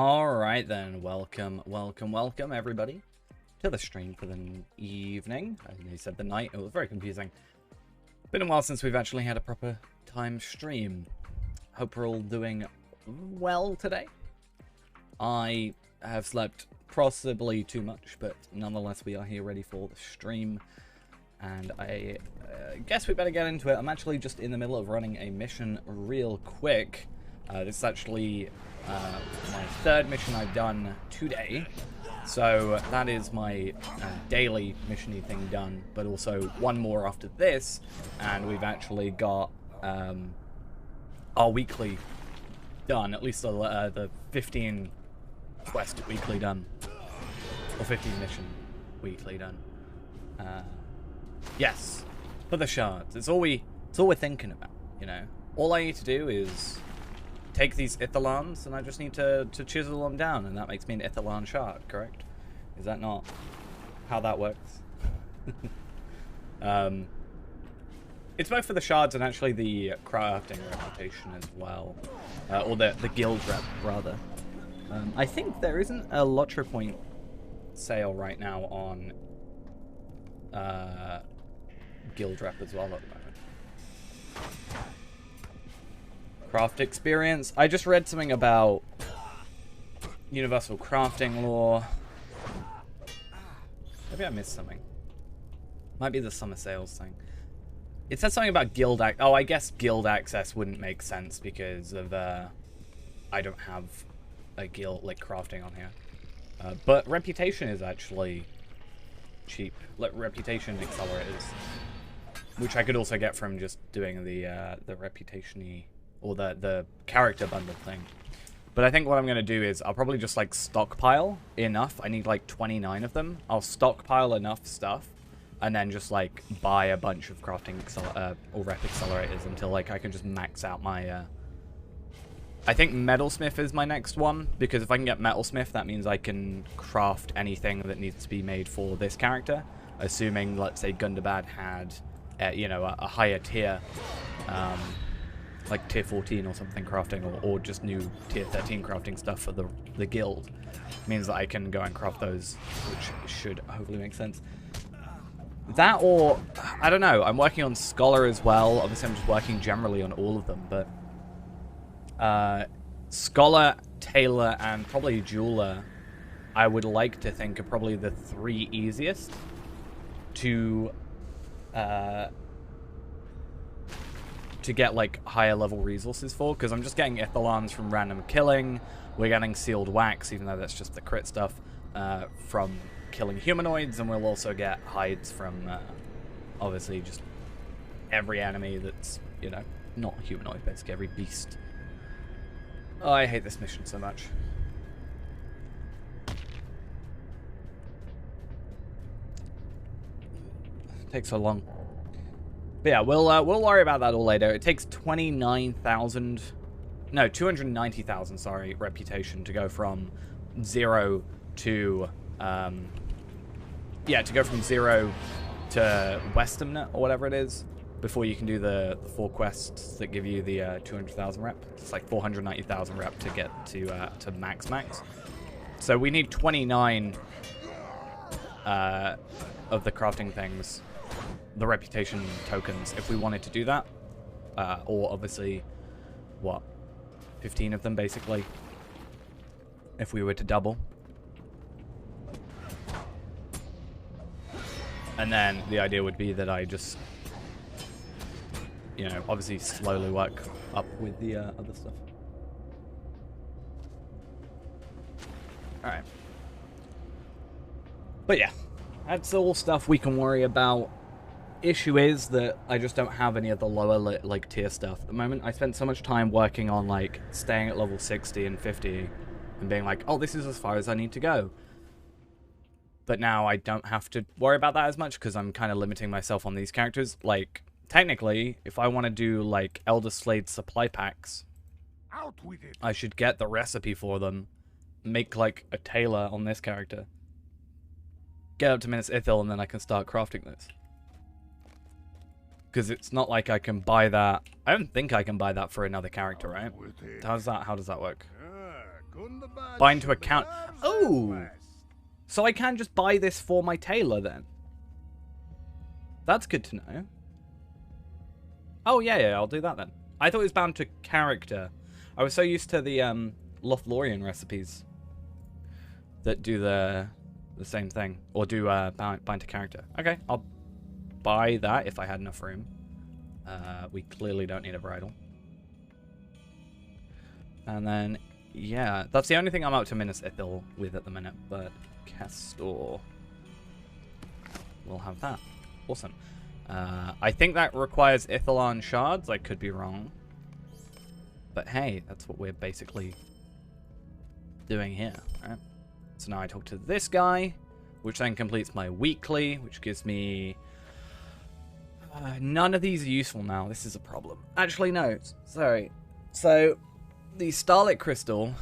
Alright then, welcome everybody to the stream for the evening. I think he said the night, it was very confusing. Been a while since we've actually had a proper time stream. Hope we're all doing well today. I have slept possibly too much, but nonetheless we are here ready for the stream. And I guess we better get into it. I'm actually just in the middle of running a mission real quick. This is actually my third mission I've done today. So that is my daily mission-y thing done, but also one more after this. And we've actually got our weekly done, at least the 15 quest weekly done. Or 15 mission weekly done. Yes, for the shards. It's all we're thinking about, you know. All I need to do is take these Ithalons, and I just need to chisel them down, and that makes me an Ithalon shard, correct? Is that not how that works? It's both for the shards and actually the crafting reputation as well. Or the guild rep, rather. I think there isn't a Lottery Point sale right now on guild rep as well at the moment. Craft experience. I just read something about universal crafting law. Maybe I missed something. Might be the summer sales thing. It said something about guild oh, I guess guild access wouldn't make sense because of I don't have a guild like crafting on here. But reputation is actually cheap. Like reputation accelerators, which I could also get from just doing the reputation-y or the character bundle thing. But I think what I'm going to do is I'll probably just like stockpile enough. I need like 29 of them. I'll stockpile enough stuff and then just like buy a bunch of crafting or rep accelerators until like I can just max out my I think Metalsmith is my next one, because if I can get Metalsmith, that means I can craft anything that needs to be made for this character, assuming, let's say, Gundabad had, you know, a higher tier, like tier 14 or something crafting, or just new tier 13 crafting stuff for the guild. Means that I can go and craft those, which should hopefully make sense. That or, I don't know, I'm working on Scholar as well. Obviously, I'm just working generally on all of them, but Scholar, Tailor, and probably Jeweler, I would like to think are probably the three easiest to get like higher level resources for, because I'm just getting Ithalons from random killing. We're getting Sealed Wax, even though that's just the crit stuff, from killing humanoids, and we'll also get hides from obviously just every enemy that's, you know, not humanoid, basically every beast. Oh, I hate this mission so much. It takes so long. But yeah, we'll worry about that all later. It takes 290,000, sorry, reputation to go from 0 to to go from 0 to Westamnet or whatever it is, before you can do the 4 quests that give you the 200,000 rep. It's like 490,000 rep to get to max. So we need 29 of the crafting things, the reputation tokens, if we wanted to do that. Or obviously, what, 15 of them basically, if we were to double. And then the idea would be that I just, you know, obviously slowly work up with the other stuff. Alright. But yeah, that's all stuff we can worry about. Issue is that I just don't have any of the lower like tier stuff at the moment. I spent so much time working on like staying at level 60 and 50 and being like, oh, this is as far as I need to go. But now I don't have to worry about that as much because I'm kind of limiting myself on these characters. Like, technically, if I want to do, like, Elder Slade supply packs, out with it. I should get the recipe for them, make, like, a tailor on this character, get up to Minas Ithil, and then I can start crafting this. Because it's not like I can buy that. I don't think I can buy that for another character, right? How does that work? Bind to account. Oh! So I can just buy this for my tailor then. That's good to know. Oh, yeah, I'll do that then. I thought it was bound to character. I was so used to the Lothlorien recipes that do the same thing. Or do bind to character. Okay, I'll buy that if I had enough room. We clearly don't need a bridle. And then, yeah, that's the only thing I'm up to Minas Ithil with at the minute, but Castor will have that. Awesome. I think that requires Ithilon shards. I could be wrong. But hey, that's what we're basically doing here. Right? So now I talk to this guy, which then completes my weekly, which gives me... none of these are useful now. This is a problem. Actually, no. Sorry. So, the Starlit Crystal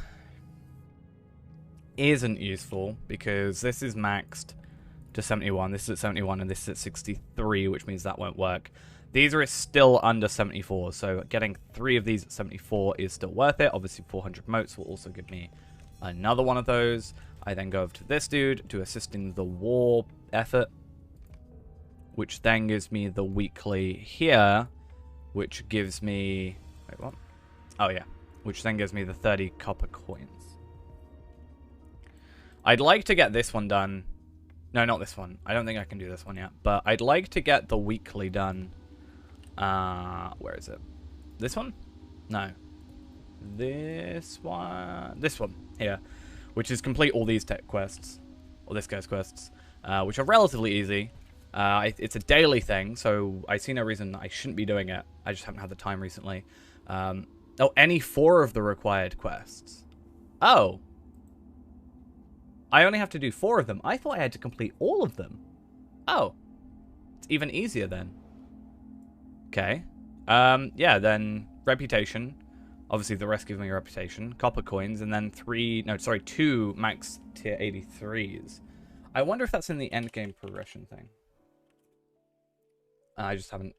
isn't useful because this is maxed to 71. This is at 71 and this is at 63, which means that won't work. These are still under 74, so getting 3 of these at 74 is still worth it. Obviously, 400 motes will also give me another one of those. I then go over to this dude to assist in the war effort, which then gives me the weekly here, which gives me... Wait, what? Oh, yeah. Which then gives me the 30 copper coins. I'd like to get this one done. No, not this one. I don't think I can do this one yet. But I'd like to get the weekly done. Where is it? This one? No. This one? This one. Here. Which is complete all these tech quests. Or this guy's quests. Which are relatively easy. It's a daily thing, so I see no reason I shouldn't be doing it. I just haven't had the time recently. Oh, any 4 of the required quests. Oh. I only have to do 4 of them. I thought I had to complete all of them. Oh. It's even easier then. Okay. Yeah, then reputation. Obviously, the rest gives me reputation. Copper coins, and then 2 max tier 83s. I wonder if that's in the endgame progression thing. I just haven't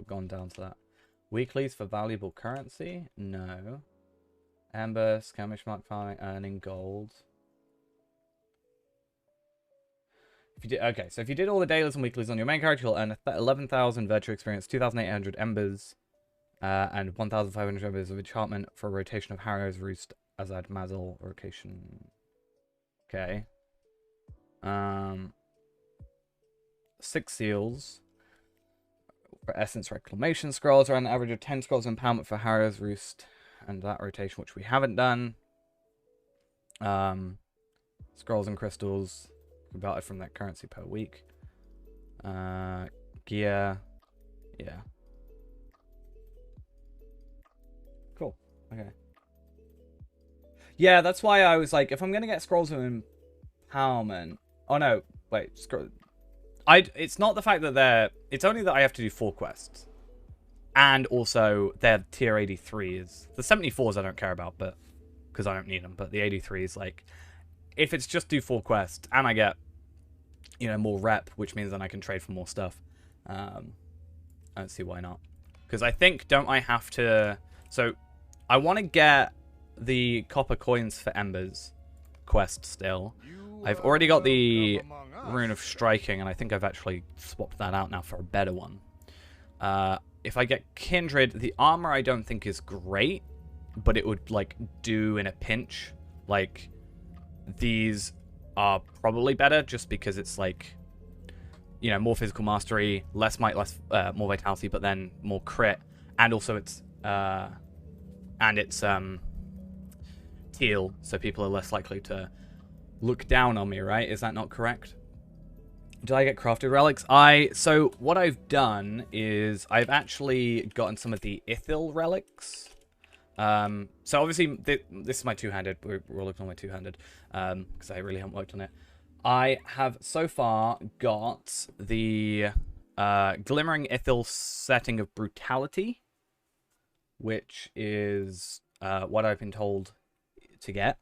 gone down to that. Weeklies for valuable currency? No. Amber, skirmish mark farming, earning gold. If you did, okay, so if you did all the dailies and weeklies on your main character, you'll earn 11,000 virtue experience, 2,800 embers, and 1,500 embers of enchantment for a rotation of Harrow's Roost, Azad Mazel rotation. Okay. 6 seals. For Essence Reclamation Scrolls, around an average of 10 scrolls of empowerment for Harrow's Roost, and that rotation, which we haven't done. Scrolls and crystals, about it from that currency per week. Gear, yeah. Cool, okay. Yeah, that's why I was like, if I'm going to get scrolls of empowerment... Oh no, wait, it's not the fact that they're... It's only that I have to do 4 quests. And also, they're tier 83s. The 74s I don't care about, but... Because I don't need them. But the 83s, like... If it's just do 4 quests, and I get... You know, more rep, which means then I can trade for more stuff. I don't see why not. Because I think, don't I have to... So, I want to get the copper coins for Embers quest still. I've already got the Rune of Striking, and I think I've actually swapped that out now for a better one. If I get Kindred, the armor I don't think is great, but it would, like, do in a pinch. Like, these are probably better just because it's, like, you know, more physical mastery, less might, more vitality, but then more crit, and also it's, teal, so people are less likely to look down on me, right? Is that not correct? Did I get crafted relics? So what I've done is I've actually gotten some of the Ithil relics. So obviously this is my two-handed. We're looking on my two-handed because I really haven't worked on it. I have so far got the Glimmering Ithil setting of Brutality, which is what I've been told to get,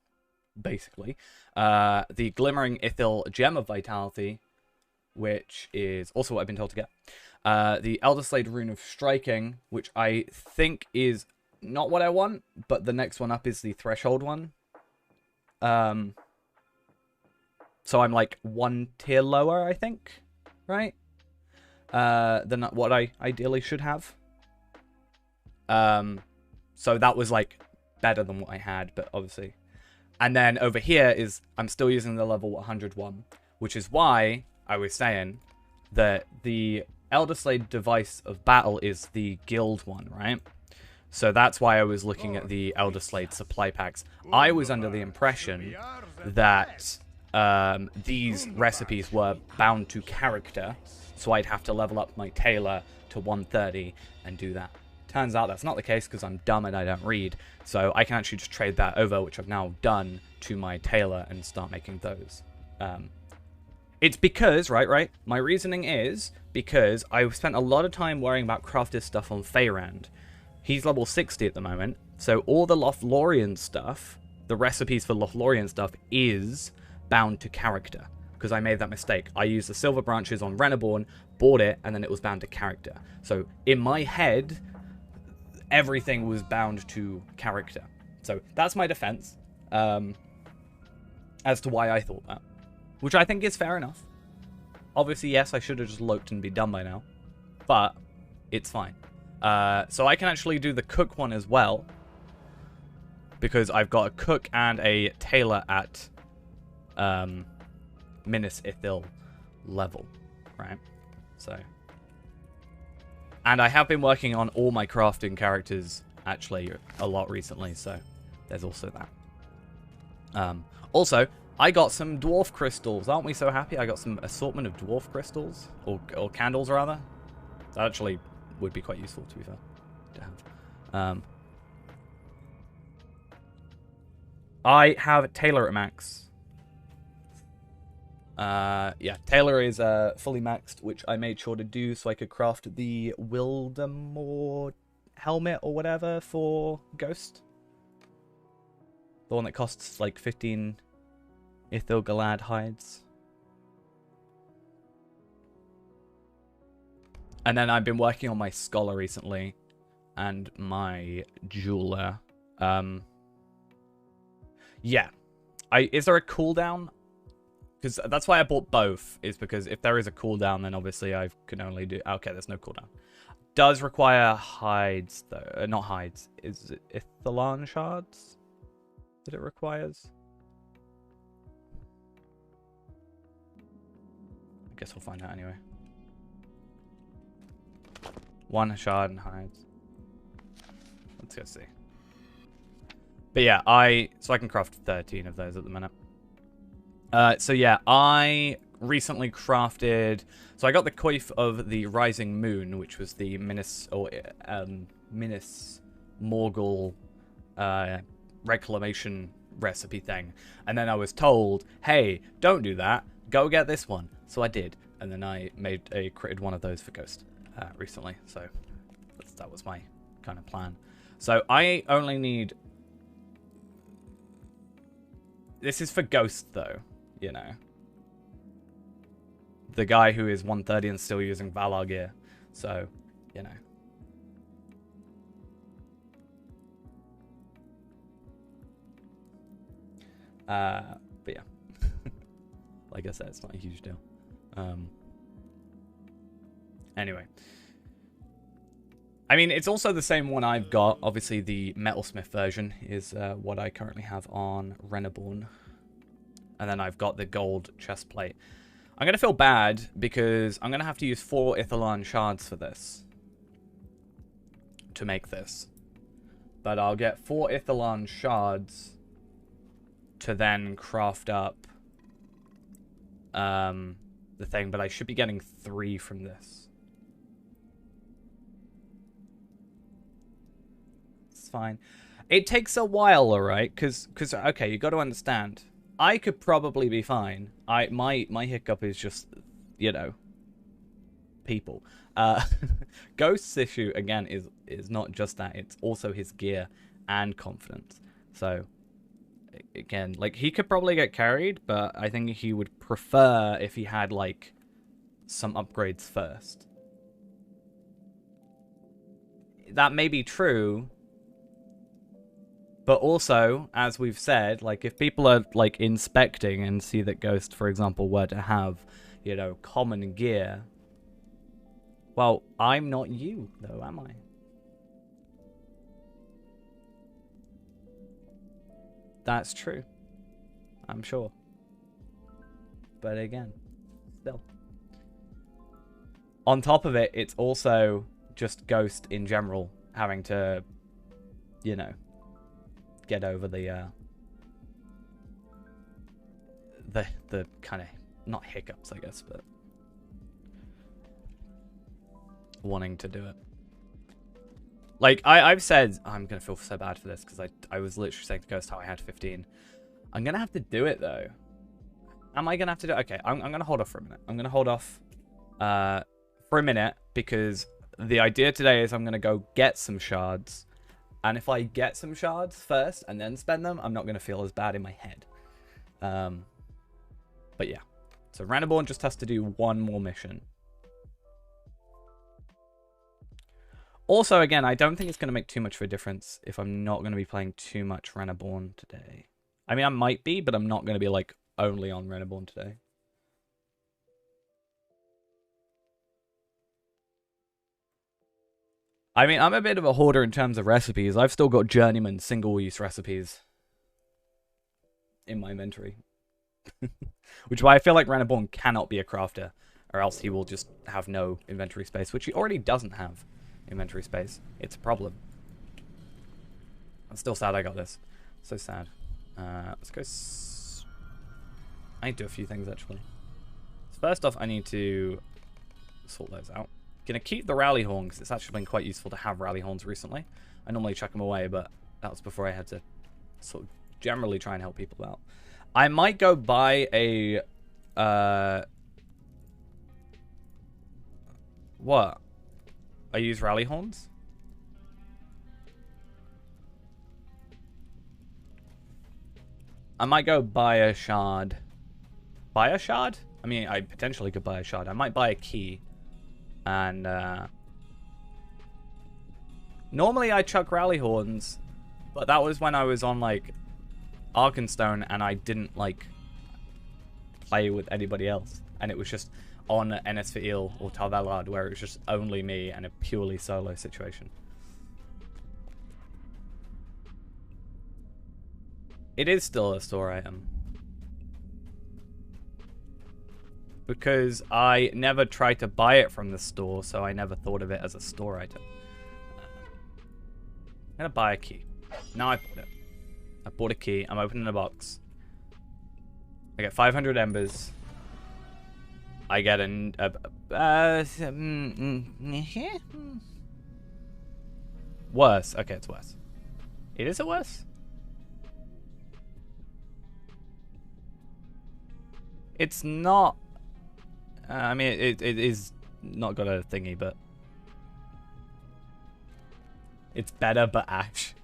basically. The Glimmering Ithil Gem of Vitality, which is also what I've been told to get. The Elder Slade Rune of Striking, which I think is not what I want, but the next one up is the Threshold one. So I'm like 1 tier lower, I think, right? Than what I ideally should have. So that was like better than what I had, but obviously. And then over here is I'm still using the level 101, which is why I was saying that the Elder Slade device of battle is the guild one, right? So that's why I was looking at the Elder Slade supply packs. I was under the impression that these recipes were bound to character, so I'd have to level up my tailor to 130 and do that. Turns out that's not the case because I'm dumb and I don't read, so I can actually just trade that over, which I've now done, to my tailor and start making those. It's because, right, my reasoning is because I spent a lot of time worrying about crafted stuff on Feyrand. He's level 60 at the moment, so all the Lothlorien stuff, the recipes for Lothlorien stuff, is bound to character. Because I made that mistake. I used the silver branches on Reneborn, bought it, and then it was bound to character. So in my head, everything was bound to character. So that's my defense as to why I thought that. Which I think is fair enough. Obviously, yes, I should have just looked and be done by now. But it's fine. So I can actually do the cook one as well. Because I've got a cook and a tailor at Minas Ithil level. Right? So. And I have been working on all my crafting characters actually a lot recently. So there's also that. Also, I got some dwarf crystals. Aren't we so happy? I got some assortment of dwarf crystals. Or candles, rather. That actually would be quite useful, to be fair, to have. I have Taylor at max. Yeah, Taylor is fully maxed, which I made sure to do so I could craft the Wildemore helmet or whatever for Ghost. The one that costs like 15 Ithil-Galad hides. And then I've been working on my Scholar recently. And my Jeweler. Yeah. Is there a cooldown? Because that's why I bought both. Is because if there is a cooldown, then obviously I can only do... Okay, there's no cooldown. Does require hides, though. Not hides. Is it Ithilon shards that it requires? I guess we'll find out anyway. 1 shard and hides. Let's go see. But yeah, so I can craft 13 of those at the minute. So yeah, I recently crafted... So I got the coif of the Rising Moon, which was the Minas Morgul reclamation recipe thing. And then I was told, hey, don't do that. Go get this one. So I did. And then I created one of those for Ghost recently. So that was my kind of plan. So I only need... This is for Ghost, though, you know. The guy who is 130 and still using Valar gear. So, you know. But yeah. Like I said, it's not a huge deal. Anyway. I mean, it's also the same one I've got. Obviously, the Metalsmith version is what I currently have on Reneborn. And then I've got the gold chestplate. I'm going to feel bad because I'm going to have to use 4 Ithilon shards for this. To make this. But I'll get 4 Ithilon shards to then craft up the thing. But I should be getting 3 from this. Fine. It takes a while, alright? Because okay, you got to understand. I could probably be fine. My hiccup is just, you know, people. Ghost's issue again is not just that. It's also his gear and confidence. So again, like he could probably get carried, but I think he would prefer if he had like some upgrades first. That may be true. But also, as we've said, like, if people are, like, inspecting and see that Ghost, for example, were to have, you know, common gear, well, I'm not you, though, am I? That's true. I'm sure. But again, still. On top of it, it's also just Ghost in general having to, you know, get over the kind of, not hiccups, I guess, but wanting to do it. Like, I've said, I'm going to feel so bad for this because I was literally saying to Ghost how I had 15. I'm going to have to do it, though. Am I going to have to do it? Okay, I'm going to hold off for a minute. I'm going to hold off for a minute because the idea today is I'm going to go get some shards. And if I get some shards first and then spend them, I'm not going to feel as bad in my head. But yeah. So Renaborn just has to do one more mission. Also, again, I don't think it's going to make too much of a difference if I'm not going to be playing too much Renaborn today. I mean, I might be, but I'm not going to be, like, only on Renaborn today. I mean, I'm a bit of a hoarder in terms of recipes. I've still got Journeyman single-use recipes in my inventory. Which is why I feel like Renaborn cannot be a crafter, or else he will just have no inventory space, which he already doesn't have inventory space. It's a problem. I'm still sad I got this. So sad. Let's go... I need to do a few things, actually. So first off, I need to sort those out. Gonna keep the rally horn, because it's actually been quite useful to have rally horns recently. I normally chuck them away, but that was before I had to sort of generally try and help people out. I might go buy a... What? I use rally horns? I might go buy a shard. Buy a shard? I mean, I potentially could buy a shard. I might buy a key. And, normally I chuck rally horns, but that was when I was on, like, Arkenstone and I didn't, like, play with anybody else. And it was just on Enesfa'il or Tarvelard, where it was just only me and a purely solo situation. It is still a store item. Because I never tried to buy it from the store, so I never thought of it as a store item. I'm gonna buy a key. Now I bought it. I bought a key. I'm opening a box. I get 500 embers. I get worse. Okay, it's worse. It is a worse? It's not... I mean, it is not got a thingy, but... It's better, but ash.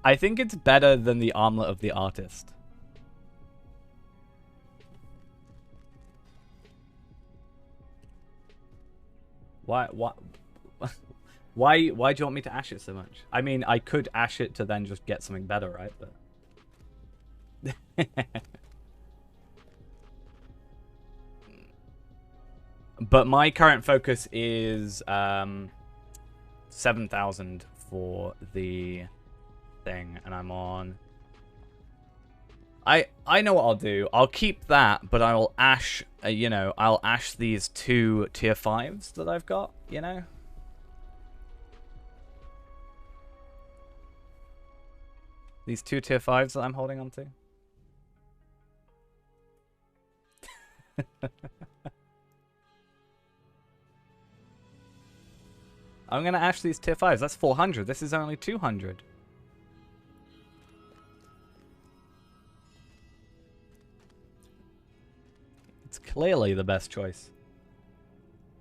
I think it's better than the Armlet of the Artist. Why do you want me to ash it so much? I mean, I could ash it to then just get something better, right? But... But my current focus is 7,000 for the thing, and I'm on... I know what I'll do. I'll keep that, but I will ash, you know, I'll ash these 2 tier 5s that I've got, you know? These 2 tier 5s that I'm holding on to. I'm going to ash these tier 5s. That's 400. This is only 200. It's clearly the best choice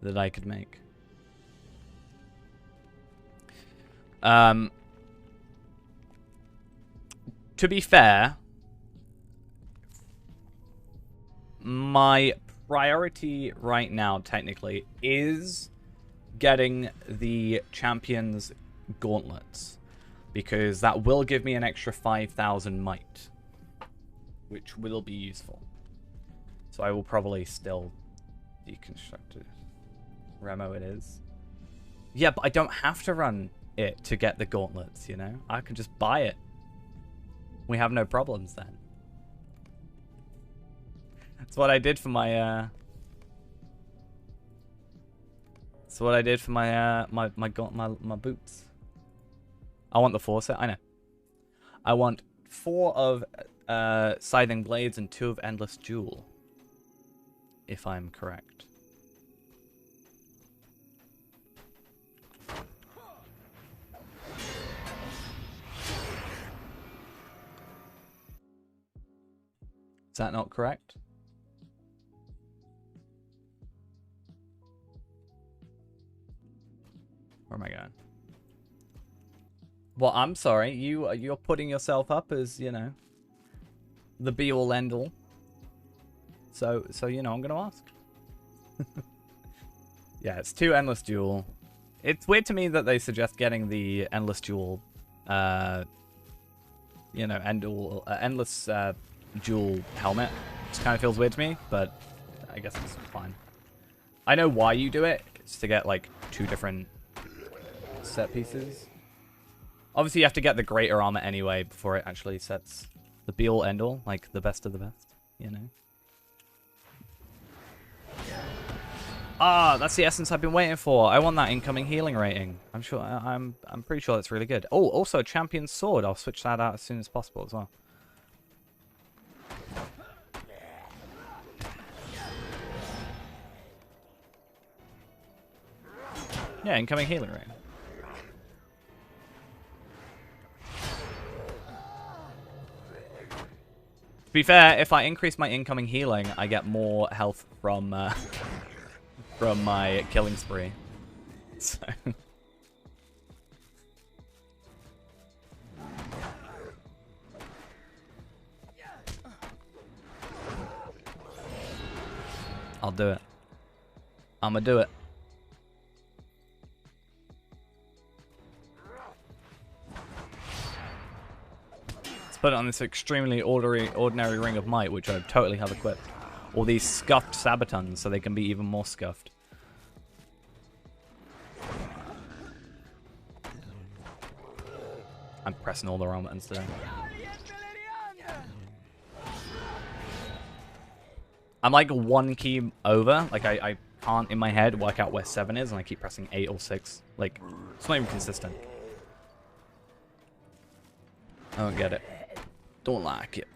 that I could make. To be fair, my priority right now, technically, is getting the Champions Gauntlets. because that will give me an extra 5,000 might, which will be useful. So I will probably still deconstruct it. Remo it is. Yeah, but I don't have to run it to get the gauntlets, you know? I can just buy it. We have no problems then. That's what I did for my that's what I did for my my boots. I want the 4 set. I know. I want 4 of Scything Blades and 2 of Endless Jewel, if I'm correct. Is that not correct? Where am I going? Well, I'm sorry. You're putting yourself up as, you know, the be all end all. So you know, I'm gonna ask. Yeah, it's 2 Endless Jewel. It's weird to me that they suggest getting the Endless Jewel, you know, Endless Jewel helmet. It kind of feels weird to me, but I guess it's fine. I know why you do it. It's to get like 2 different set pieces. Obviously, you have to get the greater armor anyway before it actually sets the be-all, end-all, like the best of the best, you know? Ah, that's the essence I've been waiting for. I want that incoming healing rating. I'm sure. I'm pretty sure that's really good. Oh, also champion sword. I'll switch that out as soon as possible as well. Yeah, incoming healing rating. To be fair, if I increase my incoming healing, I get more health from from my killing spree. So I'll do it. I'ma do it. Put it on this extremely ordinary ring of might, which I totally have equipped. Or these scuffed sabatons, so they can be even more scuffed. I'm pressing all the wrong buttons today. I'm like 1 key over. Like I can't in my head work out where 7 is, and I keep pressing 8 or 6. Like, it's not even consistent. I don't get it. Don't like it.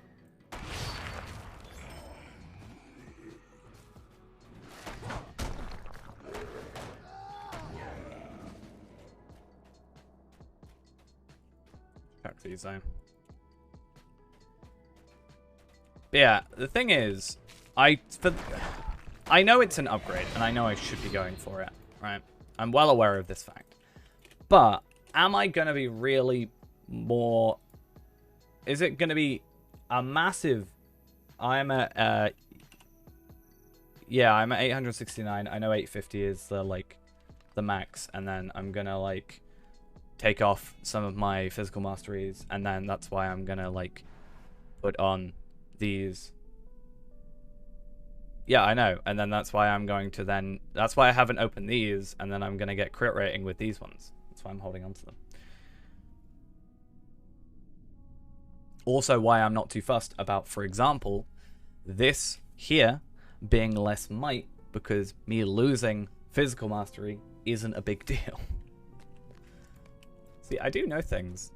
Back to you, Zone. But yeah, the thing is, I know it's an upgrade, and I know I should be going for it, right? I'm well aware of this fact. But am I going to be really more... Is it going to be a massive... I'm at... yeah, I'm at 869. I know 850 is the, like, the max. And then I'm going to, like, take off some of my physical masteries. And then that's why I'm going to, like, put on these... Yeah, I know. And then that's why I'm going to then... That's why I haven't opened these. And then I'm going to get crit rating with these ones. That's why I'm holding on to them. Also why I'm not too fussed about, for example, this here being less might, because me losing physical mastery isn't a big deal. See, I do know things.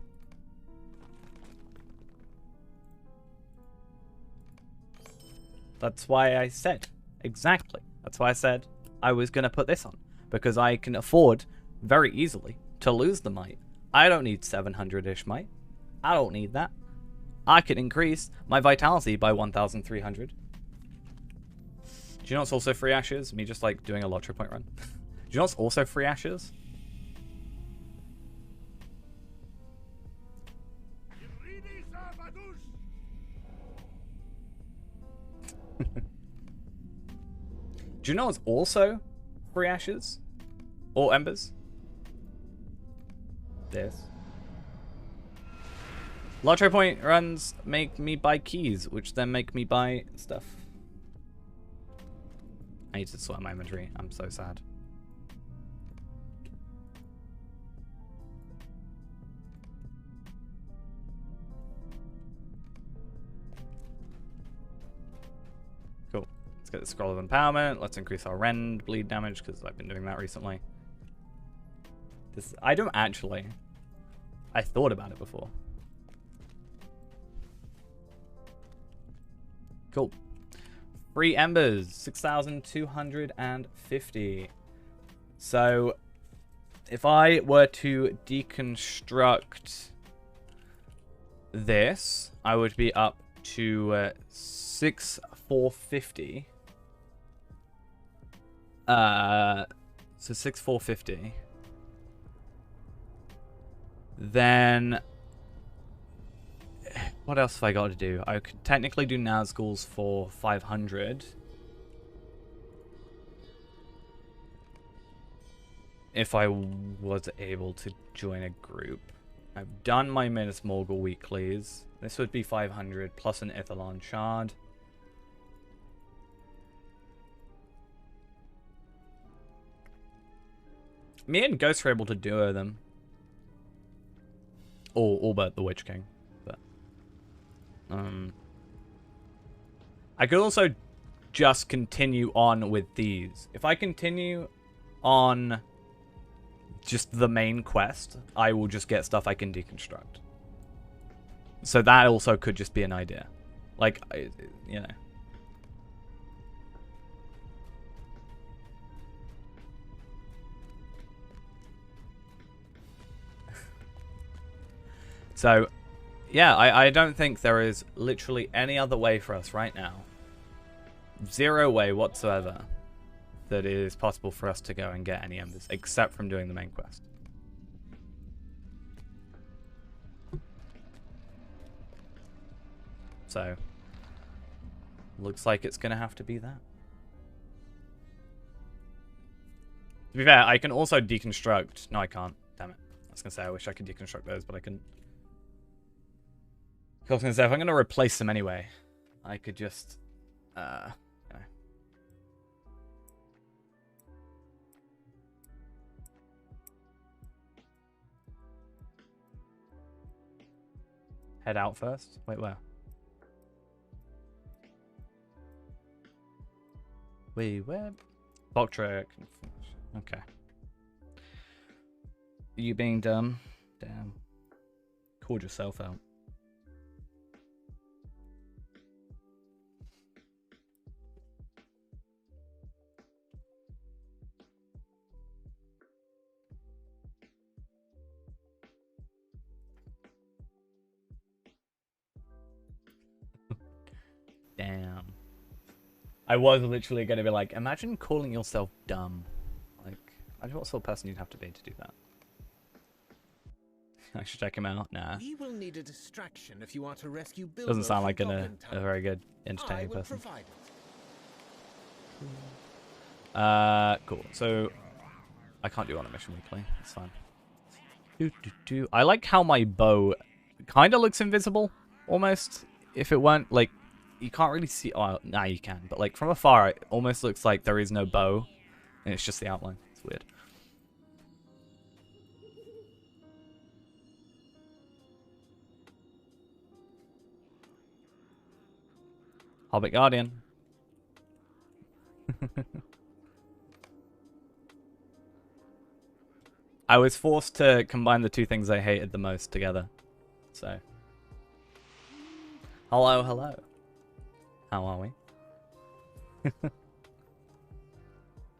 That's why I said, exactly. That's why I said I was going to put this on, because I can afford very easily to lose the might. I don't need 700-ish might. I don't need that. I could increase my vitality by 1,300. Do you know what's also free ashes? Me just like doing a Lottery Point run. Do you know what's also free ashes? Do you know what's also free ashes? Or embers? This. Lottery point runs make me buy keys, which then make me buy stuff. I need to sort my inventory. I'm so sad. Cool. Let's get the scroll of empowerment. Let's increase our rend bleed damage because I've been doing that recently. This I don't actually. I thought about it before. Cool. Free embers, 6,250. So, if I were to deconstruct this, I would be up to 6,450. So 6,450. Then, what else have I got to do? I could technically do Nazguls for 500. If I was able to join a group. I've done my Minas Morgul weeklies. This would be 500 plus an Ithalon shard. Me and Ghost were able to duo them. All but the Witch King. But I could also just continue on with these. If I continue on just the main quest, I will just get stuff I can deconstruct. So that also could just be an idea. Like, you know. So, yeah, I don't think there is literally any other way for us right now. Zero way whatsoever that it is possible for us to go and get any embers, except from doing the main quest. So, looks like it's going to have to be that. To be fair, I can also deconstruct... No, I can't. Damn it. I was going to say I wish I could deconstruct those, but I couldn't. I was going to say, if I'm going to replace them anyway, I could just... you know. Head out first? Wait, where? Wait, where? Voltric. Okay. You being dumb? Damn. Called yourself out. Damn. I was literally going to be like, imagine calling yourself dumb. Like, imagine what sort of person you'd have to be to do that. I should check him out. Nah. We will need a distraction if you are to rescue Bilbo. Doesn't sound like a very good, entertaining person. Cool. So, I can't do on a mission weekly. It's fine. I like how my bow kind of looks invisible, almost. If it weren't, like, you can't really see... Oh, nah, you can. But, like, from afar, it almost looks like there is no bow. And it's just the outline. It's weird. Hobbit Guardian. I was forced to combine the two things I hated the most together. So. Hello, hello. How are we?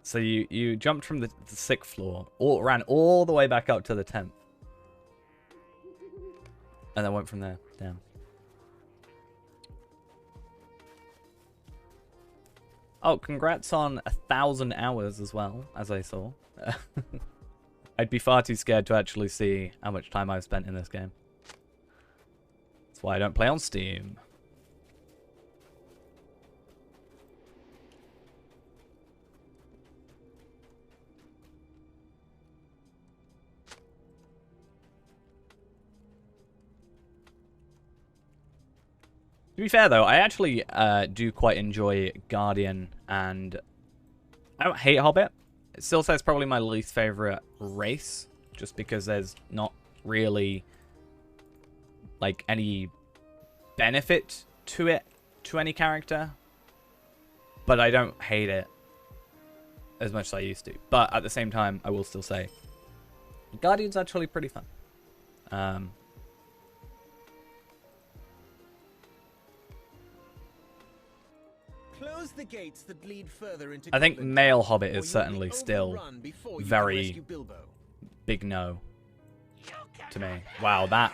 So you jumped from the 6th floor, ran all the way back up to the 10th. And then went from there. Damn. Oh, congrats on 1,000 hours as well, as I saw. I'd be far too scared to actually see how much time I've spent in this game. That's why I don't play on Steam. To be fair, though, I actually do quite enjoy Guardian, and I don't hate Hobbit. It still says probably my least favorite race, just because there's not really, like, any benefit to it, to any character. But I don't hate it as much as I used to. But at the same time, I will still say, Guardian's actually pretty fun. Close the gates that lead further into I think Goblin male Town, Hobbit or is you'll certainly be still overrun before you can very rescue Bilbo. big no to me. Wow, that...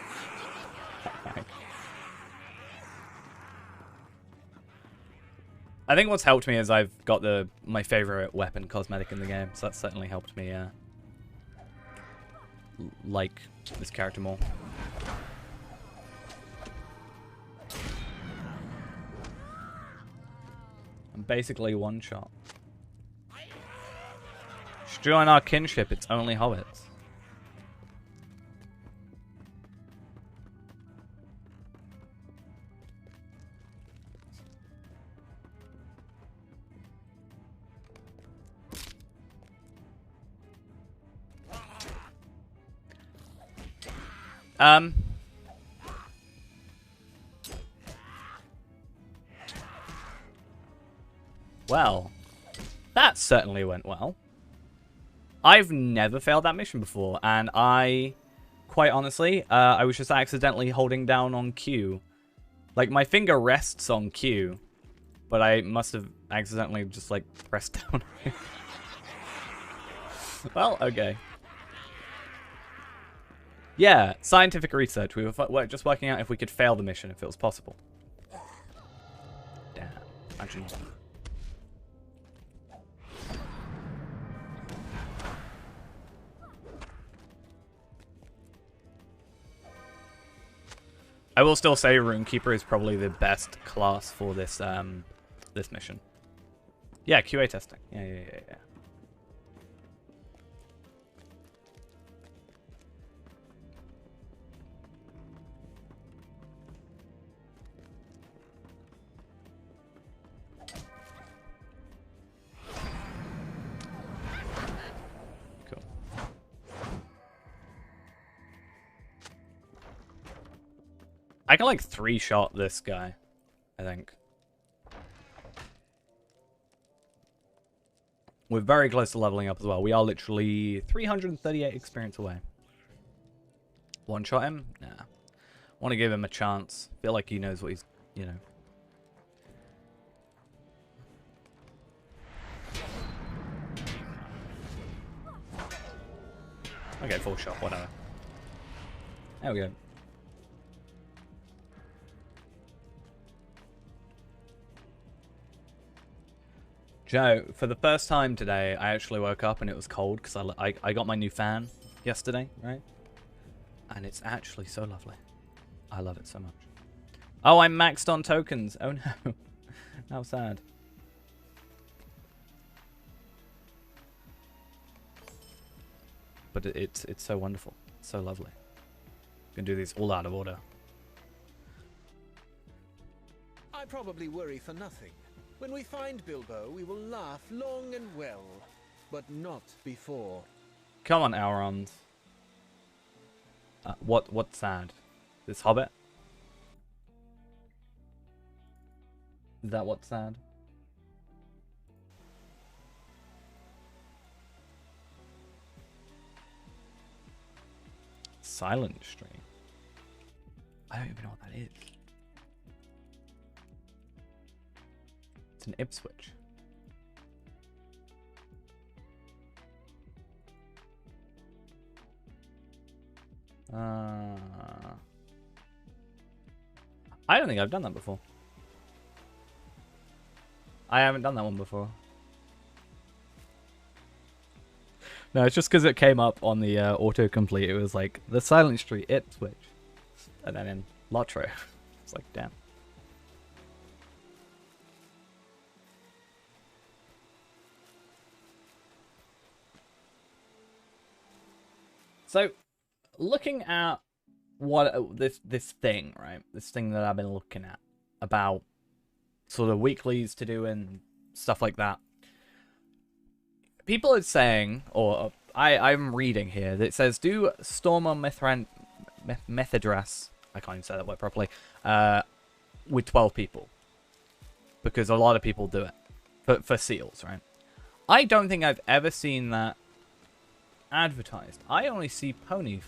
I think what's helped me is I've got my favorite weapon cosmetic in the game, so that's certainly helped me like this character more. I'm basically one shot. Join our kinship, it's only hobbits. Well, that certainly went well. I've never failed that mission before, and quite honestly, I was just accidentally holding down on Q. Like, my finger rests on Q, but I must have accidentally just, like, pressed down. Well, okay. Yeah, scientific research. We were just working out if we could fail the mission, if it was possible. Damn. Imagine. I will still say Runekeeper is probably the best class for this this mission. Yeah, QA testing. Yeah. Cool. I can like 3-shot this guy, I think. We're very close to leveling up as well. We are literally 338 experience away. One-shot him? Nah. Want to give him a chance. Feel like he knows what he's, you know. Okay, full shot, whatever. There we go. Joe, for the first time today, I actually woke up and it was cold because I got my new fan yesterday, right? And it's actually so lovely. I love it so much. Oh, I'm maxed on tokens. Oh no. How sad. But it's so wonderful. It's so lovely. You can do these all out of order. I probably worry for nothing. When we find Bilbo, we will laugh long and well, but not before. Come on, Elrond. What's sad? This Hobbit? Is that what's sad? Silent Stream. I don't even know what that is. It's an Ipswich. I don't think I've done that before. I haven't done that one before. No, it's just because it came up on the autocomplete. It was like, the Silent Street, Ipswich. And then in Lotro. It's like, damn. So, looking at what this thing, right? This thing that I've been looking at. about sort of weeklies to do and stuff like that. People are saying, or I'm reading here, that it says do Storm on Methadras, I can't even say that word properly, with 12 people. Because a lot of people do it. For seals, right? I don't think I've ever seen that advertised. I only see Pony,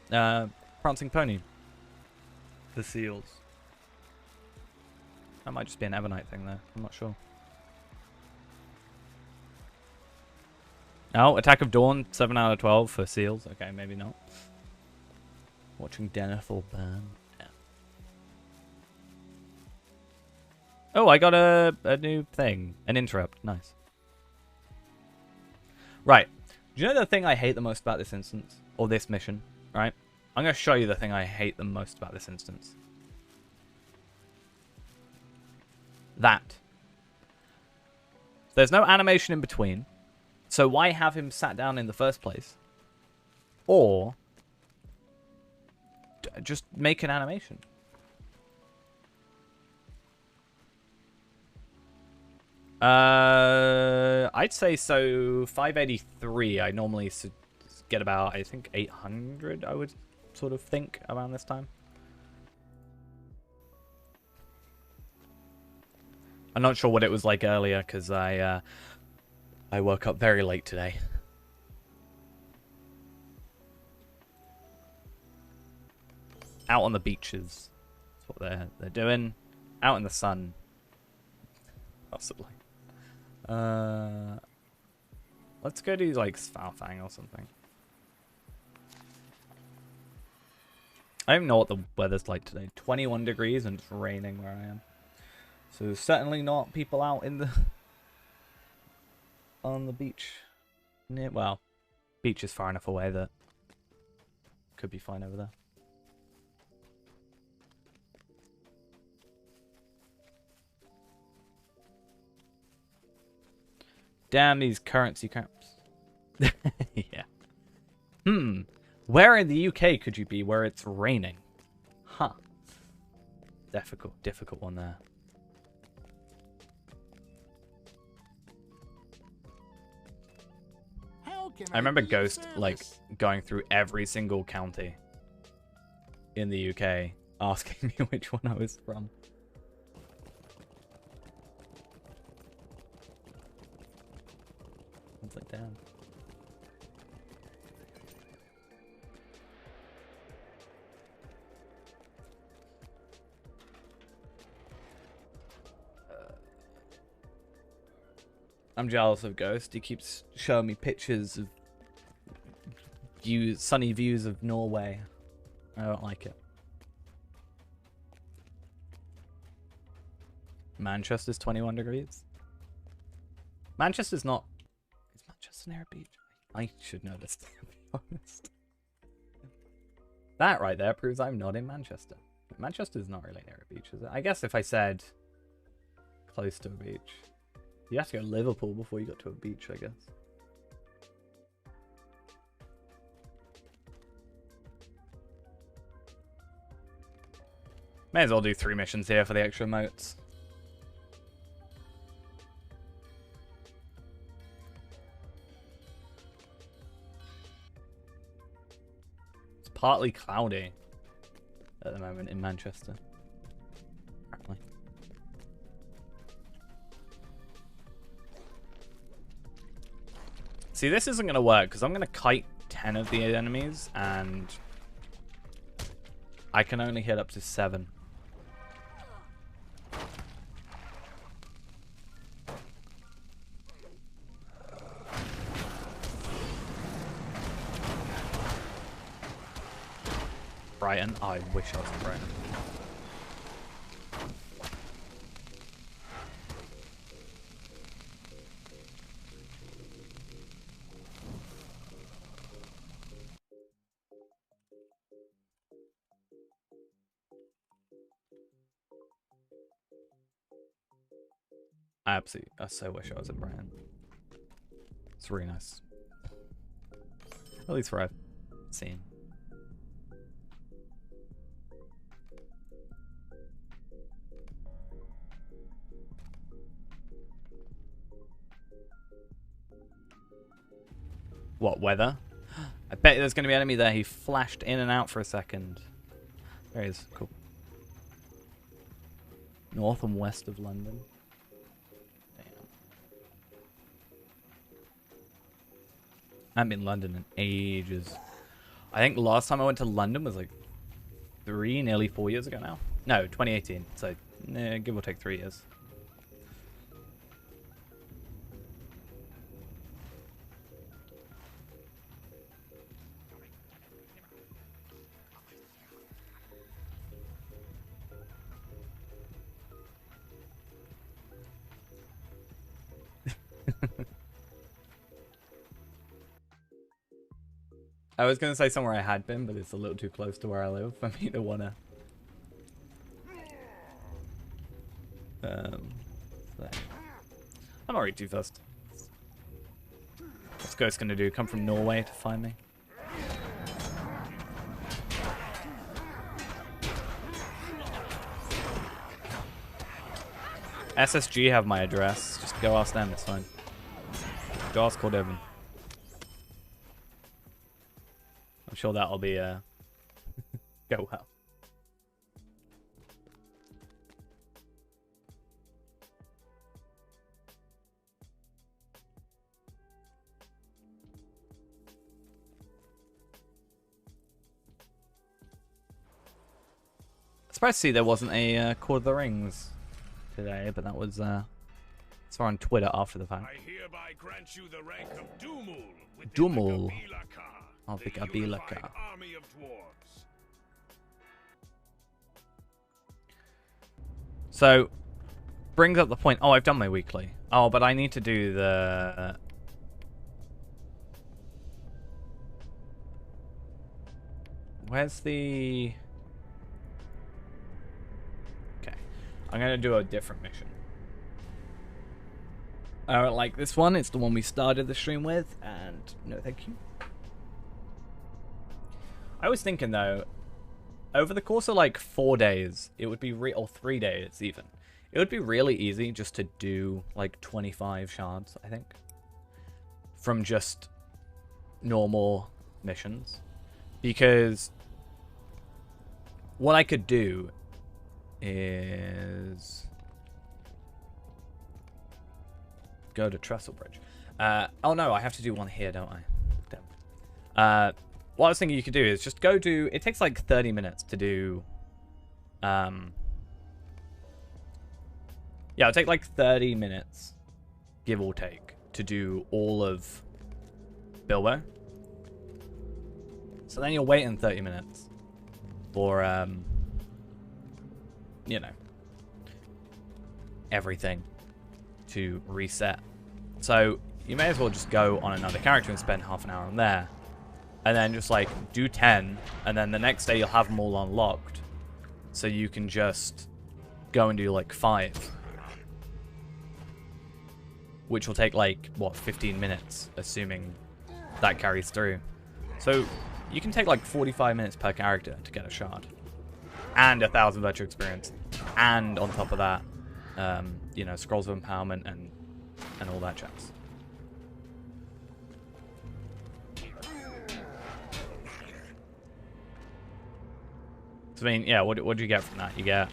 Prancing Pony for seals. That might just be an Evernight thing there. I'm not sure. Oh, Attack of Dawn, 7 out of 12 for seals. Okay, maybe not. Watching Denethor burn. Yeah. Oh, I got a new thing. An interrupt. Nice. Right. Do you know the thing I hate the most about this instance? Or this mission, right? I'm going to show you the thing I hate the most about this instance. That. There's no animation in between. So why have him sat down in the first place? Or just make an animation. I'd say so. 583. I normally get about, I think, 800. I would sort of think around this time. I'm not sure what it was like earlier because I woke up very late today. Out on the beaches. That's what they're doing. Out in the sun. Possibly. Let's go do like Svalfang or something. I don't know what the weather's like today. 21 degrees and it's raining where I am. So certainly not people out in the on the beach. Well, beach is far enough away that could be fine over there. Damn these currency camps. Yeah. Where in the UK could you be where it's raining? Huh. Difficult one there. I remember Ghost, like, going through every single county in the UK, asking me which one I was from. It's like, damn. I'm jealous of Ghost. He keeps showing me pictures of sunny views of Norway. I don't like it. Manchester's 21 degrees. Manchester's not... Is Manchester near a beach? I should know this, to be honest. That right there proves I'm not in Manchester. Manchester's not really near a beach, is it? I guess if I said close to a beach. You have to go to Liverpool before you got to a beach, I guess. May as well do 3 missions here for the extra motes. It's partly cloudy at the moment in Manchester. Apparently. See, this isn't going to work because I'm going to kite 10 of the enemies and I can only hit up to 7. Brighton? Oh, I wish I was in Brighton. I so wish I was in Brighton. It's really nice. At least for what I've seen. What, weather? I bet there's going to be an enemy there. He flashed in and out for a second. There he is. Cool. North and west of London. Damn. I haven't been in London in ages. I think last time I went to London was like nearly 4 years ago now. No, 2018. So, give or take 3 years. I was going to say somewhere I had been, but it's a little too close to where I live for me to want to. So. I'm already too fast. What's Ghost going to do? Come from Norway to find me? SSG have my address. Just go ask them, it's fine. Go ask Cordovin. I'm sure that'll be go well. Surprised to see there wasn't a Court of the Rings today, but that was saw on Twitter after the fact. I hereby grant you the rank of Dumul within Dumul. the unified army of dwarves. So, brings up the point. Oh, I've done my weekly. Oh, but I need to do the. Where's the? Okay, I'm gonna do a different mission. I don't like this one. It's the one we started the stream with, and no, thank you. I was thinking though, over the course of like 4 days, it would be or 3 days even. It would be really easy just to do like 25 shards, I think, from just normal missions, because what I could do is go to Trestlebridge. Oh no, I have to do one here, don't I? Damn. What I was thinking you could do is just go do... It takes like 30 minutes to do... Yeah, it'll take like 30 minutes, give or take, to do all of Bilbo. So then you're waiting 30 minutes for, you know, everything to reset. So you may as well just go on another character and spend half an hour on there. And then just like do 10, and then the next day you'll have them all unlocked. So you can just go and do like 5. Which will take like, what, 15 minutes, assuming that carries through. So you can take like 45 minutes per character to get a shard. And 1,000 virtual experience. And on top of that, you know, scrolls of empowerment and all that jazz. So, I mean, yeah, what do you get from that? You get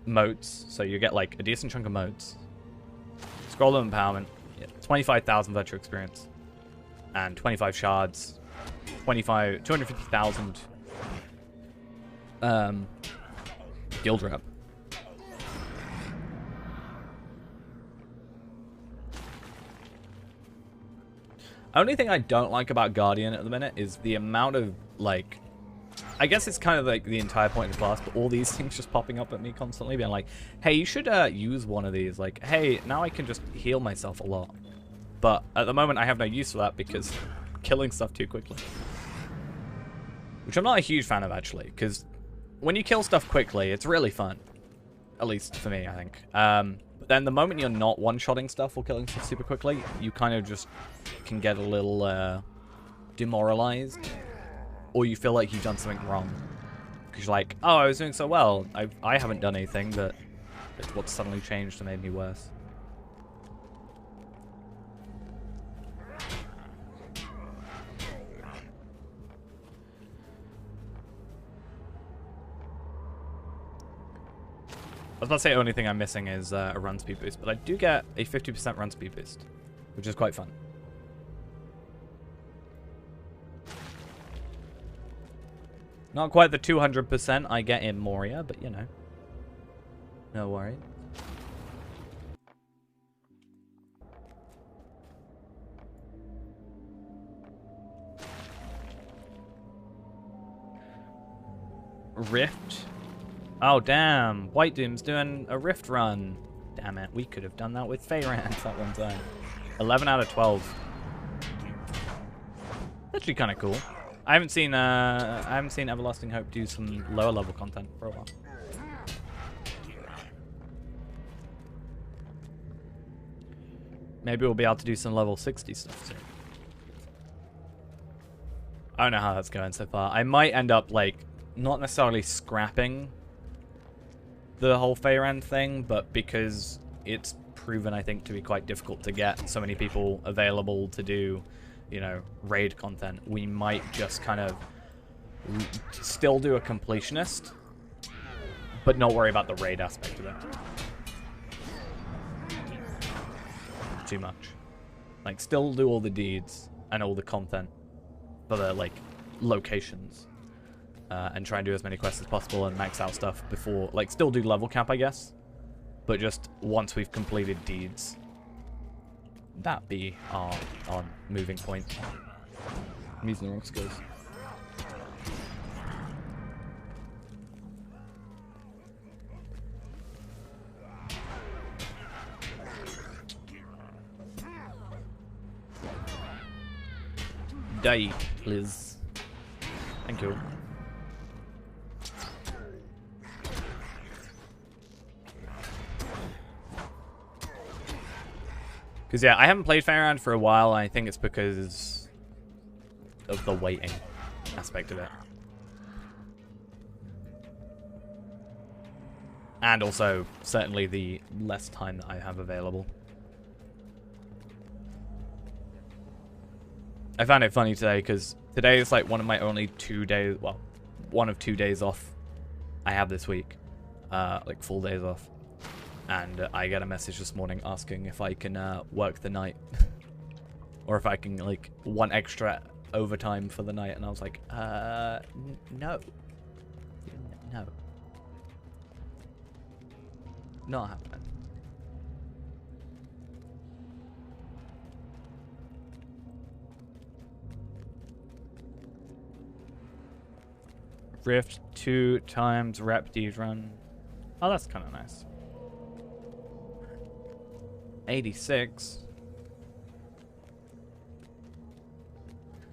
moats, so you get like a decent chunk of moats. Scroll of empowerment, yeah, 25,000 virtual experience, and 25 shards, 250,000 guild rep. Only thing I don't like about Guardian at the minute is the amount of, like, I guess it's kind of like the entire point of the class, but all these things just popping up at me constantly, being like, hey, you should use one of these. Like, hey, now I can just heal myself a lot. But at the moment, I have no use for that because I'm killing stuff too quickly. Which I'm not a huge fan of, actually, because when you kill stuff quickly, it's really fun. At least for me, I think. But then the moment you're not one-shotting stuff or killing stuff super quickly, you kind of just can get a little demoralized. Or you feel like you've done something wrong. Because you're like, oh, I was doing so well. I haven't done anything, but it's what suddenly changed and made me worse. was about to say the only thing I'm missing is a run speed boost, but I do get a 50% run speed boost, which is quite fun. Not quite the 200% I get in Moria, but you know. No worries. Rift. Oh, damn. White Doom's doing a Rift run. Damn it. We could have done that with Feyrand that one time. 11 out of 12. Actually kind of cool. I haven't seen Everlasting Hope do some lower level content for a while. Maybe we'll be able to do some level 60 stuff soon. I don't know how that's going so far. I might end up, like, not necessarily scrapping the whole Feyrand thing, but because it's proven, I think, to be quite difficult to get so many people available to do, you know, raid content, we might just kind of still do a completionist, but not worry about the raid aspect of it too much. Like, still do all the deeds and all the content for the, like, locations, and try and do as many quests as possible and max out stuff before, like, still do level cap, I guess, but just once we've completed deeds, that be our moving point. I'm using the wrong skills. Die, please. Thank you. Because, yeah, I haven't played Feyrand for a while, and I think it's because of the waiting aspect of it. And also, certainly, the less time that I have available. I found it funny today, because today is, like, one of my only 2 days, well, one of 2 days off I have this week. Like, full days off. And I get a message this morning asking if I can work the night. Or if I can, like, want extra overtime for the night. And I was like, no. No. Not happening. Rift 2 times rep deed run. Oh, that's kind of nice. 86.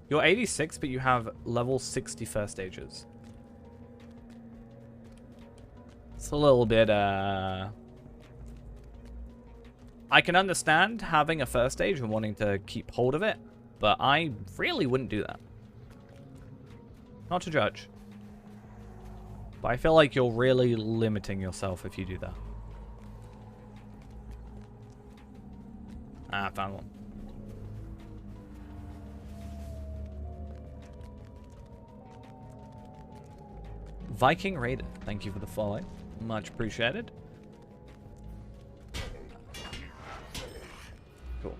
You're 86, but you have level 60 first stages. It's a little bit, I can understand having a first stage and wanting to keep hold of it, but I really wouldn't do that. Not to judge. But I feel like you're really limiting yourself if you do that. Ah, I found one. Viking Raider, thank you for the follow. Much appreciated. Cool.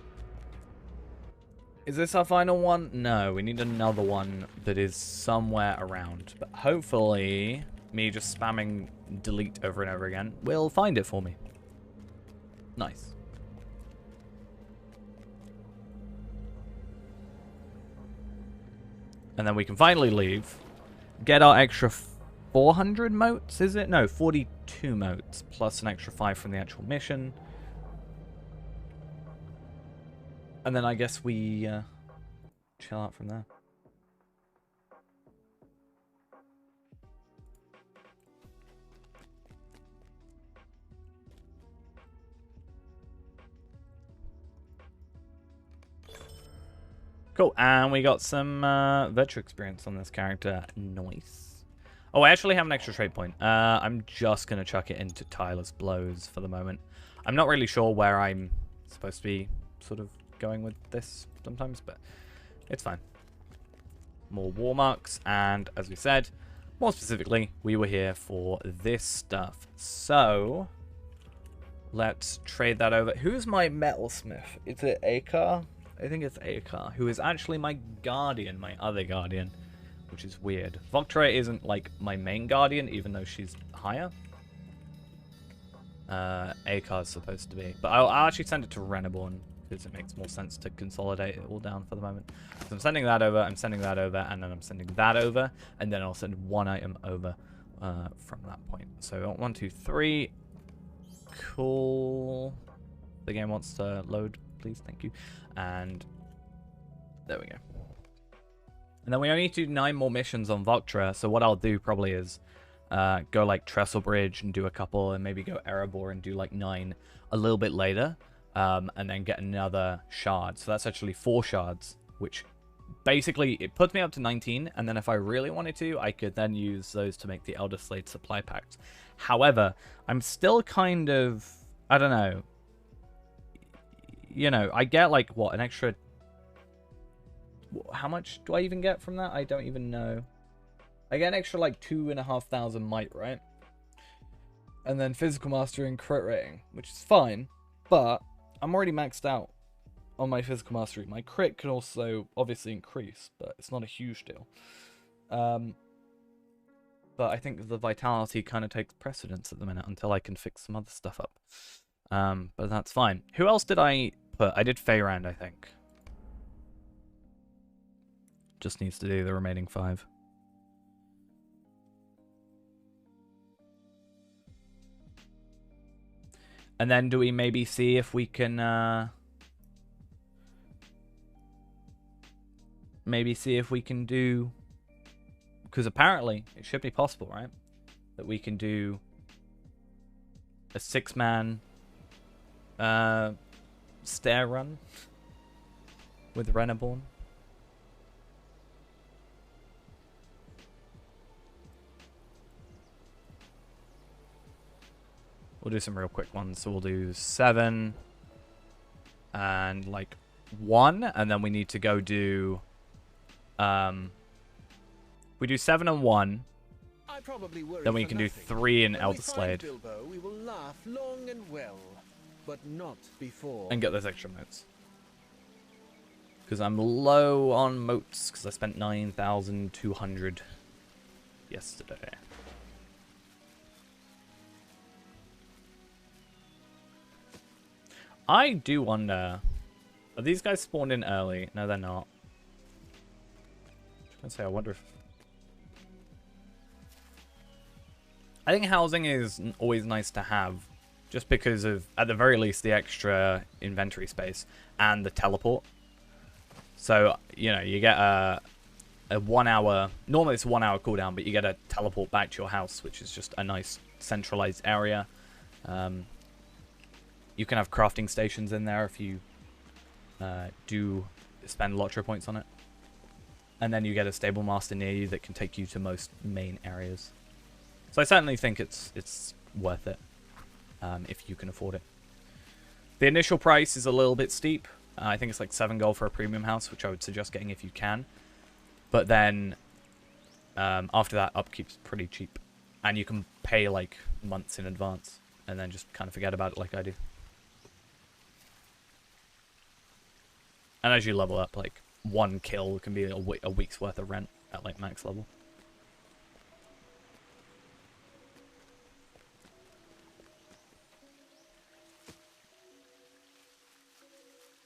Is this our final one? No, we need another one that is somewhere around. But hopefully, me just spamming delete over and over again will find it for me. Nice. And then we can finally leave. Get our extra 400 motes, is it? No, 42 motes, plus an extra 5 from the actual mission. And then I guess we chill out from there. Cool, and we got some virtue experience on this character. Nice. Oh, I actually have an extra trait point. I'm just going to chuck it into Tyler's Blows for the moment. I'm not really sure where I'm supposed to be sort of going with this sometimes, but it's fine. More war marks, and as we said, more specifically, we were here for this stuff. So, Let's trade that over. Who's my metalsmith? Is it Akar? I think it's Akar, who is actually my guardian, my other guardian, which is weird. Voctra isn't like my main guardian, even though she's higher. Akar's supposed to be. But I'll actually send it to Reneborn, because it makes more sense to consolidate it all down for the moment. So I'm sending that over, I'm sending that over, and then I'm sending that over, and then I'll send one item over from that point. So 1, 2, 3. Cool. The game wants to load, please, thank you. And there we go. And then we only need to do 9 more missions on Voctra, so what I'll do probably is go like Trestle Bridge and do a couple, and maybe go Erebor and do like 9 a little bit later, and then get another shard. So that's actually 4 shards, which basically it puts me up to 19, and then if I really wanted to, I could then use those to make the Elder Slade supply packs. However, I'm still kind of, I don't know, you know, I get like, what, an extra, how much do I even get from that? I don't even know. I get an extra like 2,500 might, right? And then physical mastery and crit rating, which is fine, but I'm already maxed out on my physical mastery. My crit can also obviously increase, but it's not a huge deal. But I think the vitality kind of takes precedence at the minute until I can fix some other stuff up. But that's fine. Who else did I put? I did Feyrand, I think. Just needs to do the remaining 5. And then do we maybe see if we can... maybe see if we can do... Because apparently, it should be possible, right? That we can do a 6-man stair run with Reneborn. We'll do some real quick ones. So we'll do 7 and like 1, and then we need to go do... we do 7 and 1, then we can do 3 in Elder Slade. Bilbo, we will laugh long and well, but not before. And get those extra motes. Because I'm low on motes, because I spent 9,200 yesterday. I do wonder, are these guys spawned in early? No, they're not. I was gonna say, I wonder if... I think housing is always nice to have, just because of, at the very least, the extra inventory space and the teleport. So, you know, you get a 1 hour, normally it's a 1 hour cooldown, but you get a teleport back to your house, which is just a nice centralized area. You can have crafting stations in there if you do spend Lottery points on it. And then you get a stable master near you that can take you to most main areas. So I certainly think it's worth it if you can afford it. The initial price is a little bit steep. I think it's like 7 gold for a premium house, which I would suggest getting if you can. But then after that, upkeep's pretty cheap. And you can pay like months in advance and then just kind of forget about it like I do. And as you level up, like 1 kill can be a week's worth of rent at like max level.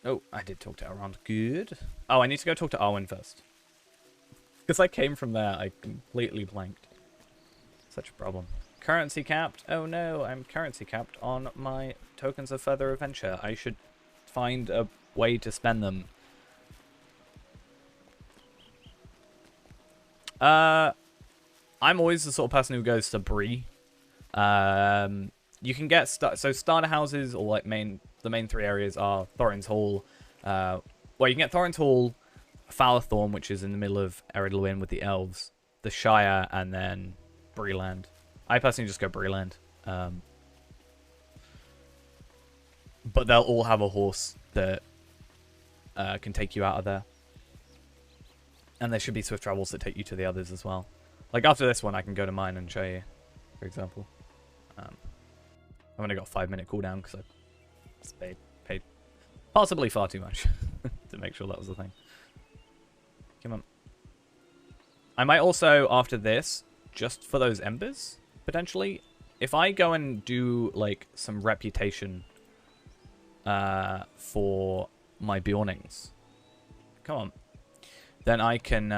Oh, I did talk to Elrond. Good. Oh, I need to go talk to Arwen first. Because I came from there, I completely blanked. Such a problem. Currency capped. Oh no, I'm currency capped on my tokens of further adventure. I should find a way to spend them. I'm always the sort of person who goes to Bree. You can get so starter houses, or like the main 3 areas are Thorin's Hall. Well, you can get Thorin's Hall, Falathorn, which is in the middle of Eredluin with the elves, the Shire, and then Breeland. I personally just go Breeland. But they'll all have a horse that can take you out of there. And there should be swift travels that take you to the others as well. Like after this one, I can go to mine and show you, for example. I've only got a 5-minute cooldown because I paid possibly far too much to make sure that was the thing. Come on. I might also, after this, just for those embers, potentially, if I go and do, like, some reputation for my Bjornings, come on, then I can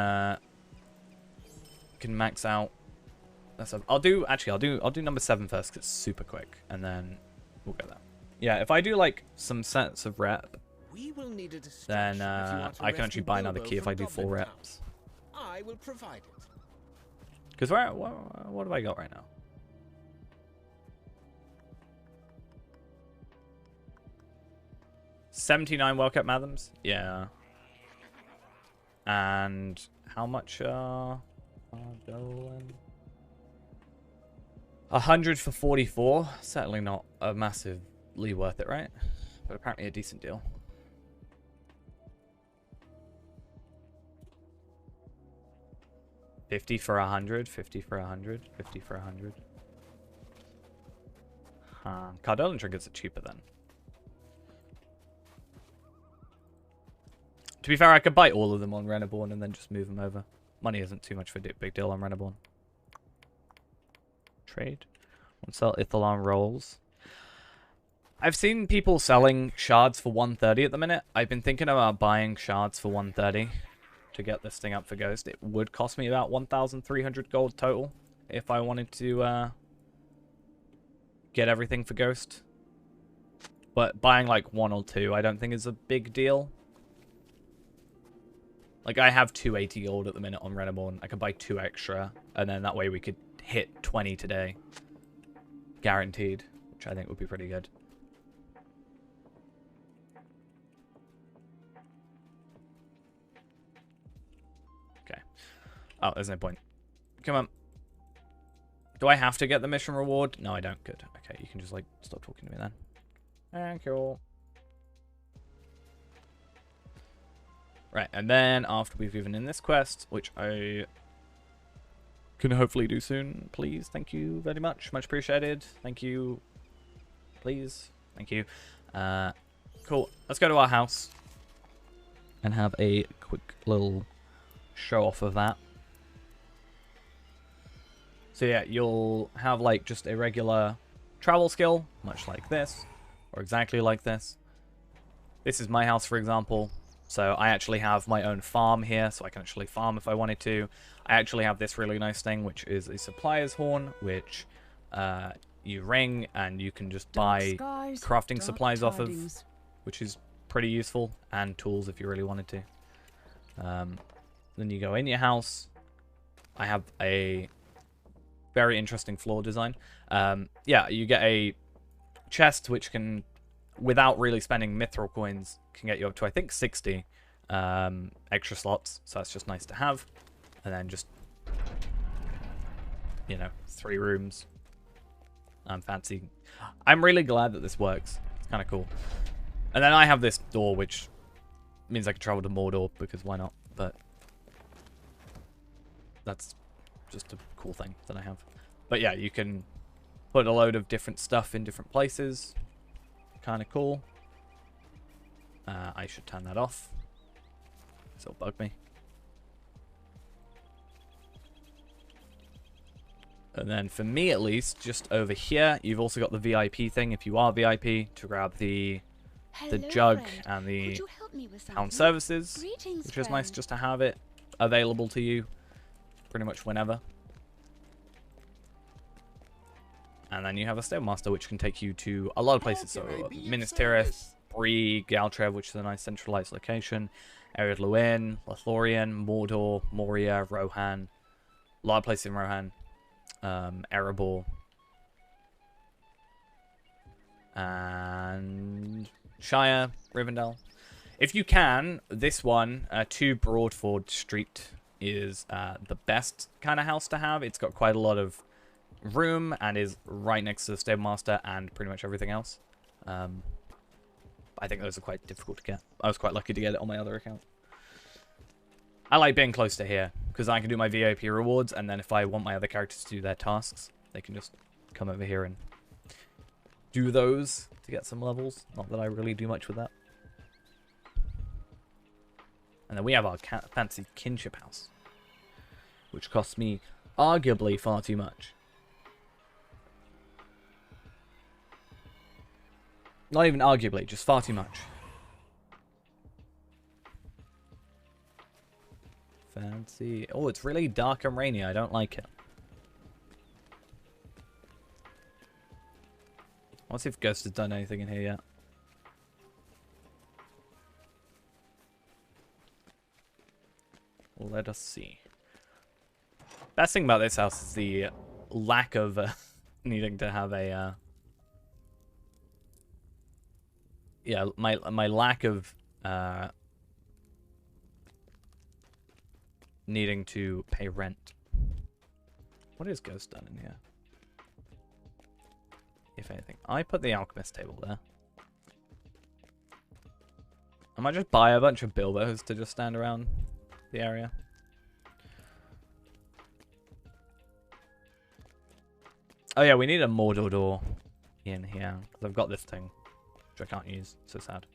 max out. I'll do number 7 first because it's super quick, and then we'll go there. Yeah, if I do like some sets of rep, We will need a then distraction if you want to I can rescue actually buy another Bilbo key if from I do 4 Goblin reps. Town. I will provide it. Because what have I got right now? $79 World Cup Mathams? Yeah. And how much are going? 100 for 44. Certainly not a massively worth it, right? But apparently a decent deal. $50 for 100, 50 for 100, 50 for 100. Huh. Cardolin trinkets are cheaper then. To be fair, I could buy all of them on Renaborn and then just move them over. Money isn't too much of a big deal on Renaborn. Trade. Want to sell Ithalan rolls. I've seen people selling shards for 130 at the minute. I've been thinking about buying shards for 130 to get this thing up for Ghost. It would cost me about 1,300 gold total if I wanted to get everything for Ghost. But buying like 1 or 2 I don't think is a big deal. Like, I have 280 gold at the minute on Renaborn. I could buy 2 extra, and then that way we could hit 20 today. Guaranteed, which I think would be pretty good. Okay. Oh, there's no point. Come on. Do I have to get the mission reward? No, I don't. Good. Okay, you can just, like, stop talking to me then. Thank you. Right, and then after we've given in this quest, which I can hopefully do soon, please, thank you very much. Much appreciated. Thank you. Please. Thank you. Cool. Let's go to our house and have a quick little show off of that. So yeah, you'll have like just a regular travel skill, much like this, or exactly like this. This is my house, for example. So I actually have my own farm here, so I can actually farm if I wanted to. I actually have this really nice thing, which is a supplier's horn, which you ring and you can just buy crafting supplies off of, which is pretty useful, and tools if you really wanted to. Then you go in your house. I have a very interesting floor design. Yeah, you get a chest which can, without really spending mithril coins, can get you up to, I think, 60 extra slots. So that's just nice to have. And then just, you know, 3 rooms. Fancy. I'm really glad that this works. It's kind of cool. And then I have this door, which means I can travel to Mordor, because why not? But that's just a cool thing that I have. But yeah, you can put a load of different stuff in different places. Kind of cool. I should turn that off. It'll bug me. And then for me at least, just over here, you've also got the VIP thing if you are VIP, to grab the jug and the town services, which is nice just to have it available to you pretty much whenever. And then you have a Stablemaster, which can take you to a lot of places. So Minas Tirith, Bree, Galtrev, which is a nice centralized location, Ered Luin, Lothlorien, Mordor, Moria, Rohan, a lot of places in Rohan, Erebor, and Shire, Rivendell. If you can, this one, 2 Broadford Street, is the best kind of house to have. It's got quite a lot of room and is right next to the Stablemaster and pretty much everything else. I think those are quite difficult to get. I was quite lucky to get it on my other account. I like being close to here because I can do my VIP rewards, and then if I want my other characters to do their tasks, they can just come over here and do those to get some levels. Not that I really do much with that. And then we have our fancy kinship house, which costs me arguably far too much. Not even arguably, just far too much. Fancy. Oh, it's really dark and rainy. I don't like it. Let's see if Ghost has done anything in here yet. Let us see. Best thing about this house is the lack of needing to have a... yeah, my lack of needing to pay rent. What has Ghost done in here? If anything. I put the alchemist table there. I might just buy a bunch of Bilbos to just stand around the area. Oh yeah, we need a Mordor door in here. Because I've got this thing, which I can't use. So sad.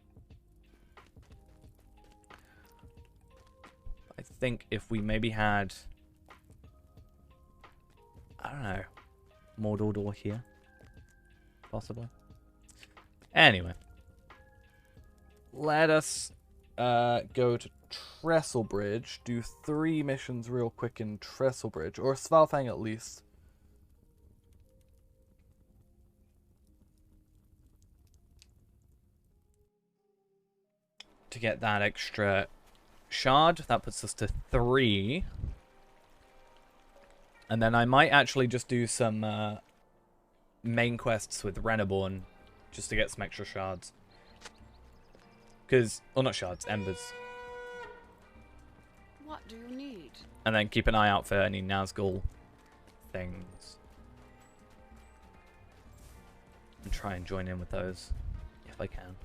I think if we maybe had... I don't know. Mordor door here. Possibly. Anyway. Let us go to Trestlebridge. Do 3 missions real quick in Trestlebridge. Or Svalfang at least. To get that extra shard. That puts us to 3. And then I might actually just do some main quests with Reneborn just to get some extra shards. Because, well, not shards, embers. What do you need? And then keep an eye out for any Nazgul things. And try and join in with those if I can.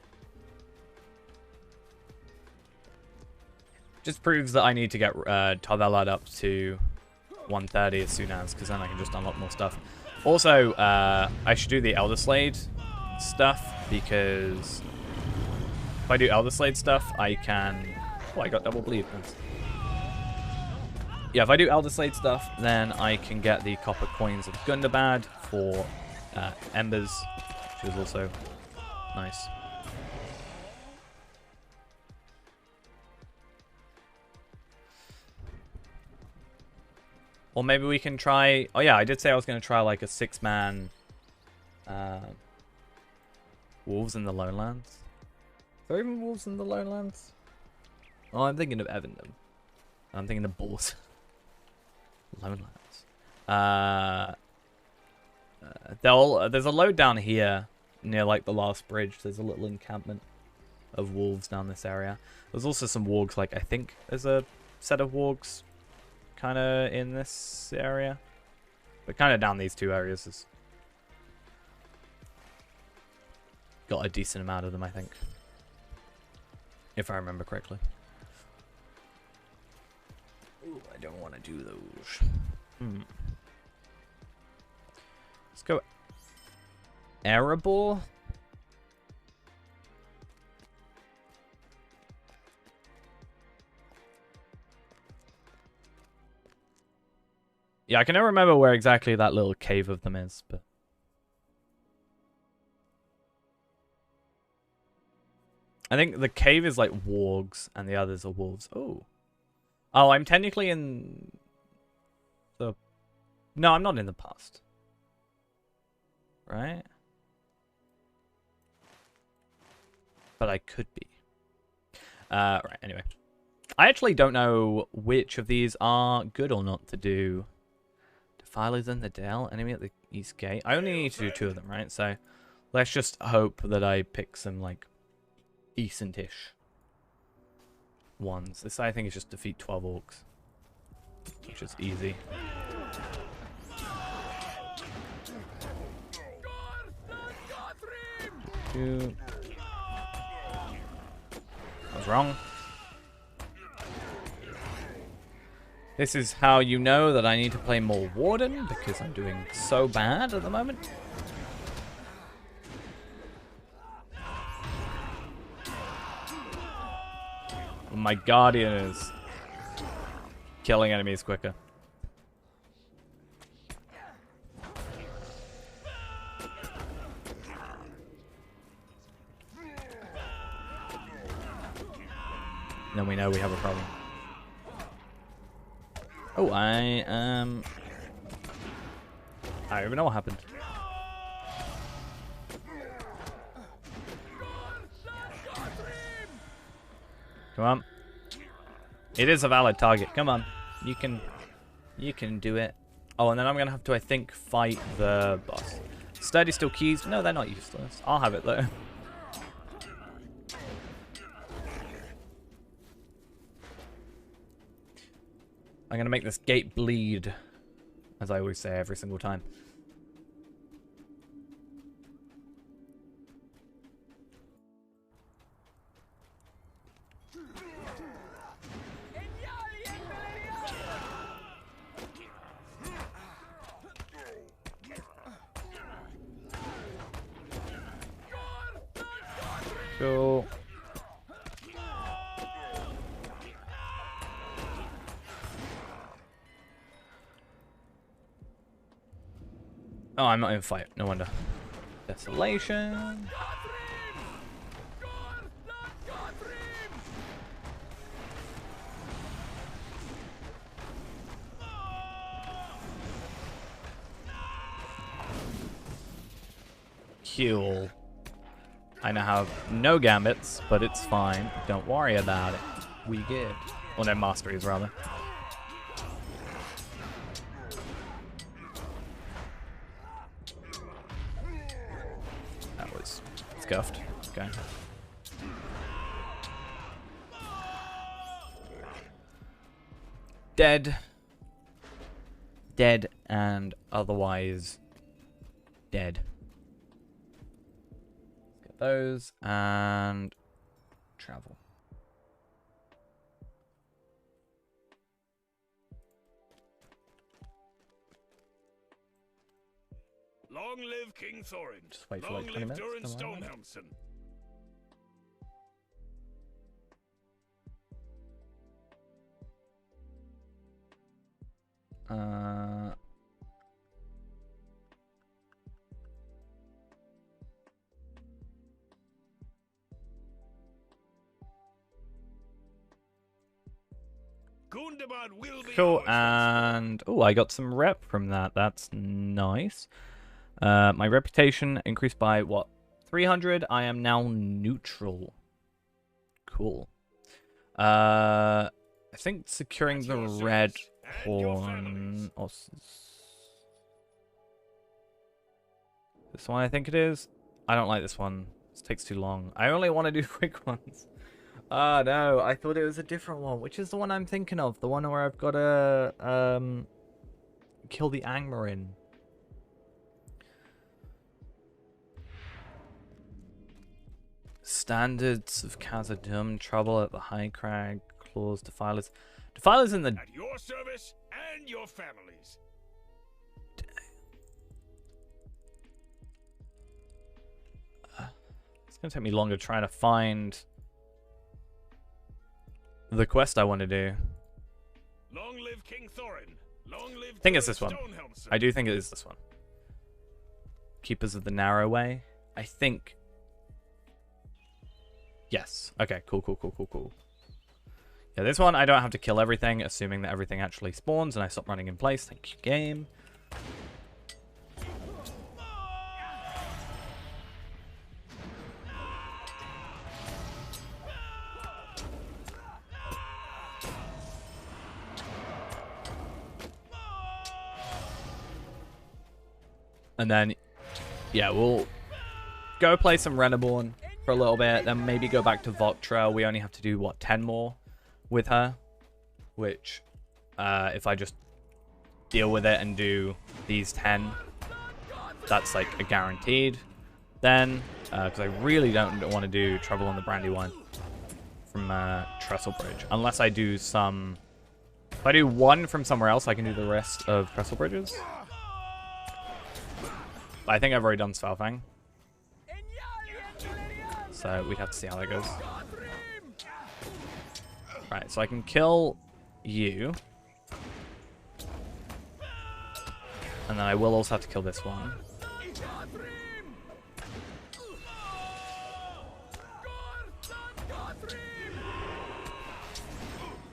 Just proves that I need to get Tarvelad up to 130 as soon as, because then I can just unlock more stuff. Also, I should do the Elder Slade stuff, because if I do Elder Slade stuff, I can... Oh, I got double bleed. Nice. Yeah, if I do Elder Slade stuff, then I can get the copper coins of Gundabad for Embers, which is also nice. Or maybe we can try... Oh yeah, I did say I was going to try like a 6-man Wolves in the Lowlands. Is there even Wolves in the Lowlands? Oh, I'm thinking of Evendom. I'm thinking of Bulls. Lowlands. There's a load down here near like the last bridge. There's a little encampment of wolves down this area. There's also some wargs. Like I think there's a set of wargs kind of in this area, but kind of down these 2 areas is got a decent amount of them, I think, if I remember correctly. Ooh, I don't want to do those. Let's go Erebor. Yeah, I can never remember where exactly that little cave of them is, but... I think the cave is like wargs, and the others are wolves. Oh. Oh, I'm technically in... the... No, I'm not in the past. Right? But I could be. Right, anyway. I actually don't know which of these are good or not to do. Defilers in the Dell, enemy at the East Gate. I only need to do 2 of them, right? So let's just hope that I pick some, like, decent-ish ones. This, I think, is just defeat 12 orcs, which is easy. I was wrong. This is how you know that I need to play more Warden, because I'm doing so bad at the moment. My Guardian is killing enemies quicker. Then we know we have a problem. Oh, I don't even know what happened. Come on. It is a valid target. Come on. You can do it. Oh, and then I'm gonna have to, I think, fight the boss. Sturdy steel keys. No, they're not useless. I'll have it though. I'm gonna make this gate bleed, as I always say every single time. Cool. Oh, I'm not in a fight. No wonder. Desolation. Cool. I now have no gambits, but it's fine. Don't worry about it. We good. Well, no masteries, rather. That was scuffed. Okay. Dead. Dead and otherwise dead. Those and travel. Long live King Thorin. Just wait for Long like 20 live minutes. Durin Stonehelmson. Gundabad will be Cool, ours. and oh, I got some rep from that. That's nice. My reputation increased by what? 300. I am now neutral. Cool. I think securing the red horn. Oh, this one, I think it is. I don't like this one. This takes too long. I only want to do quick ones. Ah, no, I thought it was a different one. Which is the one I'm thinking of? The one where I've got to kill the Angmarin. Standards of Khazad-dûm, trouble at the High Crag, claws, defilers. Defilers in the... At your service and your families. It's going to take me longer trying to find the quest I want to do. Long live King Thorin. Long live I think it's this one. Stonehelmson. I do think it is this one. Keepers of the Narrow Way. I think... Yes. Okay, cool, cool, cool, cool, cool. Yeah, this one I don't have to kill everything, assuming that everything actually spawns and I stop running in place. Thank you, game. And then, yeah, we'll go play some Reneborn for a little bit, then maybe go back to Voktra. We only have to do, what, 10 more with her? Which, if I just deal with it and do these 10, that's like a guaranteed. Then, because I really don't want to do Trouble on the Brandywine from Trestlebridge. Unless I do some... If I do one from somewhere else, I can do the rest of Trestlebridges. I think I've already done Svalfang. So we'd have to see how that goes. Right, so I can kill you. And then I will also have to kill this one.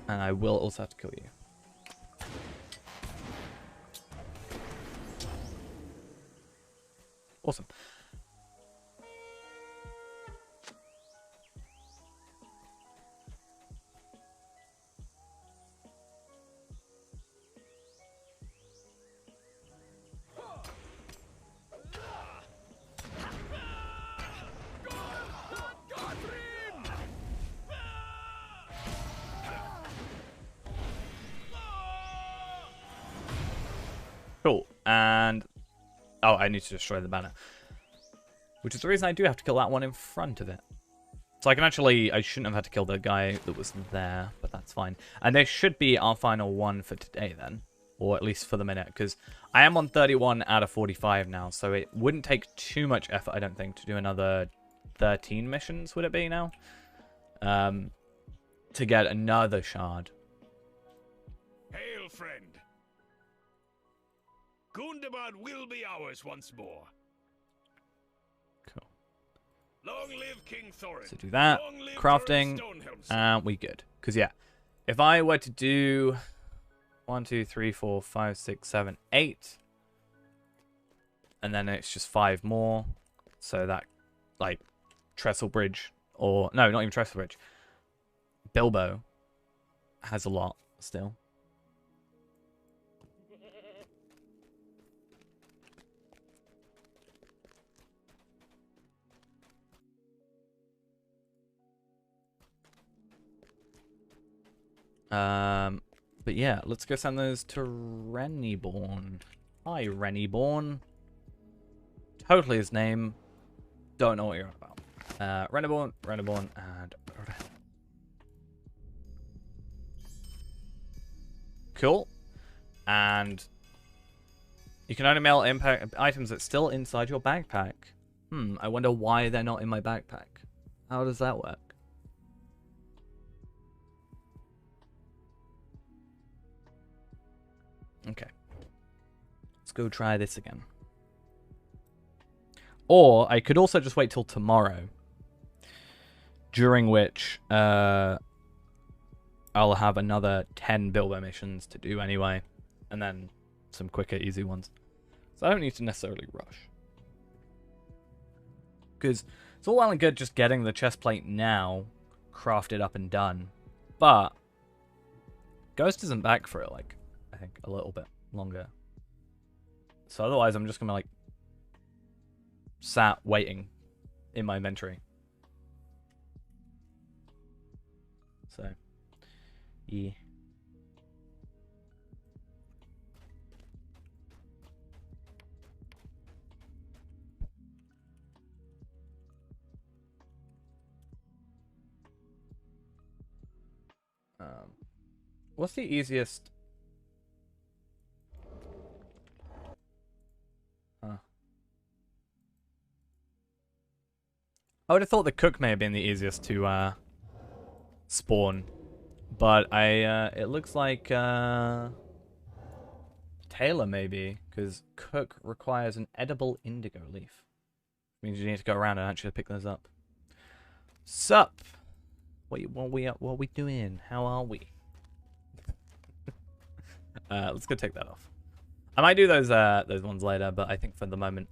And I will also have to kill you. Awesome. Cool. And oh, I need to destroy the banner. Which is the reason I do have to kill that one in front of it. So I shouldn't have had to kill the guy that was there, but that's fine. And this should be our final one for today then. Or at least for the minute, because I am on 31 out of 45 now, so it wouldn't take too much effort, I don't think, to do another 13 missions, would it be now? To get another shard. Hail, friend. Gundabad will be ours once more. Cool. Long live King Thorin. So do that, Long live crafting, Thorin Stonehelm. and we good. Because, yeah, if I were to do 1, 2, 3, 4, 5, 6, 7, 8, and then it's just 5 more, so that, like, Trestle Bridge, or, no, not even Trestle Bridge, Bilbo has a lot still. But yeah, let's go send those to Rennyborn. Hi, Rennyborn. Totally his name. Don't know what you're on about. Rennyborn, and cool. And you can only mail impact items that's still inside your backpack. I wonder why they're not in my backpack. How does that work? Okay. Let's go try this again. Or I could also just wait till tomorrow, during which I'll have another 10 Bilbo missions to do anyway, and then some quicker, easy ones. So I don't need to necessarily rush. Because it's all well and good just getting the chest plate now, crafted up and done, but Ghost isn't back for, like, I think a little bit longer. So otherwise I'm just gonna, like, sat waiting in my inventory. So, yeah. What's the easiest? I would have thought the cook may have been the easiest to spawn, but it looks like Taylor maybe, because cook requires an edible indigo leaf. Means you need to go around and actually pick those up. Sup? What we doing? How are we? Let's go take that off. I might do those ones later, but I think for the moment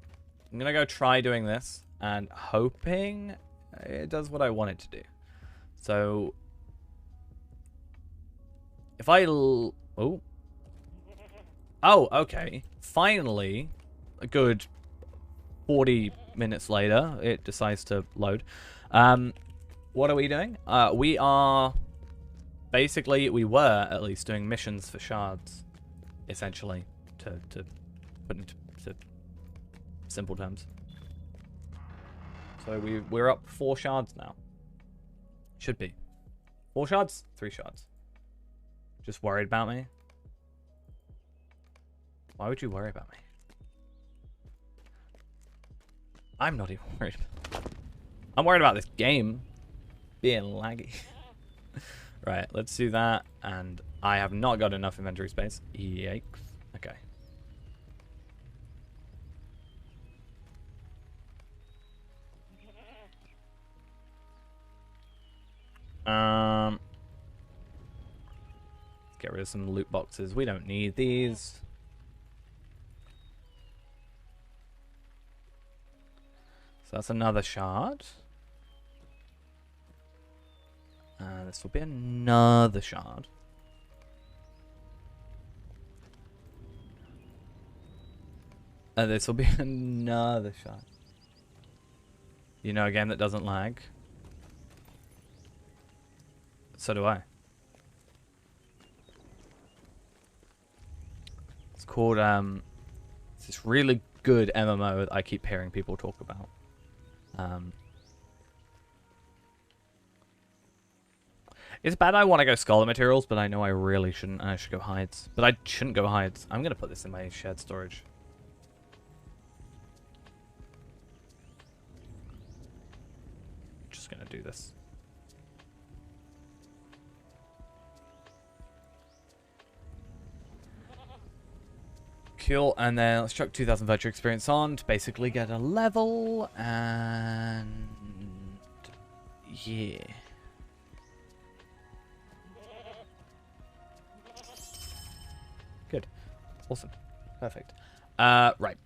I'm gonna go try doing this and hoping it does what I want it to do. So if I oh, okay. Finally, a good 40 minutes later, it decides to load. What are we doing? We are basically, we were at least doing missions for shards, essentially, to put into simple terms. So we're up 4 shards now. Should be 4 shards, 3 shards. Just worried about me? Why would you worry about me? I'm not even worried. I'm worried about this game being laggy. Right, let's do that. And I have not got enough inventory space. Yikes. Okay. Let's get rid of some loot boxes. We don't need these. So that's another shard. This will be another shard. This will be another shard. You know a game that doesn't lag? So do I. It's called, it's this really good MMO that I keep hearing people talk about. It's bad I want to go Scholar Materials, but I know I really shouldn't. I should go Hides. But I shouldn't go Hides. I'm going to put this in my shared storage. Just going to do this. Cool, and then let's chuck 2,000 virtue experience on to basically get a level, and yeah. Good. Awesome. Perfect. Right.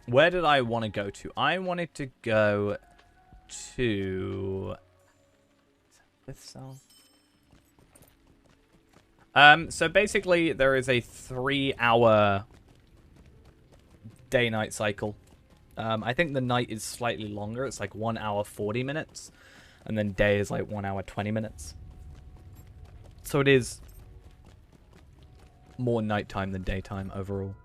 Where did I want to go to? I wanted to go to... Fifth cell? So basically there is a 3-hour day-night cycle. I think the night is slightly longer. It's like 1 hour 40 minutes. And then day is like 1 hour 20 minutes. So it is more nighttime than daytime overall.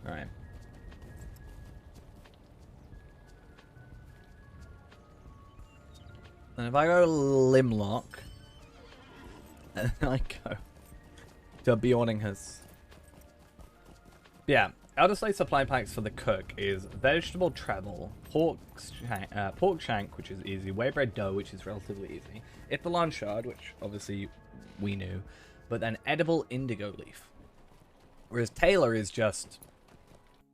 Alright. And if I go Limlock, and then I go to Bjorninghus. Yeah, Elder Slate supply packs for the cook is vegetable treble, pork shank, which is easy, waybread dough, which is relatively easy, Ithalan shard, which obviously we knew, but then edible indigo leaf. Whereas Taylor is just,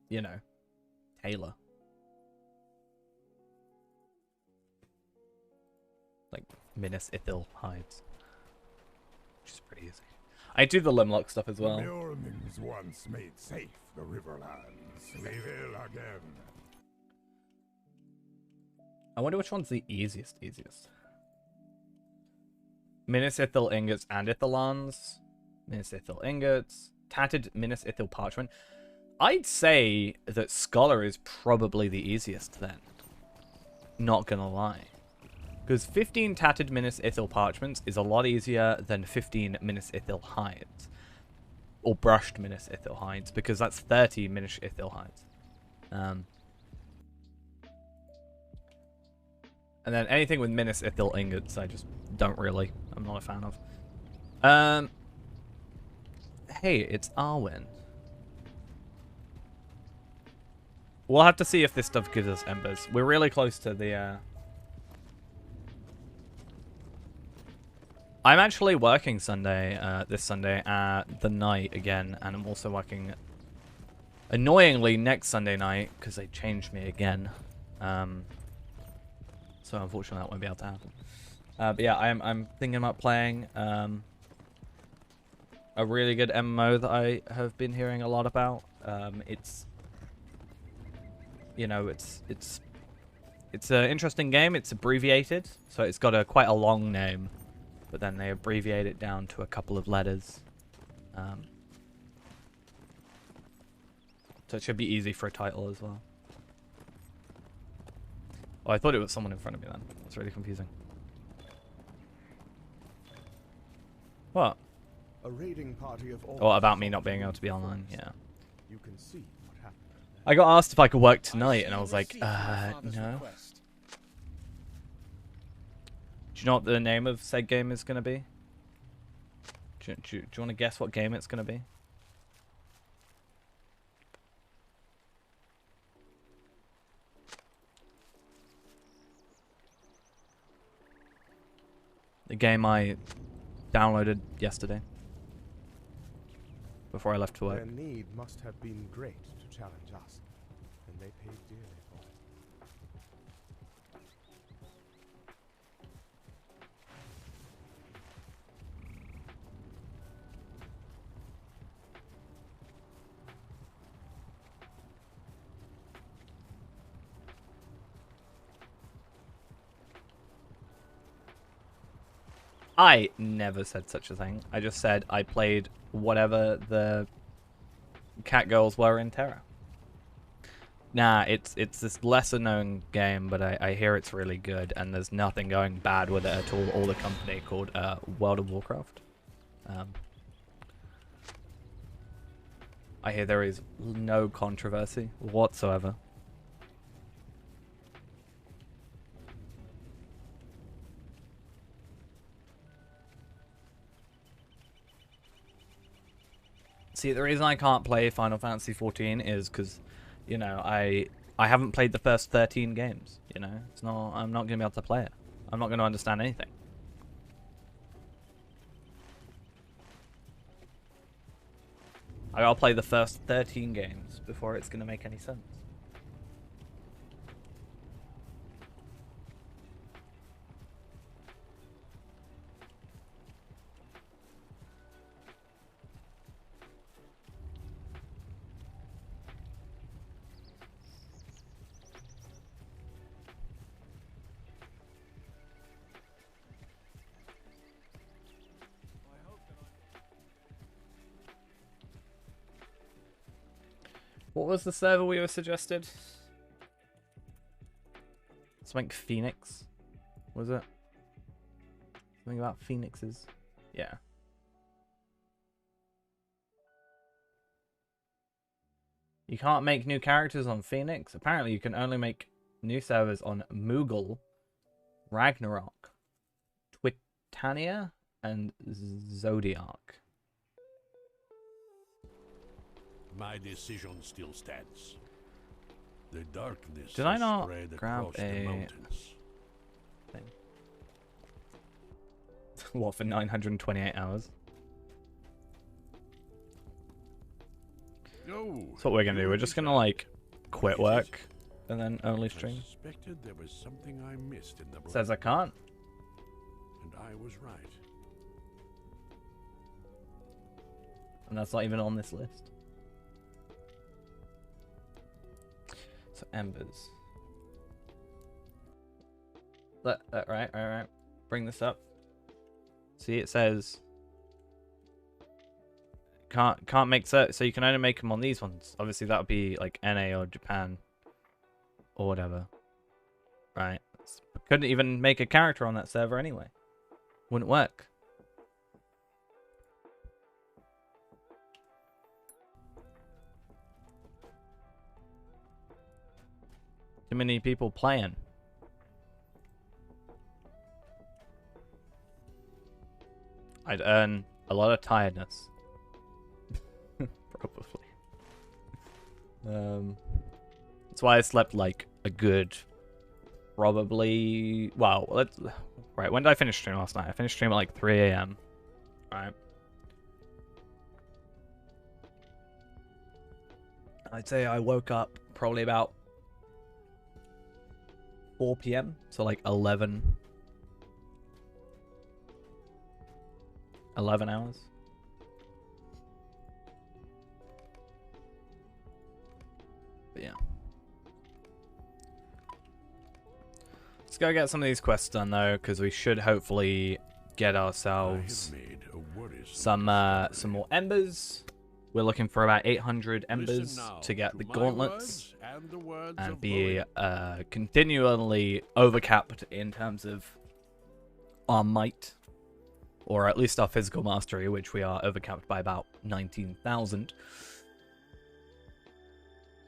you know, Taylor. Like Minas Ithil hides, which is pretty easy. I do the Limlock stuff as well. The Mjolnir's once made safe the Riverlands. We will again. I wonder which one's the easiest. Minas Ithil ingots and Ithilans. Minas Ithil ingots. Tattered Minas Ithil parchment. I'd say that Scholar is probably the easiest then. Not gonna lie. Because 15 tattered Minas Ithil parchments is a lot easier than 15 Minas Ithil hides. Or brushed Minas Ithil hides, because that's 30 Minas Ithil hides. And then anything with Minas Ithil ingots, I just don't really. I'm not a fan of. Hey, it's Arwen. We'll have to see if this stuff gives us embers. We're really close to the... I'm actually working Sunday, this Sunday at the night again, and I'm also working annoyingly next Sunday night because they changed me again. So unfortunately that won't be able to happen. But yeah, I'm thinking about playing a really good MMO that I have been hearing a lot about. It's, you know, it's an interesting game. It's abbreviated, so it's got quite a long name. But then they abbreviate it down to a couple of letters. So it should be easy for a title as well. Oh, I thought it was someone in front of me then. That's really confusing. What? A raiding party of all Oh, about me not being able to be online, yeah. You can see what happened. I got asked if I could work tonight, and I was like, no. Do you know what the name of said game is going to be? Do you want to guess what game it's going to be? The game I downloaded yesterday before I left to work. Their need must have been great to challenge us, and they paid dearly for it. I never said such a thing. I just said I played whatever the cat girls were in Terra. Nah, it's this lesser known game, but I hear it's really good, and there's nothing going bad with it at all. Or the company called World of Warcraft. I hear there is no controversy whatsoever. See, the reason I can't play Final Fantasy 14 is because, you know, I haven't played the first 13 games. You know, it's not. I'm not gonna be able to play it. I'm not gonna understand anything. I gotta play the first 13 games before it's gonna make any sense. What was the server we were suggested? Something Phoenix? Was it? Something about phoenixes? Yeah. You can't make new characters on Phoenix? Apparently you can only make new servers on Moogle, Ragnarok, Twitania, and Zodiac. My decision still stands. The darkness Did I has not spread grab across the a mountains. thing? What, for 928 hours? Oh, That's what we're gonna do. We're just gonna like quit work and then only I stream. suspected there was something I missed in the book, Says I can't. and I was right. And that's not even on this list. So embers. Right. Bring this up. See, it says can't make so you can only make them on these ones. Obviously, that would be like NA or Japan or whatever, right? Couldn't even make a character on that server anyway. Wouldn't work. Too many people playing. I'd earn a lot of tiredness. Probably. That's why I slept like a good, probably. Well, right. When did I finish stream last night? I finished stream at like 3 a.m. Right. I'd say I woke up probably about 4 p.m. So like 11 hours. But yeah. Let's go get some of these quests done though, because we should hopefully get ourselves some more embers. We're looking for about 800 embers to get the gauntlets and be continually overcapped in terms of our might, or at least our physical mastery, which we are overcapped by about 19,000.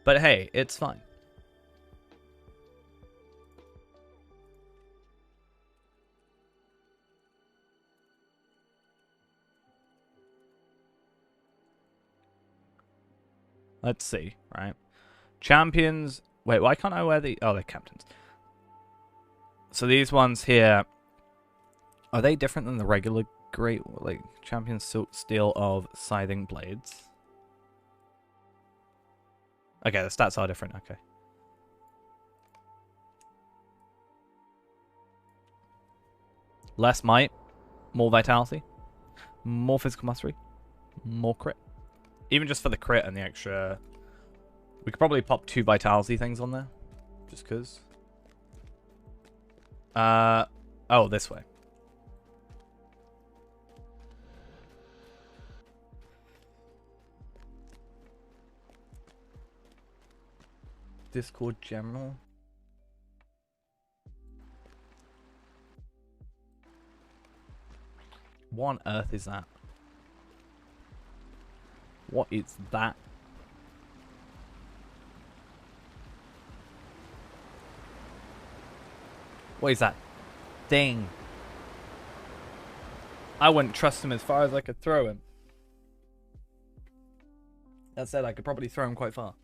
But hey, it's fine. Let's see, right? Champions. Wait, why can't I wear the... Oh, they're captains. So these ones here, are they different than the regular great, like, champion steel of scything blades? Okay, the stats are different, okay. Less might, more vitality, more physical mastery, more crit. Even just for the crit and the extra... We could probably pop 2 vitality things on there. Just because. Oh, this way. Discord general. What on earth is that? What is that? What is that thing? I wouldn't trust him as far as I could throw him. That said, I could probably throw him quite far.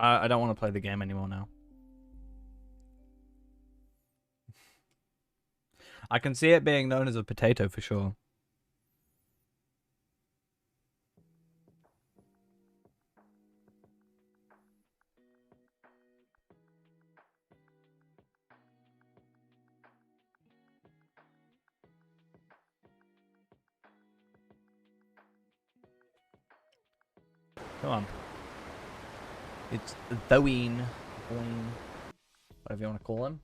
I don't want to play the game anymore now. I can see it being known as a potato for sure. Come on. It's Boeing. Boing. Whatever you want to call him.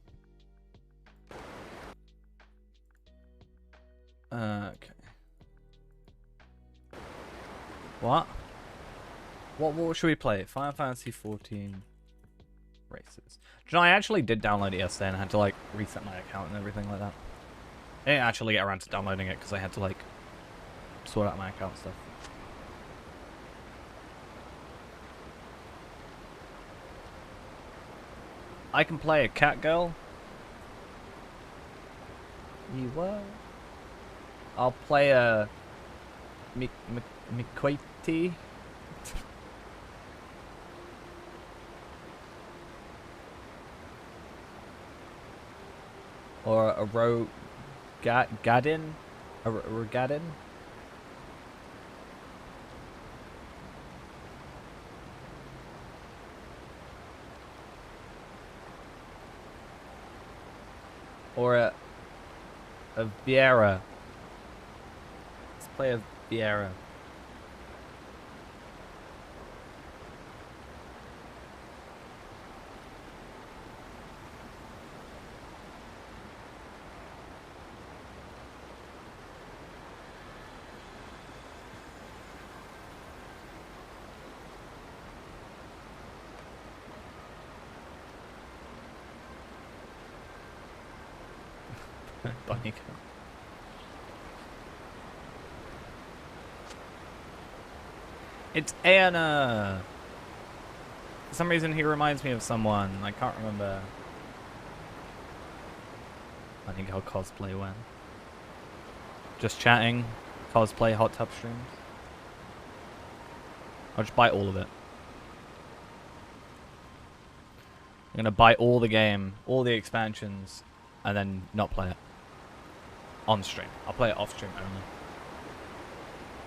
Okay. What? What should we play? Final Fantasy 14 races. Do you know, I actually did download it yesterday and I had to like reset my account and everything like that. I didn't actually get around to downloading it because I had to like sort out my account stuff. I can play a cat girl. You what? I'll play a Miquati. Or a Gadin? A Rogadin? Or a Viera. Let's play a Viera. Bunny. It's Anna! For some reason he reminds me of someone. I can't remember. I think I'll cosplay when. Just chatting. Cosplay hot tub streams. I'll just buy all of it. I'm gonna buy all the game, all the expansions, and then not play it. On stream. I'll play it off stream only.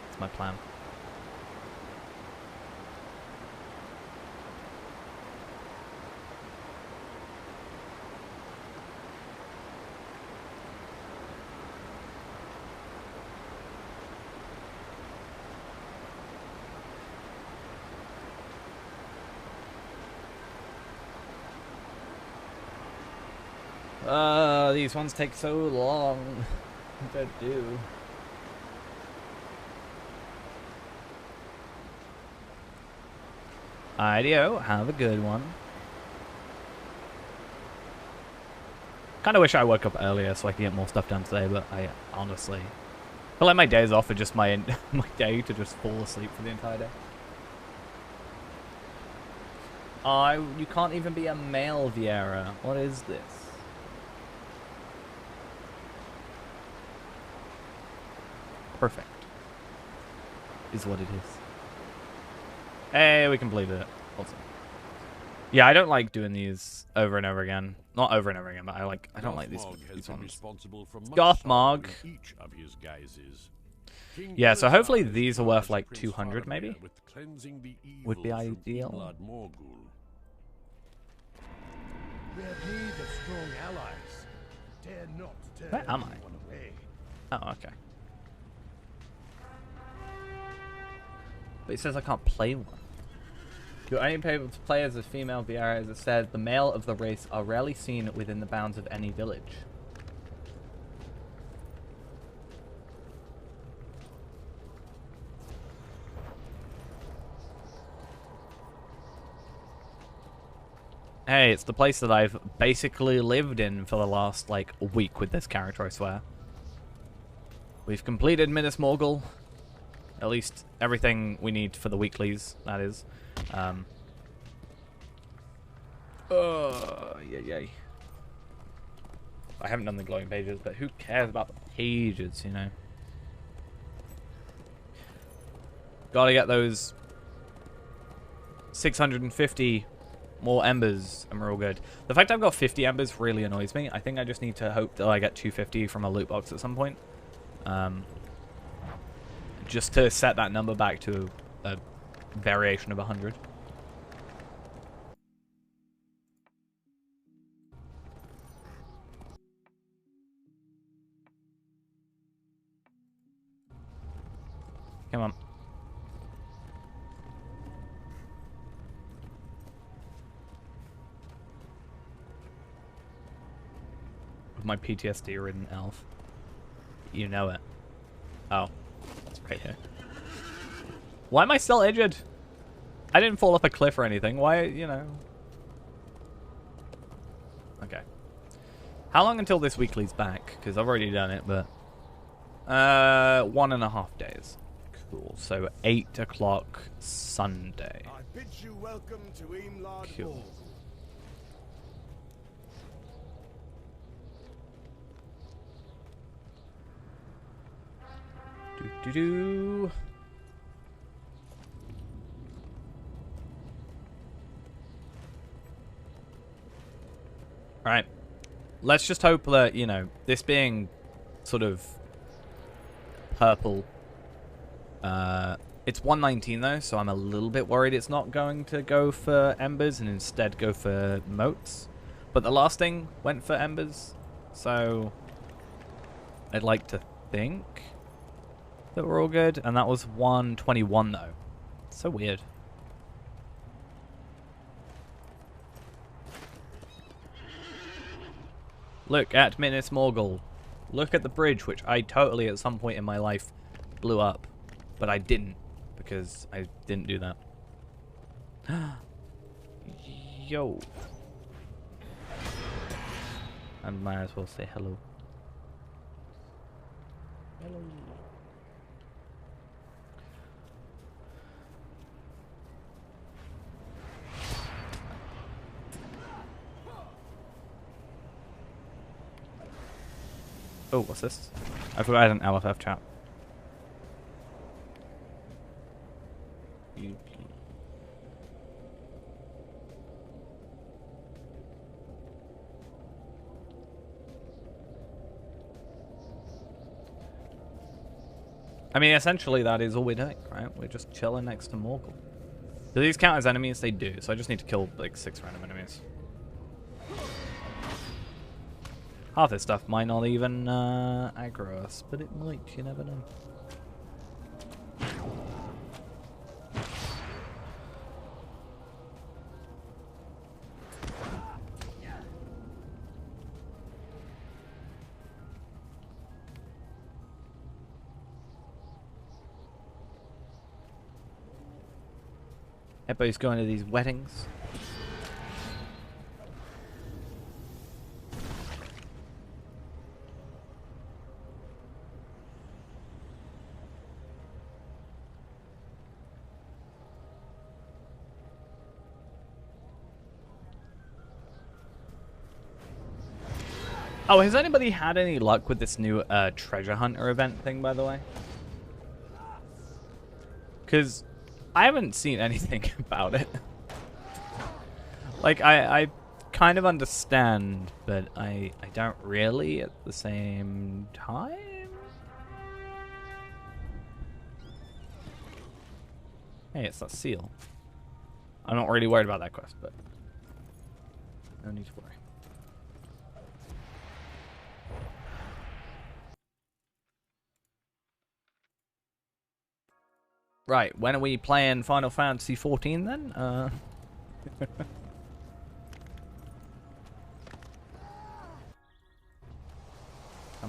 That's my plan. These ones take so long to do. Idio, have a good one. Kind of wish I woke up earlier so I could get more stuff done today, but I honestly feel like my days off are just my my day to just fall asleep for the entire day. You can't even be a male Vieira. What is this? Perfect. Is what it is. Hey, we completed it. Awesome. Yeah, I don't like doing these over and over again. Not over and over again, but I don't like these ones. Gothmog. Yeah, so hopefully these are worth like 200 maybe. Would be ideal. Where am I? Oh, okay. But it says I can't play one. You're only able to play as a female Vieira, as it said. The male of the race are rarely seen within the bounds of any village. Hey, it's the place that I've basically lived in for the last, like, week with this character, I swear. We've completed Minas Morgul. At least everything we need for the weeklies, that is. Yay. I haven't done the glowing pages, but who cares about the pages, you know? Gotta get those 650 more embers, and we're all good. The fact I've got 50 embers really annoys me. I think I just need to hope that I get 250 from a loot box at some point. Just to set that number back to a variation of 100. Come on. With my PTSD-ridden elf. You know it. Oh. It's right here. Why am I still injured? I didn't fall off a cliff or anything. Why, you know... Okay. How long until this weekly's back? Because I've already done it, but... 1.5 days. Cool. So 8 o'clock Sunday. I bid you welcome to Imlad Cool. Do-do-do. Alright. Let's just hope that, you know, this being sort of purple. It's 119 though, so I'm a little bit worried it's not going to go for embers and instead go for moats. But the last thing went for embers, so I'd like to think that we're all good. And that was 121 though. So weird. Look at Minas Morgul. Look at the bridge, which I totally at some point in my life blew up. But I didn't, because I didn't do that. Yo. I might as well say hello. Hello. Oh, what's this? I forgot I had an LFF chat. I mean, essentially that is all we're doing, right? We're just chilling next to Morgul. Do these count as enemies? They do, so I just need to kill like 6 random enemies. Half this stuff might not even aggro us, but it might, you never know. Everybody's going to these weddings. Oh, has anybody had any luck with this new treasure hunter event thing, by the way? Because I haven't seen anything about it. Like, I kind of understand, but I don't really at the same time. Hey, it's that seal. I'm not really worried about that quest, but no need to worry. Right, when are we playing Final Fantasy 14 then? How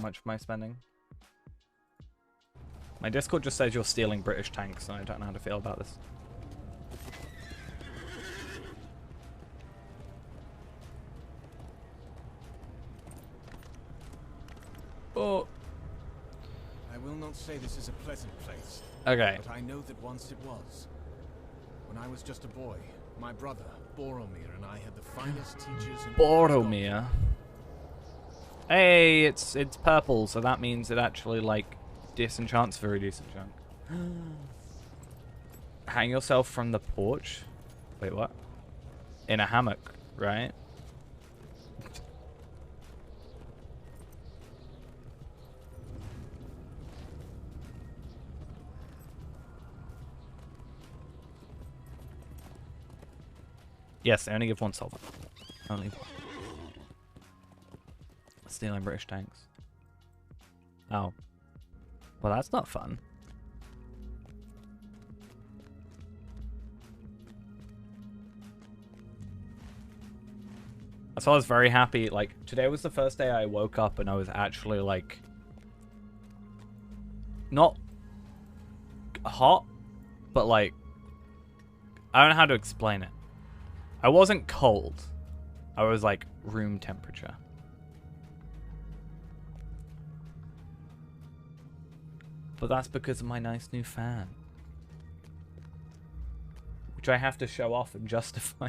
much am I spending? My Discord just says you're stealing British tanks, and I don't know how to feel about this. Oh. I will not say this is a pleasant place. Okay. But I know that once it was. When I was just a boy, my brother, Boromir, and I had the finest teachers in Boromir. Hey, it's purple, so that means it actually, like, disenchants very decent chunk. Hang yourself from the porch? Wait, what? In a hammock, right? Yes, I only give one solver. Only one. Stealing British tanks. Oh. Well, that's not fun. So I was very happy. Like, today was the first day I woke up and I was actually, like, not hot, but, like, I don't know how to explain it. I wasn't cold. I was, like, room temperature. But that's because of my nice new fan. Which I have to show off and justify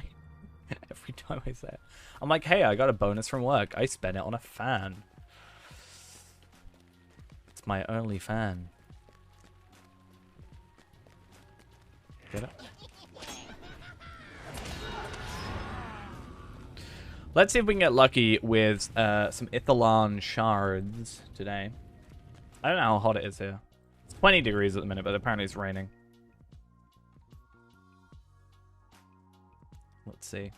every time I say it. I'm like, hey, I got a bonus from work. I spent it on a fan. It's my only fan. Get it? Let's see if we can get lucky with some Ithalan shards today. I don't know how hot it is here. It's 20 degrees at the minute, but apparently it's raining. Let's see.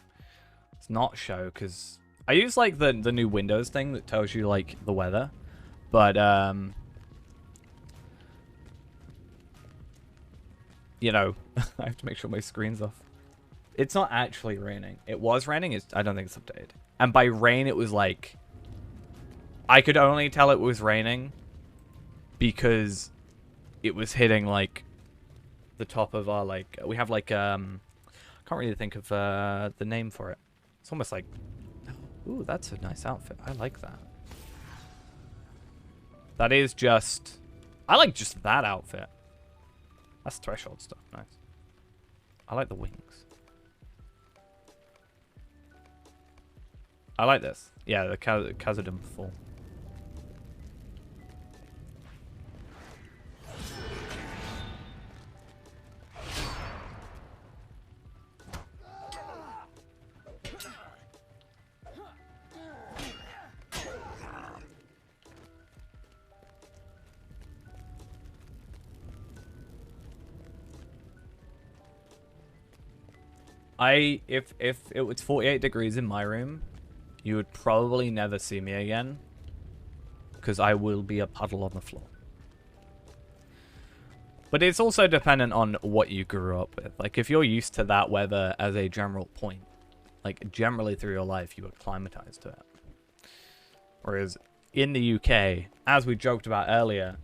It's not show, because I use, like, the new Windows thing that tells you, like, the weather. But, you know, I have to make sure my screen's off. It's not actually raining. It was raining. I don't think it's updated. And by rain, it was, like, I could only tell it was raining because it was hitting, like, the top of our, like, we have, like, I can't really think of the name for it. It's almost like, ooh, that's a nice outfit. I like that. That is just, I like just that outfit. That's threshold stuff. Nice. I like the wings. I like this. Yeah, the Khazad full. If it was 48 degrees in my room, you would probably never see me again, because I will be a puddle on the floor. But it's also dependent on what you grew up with. Like, if you're used to that weather as a general point, like, generally through your life, you acclimatized to it. Whereas in the UK, as we joked about earlier,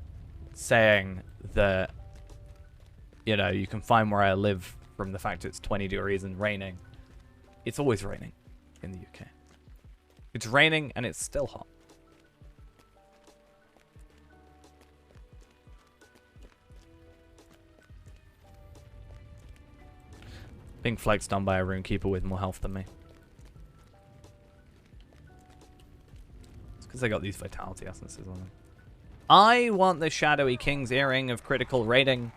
saying that, you know, you can find where I live from the fact it's 20 degrees and raining, it's always raining in the UK. It's raining and it's still hot. Being flexed on by a runekeeper with more health than me. It's Because they got these vitality essences on them. I want the Shadowy King's Earring of critical rating.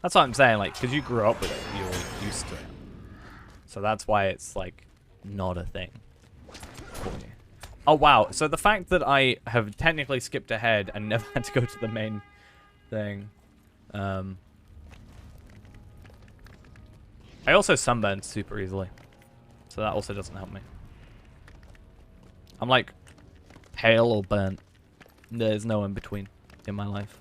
That's what I'm saying, like, because you grew up with it, you're used to it. So that's why it's, like, not a thing for you. Oh, wow. So the fact that I have technically skipped ahead and never had to go to the main thing. I also sunburned super easily. So that also doesn't help me. I'm, like, pale or burnt. There's no in between in my life.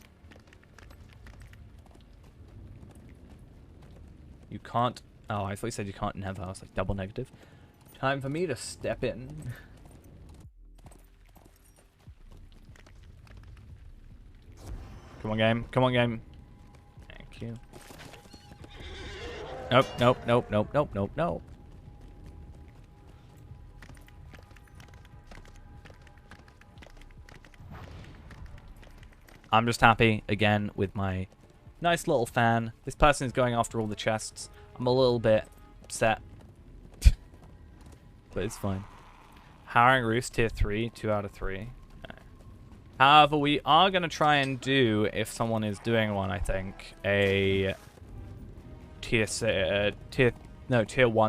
You can't... Oh, I thought you said you can't never. I was like, double negative. Time for me to step in. Come on, game. Come on, game. Thank you. Nope, nope, nope, nope, nope, nope, nope. I'm just happy, again, with my nice little fan. This person is going after all the chests. I'm a little bit upset. But it's fine. Harrowing Roost, tier 3, 2 out of 3. No. However, we are going to try and do, if someone is doing one, I think, a tier 1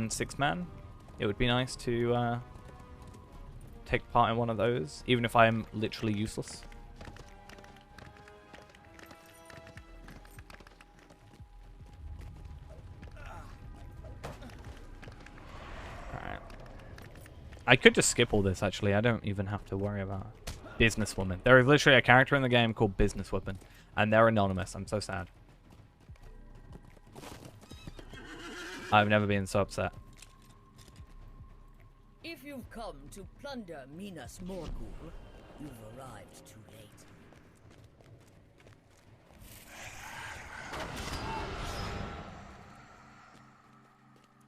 6-man. It would be nice to take part in one of those, even if I am literally useless. I could just skip all this, actually. I don't even have to worry about Businesswoman. There is literally a character in the game called Businesswoman, and they're anonymous. I'm so sad. I've never been so upset. If you've come to plunder Minas Morgul, you've arrived too late.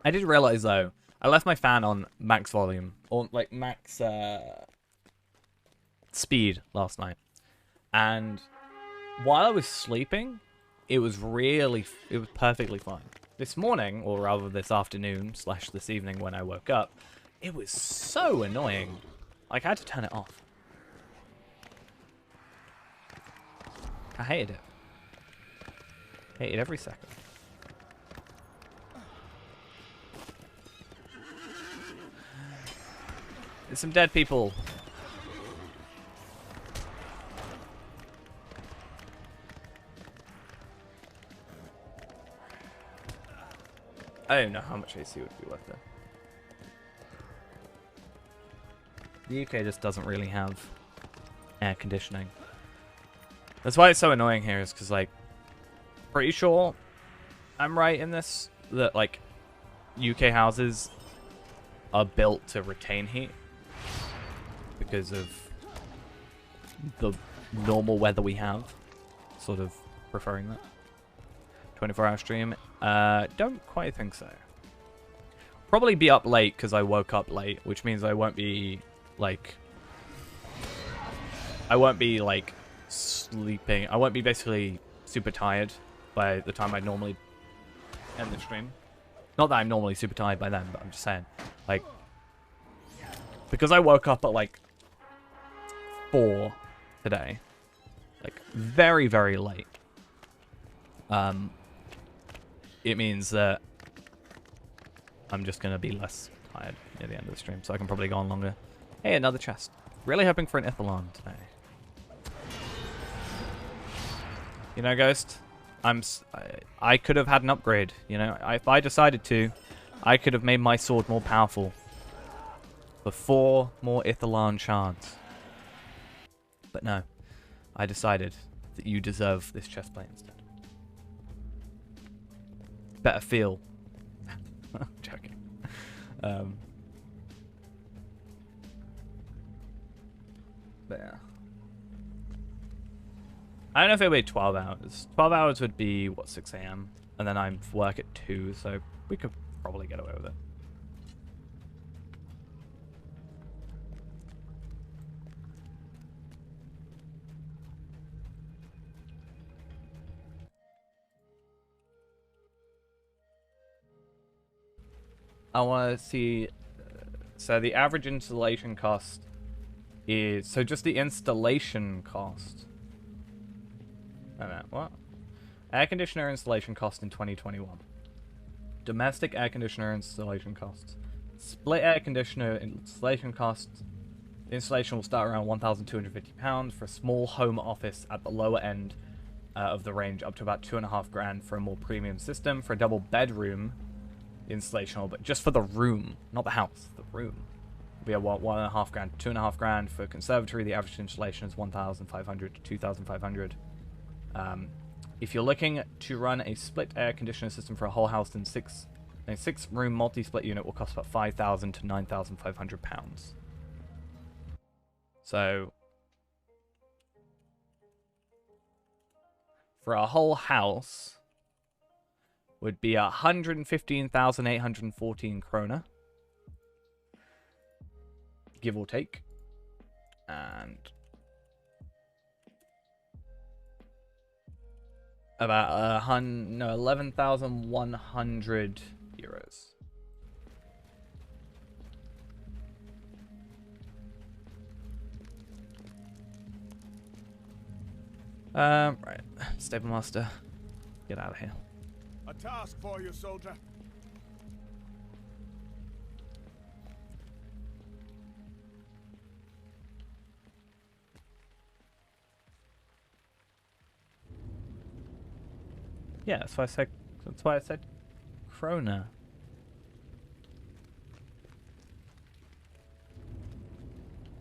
I did realize, though, I left my fan on max volume, or like max speed last night. And while I was sleeping, it was perfectly fine. This morning, or rather this afternoon / this evening when I woke up, it was so annoying. Like, I had to turn it off. I hated it. Hated every second. There's some dead people. I don't know how much AC would be worth it. The UK just doesn't really have air conditioning. That's why it's so annoying here, is because, like, pretty sure I'm right in this, that, like, UK houses are built to retain heat because of the normal weather we have, sort of preferring that. 24-hour stream? Don't quite think so. Probably be up late because I woke up late, which means I won't be, like... sleeping. I won't be basically super tired by the time I normally end the stream. Not that I'm normally super tired by then, but I'm just saying. Like, because I woke up at, like, 4 today. Like, very, very late. It means that I'm just going to be less tired near the end of the stream, so I can probably go on longer. Hey, another chest. Really hoping for an Ithalon today. You know, Ghost, I could have had an upgrade, you know. If I decided to, I could have made my sword more powerful. For 4 more Ithalon shards. But no, I decided that you deserve this chestplate instead. Better feel. Joking. But yeah. I don't know if it'll be 12 hours. 12 hours would be, what, 6 AM? And then I'm work at 2, so we could probably get away with it. I want to see So the average installation cost is... So just the installation cost. Oh, no, what? Air conditioner installation cost in 2021. Domestic air conditioner installation costs. Split air conditioner installation costs. The installation will start around £1,250 for a small home office at the lower end of the range, up to about $2,500 for a more premium system. For a double bedroom installation, but just for the room, not the house, the room, will be a $1,500, $2,500 for conservatory. The average installation is $1,500 to $2,500. If you're looking to run a split air conditioner system for a whole house, then a 6-room multi-split unit will cost about £5,000 to £9,500. So, for a whole house, would be 115,814 krona, give or take, and about 11,100 euros. Right. Stable Master, get out of here. A task for you, soldier. Yeah, that's why I said. That's why I said, krona.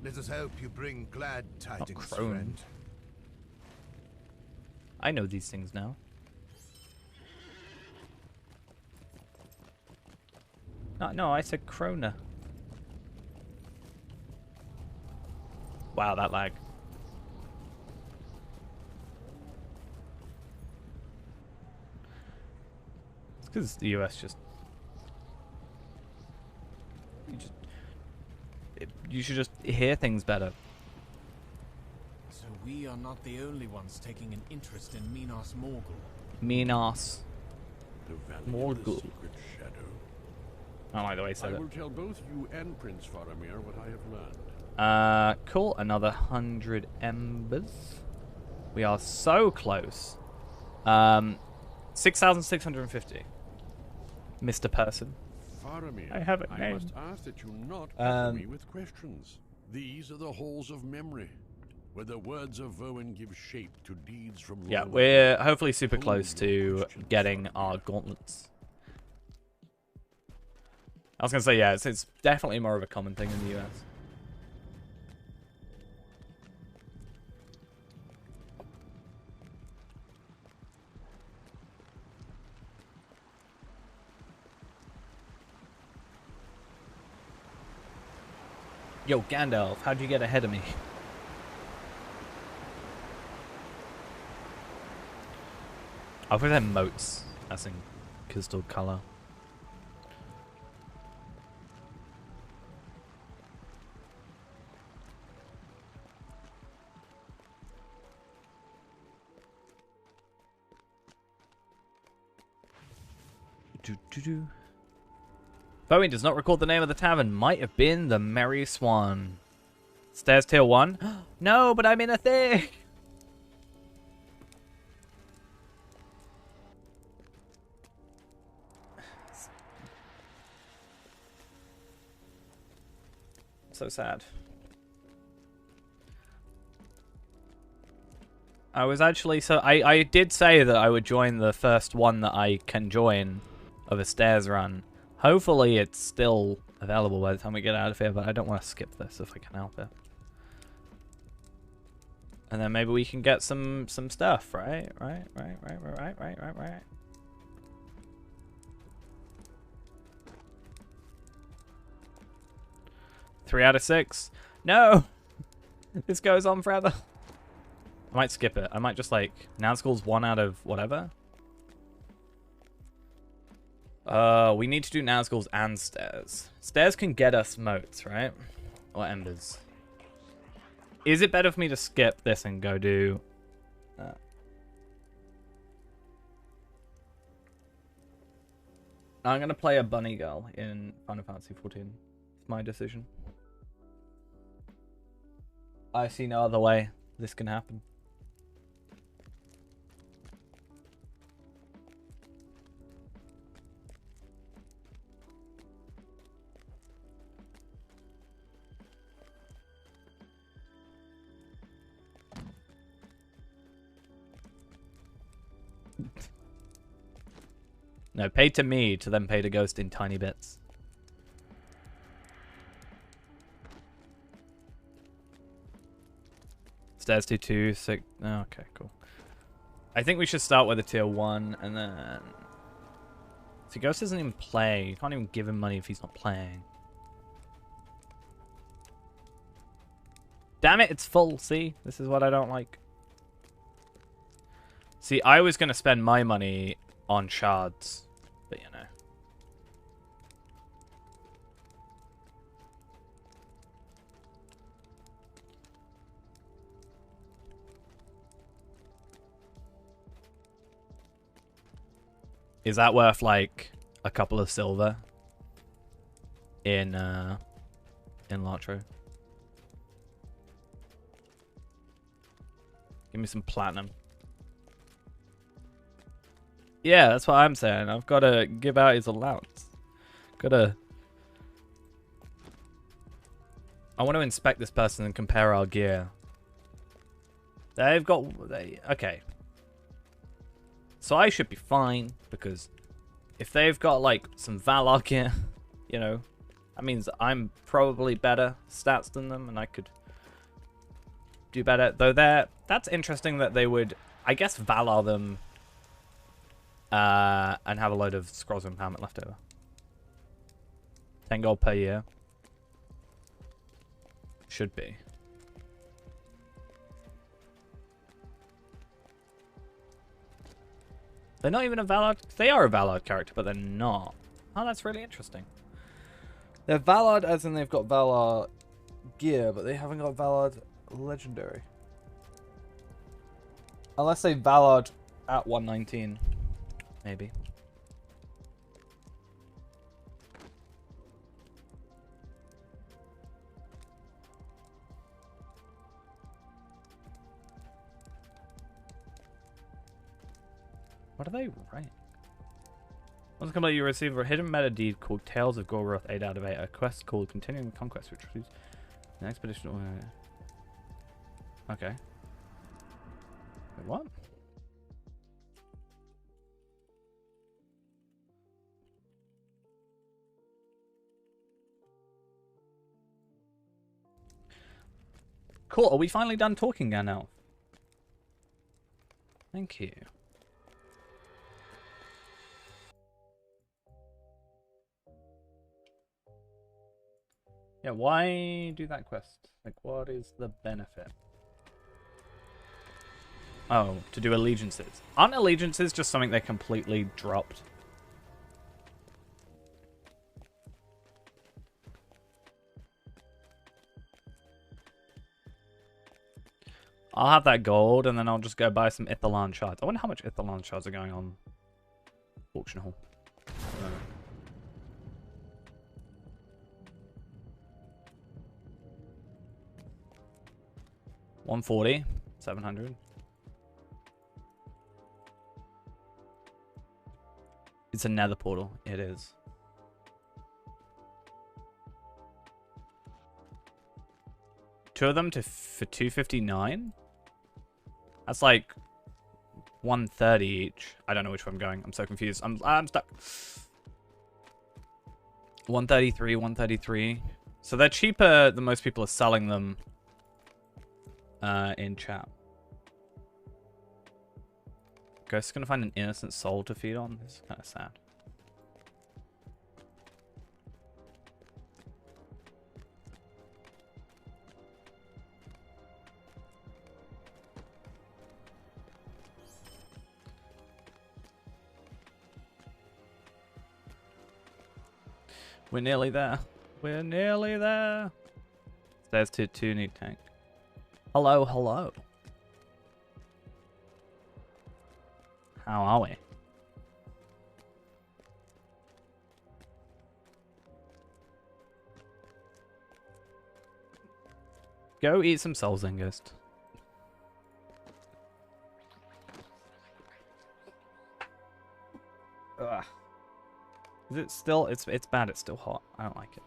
Let us hope you bring glad tidings, krone. friend. I know these things now. No, I said krona. Wow, that lag. It's because the US just... You should just hear things better. So we are not the only ones taking an interest in Minas Morgul. Minas The Valley of the Morgul. Secret Shadow. I don't like the way he said I it. will tell both you and Prince Faramir what I have learned. Cool. Another 100 embers. We are so close. 6,650. Mr. Person. Faramir, I have a I name. must ask that you not pester me with questions. These are the halls of memory, where the words of Voen give shape to deeds from Yeah, long we're ago. hopefully super Hold close your to questions, getting Faramir. our gauntlets. I was going to say, yeah, it's definitely more of a common thing in the US. Yo, Gandalf, how'd you get ahead of me? I'll put them moats as in crystal color. Boeing does not record the name of the tavern. Might have been the Merry Swan. Stairs tier 1? No, but I'm in a thing! So sad. I was actually... So I did say that I would join the first one that I can join of a stairs run. Hopefully it's still available by the time we get out of here, but I don't want to skip this if I can help it. And then maybe we can get some stuff, right? Right. 3 out of 6. No! This goes on forever. I might skip it. I might just like... Nazgul's 1 out of whatever. We need to do Nazgul's and stairs. Stairs can get us moats, right? Or embers. Is it better for me to skip this and go do... I'm going to play a bunny girl in Final Fantasy XIV. my decision. I see no other way this can happen. No, pay to me to then pay to Ghost in tiny bits. Stairs to 2, 6. Oh, okay, cool. I think we should start with a tier 1 and then. See, Ghost doesn't even play. You can't even give him money if he's not playing. Damn it, it's full. See? This is what I don't like. See, I was going to spend my money on shards, but you know. Is that worth like a couple of silver in Latro? Give me some platinum. Yeah, that's what I'm saying. I've got to give out his allowance. I want to inspect this person and compare our gear. Okay. So I should be fine, because if they've got like some Valar gear, you know, that means I'm probably better stats than them and I could do better. Though that's interesting that they would, I guess, Valar them and have a load of Scrolls of Empowerment left over. 10 gold per year. Should be. They're not even a Valar. They are a Valar character, but they're not. Oh, that's really interesting. They're Valar as in they've got Valar gear, but they haven't got Valar legendary. Unless they Valar at 119, maybe. What are they rank? Once complete, you receive a hidden meta deed called Tales of Gorgoroth 8 out of 8. A quest called Continuing the Conquest, which receives an expedition. Okay. Wait, what? Cool. Are we finally done talking now? Thank you. Yeah, why do that quest? Like, what is the benefit? Oh, to do allegiances. Aren't allegiances just something they completely dropped? I'll have that gold, and then I'll just go buy some Ithalan shards. I wonder how much Ithalan shards are going on auction hall. 140, 700. It's a nether portal. It is. Two of them for 259? That's like 130 each. I don't know which way I'm going. I'm so confused. I'm stuck. 133, 133. So they're cheaper than most people are selling them in chat. Ghost's gonna find an innocent soul to feed on. This is kind of sad. We're nearly there. We're nearly there. Stairs to 2 need tank. Hello, hello. How are we? Go eat some Soul Zingist. Ugh. Is it still? It's bad. It's still hot. I don't like it.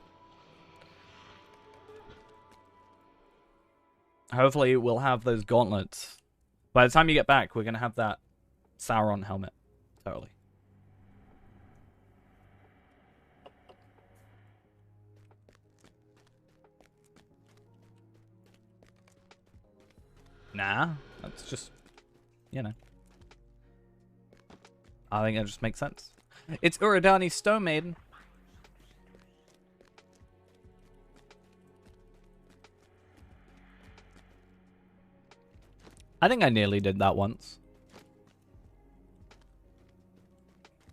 Hopefully we'll have those gauntlets. By the time you get back, we're gonna have that Sauron helmet. Totally. Nah, that's just, you know. I think it just makes sense. It's Uridani's Stone Maiden. I think I nearly did that once.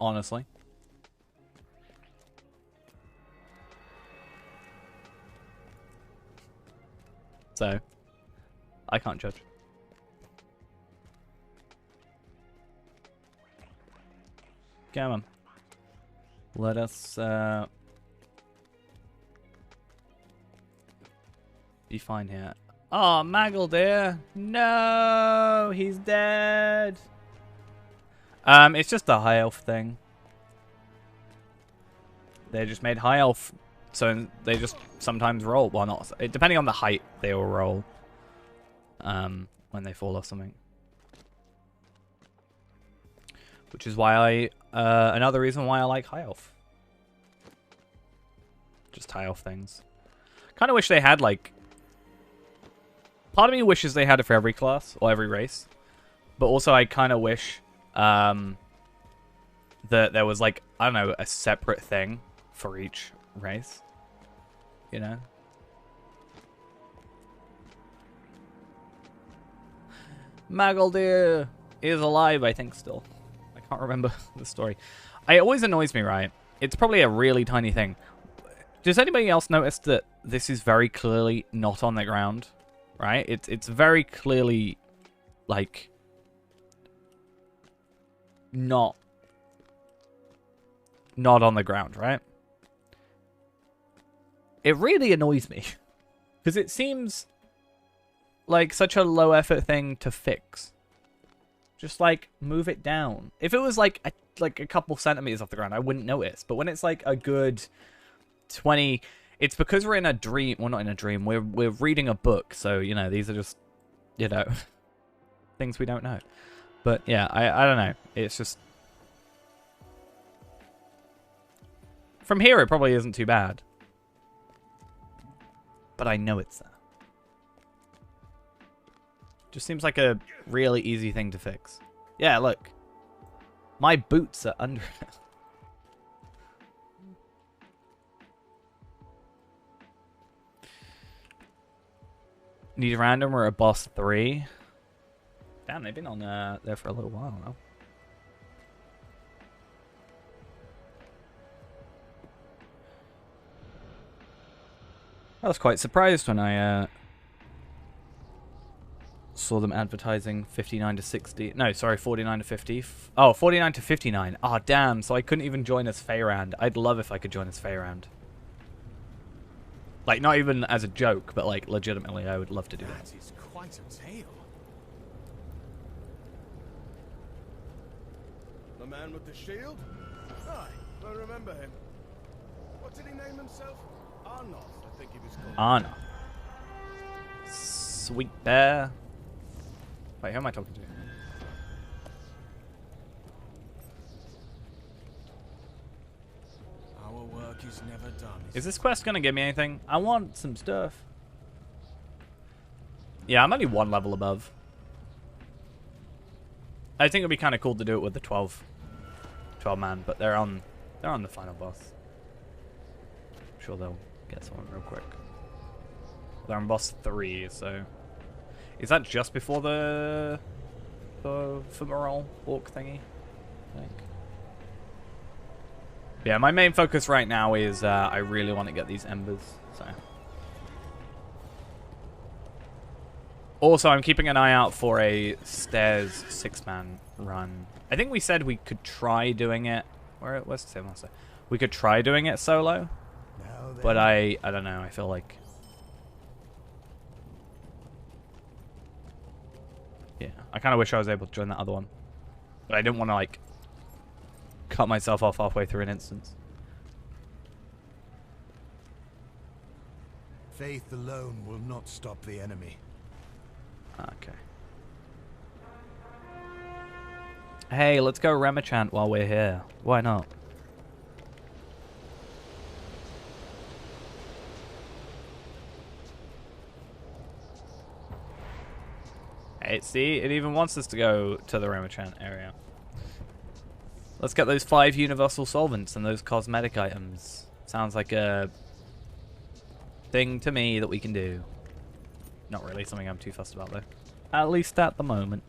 Honestly. So, I can't judge. Come on. Let us be fine here. Oh, Maggle no, he's dead. It's just a high elf thing. They just made high elf, so they just sometimes roll. Well, not depending on the height, they will roll. When they fall off something. Which is why another reason why I like high elf. Just high elf things. Kind of wish they had, like... Part of me wishes they had it for every class, or every race. But also I kind of wish that there was, like, I don't know, a separate thing for each race. You know? Maggle is alive, I think, still. I can't remember the story. It always annoys me, right? It's probably a really tiny thing. Does anybody else notice that this is very clearly not on the ground? Right? It's very clearly, like, not on the ground, right? It really annoys me. Because it seems like such a low effort thing to fix. Just, like, move it down. If it was, like a couple centimeters off the ground, I wouldn't notice. But when it's, like, a good 20... It's because we're in a dream. Well, not in a dream. We're reading a book. So, you know, these are just, you know, things we don't know. But, yeah, I don't know. It's just... From here, it probably isn't too bad. But I know it's there. Just seems like a really easy thing to fix. Yeah, look. My boots are under it. Need random or a boss 3? Damn, they've been on there for a little while now. I was quite surprised when I saw them advertising 59 to 60. No, sorry, 49 to 50. Oh, 49 to 59. Ah, oh, damn. So I couldn't even join as Feyrand. I'd love if I could join as Feyrand. Like, not even as a joke, but, like, legitimately, I would love to do that. That is quite a tale. The man with the shield? Aye, I remember him. What did he name himself? Arnoth, I think he was called. Anna. Sweet bear. Wait, who am I talking to? Our work is never done. Is this quest gonna give me anything? I want some stuff. Yeah, I'm only one level above. I think it'd be kind of cool to do it with the 12 man, but they're on the final boss. I'm sure they'll get someone real quick. They're on boss 3, so is that just before the Fumarole orc thingy? I think. Yeah, my main focus right now is I really want to get these embers. So. Also, I'm keeping an eye out for a stairs 6-man run. I think we said we could try doing it. Where's the same monster? We could try doing it solo, but I don't know. I feel like Yeah, I kind of wish I was able to join that other one. But I didn't want to, like, cut myself off halfway through an instance. Faith alone will not stop the enemy. Okay. Hey, let's go Remachant while we're here. Why not? Hey, see? It even wants us to go to the Remachant area. Let's get those 5 universal solvents and those cosmetic items. Sounds like a thing to me that we can do. Not really something I'm too fussed about, though. At least at the moment.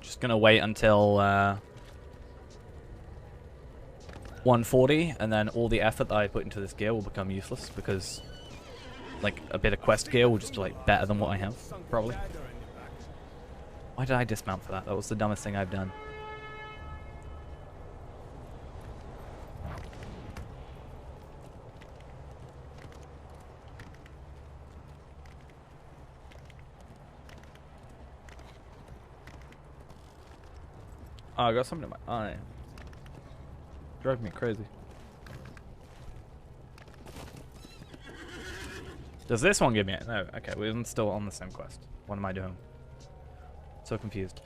Just gonna wait until 140, and then all the effort that I put into this gear will become useless, because like a bit of quest gear will just do like better than what I have, probably. Why did I dismount for that? That was the dumbest thing I've done. Oh, I got something in my eye. Drove me crazy. Does this one give me it? No. Okay, we're still on the same quest. What am I doing? So confused.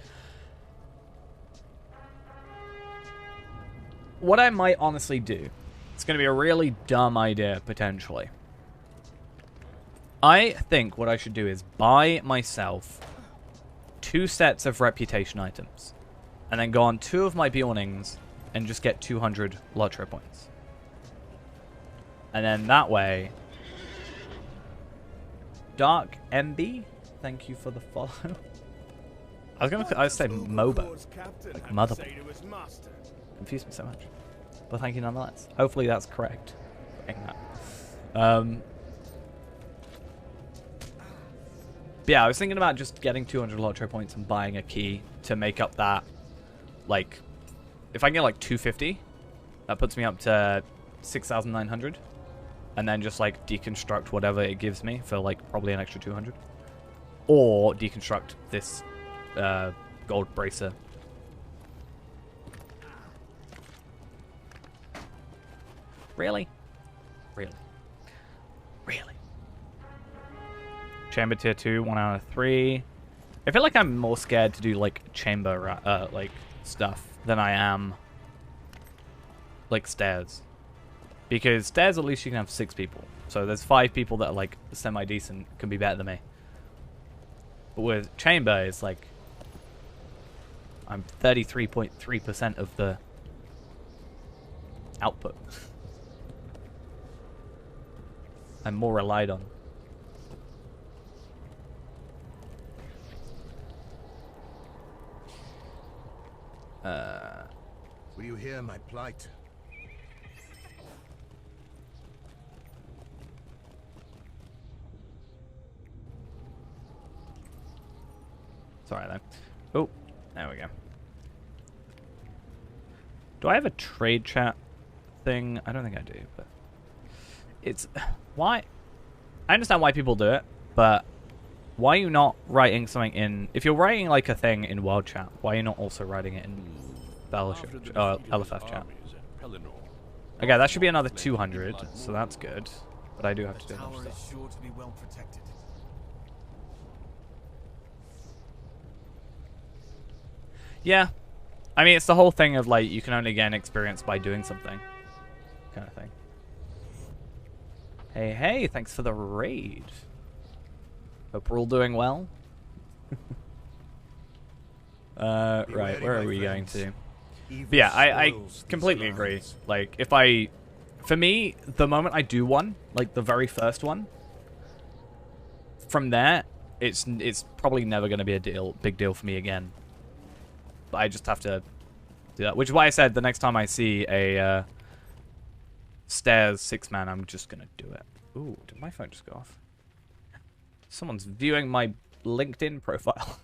What I might honestly do, it's going to be a really dumb idea, potentially. I think what I should do is buy myself 2 sets of reputation items. And then go on 2 of my Bjornings and just get 200 Lotro points. And then that way... Dark MB, thank you for the follow. I was say MOBA. Like mother. Confused me so much. But thank you nonetheless. Hopefully that's correct. Yeah, I was thinking about just getting 200 Lotro points and buying a key to make up that. Like, if I can get like 250, that puts me up to 6,900. And then just like deconstruct whatever it gives me for like probably an extra 200. Or deconstruct this gold bracer. Really? Really? Really? Chamber tier 2, 1 out of 3. I feel like I'm more scared to do like chamber like stuff than I am like stairs. Because stairs, at least you can have 6 people. So there's 5 people that are like semi-decent, can be better than me. But with chamber, it's like I'm 33.3% of the output. I'm more relied on. Will you hear my plight? Sorry then. Oh, there we go. Do I have a trade chat thing? I don't think I do, but it's why I understand why people do it, but why are you not writing something in? If you're writing like a thing in World Chat, why are you not also writing it in Fellowship, LFF chat? Okay, that should be another 200, so that's good. But I do have to do another stuff. Sure to be well protected. Yeah, I mean it's the whole thing of like you can only gain experience by doing something, kind of thing. Hey, hey, thanks for the raid. Hope we're all doing well. Right, where are we going to? But yeah, I completely agree. Like, if for me, the moment I do one, like the very first one, from there, it's probably never going to be a big deal for me again. But I just have to do that, which is why I said the next time I see a stairs 6-man, I'm just going to do it. Ooh, did my phone just go off? Someone's viewing my LinkedIn profile,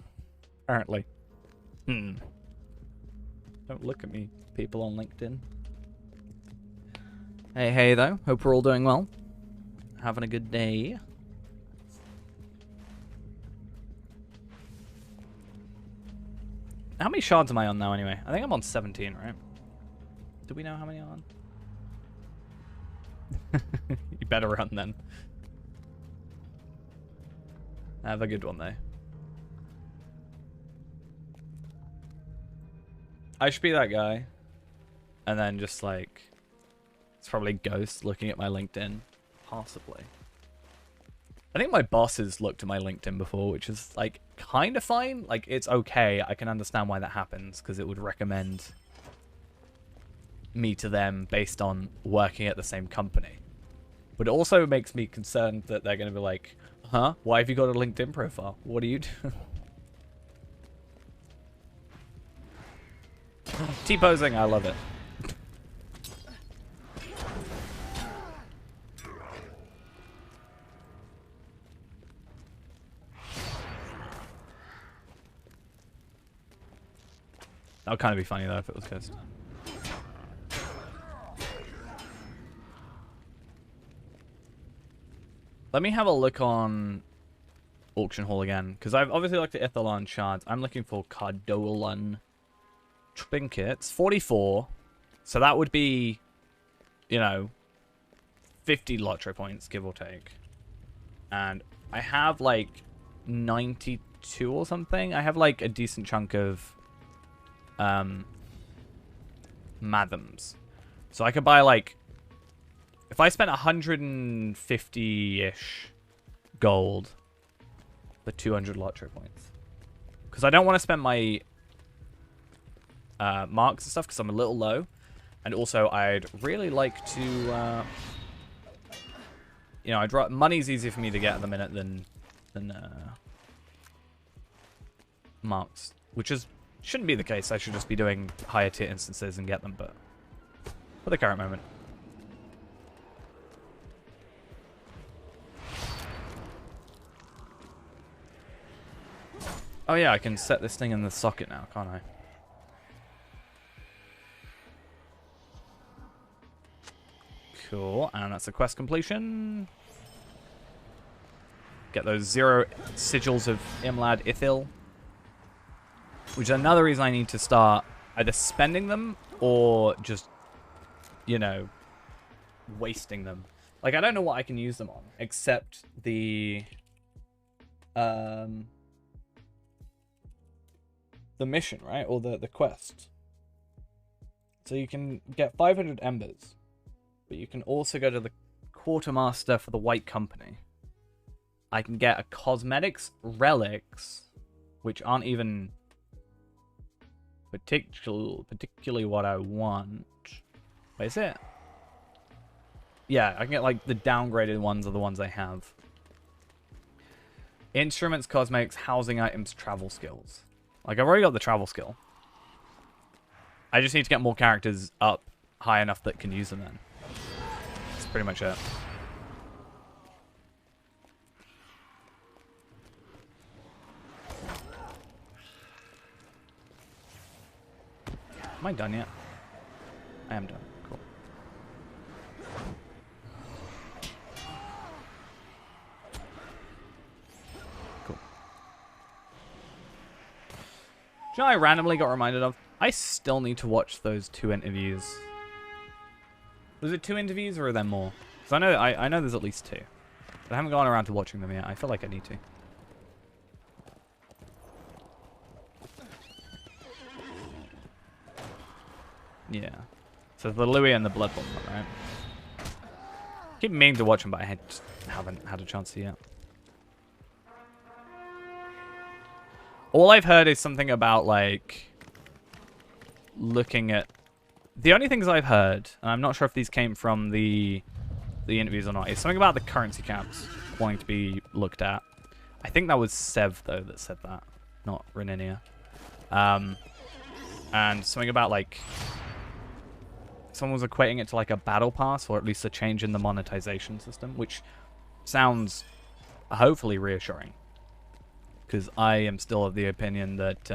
apparently. Don't look at me, people on LinkedIn. Hey, hey, though. Hope we're all doing well. Having a good day. How many shards am I on now, anyway? I think I'm on 17, right? Do we know how many I'm on? You better run, then. Have a good one, though. I should be that guy. And then just, like... It's probably Ghost looking at my LinkedIn. Possibly. I think my bosses looked at my LinkedIn before, which is, like, kind of fine. Like, it's okay. I can understand why that happens, because it would recommend me to them based on working at the same company. But it also makes me concerned that they're going to be like, huh? Why have you got a LinkedIn profile? What do you do? T-posing, I love it. That would kind of be funny, though, if it was Ghost. Let me have a look on Auction Hall again, because I've obviously looked at Ithalon Shards. I'm looking for Cardolan Trinkets. 44. So that would be, you know, 50 lottery points, give or take. And I have, like, 92 or something. I have, like, a decent chunk of Mathams. So I could buy, like, if I spent 150-ish gold for 200 lottery points. Because I don't want to spend my marks and stuff because I'm a little low. And also, I'd really like to, you know, money's easier for me to get at the minute than marks. Which shouldn't be the case. I should just be doing higher tier instances and get them, but for the current moment. Oh yeah, I can set this thing in the socket now, can't I? Cool, and that's a quest completion. Get those 0 sigils of Imlad Ithil. Which is another reason I need to start either spending them or just, you know, wasting them. Like, I don't know what I can use them on, except the mission, right? Or the quest. So you can get 500 embers, but you can also go to the quartermaster for the White Company. I can get a cosmetics relics, which aren't even particularly what I want. Wait, is it? Yeah, I can get, like, the downgraded ones are the ones I have. Instruments, cosmetics, housing items, travel skills. Like, I've already got the travel skill. I just need to get more characters up high enough that can use them then. That's pretty much it. Am I done yet? I am done. Cool. Cool. Do you know what I randomly got reminded of? I still need to watch those 2 interviews. Was it 2 interviews or are there more? Because I know there's at least 2. But I haven't gone around to watching them yet. I feel like I need to. Yeah. So the Louis and the Bloodborne one, right? Keep meaning to watch them, but I haven't had a chance to yet. All I've heard is something about, like, looking at... The only things I've heard, and I'm not sure if these came from the interviews or not, is something about the currency caps wanting to be looked at. I think that was Sev, though, that said that, not Reninia. And something about, like... Someone was equating it to, like, a battle pass, or at least a change in the monetization system, which sounds hopefully reassuring. Because I am still of the opinion that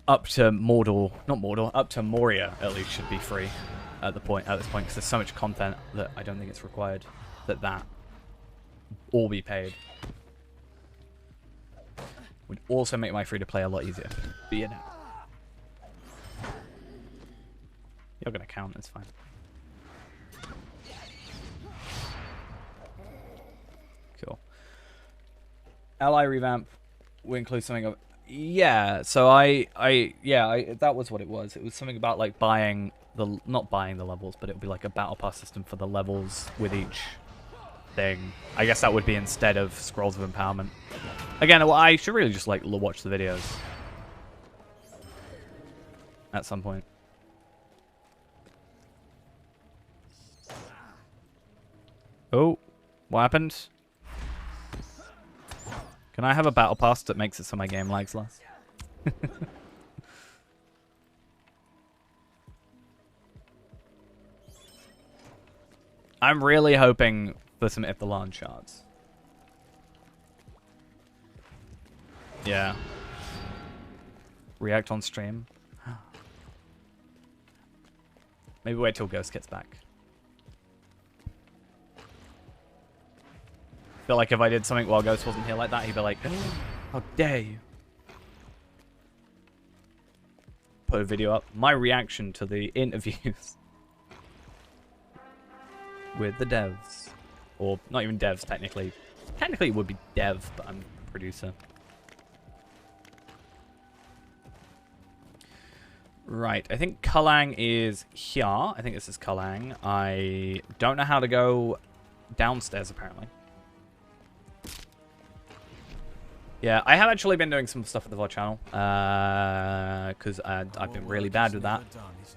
up to Mordor, not Mordor, up to Moria at least should be free. at this point because there's so much content that I don't think it's required that all be paid. Would also make my free-to-play a lot easier. But you know. You're gonna count, it's fine. Cool. Ally revamp will include something of... Yeah, so that was what it was. It was something about like buying the... Not buying the levels, but it would be like a battle pass system for the levels with each thing. I guess that would be instead of Scrolls of Empowerment. Again, well, I should really just like watch the videos at some point. Oh, what happened? Can I have a battle pass that makes it so my game lags less? I'm really hoping for some Iphalan shards. Yeah. React on stream. Maybe wait till Ghost gets back. I feel like if I did something while Ghost wasn't here like that, he'd be like, how dare you? Put a video up. My reaction to the interviews with the devs. Or not even devs, technically. Technically it would be dev, but I'm producer. Right, I think Kalang is here. I think this is Kalang. I don't know how to go downstairs, apparently. Yeah, I have actually been doing some stuff with the VOD channel. Because I've been really bad with that.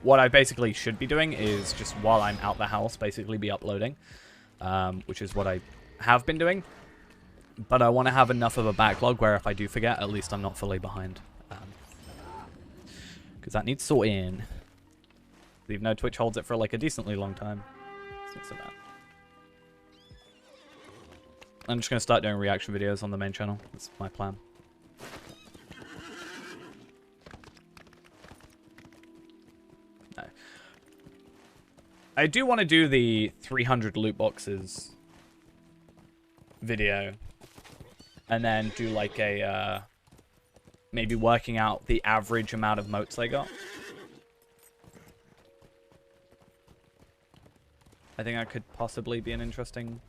What I basically should be doing is just while I'm out the house, basically be uploading. Which is what I have been doing. But I want to have enough of a backlog where if I do forget, at least I'm not fully behind. Because that needs sorting. Even though Twitch holds it for like a decently long time. It's not so bad. I'm just going to start doing reaction videos on the main channel. That's my plan. No. I do want to do the 300 loot boxes video. And then do like a... maybe working out the average amount of motes they got. I think that could possibly be an interesting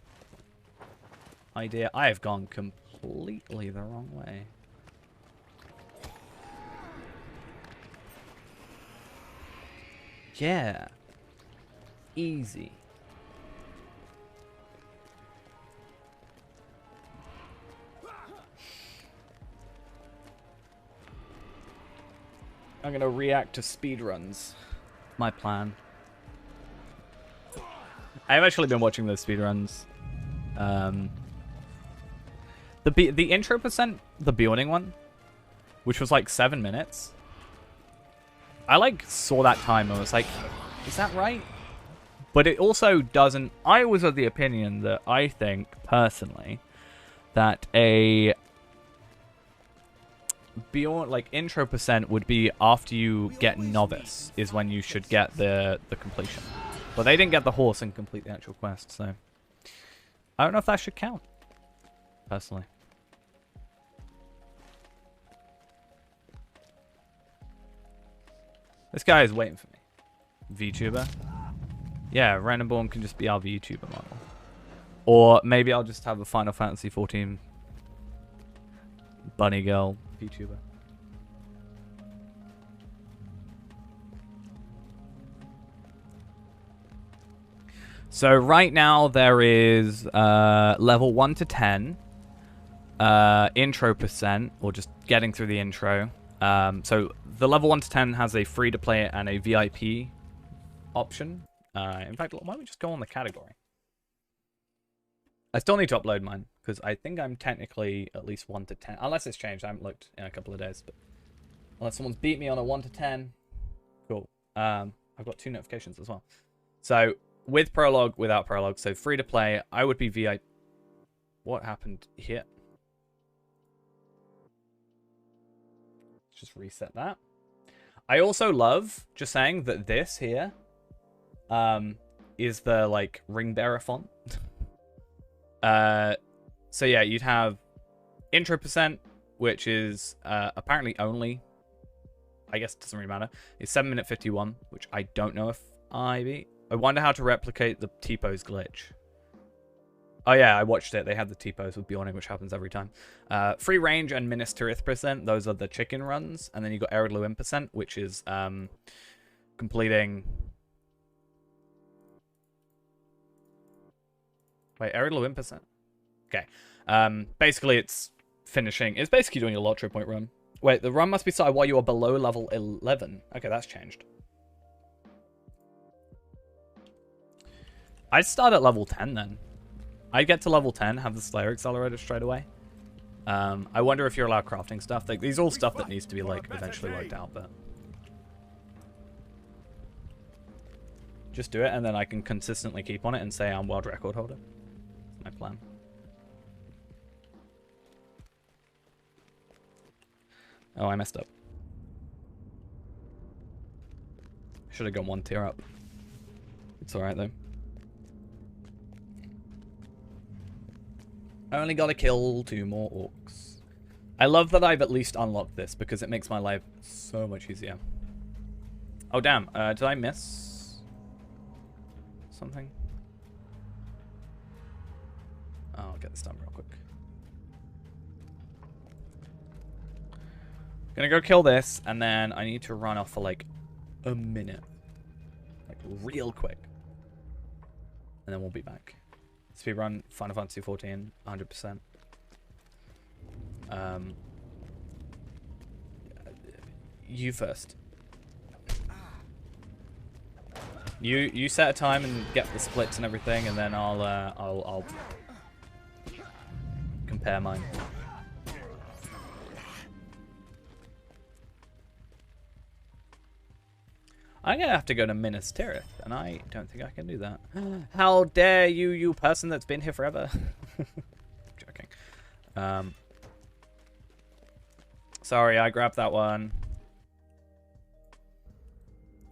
idea. I have gone completely the wrong way. Yeah. Easy. I'm gonna react to speedruns. My plan. I've actually been watching those speedruns. The intro percent, the Bjorning one, which was like 7 minutes. I like saw that time and was like, is that right? But it also doesn't. I was of the opinion that I think personally that a Bjorn like intro percent would be after you get novice is when you should get the completion. But they didn't get the horse and complete the actual quest, so I don't know if that should count personally. This guy is waiting for me. VTuber. Yeah, Randomborn can just be our VTuber model. Or maybe I'll just have a Final Fantasy 14 bunny girl VTuber. So right now there is level 1 to 10 intro percent, or just getting through the intro. So the level 1 to 10 has a free to play and a VIP option. In fact, why don't we just go on the category? I still need to upload mine because I think I'm technically at least 1 to 10. Unless it's changed, I haven't looked in a couple of days. But unless someone's beat me on a 1 to 10, cool. I've got 2 notifications as well. So with prologue, without prologue, so free to play, I would be VIP. What happened here? Just reset that. I also love, just saying, that this here is the like ring bearer font. So yeah, you'd have intro percent, which is apparently only, I guess it doesn't really matter. It's 7 minute 51, which I don't know if I beat. I wonder how to replicate the T-pose glitch. Oh yeah, I watched it. They had the T-pose with Bjorning, which happens every time. Free range and Minas Tirith percent, those are the chicken runs. And then you got Ered Luin percent, which is completing... Wait, Ered Luin percent? Okay. Basically, it's finishing... It's basically doing a Lottery Point run. Wait, the run must be started while you are below level 11. Okay, that's changed. I'd start at level 10 then. I'd get to level 10, have the Slayer Accelerator straight away. I wonder if you're allowed crafting stuff. Like, these are all stuff that needs to be, like, eventually worked out, but... Just do it, and then I can consistently keep on it and say I'm world record holder. That's my plan. Oh, I messed up. Should have gone 1 tier up. It's alright, though. I only gotta kill 2 more orcs. I love that I've at least unlocked this because it makes my life so much easier. Oh, damn. Did I miss something? Oh, I'll get this done real quick. Gonna go kill this, and then I need to run off for like a minute. Like real quick. And then we'll be back. Speedrun Final Fantasy 14, 100%. You first. You set a time and get the splits and everything, and then I'll compare mine. I'm gonna have to go to Minas Tirith, and I don't think I can do that. How dare you, you person that's been here forever? Joking. Sorry, I grabbed that one.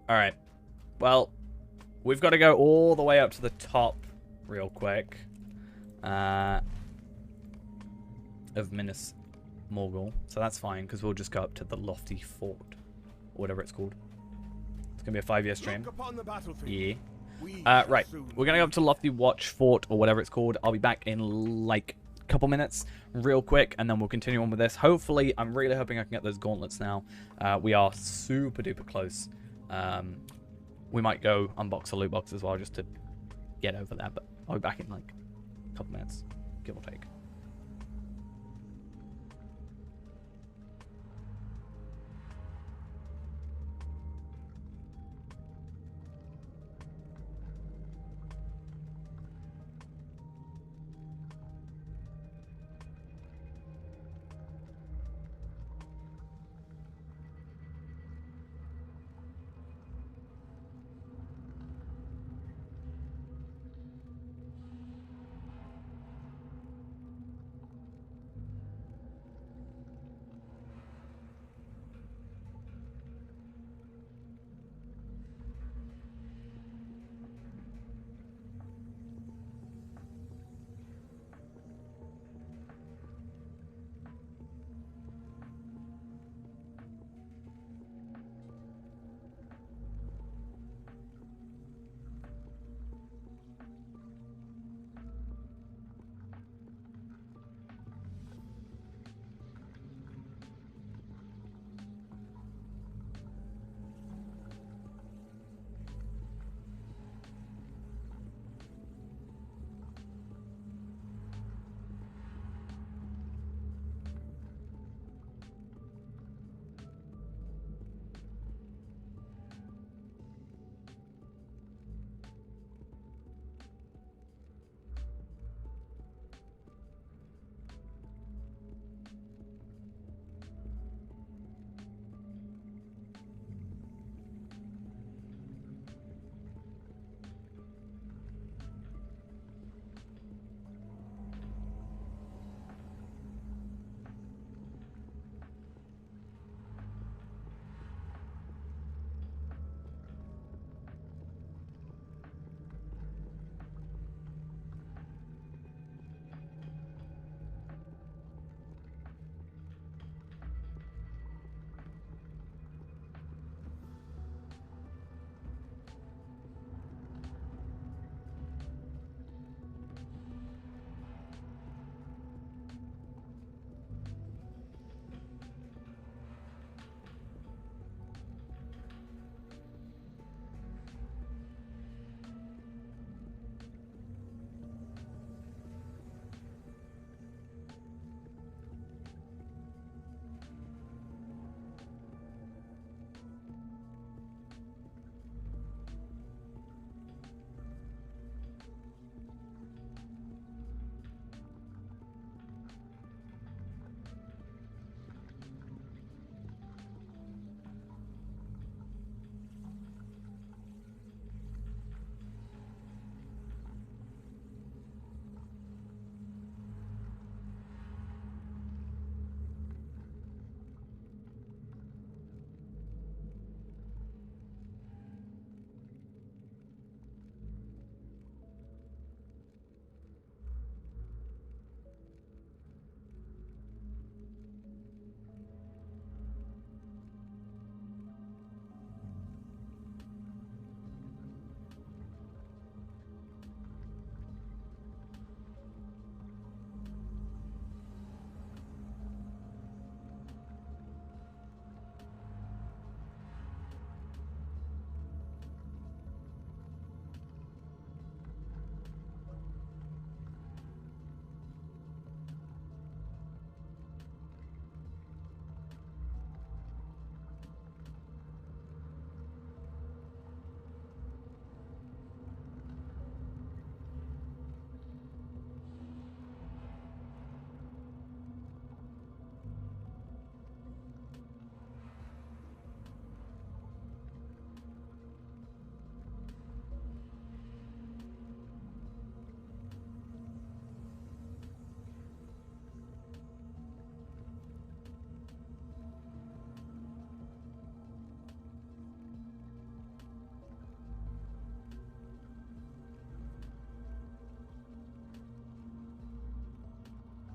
Alright. Well, we've got to go all the way up to the top real quick. Of Minas Morgul. So that's fine, because we'll just go up to the Lofty Fort. Or whatever it's called. Gonna be a 5-year stream. Yeah. Right. We're gonna go up to Lofty Watch Fort or whatever it's called. I'll be back in like a couple minutes, real quick, and then we'll continue on with this. Hopefully, I'm really hoping I can get those gauntlets now. We are super duper close. We might go unbox a loot box as well just to get over that, but I'll be back in like a couple minutes, give or take.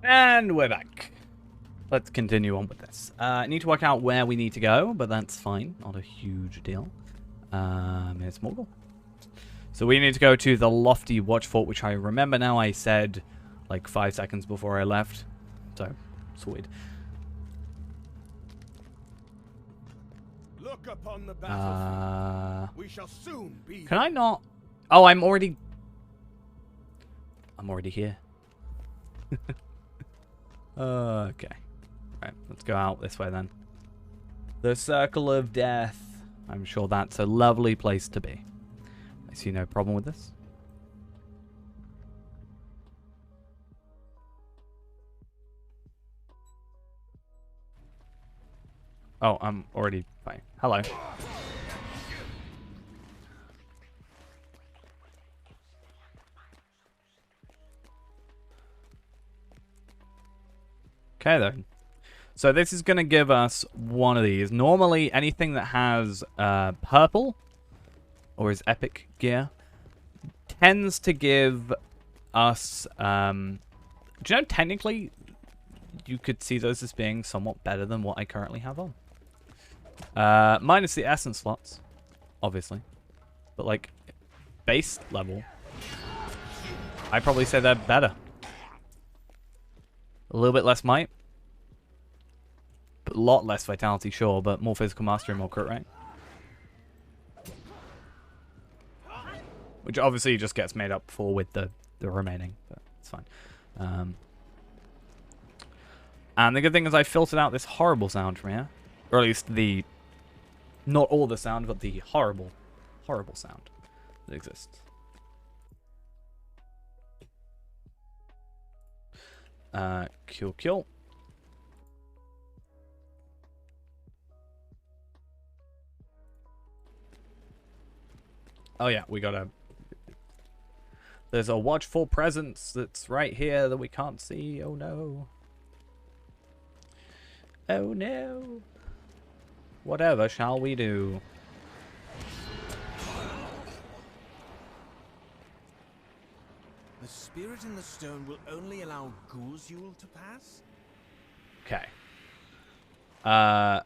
And we're back. Let's continue on with this. I need to work out where we need to go, but that's fine. Not a huge deal. It's Morgul. So we need to go to the lofty watch fort, which I remember now I said like 5 seconds before I left. So, sweet. Look upon the battlefield. We shall soon be. Can I not? Oh, I'm already here. Okay. Right, let's go out this way then. The Circle of Death. I'm sure that's a lovely place to be. I see no problem with this. Oh, I'm already fine. Hello. Okay then. So this is going to give us one of these. Normally, anything that has purple or is epic gear tends to give us... do you know, technically, you could see those as being somewhat better than what I currently have on. Minus the essence slots, obviously. But, like, base level, I'd probably say they're better. A little bit less might. But a lot less vitality, sure, but more physical mastery, more crit rate. Which obviously just gets made up for with the remaining, but it's fine. And the good thing is I filtered out this horrible sound from here. Or at least the... not all the sound, but the horrible, horrible sound that exists. Kill. Oh yeah, we got a... There's a watchful presence that's right here that we can't see. Oh no. Oh no. Whatever shall we do? The spirit in the stone will only allow Gulzul to pass? Okay. I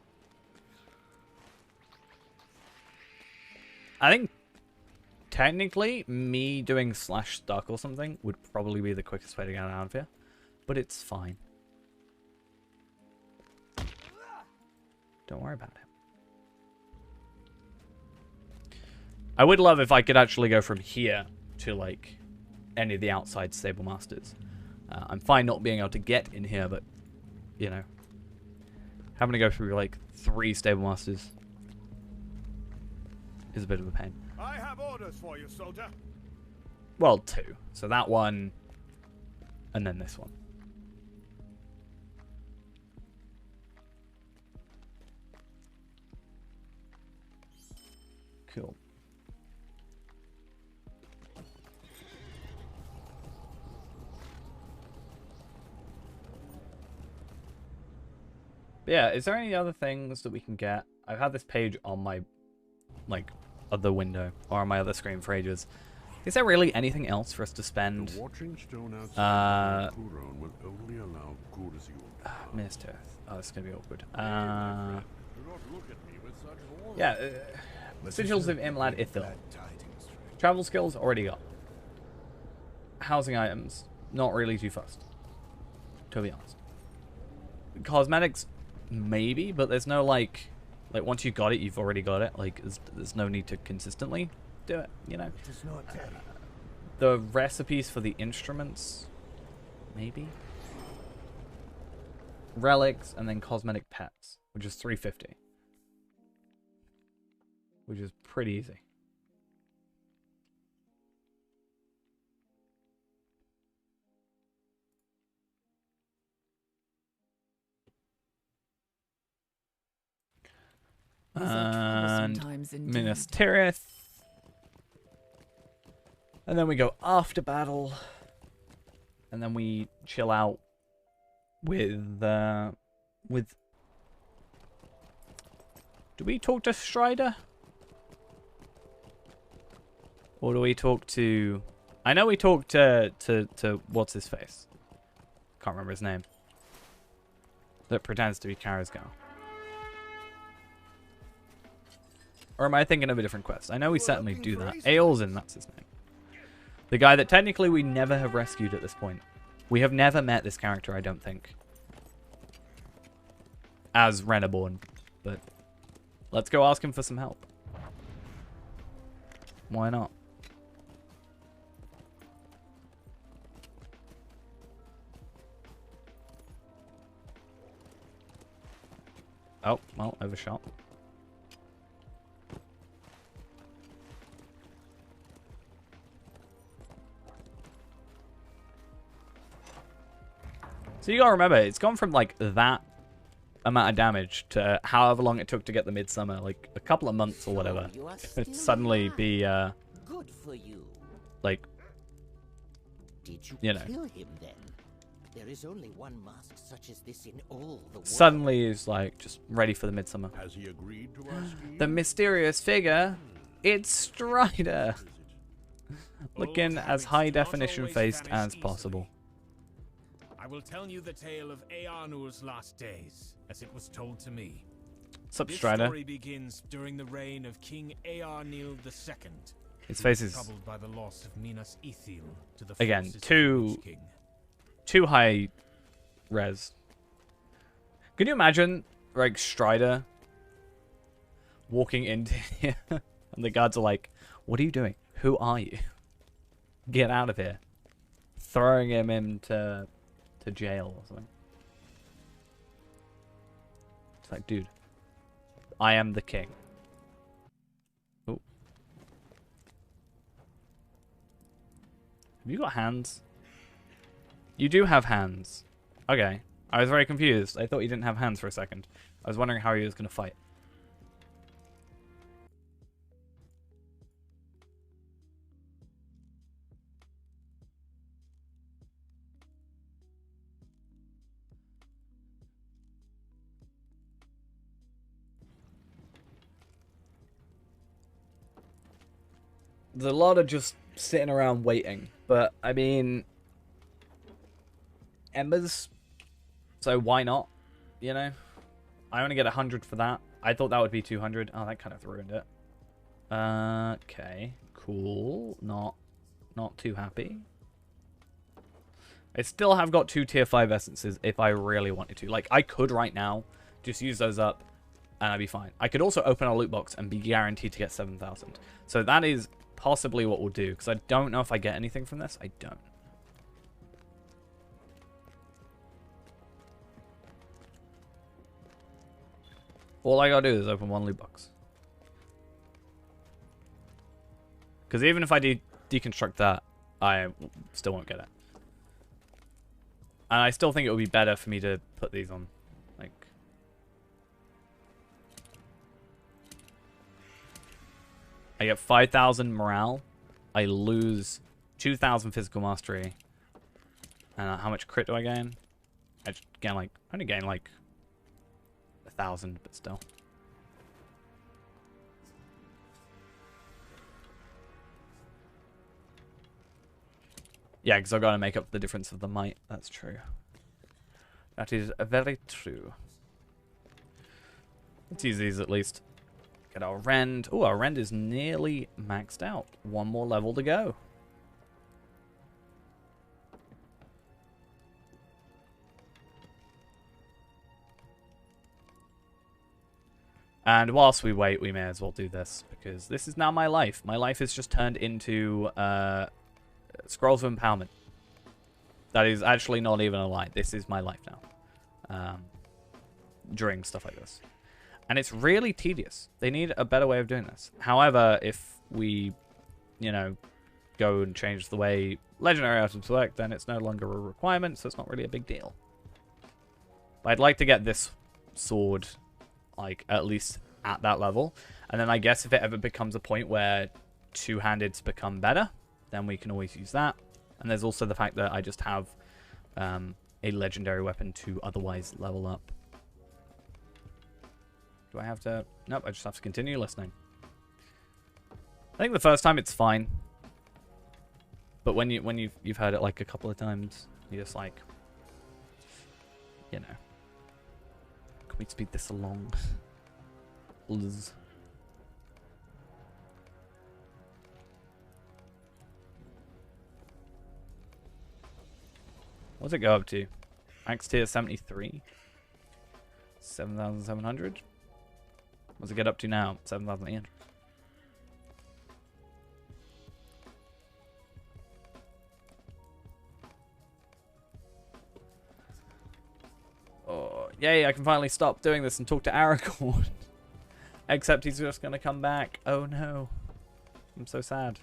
think technically me doing slash stuck or something would probably be the quickest way to get out of here. But it's fine. Don't worry about it. I would love if I could actually go from here to, like, any of the outside stable masters. I'm fine not being able to get in here, but, you know, having to go through, like, 3 stable masters is a bit of a pain. I have orders for you, soldier. Well, 2. So that one, and then this one. Cool. But yeah, is there any other things that we can get? I've had this page on my, like, other window, or on my other screen for ages. Is there really anything else for us to spend? The watching stone outside Kuron will only allow Gulzul. Missed Earth. Oh, it's gonna be awkward. Do not look at me with such horror. Yeah, Sigils of Imlad Ithil. Travel skills, already got. Housing items, not really too fussed, to be honest. Cosmetics, maybe, but there's no, like once you got it, you've already got it. Like, there's no need to consistently do it, you know? The recipes for the instruments, maybe? Relics, and then cosmetic pets, which is 350. Which is pretty easy. And Minas Tirith. And then we go after battle. And then we chill out with do we talk to Strider? Or do we talk to... I know we talked to what's his face? can't remember his name. That pretends to be Karazgar. Or am I thinking of a different quest? I know we certainly do that. Aelzin, that's his name. The guy that technically we never have rescued at this point. We have never met this character, I don't think. As Reneborn. But let's go ask him for some help. Why not? Oh, well, overshot. So you gotta remember, it's gone from like that amount of damage to however long it took to get the midsummer, like a couple of months or whatever. It'd suddenly be good for you. Like, Did you know, kill him then? There is only one mask such as this in all the world. suddenly is like just ready for the midsummer. Has he agreed to our scheme? The mysterious figure, it's Strider, looking as high definition faced as possible. I will tell you the tale of Earnur's last days, as it was told to me. Sup, This Strider? story begins during the reign of King Earnil II. His face is troubled by the loss of Minas Ithil to the again forces of the too Witch King. too high res. Can you imagine like Strider walking into here and the guards are like, "What are you doing? Who are you? Get out of here!" Throwing him into jail or something. It's like, dude, I am the king. Oh. Have you got hands? You do have hands. Okay. I was very confused. I thought you didn't have hands for a second. I was wondering how he was going to fight. There's a lot of just sitting around waiting, but I mean, embers, so why not? You know, I only get 100 for that. I thought that would be 200. Oh, that kind of ruined it. Okay, cool. Not too happy. I still have got 2 tier 5 essences if I really wanted to. Like, I could right now just use those up and I'd be fine. I could also open a loot box and be guaranteed to get 7,000. So that is possibly what we'll do, because I don't know if I get anything from this. I don't. All I gotta do is open 1 loot box. Because even if I deconstruct that, I still won't get it. And I still think it would be better for me to put these on. Like, I get 5,000 morale. I lose 2,000 physical mastery. And how much crit do I gain? I just gain like, I only gain like 1,000, but still. Yeah, because I've got to make up the difference of the might. That's true. That is very true. Let's use these at least. Get our rend. Oh, our rend is nearly maxed out. 1 more level to go. And whilst we wait, we may as well do this, because this is now my life. My life is just turned into Scrolls of Empowerment. That is actually not even a lie. This is my life now. During stuff like this. And it's really tedious. They need a better way of doing this. However, if we, you know, go and change the way legendary items work, then it's no longer a requirement, so it's not really a big deal. But I'd like to get this sword, like, at least at that level. And then I guess if it ever becomes a point where two-handeds become better, then we can always use that. And there's also the fact that I just have a legendary weapon to otherwise level up. Do I have to... Nope, I just have to continue listening. I think the first time it's fine. But when you've heard it like a couple of times, you're just like, you know. Can we speed this along? Please. What's it go up to? Max tier 73? 7,700? What's it get up to now? 7,800. Oh, yay, I can finally stop doing this and talk to Aragorn. Except he's just gonna come back. Oh no. I'm so sad.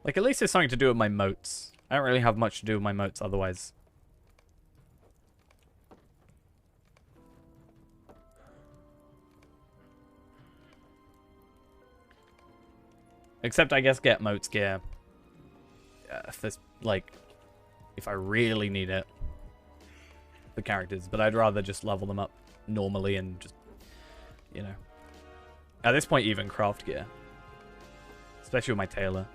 Like, at least it's something to do with my moats. I don't really have much to do with my moats otherwise. Except, I guess, get moats gear. If this, like, if I really need it. For characters. But I'd rather just level them up normally and just, you know. At this point, even craft gear. Especially with my tailor.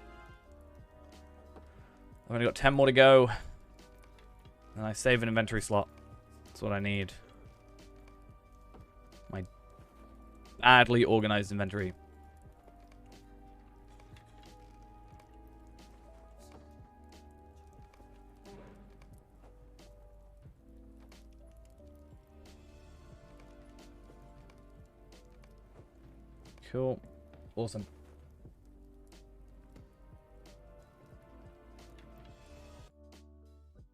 I've only got 10 more to go. And I save an inventory slot. That's what I need. My badly organized inventory. Cool. Awesome.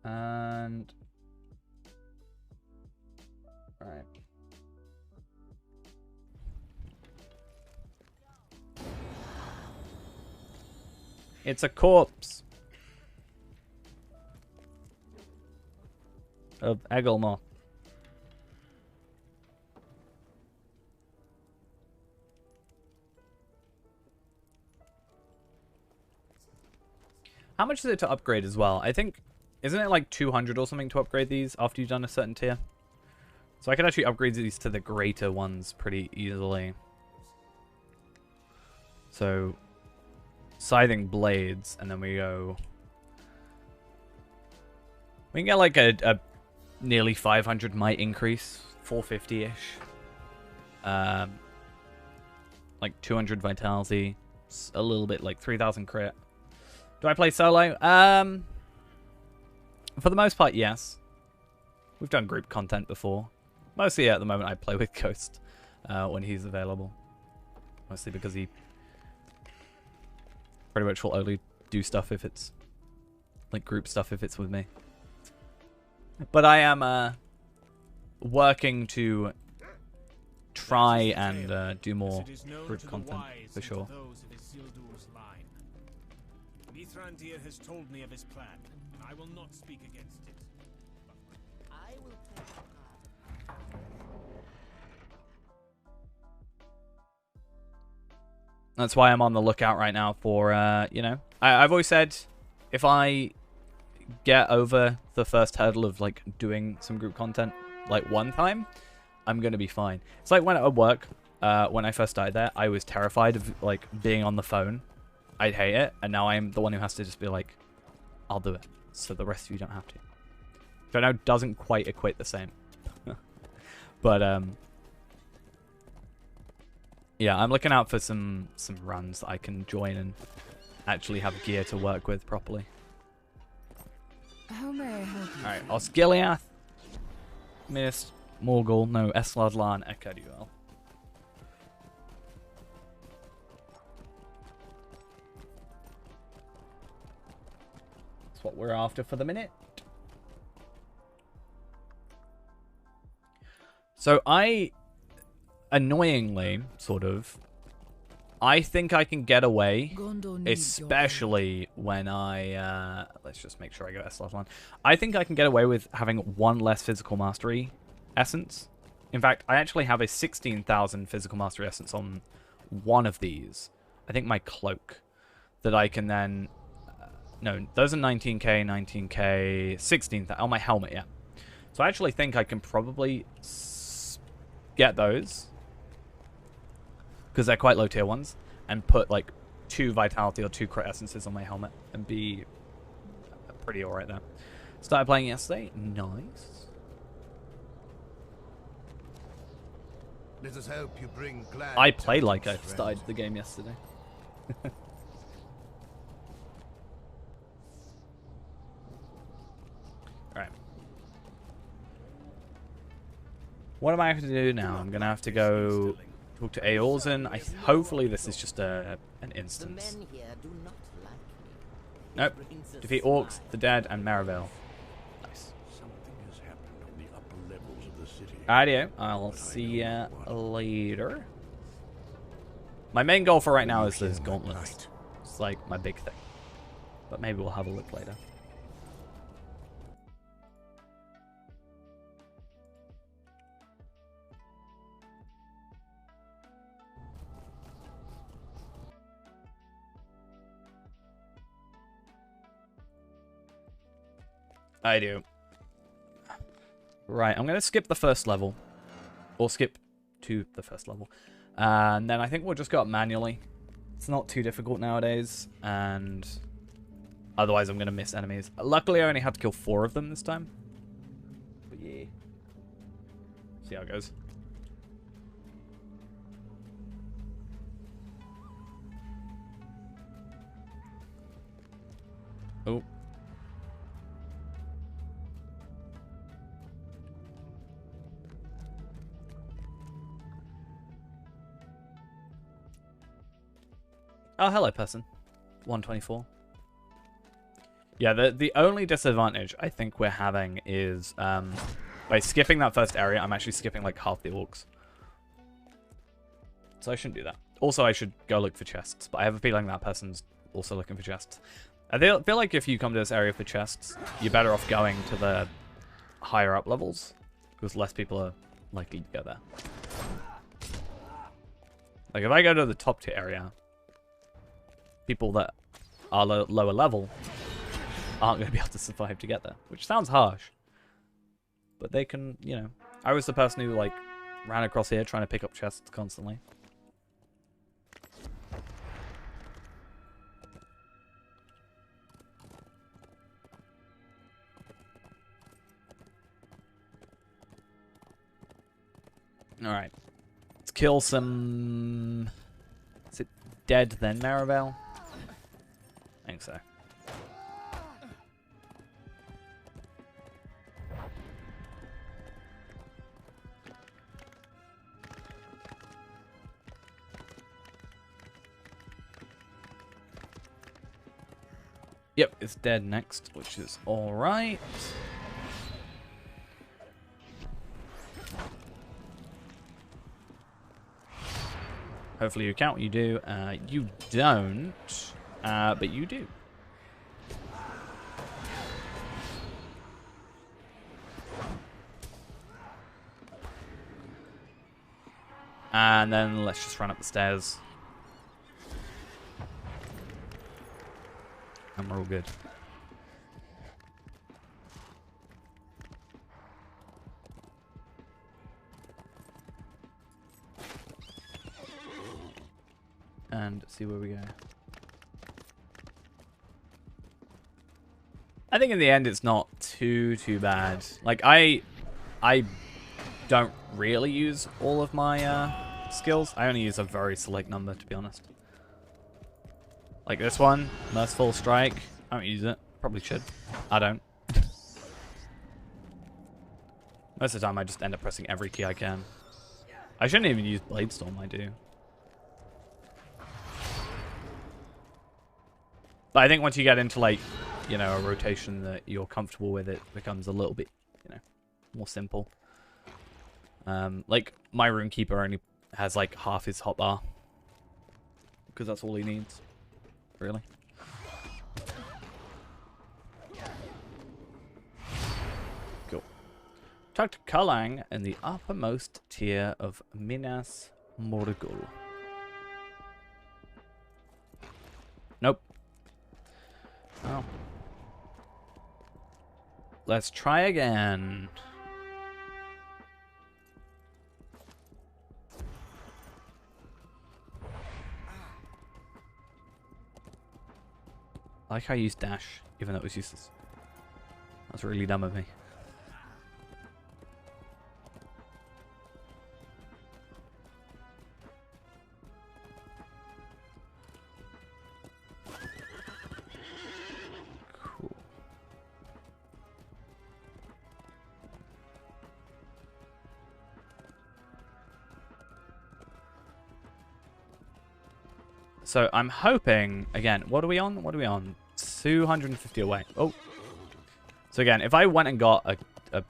And right. It's a corpse of Egelmoth. How much is it to upgrade as well? I think, isn't it like 200 or something to upgrade these after you've done a certain tier? So I could actually upgrade these to the greater ones pretty easily. So, scything blades, and then we go... We can get like a nearly 500 might increase, 450-ish. Like 200 vitality, a little bit like 3,000 crit. Do I play solo? For the most part, yes. We've done group content before. Mostly at the moment I play with Ghost when he's available. Mostly because he pretty much will only do stuff if it's like group stuff if it's with me. But I am working to try and do more group content for sure. Mithrandir has told me of his plan, and I will not speak against it. I will play your card. That's why I'm on the lookout right now for, you know, I've always said if I get over the first hurdle of like doing some group content like one time, I'm gonna be fine. It's like when at work, when I first started there, I was terrified of like being on the phone. I'd hate it, and now I'm the one who has to just be like, I'll do it, so the rest of you don't have to. Which I know doesn't quite equate the same. But, yeah, I'm looking out for some runs that I can join and actually have gear to work with properly. How may I help you? Alright, Osgiliath, Mist, Morgul, no, Esladlan, Ekaduel. What we're after for the minute. So I, annoyingly, sort of, I think I can get away, especially when I, let's just make sure I go S-Level. I think I can get away with having one less physical mastery essence. In fact, I actually have a 16,000 physical mastery essence on one of these. I think my cloak, that I can then... No, those are 19k, 19k, 16,000. Oh, my helmet, yeah. So I actually think I can probably get those because they're quite low tier ones, and put like 2 vitality or 2 crit essences on my helmet and be pretty alright there. Started playing yesterday. Nice. Let us hope you bring glad I play like I tidings, friend. started the game yesterday. Alright. What am I going to do now? I'm going to have to go talk to Eorzen. Hopefully this is just an instance. The men here do not like me. Nope. Brings a Defeat smile. Orcs, the Dead, and Marivel. Nice. Something has happened on the upper levels of the city. Alrighty, I'll see ya later. My main goal for right now is this gauntlets. It's like my big thing. But maybe we'll have a look later. I do. Right, I'm going to skip the first level. Or skip to the first level. And then I think we'll just go up manually. It's not too difficult nowadays. And otherwise I'm going to miss enemies. Luckily I only had to kill 4 of them this time. But yeah. See how it goes. Oh. Oh, hello, person. 124. Yeah, the only disadvantage I think we're having is by skipping that first area, I'm actually skipping like half the orcs. So I shouldn't do that. Also, I should go look for chests, but I have a feeling that person's also looking for chests. I feel like if you come to this area for chests, you're better off going to the higher up levels, because less people are likely to go there. Like, if I go to the top tier area, people that are lower level aren't going to be able to survive to get there, which sounds harsh. But they can, you know. I was the person who, like, ran across here trying to pick up chests constantly. Alright. Let's kill some... Is it Dead then Marivel? I think so. Yep, it's Dead next, which is alright. Hopefully you count, you do. You don't, but you do. And then let's just run up the stairs. And we're all good. And see where we go. I think in the end it's not too bad. Like I don't really use all of my skills. I only use a very select number, to be honest. Like this one, Merciful Strike. I don't use it. Probably should. I don't. Most of the time I just end up pressing every key I can. I shouldn't even use Blade Storm, I do. But I think once you get into, like, you know, a rotation that you're comfortable with, it becomes a little bit, you know, more simple. Like, my Runekeeper only has, like, half his hotbar. Because that's all he needs. Really. Cool. Talk to Kalang in the uppermost tier of Minas Morgul. Nope. Oh. Let's try again. I like how I used dash, even though it was useless. That's really dumb of me. Cool. So I'm hoping, again, what are we on? What are we on? 250 away. Oh. So again, if I went and got a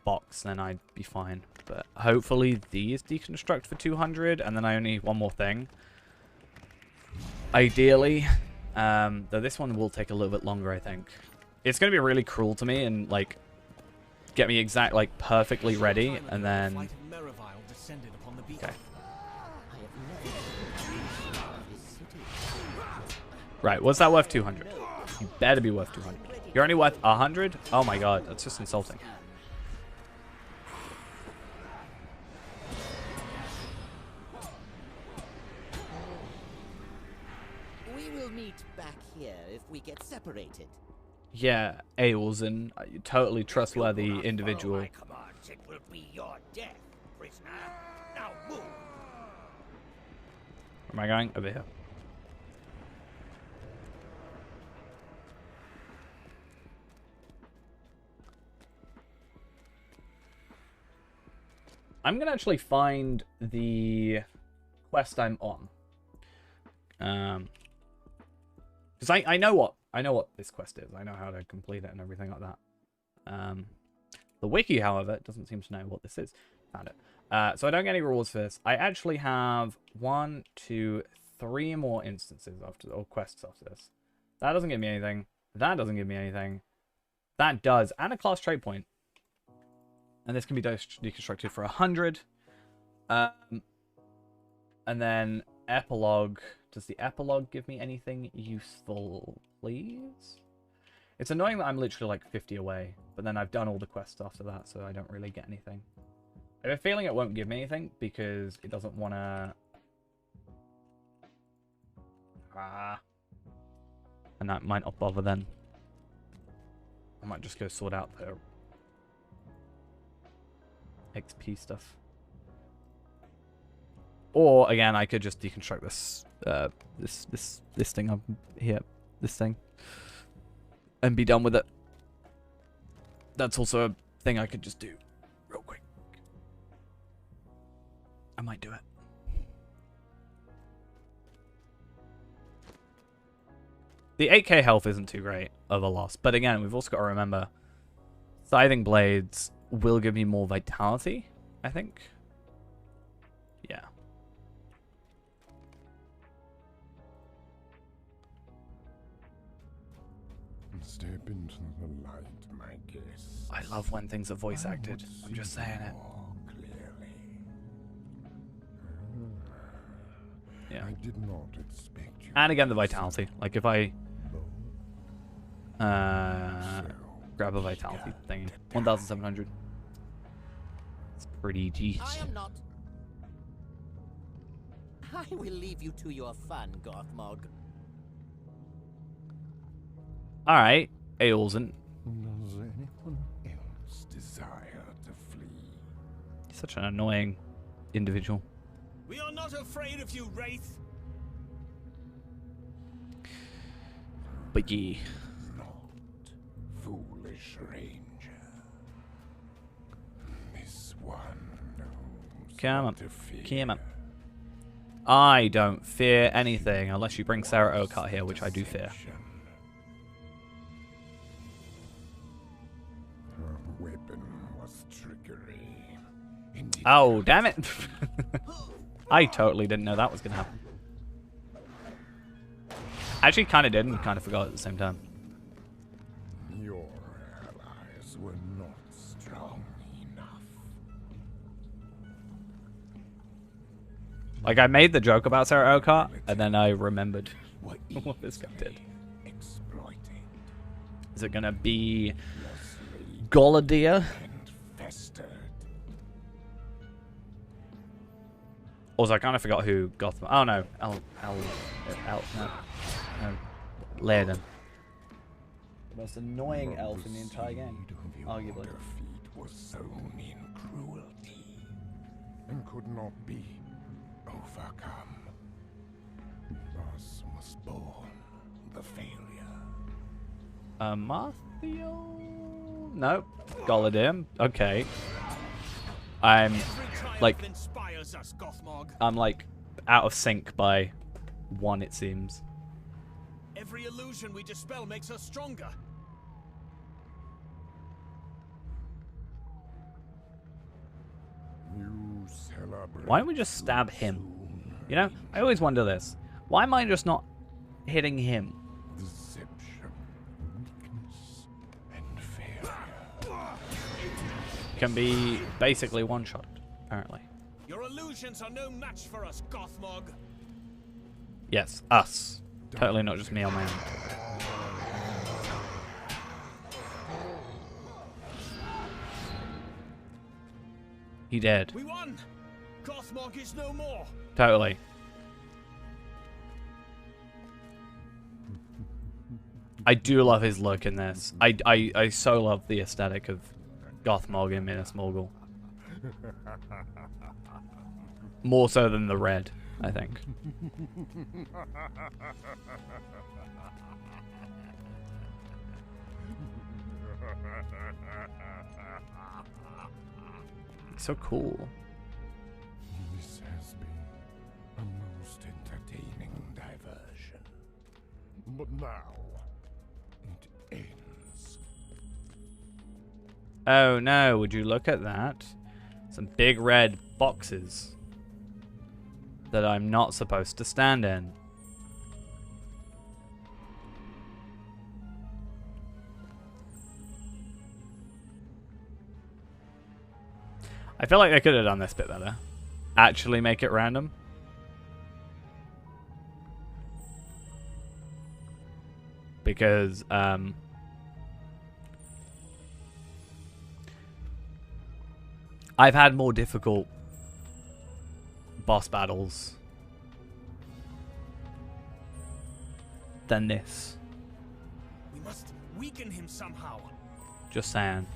box, then I'd be fine. But hopefully these deconstruct for 200, and then I only need one more thing. Ideally. Though this one will take a little bit longer, I think. It's going to be really cruel to me and, like, get me like, perfectly ready, and then... Okay. Right, what's that worth? 200. You better be worth 200. You're only worth 100? Oh my god, that's just insulting. We will meet back here if we get separated. Yeah, Aelzen, totally trustworthy individual. It will be your death, prisoner. Now move. Where am I going? Over here. I'm gonna actually find the quest I'm on, because I know what this quest is. I know how to complete it and everything like that. The wiki, however, doesn't seem to know what this is. Found it. So I don't get any rewards for this. I actually have 1, 2, 3 more instances after, or quests after this. That doesn't give me anything. That doesn't give me anything. That does, and a class trait point. And this can be deconstructed for 100. And then epilogue. Does the epilogue give me anything useful, please? It's annoying that I'm literally like 50 away, but then I've done all the quests after that, so I don't really get anything. I have a feeling it won't give me anything because it doesn't want to... And that might not bother then. I might just go sort out the XP stuff. Or again, I could just deconstruct this this thing up here, this thing, and be done with it. That's also a thing I could just do real quick. I might do it. The 8k health isn't too great of a loss, but again, we've also got to remember Scything Blades will give me more vitality, I think. Yeah. Step into the light, my guest. I love when things are voice acted. I'm just saying it. Yeah. I did not expect you. And again, the vitality. Like if I grab a vitality thing, 1,700. It's pretty G. I am not. I will leave you to your fun, Gothmog. All right, Aelzen. Does anyone else desire to flee? He's such an annoying individual. We are not afraid of you, Wraith. But ye. Not, foolish ranger. This one knows Come on. what to fear. Come on. I don't fear anything unless you bring Sarah Oakart here, which I do fear. Her weapon was trickery. Indeed. Oh, damn it. I totally didn't know that was going to happen. I actually kind of did and kind of forgot at the same time. Your allies were not strong enough. Like, I made the joke about Sarah Oakart, and then I remembered what this guy did. Exploited. Is it going to be Goladir? And festered. Also, I kind of forgot who Gotham... Oh, no. No. Lairden. Most annoying elf in the entire game, arguably. Feet was sown in cruelty and could not be overcome. Thus was born the failure. Marthiel? Nope. Goladim. Okay. I'm like out of sync by 1, it seems. Every illusion we dispel makes us stronger. You celebrate. Why don't we just stab him? You know, I always wonder this. Why am I just not hitting him? Deception, weakness, and failure. Can be basically one-shot, apparently. Your illusions are no match for us, Gothmog. Yes, us. Totally not just me on my own. He dead. We won. Gothmog is no more. Totally. I do love his look in this. I so love the aesthetic of Gothmog in Minas Morgul. More so than the red, I think. It's so cool. This has been a most entertaining diversion. But now, it ends. Oh no, would you look at that? Some big red boxes that I'm not supposed to stand in. I feel like they could have done this bit better. Actually make it random. Because, I've had more difficult boss battles than this. We must weaken him somehow. Just saying.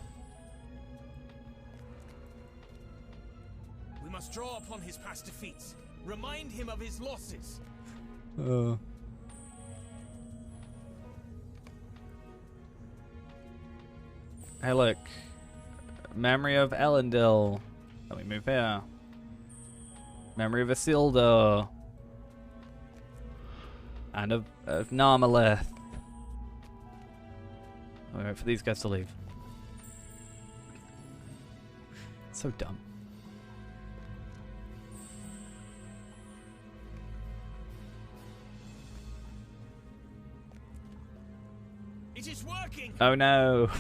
We must draw upon his past defeats. Remind him of his losses. Hey, look. Memory of Elendil. Let me move here. Memory of Isildur. And of Narmalith. I'll wait for these guys to leave. So dumb. It is working. Oh no.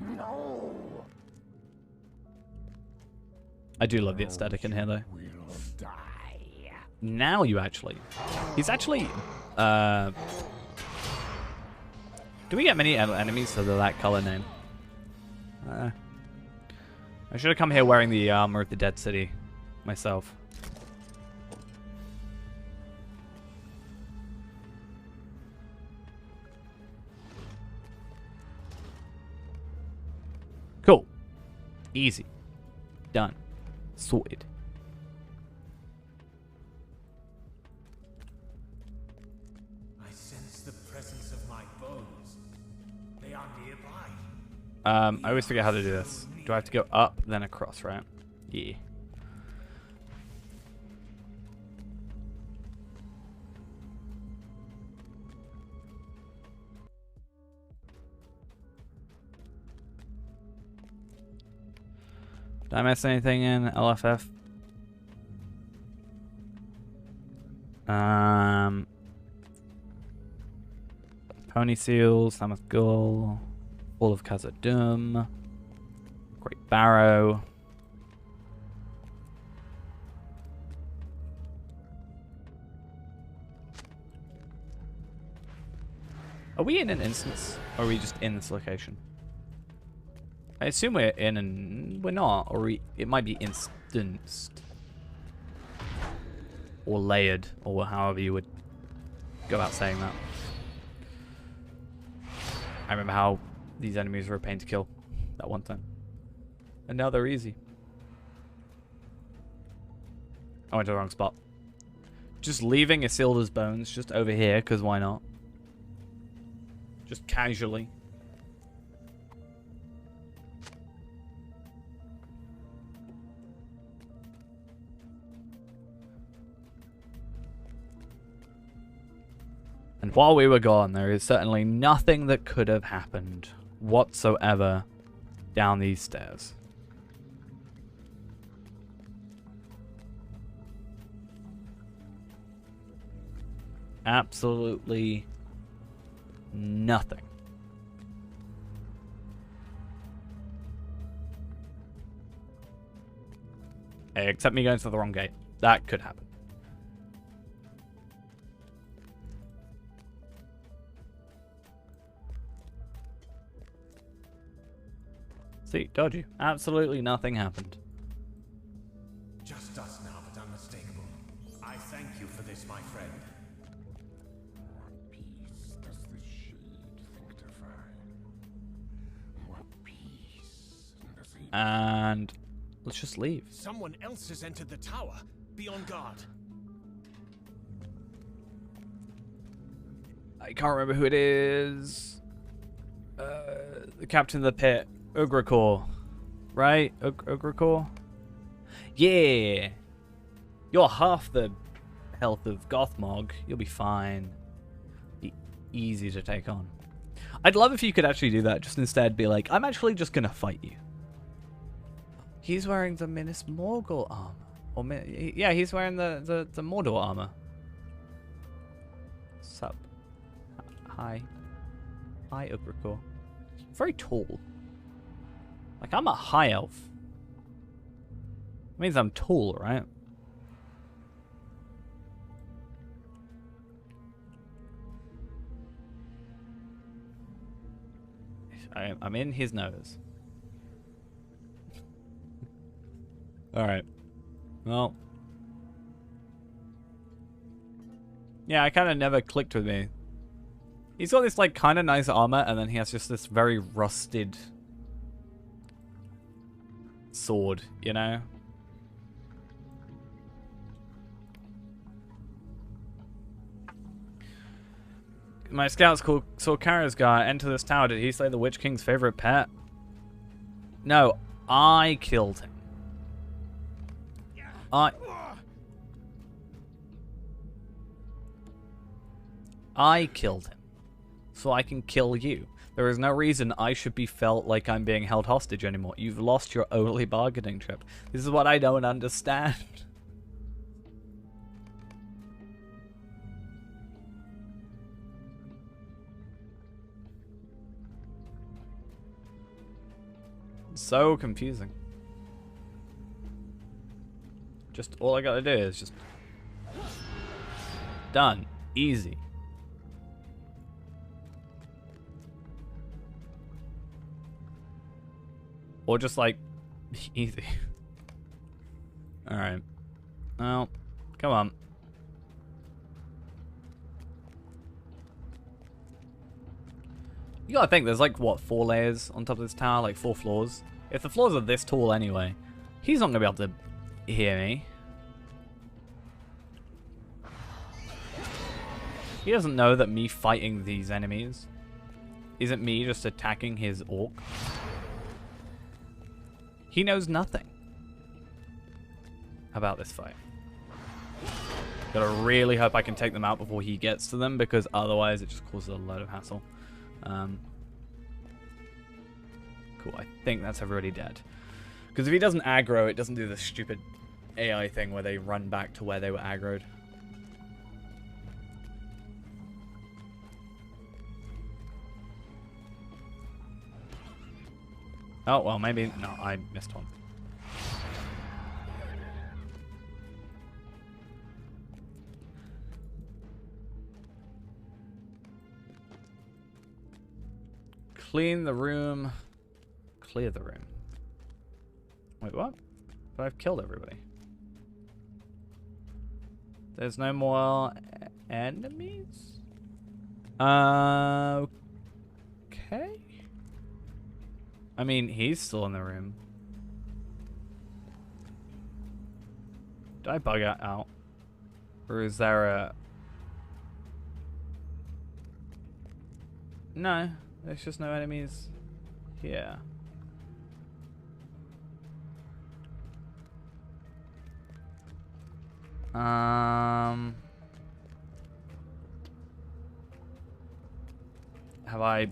No! I do love the aesthetic in here though. Will die. Now you actually. He's actually. Do we get many enemies that are that color name? I should have come here wearing the armor of the Dead City myself. Cool. Easy. Done. Sorted. I sense the presence of my bones. They are nearby. I always forget how to do this. Do I have to go up, then across, right? Yeah. Did I miss anything in LFF? Pony Seals, Samus Gull, All of Khazad-dûm, Great Barrow. Are we in an instance, or are we just in this location? I assume we're in and we're not, or it might be instanced. Or layered, or however you would go about saying that. I remember how these enemies were a pain to kill that one time. And now they're easy. I went to the wrong spot. Just leaving Isildur's bones just over here, because why not? Just casually. And while we were gone, there is certainly nothing that could have happened whatsoever down these stairs. Absolutely nothing. Hey, except me going to the wrong gate. That could happen. See, told you. Absolutely nothing happened. Just us now, but unmistakable. I thank you for this, my friend. What peace does the shade think to find? What peace does he... And let's just leave. Someone else has entered the tower. Be on guard. I can't remember who it is. The captain of the pit. Ugrakor. Right? Ugrakor? Yeah! You're half the health of Gothmog. You'll be fine. Be easy to take on. I'd love if you could actually do that. Just instead be like, I'm actually just gonna fight you. He's wearing the Minas Morgul armor. Or yeah, he's wearing the Mordor armor. Sup? Hi. Hi, Ugrakor. Very tall. Like, I'm a high elf. That means I'm tall, right? I'm in his nose. Alright. Well. Yeah, it kind of never clicked with me. He's got this, like, kind of nice armor, and then he has just this very rusted sword, you know? My scouts saw Karazgar enter this tower. Did he slay the Witch King's favorite pet? No, I killed him. I killed him. So I can kill you. There is no reason I should be felt like I'm being held hostage anymore. You've lost your only bargaining chip. This is what I don't understand. So confusing. Just all I gotta do is just... Done. Easy. Or just like, easy. Alright. Well, come on. You gotta think, there's like, what, 4 layers on top of this tower? Like 4 floors? If the floors are this tall anyway, he's not gonna be able to hear me. He doesn't know that me fighting these enemies isn't me just attacking his orc. He knows nothing about this fight. Gotta really hope I can take them out before he gets to them, because otherwise it just causes a load of hassle. Cool, I think that's everybody dead. Because if he doesn't aggro, it doesn't do the stupid AI thing where they run back to where they were aggroed. Oh, well, maybe... No, I missed one. Clean the room. Clear the room. Wait, what? But I've killed everybody. There's no more enemies? Okay. I mean, he's still in the room. Did I bug out? Or is there a... No, there's just no enemies here. Have I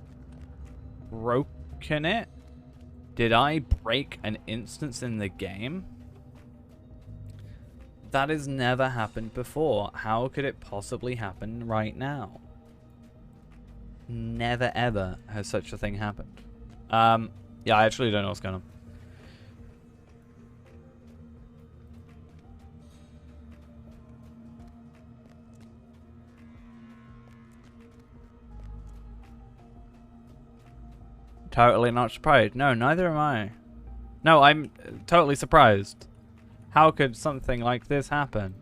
broken it? Did I break an instance in the game? That has never happened before. How could it possibly happen right now? Never ever has such a thing happened. Yeah, I actually don't know what's going on. Totally not surprised. No, neither am I. No, I'm totally surprised. How could something like this happen?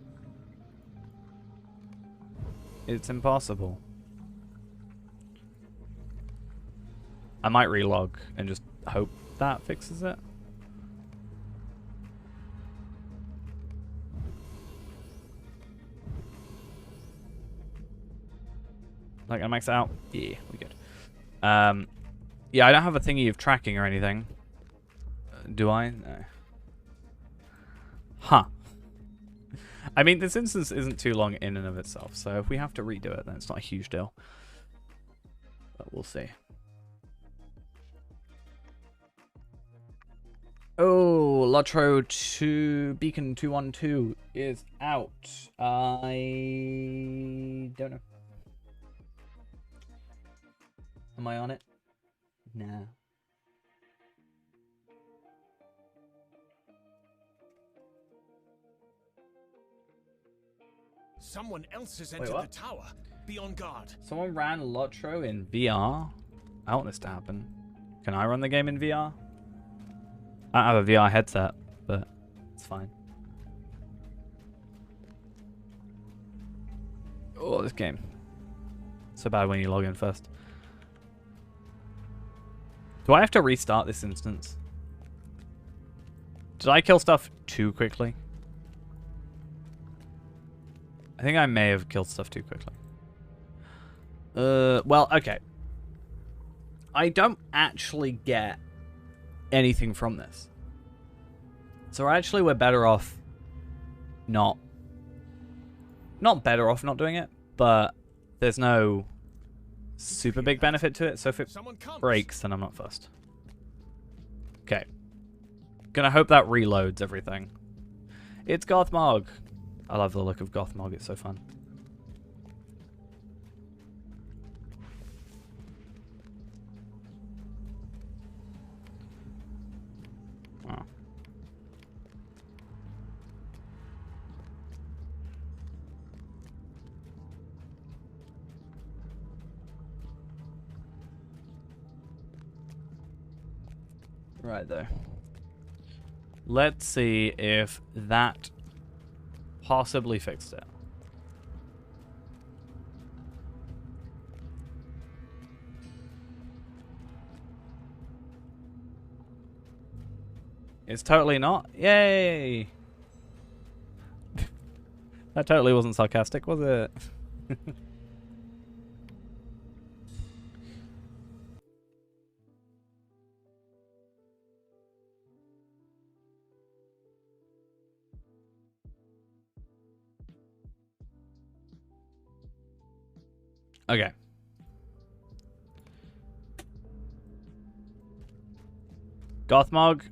It's impossible. I might relog and just hope that fixes it. Like, I max out? Yeah, we good. Yeah, I don't have a thingy of tracking or anything. Do I? No. Huh. I mean, this instance isn't too long in and of itself, so if we have to redo it, then it's not a huge deal. But we'll see. Oh, Lotro 2 Beacon 212 is out. I don't know. Am I on it? No. Someone else has entered the tower. Be on guard. Someone ran Lotro in VR? I want this to happen. Can I run the game in VR? I don't have a VR headset, but it's fine. Oh, this game. So bad when you log in first. Do I have to restart this instance? Did I kill stuff too quickly? I think I may have killed stuff too quickly. Well, okay. I don't actually get anything from this. So actually we're better off not better off not doing it, but there's no super big benefit to it, so if it breaks, then I'm not fussed. Okay. Gonna hope that reloads everything. It's Gothmog. I love the look of Gothmog, it's so fun. Oh. Right there. Let's see if that possibly fixed it. It's totally not. Yay! That totally wasn't sarcastic, was it? Okay. Gothmog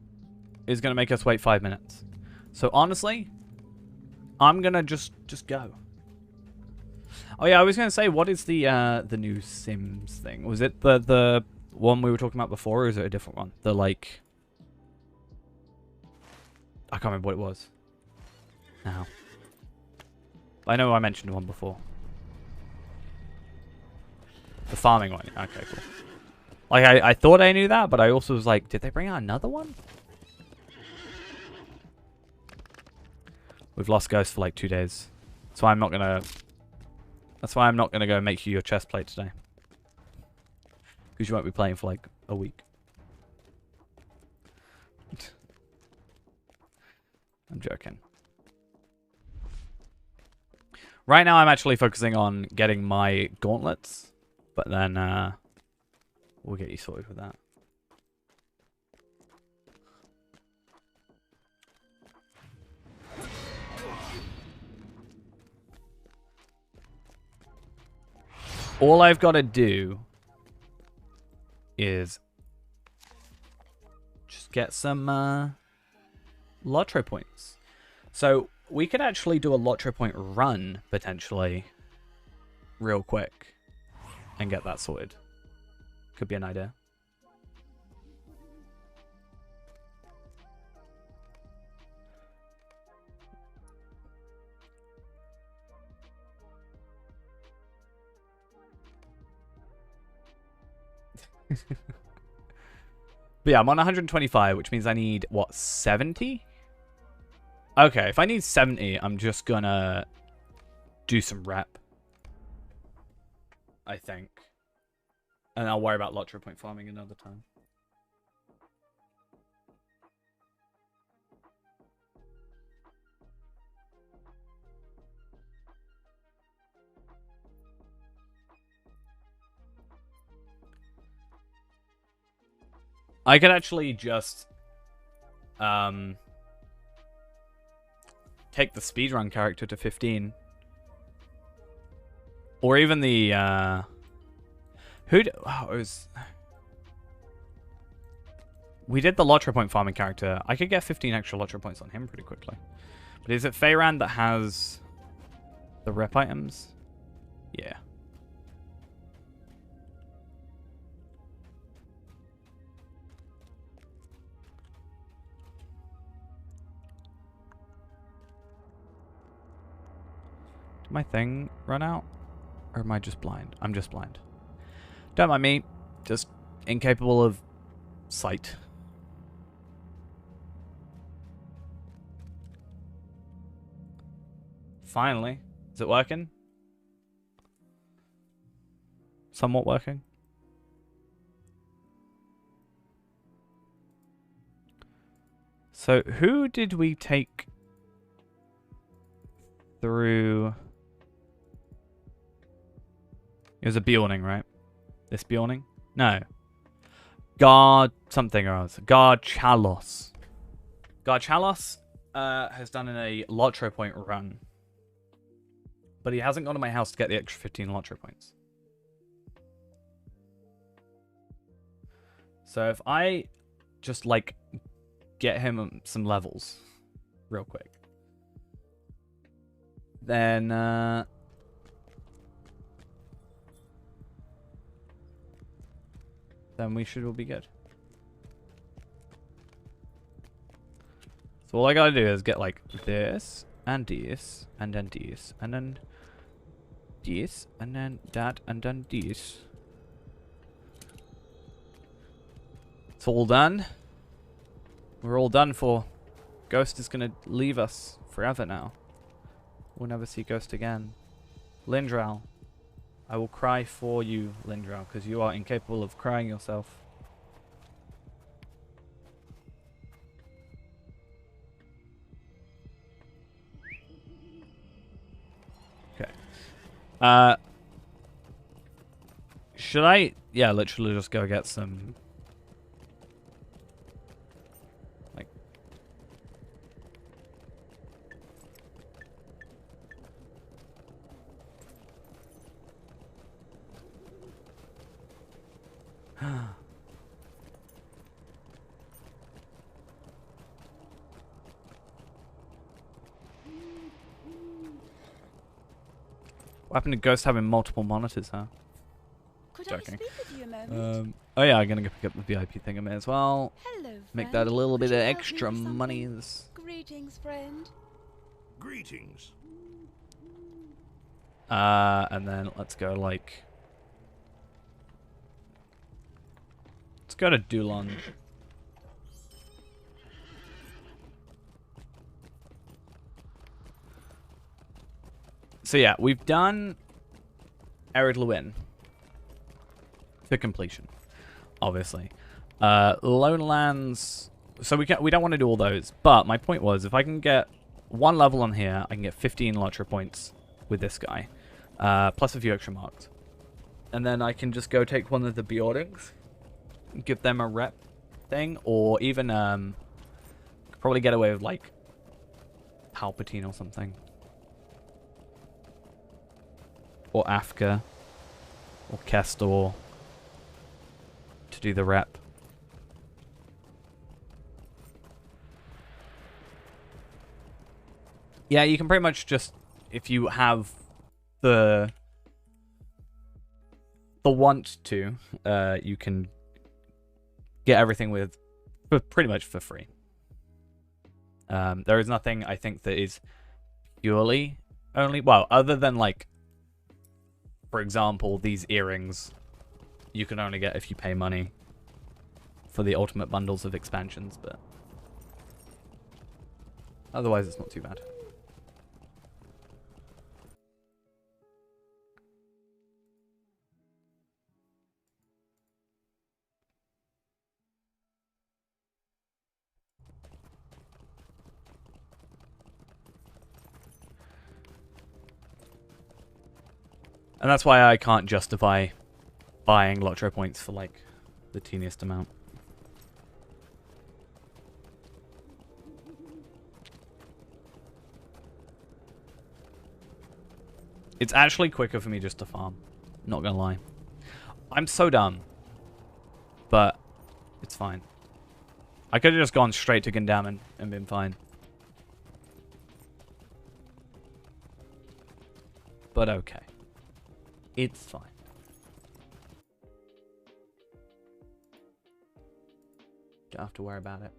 is going to make us wait 5 minutes. So honestly, I'm going to just go. Oh yeah, I was going to say, what is the new Sims thing? Was it the one we were talking about before, or is it a different one? The like... I can't remember what it was. Now. I know I mentioned one before. The farming one. Okay, cool. Like, I thought I knew that, but I also was like, did they bring out another one? We've lost Ghost for like 2 days. That's why I'm not gonna. That's why I'm not gonna go make you your chest plate today. Because you won't be playing for like a week. I'm joking. Right now I'm actually focusing on getting my gauntlets. But then we'll get you sorted with that. All I've got to do is just get some Lotro points. So we could actually do a Lotro point run, potentially, real quick, and get that sorted. Could be an idea. But yeah, I'm on 125, which means I need, what, 70? Okay, if I need 70, I'm just gonna do some rep. I think. And I'll worry about Lotro point farming another time. I could actually just take the speedrun character to 15. Or even the it was, we did the Lotro point farming character. I could get 15 extra Lotro points on him pretty quickly. But is it Feyran that has the rep items? Yeah. Did my thing run out? Or am I just blind? I'm just blind. Don't mind me. Just incapable of sight. Finally. Is it working? Somewhat working? So, who did we take through? It was a Bjorning, right? This Bjorning? No. Guard something or else. Guard Chalos. Guard Chalos has done a Lotro point run. But he hasn't gone to my house to get the extra 15 Lotro points. So if I just, like, get him some levels real quick. Then, we should all be good. So all I gotta do is get like this and this and then this and then this and then that and then this. It's all done. We're all done for. Ghost is gonna leave us forever now. We'll never see Ghost again. Lindral. I will cry for you, Lindral, because you are incapable of crying yourself. Okay. Should I? Yeah, literally just go get some. Like. What happened to Ghost having multiple monitors, huh? Could Joking. I speak with you a moment? Oh yeah, I'm gonna go pick up the VIP thing as well. Hello, Make that a little friend. bit of Could you help me extra with something? monies. Greetings, friend. Greetings. And then let's go like. Let's go to Dulon. So yeah, we've done Ered Luin to completion, obviously. Lone Lands. So we don't want to do all those. But my point was, if I can get one level on here, I can get 15 Lottery points with this guy, plus a few extra marks, and then I can just go take one of the Beordings, give them a rep thing, or even probably get away with like Palpatine or something, or Afka, or Kestor to do the rep. Yeah, you can pretty much just, if you have the want to, you can get everything with pretty much for free. There is nothing, I think, that is purely only, well, other than like, for example, these earrings you can only get if you pay money for the ultimate bundles of expansions, but otherwise it's not too bad. And that's why I can't justify buying Lotro points for, like, the teeniest amount. It's actually quicker for me just to farm. Not gonna lie. I'm so dumb. But it's fine. I could have just gone straight to Gundam and been fine. But okay. It's fine. Don't have to worry about it.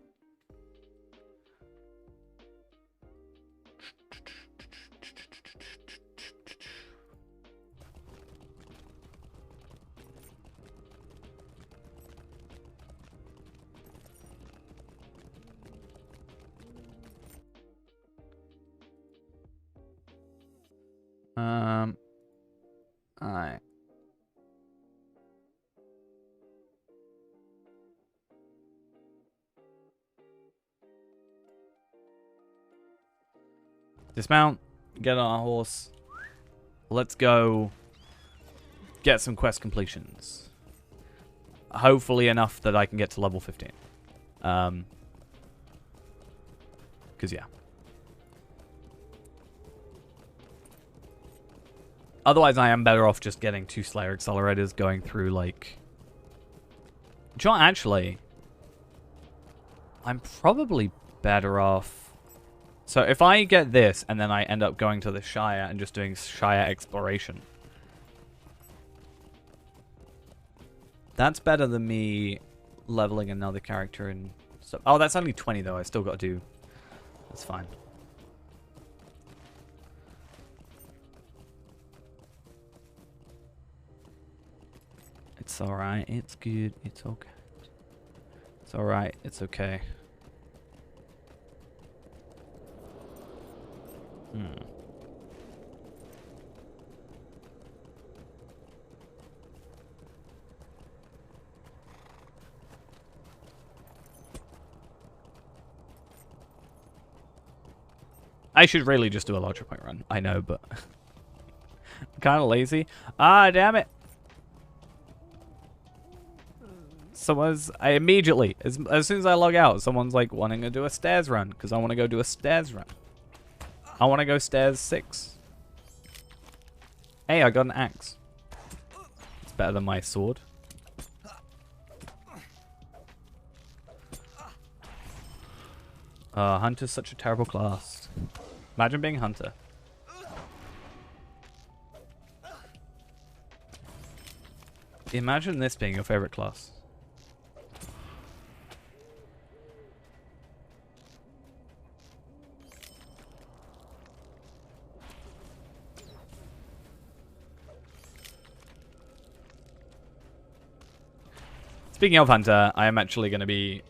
Alright. Dismount, get on our horse. Let's go get some quest completions. Hopefully enough that I can get to level 15. Because, yeah. Otherwise, I am better off just getting 2 Slayer Accelerators going through, like... John, actually... I'm probably better off... So, if I get this, and then I end up going to the Shire and just doing Shire Exploration... That's better than me leveling another character and stuff. Oh, that's only 20, though. I still got to do... That's fine. It's alright, it's good, it's okay. It's alright, it's okay. I should really just do a larger point run. I know, but I'm kind of lazy. Ah, damn it. I immediately, as soon as I log out, someone's like wanting to do a stairs run because I want to go do a stairs run. I want to go stairs 6. Hey, I got an axe. It's better than my sword. Hunter's such a terrible class. Imagine being Hunter. Imagine this being your favorite class. Speaking of Hunter, I am actually going to be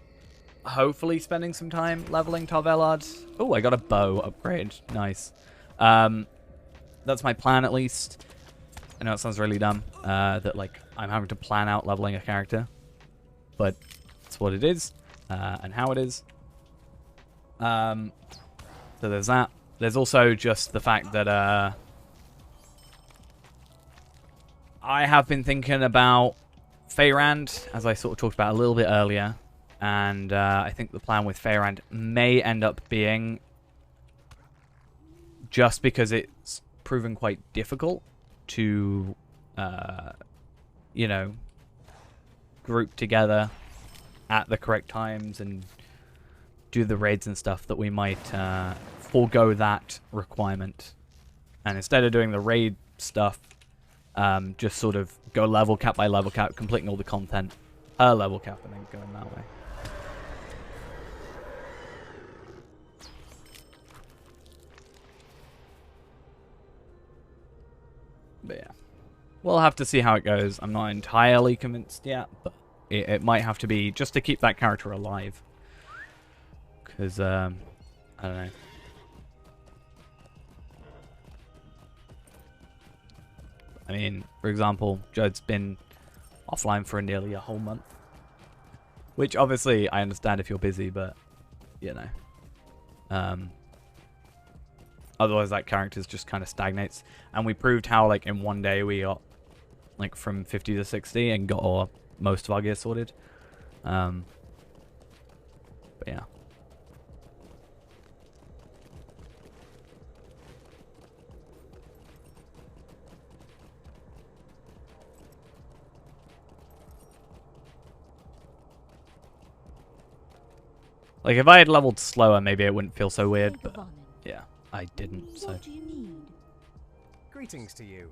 hopefully spending some time leveling Tarvelard. Oh, I got a bow upgrade. Nice. That's my plan, at least. I know it sounds really dumb, that, like, I'm having to plan out leveling a character. But it's what it is, and how it is. So there's that. There's also just the fact that, I have been thinking about Feyrand, as I sort of talked about a little bit earlier. And I think the plan with Feyrand may end up being, just because it's proven quite difficult to, you know, group together at the correct times and do the raids and stuff, that we might forego that requirement. And instead of doing the raid stuff, just sort of go level cap by level cap, completing all the content per level cap, and then going that way. But yeah, we'll have to see how it goes. I'm not entirely convinced yet, but it might have to be just to keep that character alive. Because, I don't know. I mean, for example, Judd's been offline for nearly a whole month. Which, obviously, I understand if you're busy, but, you know. Otherwise, that character just kind of stagnates. And we proved how, like, in one day we got, like, from 50 to 60 and got most of our gear sorted. But, yeah. Like, if I had leveled slower, maybe it wouldn't feel so weird, but yeah, I didn't, so. What do you need? Greetings to you.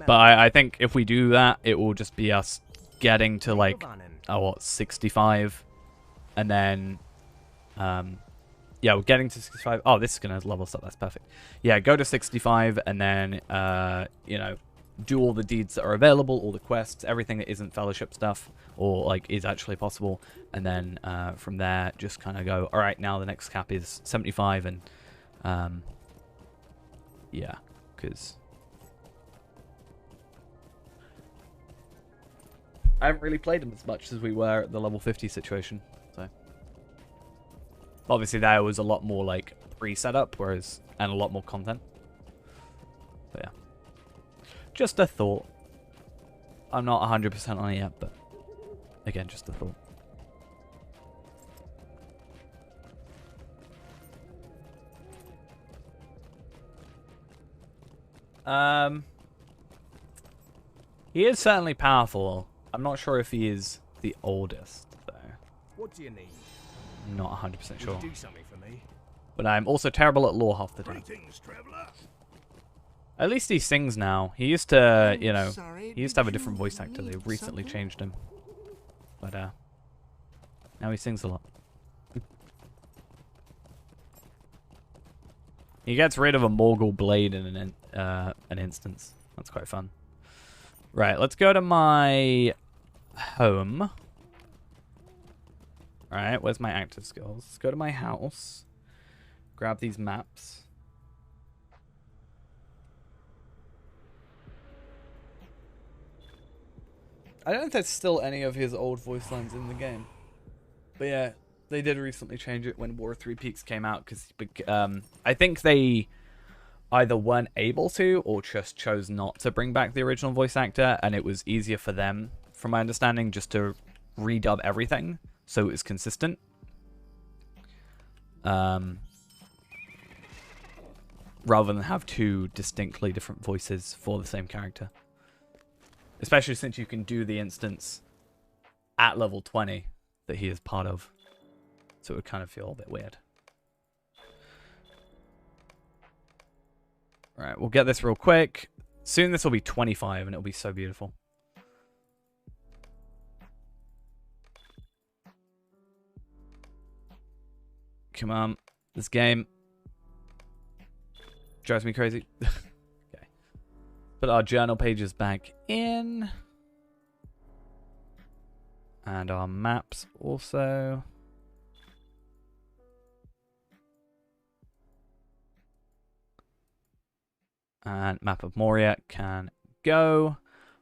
But I think if we do that, it will just be us getting to, like, oh, what, 65? And then, yeah, we're getting to 65. Oh, this is going to level us up, that's perfect. Yeah, go to 65, and then, you know, do all the deeds that are available, all the quests, everything that isn't fellowship stuff, or like is actually possible, and then from there just kind of go, all right, now the next cap is 75, and yeah, because I haven't really played them as much as we were at the level 50 situation, so obviously there was a lot more like pre-setup, whereas, and a lot more content, but yeah. Just a thought. I'm not 100% on it yet, but again, just a thought. He is certainly powerful. I'm not sure if he is the oldest, though. What do you need? I'm not 100% sure. Do something for me. But I'm also terrible at lore half the time. Greetings, traveler. At least he sings now. He used to, you know, he used to have a different voice actor. They recently changed him. But, now he sings a lot. He gets rid of a Morgul blade in an instance. That's quite fun. Right, let's go to my home. Alright, where's my active skills? Let's go to my house. Grab these maps. I don't know if there's still any of his old voice lines in the game. But yeah, they did recently change it when War of Three Peaks came out, because I think they either weren't able to or just chose not to bring back the original voice actor, and it was easier for them, from my understanding, just to redub everything so it was consistent. Rather than have two distinctly different voices for the same character. Especially since you can do the instance at level 20 that he is part of. So it would kind of feel a bit weird. Alright, we'll get this real quick. Soon this will be 25 and it'll be so beautiful. Come on. This game drives me crazy. Okay. Put our journal pages back in. And our maps also. And Map of Moria can go.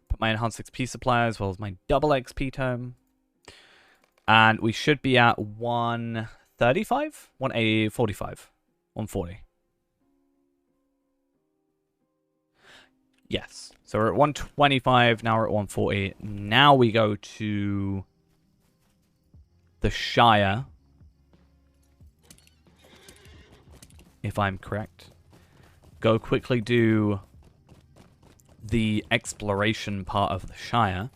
Put my enhanced XP supply as well as my double XP tome. And we should be at 135? 145. 140. Yes. So we're at 125. Now we're at 140. Now we go to the Shire. If I'm correct. Go quickly do the exploration part of the Shire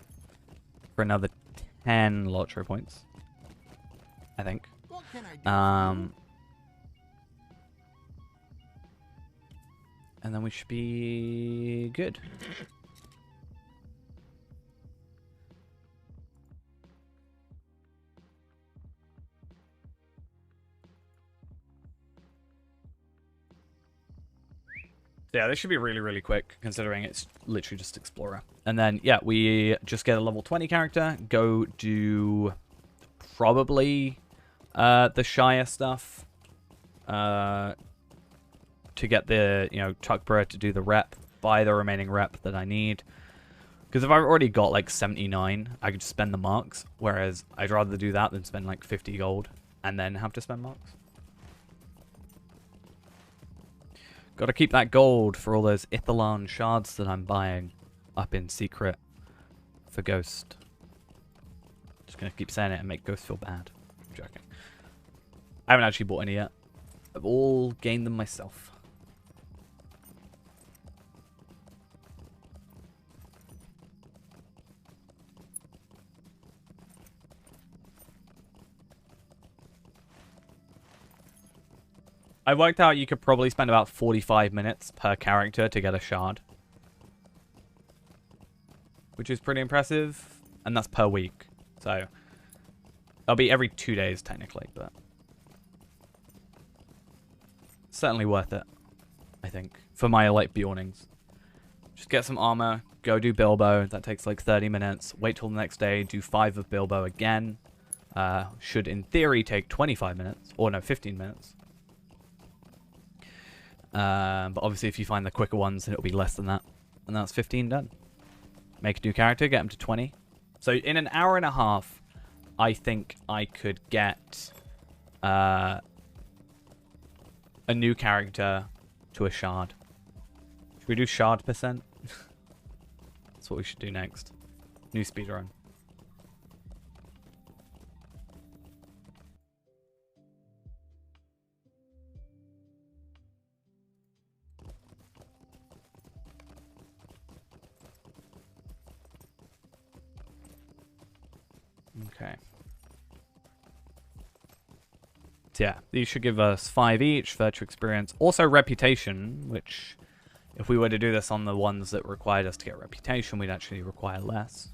for another 10 lottery points. I think. And then we should be good. Yeah, this should be really, really quick, considering it's literally just Explorer. And then, yeah, we just get a level 20 character, go do probably the Shire stuff to get the, Tuckborough to do the rep, buy the remaining rep that I need. Because if I've already got, like, 79, I could just spend the marks, whereas I'd rather do that than spend, like, 50 gold and then have to spend marks. Gotta keep that gold for all those Ithelan shards that I'm buying up in secret for Ghost. Just gonna keep saying it and make Ghost feel bad. I'm joking. I haven't actually bought any yet. I've all gained them myself. I worked out you could probably spend about 45 minutes per character to get a shard. Which is pretty impressive. And that's per week. So, it'll be every 2 days technically, but certainly worth it, I think, for my light Bjornings. Just get some armor, go do Bilbo. That takes like 30 minutes. Wait till the next day, do 5 of Bilbo again. Should in theory take 25 minutes. Or no, 15 minutes. But obviously if you find the quicker ones, it'll be less than that. And that's 15 done. Make a new character, get them to 20. So in an hour and a half, I think I could get a new character to a shard. Should we do shard percent? That's what we should do next. New speedrun. Okay. So yeah, these should give us 5 each. Virtue experience. Also reputation, which if we were to do this on the ones that required us to get reputation, we'd actually require less.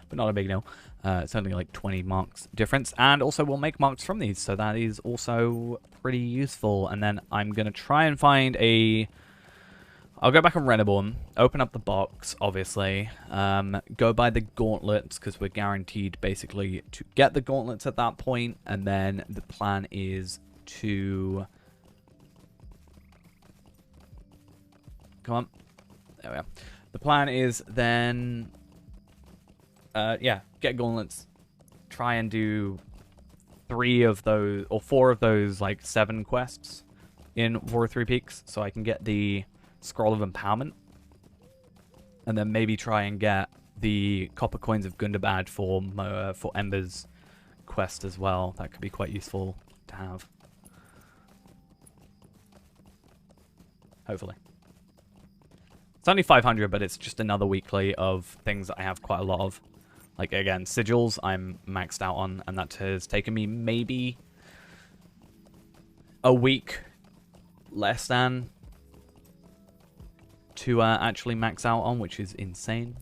But not a big deal. It's only like 20 marks difference. And also we'll make marks from these, so that is also pretty useful. And then I'm going to try and find a... I'll go back on Reneborn, open up the box, obviously, go buy the gauntlets, because we're guaranteed, basically, to get the gauntlets at that point, and then the plan is to... Come on. There we are. The plan is then... yeah, get gauntlets, try and do 3 of those, or 4 of those, like, 7 quests in War of Three Peaks, so I can get the... Scroll of Empowerment, and then maybe try and get the Copper Coins of Gundabad for Ember's quest as well. That could be quite useful to have. Hopefully. It's only 500, but it's just another weekly of things that I have quite a lot of. Like, again, sigils I'm maxed out on, and that has taken me maybe a week less than to actually max out on, which is insane.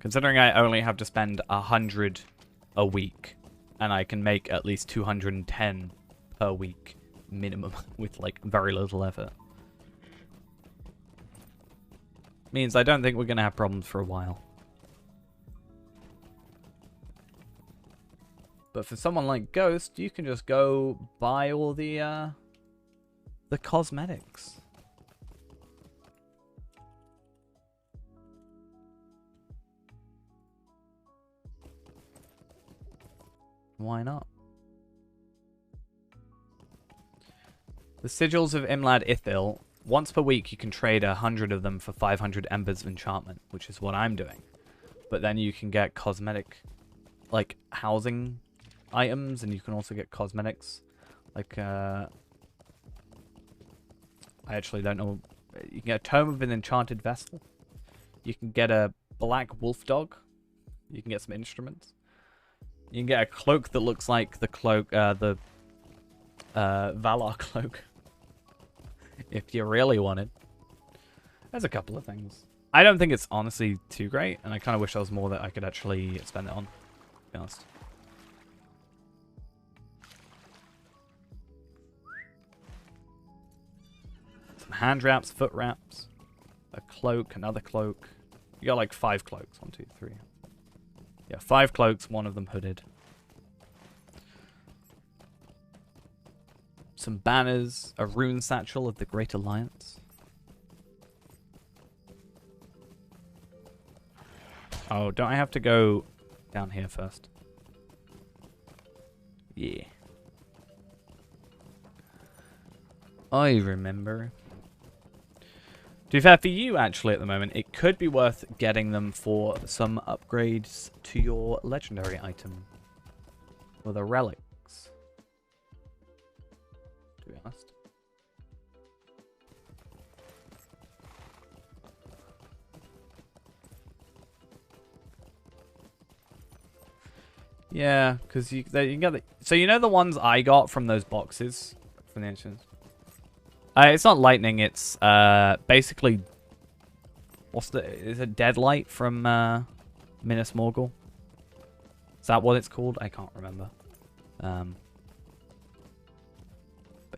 Considering I only have to spend 100 a week, and I can make at least 210 per week minimum with like very little effort. Means I don't think we're going to have problems for a while. But for someone like Ghost, you can just go buy all the cosmetics. Why not? The sigils of Imlad Ithil. Once per week, you can trade 100 of them for 500 embers of enchantment, which is what I'm doing. But then you can get cosmetic, like housing items, and you can also get cosmetics. Like, I actually don't know. You can get a tome of an enchanted vessel. You can get a black wolf dog. You can get some instruments. You can get a cloak that looks like the cloak, the Valar cloak. If you really wanted. There's a couple of things. I don't think it's honestly too great, and I kind of wish there was more that I could actually spend it on, to be honest. Some hand wraps, foot wraps, a cloak, another cloak. You got like 5 cloaks. 1, 2, 3. Yeah, 5 cloaks, one of them hooded. Some banners, a rune satchel of the Great Alliance. Oh, don't I have to go down here first? Yeah. I remember. To be fair, for you, actually, at the moment, it could be worth getting them for some upgrades to your legendary item. For the relics. To be honest. Yeah, because you can get the... So you know the ones I got from those boxes? From the ancients? It's not lightning, it's basically... What's the... Is it Deadlight from Minas Morgul? Is that what it's called? I can't remember. But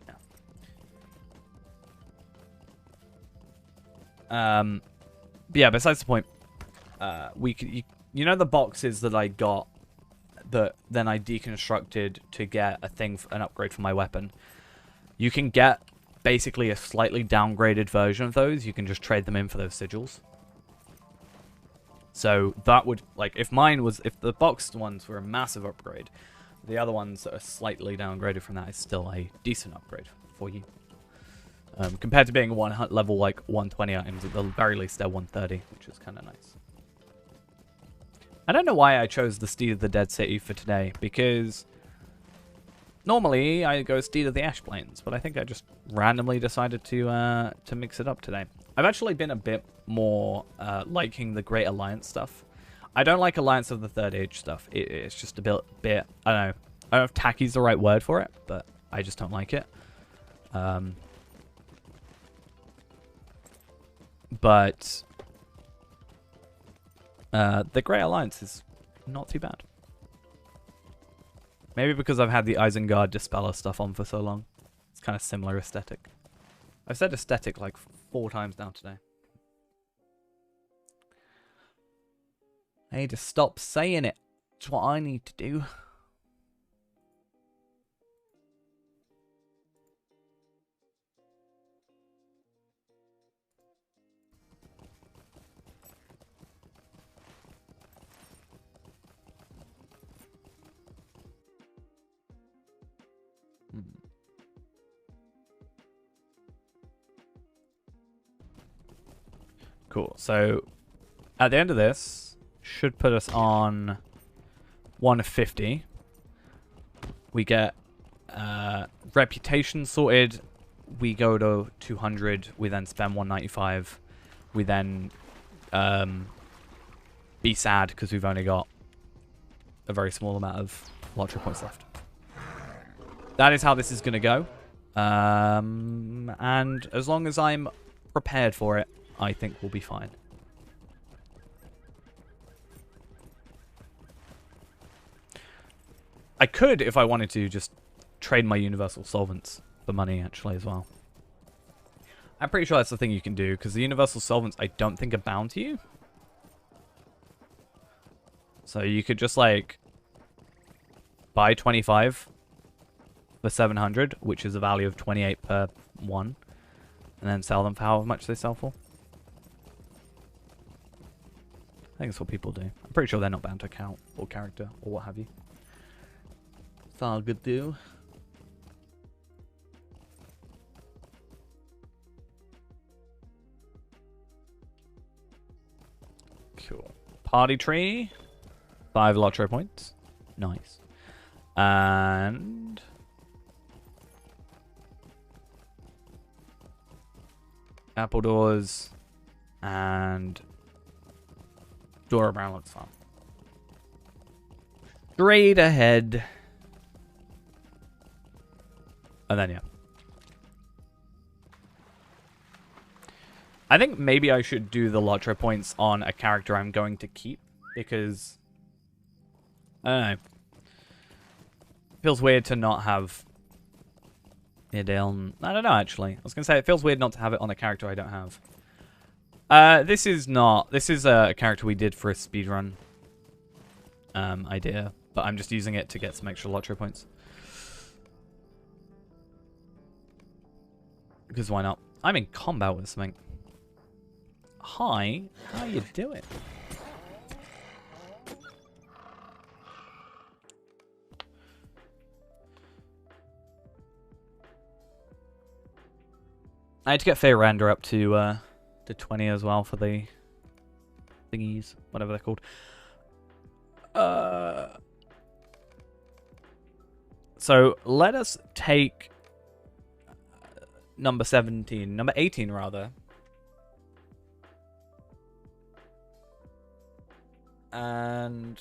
yeah. But yeah, besides the point, we could... You know the boxes that I got that then I deconstructed to get a thing, an upgrade for my weapon? You can get basically a slightly downgraded version of those. You can just trade them in for those sigils. So that would, like, if the boxed ones were a massive upgrade, the other ones that are slightly downgraded from that is still a decent upgrade for you. Compared to being one level like 120 items, at the very least they're 130, which is kind of nice. I don't know why I chose the Steed of the Dead City for today, because normally I go Steed of the Ash Plains, but I think I just randomly decided to mix it up today. I've actually been a bit more liking the Great Alliance stuff. I don't like Alliance of the Third Age stuff. It's just a bit, I don't know. I don't know if tacky's the right word for it, but I just don't like it. But the Great Alliance is not too bad. Maybe because I've had the Isengard Dispeller stuff on for so long. It's kind of similar aesthetic. I've said aesthetic like 4 times now today. I need to stop saying it. It's what I need to do. Cool. So at the end of this, should put us on 150. We get reputation sorted. We go to 200. We then spend 195. We then be sad because we've only got a very small amount of lottery points left. That is how this is going to go. And as long as I'm prepared for it, I think we'll be fine. I could, if I wanted to, just trade my universal solvents for money, actually, as well. I'm pretty sure that's the thing you can do, because the universal solvents I don't think are bound to you. So you could just, like... buy 25 for 700, which is a value of 28 per one, and then sell them for however much they sell for. I think that's what people do. I'm pretty sure they're not bound to count or character or what have you. It's all good do. Cool. Party tree. 5 lottery points. Nice. And apple doors and door around looks fun. Straight ahead. And then yeah. I think maybe I should do the lottery points on a character I'm going to keep, because I don't know. Feels weird to not have it on. I don't know, actually. I was going to say, it feels weird not to have it on a character I don't have. This is not. This is a character we did for a speedrun idea, but I'm just using it to get some extra lottery points. Because why not? I'm in combat with something. Hi, how you doing? I had to get Feyrander up to 20 as well for the thingies, whatever they're called. So let us take number 18 rather. And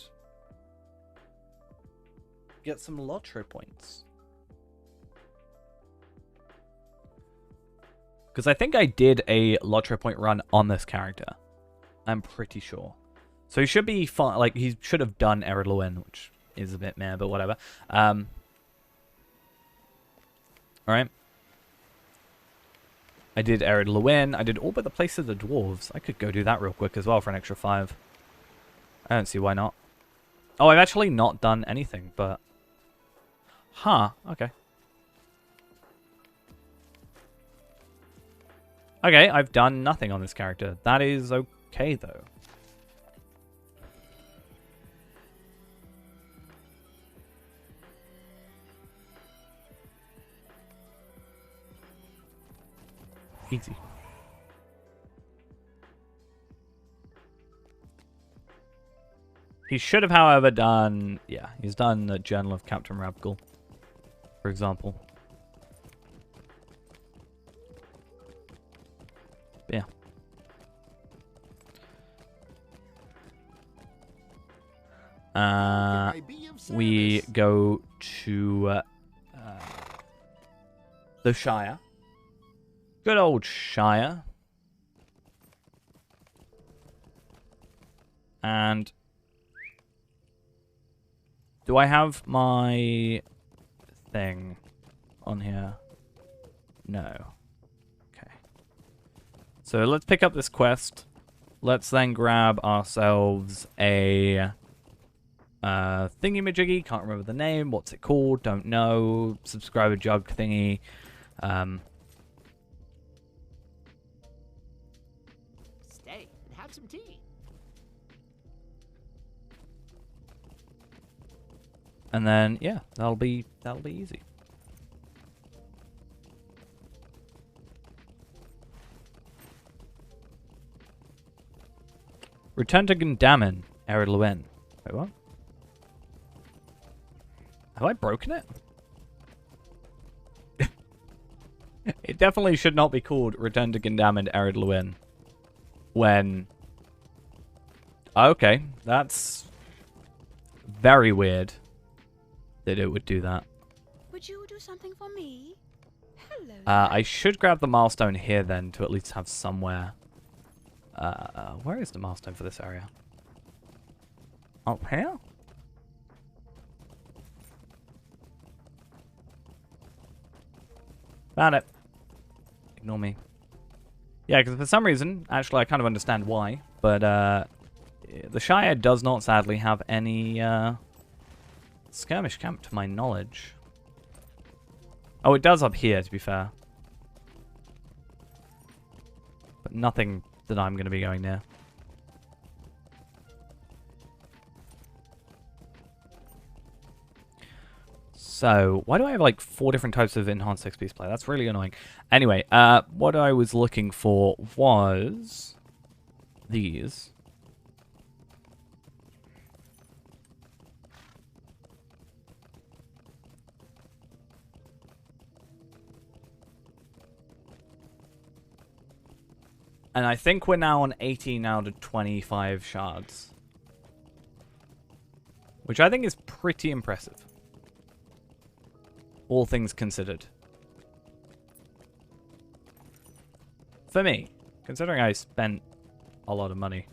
get some lottery points. Because I think I did a lottery point run on this character. I'm pretty sure. So he should be fine. Like, he should have done Ered Luin, which is a bit meh, but whatever. Alright. I did Ered Luin. I did all but the Place of the Dwarves. I could go do that real quick as well for an extra 5. I don't see why not. Oh, I've actually not done anything, but... Huh, okay. Okay, I've done nothing on this character. That is okay, though. Easy. He should have, however, done... Yeah, he's done the Journal of Captain Rabgul, for example. But yeah. We go to the Shire. Good old Shire. And... do I have my thing on here? No. Okay. So let's pick up this quest. Let's then grab ourselves a thingy-majiggy. Can't remember the name. What's it called? Don't know. Subscriber jug thingy. Stay and have some tea. And then, yeah, that'll be easy. Return to Gundamon, Ered Luin. Wait, what? Have I broken it? It definitely should not be called Return to Gundamon, Ered Luin. When... Okay, that's very weird that it would do that. Would you do something for me? Hello. I should grab the milestone here then to at least have somewhere. Where is the milestone for this area? Up here? Found it. Ignore me. Yeah, because for some reason, actually I kind of understand why, but the Shire does not sadly have any skirmish camp to my knowledge. Oh, it does up here, to be fair. But nothing that I'm going to be going near. So, why do I have like 4 different types of enhanced XP display? That's really annoying. Anyway, what I was looking for was these. And I think we're now on 18 out of 25 shards. Which I think is pretty impressive. All things considered. For me, considering I spent a lot of money.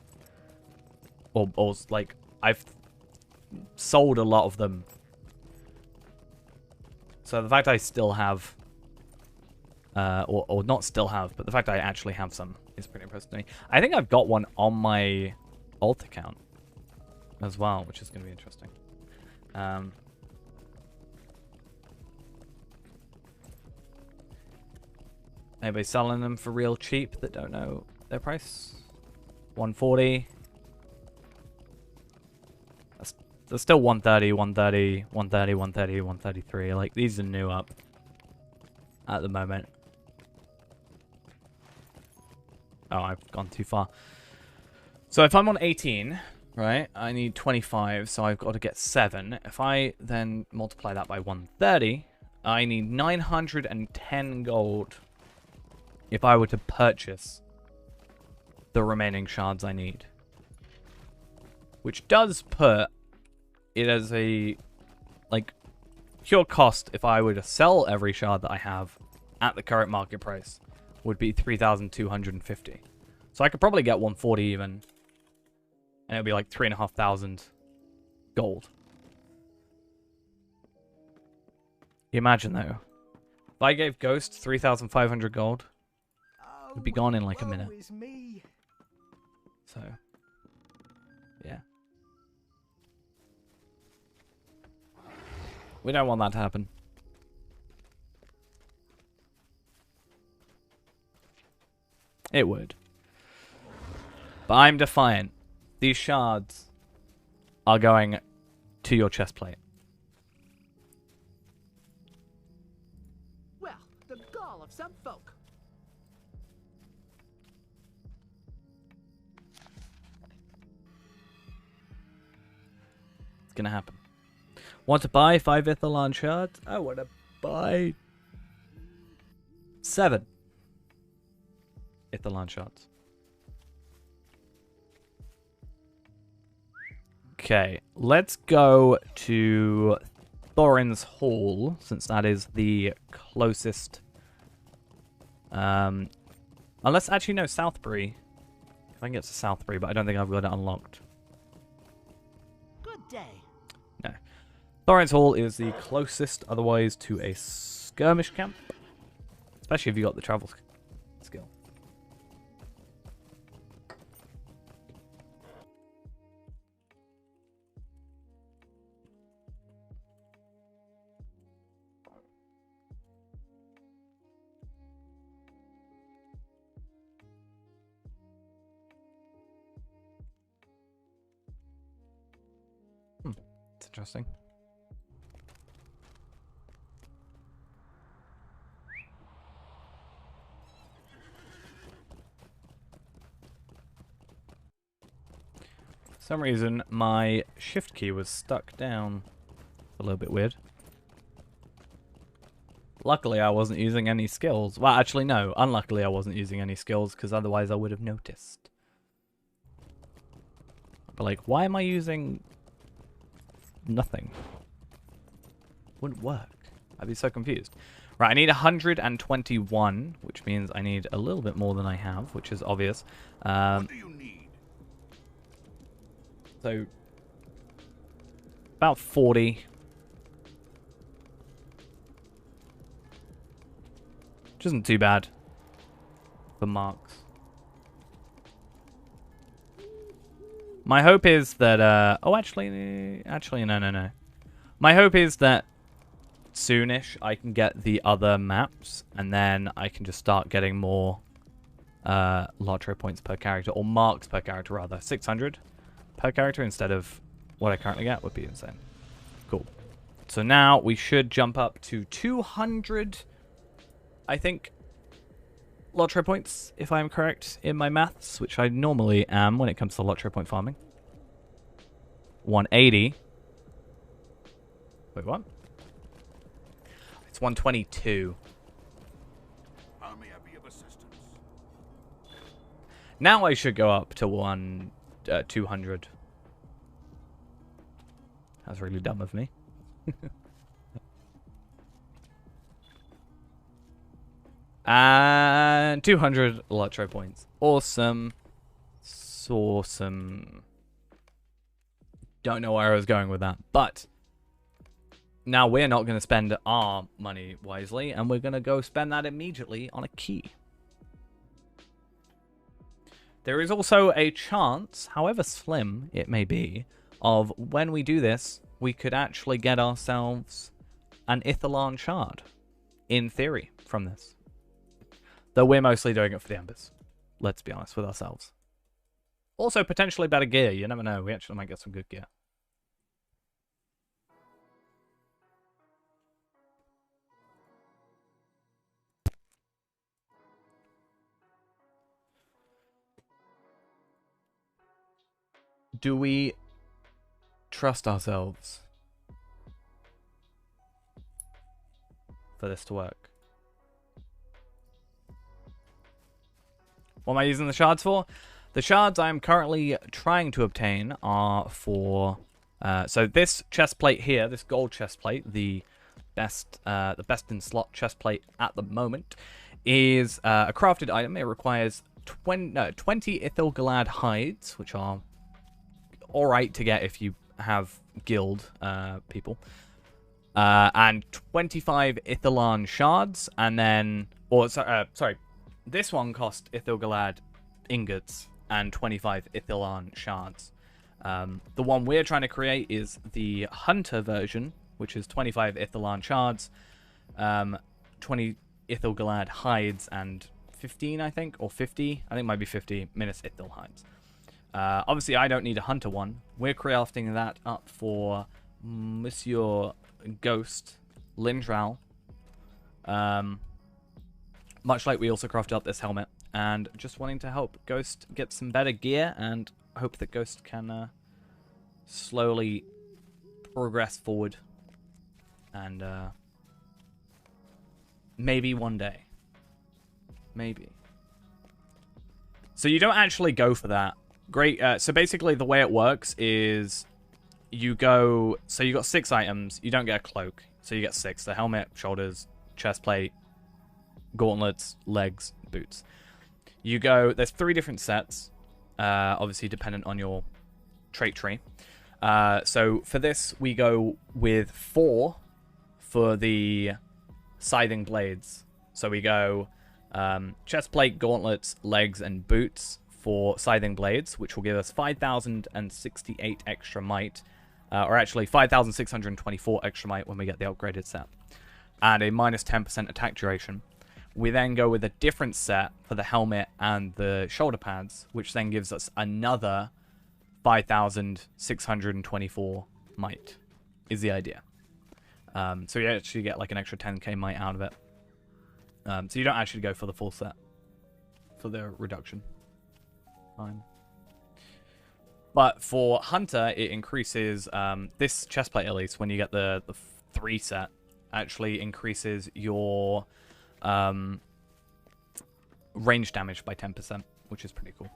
Or like, I've sold a lot of them. So the fact I still have... or not still have, but the fact I actually have some is pretty impressive to me. I think I've got one on my alt account as well, which is going to be interesting. Anybody selling them for real cheap that don't know their price? 140. That's still 130, 130, 130, 130, 133. Like, these are new up at the moment. Oh, I've gone too far. So if I'm on 18, right, I need 25, so I've got to get 7. If I then multiply that by 130, I need 910 gold if I were to purchase the remaining shards I need. Which does put it as a, like, pure cost if I were to sell every shard that I have at the current market price would be 3,250. So I could probably get 140 even. And it would be like 3,500 gold. You imagine though. If I gave Ghost 3,500 gold, it would be gone in like a minute. So, yeah. We don't want that to happen. It would. But I'm defiant. These shards are going to your chest plate. Well, the gall of some folk. It's gonna happen. Want to buy 5 Ithalan shards? I want to buy 7 Ithalan shards. Okay, let's go to Thorin's Hall, since that is the closest. Unless, actually, no, Southbury. If I can get to Southbury, but I don't think I've got it unlocked. Good day. No. Thorin's Hall is the closest, otherwise, to a skirmish camp. Especially if you got the travel skill. It's interesting. For some reason, my shift key was stuck down. A little bit weird. Luckily, I wasn't using any skills. Well, actually, no. Unluckily, I wasn't using any skills, because otherwise I would have noticed. But, like, why am I using nothing? Wouldn't work. I'd be so confused. Right, I need 121, which means I need a little bit more than I have, which is obvious. What do you need? So, about 40. Which isn't too bad for marks. My hope is that, oh, actually, no. My hope is that soonish I can get the other maps, and then I can just start getting more lottery points per character, or marks per character rather. 600 per character instead of what I currently get would be insane. Cool. So now we should jump up to 200, I think, lottery points, if I'm correct in my maths, which I normally am when it comes to lottery point farming. 180. Wait, what? It's 122. How may I be of assistance? Now I should go up to 200. That's really dumb of me. And 200 lottery points. Awesome. Awesome. Don't know where I was going with that, but now we're not going to spend our money wisely, and we're going to go spend that immediately on a key. There is also a chance, however slim it may be, of when we do this, we could actually get ourselves an Ithilon shard, in theory, from this. Though we're mostly doing it for the Embers. Let's be honest with ourselves. Also, potentially better gear. You never know. We actually might get some good gear. Do we trust ourselves for this to work? What am I using the shards for? The shards I'm currently trying to obtain are for... so this chest plate here, this gold chest plate, the best in slot chest plate at the moment, is a crafted item. It requires 20 Ithilgalad hides, which are alright to get if you have guild people. And 25 Ithilon shards, and then... sorry. This one cost Ithilgalad ingots and 25 Ithilon shards. The one we're trying to create is the Hunter version, which is 25 Ithilon shards, 20 Ithilgalad hides, and 15, I think, or 50. I think it might be 50 Minas Ithil hides. Obviously, I don't need a Hunter one. We're crafting that up for Monsieur Ghost Lindral. Much like we also crafted up this helmet. And just wanting to help Ghost get some better gear, and hope that Ghost can slowly progress forward. And maybe one day. Maybe. So you don't actually go for that. Great. So basically the way it works is you go... So you got 6 items. You don't get a cloak. So you get 6. The helmet, shoulders, chest plate, gauntlets, legs, boots. You go... There's 3 different sets. Obviously dependent on your trait tree. So for this, we go with 4 for the scything blades. So we go chest plate, gauntlets, legs, and boots for scything blades, which will give us 5,068 extra might. Or actually 5,624 extra might when we get the upgraded set. And a minus 10% attack duration. We then go with a different set for the helmet and the shoulder pads, which then gives us another 5,624 might, is the idea. So you actually get like an extra 10k might out of it. So you don't actually go for the full set for the reduction. Fine. But for Hunter, it increases, this chestplate at least, when you get the 3 set, actually increases your range damage by 10%, which is pretty cool.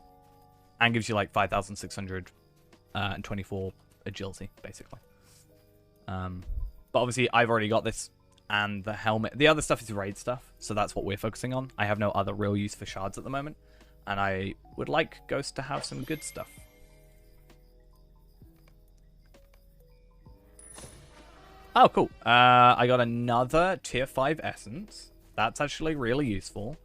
And gives you like 5,624 agility, basically. But obviously, I've already got this and the helmet. The other stuff is raid stuff, so that's what we're focusing on. I have no other real use for shards at the moment, and I would like Ghost to have some good stuff. Oh, cool. I got another tier 5 essence. That's actually really useful.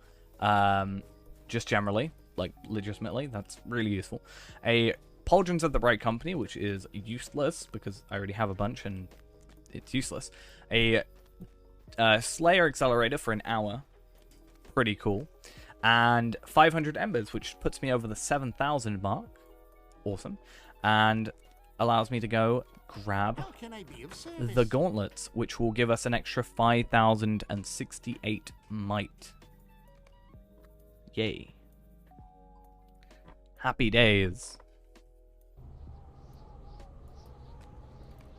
Just generally, like legitimately, that's really useful. A Pauldrons of the Bright Company, which is useless because I already have a bunch and it's useless. A Slayer Accelerator for an hour. Pretty cool. And 500 embers, which puts me over the 7,000 mark. Awesome. And allows me to go grab the gauntlets, which will give us an extra 5,068 might. Yay. Happy days.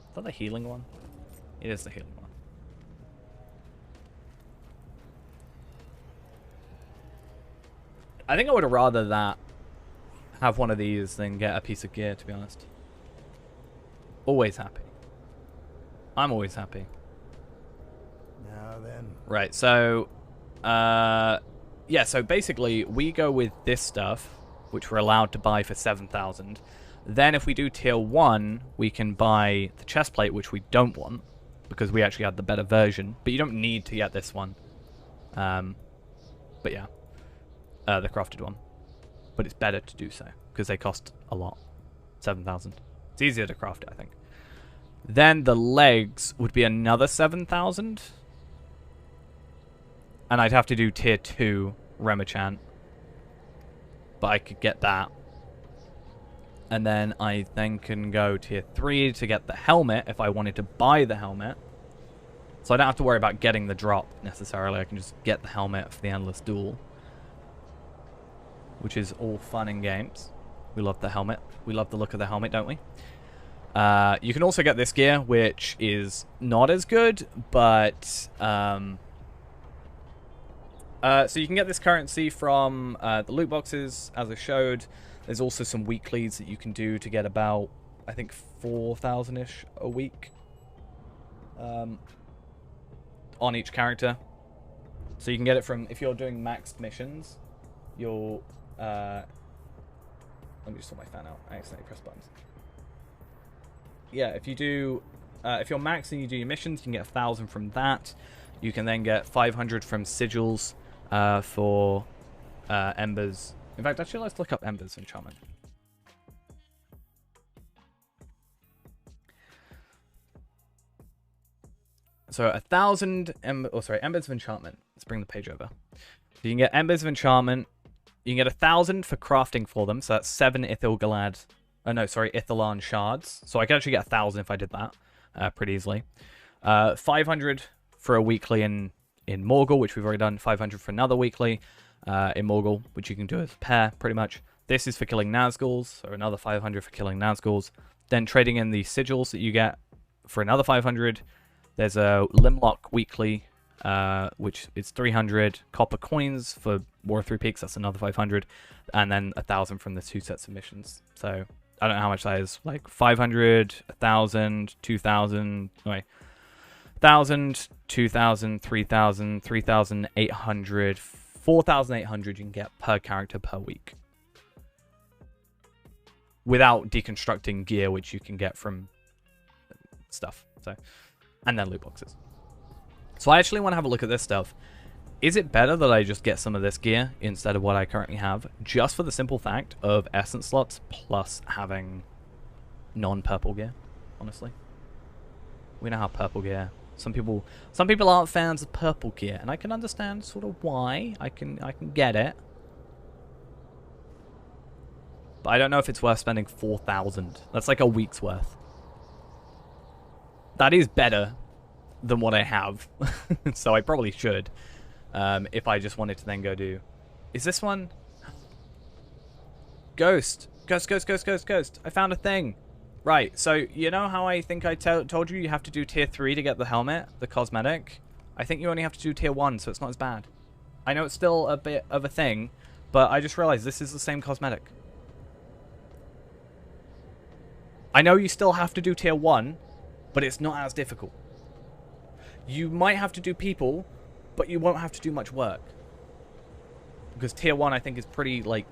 Is that the healing one? It is the healing one. I think I would have rather that have one of these than get a piece of gear, to be honest. Always happy. I'm always happy. Now then. Right, so yeah, so basically we go with this stuff, which we're allowed to buy for 7,000. Then if we do tier 1, we can buy the chest plate, which we don't want, because we actually had the better version. But you don't need to get this one. But yeah, the crafted one. But it's better to do so, because they cost a lot. 7,000. It's easier to craft it, I think. Then the legs would be another 7,000. And I'd have to do tier 2 Remachant. But I could get that. And then I then can go tier 3 to get the helmet if I wanted to buy the helmet. So I don't have to worry about getting the drop necessarily. I can just get the helmet for the Endless Duel. Which is all fun and games. We love the helmet. We love the look of the helmet, don't we? You can also get this gear, which is not as good, but so you can get this currency from the loot boxes, as I showed. There's also some weeklies that you can do to get about, I think, 4,000-ish a week on each character. So you can get it from, if you're doing maxed missions, you'll... let me just sort my fan out. I accidentally pressed buttons. Yeah, if you do... if you're maxed and you do your missions, you can get 1,000 from that. You can then get 500 from sigils for embers. In fact, actually, let's look up embers enchantment. So 1,000 embers of enchantment. Let's bring the page over. So you can get embers of enchantment. You can get 1,000 for crafting for them. So that's 7 Ithilgalad. Oh no, sorry, Ithelan shards. So I could actually get 1,000 if I did that pretty easily. 500 for a weekly in Morgul, which we've already done. 500 for another weekly in Morgul, which you can do as a pair, pretty much. This is for killing Nazguls, so another 500 for killing Nazguls. Then trading in the sigils that you get for another 500. There's a Limlock weekly, which is 300 copper coins for War of Three Peaks. That's another 500, and then 1,000 from the 2 sets of missions. So I don't know how much that is. Like 500, 1,000, 2,000. Anyway, 1,000, 2,000, 3,000, 3,800, 4,800 you can get per character per week. Without deconstructing gear, which you can get from stuff. So, and then loot boxes. So I actually want to have a look at this stuff. Is it better that I just get some of this gear instead of what I currently have? Just for the simple fact of essence slots plus having non-purple gear, honestly. We know how purple gear... Some people aren't fans of purple gear, and I can understand sort of why. I can get it. But I don't know if it's worth spending 4,000. That's like a week's worth. That is better than what I have. So I probably should. If I just wanted to then go do... Is this one? Ghost. Ghost. I found a thing. Right, so you know how I think I told you have to do tier 3 to get the helmet, the cosmetic? I think you only have to do tier 1, so it's not as bad. I know it's still a bit of a thing, but I just realized this is the same cosmetic. I know you still have to do tier 1, but it's not as difficult. You might have to do people, but you won't have to do much work. Because tier 1 I think is pretty, like...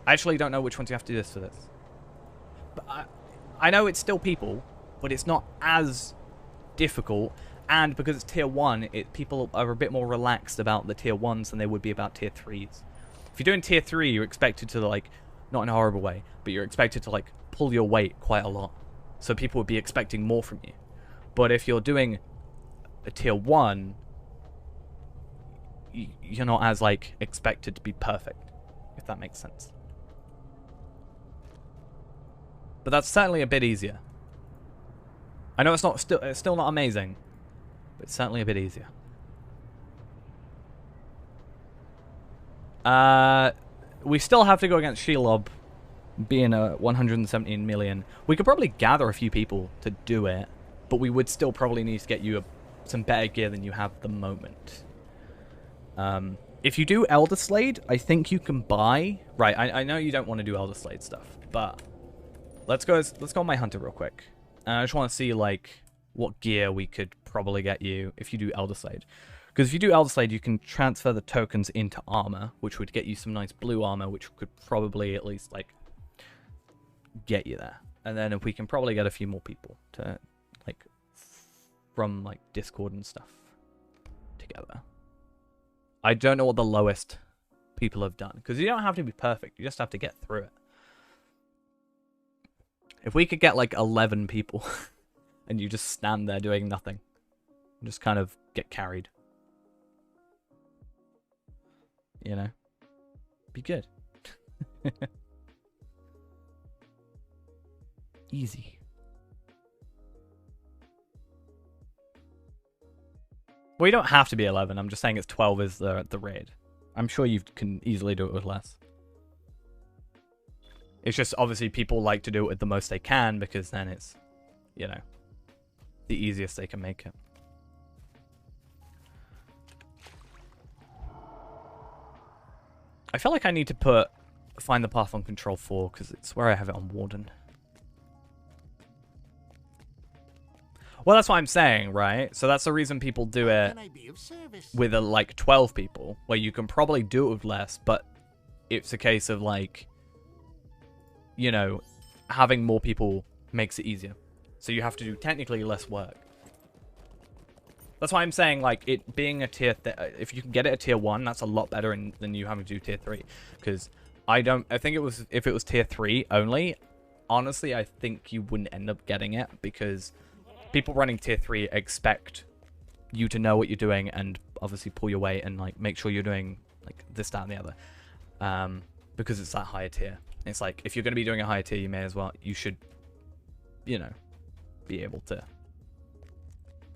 I actually don't know which ones you have to do this for this. But I know it's still people, but it's not as difficult. And because it's tier 1, people are a bit more relaxed about the tier 1s than they would be about tier 3s. If you're doing tier 3, you're expected to, like, not in a horrible way, but you're expected to, like, pull your weight quite a lot. So people would be expecting more from you. But if you're doing a tier 1, you're not as, like, expected to be perfect, if that makes sense. But that's certainly a bit easier. I know it's still not amazing, but it's certainly a bit easier. We still have to go against Shelob, being a 117 million. We could probably gather a few people to do it, but we would still probably need to get you some better gear than you have at the moment. If you do Elder Slade, I think you can buy... Right, I know you don't want to do Elder Slade stuff, but let's go on my hunter real quick. I just want to see, like, what gear we could probably get you if you do Elder Slade. Because if you do Elder Slade, you can transfer the tokens into armor, which would get you some nice blue armor, which could probably at least, like, get you there. And then if we can probably get a few more people to, like, from, like, Discord and stuff together. I don't know what the lowest people have done, because you don't have to be perfect. You just have to get through it. If we could get, like, 11 people, and you just stand there doing nothing, and just kind of get carried. You know? Be good. Easy. Well, you don't have to be 11. I'm just saying it's 12 is the raid. I'm sure you can easily do it with less. It's just obviously people like to do it with the most they can because then it's, you know, the easiest they can make it. I feel like I need to find the path on Control 4 because it's where I have it on Warden. Well, that's what I'm saying, right? So that's the reason people do it with like 12 people, where you can probably do it with less, but it's a case of like, you know, having more people makes it easier. So you have to do technically less work. That's why I'm saying, like, it being a tier... if you can get it at tier 1, that's a lot better than you having to do tier 3. Because I think it was... If it was tier 3 only, honestly, I think you wouldn't end up getting it. Because people running tier 3 expect you to know what you're doing and obviously pull your weight and, like, make sure you're doing, like, this, that, and the other. Because it's that higher tier. It's like, if you're going to be doing a higher tier, you may as well... You should, you know, be able to...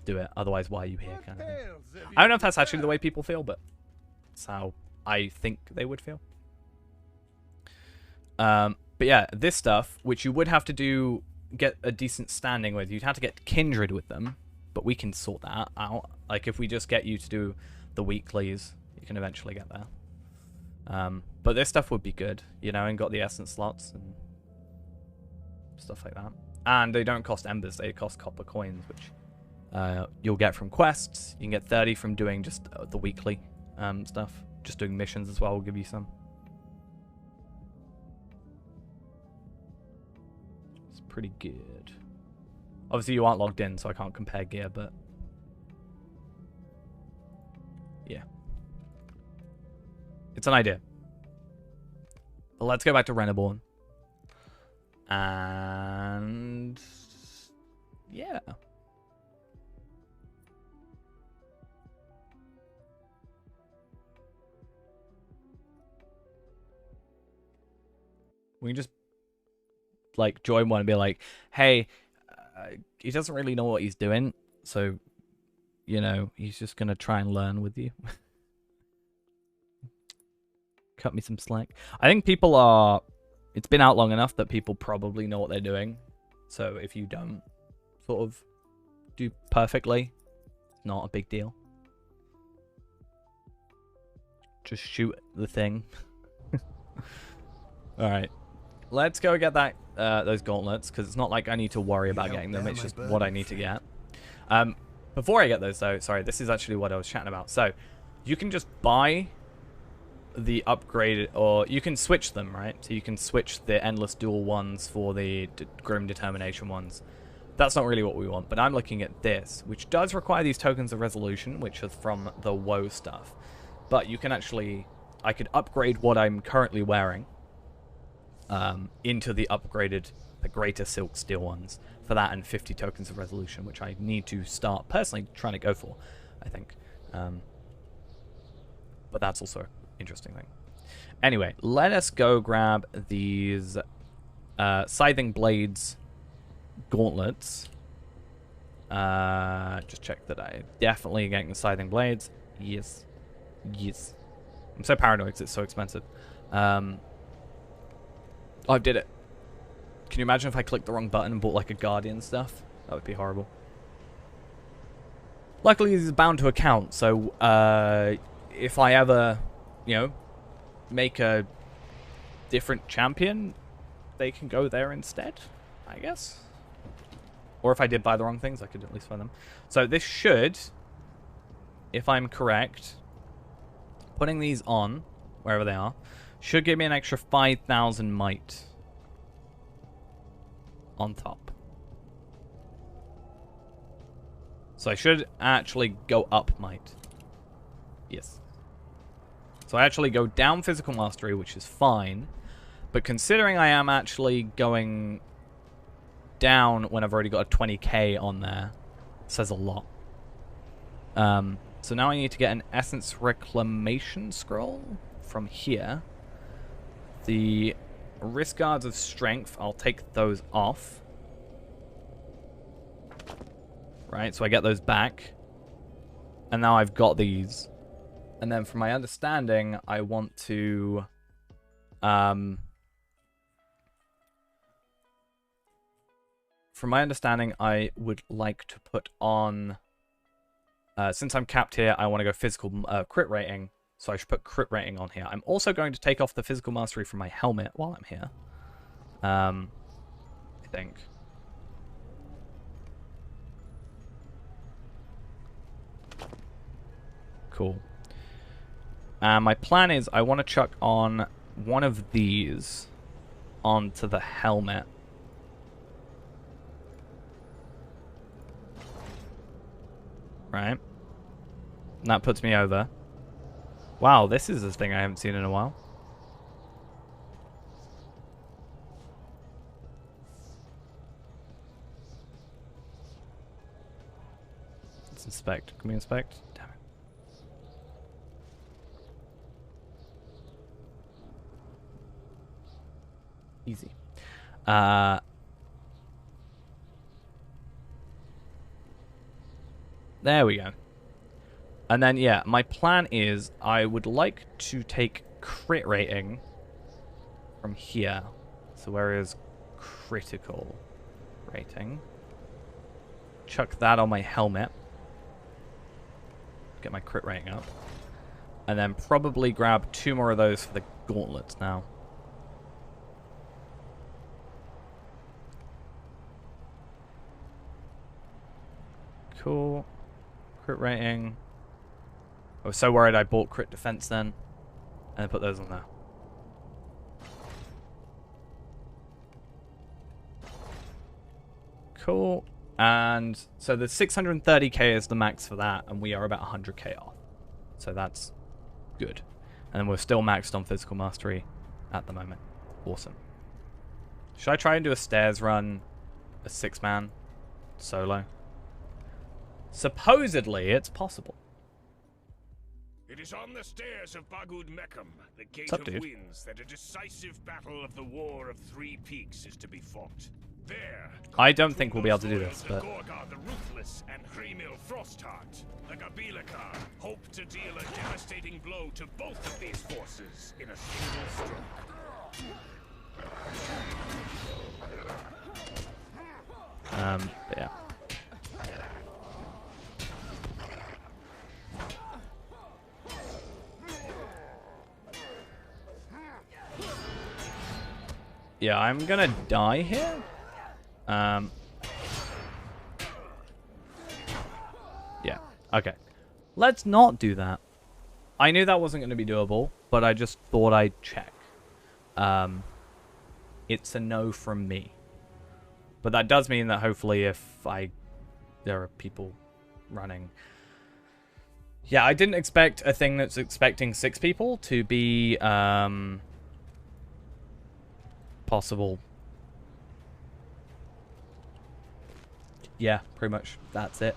do it, otherwise why are you here, kind of thing. I don't know if that's actually the way people feel, but it's how I think they would feel. But yeah, this stuff, which you would have to get a decent standing with, you'd have to get kindred with them, but we can sort that out. Like, if we just get you to do the weeklies, you can eventually get there. But this stuff would be good, you know, and got the essence slots and stuff like that. And they don't cost embers, they cost copper coins, which... you'll get from quests. You can get 30 from doing just the weekly stuff. Just doing missions as well will give you some. It's pretty good. Obviously you aren't logged in, so I can't compare gear, but... yeah. It's an idea. But let's go back to Reneborn. And... yeah. We can just, like, join one and be like, hey, he doesn't really know what he's doing, so, you know, he's just going to try and learn with you. Cut me some slack. I think people are... It's been out long enough that people probably know what they're doing. So if you don't sort of do perfectly, it's not a big deal. Just shoot the thing. Alright. Let's go get that those gauntlets, because it's not like I need to worry about getting them. It's just what I need to get. Before I get those, though, sorry, this is actually what I was chatting about. So, you can just buy the upgraded, or you can switch them, right? So you can switch the Endless Duel ones for the Grim Determination ones. That's not really what we want, but I'm looking at this, which does require these tokens of resolution, which is from the WoW stuff. But you can actually... I could upgrade what I'm currently wearing. into the upgraded, the greater silk steel ones for that, and 50 tokens of resolution, which I need to start personally trying to go for, I think. But that's also an interesting thing. Anyway, let us go grab these Scything Blades gauntlets. Just check that I definitely getting the Scything Blades. Yes. Yes. I'm so paranoid because it's so expensive. Oh, I did it. Can you imagine if I clicked the wrong button and bought like a Guardian stuff? That would be horrible. Luckily, this is bound to account, so if I ever, you know, make a different champion, they can go there instead, I guess. Or if I did buy the wrong things, I could at least find them. So this should, if I'm correct, putting these on, wherever they are, should give me an extra 5,000 might on top. So I should actually go up might. Yes. So I actually go down physical mastery, which is fine. But considering I am actually going down when I've already got a 20k on there, says a lot. So now I need to get an Essence Reclamation Scroll from here. The Wrist Guards of Strength, I'll take those off. Right, so I get those back. And now I've got these. And then from my understanding, I want to... from my understanding, I would like to put on... since I'm capped here, I want to go physical crit rating. So I should put crit rating on here. I'm also going to take off the physical mastery from my helmet while I'm here. I think. Cool. My plan is I want to chuck on one of these onto the helmet. Right. And that puts me over. Wow, this is a thing I haven't seen in a while. Let's inspect. Can we inspect? Damn it. Easy. There we go. And then, yeah, my plan is I would like to take crit rating from here. So where is critical rating? Chuck that on my helmet. Get my crit rating up. And then probably grab 2 more of those for the gauntlets now. Cool. Crit rating. I was so worried I bought crit defense then. And then put those on there. Cool. And so the 630k is the max for that, and we are about 100k off. So that's good. And then we're still maxed on physical mastery at the moment. Awesome. Should I try and do a stairs run, a 6-man solo? Supposedly, it's possible. It is on the stairs of Bagud Meckham, the Gate What's up, of dude? Winds, that a decisive battle of the War of Three Peaks is to be fought. There, I don't think we'll be able to do this, the but... Gorgar the Ruthless and Hrimil Frostheart, the Gabilakar, hope to deal a devastating blow to both of these forces in a single stroke. But yeah. Yeah, I'm gonna die here. Yeah, okay. Let's not do that. I knew that wasn't gonna be doable, but I just thought I'd check. It's a no from me. But that does mean that hopefully if there are people running. Yeah, I didn't expect a thing that's expecting 6 people to be, possible. Yeah, pretty much. That's it.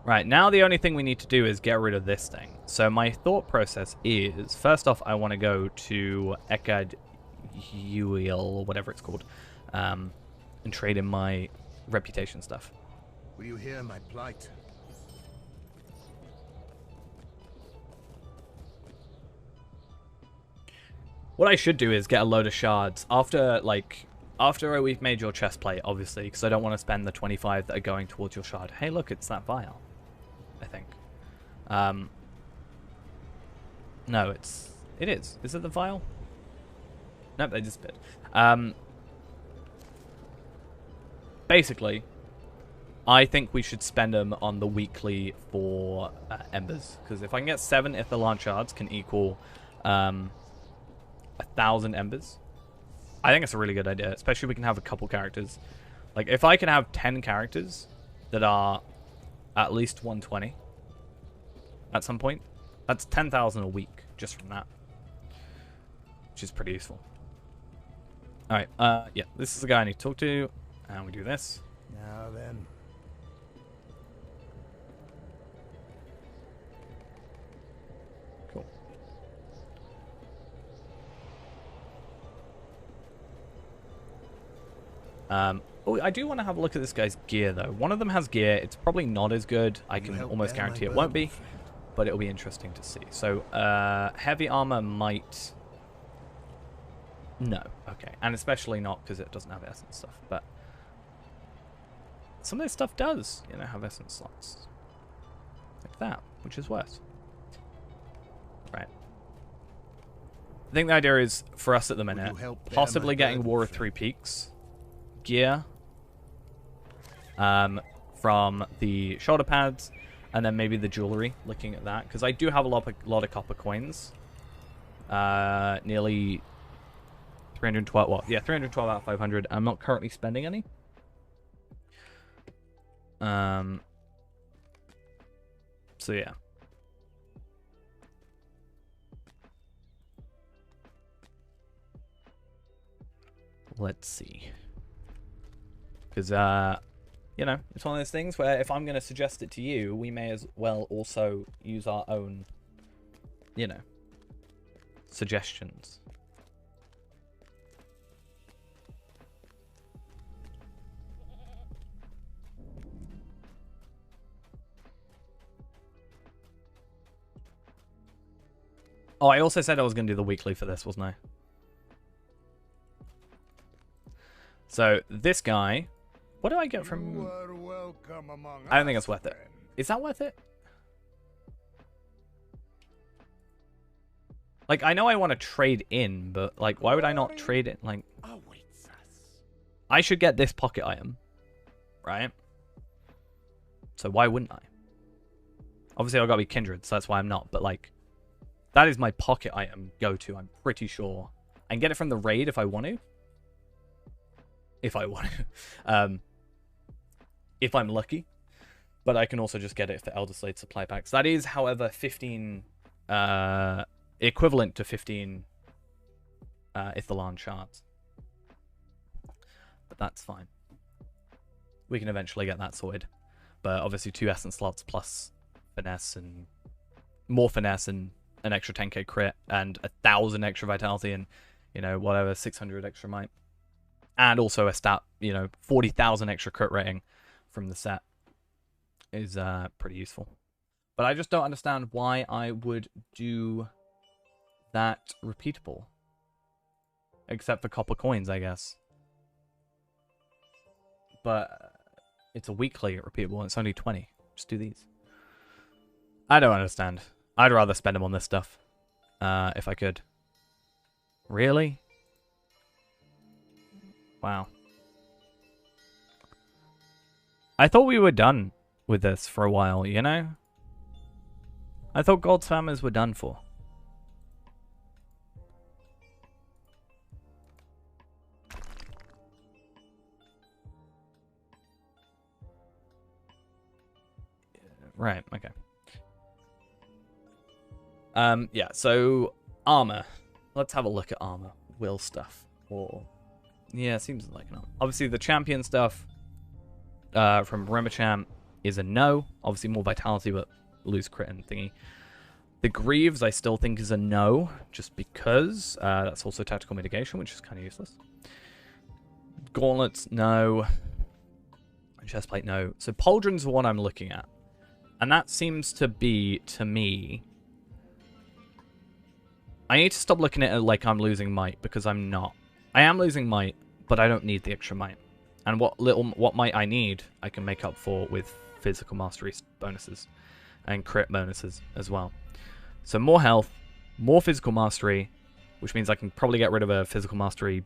Right, now the only thing we need to do is get rid of this thing. So my thought process is, first off, I want to go to Ekad Uil, or whatever it's called, and trade in my reputation stuff. Will you hear my plight? What I should do is get a load of shards after we've made your chest plate, obviously, because I don't want to spend the 25 that are going towards your shard. Hey, look, it's that vial, I think. No, it is. Is it the vial? Nope, they just bit. Basically, I think we should spend them on the weekly for embers, because if I can get 7 Ithalan shards can equal 1,000 embers. I think it's a really good idea, especially if we can have a couple characters. Like, if I can have 10 characters that are at least 120 at some point, that's 10,000 a week just from that, which is pretty useful. Alright, yeah, this is the guy I need to talk to, and we do this. Now then. Cool. Oh, I do want to have a look at this guy's gear, though. One of them has gear. It's probably not as good. I can almost guarantee it won't be, but it'll be interesting to see. So, heavy armor might... No. Okay. And especially not because it doesn't have essence stuff, but... Some of this stuff does, you know, have essence slots. Like that, which is worse. Right. I think the idea is, for us at the minute, possibly getting War of Three Peaks gear from the shoulder pads, and then maybe the jewelry, looking at that, because I do have a lot of copper coins. Nearly 312, well, yeah, 312 out of 500. I'm not currently spending any. So yeah. Let's see. Because, you know, it's one of those things where if I'm going to suggest it to you, we may as well also use our own, you know, suggestions. Oh, I also said I was going to do the weekly for this, wasn't I? So, this guy... What do I get from... I don't think it's worth it. Is that worth it? Like, I know I want to trade in, but, like, why would I not trade it? Like, I should get this pocket item, right? So why wouldn't I? Obviously, I've got to be kindred, so that's why I'm not. But, like, that is my pocket item go-to, I'm pretty sure. I can get it from the raid if I want to. If I want to. If I'm lucky. But I can also just get it for Elder Slade supply packs. That is, however, 15... equivalent to 15 Ithalan shards. But that's fine. We can eventually get that sorted. But obviously 2 essence slots plus finesse and... More finesse and an extra 10k crit and 1,000 extra vitality and, you know, whatever, 600 extra might. And also a stat, you know, 40,000 extra crit rating from the set is pretty useful. But I just don't understand why I would do that repeatable. Except for copper coins, I guess. But it's a weekly repeatable and it's only 20. Just do these. I don't understand. I'd rather spend them on this stuff. If I could. Really? Wow. I thought we were done with this for a while, you know? I thought gold spammers were done for. Right, okay. Yeah, so armor. Let's have a look at armor. Will stuff. Or yeah, seems like an armor. Obviously the champion stuff from Rimachamp is a no. Obviously more vitality, but lose crit and thingy. The Greaves I still think is a no, just because that's also tactical mitigation, which is kind of useless. Gauntlets, no. Chestplate, no. So Pauldron's the one I'm looking at. And that seems to be, to me... I need to stop looking at it like I'm losing might, because I'm not. I am losing might, but I don't need the extra might. And what might I need, I can make up for with physical mastery bonuses. And crit bonuses as well. So more health, more physical mastery, which means I can probably get rid of a physical mastery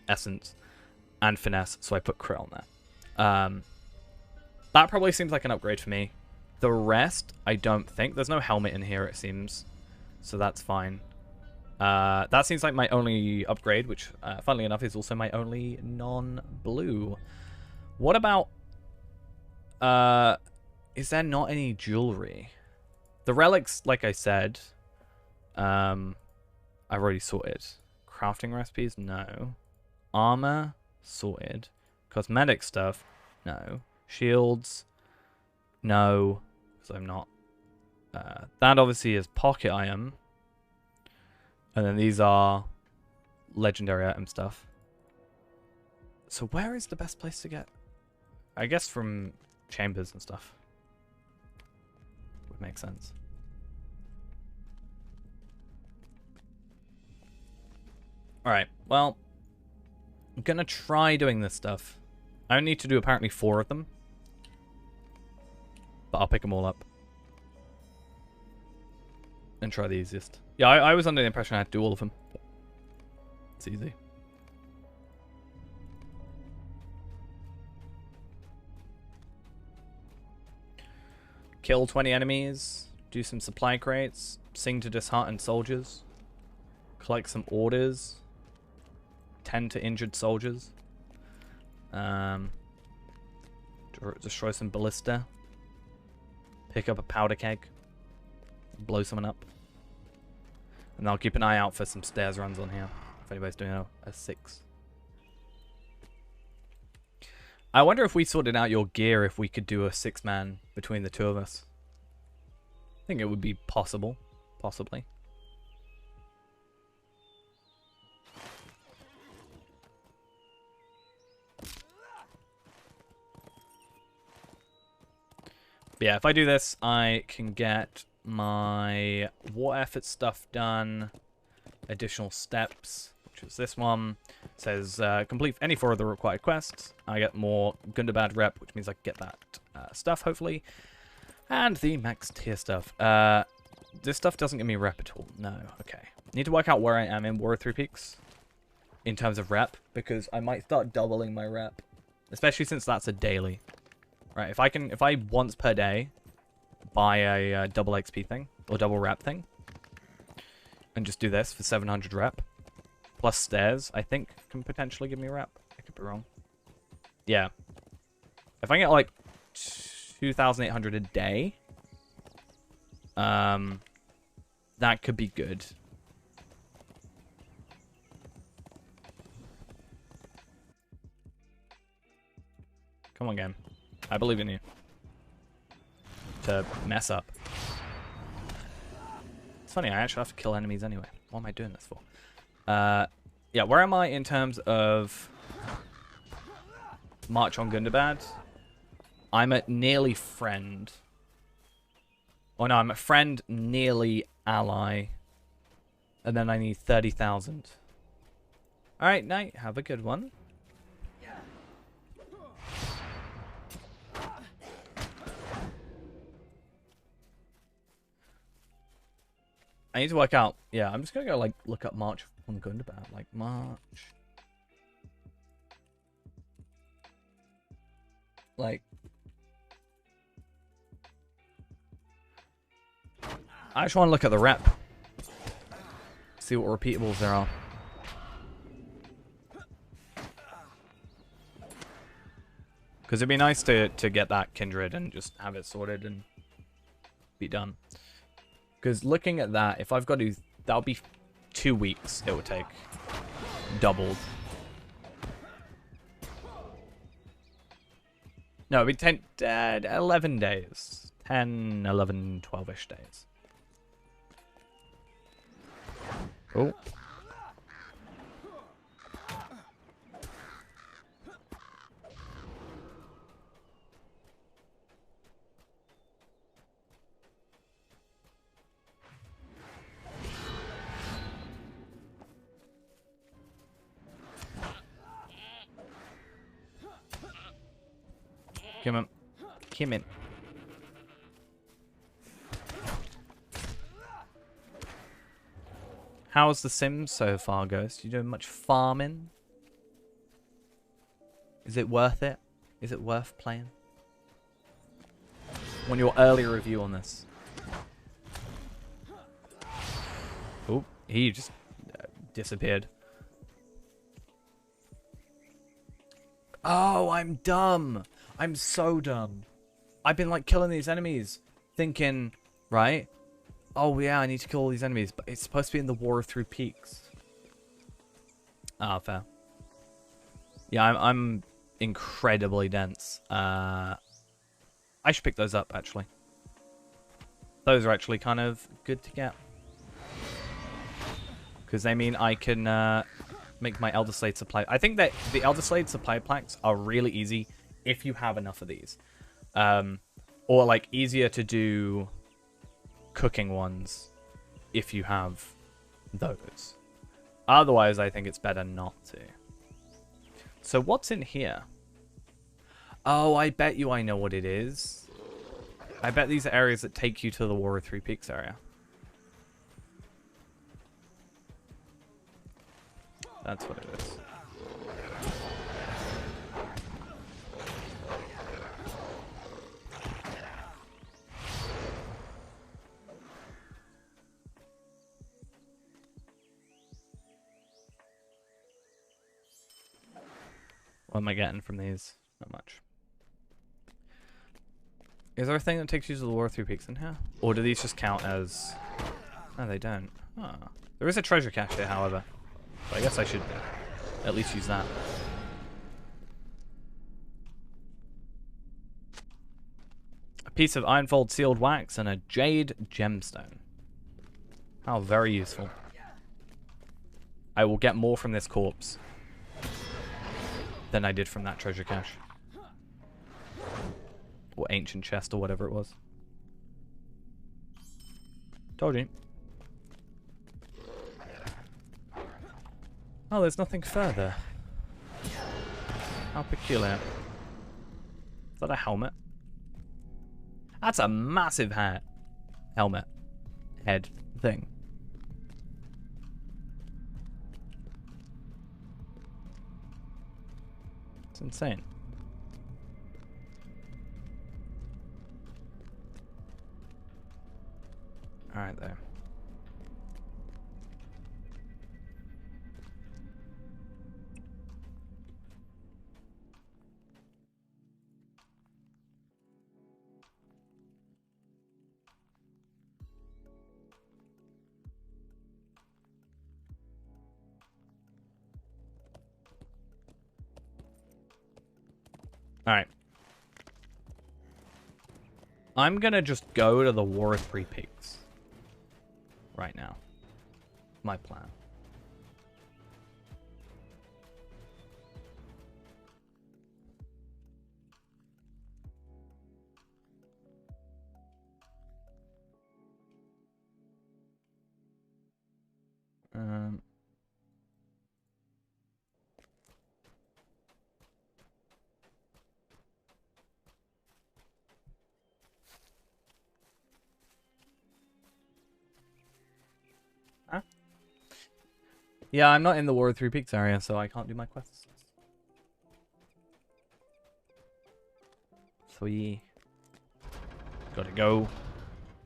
essence, and finesse, so I put crit on there. That probably seems like an upgrade for me. The rest, I don't think. There's no helmet in here, it seems. So that's fine. That seems like my only upgrade, which, funnily enough, is also my only non-blue. What about... is there not any jewelry? The relics, like I said, I've already sorted. Crafting recipes? No. Armor? Sorted. Cosmetic stuff? No. Shields? No. Because I'm not. That obviously is pocket item. And then these are legendary item stuff. So where is the best place to get? I guess from chambers and stuff. Would make sense. Alright, well, I'm gonna try doing this stuff. I only need to do apparently 4 of them. But I'll pick them all up. And try the easiest. Yeah, I was under the impression I had to do all of them. It's easy. Kill 20 enemies. Do some supply crates. Sing to disheartened soldiers. Collect some orders. Tend to injured soldiers. Destroy some ballista. Pick up a powder keg. Blow someone up. And I'll keep an eye out for some stairs runs on here. If anybody's doing a 6. I wonder if we sorted out your gear if we could do a 6-man between the two of us. I think it would be possible. Possibly. But yeah, if I do this, I can get my war effort stuff done. Additional steps, which is this one. It says complete any 4 of the required quests. I get more Gundabad rep, which means I can get that stuff, hopefully. And the max tier stuff. This stuff doesn't give me rep at all. No, okay. Need to work out where I am in War of Three Peaks in terms of rep, because I might start doubling my rep, especially since that's a daily. Right, if I once per day buy a double XP thing or double rep thing and just do this for 700 rep plus stairs, I think can potentially give me rep. I could be wrong. Yeah. If I get like 2,800 a day, that could be good. Come on, game. I believe in you. To mess up. It's funny, I actually have to kill enemies anyway. What am I doing this for? Yeah, where am I in terms of March on Gundabad? I'm at nearly friend. Oh no, I'm at friend, nearly ally. And then I need 30,000. Alright, Knight, have a good one. I need to work out. Yeah, I'm just gonna go like look up March on Gundabad. Like March. Like I just want to look at the rep. See what repeatables there are. Because it'd be nice to get that kindred and just have it sorted and be done. Because looking at that, if I've got to... That'll be 2 weeks it would take. Doubled. No, it'd be 11 days. 10, 11, 12-ish days. Oh. Come on. Come in. How's the Sims so far, Ghost? You doing much farming? Is it worth it? Is it worth playing? Want your early review on this. Oh, he just disappeared. Oh, I'm dumb. I'm so dumb. I've been like killing these enemies, thinking, right? Oh yeah, I need to kill all these enemies, but it's supposed to be in the War of Three Peaks. Ah, fair. Yeah, I'm incredibly dense. I should pick those up actually. Those are actually kind of good to get because they mean I can make my Elder Slate supply. I think that the Elder Slate supply packs are really easy if you have enough of these, or like easier to do cooking ones if you have those. Otherwise, I think it's better not to. So what's in here? Oh, I bet you I know what it is. I bet these are areas that take you to the War of Three Peaks area. That's what it is. What am I getting from these? Not much. Is there a thing that takes you to the War of Three Peaks in here? Or do these just count as... No, they don't. Ah. There is a treasure cache here, however. So I guess I should at least use that. A piece of ironfold sealed wax and a jade gemstone. How very useful. I will get more from this corpse than I did from that treasure cache. Or ancient chest or whatever it was. Told you. Oh, there's nothing further. How peculiar. Is that a helmet? That's a massive hat. Helmet. Head thing. It's insane. Alright there. Alright. I'm gonna just go to the War of Three Peaks. Right now. My plan. Huh? Yeah, I'm not in the War of Three Peaks area, so I can't do my quests. So we gotta go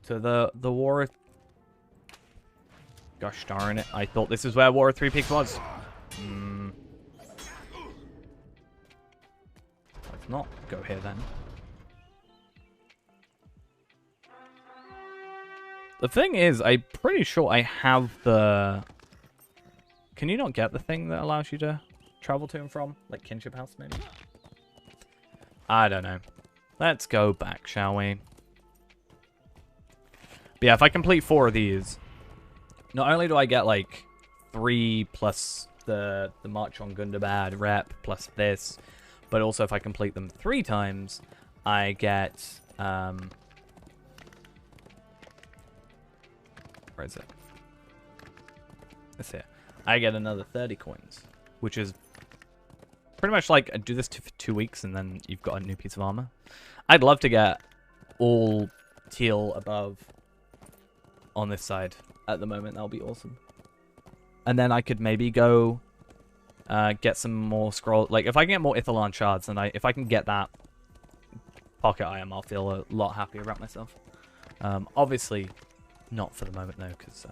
to the War of... Gosh darn it, I thought this is where War of Three Peaks was. That's not go here then. The thing is, I'm pretty sure I have the... Can you not get the thing that allows you to travel to and from? Like Kinship House, maybe? I don't know. Let's go back, shall we? But yeah, if I complete 4 of these, not only do I get, like, 3 plus the March on Gundabad rep plus this, but also if I complete them 3 times, I get... Where is it? It's here. I get another 30 coins, which is pretty much like, do this for 2 weeks and then you've got a new piece of armor. I'd love to get all teal above on this side at the moment. That would be awesome. And then I could maybe go get some more scroll. Like, if I can get more Ithalan shards, and if I can get that pocket item, I'll feel a lot happier about myself. Obviously, not for the moment, though, because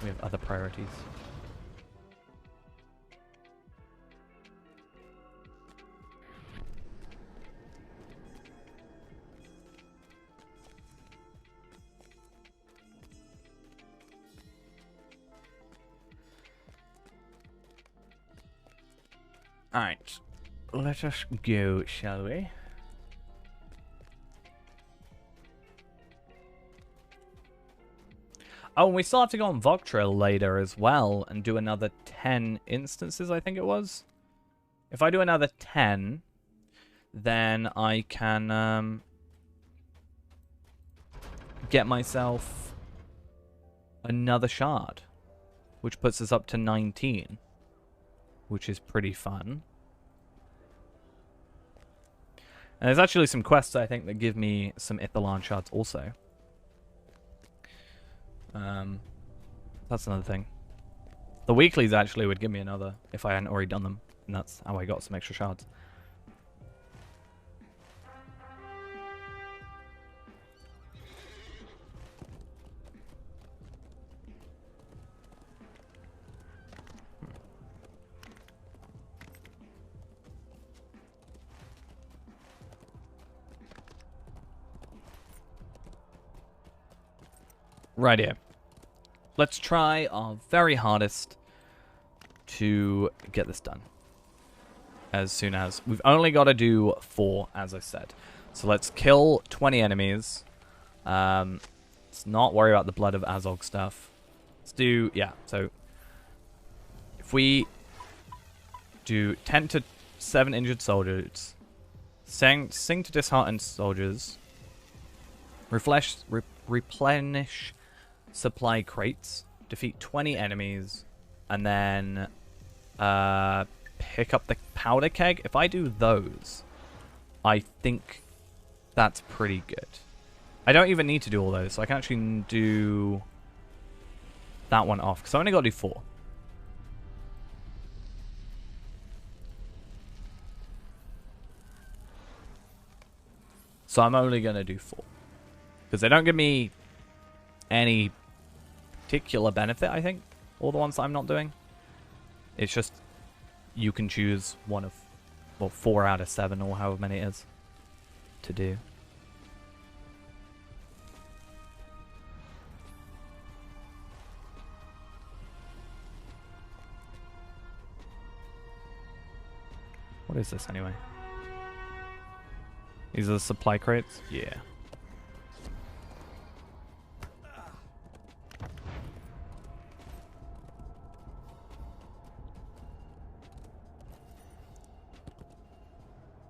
we have other priorities. Alright, let us go, shall we? Oh, and we still have to go on Voktrail later as well and do another 10 instances, I think it was. If I do another 10, then I can get myself another shard, which puts us up to 19. Which is pretty fun. And there's actually some quests, I think, that give me some Ithalan shards also. That's another thing. The weeklies actually would give me another if I hadn't already done them. And that's how I got some extra shards. Right here. Let's try our very hardest to get this done. As soon as... We've only got to do 4, as I said. So let's kill 20 enemies. Let's not worry about the Blood of Azog stuff. Let's do... Yeah, so... If we do 10 to 7 injured soldiers, sing to disheartened soldiers, replenish supply crates, defeat 20 enemies, and then pick up the powder keg. If I do those, I think that's pretty good. I don't even need to do all those, so I can actually do that one off, because I only got to do 4. So I'm only going to do 4. Because they don't give me any particular benefit, I think. All the ones that I'm not doing. It's just you can choose one of, well, 4 out of 7 or however many it is to do. What is this anyway? These are the supply crates? Yeah.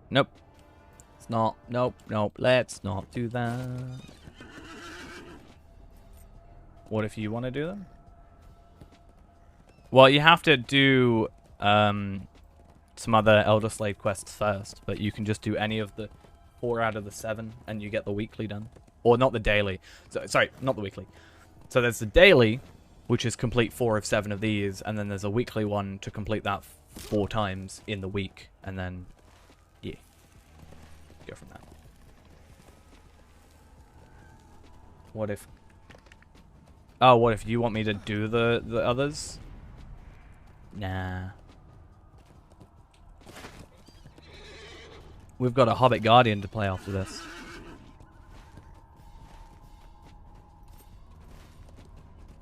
Nope. It's not. Nope. Nope. Let's not do that. What if you want to do them? Well, you have to do some other Elder Slave quests first, but you can just do any of the 4 out of the 7 and you get the weekly done. Or not the daily. So, sorry, not the weekly. So there's the daily, which is complete 4 of 7 of these, and then there's a weekly one to complete that 4 times in the week, and then yeah, go from that. What if... Oh, what if you want me to do the others? Nah. we've got a Hobbit Guardian to play after this.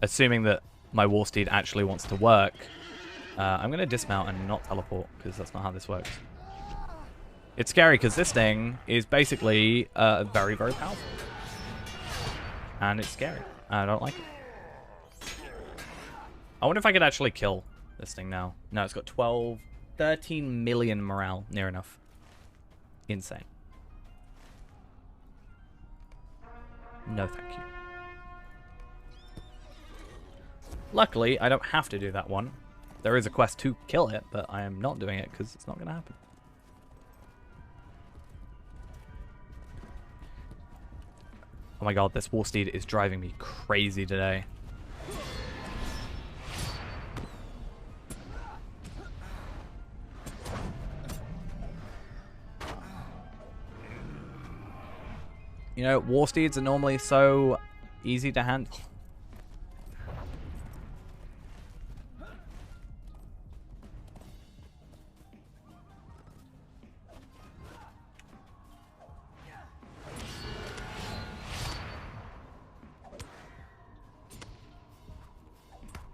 Assuming that my War Steed actually wants to work, I'm going to dismount and not teleport, because that's not how this works. It's scary, because this thing is basically very, very powerful. And it's scary. I don't like it. I wonder if I could actually kill this thing now. No, it's got 13 million morale. Near enough. Insane. No, thank you. Luckily, I don't have to do that one. There is a quest to kill it, but I am not doing it because it's not going to happen. Oh my god, this War Steed is driving me crazy today. You know, War Steeds are normally so easy to handle.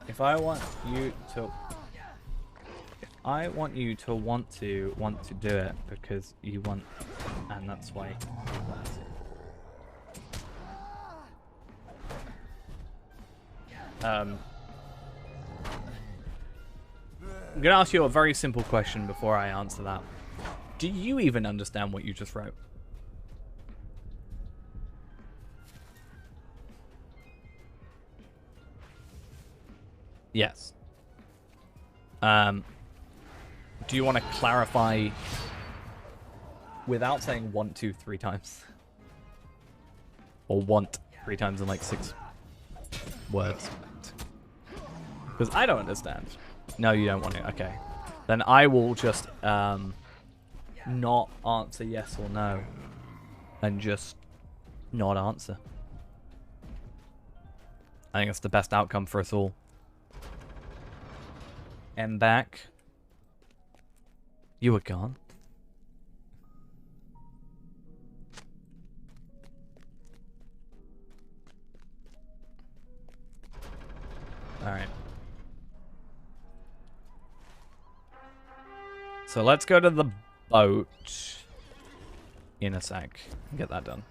If I want you to want to do it because you want, and that's why you want to. I'm gonna ask you a very simple question before I answer that. Do you even understand what you just wrote? Yes. Do you want to clarify without saying 1, 2, 3 times? Or want 3 times in like 6 words? Because I don't understand. No, you don't want to. Okay. Then I will just not answer yes or no. And just not answer. I think that's the best outcome for us all. And back. You were gone. Alright. So let's go to the boat in a sec and get that done.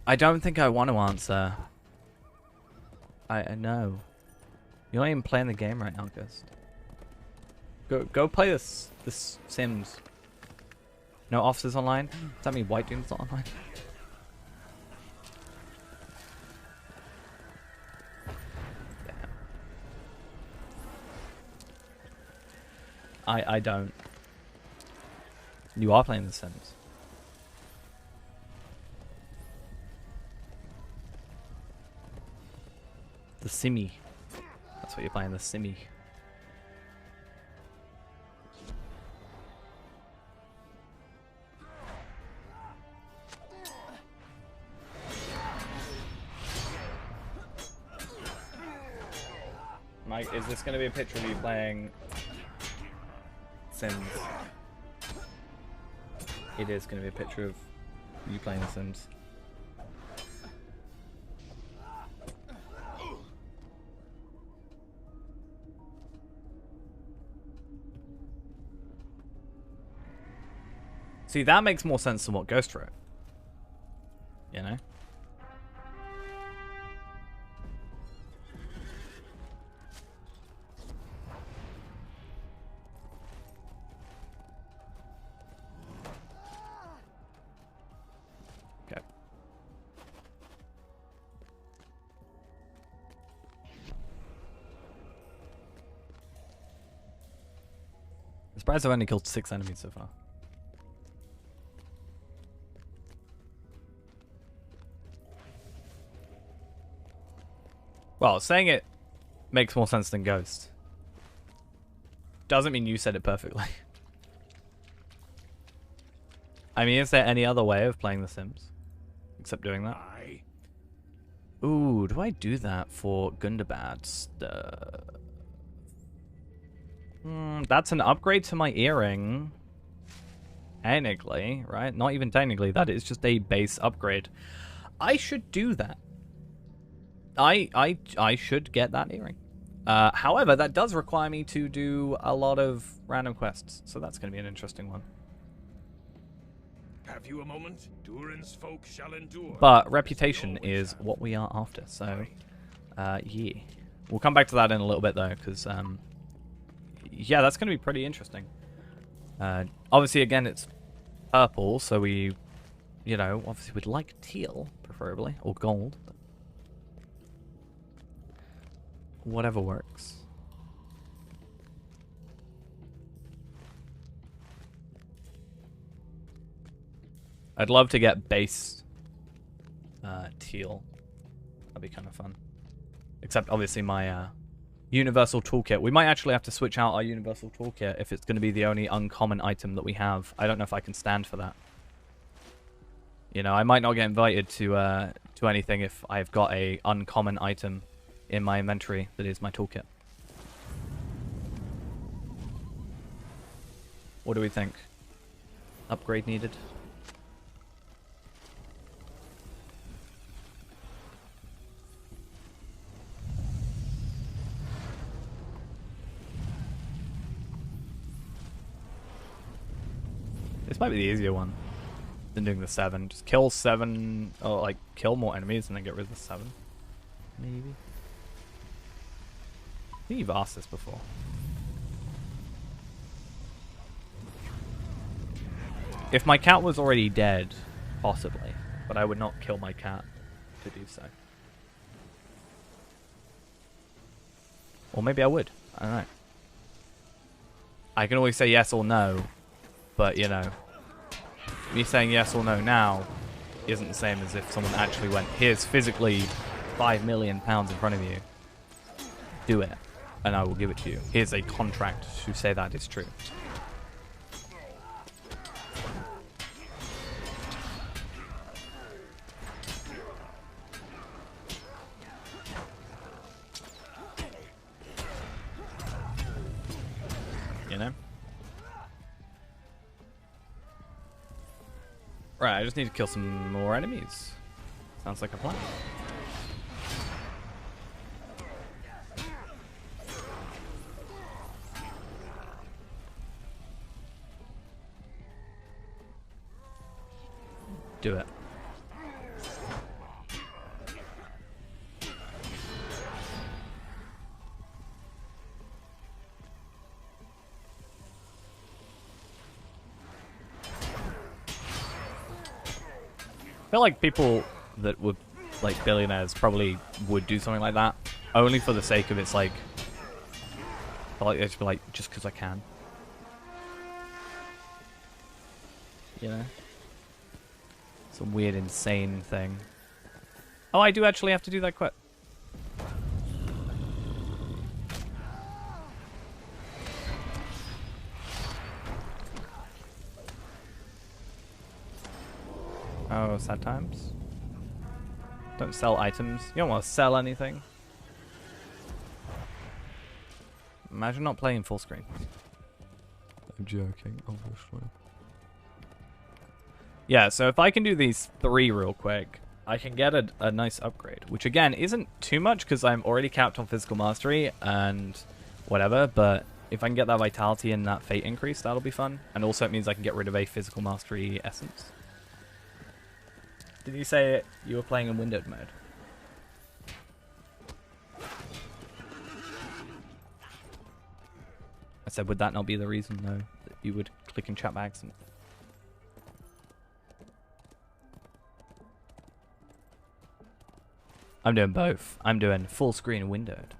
I don't think I want to answer. I know. You're not even playing the game right now, Ghost. Go play this Sims. No officers online? Does that mean White Doom's not online? Damn. I don't. You are playing The Sims. The Simmy. That's what you're playing, the Simmy. Mike, is this going to be a picture of you playing Sims? It is going to be a picture of you playing The Sims. See, that makes more sense than what Ghost wrote. You know? Okay. I'm surprised I've only killed 6 enemies so far. Well, saying it makes more sense than Ghost doesn't mean you said it perfectly. I mean, is there any other way of playing The Sims except doing that? Ooh, do I do that for Gundabad stuff? That's an upgrade to my earring. Technically, right? Not even technically, that is just a base upgrade. I should do that. I should get that earring. However, that does require me to do a lot of random quests, so that's going to be an interesting one. Have you a moment? Durin's folk shall endure. But reputation is what we are after, so yeah. We'll come back to that in a little bit though, because yeah, that's going to be pretty interesting. Obviously, again, it's purple, so we, you know, obviously would like teal, preferably, or gold. But whatever works. I'd love to get base teal. That'd be kind of fun. Except, obviously, my universal toolkit. We might actually have to switch out our universal toolkit if it's going to be the only uncommon item that we have. I don't know if I can stand for that. You know, I might not get invited to anything if I've got a uncommon item in my inventory that is my toolkit. What do we think? Upgrade needed? This might be the easier one than doing the 7. Just kill 7, or like kill more enemies and then get rid of the 7. Maybe. I think you've asked this before. If my cat was already dead, possibly, but I would not kill my cat to do so. Or maybe I would. I don't know. I can always say yes or no, but you know, me saying yes or no now isn't the same as if someone actually went, here's physically £5 million in front of you. Do it, and I will give it to you. Here's a contract to say that is true. You know? Right, I just need to kill some more enemies. Sounds like a plan. Do it. I feel like people that would, like, billionaires probably would do something like that, only for the sake of it's like, it's like, just because I can. You know? Some weird, insane thing. Oh, I do actually have to do that quest. Oh, sad times. Don't sell items. You don't want to sell anything. Imagine not playing full screen. I'm joking, obviously. Yeah, so if I can do these 3 real quick, I can get a nice upgrade. Which, again, isn't too much because I'm already capped on physical mastery and whatever. But if I can get that vitality and that fate increase, that'll be fun. And also it means I can get rid of a physical mastery essence. Did you say you were playing in windowed mode? I said, would that not be the reason, though, that you would click in chat by accident? I'm doing both. I'm doing full screen and windowed.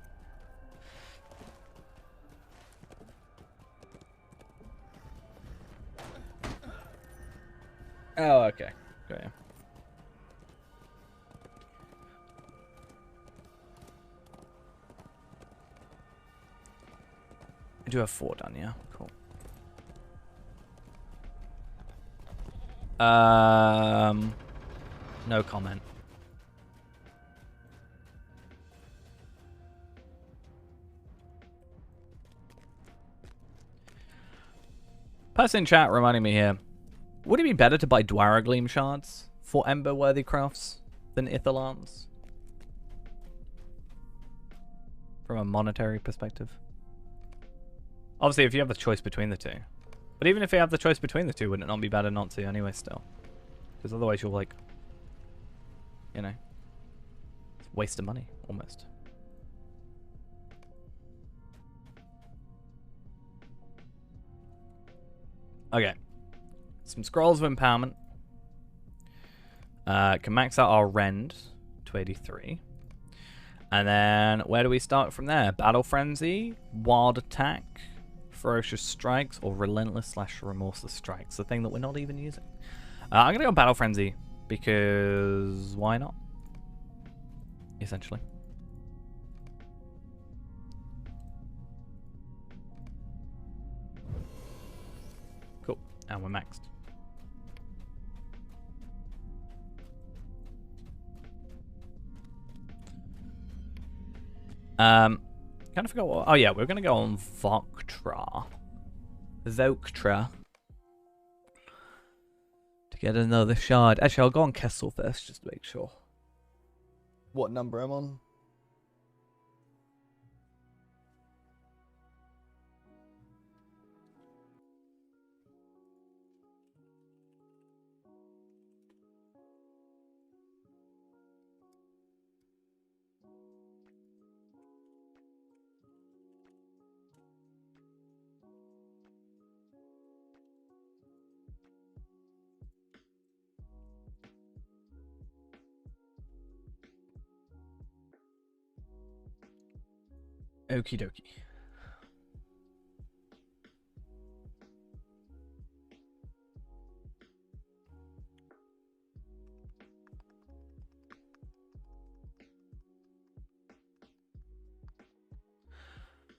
Oh, okay. Got you. I do have 4 done, yeah. Cool. No comment. Person in chat reminding me here. Would it be better to buy Dwaragleam shards for Ember-worthy crafts than Ithalans? From a monetary perspective. Obviously, if you have the choice between the two. But even if you have the choice between the two, wouldn't it not be better not to anyway still? Because otherwise you'll like, you know, it's a waste of money, almost. Okay. Some Scrolls of Empowerment. Can max out our Rend to 83. And then, where do we start from there? Battle Frenzy, Wild Attack, Ferocious Strikes, or Relentless/Remorseless Strikes. The thing that we're not even using. I'm going to go Battle Frenzy, because why not? Essentially. Cool. And we're maxed. Kind of forgot what... Oh yeah, we're going to go on Voktra. To get another shard. Actually, I'll go on Kessel first, just to make sure. What number I'm on. Okie dokie.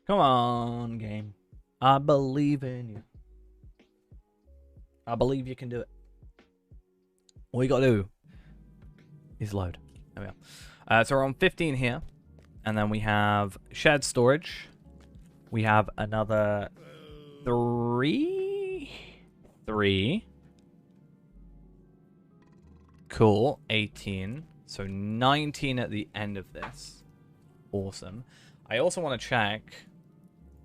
Come on, game. I believe in you. I believe you can do it. All you gotta do is load. There we go. So we're on 15 here. And then we have shared storage. We have another 3. Cool. 18. So 19 at the end of this. Awesome. I also want to check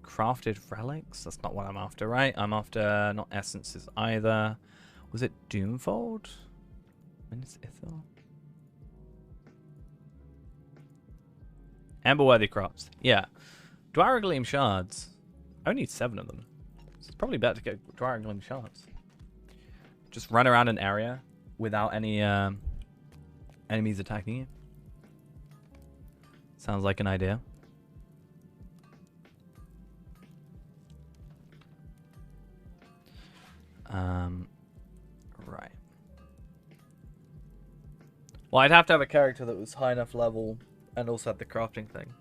crafted relics. That's not what I'm after, right? I'm after not essences either. Was it Doomfold? When is Ithil? Amberworthy crops. Yeah. Dwaragleam shards. I only need 7 of them. So it's probably better to get Dwaragleam shards. Just run around an area without any enemies attacking you. Sounds like an idea. Right. Well, I'd have to have a character that was high enough level and also had the crafting thing,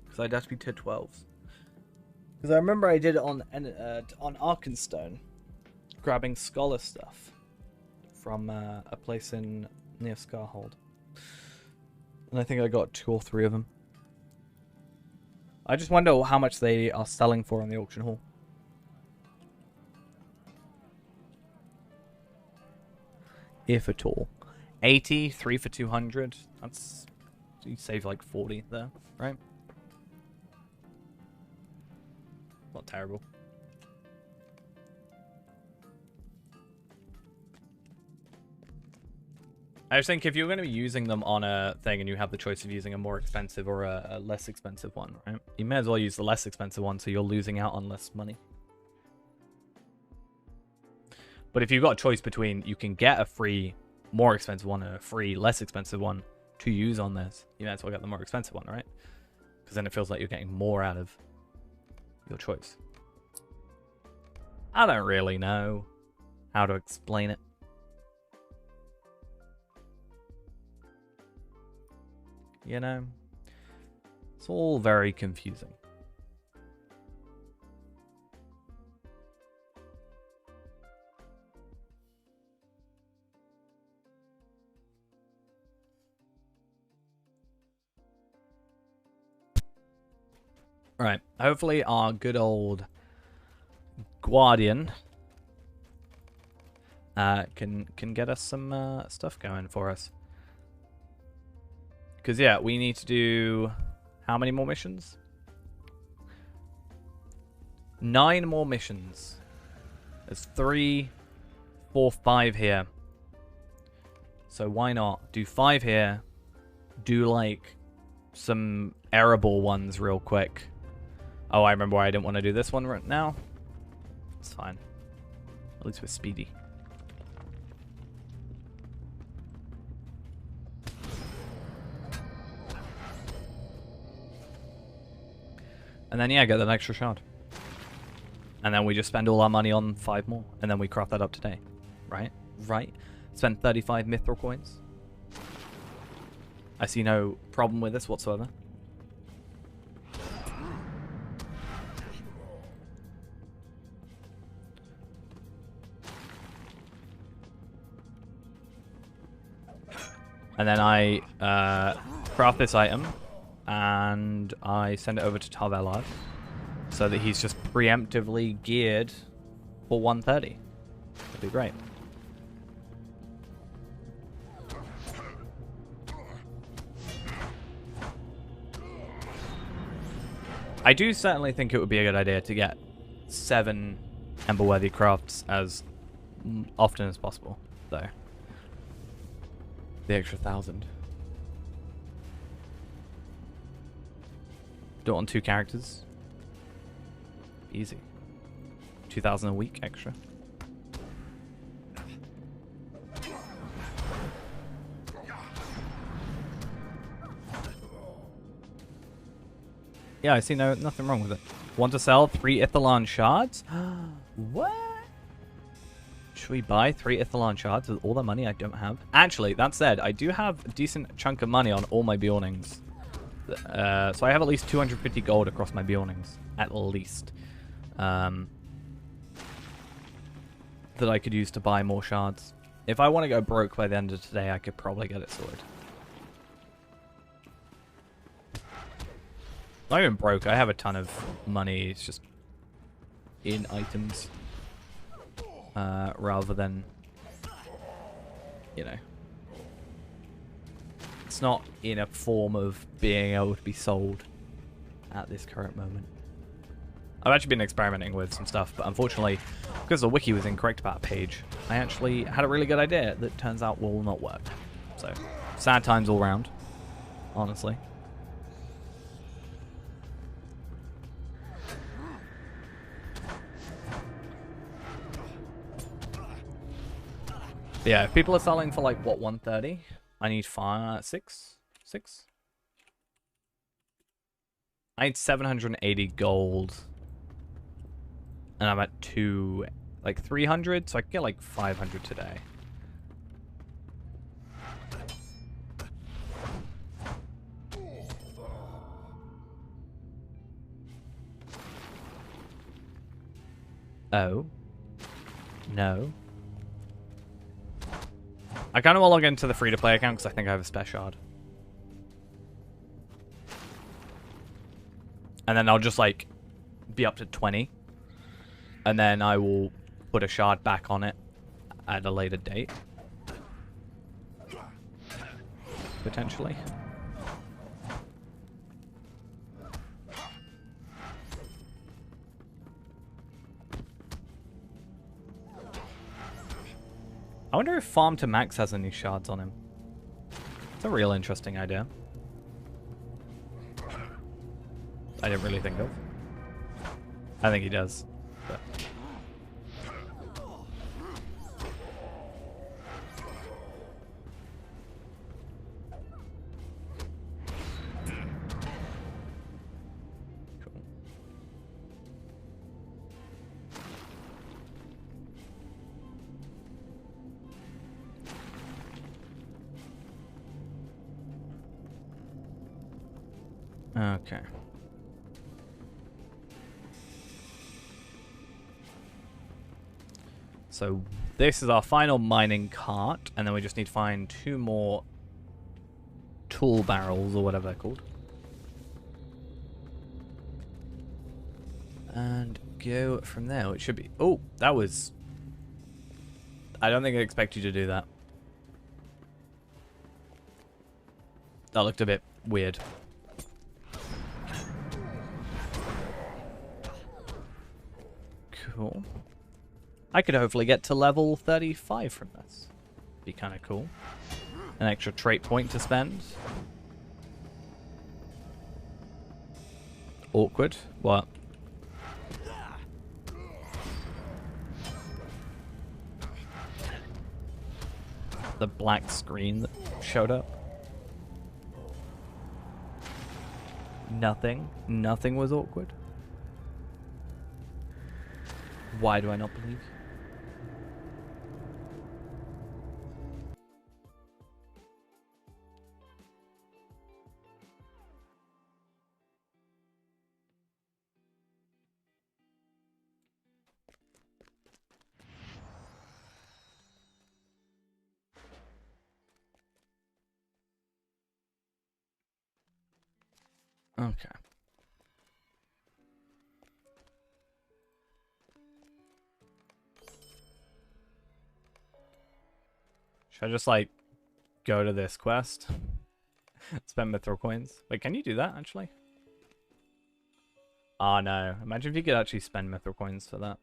because I'd have to be tier 12s. Because I remember I did it on Arkenstone, grabbing scholar stuff from a place in near Scarhold, and I think I got 2 or 3 of them. I just wonder how much they are selling for on the auction hall. If at all. 80, 3 for 200. That's... You save like 40 there, right? Not terrible. I just think if you're going to be using them on a thing and you have the choice of using a more expensive or a less expensive one, right? You may as well use the less expensive one so you're losing out on less money. But if you've got a choice between, you can get a free more expensive one and a free less expensive one to use on this, you might as well get the more expensive one, right? Because then it feels like you're getting more out of your choice. I don't really know how to explain it. You know? It's all very confusing. Right, hopefully our good old Guardian can get us some stuff going for us. Because, yeah, we need to do... How many more missions? 9 more missions. There's 3, 4, 5 here. So why not do 5 here, do like some arable ones real quick. Oh, I remember why I didn't want to do this one right now. It's fine. At least we're speedy. And then, yeah, get that extra shard. And then we just spend all our money on 5 more. And then we craft that up today. Right? Right? Spend 35 mithril coins. I see no problem with this whatsoever. And then I craft this item. And I send it over to Tarvelard. So that he's just preemptively geared for 130. That'd be great. I do certainly think it would be a good idea to get 7 Emberworthy crafts as often as possible, though. The extra 1,000. Do it on 2 characters. Easy. 2,000 a week extra. Yeah, I see nothing wrong with it. Want to sell 3 Ithilon shards? What? Should we buy 3 Ithilon shards with all the money I don't have? Actually, that said, I do have a decent chunk of money on all my Bjornings. So I have at least 250 gold across my Bjornings. At least. That I could use to buy more shards. If I want to go broke by the end of today, I could probably get it sorted. Not even broke. I have a ton of money. It's just in items. Rather than, you know. It's not in a form of being able to be sold at this current moment. I've actually been experimenting with some stuff, but unfortunately, because the wiki was incorrect about a page, I actually had a really good idea that turns out will not work. So, sad times all round, honestly. Yeah, if people are selling for like, what, 130? I need 6? I need 780 gold. And I'm at 300, so I can get like 500 today. Oh. No. I kind of want to log into the free-to-play account because I think I have a spare shard. And then I'll just, like, be up to 20. And then I will put a shard back on it at a later date. Potentially. I wonder if Farm to Max has any shards on him. It's a real interesting idea. I didn't really think of. I think he does. But. Okay. So this is our final mining cart, and then we just need to find 2 more tool barrels or whatever they're called. And go from there. It should be... Oh, that was... I don't think I expect you to do that. That looked a bit weird. Cool. I could hopefully get to level 35 from this. Be kind of cool. An extra trait point to spend. Awkward. What? The black screen that showed up. Nothing. Nothing was awkward. Why do I not believe? Okay. Should I just, like, go to this quest? Spend mithril coins? Wait, can you do that, actually? Oh, no. Imagine if you could actually spend mithril coins for that.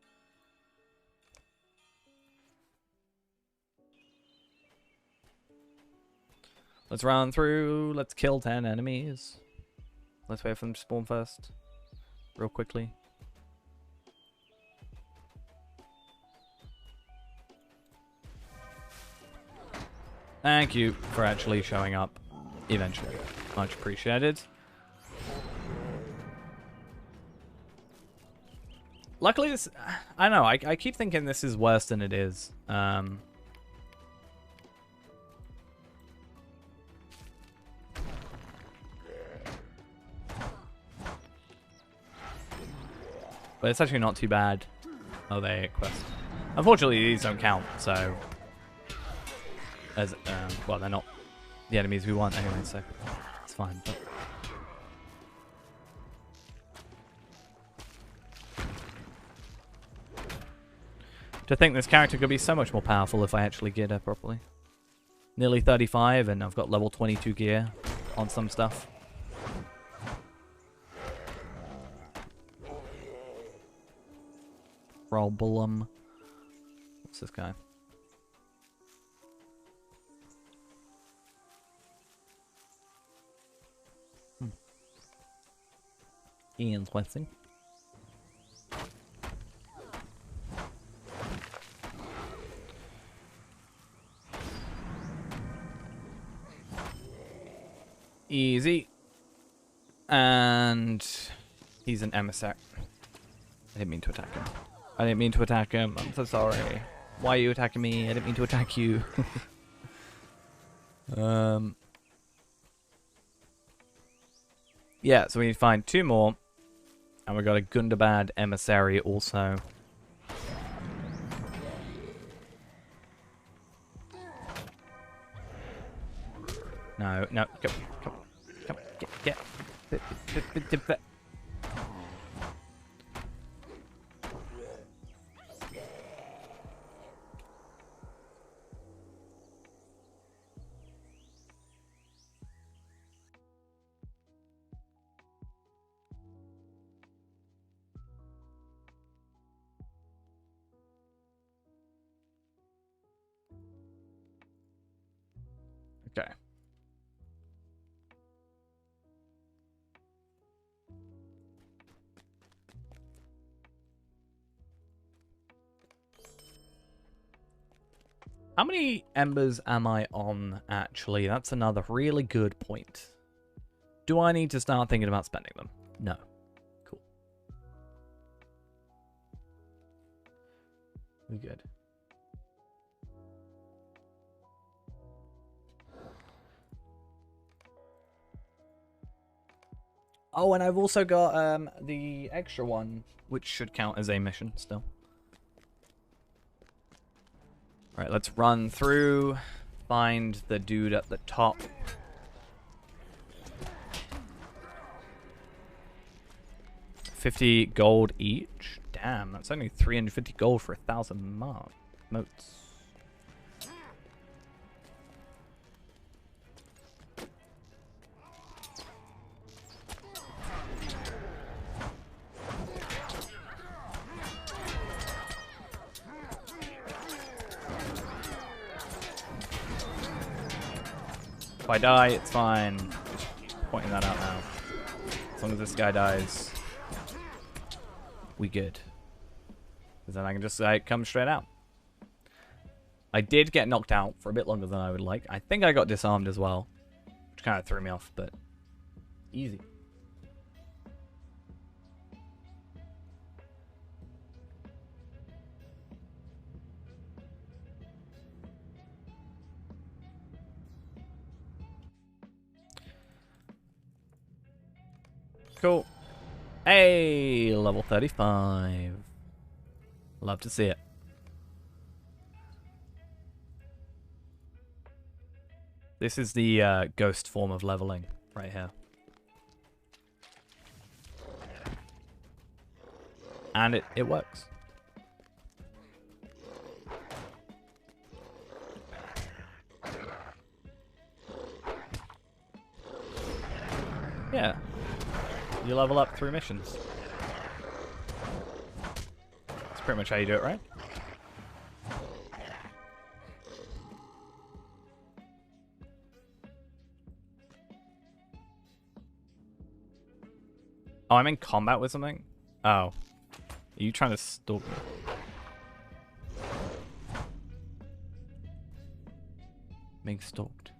Let's run through. Let's kill 10 enemies. Let's wait for them to spawn first. Real quickly. Thank you for actually showing up eventually. Much appreciated. Luckily, this... I don't know, I keep thinking this is worse than it is. But it's actually not too bad. Oh, they quest. Unfortunately, these don't count, so... As, well, they're not the enemies we want anyway, so it's fine. But... To think this character could be so much more powerful if I actually geared her properly. Nearly 35, and I've got level 22 gear on some stuff. Problem. What's this guy? Ian's questing. Easy. And he's an emissary. I didn't mean to attack him. I didn't mean to attack him. I'm so sorry. Why are you attacking me? I didn't mean to attack you. Yeah, so we need to find 2 more. And we got a Gundabad emissary also. No, no, come, get. Okay. How many embers am I on, actually? That's another really good point. Do I need to start thinking about spending them? No. Cool. We good. Oh, and I've also got the extra one, which should count as a mission still. Alright, let's run through, find the dude at the top. $50 gold each? Damn, that's only 350 gold for 1,000 motes. If I die, it's fine. Just pointing that out now. As long as this guy dies, we good. Because then I can just like come straight out. I did get knocked out for a bit longer than I would like. I think I got disarmed as well, which kind of threw me off, but easy. Cool. Hey, level 35. Love to see it. This is the ghost form of leveling right here. And it works. Yeah. You level up through missions. That's pretty much how you do it, right? Oh, I'm in combat with something? Oh. Are you trying to stalk me? Being stalked.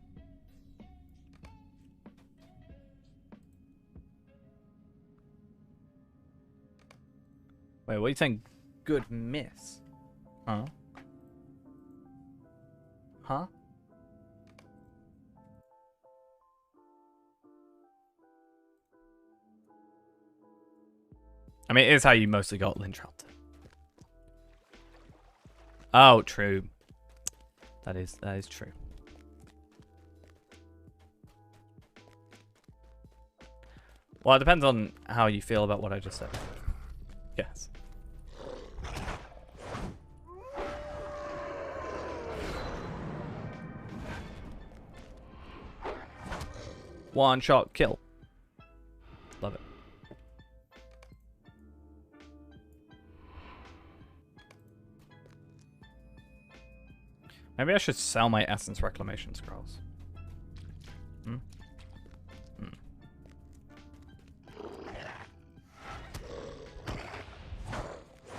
Wait, what are you saying? Good miss? Huh? Huh? I mean, it is how you mostly got Lynchelt. Oh, true. That is true. Well, it depends on how you feel about what I just said. Yes. One shot kill. Love it. Maybe I should sell my Essence Reclamation Scrolls. Hmm? Hmm.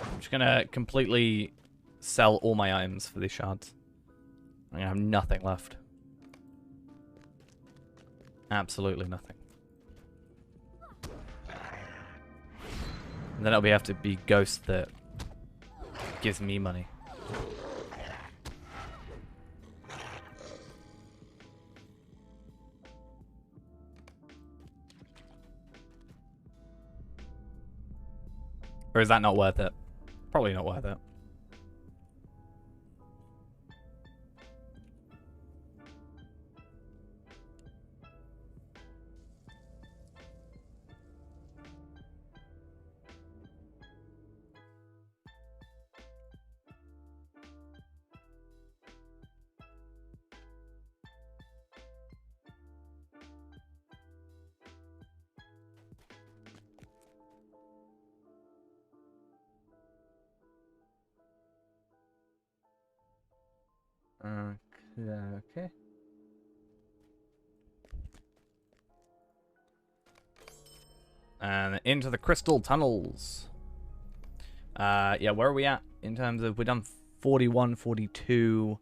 I'm just gonna completely sell all my items for these shards. I'm gonna have nothing left. Absolutely nothing. And then it'll have to be Ghost that gives me money. Or is that not worth it? Probably not worth it. Okay. And into the crystal tunnels. Yeah, where are we at in terms of, we've done 41, 42.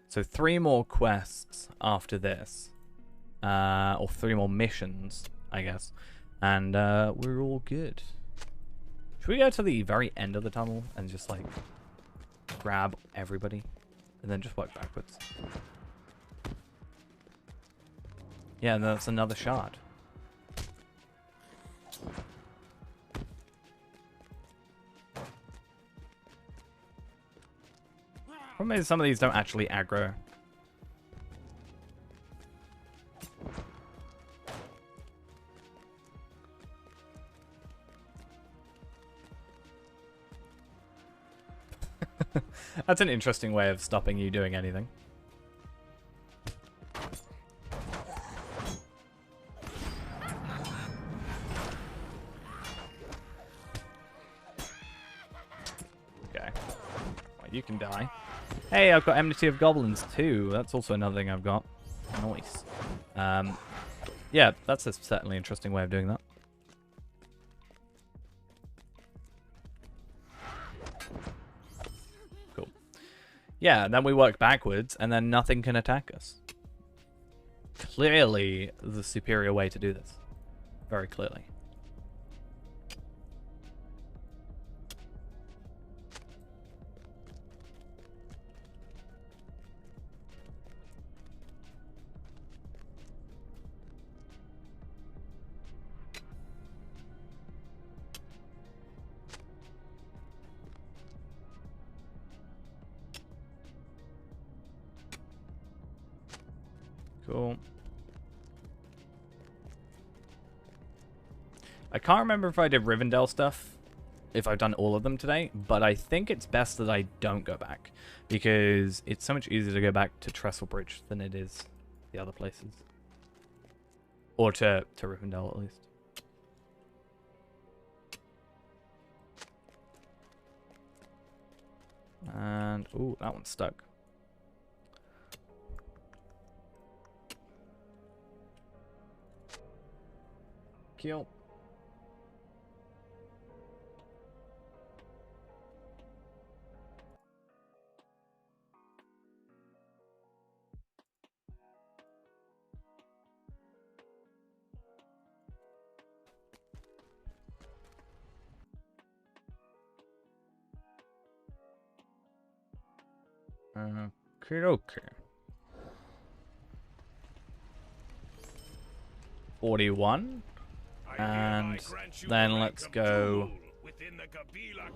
So 3 more quests after this. Or 3 more missions, I guess. And we're all good. Should we go to the very end of the tunnel and just like grab everybody? And then just work backwards. Yeah, and that's another shard. Problem is some of these don't actually aggro. That's an interesting way of stopping you doing anything. Okay. Well, you can die. Hey, I've got Enmity of Goblins too. That's also another thing I've got. Nice. Yeah, that's a certainly interesting way of doing that. Cool. Yeah, and then we work backwards, and then nothing can attack us. Clearly the superior way to do this. Very clearly. Cool. I can't remember if I did Rivendell stuff, if I've done all of them today, but I think it's best that I don't go back, because it's so much easier to go back to Trestlebridge than it is the other places. Or to Rivendell, at least. And, ooh, that one's stuck. Kill. Okay. 41. And then let's go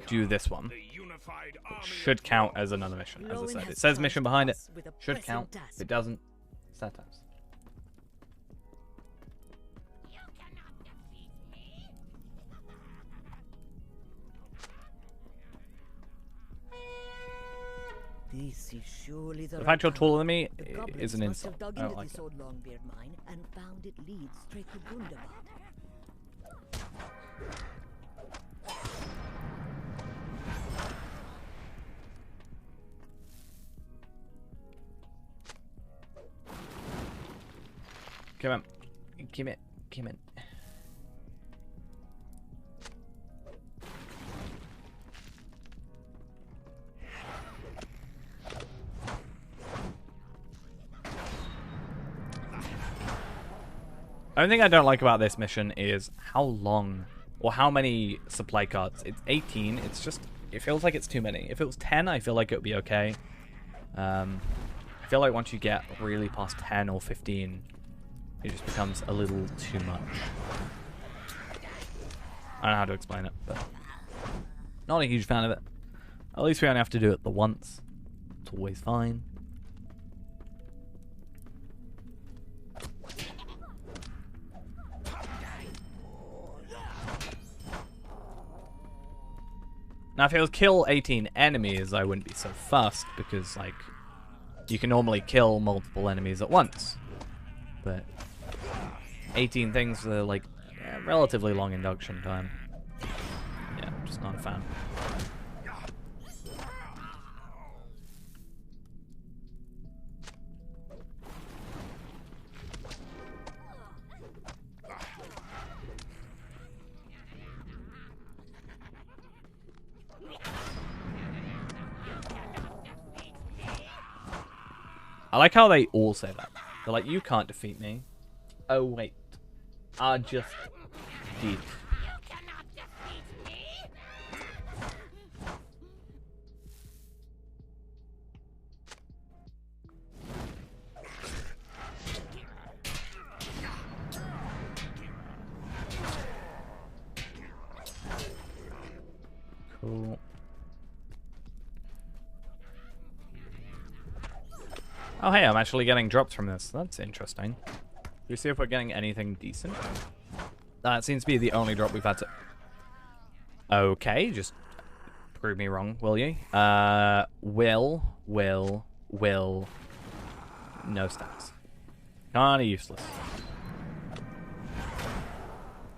do this one. It should count as another mission, as I said. It says mission behind it. Should count. If it doesn't, sad times. This is surely The fact you're taller than me is an must insult. have dug I don't into like this it. old Longbeard mine and found it leads straight to Gundabad. Come on. Come in. Come in. The only thing I don't like about this mission is how long, or how many supply cards. It's 18, it's just, it feels like it's too many. If it was 10, I feel like it would be okay. I feel like once you get really past 10 or 15, it just becomes a little too much. I don't know how to explain it, but not a huge fan of it. At least we only have to do it the once. It's always fine. Now, if it was kill 18 enemies, I wouldn't be so fussed, because, like, you can normally kill multiple enemies at once. But 18 things are, like, relatively long induction time. Yeah, just not a fan. I like how they all say that. They're like, you can't defeat me. Oh, wait. I just did. Cool. Oh, hey, I'm actually getting drops from this. That's interesting. Do we see if we're getting anything decent? That seems to be the only drop we've had to... Okay, just prove me wrong, will you? Will. No stats. Kinda useless.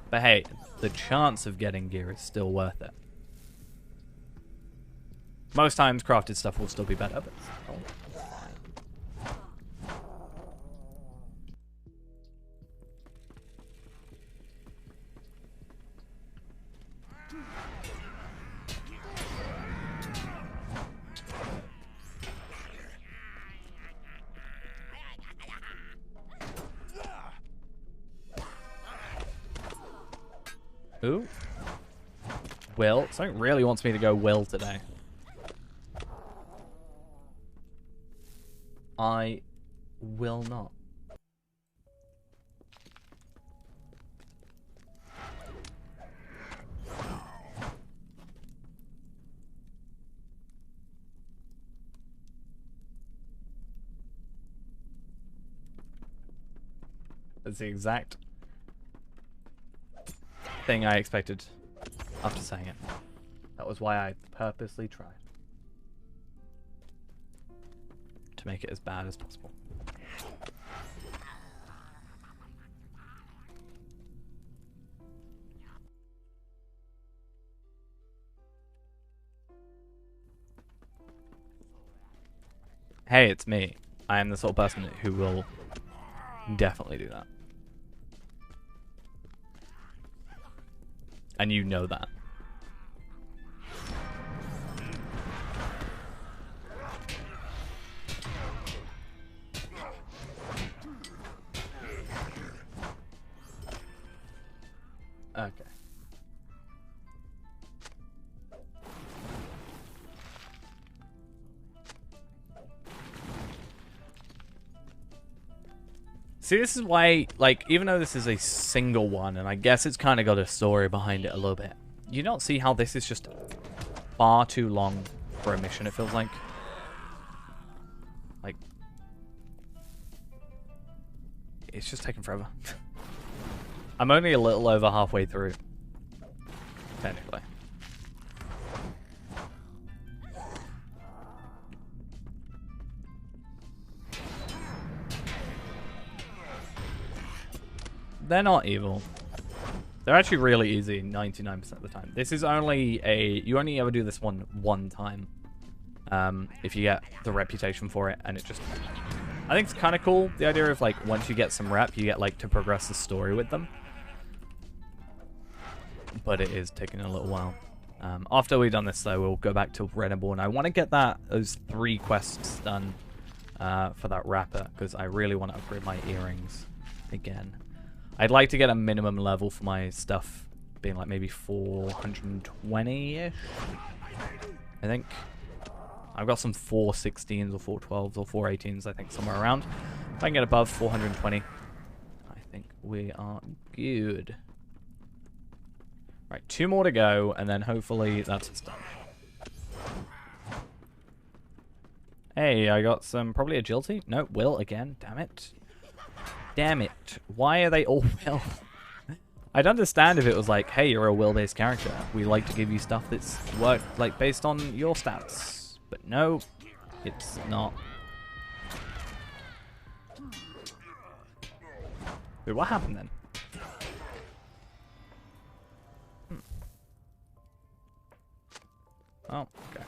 But hey, the chance of getting gear is still worth it. Most times, crafted stuff will still be better, but... Oh. Ooh. Will. Something really wants me to go Will today. I will not. That's the exact thing I expected after saying it. That was why I purposely tried to make it as bad as possible. Hey, it's me. I am the sort of person who will definitely do that. And you know that. Okay. See, this is why, like, even though this is a single one, and I guess it's kind of got a story behind it a little bit, you don't see how this is just far too long for a mission, it feels like. Like, it's just taking forever. I'm only a little over halfway through, technically. They're not evil. They're actually really easy 99% of the time. This is only a... You only ever do this one time. If you get the reputation for it, and it just... I think it's kind of cool, the idea of, like, once you get some rep, you get, like, to progress the story with them. But it is taking a little while. After we've done this, though, we'll go back to Renaborn. I want to get those 3 quests done for that rapper, because I really want to upgrade my earrings again. I'd like to get a minimum level for my stuff, being like maybe 420-ish, I think. I've got some 416s or 412s or 418s, I think, somewhere around. If I can get above 420, I think we are good. Right, 2 more to go, and then hopefully that's it done. Hey, I got some probably agility. No, will again. Damn it. Damn it. Why are they all will? I'd understand if it was like, hey, you're a will-based character. We like to give you stuff that's worked like based on your stats. But no, it's not. Wait, what happened then? Oh, okay.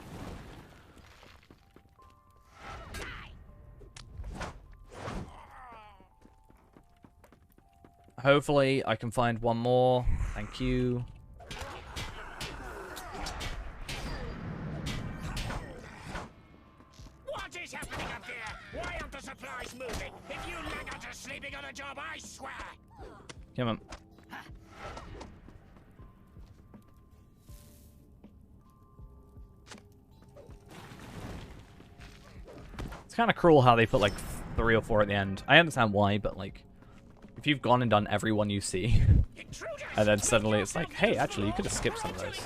Hopefully, I can find one more. Thank you. What is happening up here? Why aren't the supplies moving? If you laggards are sleeping on a job, I swear! Come on. It's kind of cruel how they put like 3 or 4 at the end. I understand why, but like, if you've gone and done every one you see, and then suddenly it's like, hey, actually, you could have skipped some of those.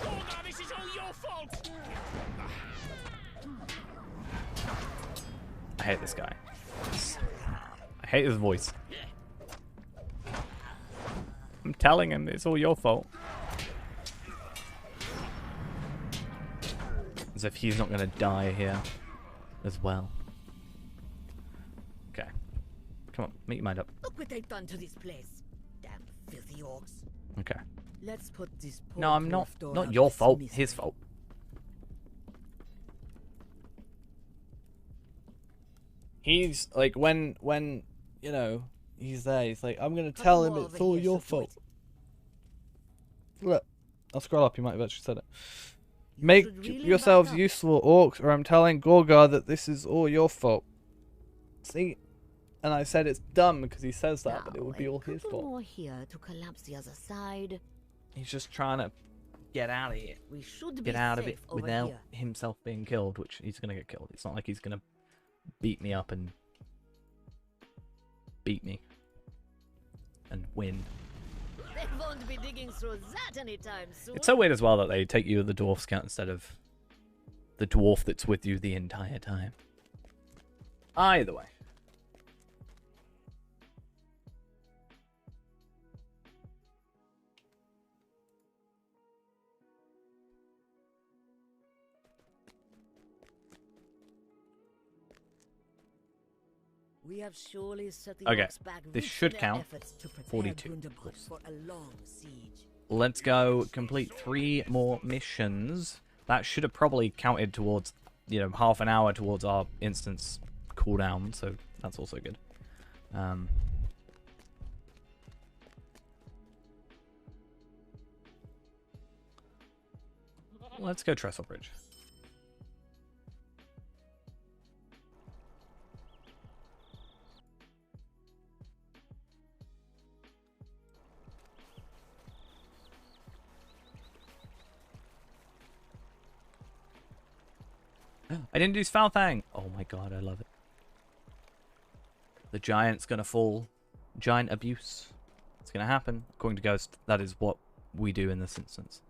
I hate this guy. I hate his voice. I'm telling him it's all your fault. As if he's not going to die here as well. Okay. Come on, make your mind up. Look what they've done to this place. Damn filthy orcs. Okay. Let's put this No, I'm not. Not your fault. His fault. He's like when you know he's there. He's like, I'm gonna tell him it's all your fault. Look, I'll scroll up. You might have actually said it. Make yourselves useful, orcs, or I'm telling Gorgar that this is all your fault. See. And I said it's dumb because he says that, but it would be all his fault. More here to collapse the other side. He's just trying to get out of here. We should Get be out of safe it over without here. himself being killed, which he's gonna get killed. It's not like he's gonna beat me up and beat me and win. They won't be digging through that anytime soon. It's so weird as well that they take you the dwarf scout instead of the dwarf that's with you the entire time. Either way. We have surely set the Okay, orcs back this rich should in their count. efforts to prepare 42. Gundabad for a long siege. Let's go complete 3 more missions. That should have probably counted towards, you know, half an hour towards our instance cooldown, so that's also good. Let's go Trestle Bridge. I didn't do Svalfang. Oh my god, I love it. The giant's gonna fall. Giant abuse. It's gonna happen. According to Ghost, that is what we do in this instance.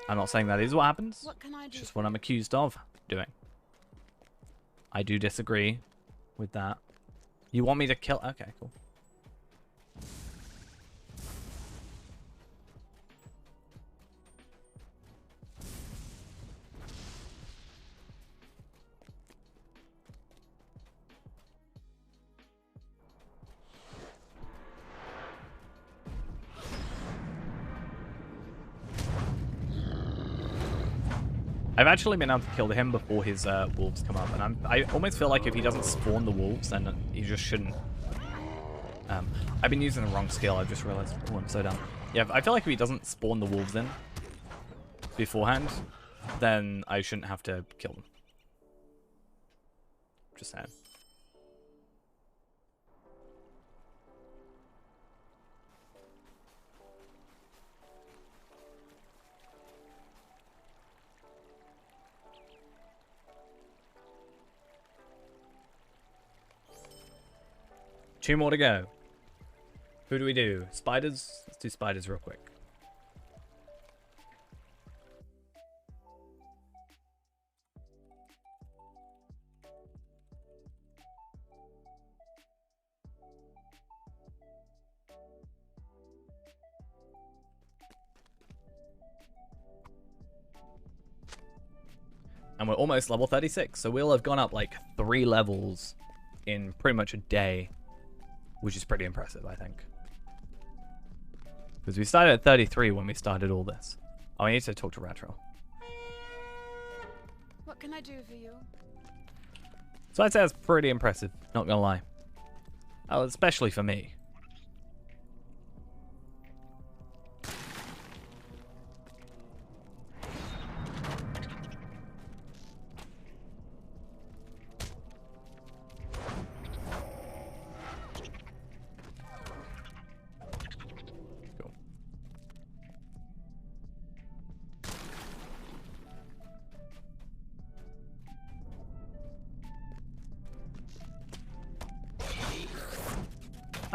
I'm not saying that is what happens. What can I do? It's just what I'm accused of doing. I do disagree with that. You want me to kill? Okay, cool. I've actually been able to kill him before his wolves come up, and I almost feel like if he doesn't spawn the wolves, then he just shouldn't. I've been using the wrong skill. I've just realized. Oh, I'm so dumb. Yeah, I feel like if he doesn't spawn the wolves in beforehand, then I shouldn't have to kill them. Just saying. Two more to go. Who do we do? Spiders? Let's do spiders real quick. And we're almost level 36, so we'll have gone up like 3 levels in pretty much a day. Which is pretty impressive, I think. Because we started at 33 when we started all this. Oh, I need to talk to Ratro. What can I do for you? So I'd say that's pretty impressive, not gonna lie. Oh, especially for me.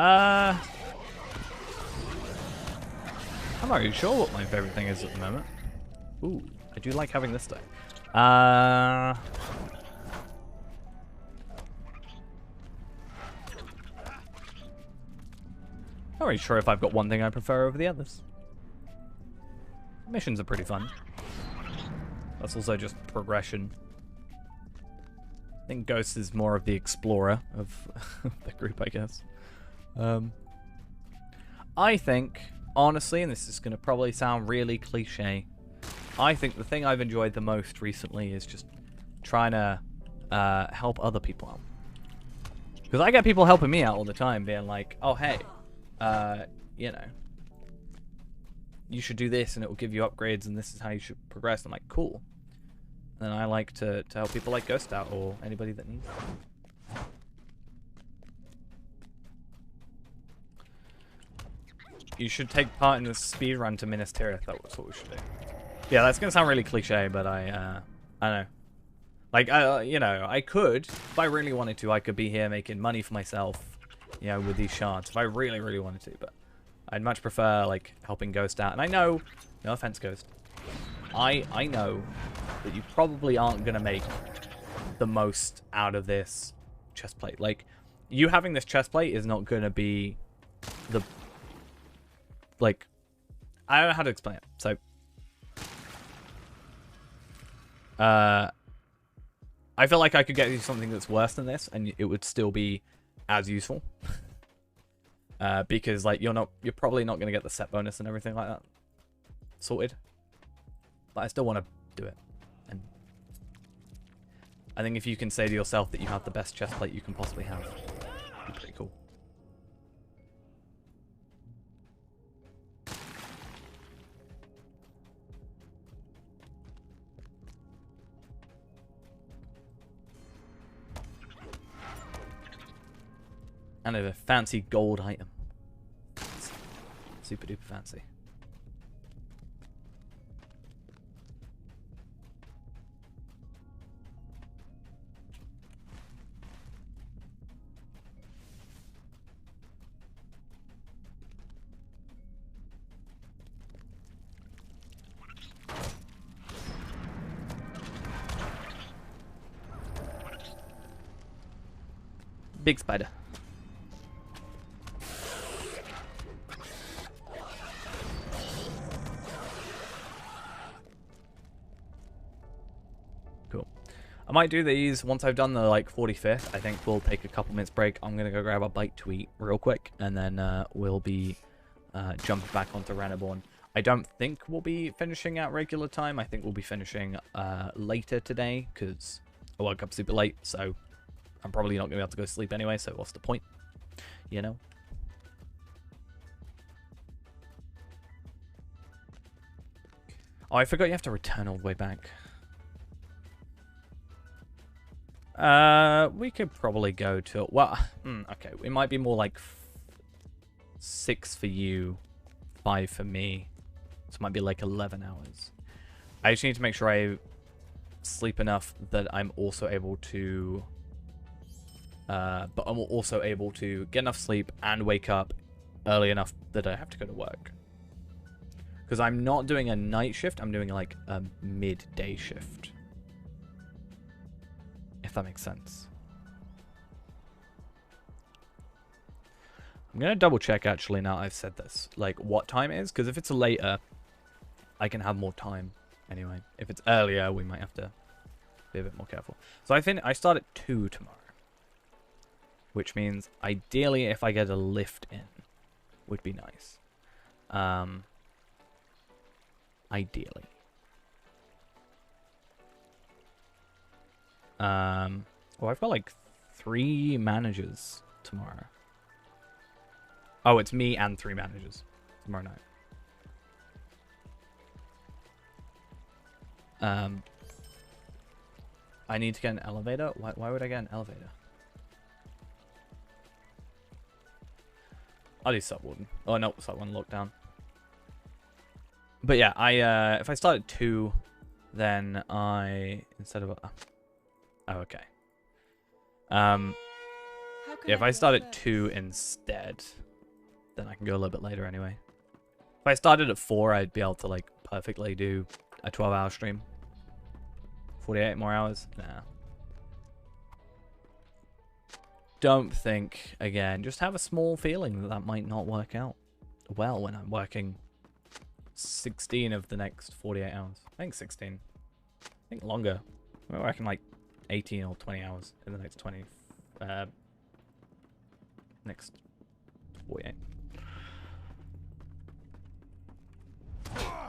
I'm not really sure what my favorite thing is at the moment. Ooh, I do like having this though. Not really sure if I've got one thing I prefer over the others. Missions are pretty fun. That's also just progression. I think Ghost is more of the explorer of the group, I guess. I think, honestly, and this is going to probably sound really cliche, I think the thing I've enjoyed the most recently is just trying to help other people out. Because I get people helping me out all the time, being like, oh, hey, you know, you should do this and it will give you upgrades and this is how you should progress. I'm like, cool. And I like to help people like Ghost out or anybody that needs it. You should take part in the speed run to Minas Tirith. That's what we should do. Yeah, that's gonna sound really cliche, but I know. Like, you know, I could, if I really wanted to, I could be here making money for myself, you know, with these shards, if I really, really wanted to, but I'd much prefer, like, helping Ghost out. And I know, no offense, Ghost, I know that you probably aren't going to make the most out of this chestplate. Like, you having this chestplate is not going to be the, like, I don't know how to explain it. So, I feel like I could get you something that's worse than this, and it would still be as useful. Because like you're probably not gonna get the set bonus and everything like that sorted. But I still want to do it, and I think if you can say to yourself that you have the best chestplate you can possibly have, it'd be pretty cool. And a fancy gold item. Super duper fancy. Big spider. Cool. I might do these once I've done the like 45th. I think we'll take a couple minutes break. I'm gonna go grab a bite to eat real quick, and then we'll be jumping back onto Renaborn. I don't think we'll be finishing at regular time. I think we'll be finishing later today because I woke up super late, so I'm probably not gonna be able to go to sleep anyway. So what's the point, you know? Oh, I forgot you have to return all the way back. We could probably go to, well, okay, it might be more like 6 for you, 5 for me. So it might be like 11 hours. I just need to make sure I sleep enough that I'm also able to, but I'm also able to get enough sleep and wake up early enough that I have to go to work. Because I'm not doing a night shift, I'm doing like a midday shift. If that makes sense. I'm going to double check actually now I've said this, like what time it is, because if it's later, I can have more time anyway. If it's earlier, we might have to be a bit more careful. So I think I start at 2 tomorrow, which means ideally if I get a lift in, would be nice. Ideally. Oh, I've got like 3 managers tomorrow. Oh, it's me and 3 managers tomorrow night. I need to get an elevator. Why would I get an elevator? I'll do Subwarden. Oh no, Subwarden lockdown. But yeah, if I start at 2, then I instead of oh, okay. If I start at 2 instead, then I can go a little bit later anyway. If I started at 4, I'd be able to like perfectly do a 12-hour stream. 48 more hours? Nah. Don't think, again, just have a small feeling that that might not work out well when I'm working 16 of the next 48 hours. I think 16. I think longer. I'm working like 18 or 20 hours in the next 20. Next 48.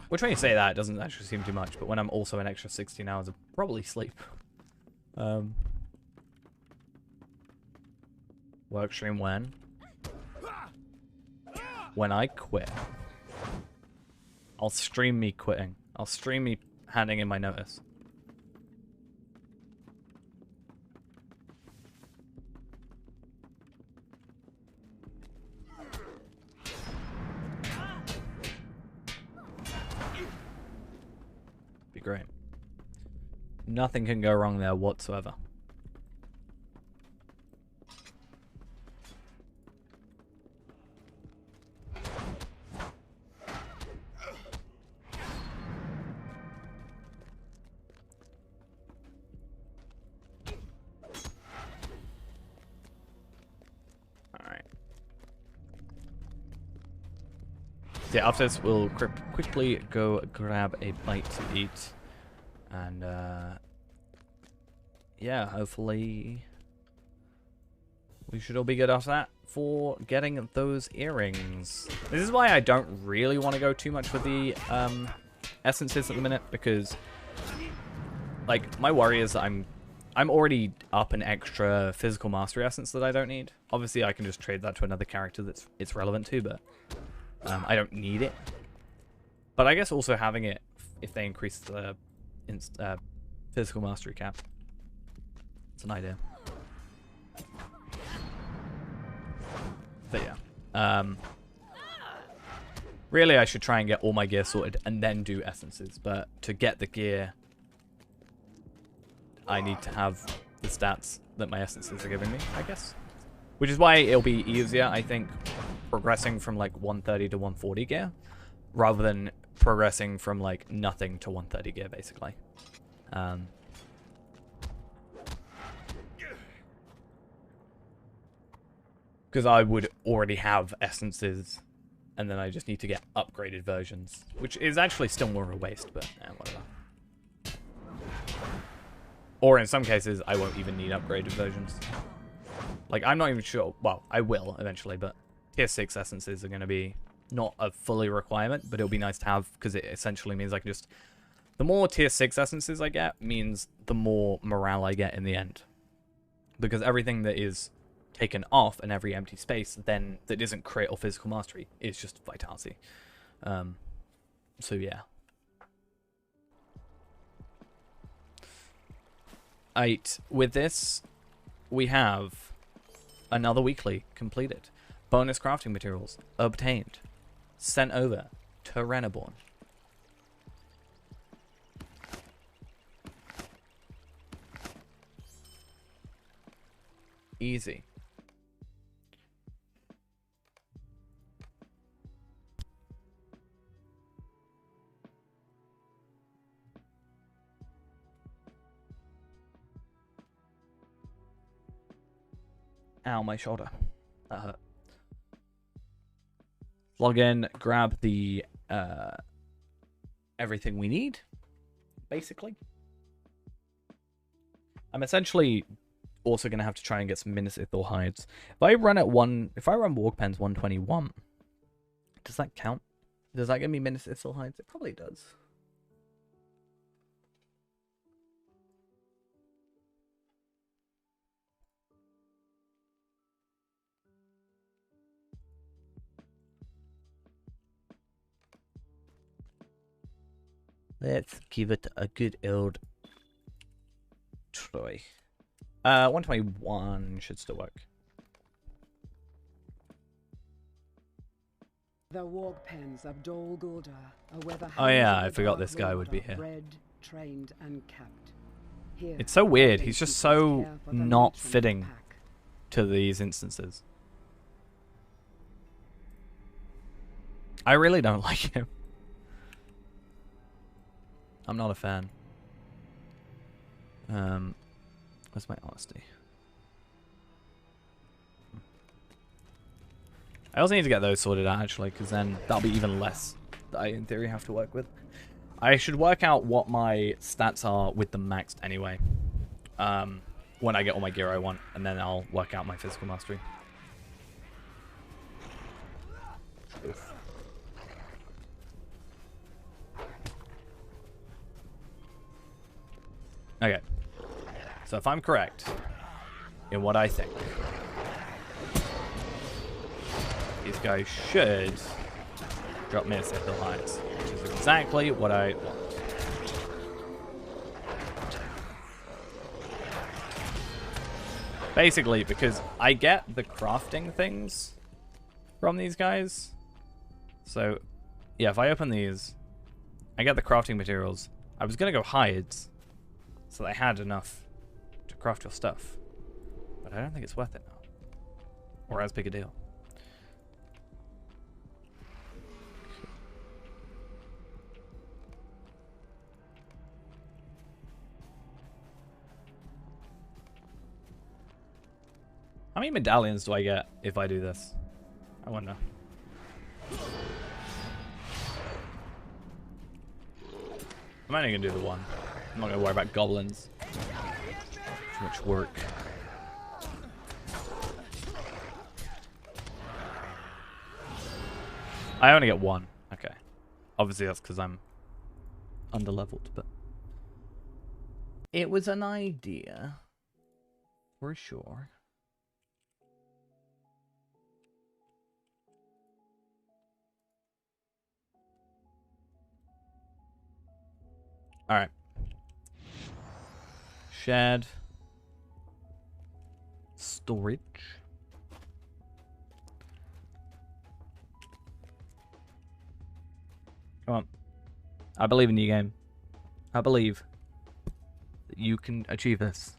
Which when you say that, it doesn't actually seem too much, but when I'm also an extra 16 hours of probably sleep. Work stream when? When I quit. I'll stream me quitting. I'll stream me handing in my notice. be great. Nothing can go wrong there whatsoever. Yeah, after this, we'll quickly go grab a bite to eat. And, yeah, hopefully we should all be good after that for getting those earrings. This is why I don't really want to go too much with the essences at the minute, because, like, my worry is that I'm already up an extra physical mastery essence that I don't need. Obviously, I can just trade that to another character that it's relevant to, but I don't need it. But I guess also having it, if they increase the physical mastery cap, it's an idea. But yeah. Really, I should try and get all my gear sorted and then do essences. But to get the gear, I need to have the stats that my essences are giving me, I guess. Which is why it'll be easier, I think, progressing from like 130 to 140 gear, rather than progressing from like nothing to 130 gear, basically. Because I would already have essences, and then I just need to get upgraded versions, which is actually still more of a waste, but whatever. Or in some cases, I won't even need upgraded versions. Like, I'm not even sure. Well, I will eventually, but tier 6 essences are going to be not a fully requirement, but it'll be nice to have, because it essentially means I can just... The more tier 6 essences I get means the more morale I get in the end. Because everything that is taken off in every empty space, then that isn't crit or physical mastery, is just vitality. So yeah. With this, we have another weekly completed. Bonus crafting materials obtained. Sent over to Reneborn. Easy. Ow, my shoulder. That hurt. Log in, grab the everything we need, basically. I'm essentially also gonna have to try and get some Minisithal hides. If I run Warg Pens 121, does that count? Does that give me Minisithal hides? It probably does. Let's give it a good old try. 121 should still work. The Warg Pens of Dol Guldur are where the Oh yeah, I forgot this guy would be here. bred, trained, and kept. Here, It's so weird. He's just so not fitting to these instances. I really don't like him. I'm not a fan. Where's my honesty? I also need to get those sorted out, actually, because then that'll be even less that I, in theory, have to work with. I should work out what my stats are with them maxed anyway. When I get all my gear I want, and then I'll work out my physical mastery. Oof. Okay, so if I'm correct in what I think, these guys should drop Minisithal hides, which is exactly what I want. Basically, because I get the crafting things from these guys. So, yeah, if I open these, I get the crafting materials. I was gonna go hides, so they had enough to craft your stuff. But I don't think it's worth it now. Or as big a deal. How many medallions do I get if I do this? I wonder. I'm only gonna do the one. I'm not gonna worry about goblins. Too much work. I only get one. Okay. Obviously that's because I'm underleveled, but it was an idea. For sure. Alright. Shared. Storage. Come on. I believe in you, game. I believe that you can achieve this.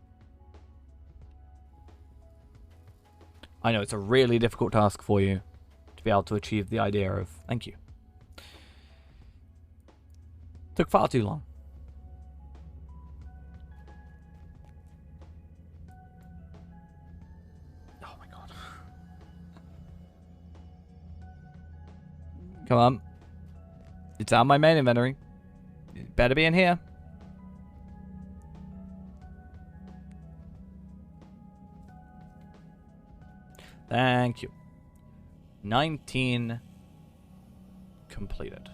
I know it's a really difficult task for you to be able to achieve the idea of... Thank you. Took far too long. Oh my god. Come on. It's out my main inventory. It better be in here. Thank you. 19 completed.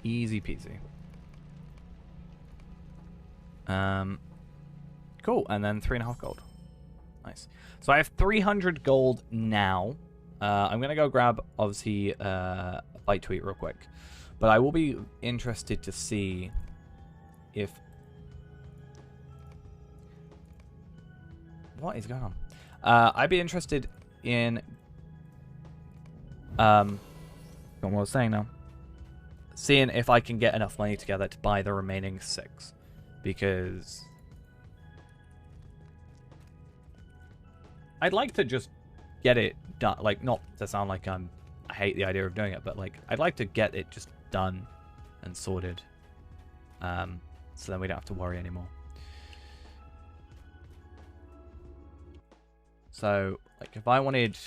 Easy peasy. Cool, and then 3.5 gold. Nice. So I have 300 gold now. I'm gonna go grab, obviously, a bite to eat real quick. But I will be interested to see if... What is going on? I'd be interested in... what I was saying now. Seeing if I can get enough money together to buy the remaining 6. Because... I'd like to just get it done. Like, not to sound like I hate the idea of doing it, but like, I'd like to get it just done and sorted. So then we don't have to worry anymore. So, like, if I wanted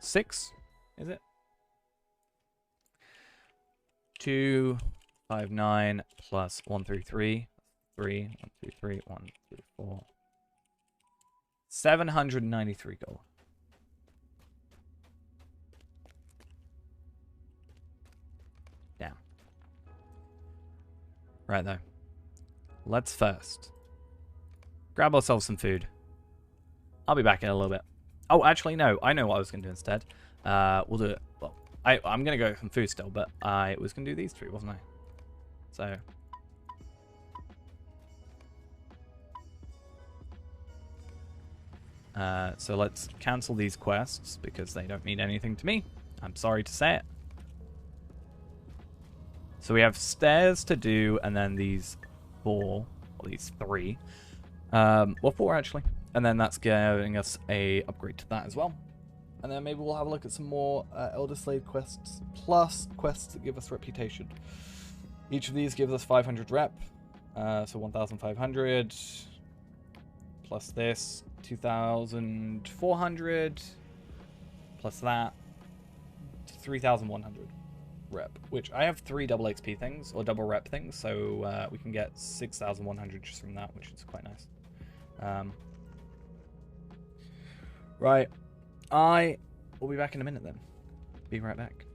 6, is it? 2, 5, 9 plus 1 through 3. 3, 1, 2, 3, 1, 2, 4. 793 gold. Damn. Right though. Let's first grab ourselves some food. I'll be back in a little bit. Oh, actually, no. I know what I was going to do instead. We'll do it. Well, I'm going to go some food still, but I was going to do these 3, wasn't I? So... so let's cancel these quests because they don't mean anything to me. I'm sorry to say it. So we have stairs to do, and then these 4, or these 3. Well, 4 actually. And then that's giving us a upgrade to that as well. And then maybe we'll have a look at some more Elder Slave quests, plus quests that give us reputation. Each of these gives us 500 rep, so 1,500. Plus this, 2,400. Plus that, 3,100 rep. Which I have 3 double XP things, or double rep things, so we can get 6,100 just from that, which is quite nice. Right. I will be back in a minute then. Be right back.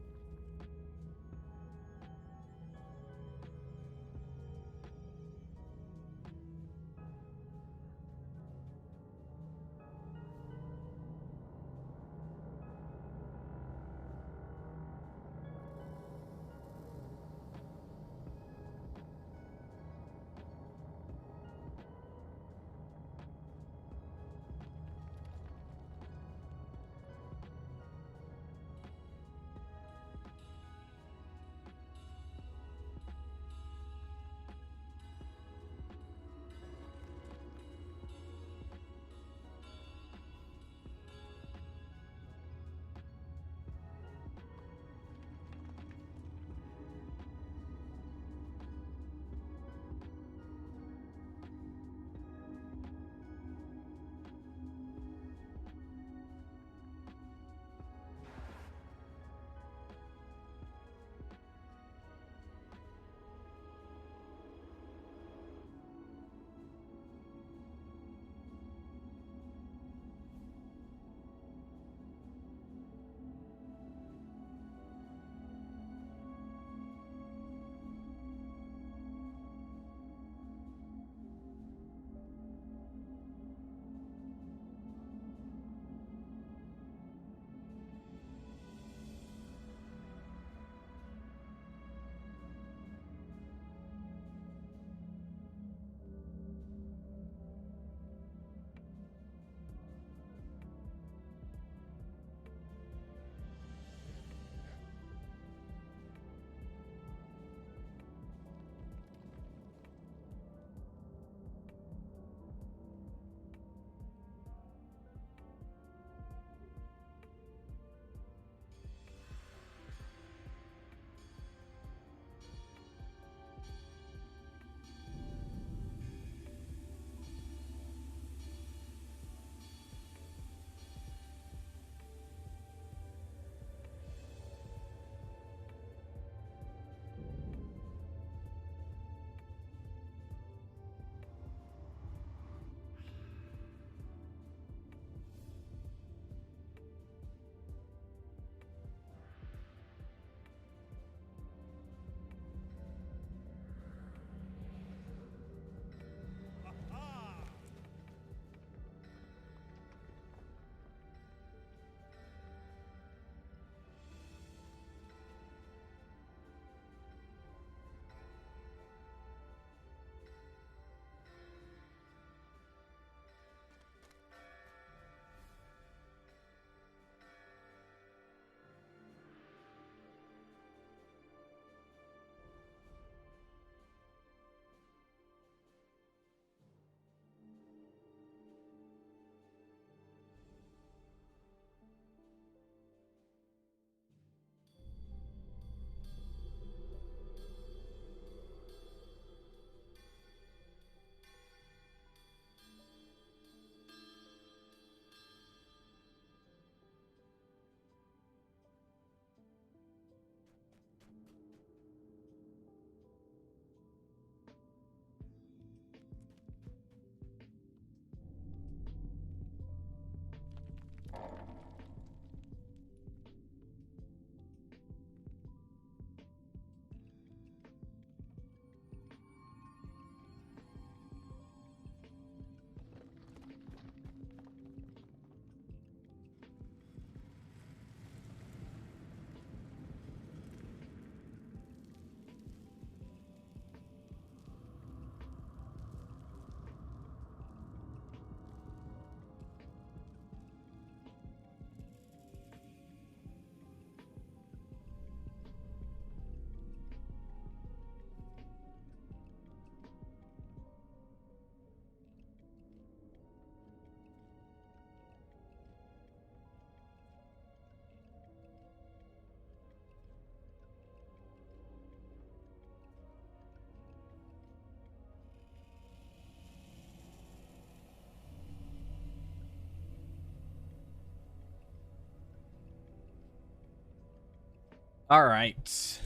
Alright.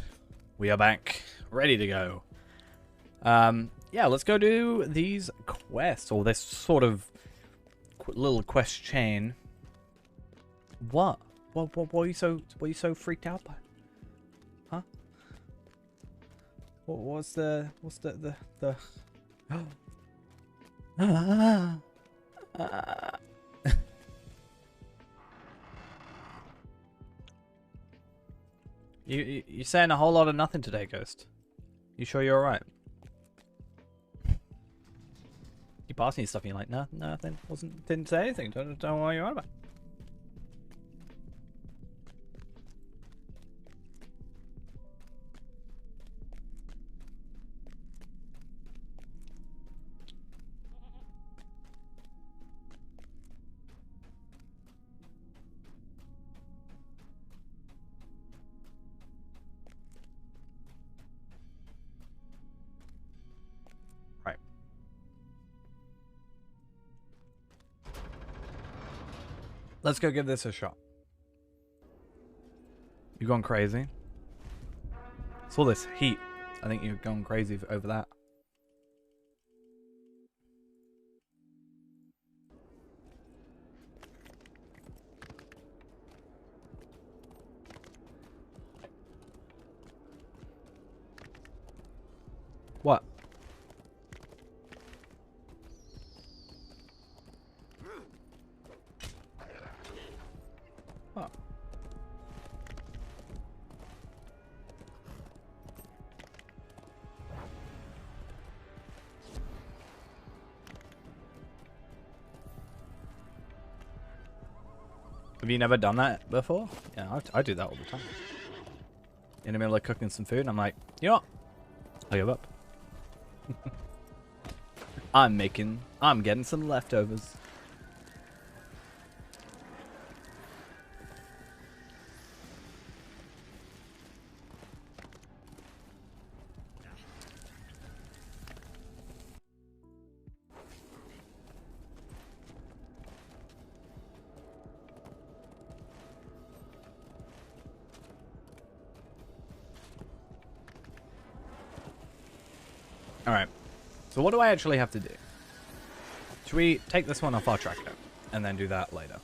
We are back. Ready to go. Yeah, let's go do these quests, or this sort of little quest chain. What? What are you so freaked out by? Huh? What's the You're saying a whole lot of nothing today, Ghost. You sure you're alright? Keep asking you stuff and you're like, no, nothing, didn't say anything, don't know what you're on about. Let's go give this a shot. You gone crazy? It's all this heat. I think you're going crazy over that. What? Oh. Have you never done that before? Yeah, I do that all the time. In the middle of cooking some food, and I'm like, you know what? I'll give up. I'm getting some leftovers. Alright, so what do I actually have to do? Should we take this one off our tracker and then do that later?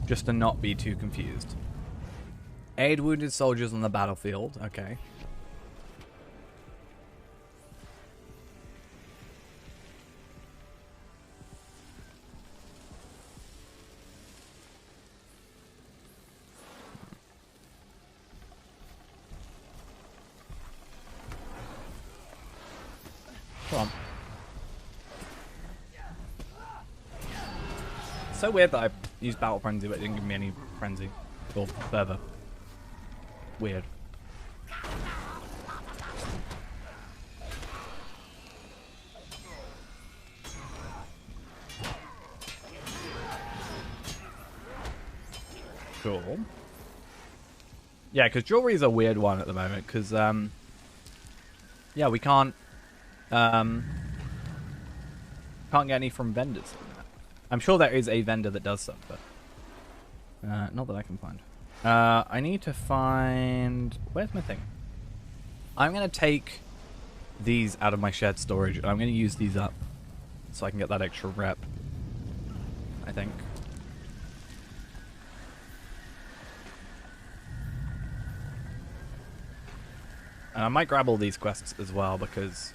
Just to not be too confused. Aid wounded soldiers on the battlefield, okay. Come on. So weird that I used Battle Frenzy but it didn't give me any frenzy. Or further. Weird. Cool. Yeah, because jewelry's a weird one at the moment, because, yeah, we can't get any from vendors. I'm sure there is a vendor that does some, but not that I can find. I need to find... Where's my thing? I'm going to take these out of my shared storage, and I'm going to use these up so I can get that extra rep, I think. And I might grab all these quests as well because,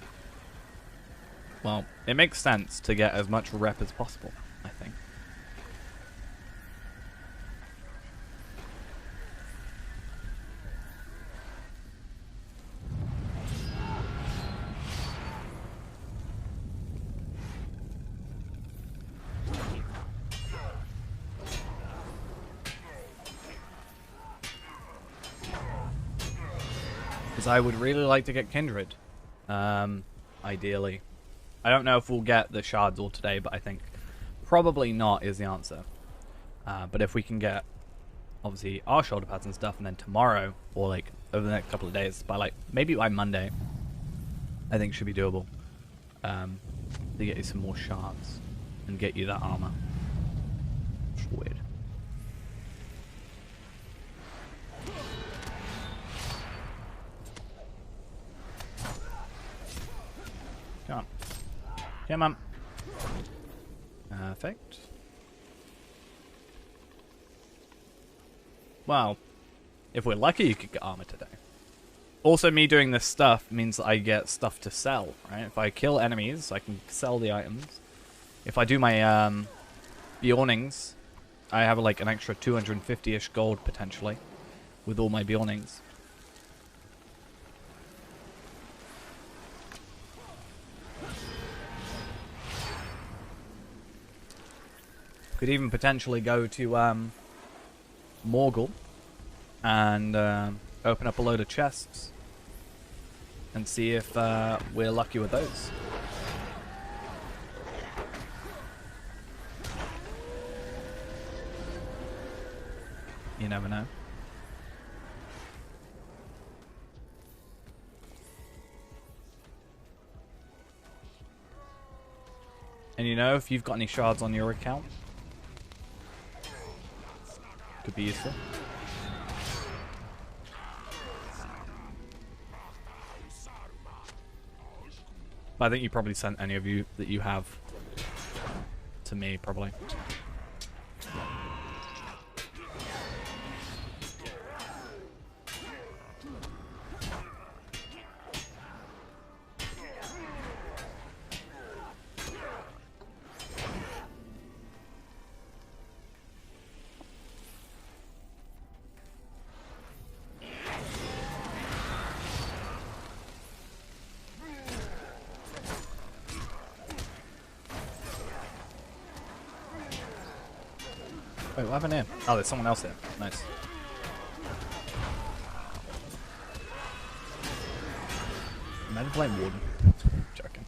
well, it makes sense to get as much rep as possible, I think. Because I would really like to get Kindred, ideally. I don't know if we'll get the Shards all today, but I think probably not is the answer. But if we can get, obviously, our shoulder pads and stuff, and then tomorrow, or like over the next couple of days, by like, maybe by Monday, I think should be doable. To get you some more Shards and get you that armor. It's weird. Come on. Perfect. Well, if we're lucky, you could get armor today. Also, me doing this stuff means that I get stuff to sell, right? If I kill enemies, I can sell the items. If I do my Bjornings, I have like an extra 250-ish gold potentially with all my Bjornings. Could even potentially go to Morgul and open up a load of chests and see if we're lucky with those. You never know. And you know, if you've got any shards on your account, could be useful. I think you probably sent any of you that you have to me, probably. Wait, what happened here? Oh, there's someone else here. Nice. Imagine playing Warden. Joking.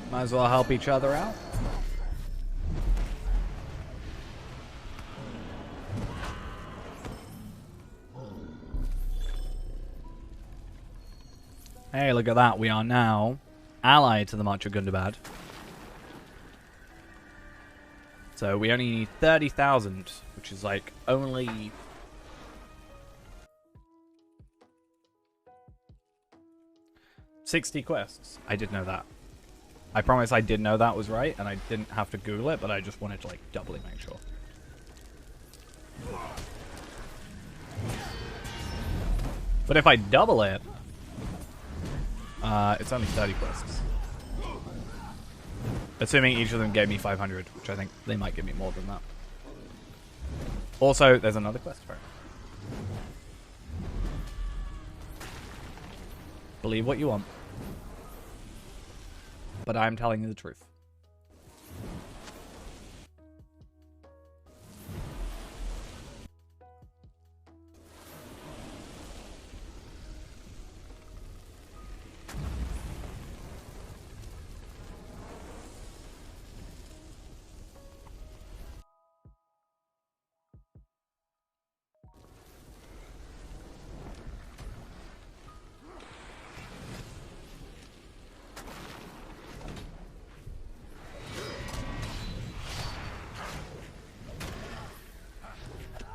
Might as well help each other out. Hey, look at that. We are now allied to the March of Gundabad. So we only need 30,000, which is like only... $60 quests. I did know that. I promise I did know that was right, and I didn't have to Google it, but I just wanted to like doubly make sure. But if I double it, it's only 30 quests. Assuming each of them gave me 500, which I think they might give me more than that. Also, there's another quest for it. Believe what you want. But I'm telling you the truth.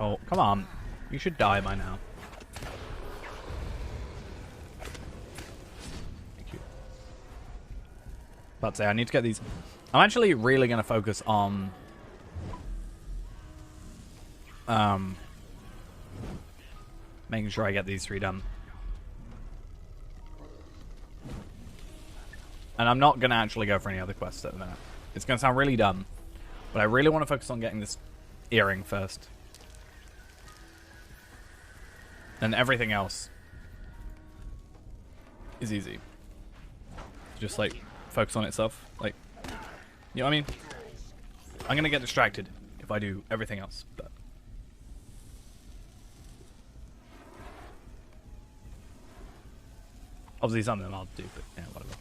Oh, come on. You should die by now. Thank you. About to say, I need to get these... I'm actually really going to focus on... making sure I get these 3 done. And I'm not going to actually go for any other quests at the minute. It's going to sound really dumb. But I really want to focus on getting this earring first. And everything else is easy. Just like focus on itself. Like, you know what I mean? I'm gonna get distracted if I do everything else, but Obviously some of them I'll do, but yeah, whatever.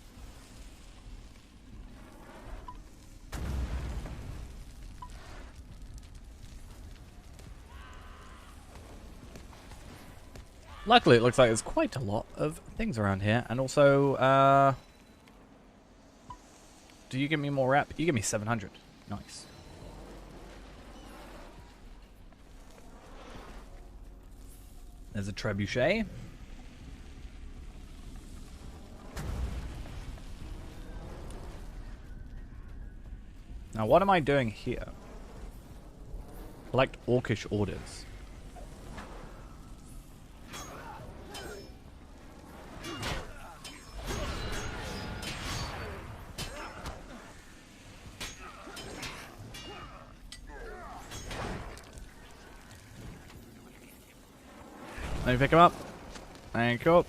Luckily, it looks like there's quite a lot of things around here. And also, do you give me more rep? You give me 700. Nice. There's a trebuchet. Now, what am I doing here? Collect orcish orders. Let me pick him up. Thank you.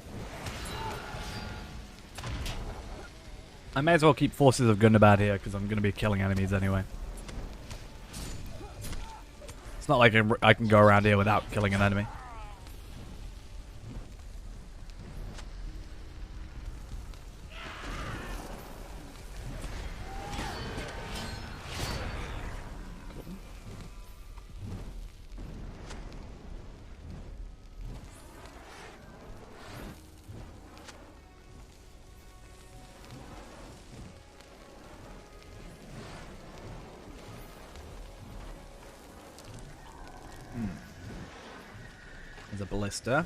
I may as well keep forces of Gundabad here because I'm going to be killing enemies anyway. It's not like I can go around here without killing an enemy. There's a ballista.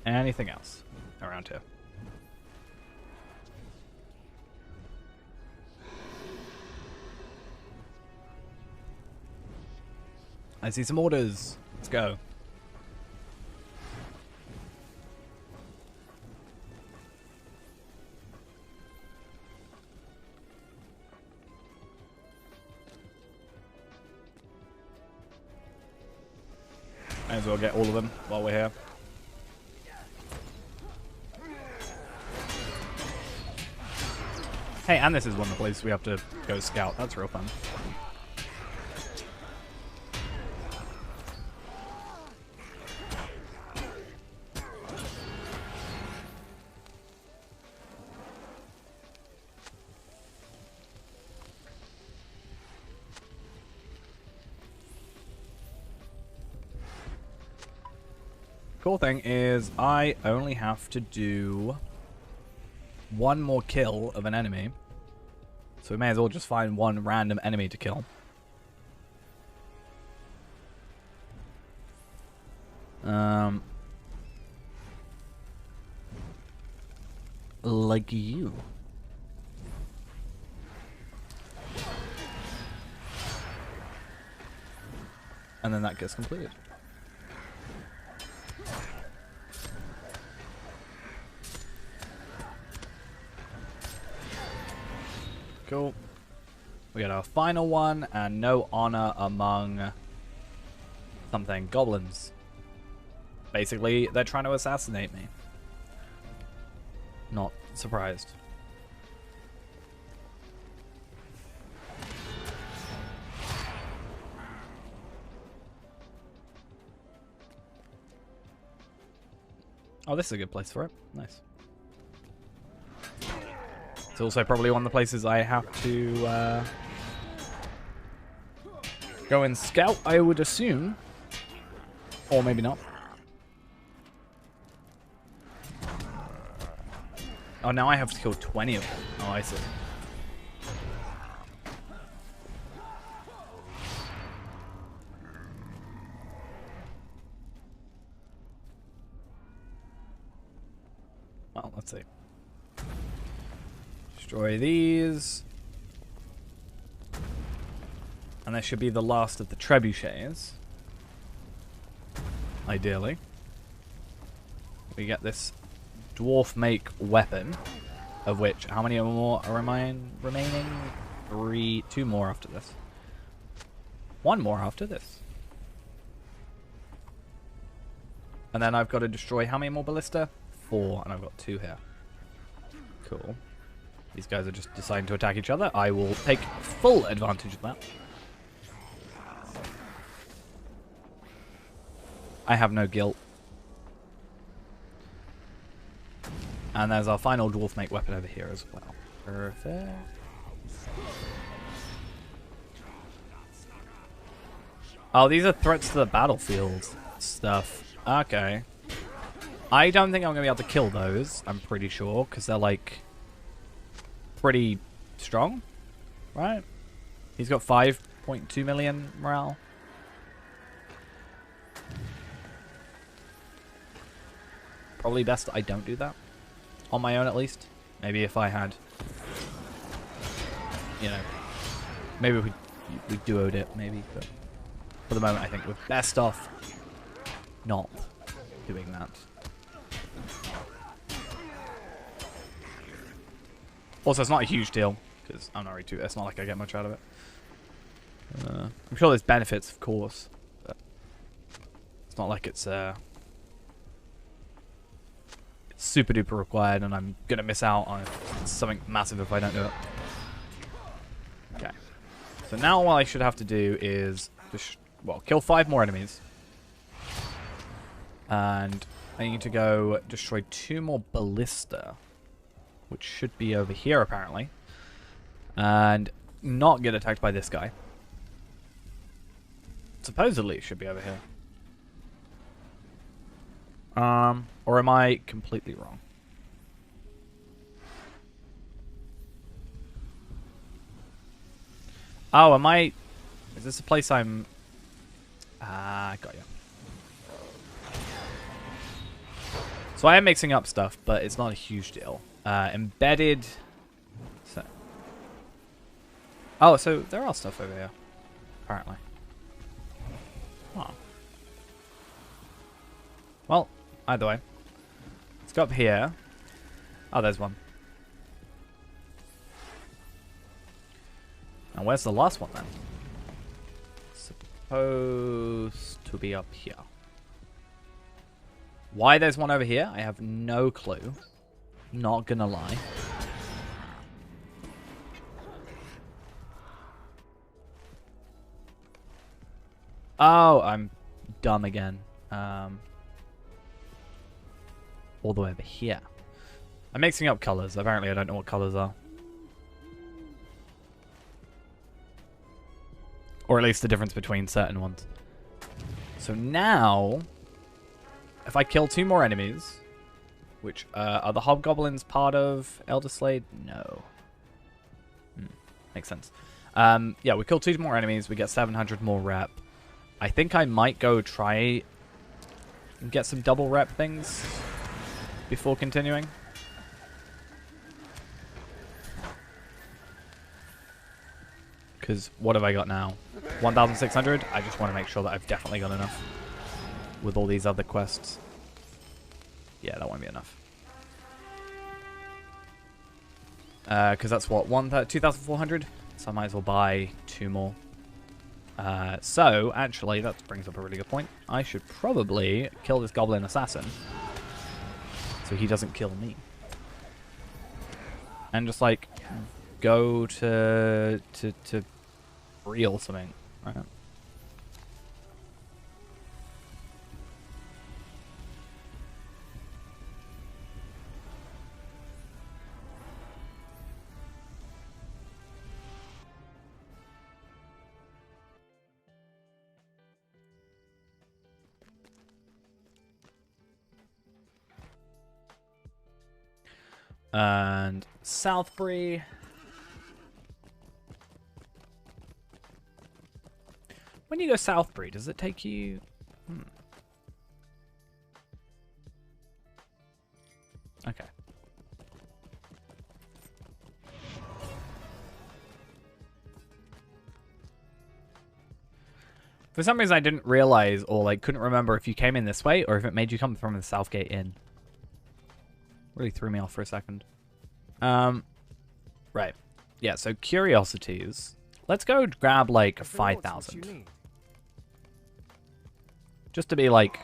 Anything else around here? I see some orders. Let's go. Might as well get all of them while we're here. Hey, and this is one of the places we have to go scout. That's real fun. Cool thing is I only have to do one more kill of an enemy, so we may as well just find one random enemy to kill. Like you. And then that gets completed. Cool. We got our final one, and no honor among something. Goblins. Basically, they're trying to assassinate me. Not surprised. Oh, this is a good place for it. Nice. It's also probably one of the places I have to go and scout, I would assume. Or maybe not. Oh, now I have to kill 20 of them. Oh, I see. Well, let's see. Destroy these. And that should be the last of the trebuchets. Ideally. We get this dwarf make weapon, of which, how many more are remaining? 2 more after this. 1 more after this. And then I've got to destroy how many more ballista? 4, and I've got 2 here. Cool. These guys are just deciding to attack each other. I will take full advantage of that. I have no guilt. And there's our final dwarf mate weapon over here as well. Perfect. Oh, these are threats to the battlefield stuff. Okay. I don't think I'm going to be able to kill those, I'm pretty sure, because they're, like, pretty strong, right? He's got 5.2 million morale. Probably best I don't do that. On my own, at least. Maybe if I had, you know, maybe we duoed it, maybe, but for the moment, I think we're best off not doing that. Also, it's not a huge deal, because I'm not really too, it's not like I get much out of it. I'm sure there's benefits, of course, but it's not like it's super duper required and I'm gonna miss out on something massive if I don't do it. Okay. So now what I should have to do is just, well, kill 5 more enemies. And I need to go destroy 2 more ballista, which should be over here apparently. And not get attacked by this guy. Supposedly it should be over here. Or am I completely wrong? Oh, am I... Is this a place I'm... got you. So I am mixing up stuff, but it's not a huge deal. Embedded... So... Oh, so there are stuff over here. Apparently. Oh. Well, either way. Let's go up here. Oh, there's one. And where's the last one then? Supposed to be up here. Why there's one over here, I have no clue. Not gonna lie. Oh, I'm dumb again. All the way over here. I'm mixing up colors. Apparently I don't know what colors are. Or at least the difference between certain ones. So now, if I kill 2 more enemies, which are the hobgoblins part of Elder Slade? No. Makes sense. Yeah, we kill 2 more enemies. We get 700 more rep. I think I might go try and get some double rep things before continuing. Because what have I got now? 1,600? I just want to make sure that I've definitely got enough with all these other quests. Yeah, that won't be enough. Because that's what, 2,400? So I might as well buy 2 more. So, actually, that brings up a really good point. I should probably kill this goblin assassin so he doesn't kill me. And just, like, go to real something, right? And Southbury. When you go Southbury, does it take you... Okay. For some reason I didn't realize or like couldn't remember if you came in this way or if it made you come from the Southgate Inn. Really threw me off for a second. Right. Yeah, so curiosities. Let's go grab like 5,000. Just to be like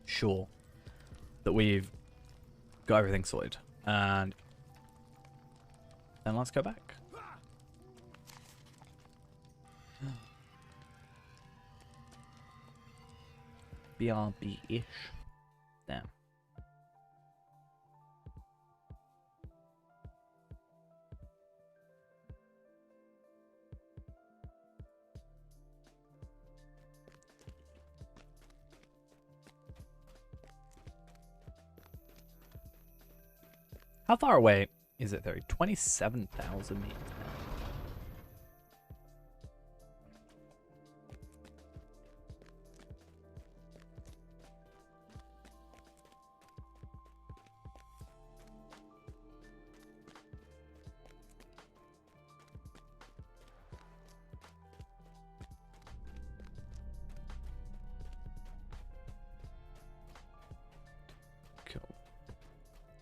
sure that we've got everything sorted. And then let's go back. BRB-ish. Damn. How far away is it, though? 27,000 meters.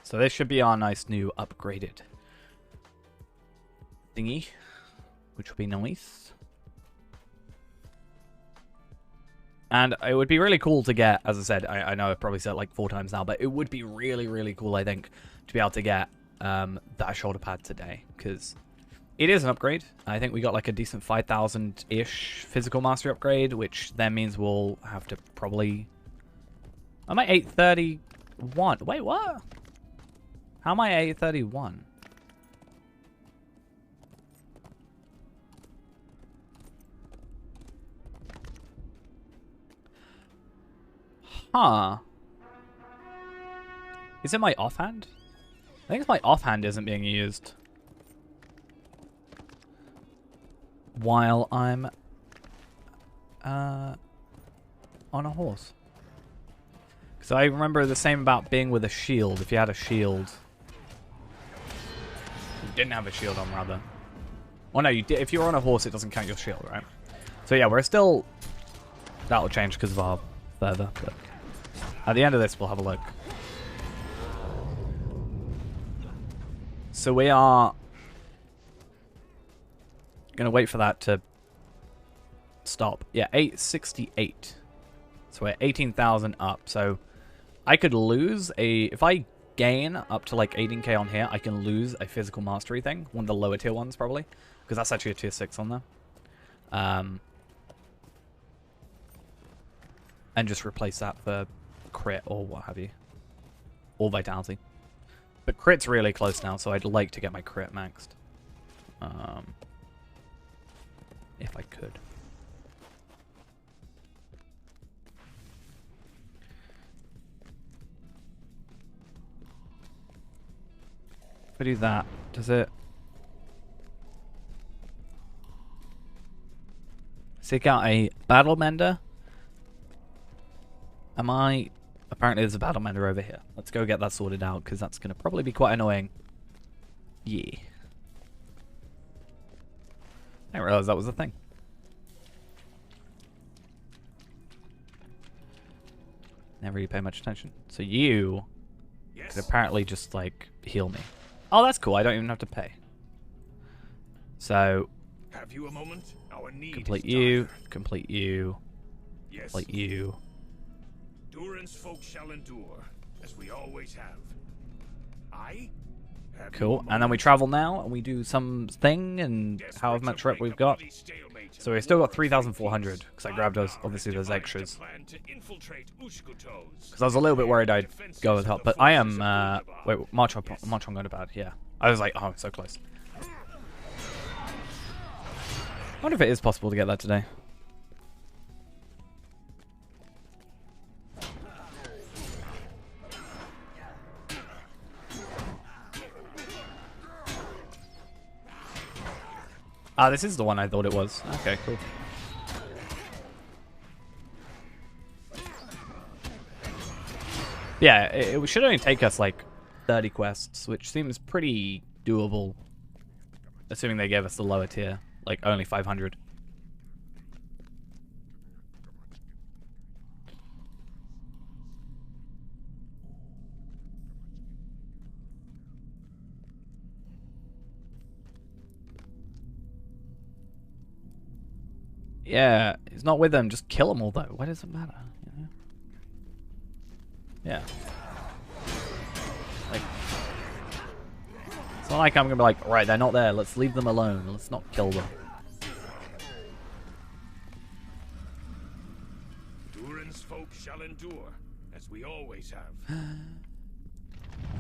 So this should be our nice new upgraded thingy, which will be nice. And it would be really cool to get, as I said, I know I've probably said it like 4 times now, but it would be really, really cool, I think, to be able to get that shoulder pad today, because it is an upgrade. I think we got like a decent 5,000-ish physical mastery upgrade, which then means we'll have to probably... I'm at 831. Wait, what? How am I at 831? Huh. Is it my offhand? I think it's my offhand isn't being used while I'm on a horse. Because I remember the same about being with a shield. If you had a shield... Didn't have a shield on, rather. Oh no, you did. If you're on a horse, it doesn't count your shield, right? So yeah, we're still... That'll change because of our further, but... At the end of this, we'll have a look. So we are... Gonna wait for that to... stop. Yeah, 868. So we're 18,000 up, so... I could lose a... If I gain up to like 18k on here, I can lose a physical mastery thing. One of the lower tier ones, probably. Because that's actually a tier 6 on there. And just replace that for crit or what have you. Or vitality. But crit's really close now, so I'd like to get my crit maxed. If I could. If I do that, does it... Seek out a battle mender? Am I... Apparently there's a battle mender over here. Let's go get that sorted out, because that's going to probably be quite annoying. Yeah. I didn't realize that was a thing. Never really pay much attention. So you could apparently just, like, heal me. Oh, that's cool. I don't even have to pay. So... Have you a moment? Our need complete is you, dire. complete you, Yes. complete you. Durin's folk shall endure, as we always have. I have Cool. And then we travel now, and we do some thing, and however much rep we've got. So we've still got 3,400, because I grabbed those, obviously, those extras. Because I was a little bit worried I'd go with help, but I am, wait, march on going to bed, yeah. I was like, oh, so close. I wonder if it is possible to get that today. Ah, this is the one I thought it was. Okay, cool. Yeah, it should only take us like 30 quests, which seems pretty doable. Assuming they gave us the lower tier, like only 500. Yeah, he's not with them. Just kill them all, though. Why does it matter? You know? Yeah. Like, It's not like I'm gonna be like, right, they're not there. Let's leave them alone. Let's not kill them. Durin's folk shall endure, as we always have.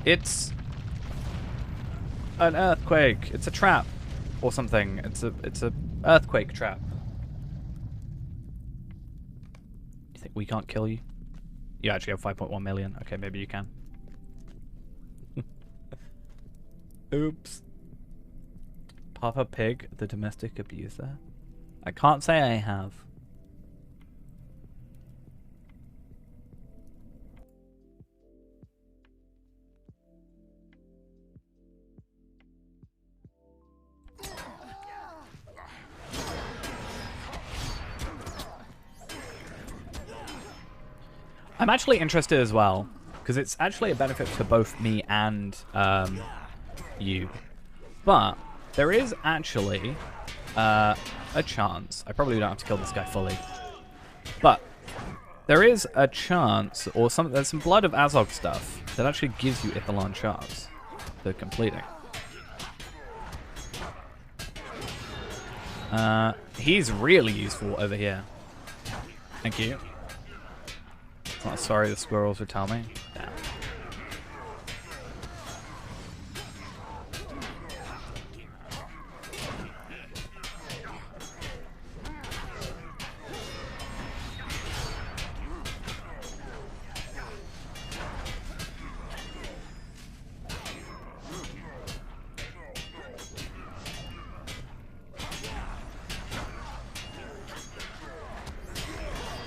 It's an earthquake. It's a trap, or something. It's a earthquake trap. You think we can't kill you? You actually have 5.1 million. Okay, maybe you can. Oops. Papa Pig, the domestic abuser. I can't say I have. I'm actually interested as well, because it's actually a benefit to both me and you. But there is actually a chance. I probably don't have to kill this guy fully. But there is a chance, or there's some Blood of Azog stuff that actually gives you Ithalon shards for completing. He's really useful over here. Thank you. Oh, sorry, the squirrels would tell me. Damn.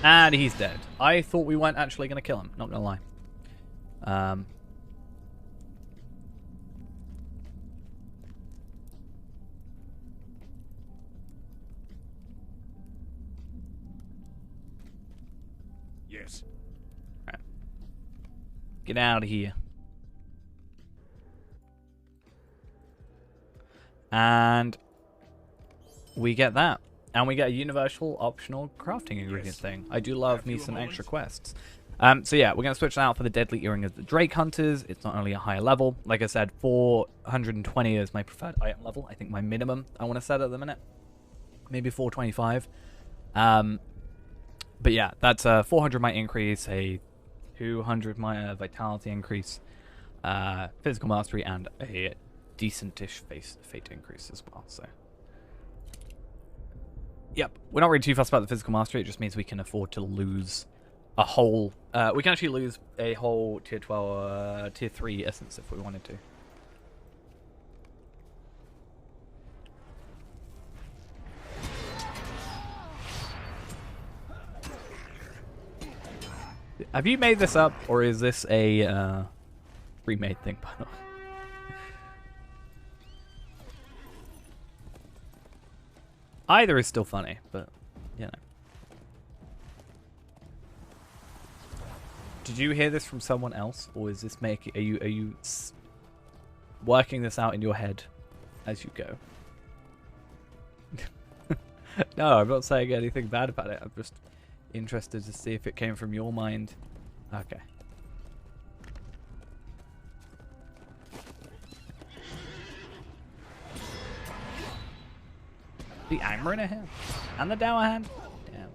And he's dead. I thought we weren't actually going to kill him, not going to lie. Yes. Right. Get out of here. And we get that. And we get a universal optional crafting ingredient thing. I do love me some extra quests. So yeah, we're going to switch out for the Deadly Earring of the Drake Hunters. It's not only a higher level. Like I said, 420 is my preferred item level. I think my minimum I want to set at the minute. Maybe 425. But yeah, that's a 400 might increase, a 200 might vitality increase, physical mastery, and a decent-ish fate increase as well. So yep, we're not really too fussed about the physical mastery. It just means we can afford to lose a whole... we can actually lose a whole tier 12, tier 3 essence if we wanted to. Have you made this up, or is this a remade thing? Either is still funny, but you know. Did you hear this from someone else, or is this are you working this out in your head as you go? No, I'm not saying anything bad about it. I'm just interested to see if it came from your mind. Okay. The Angmar in a hand? And the Dower hand? Damn.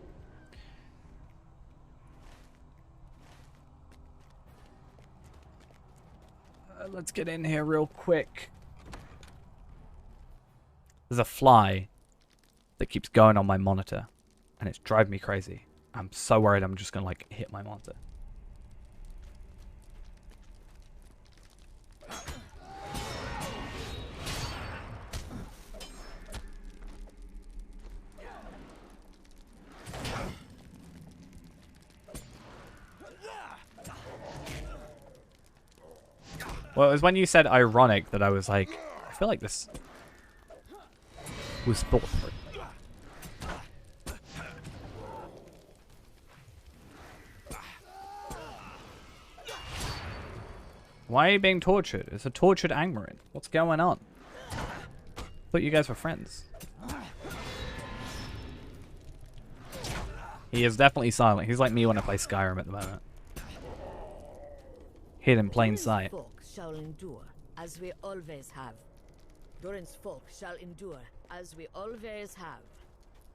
Let's get in here real quick. There's a fly that keeps going on my monitor, and it's driving me crazy. I'm so worried I'm just gonna like hit my monitor. Well, it was when you said ironic that I was like, I feel like this was thought through. Why are you being tortured? It's a tortured Angmarin. What's going on? I thought you guys were friends. He is definitely silent. He's like me when I play Skyrim at the moment. Hid in plain sight. Folk shall endure, as we always have. Durin's folk shall endure, as we always have.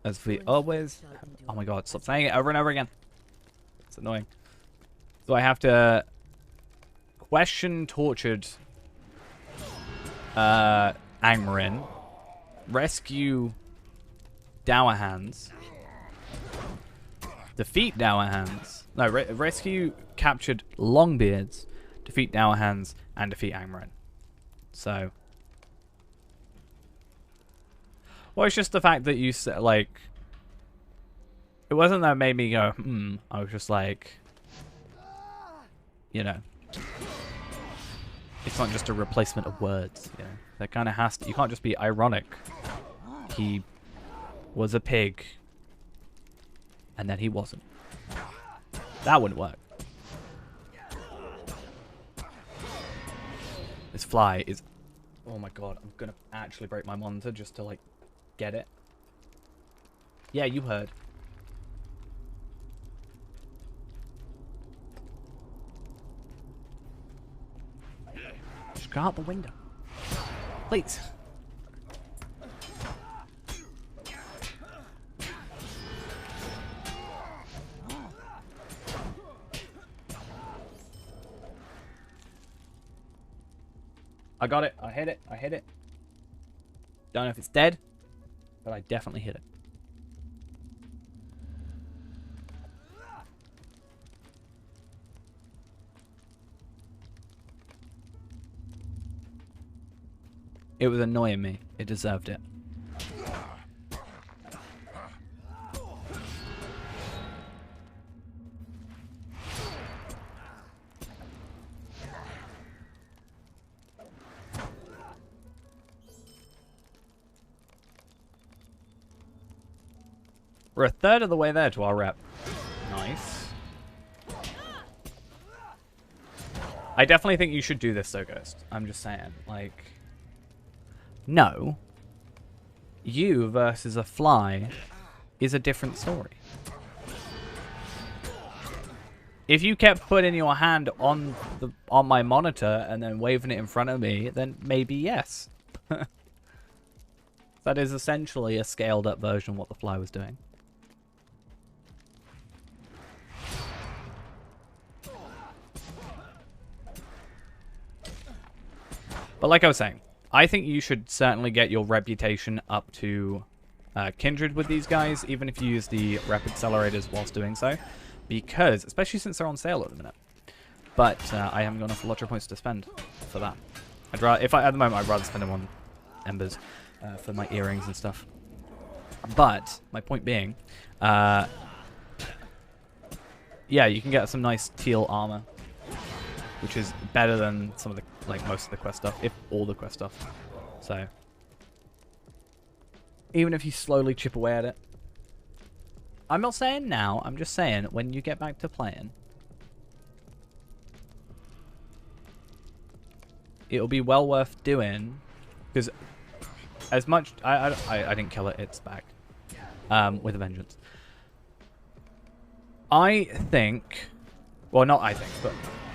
As we always... Oh my god, stop saying it over and over again. It's annoying. So I have to question tortured Angmarin, rescue Dour Hands, defeat Dour Hands, no, rescue captured Longbeards, defeat Dour Hands, and defeat Angmarin. So... Well, it's just the fact that you said, like... It wasn't that made me go, I was just like... You know... It's not just a replacement of words, you know. That kind of has to... You can't just be ironic. He was a pig. And then he wasn't. That wouldn't work. This fly is... Oh my god, I'm gonna actually break my monitor just to, like, get it. Yeah, you heard. Just go out the window. Please. I got it. I hit it. I hit it. Don't know if it's dead, but I definitely hit it. It was annoying me. It deserved it. We're a third of the way there to our rep. Nice. I definitely think you should do this though, Ghost. I'm just saying, like... No. You versus a fly is a different story. If you kept putting your hand on my monitor and then waving it in front of me, then maybe yes. That is essentially a scaled up version of what the fly was doing. But like I was saying, I think you should certainly get your reputation up to kindred with these guys, even if you use the rep accelerators whilst doing so. Because, especially since they're on sale at the minute. But I haven't got enough lottery points to spend for that. I'd rather, at the moment, I'd rather spend them on embers for my earrings and stuff. But, my point being, yeah, you can get some nice teal armor, which is better than some of the, like, most of the quest stuff, if all the quest stuff. So, even if you slowly chip away at it. I'm not saying now, I'm just saying when you get back to playing, it'll be well worth doing, because as much, I didn't kill it, it's back, with a vengeance. I think, well, not I think, but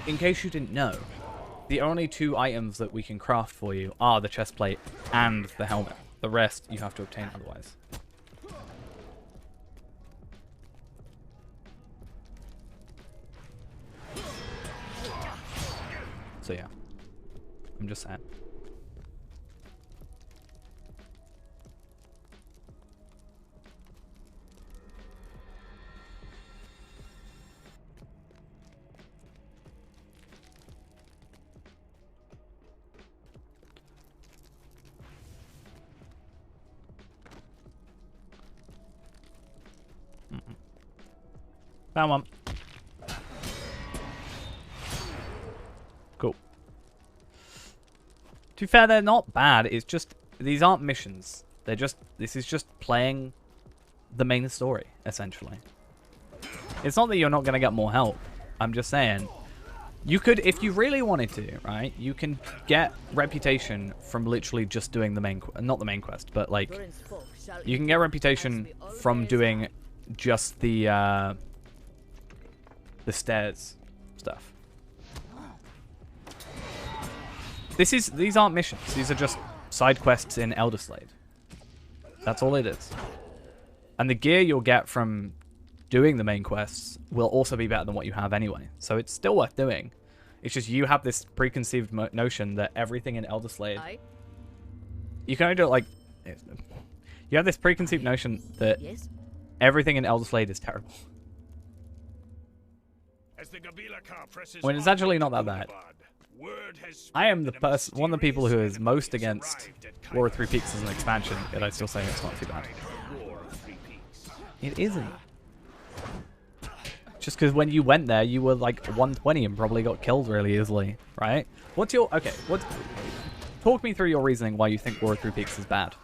in case you didn't know, the only two items that we can craft for you are the chest plate and the helmet. The rest you have to obtain otherwise. So yeah, I'm just saying. Found one. Cool. To be fair, they're not bad. It's just, these aren't missions. They're just, this is just playing the main story, essentially. It's not that you're not going to get more help. I'm just saying, you could, if you really wanted to, right, you can get reputation from literally just doing the main, not the main quest, but like, you can get reputation from doing just the stairs stuff. These aren't missions. These are just side quests in Elder Slade. That's all it is. And the gear you'll get from doing the main quests will also be better than what you have anyway. So it's still worth doing. It's just you have this preconceived notion that everything in Elder Slade... You can only do it like... You have this preconceived notion that everything in Elder Slade is terrible. When it's actually not that bad. I am the person, one of the people who is most against War of Three Peaks as an expansion, yet I still say it's not too bad. It isn't. Just because when you went there, you were like 120 and probably got killed really easily, right? What's your... Okay, talk me through your reasoning why you think War of Three Peaks is bad.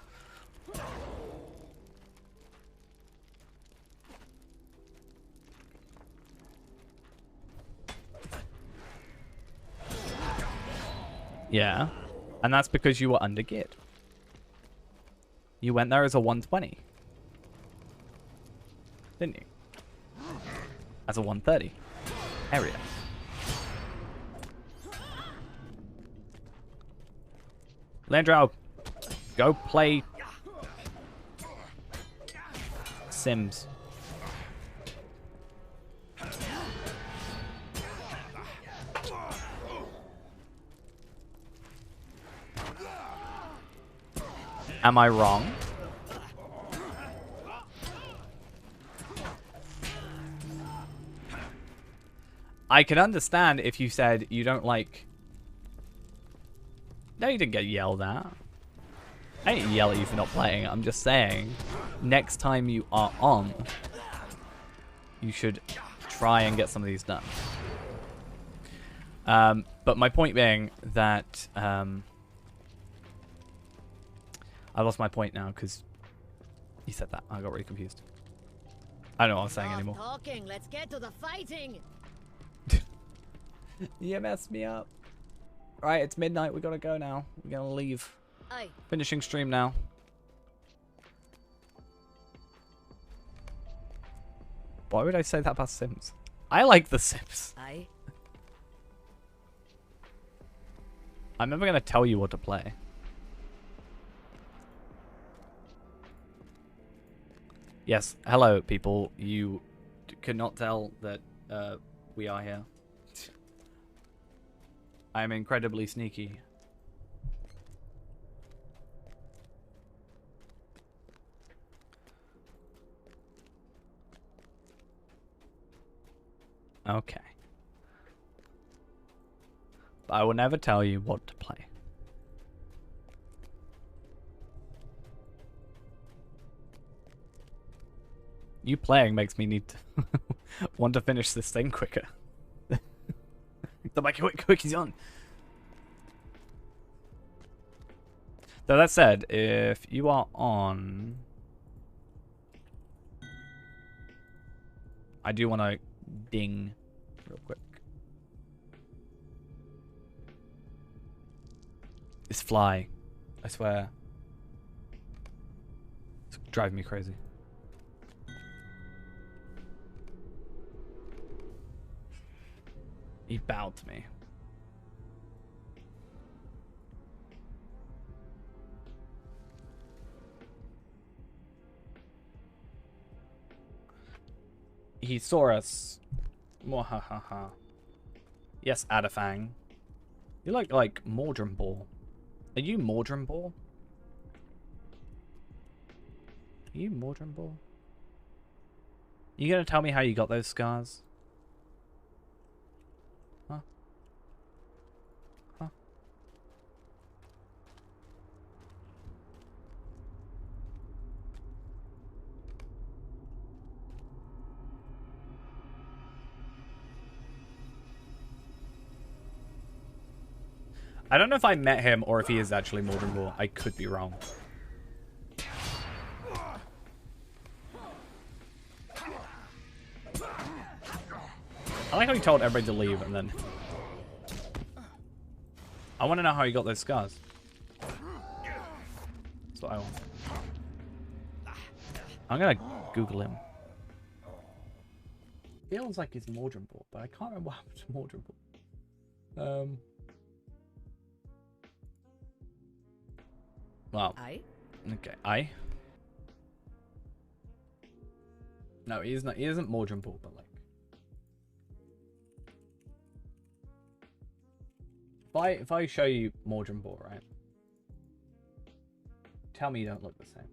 Yeah, and that's because you were under geared. You went there as a 120. Didn't you? As a 130 area. Leandro, go play Sims. Am I wrong? I can understand if you said you don't like... No, you didn't get yelled at. I didn't yell at you for not playing. I'm just saying, next time you are on, you should try and get some of these done. But my point being that... I lost my point now because you said that. I got really confused. I don't know what I was saying anymore. Talking. Let's get to the fighting. You messed me up. Right, it's midnight. We gotta go now. We're gonna leave. Aye. Finishing stream now. Why would I say that about Sims? I like the Sims. Aye. I'm never gonna tell you what to play. Yes, hello, people. You could not tell that we are here. I am incredibly sneaky. Okay. But I will never tell you what to play. You playing makes me need to want to finish this thing quicker. The quickies on. Though that said, if you are on, I do want to ding real quick. This fly, I swear, it's driving me crazy. He bowed to me. He saw us. Mwahaha. Yes, Adafang. You look like Mordrim Ball. Are you Mordrim Ball? Are you Mordrim Ball? You gonna tell me how you got those scars? I don't know if I met him or if he is actually Mordrim Ball. I could be wrong. I like how he told everybody to leave and then... I want to know how he got those scars. That's what I want. I'm going to Google him. Feels like he's Mordrim Ball, but I can't remember what happened to Mordrim Ball. Well. Aye. Okay. Aye. No, he is not. He isn't Mordrin Ball, but like. If I show you Mordrin Ball, right? Tell me you don't look the same.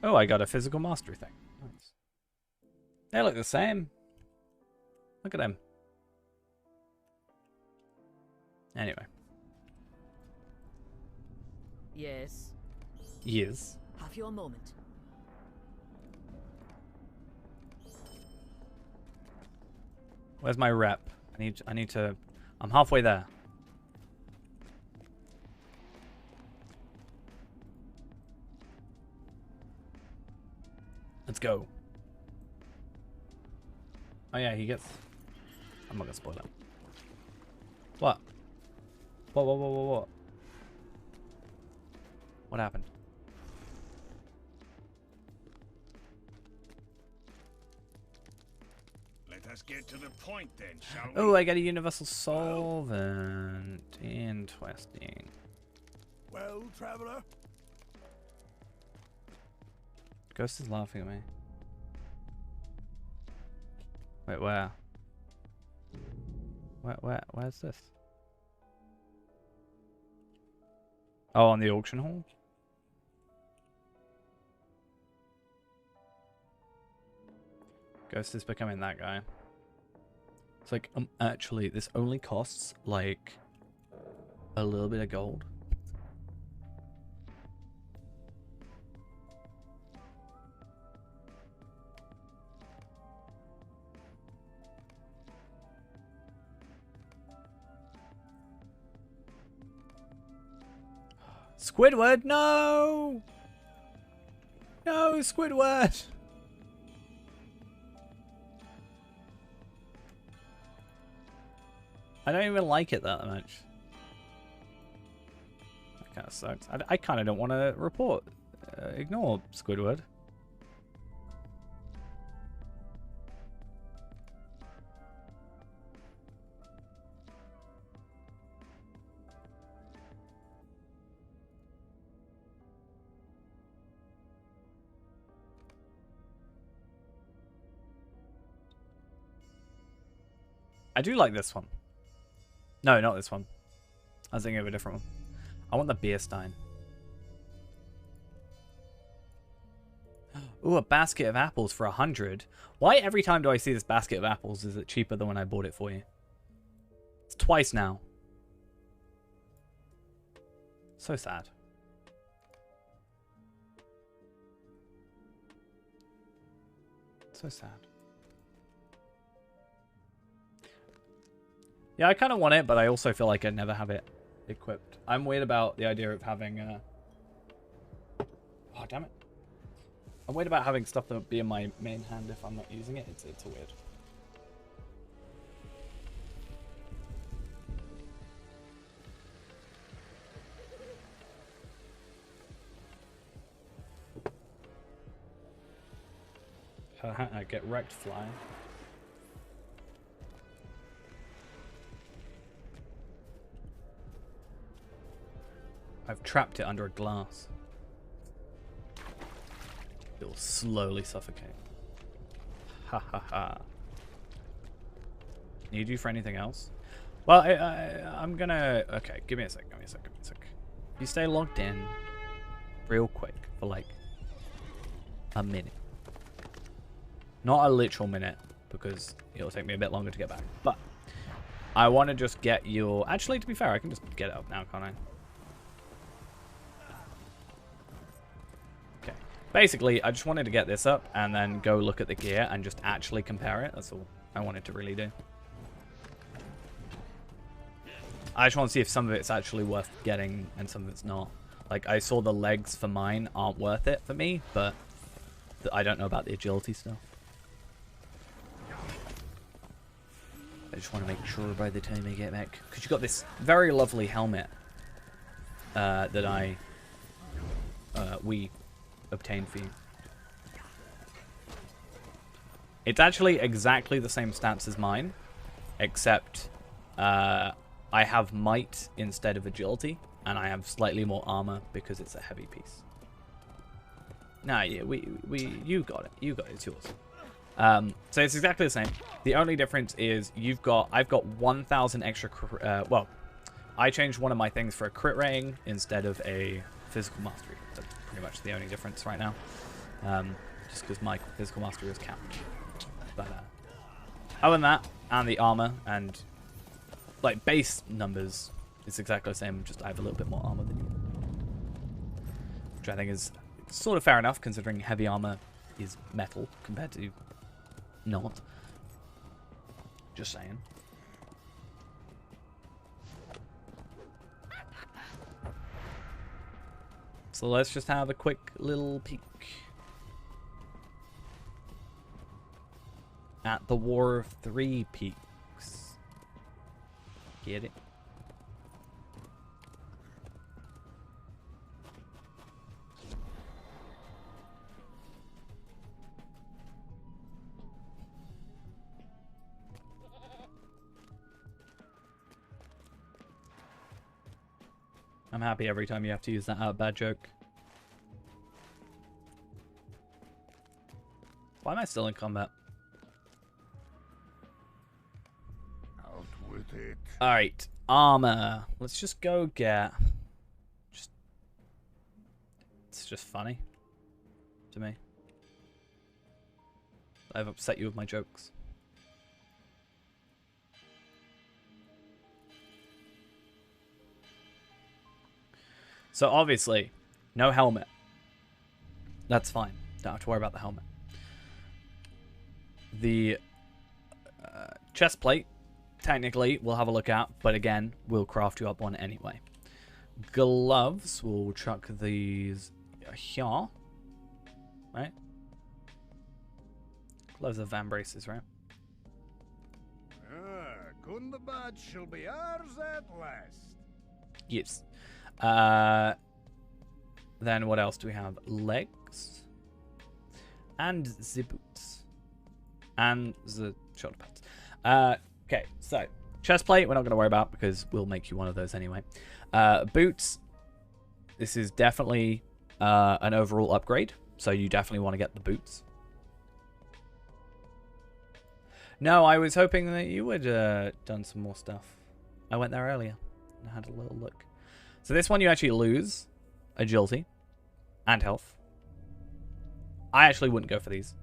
Oh, I got a physical mastery thing. Nice. They look the same. Look at them. Anyway. Yes. Yes. Have your moment. Where's my rep? I need to. I'm halfway there. Let's go. Oh yeah, he gets. I'm not gonna spoil it. What? What? What happened? Let us get to the point then, shall we? Oh, I got a universal solvent. Interesting. Well, traveler? Ghost is laughing at me. Wait, where? Where's this? Oh, on the auction hall? Ghost is becoming that guy. It's like, actually, this only costs, like, a little bit of gold. Squidward, no! No, Squidward! I don't even like it that much. That kind of sucks. I kind of don't want to report. Ignore Squidward. I do like this one. No, not this one. I was thinking of a different one. I want the beer stein. Ooh, a basket of apples for 100. Why every time do I see this basket of apples is it cheaper than when I bought it for you? It's twice now. So sad. So sad. Yeah, I kind of want it, but I also feel like I never have it equipped. I'm weird about the idea of having... Oh, damn it. I'm weird about having stuff that would be in my main hand if I'm not using it. It's weird. I get wrecked flying. I've trapped it under a glass. It will slowly suffocate. Ha ha ha. Need you for anything else? Well, I'm gonna... Okay, give me a sec. You stay logged in real quick for like a minute. Not a literal minute, because it'll take me a bit longer to get back. But I want to just get your... Actually, to be fair, I can just get it up now, can't I? Basically, I just wanted to get this up and then go look at the gear and just actually compare it. That's all I wanted to really do. I just want to see if some of it's actually worth getting and some of it's not. Like, I saw the legs for mine aren't worth it for me, but I don't know about the agility stuff. I just want to make sure by the time I get back. Because you got this very lovely helmet that we obtained for you. It's actually exactly the same stats as mine, except I have might instead of agility, and I have slightly more armor because it's a heavy piece. Nah, yeah, you got it. You got it. It's yours. So it's exactly the same. The only difference is I've got 1,000 extra. Well, I changed one of my things for a crit rating instead of a physical mastery. That's pretty much the only difference right now. Just because my physical mastery is capped. But other than that, and the armor and like base numbers, it's exactly the same. Just I have a little bit more armor than you, which I think is sort of fair enough considering heavy armor is metal compared to not. Just saying. So let's just have a quick little peek at the War of Three Peaks. Get it? I'm happy every time you have to use that bad joke. Why am I still in combat? Out with it. Alright, armor. Let's just go get... It's just funny to me. I've upset you with my jokes. So obviously, no helmet. That's fine. Don't have to worry about the helmet. The chest plate, technically, we'll have a look at, but again, we'll craft you up one anyway. Gloves, we'll chuck these here. Right? Gloves are van braces, right? Gundabad shall be ours at last. Yes. Then what else do we have? Legs. And the boots. And the shoulder pads. Okay, so chest plate we're not going to worry about because we'll make you one of those anyway. Boots. This is definitely an overall upgrade, so you definitely want to get the boots. No, I was hoping that you would done some more stuff. I went there earlier and had a little look. So this one you actually lose agility and health. I actually wouldn't go for these.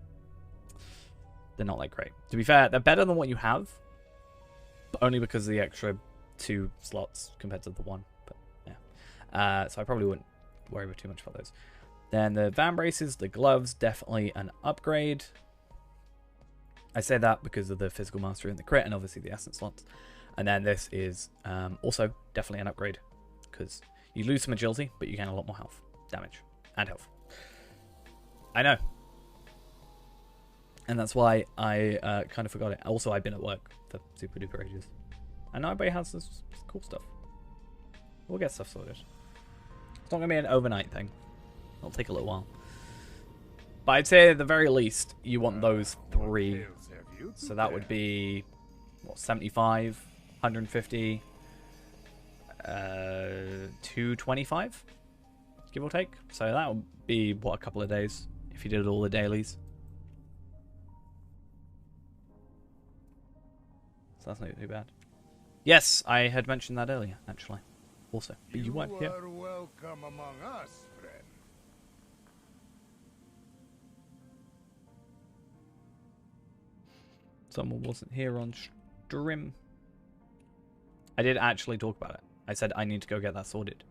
They're not that great. To be fair, they're better than what you have, but only because of the extra 2 slots compared to the 1. But yeah, so I probably wouldn't worry too much about those. Then the van braces, the gloves, definitely an upgrade. I say that because of the physical mastery and the crit, and obviously the essence slots. And then this is also definitely an upgrade because you lose some agility, but you gain a lot more health, damage, and health. I know. And that's why I kind of forgot it. Also, I've been at work for super duper ages. I know everybody has this cool stuff. We'll get stuff sorted. It's not going to be an overnight thing. It'll take a little while. But I'd say at the very least, you want those 3. So that would be, what, 75, 150, 225, give or take. So that would be, what, a couple of days if you did all the dailies. So that's not too bad. Yes, I had mentioned that earlier, actually. Also, but you weren't here. You are welcome among us, friend. Someone wasn't here on stream. I did actually talk about it. I said I need to go get that sorted.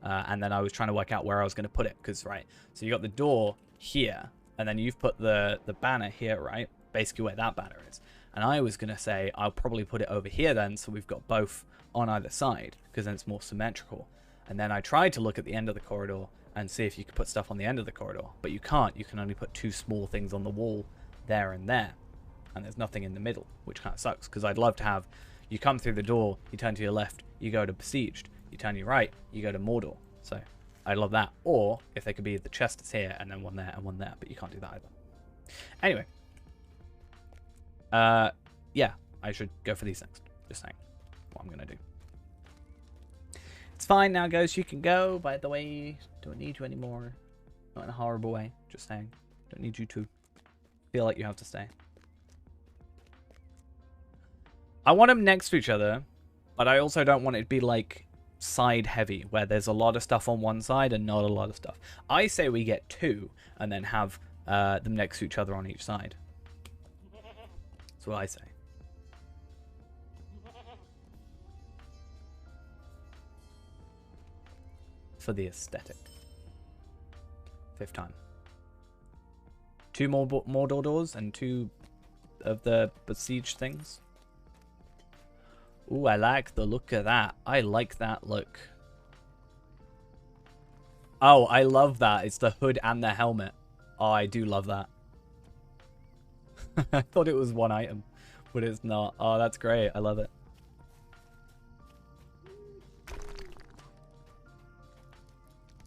And then I was trying to work out where I was going to put it. Because, right, so you got the door here. And then you've put the banner here, right? Basically where that banner is. And I was going to say I'll probably put it over here then. So we've got both on either side. Because then it's more symmetrical. And then I tried to look at the end of the corridor and see if you could put stuff on the end of the corridor. But you can't. You can only put 2 small things on the wall there and there. And there's nothing in the middle, which kind of sucks. Because I'd love to have, you come through the door, you turn to your left, you go to Besieged. You turn your right, you go to Mordor. So I'd love that. Or if they could be the chest is here and then one there and one there. But you can't do that either. Anyway. Yeah, I should go for these things. Just saying what I'm gonna do. It's fine now, Ghost. You can go. By the way, don't need you anymore. Not in a horrible way. Just saying. Don't need you to feel like you have to stay. I want them next to each other, but I also don't want it to be like side heavy, where there's a lot of stuff on one side and not a lot of stuff. I say we get 2 and then have them next to each other on each side. That's what I say. For the aesthetic. 5th time. 2 more doors and 2 of the besieged things. Ooh, I like the look of that. I like that look. Oh, I love that. It's the hood and the helmet. Oh, I do love that. I thought it was one item, but it's not. Oh, that's great. I love it.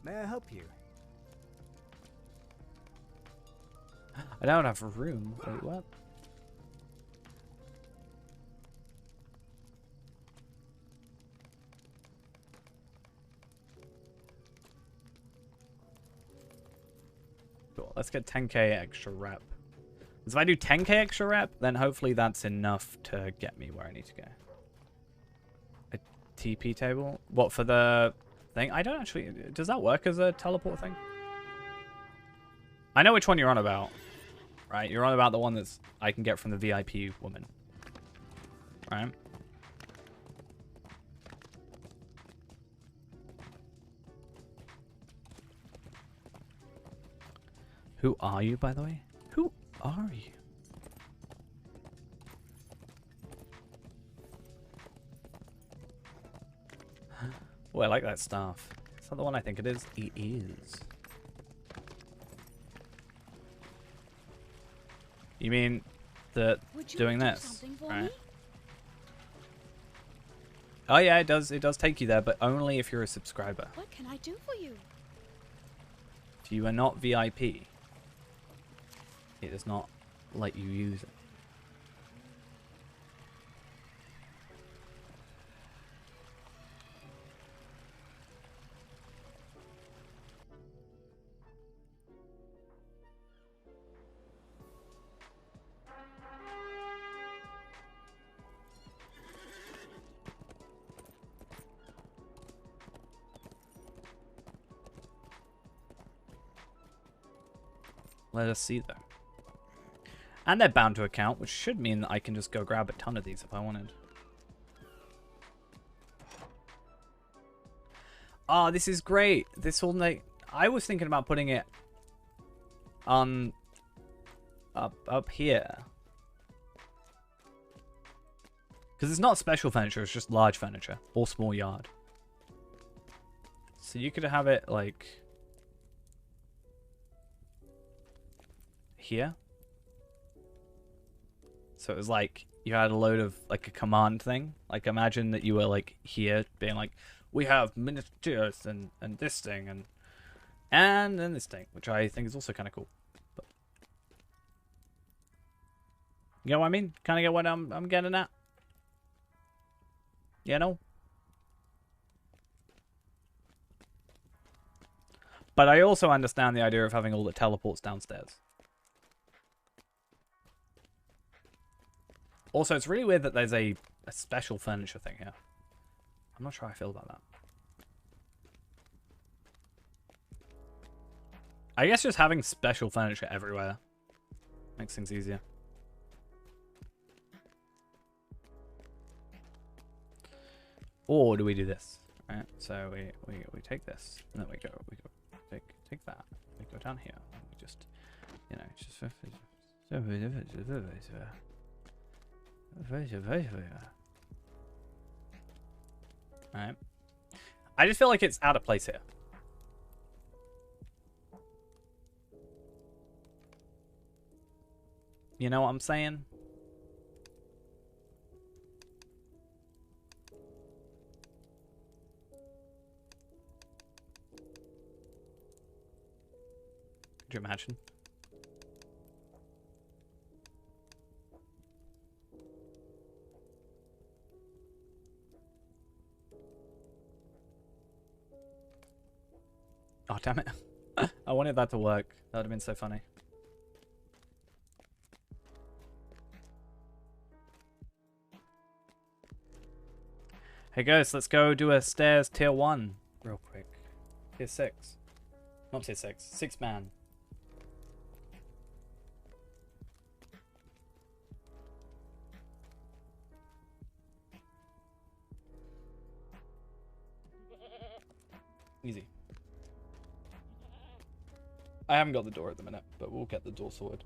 May I help you? I don't have room. Wait, what? Cool. Let's get 10k extra rep. Because if I do 10k extra rep, then hopefully that's enough to get me where I need to go. A TP table? What, for the thing? I don't actually... Does that work as a teleport thing? I know which one you're on about. Right? You're on about the one that's I can get from the VIP woman. Right? Who are you, by the way? Who are you? Oh, I like that staff. Is that the one I think it is? It is. You mean the doing this, right? Me? Oh yeah, it does take you there, but only if you're a subscriber. What can I do for you? If you are not VIP, it does not let you use it. Let us see, though. And they're bound to account, which should mean that I can just go grab a ton of these if I wanted. Oh, this is great. This will make... I was thinking about putting it on... up here. Because it's not special furniture, it's just large furniture. Or small yard. So you could have it, like... here. So it was like you had a load of like a command thing. Like imagine that you were like here being like, we have miniatures and this thing and then this thing, which I think is also kind of cool. But, you know what I mean? Kind of get what I'm getting at. You know? But I also understand the idea of having all the teleports downstairs. Also, it's really weird that there's a special furniture thing here. I'm not sure how I feel about that. I guess just having special furniture everywhere makes things easier. Or do we do this? Right? So we take this, and then we go take that. We go down here. And we just, you know, just. Alright. I just feel like it's out of place here. You know what I'm saying? Could you imagine? damn it. I wanted that to work. That would have been so funny. Hey guys, let's go do a stairs tier 1 real quick. Tier 6. Not tier 6. 6 man. Easy. I haven't got the door at the minute, but we'll get the door sorted.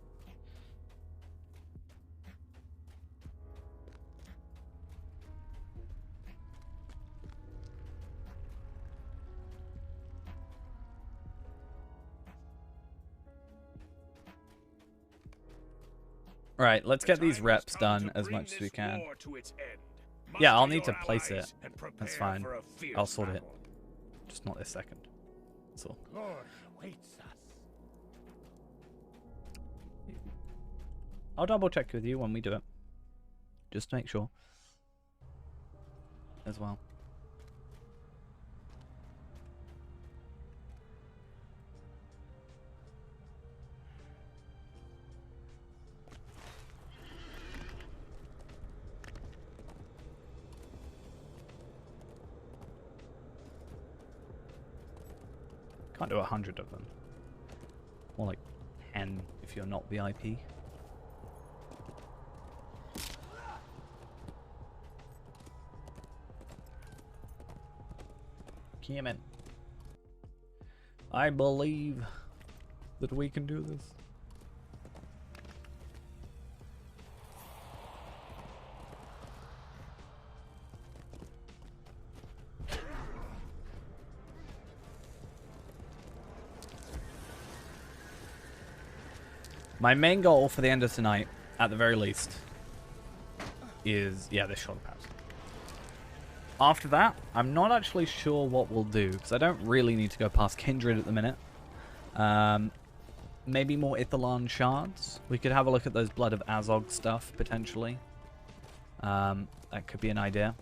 Right, let's get these reps done as much as we can. Yeah, I'll need to place it. That's fine. I'll sort it. Just not this second. That's all. I'll double check with you when we do it. Just to make sure. As well. Can't do 100 of them. More like 10 if you're not VIP. Come in. I believe that we can do this. My main goal for the end of tonight, at the very least, is, yeah, this shoulder pads. After that, I'm not actually sure what we'll do, because I don't really need to go past Kindred at the minute. Maybe more Ithalon Shards. We could have a look at those Blood of Azog stuff, potentially. That could be an idea.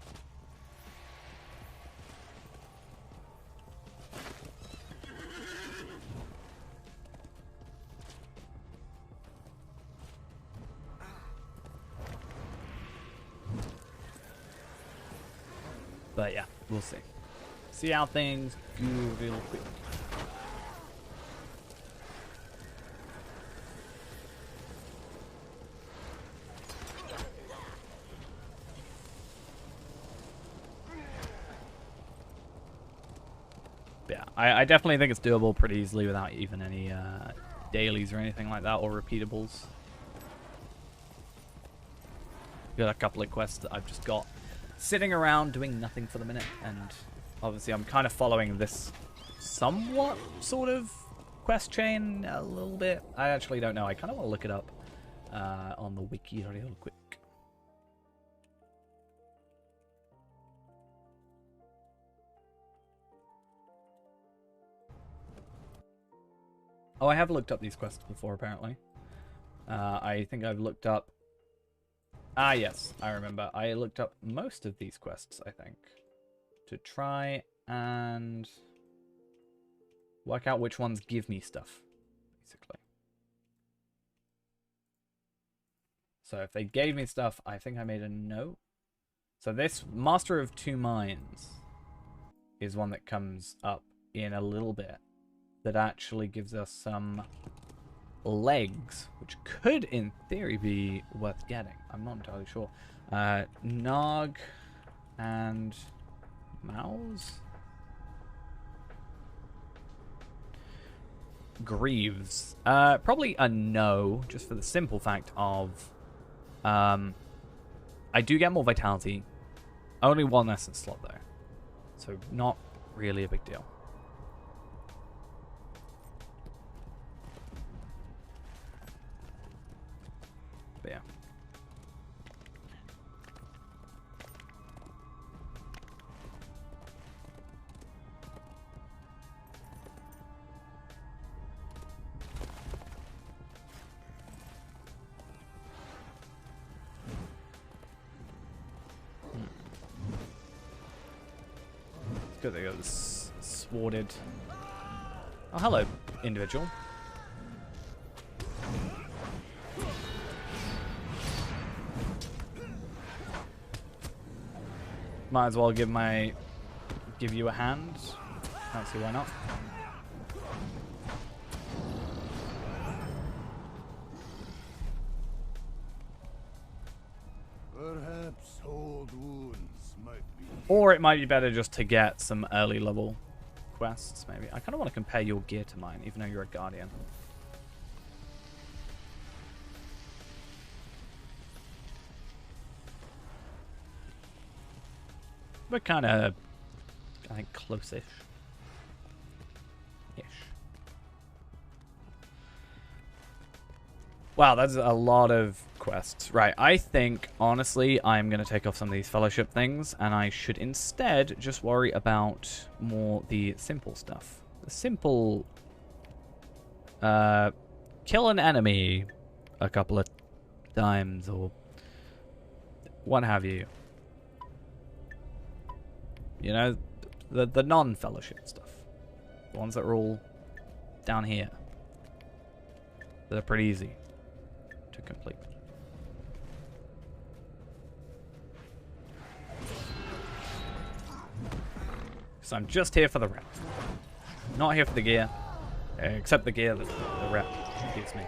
But yeah, we'll see. See how things go real quick. But yeah, I definitely think it's doable pretty easily without even any dailies or anything like that, or repeatables. Got a couple of quests that I've just got sitting around doing nothing for the minute, and obviously I'm kind of following this somewhat sort of quest chain a little bit. I actually don't know. I kind of want to look it up on the wiki real quick. Oh, I have looked up these quests before, apparently. I think I've looked up... Ah, yes, I remember. I looked up most of these quests, I think, to try and work out which ones give me stuff, basically. So if they gave me stuff, I think I made a note. So this Master of Two Minds is one that comes up in a little bit that actually gives us some legs, which could in theory be worth getting. I'm not entirely sure. Nog and Mouse? Greaves. Probably a no, just for the simple fact of I do get more vitality. Only one essence slot though. So not really a big deal. But yeah. It's good they got this sworded. Oh, hello, individual. Might as well give you a hand. Can't see why not. Perhaps old wounds might be. Or it might be better just to get some early level quests, maybe. I kind of want to compare your gear to mine, even though you're a guardian. We're kind of, I think, close-ish. Ish. Wow, that's a lot of quests. Right, I think, honestly, I'm going to take off some of these fellowship things, and I should instead just worry about more the simple stuff. The simple, kill an enemy a couple of times, or what have you. You know, the non-fellowship stuff. The ones that are all down here. They're pretty easy to complete. So I'm just here for the rep. Not here for the gear. Except the gear that the rep gives me.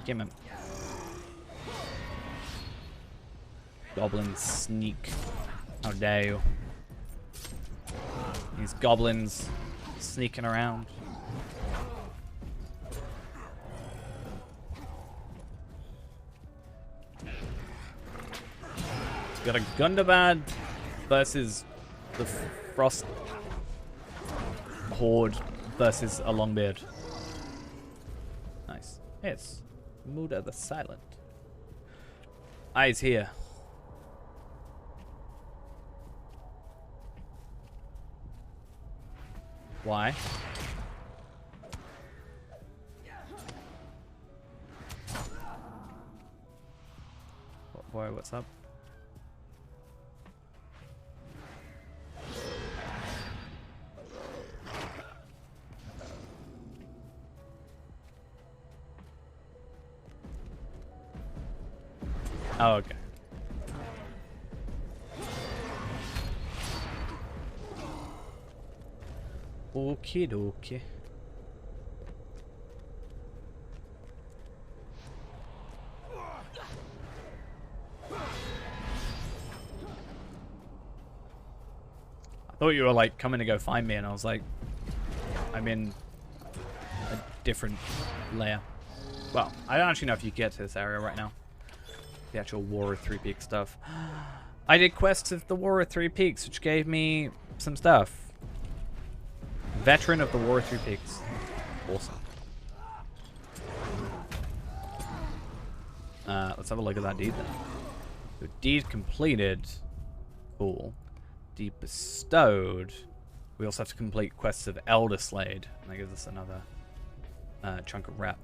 Give him. Goblins sneak. How dare you. These goblins sneaking around. Got a Gundabad versus the Frost Horde versus a Longbeard. Nice. Yes. Muda the Silent. Eyes here. Why? Boy, what's up? Oh, okay. Okie dokie. I thought you were like coming to go find me, and I was like, I'm in a different layer. Well, I don't actually know if you get to this area right now. The actual War of Three Peaks stuff. I did quests of the War of Three Peaks, which gave me some stuff. Veteran of the War of Three Peaks. Awesome. Let's have a look at that deed then. So deed completed. Cool. Deed bestowed. We also have to complete quests of Elder Slade. And that gives us another chunk of rep.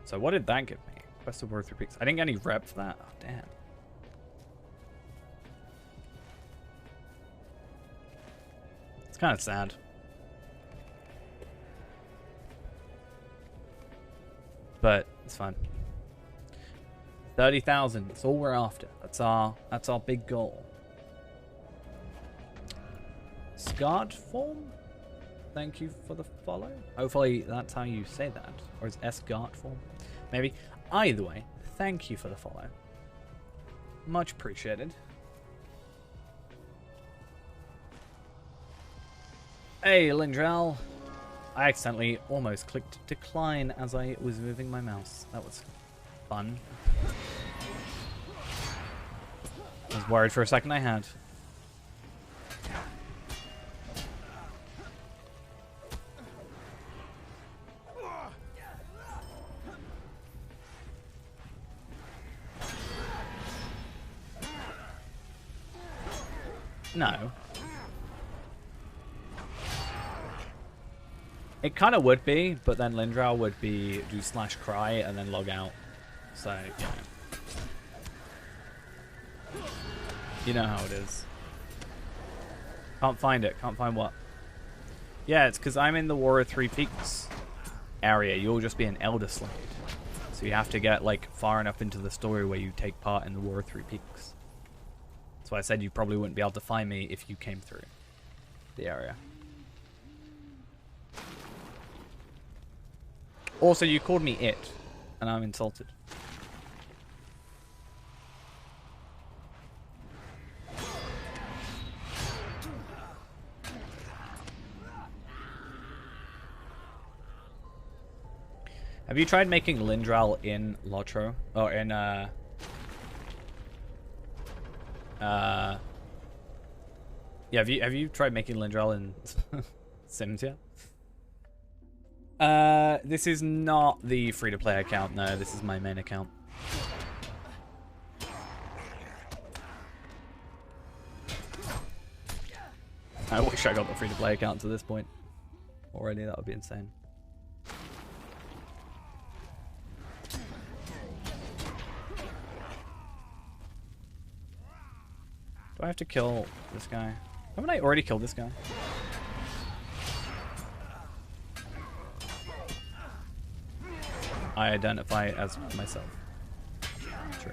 So what did that give me? Quest of War of Three Peaks. I didn't get any rep for that. Oh, damn. It's kind of sad. But it's fine. 30,000. That's all we're after. That's our big goal. Scarred form? Thank you for the follow. Hopefully that's how you say that. Or is Esgart form? Maybe. Either way, thank you for the follow. Much appreciated. Hey, Lindrell. I accidentally almost clicked decline as I was moving my mouse. That was fun. I was worried for a second I had. No. It kind of would be, but then Lindral would be do /cry and then log out. So, yeah. You know how it is. Can't find it. Can't find what? Yeah, it's because I'm in the War of Three Peaks area. You'll just be an Elder Slade. So you have to get, like, far enough into the story where you take part in the War of Three Peaks. That's why I said you probably wouldn't be able to find me if you came through the area. Also, you called me it, and I'm insulted. Have you tried making Lindral in Lotro? Or in, yeah, have you tried making Lindral in Sims yet? This is not the free-to-play account, no, this is my main account. I wish I got the free-to-play account to this point already, that would be insane. Do I have to kill this guy? Haven't I already killed this guy? I identify as myself. True.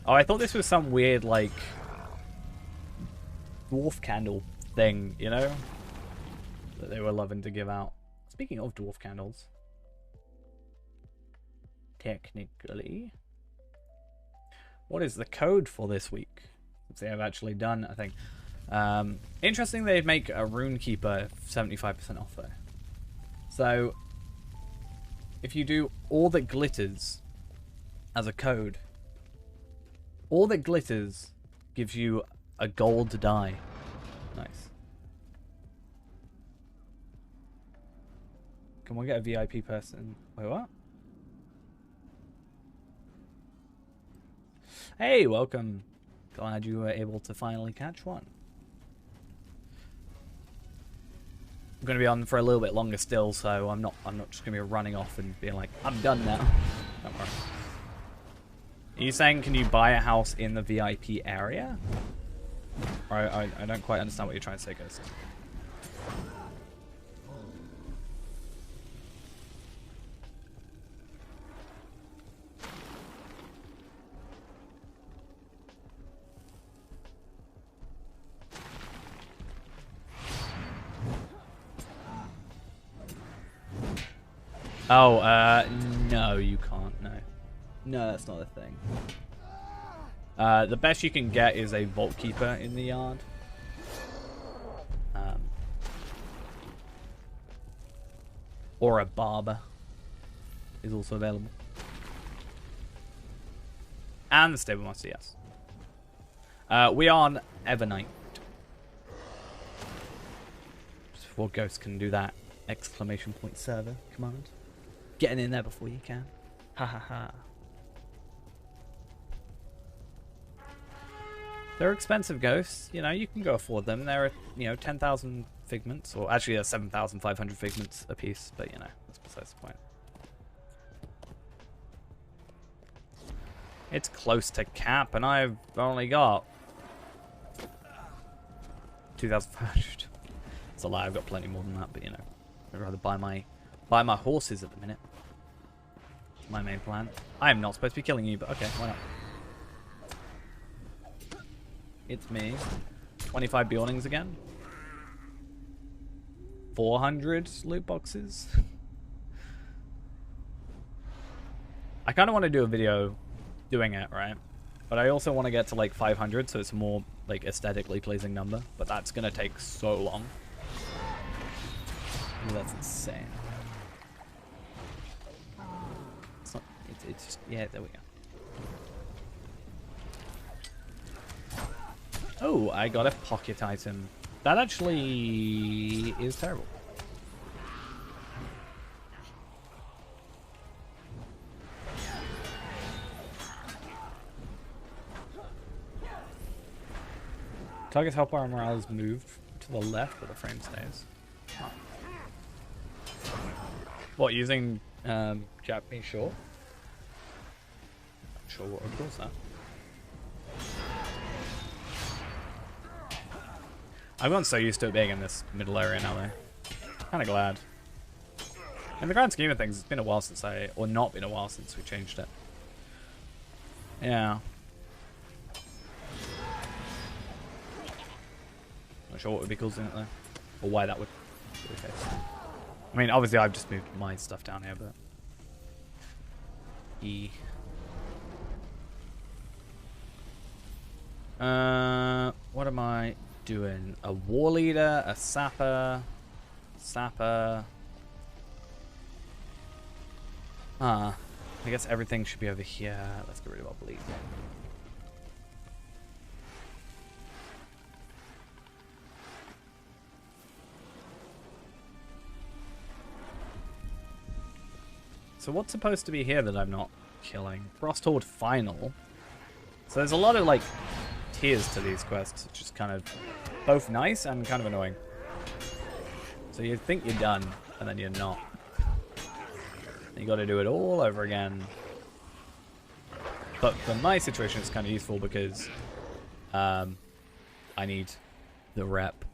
Oh, I thought this was some weird, like, dwarf candle thing, you know? That they were loving to give out. Speaking of dwarf candles. Technically. What is the code for this week? Let's see, I've actually done, I think. Interesting they make a Rune Keeper 75% off though. So, if you do all that glitters as a code, all that glitters gives you a gold die. Nice. Can we get a VIP person? Wait, what? Hey, welcome. Glad you were able to finally catch one. I'm going to be on for a little bit longer still, so I'm not just going to be running off and being like, I'm done now. Don't worry. Are you saying, can you buy a house in the VIP area? Or I don't quite understand what you're trying to say, Ghost. Oh, no, you can't, no. No, that's not a thing. The best you can get is a Vault Keeper in the yard. Or a Barber is also available. And the Stable Master, yes. We are on Evernight. Just before Ghost can do that exclamation point server command. Getting in there before you can. Ha ha ha. They're expensive ghosts. You know, you can go afford them. They're, you know, 10,000 figments. Or actually, 7,500 figments a piece. But, you know, that's besides the point. It's close to cap, and I've only got 2,500. It's a lie. I've got plenty more than that, but, you know. I'd rather buy my horses at the minute. My main plan. I am not supposed to be killing you, but okay, why not? It's me. 25 Bjornings again. 400 loot boxes. I kind of want to do a video doing it, right? But I also want to get to like 500, so it's a more like aesthetically pleasing number. But that's gonna take so long. That's insane. It's just, yeah, there we go. Oh, I got a pocket item. That actually is terrible. Target's health bar and morale is moved to the left where the frame stays. Huh. What, using Japanese short? Not sure what would cause that. I've gotten so used to it being in this middle area now, though. Kind of glad. In the grand scheme of things, it's been a while since or not been a while since we changed it. Yeah. Not sure what would be cool doing it though, or why that would be the case. I mean, obviously I've just moved my stuff down here, but what am I doing? A war leader, a sapper. I guess everything should be over here. Let's get rid of our bleed. So what's supposed to be here that I'm not killing? Frost Horde Final. So there's a lot of like tiers to these quests, which is kind of both nice and kind of annoying. So you think you're done, and then you're not. You got to do it all over again. But for my situation, it's kind of useful because I need the rep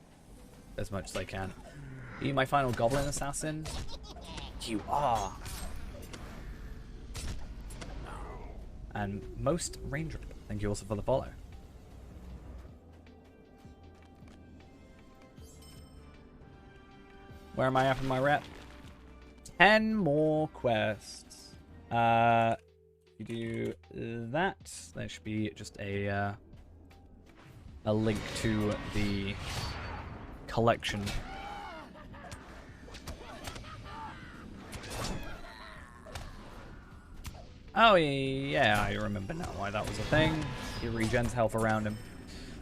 as much as I can. Are you my final goblin assassin? You are. And most ranger. Thank you also for the follow. Where am I at in my rep? 10 more quests. You do that. There should be just a link to the collection. Oh yeah, I remember now why that was a thing. He regens health around him.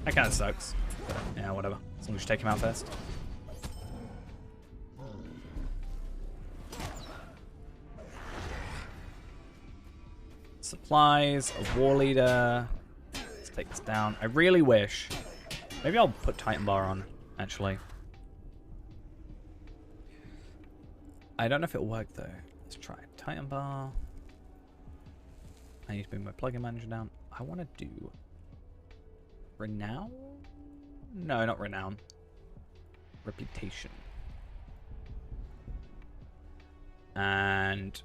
That kind of sucks. But yeah, whatever. As long as you take him out first. Supplies, a war leader. Let's take this down. I really wish. Maybe I'll put Titan Bar on, actually. I don't know if it'll work though. Let's try it. Titan Bar. I need to bring my plugin manager down. I want to do Renown? No, not Renown. Reputation. And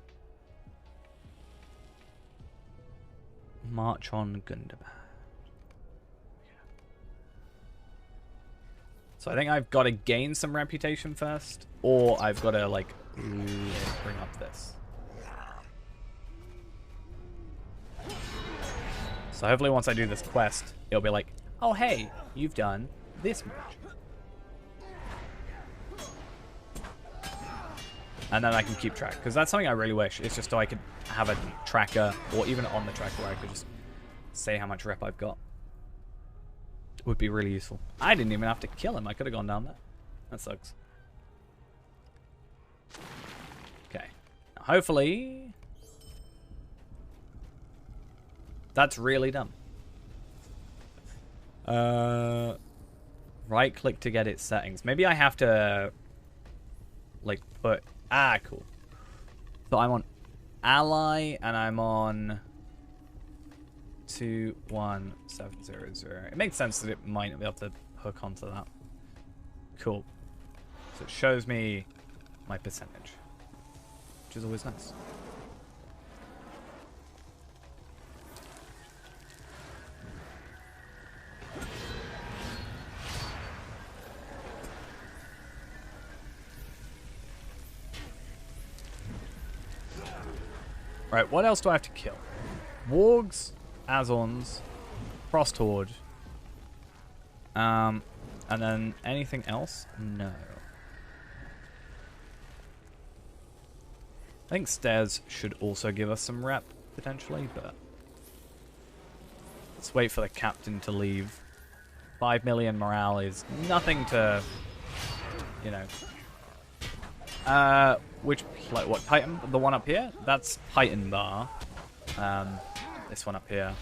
March on Gundabad. Yeah. So I think I've got to gain some reputation first, or I've got to like bring up this. So hopefully once I do this quest, it'll be like, oh hey, you've done this much. And then I can keep track, because that's something I really wish. It's just so I could have a tracker, or even on the tracker where I could just say how much rep I've got. It would be really useful. I didn't even have to kill him. I could have gone down there. That sucks. Okay. Now hopefully that's really dumb. Right click to get its settings. Maybe I have to like put cool. So I'm on ally and I'm on 21700. It makes sense that it might not be able to hook onto that. Cool. So it shows me my percentage, which is always nice. Right, what else do I have to kill? Wargs, Azons, Frost Horde. And then anything else? No. I think stairs should also give us some rep, potentially, but let's wait for the captain to leave. 5 million morale is nothing to, you know. What, Titan? The one up here? That's Titan Bar. This one up here.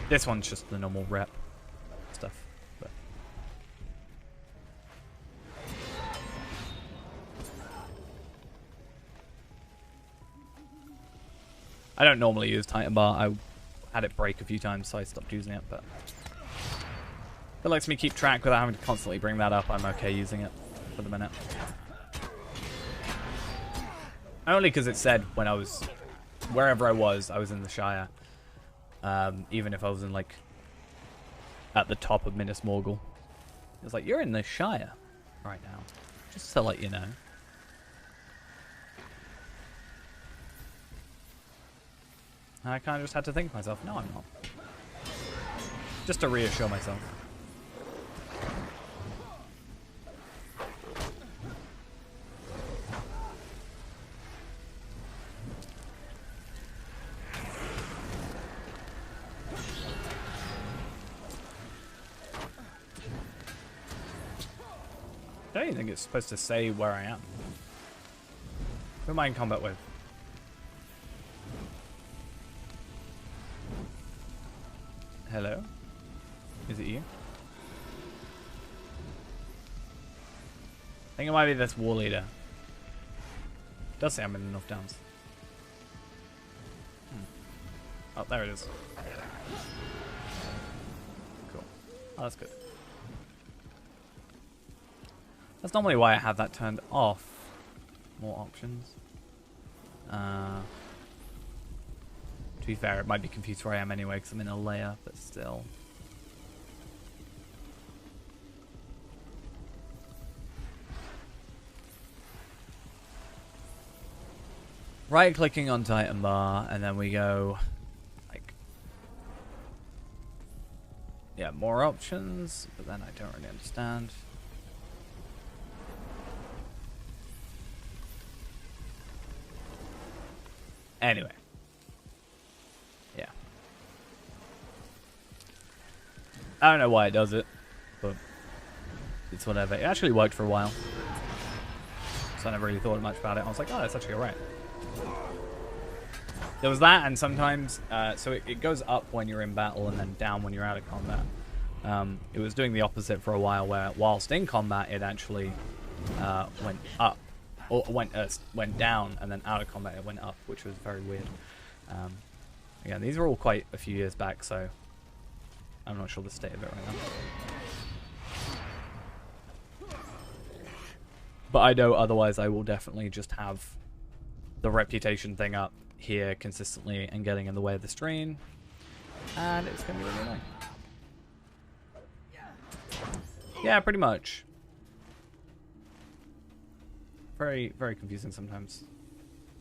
This one's just the normal rep stuff. But I don't normally use Titan Bar. I had it break a few times, so I stopped using it, but if it lets me keep track without having to constantly bring that up, I'm okay using it for the minute. Only because it said when I was, wherever I was in the Shire. Even if I was in, like, at the top of Minas Morgul. It was like, you're in the Shire right now. Just to let you know. I kind of just had to think to myself, no, I'm not. Just to reassure myself. I don't even think it's supposed to say where I am. Who am I in combat with? Hello? Is it you? I think it might be this war leader. Does say I'm in the North Downs. Oh, there it is. Cool. Oh, that's good. That's normally why I have that turned off. More options. To be fair, it might be confused where I am anyway because I'm in a layer, but still. Right clicking on Titan Bar, and then we go like, yeah, more options, but then I don't really understand. Anyway. Yeah. I don't know why it does it, but it's whatever. It actually worked for a while. So I never really thought much about it. I was like, oh, that's actually alright. There was that, and sometimes, so it goes up when you're in battle and then down when you're out of combat. It was doing the opposite for a while, where whilst in combat, it actually went up. Or went down, and then out of combat it went up, which was very weird. Again, these are all quite a few years back, so I'm not sure the state of it right now. But I know otherwise I will definitely just have the reputation thing up here consistently and getting in the way of the stream, and it's going to be really annoying. Yeah, pretty much. Very, very confusing sometimes.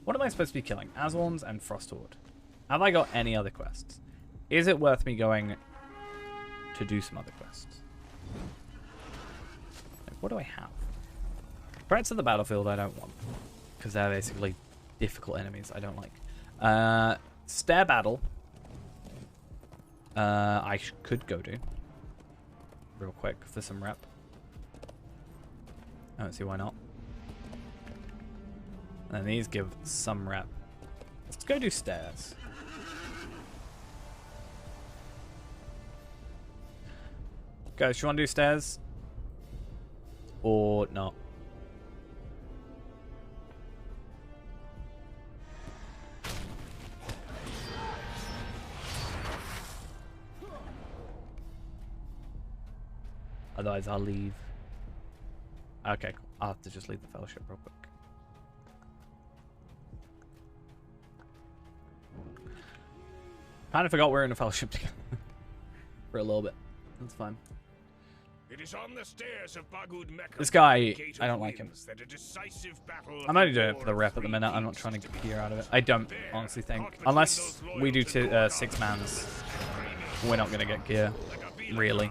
What am I supposed to be killing? Azorns and Frosthorde. Have I got any other quests? Is it worth me going to do some other quests? Like, what do I have? Threats of the battlefield I don't want. Because they're basically difficult enemies I don't like. Stair battle. I could go do. Real quick for some rep. I don't see why not. And these give some rep. Let's go do stairs. Guys, you want to do stairs? Or not? Otherwise, I'll leave. Okay, cool. I'll have to just leave the fellowship real quick. Kind of forgot we're in a fellowship together for a little bit. That's fine. It is on the stairs of Bagud Mecca, This guy, I don't like him. I'm only doing it for the rep at the minute. I'm not trying to get gear out of it. I don't honestly think, unless we do 6 mans, we're not going to get gear, really.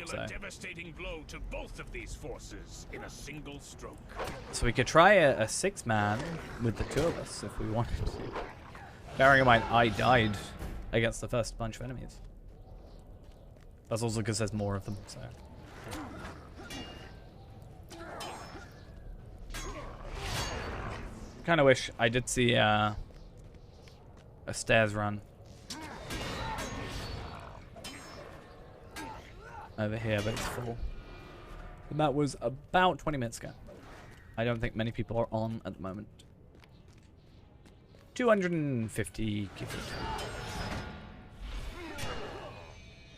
So. A devastating blow to both of these forces in a single stroke. So we could try a 6-man with the 2 of us if we wanted to. Bearing in mind, I died against the first bunch of enemies. That's also because there's more of them, so. Kind of wish I did see a stairs run over here, but it's full. And that was about 20 minutes ago. I don't think many people are on at the moment. 250, give or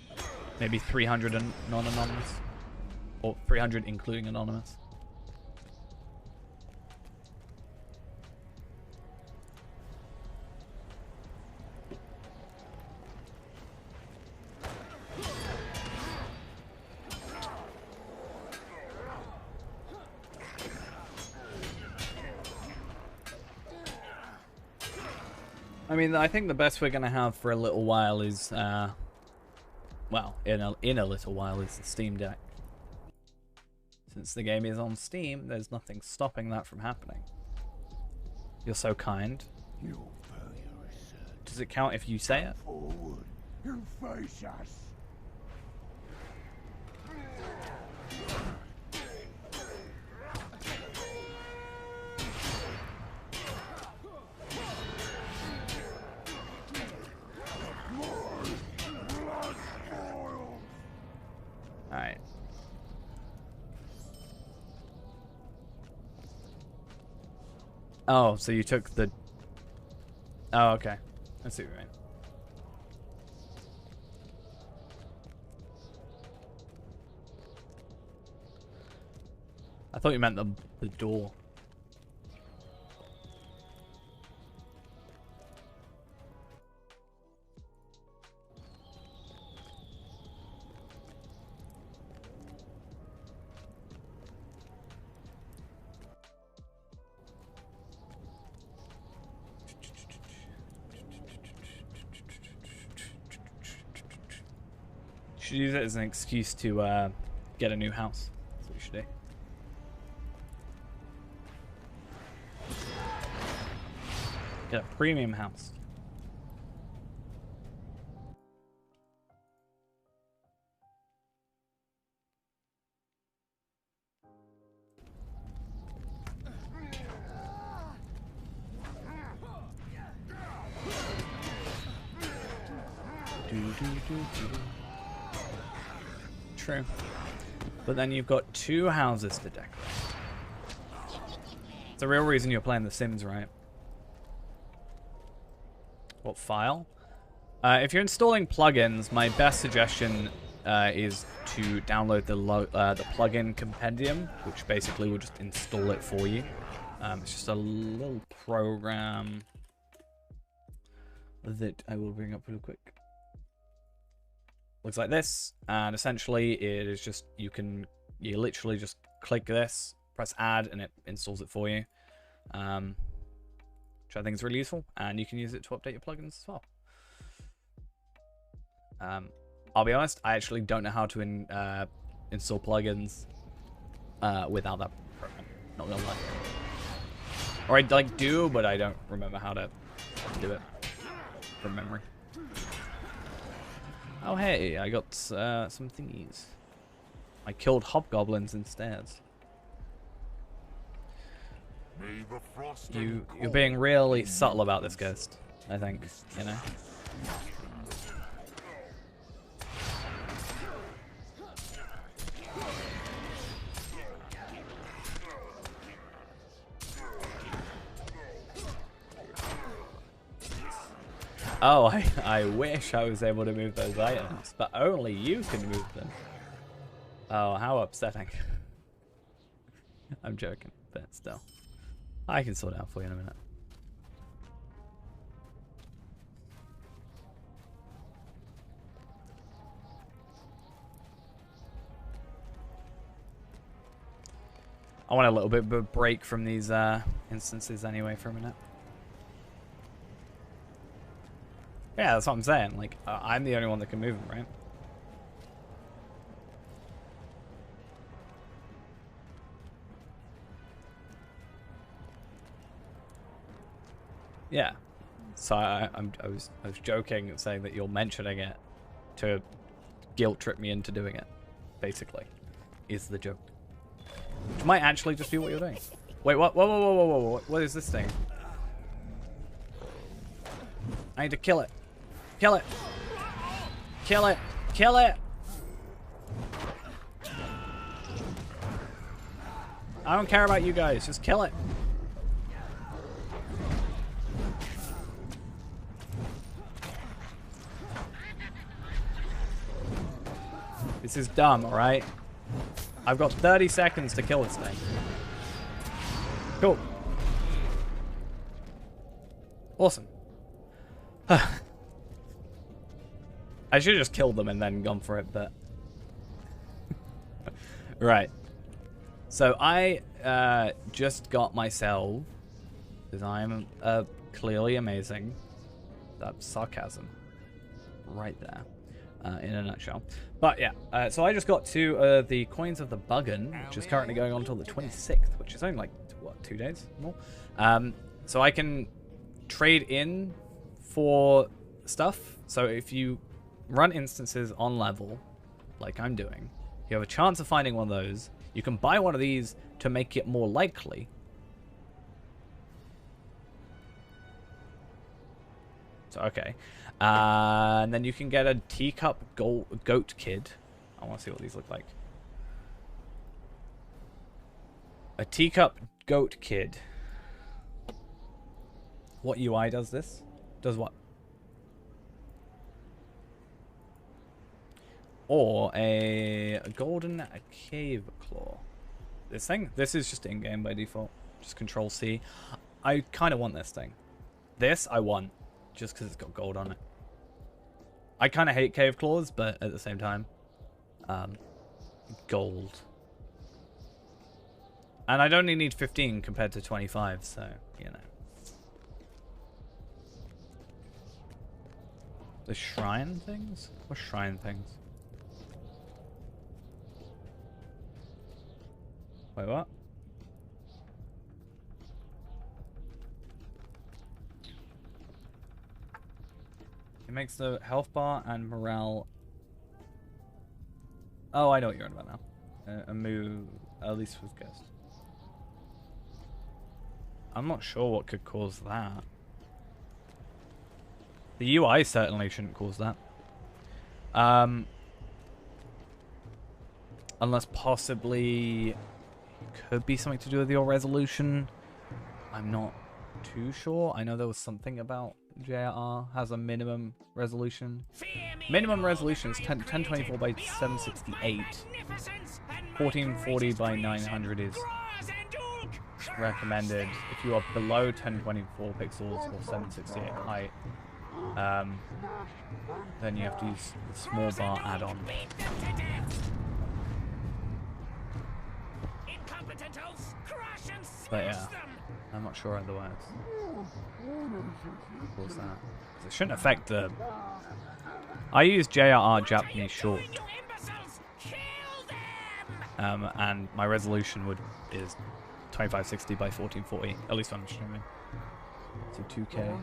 take. Maybe 300 non-anonymous. Or 300 including anonymous. I mean, I think the best we're gonna have for a little while is, well, in a little while is the Steam Deck. Since the game is on Steam, there's nothing stopping that from happening. You're so kind. Does it count if you say it? Forward. You face us. Alright. Oh, so you took the... Oh, okay. I see what you mean. I thought you meant the door. Should use it as an excuse to get a new house. That's what you should do. Get a premium house. True. But then you've got 2 houses to decorate. It's the real reason you're playing The Sims, right? What file? If you're installing plugins, my best suggestion is to download the plugin compendium, which basically will just install it for you. It's just a little program that I will bring up real quick. Looks like this, and essentially it is just you literally just click this, press add, and it installs it for you, which I think is really useful, and you can use it to update your plugins as well. I'll be honest, I actually don't know how to install plugins without that program. Not gonna lie, or I like do, but I don't remember how to do it from memory. Oh hey, I got some thingies. I killed hobgoblins instead. You're being really subtle about this, Ghost. I think, you know. Oh, I wish I was able to move those items, but only you can move them. Oh, how upsetting. I'm joking, but still. I can sort it out for you in a minute. I want a little bit of a break from these instances anyway for a minute. Yeah, that's what I'm saying. Like, I'm the only one that can move them, right? Yeah. So I was joking, saying that you're mentioning it to guilt trip me into doing it. Basically, is the joke. Which might actually just be what you're doing. Wait, what? Whoa, whoa, whoa, whoa, whoa, whoa! What is this thing? I need to kill it. Kill it! Kill it! Kill it! I don't care about you guys, just kill it. This is dumb, alright? I've got 30 seconds to kill this thing. Cool. Awesome. I should have just killed them and then gone for it, but... Right. So I just got myself, because I'm clearly amazing. That's sarcasm. Right there. In a nutshell. But yeah, so I just got to the Coins of the Buggen, which is currently going on until the 26th, which is only like, what, 2 days more? So I can trade in for stuff. So if you run instances on level, like I'm doing, you have a chance of finding one of those. You can buy one of these to make it more likely. So, okay. And then you can get a teacup goat kid. I want to see what these look like. A teacup goat kid. What UI does this? Does what? Or a golden cave claw. This thing? This is just in-game by default. Just Control C. I kind of want this thing. This I want. Just because it's got gold on it. I kind of hate cave claws, but at the same time, gold. And I'd only need 15 compared to 25, so, you know. The shrine things? What shrine things? Wait, what? It makes the health bar and morale... Oh, I know what you're on about now. A move, at least with guest. I'm not sure what could cause that. The UI certainly shouldn't cause that. Unless possibly... could be something to do with your resolution. I'm not too sure. I know there was something about JRR has a minimum resolution. Minimum resolution is 1024 by 768. 1440 by 900 is recommended. If you are below 1024 pixels or 768 height, then you have to use the small bar add-on. But yeah, I'm not sure otherwise. What was that? It shouldn't affect the... I use JRR Japanese short. And my resolution is 2560 by 1440, at least when I'm streaming. So 2K.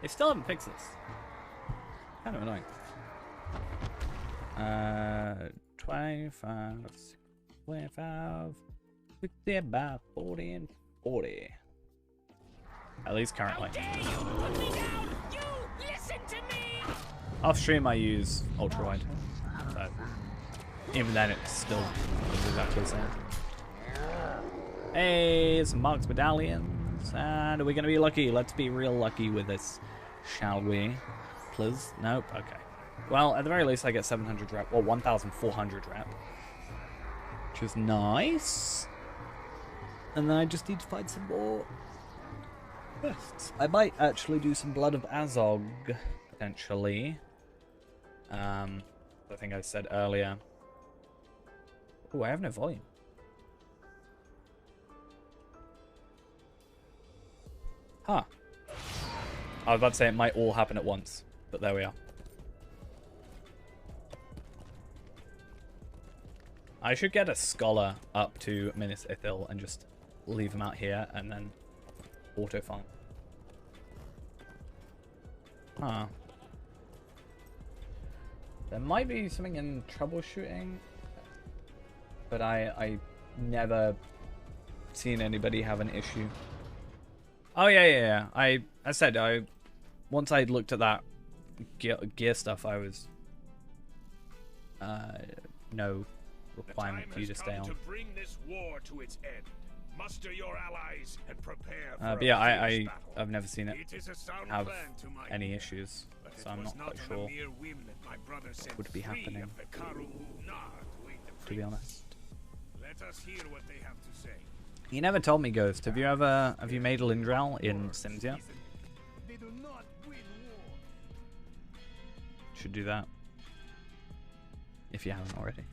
They still haven't fixed this. Kind of annoying. 25, 25, 50, about 40 and 40. At least currently. Off stream I use ultra wide. So even then it's still exactly the same. Hey, some Mark's medallions. And are we gonna be lucky? Let's be real lucky with this, shall we? Please? Nope. Okay. Well, at the very least, I get 700 rep, or 1,400 rep, which is nice. And then I just need to find some more quests. I might actually do some Blood of Azog, potentially. I think I said earlier. Oh, I have no volume. Huh. I was about to say it might all happen at once, but there we are. I should get a scholar up to Minas Ithil and just leave him out here and then auto farm. Huh. There might be something in troubleshooting, but I never seen anybody have an issue. Oh yeah. I said once I looked at that gear stuff, I was no requirement for you to stay on. To bring this war to its end. Muster your allies and prepare for But yeah, a fierce battle. I've never seen it It is a sound have plan to my any ear, issues, but so it I'm was not quite on sure a mere whim that my brother sent would be 3 happening, of the Karun Nar to aid the to be prince. honest. Let us hear what they have to say. You never told me, Ghost. Have you made Lindral in Sims yet? They do not win war. Should do that. If you haven't already.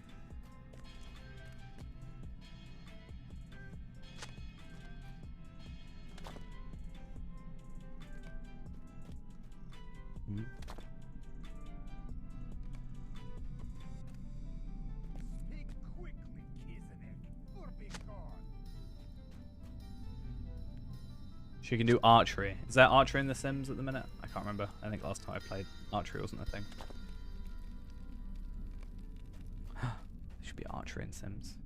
Speak quickly, Kislev, or be gone. She can do archery. Is there archery in The Sims at the minute? I can't remember. I think last time I played, archery wasn't a thing. There should be archery in Sims.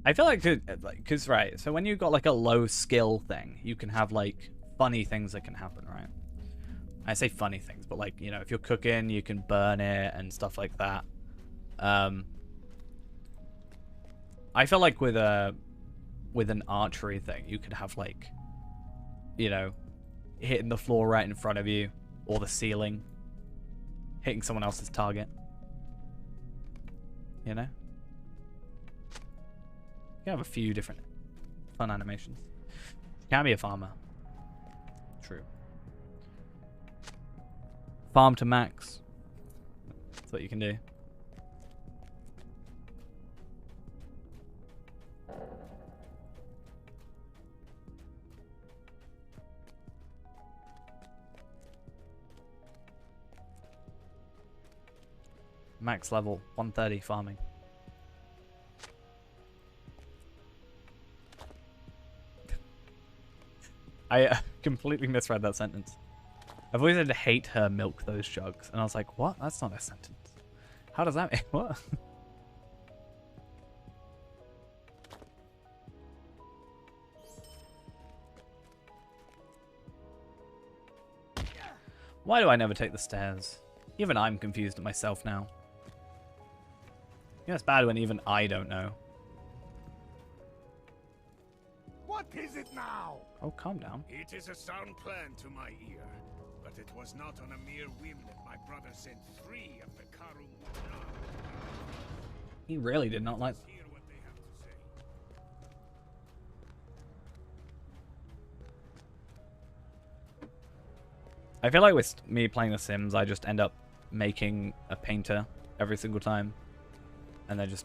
I feel like, because, right, so when you've got like a low skill thing, you can have like funny things that can happen, right? I say funny things, but like, you know, if you're cooking, you can burn it and stuff like that. I feel like with an archery thing, you could have like, you know, hitting the floor right in front of you, or the ceiling, hitting someone else's target. You know? You have a few different fun animations. You can be a farmer. True. Farm to max. That's what you can do. Max level 130 farming. I completely misread that sentence. I've always had to hate her milk those jugs, and I was like, what? That's not a sentence. How does that mean? What? Why do I never take the stairs? Even I'm confused at myself now. Yeah, it's bad when even I don't know. What is it now? Oh, calm down. It is a sound plan to my ear, but it was not on a mere whim that my brother sent 3 of the Karun Nar. He really did not like... Hear what they have to say. I feel like with me playing The Sims, I just end up making a painter every single time. And then just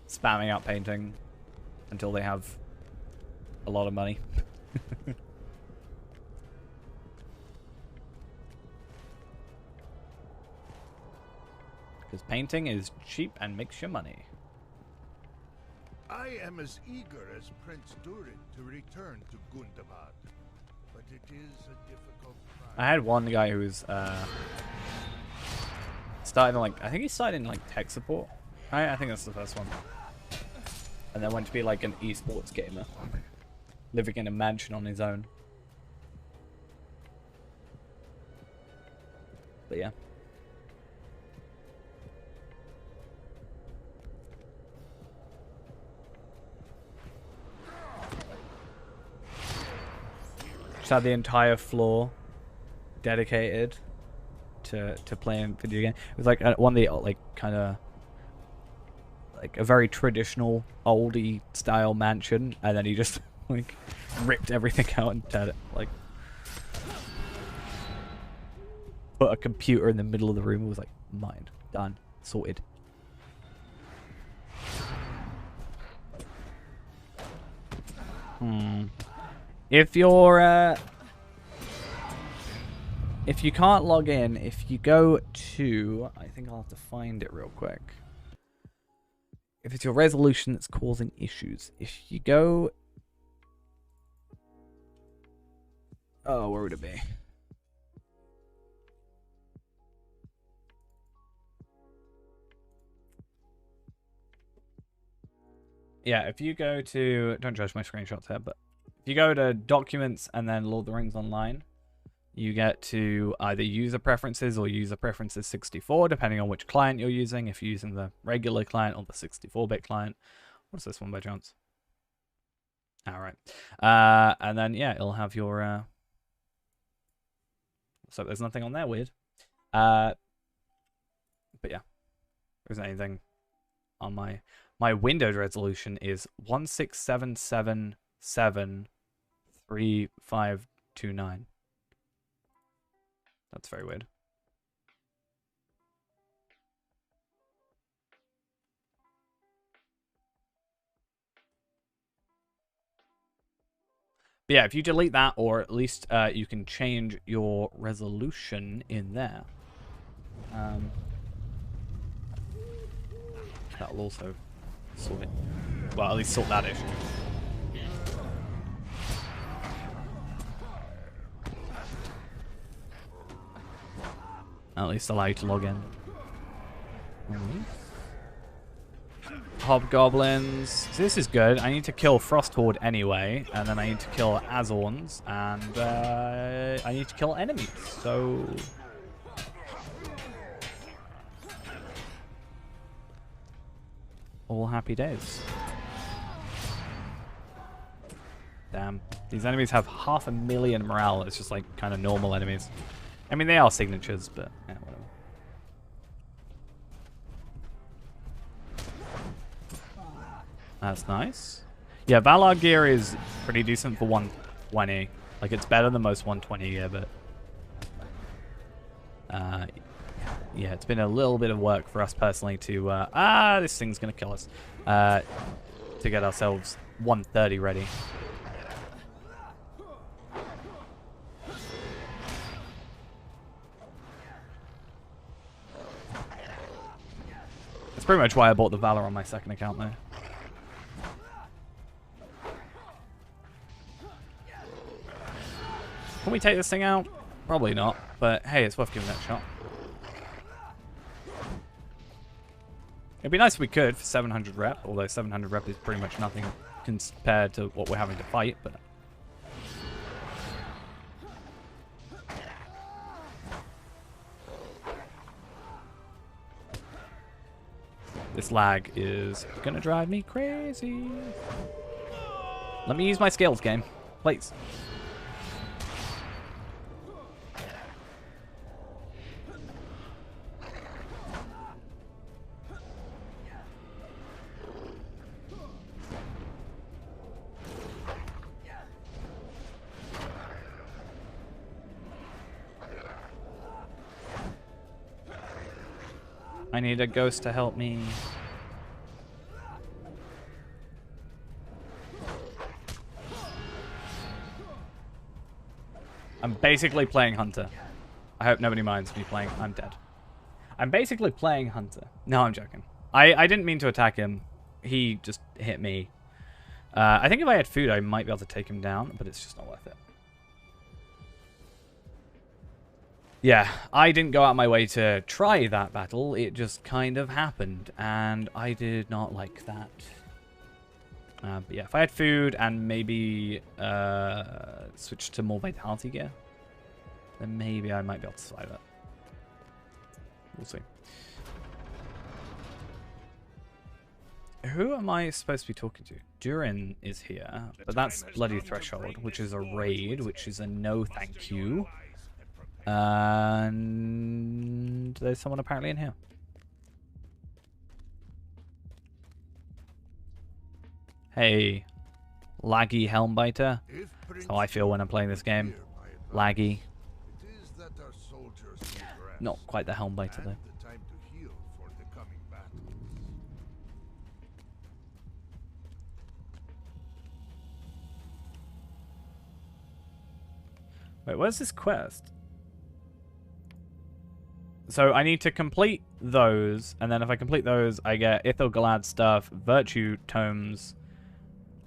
spamming out painting until they have a lot of money. Because painting is cheap and makes you money. I am as eager as Prince Durin to return to Gundabad, but it is a difficult prize. I had one guy who was starting like, I think he started in like tech support. Right? I think that's the first one. And then went to be like an esports gamer, living in a mansion on his own. But yeah. Just had the entire floor dedicated to playing video game. It was like one of the like kind of like a very traditional oldie style mansion, and then he just like ripped everything out and did it, like put a computer in the middle of the room. It was like, mine, done, sorted. If you're if you can't log in, if you go to, I think I'll have to find it real quick. If it's your resolution that's causing issues, if you go... Oh, where would it be? Yeah, if you go to... Don't judge my screenshots here, but if you go to Documents and then Lord of the Rings Online, you get to either user preferences or user preferences 64, depending on which client you're using. If you're using the regular client or the 64-bit client. What's this one by chance? All right. And then, yeah, it'll have your... So there's nothing on there, weird. But yeah, there isn't anything on my Windows resolution is 167773529. That's very weird. But yeah, if you delete that, or at least you can change your resolution in there. That'll also sort it. Well, at least sort that issue. At least allow you to log in. Hobgoblins. So this is good. I need to kill Frost Horde anyway, and then I need to kill Azorns, and I need to kill enemies. So all happy days. Damn. These enemies have 500,000 morale. It's just like kind of normal enemies. I mean, they are signatures, but yeah, whatever. That's nice. Yeah, Valar gear is pretty decent for 120. Like, it's better than most 120 gear, but... yeah, it's been a little bit of work for us personally to... this thing's gonna kill us. To get ourselves 130 ready. That's pretty much why I bought the Valor on my second account, though. Can we take this thing out? Probably not, but hey, it's worth giving that a shot. It'd be nice if we could for 700 rep, although 700 rep is pretty much nothing compared to what we're having to fight, but... This lag is gonna drive me crazy. Let me use my skills, game. Please. I need a ghost to help me. I'm basically playing Hunter. I hope nobody minds me playing. I'm dead. I'm basically playing Hunter. No, I'm joking. I didn't mean to attack him. He just hit me. I think if I had food, I might be able to take him down, but it's just not worth it. Yeah, I didn't go out my way to try that battle. It just kind of happened, and I did not like that. But yeah, if I had food and maybe switch to more vitality gear, then maybe I might be able to survive it. We'll see. Who am I supposed to be talking to? Durin is here, but that's Bloody Threshold, which is a raid, which is a no thank you. And there's someone apparently in here. Hey, laggy Helmbiter. That's how I feel when I'm playing this game. Laggy. Not quite the Helmbiter though. Wait, where's this quest? So I need to complete those, and then if I complete those, I get Ithilgalad stuff, Virtue Tomes,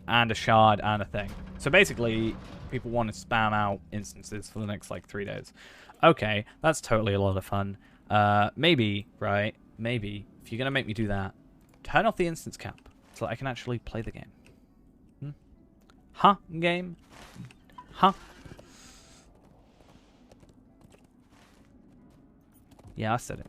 and a shard and a thing. So basically, people want to spam out instances for the next, like, 3 days. Okay, that's totally a lot of fun. Maybe, right, maybe, if you're going to make me do that, turn off the instance cap so that I can actually play the game. Huh, game? Huh? Yeah, I said it.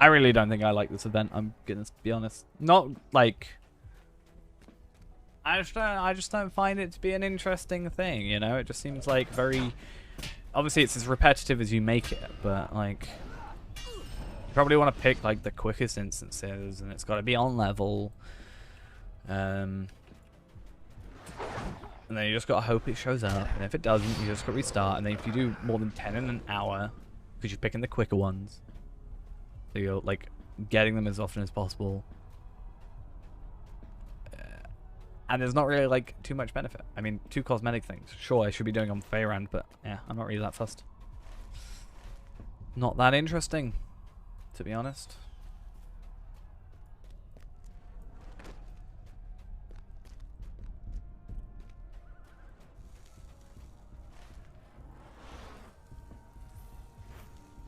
I really don't think I like this event. I'm gonna be honest. Not like I just don't find it to be an interesting thing. You know, it just seems like very. Obviously, it's as repetitive as you make it, but like, you probably want to pick like the quickest instances, and it's got to be on level. And then you just got to hope it shows up, and if it doesn't, you just got to restart. And then if you do more than 10 in an hour, because you're picking the quicker ones, so you're like getting them as often as possible. And there's not really like too much benefit. I mean, 2 cosmetic things. Sure, I should be doing on Faerand, but yeah, I'm not really that fussed. Not that interesting, to be honest.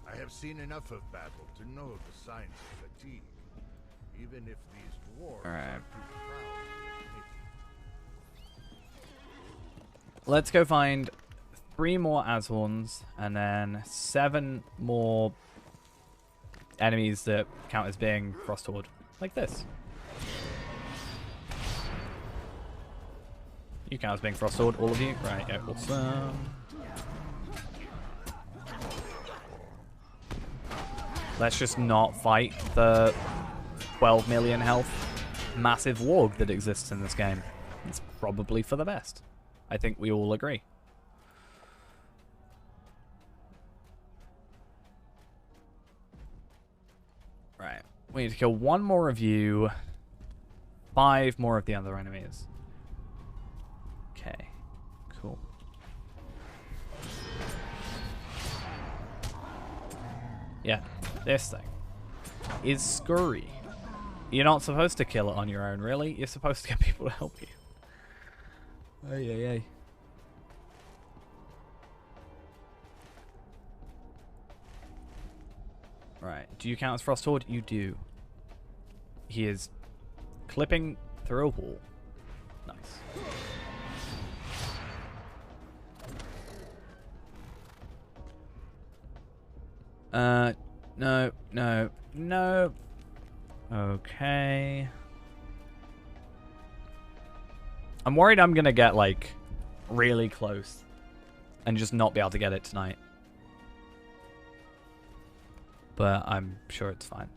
I have seen enough of battle to know the signs of fatigue, even if these dwarves are too proud to admit it. Let's go find 3 more Azhorns and then 7 more enemies that count as being Frost Horde. Like this. You count as being Frost Horde, all of you? Right, yeah, awesome. Let's just not fight the 12 million health massive warg that exists in this game. It's probably for the best. I think we all agree. Right. We need to kill 1 more of you. 5 more of the other enemies. Okay. Cool. Yeah. This thing is scurry. You're not supposed to kill it on your own, really. You're supposed to get people to help you. Ay, ay, ay. Right. Do you count as Frost Horde? You do. He is clipping through a wall. Nice. No, no, no. Okay. I'm worried I'm gonna get, like, really close and just not be able to get it tonight. But I'm sure it's fine.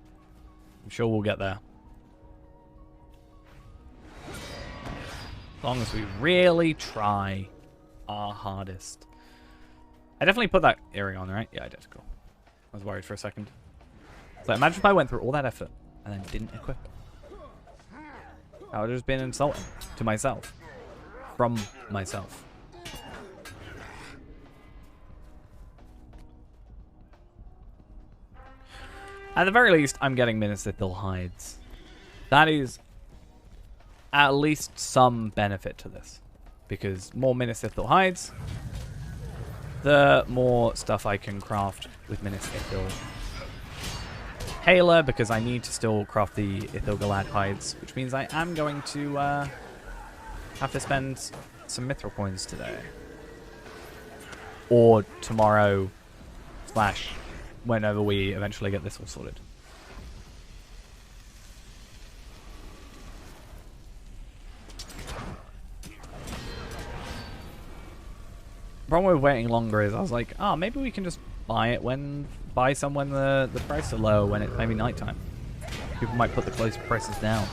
I'm sure we'll get there. As long as we really try our hardest. I definitely put that earring on, right? Yeah, I did. Cool. I was worried for a second. So imagine if I went through all that effort and then didn't equip it. I would have just been insulting to myself. From myself. At the very least, I'm getting Minnesithil hides. That is at least some benefit to this. Because more Minnesithil hides, the more stuff I can craft with Minnesithil Hailer, because I need to still craft the Ithilgalad hides, which means I am going to have to spend some Mithril coins today. Or tomorrow, / whenever we eventually get this all sorted. The problem with waiting longer is I was like, oh, maybe we can just buy some when the prices are low, when it's maybe nighttime. People might put the close prices down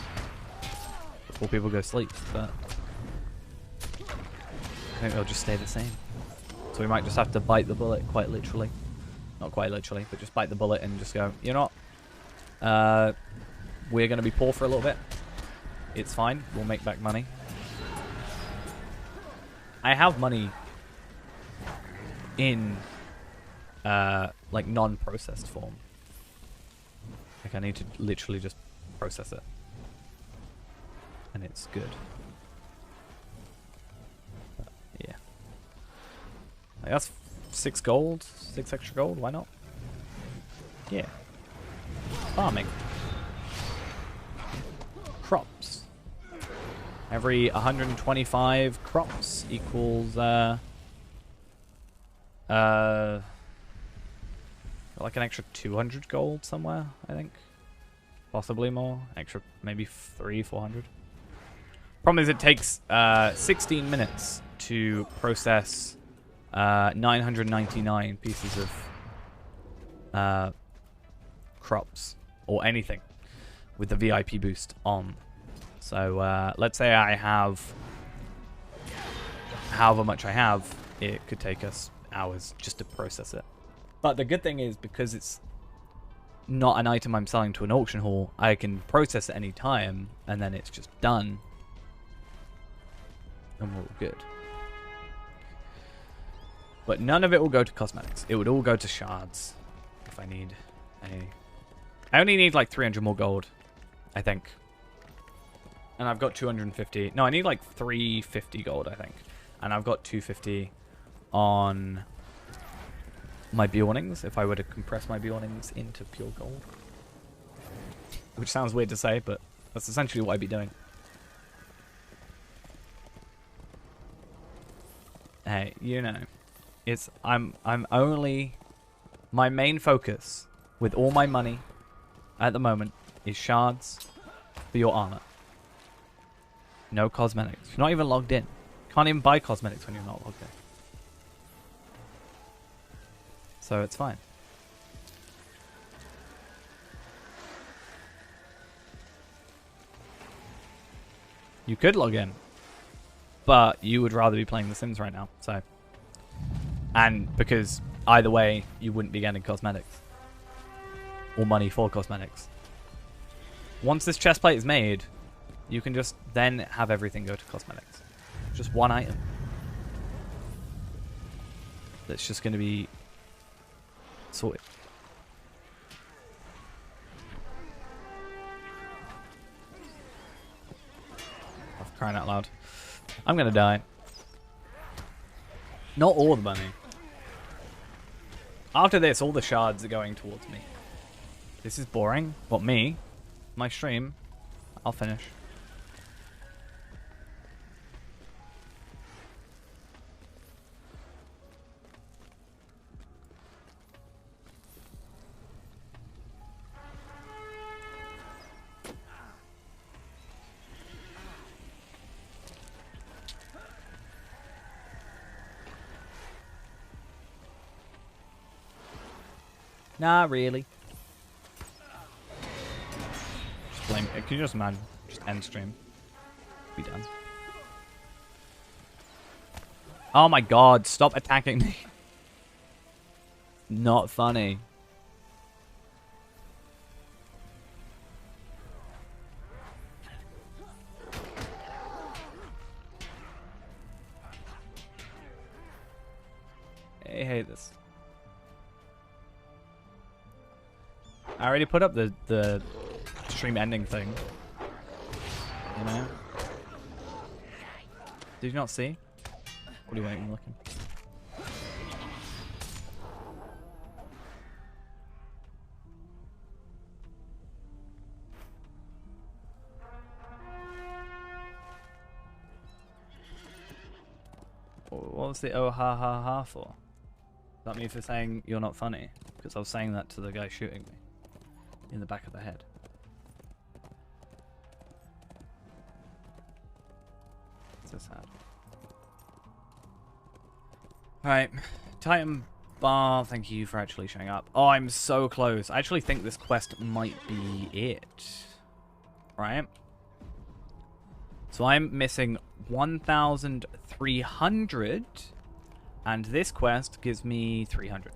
before people go sleep, but I think they'll just stay the same. So we might just have to bite the bullet, quite literally. Not quite literally, but just bite the bullet and just go, you know what? We're going to be poor for a little bit. It's fine. We'll make back money. I have money in like non-processed form. Like I need to literally just process it. And it's good. But, yeah. Like that's 6 gold, 6 extra gold, why not? Yeah. Farming. Crops. Every 125 crops equals, what Got like an extra 200 gold somewhere, I think. Possibly more. Extra, maybe 400. Problem is it takes 16 minutes to process 999 pieces of crops or anything with the VIP boost on. So let's say I have however much I have, it could take us hours just to process it. But the good thing is, because it's not an item I'm selling to an auction hall, I can process it any time and then it's just done and we're all good. But none of it will go to cosmetics. It would all go to shards if I need any. I only need like 300 more gold, I think. And I've got 250. No, I need like 350 gold, I think. And I've got 250 on my Beornings, if I were to compress my Beornings into pure gold. Which sounds weird to say, but that's essentially what I'd be doing. Hey, you know, it's I'm only, my main focus with all my money at the moment is shards for your armor. No cosmetics. You're not even logged in. Can't even buy cosmetics when you're not logged in. So it's fine. You could log in, but you would rather be playing The Sims right now, so. And because either way, you wouldn't be getting cosmetics. Or money for cosmetics. Once this chestplate is made, you can just then have everything go to cosmetics. Just one item. That's just going to be sorted. Oh, for crying out loud. I'm going to die. Not all the money. After this, all the shards are going towards me. This is boring. What, me? My stream? I'll finish. Nah, really. Just blame. Can you just imagine? Just end stream. Be done. Oh my god, stop attacking me. Not funny. I hate this. I already put up the stream ending thing. You know? Did you not see? What are you waiting looking? What was the oh ha ha ha for? That me for saying you're not funny? Because I was saying that to the guy shooting me in the back of the head. So sad. Alright, Titan Bar, thank you for actually showing up. Oh, I'm so close. I actually think this quest might be it. Right? So I'm missing 1,300, and this quest gives me 300.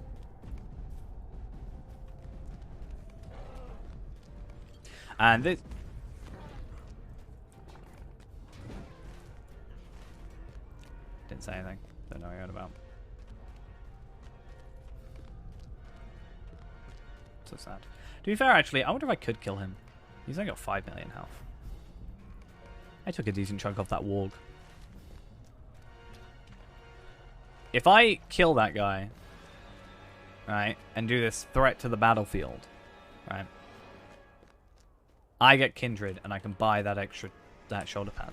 And this... Didn't say anything. Don't know what you're on about. So sad. To be fair, actually, I wonder if I could kill him. He's only got 5 million health. I took a decent chunk off that warg. If I kill that guy, right, and do this threat to the battlefield, right, I get kindred and I can buy that that shoulder pad.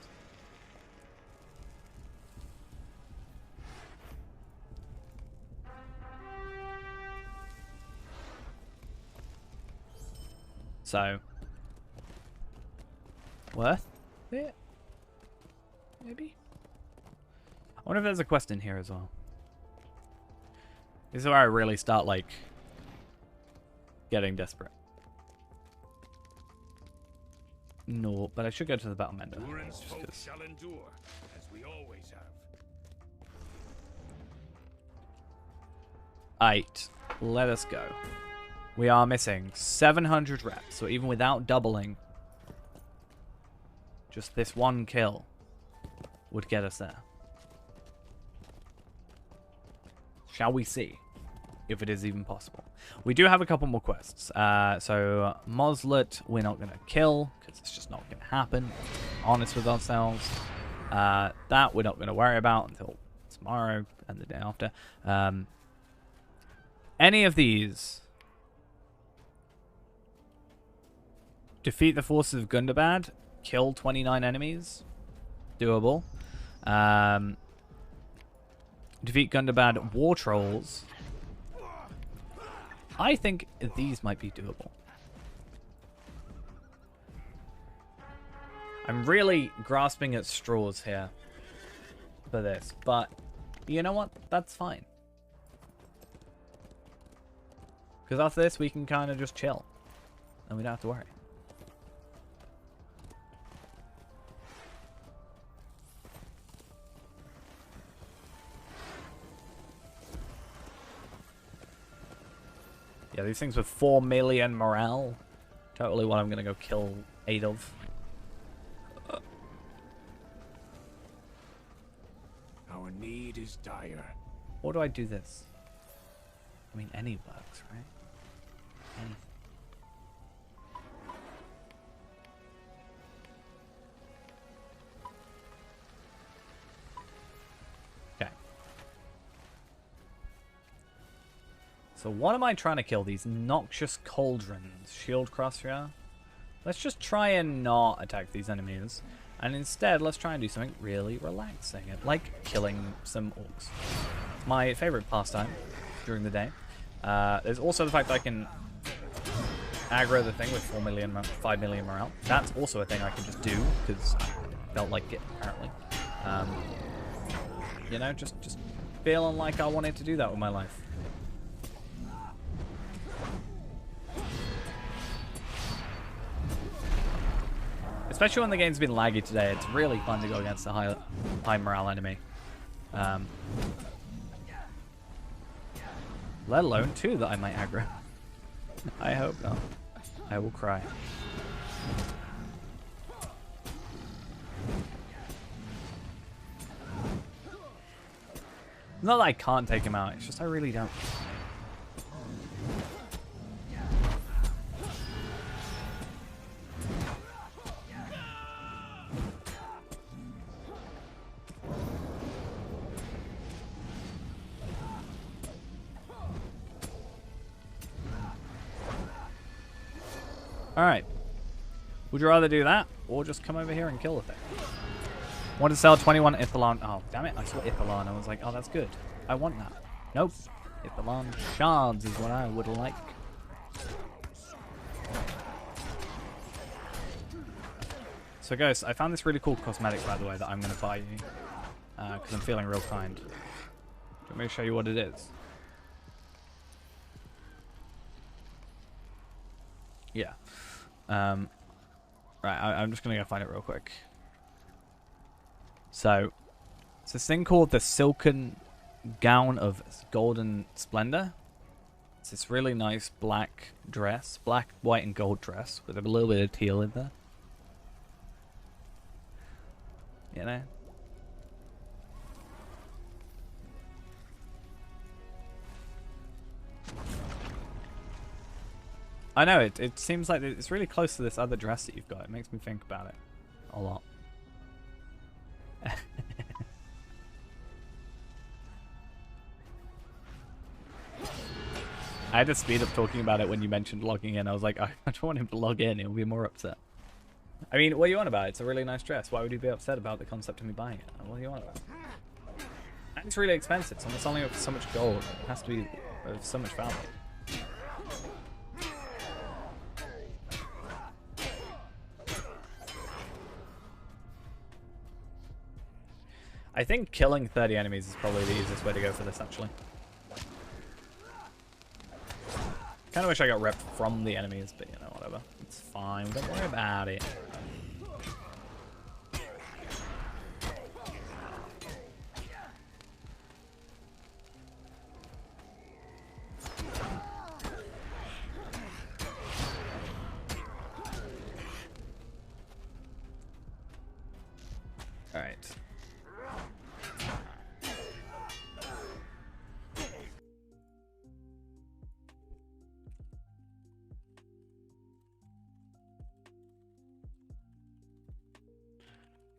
So, worth it? Maybe? I wonder if there's a quest in here as well. This is where I really start, like, getting desperate. No, but I should go to the Battle Mender. Durin's folk shall endure, as we always have. 8. Let us go. We are missing 700 reps, so even without doubling, just this one kill would get us there. Shall we see if it is even possible? We do have a couple more quests. So Moslet, we're not going to kill, because it's just not going to happen. Honest with ourselves. That we're not going to worry about until tomorrow and the day after. Any of these. Defeat the forces of Gundabad. Kill 29 enemies. Doable. Defeat Gundabad War Trolls. I think these might be doable. I'm really grasping at straws here for this, but you know what? That's fine. Because after this, we can kind of just chill. And we don't have to worry. Yeah, these things with 4 million morale. Totally what I'm going to go kill 8 of. Our need is dire. Or do I do this? I mean, any works, right? Anything. Okay. So what am I trying to kill? These noxious cauldrons. Shield crosshair. Let's just try and not attack these enemies. And instead, let's try and do something really relaxing. Like killing some orcs. My favorite pastime during the day. There's also the fact that I can aggro the thing with 5 million morale. That's also a thing I can just do, because I felt like it, apparently. You know, just feeling like I wanted to do that with my life. Especially when the game's been laggy today, it's really fun to go against a high morale enemy. Let alone 2 that I might aggro. I hope not. I will cry. Not that I can't take him out, it's just I really don't. Alright. Would you rather do that, or just come over here and kill the thing? Want to sell 21 Ithalon. Oh, damn it. I saw Ithalon. I was like, oh, that's good. I want that. Nope. Ithalon Shards is what I would like. So, guys, I found this really cool cosmetic, by the way, that I'm going to buy you. Because I'm feeling real kind. Let me show you what it is. Yeah. Right, I'm just going to go find it real quick. So, it's this thing called the Silken Gown of Golden Splendor. It's this really nice black dress. Black, white, and gold dress with a little bit of teal in there. You know? I know, it seems like it's really close to this other dress that you've got. It makes me think about it a lot. I had to speed up talking about it when you mentioned logging in. I was like, I don't want him to log in. He'll be more upset. I mean, what are you on about? It's a really nice dress. Why would you be upset about the concept of me buying it? What are you on about? And it's really expensive. It's selling it for so much gold. It has to be of so much value. I think killing 30 enemies is probably the easiest way to go for this, actually. Kind of wish I got rep from the enemies, but you know, whatever. It's fine. Don't worry about it. Alright.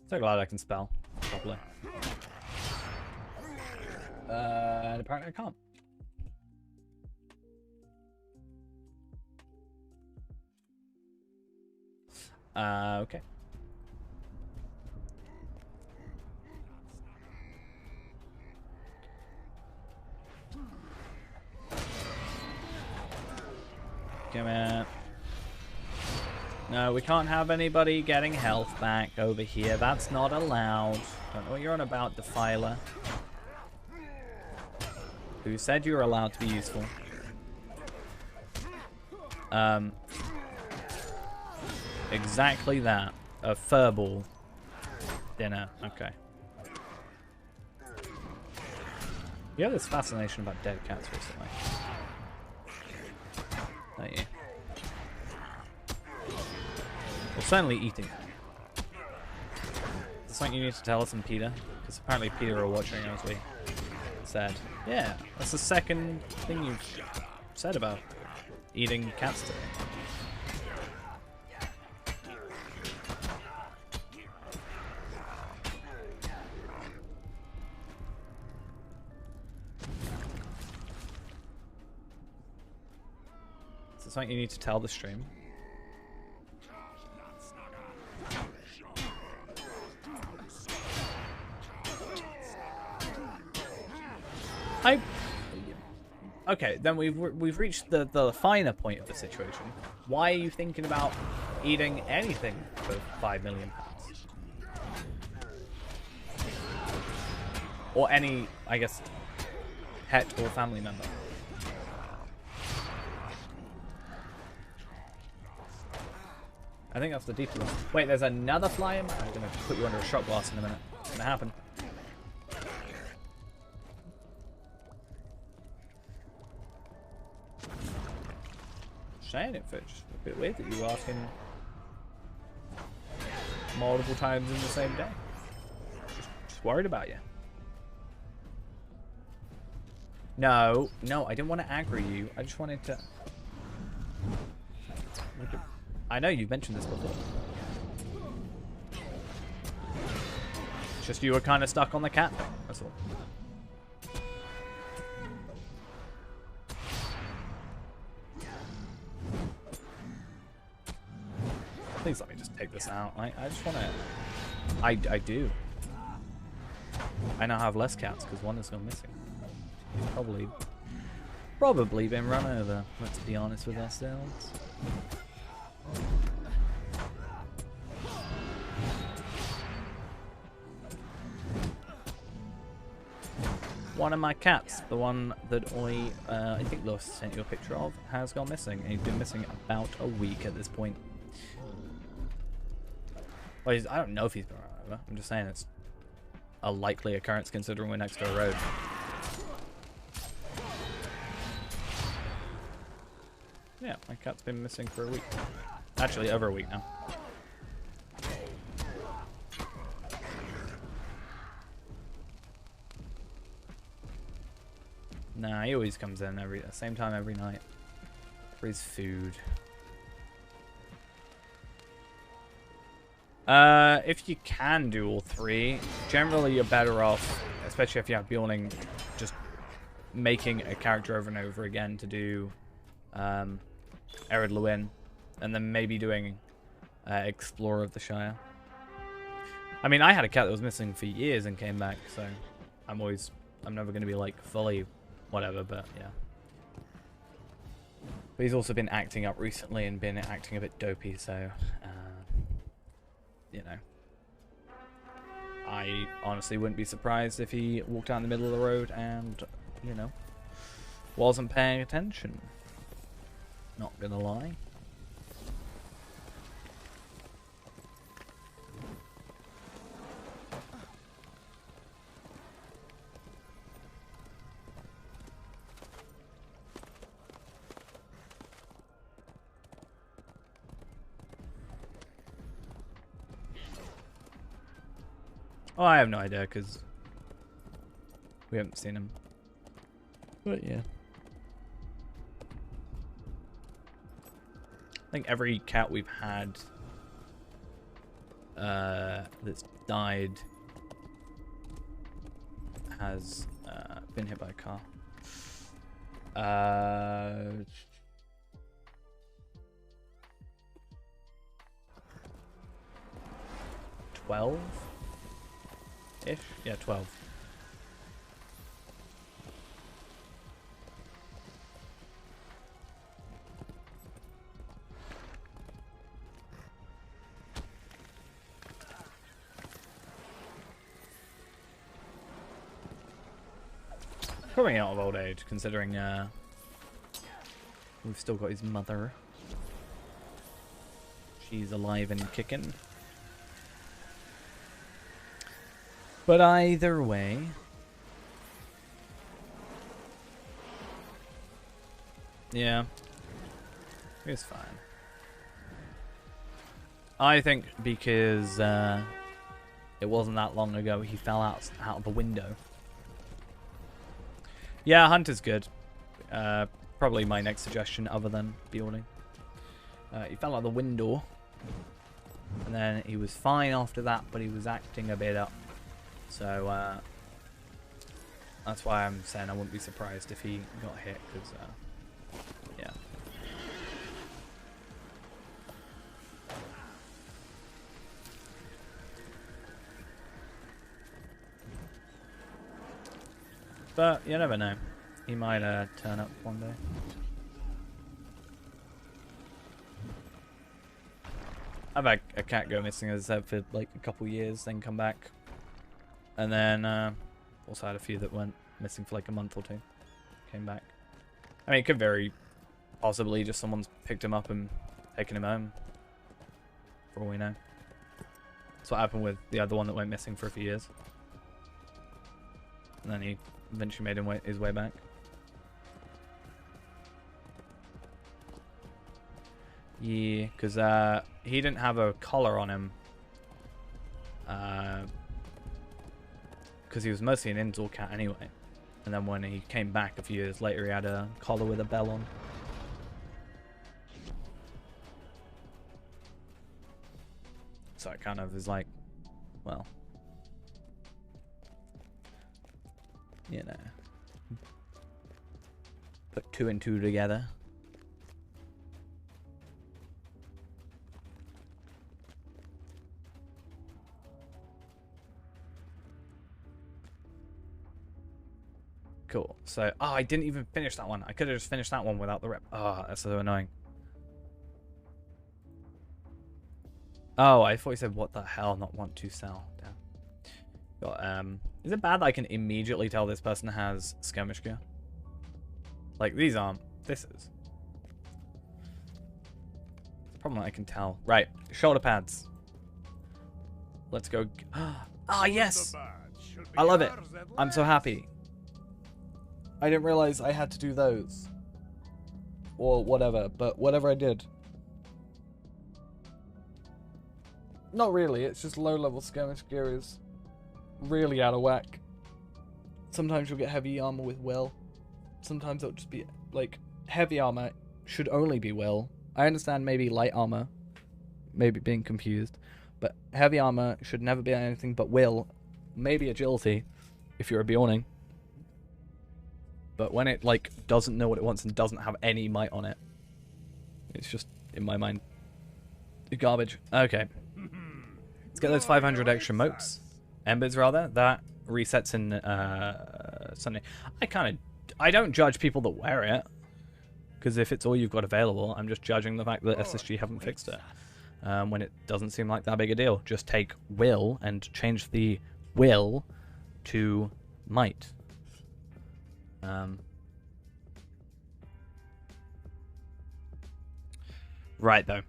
So glad I can spell properly. And apparently I can't. Okay. Come in. No, we can't have anybody getting health back over here. That's not allowed. Don't know what you're on about, Defiler. Who said you were allowed to be useful? Exactly that. A furball. Dinner. Okay. You have this fascination about dead cats recently. Don't you? Well, certainly eating. Is this something you need to tell us and Peter? Because apparently Peter are watching, as we said. Yeah, that's the second thing you've said about eating cats today. Is this something you need to tell the stream? Okay, then we've reached the finer point of the situation. Why are you thinking about eating anything for 5 million pounds? Or any, I guess, pet or family member? I think that's the deeper one. Wait, there's another fly in? I'm gonna put you under a shot glass in a minute. It's gonna happen. Saying it, Fitch. A bit weird that you were asking multiple times in the same day. Just worried about you. No, I didn't want to aggro you. I just wanted to... I know you've mentioned this before. It's just you were kind of stuck on the cat thing, that's all. Please let me just take this out. I just want to... I do. I now have less cats because one is gone missing. He's probably been run over, let's be honest with ourselves. One of my cats, the one that I think Lewis sent you a picture of, has gone missing. And he's been missing about a week at this point. Well, I don't know if he's been run over. I'm just saying it's a likely occurrence considering we're next to a road. Yeah, my cat's been missing for a week. Actually, over a week now. Nah, he always comes in at the same time every night for his food. If you can do all three, generally you're better off, especially if you have Bjorning, just making a character over and over again to do Ered Luin, and then maybe doing Explorer of the Shire. I mean, I had a cat that was missing for years and came back, so I'm never going to be like fully whatever, but yeah. But he's also been acting up recently and been acting a bit dopey, so you know, I honestly wouldn't be surprised if he walked down the middle of the road and, you know, wasn't paying attention. Not gonna lie. Oh, I have no idea because we haven't seen him. But yeah. I think every cat we've had that's died has been hit by a car. 12-ish? Yeah, 12. Coming out of old age, considering we've still got his mother. She's alive and kicking. But either way, yeah, it's fine. I think because it wasn't that long ago he fell out of the window. Yeah, Hunt is good. Probably my next suggestion other than building. He fell out the window. And then he was fine after that, but he was acting a bit up. So, that's why I'm saying I wouldn't be surprised if he got hit, because, yeah. But you never know. He might turn up one day. I've had a cat go missing, as I said, for like a couple years, then come back. And then also had a few that went missing for like a month or two. Came back. I mean, it could very possibly just someone's picked him up and taken him home. For all we know. That's what happened with the other one that went missing for a few years. And then he eventually made his way back. Yeah, because he didn't have a collar on him. Because he was mostly an indoor cat anyway. And then when he came back a few years later, he had a collar with a bell on. So it kind of is like, well, you know, put 2 and 2 together. Cool. So, oh, I didn't even finish that one. I could have just finished that one without the rep. Oh, that's so annoying. Oh, I thought you said what the hell, not want to sell. Damn. Got, is it bad that I can immediately tell this person has skirmish gear? Like, these aren't. This is. Problem I can tell. Right, shoulder pads. Let's go. Ah, yes! I love it. I'm so happy. I didn't realize I had to do those. Or whatever, but whatever I did. Not really, it's just low-level skirmish gear is really out of whack. Sometimes you'll get heavy armor with will. Sometimes it'll just be, like, heavy armor should only be will. I understand maybe light armor, maybe being confused, but heavy armor should never be anything but will. Maybe agility, if you're a Bjorning. But when it, like, doesn't know what it wants and doesn't have any might on it, it's just, in my mind, garbage. Okay. Let's get those 500 extra motes. Embers, rather. That resets in Sunday. I don't judge people that wear it. Because if it's all you've got available, I'm just judging the fact that SSG haven't fixed it. When it doesn't seem like that big a deal. Just take will and change the will to might. Right, though.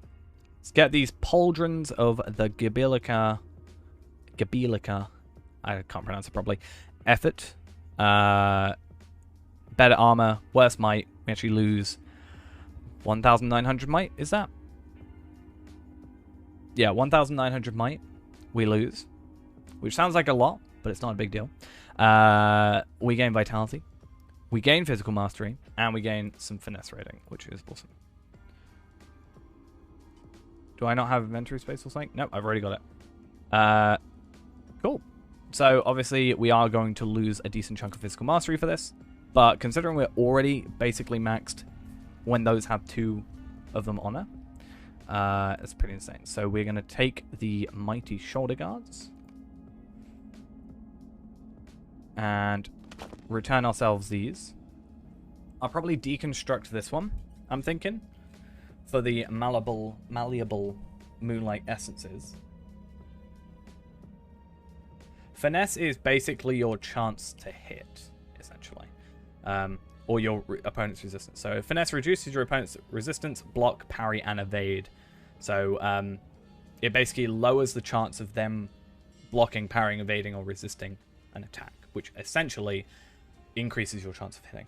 Let's get these pauldrons of the Gabilica. I can't pronounce it properly. Effort. Better armor. Worse might. We actually lose 1,900 might. Is that? Yeah, 1,900 might. We lose. Which sounds like a lot, but it's not a big deal. We gain vitality. We gain physical mastery. And we gain some finesse rating, which is awesome. Do I not have inventory space or something? Nope, I've already got it. Cool. So, obviously, we are going to lose a decent chunk of physical mastery for this. But considering we're already basically maxed when those have 2 of them honor, it's pretty insane. So, we're going to take the Mighty Shoulder Guards. And return ourselves these. I'll probably deconstruct this one, I'm thinking, for the malleable moonlight essences. Finesse is basically your chance to hit, essentially, or your opponent's resistance. So finesse reduces your opponent's resistance, block, parry, and evade. So it basically lowers the chance of them blocking, parrying, evading, or resisting an attack, which essentially increases your chance of hitting.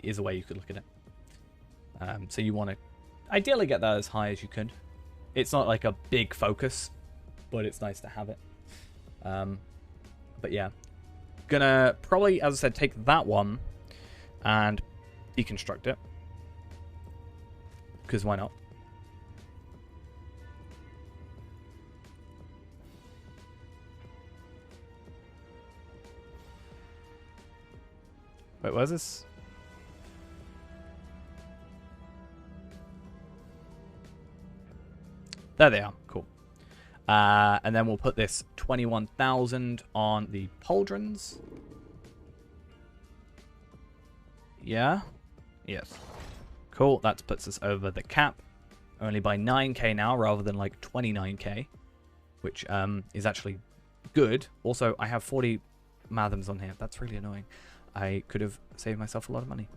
Is a way you could look at it. So you want to ideally get that as high as you could. It's not like a big focus, but it's nice to have it. But yeah, gonna probably, as I said, take that one and deconstruct it, because why not? Wait, where's this? There they are. Cool. And then we'll put this 21,000 on the pauldrons. Yeah? Yes. Cool. That puts us over the cap. Only by 9k now rather than like 29k. Which is actually good. Also, I have 40 Mathams on here. That's really annoying. I could have saved myself a lot of money.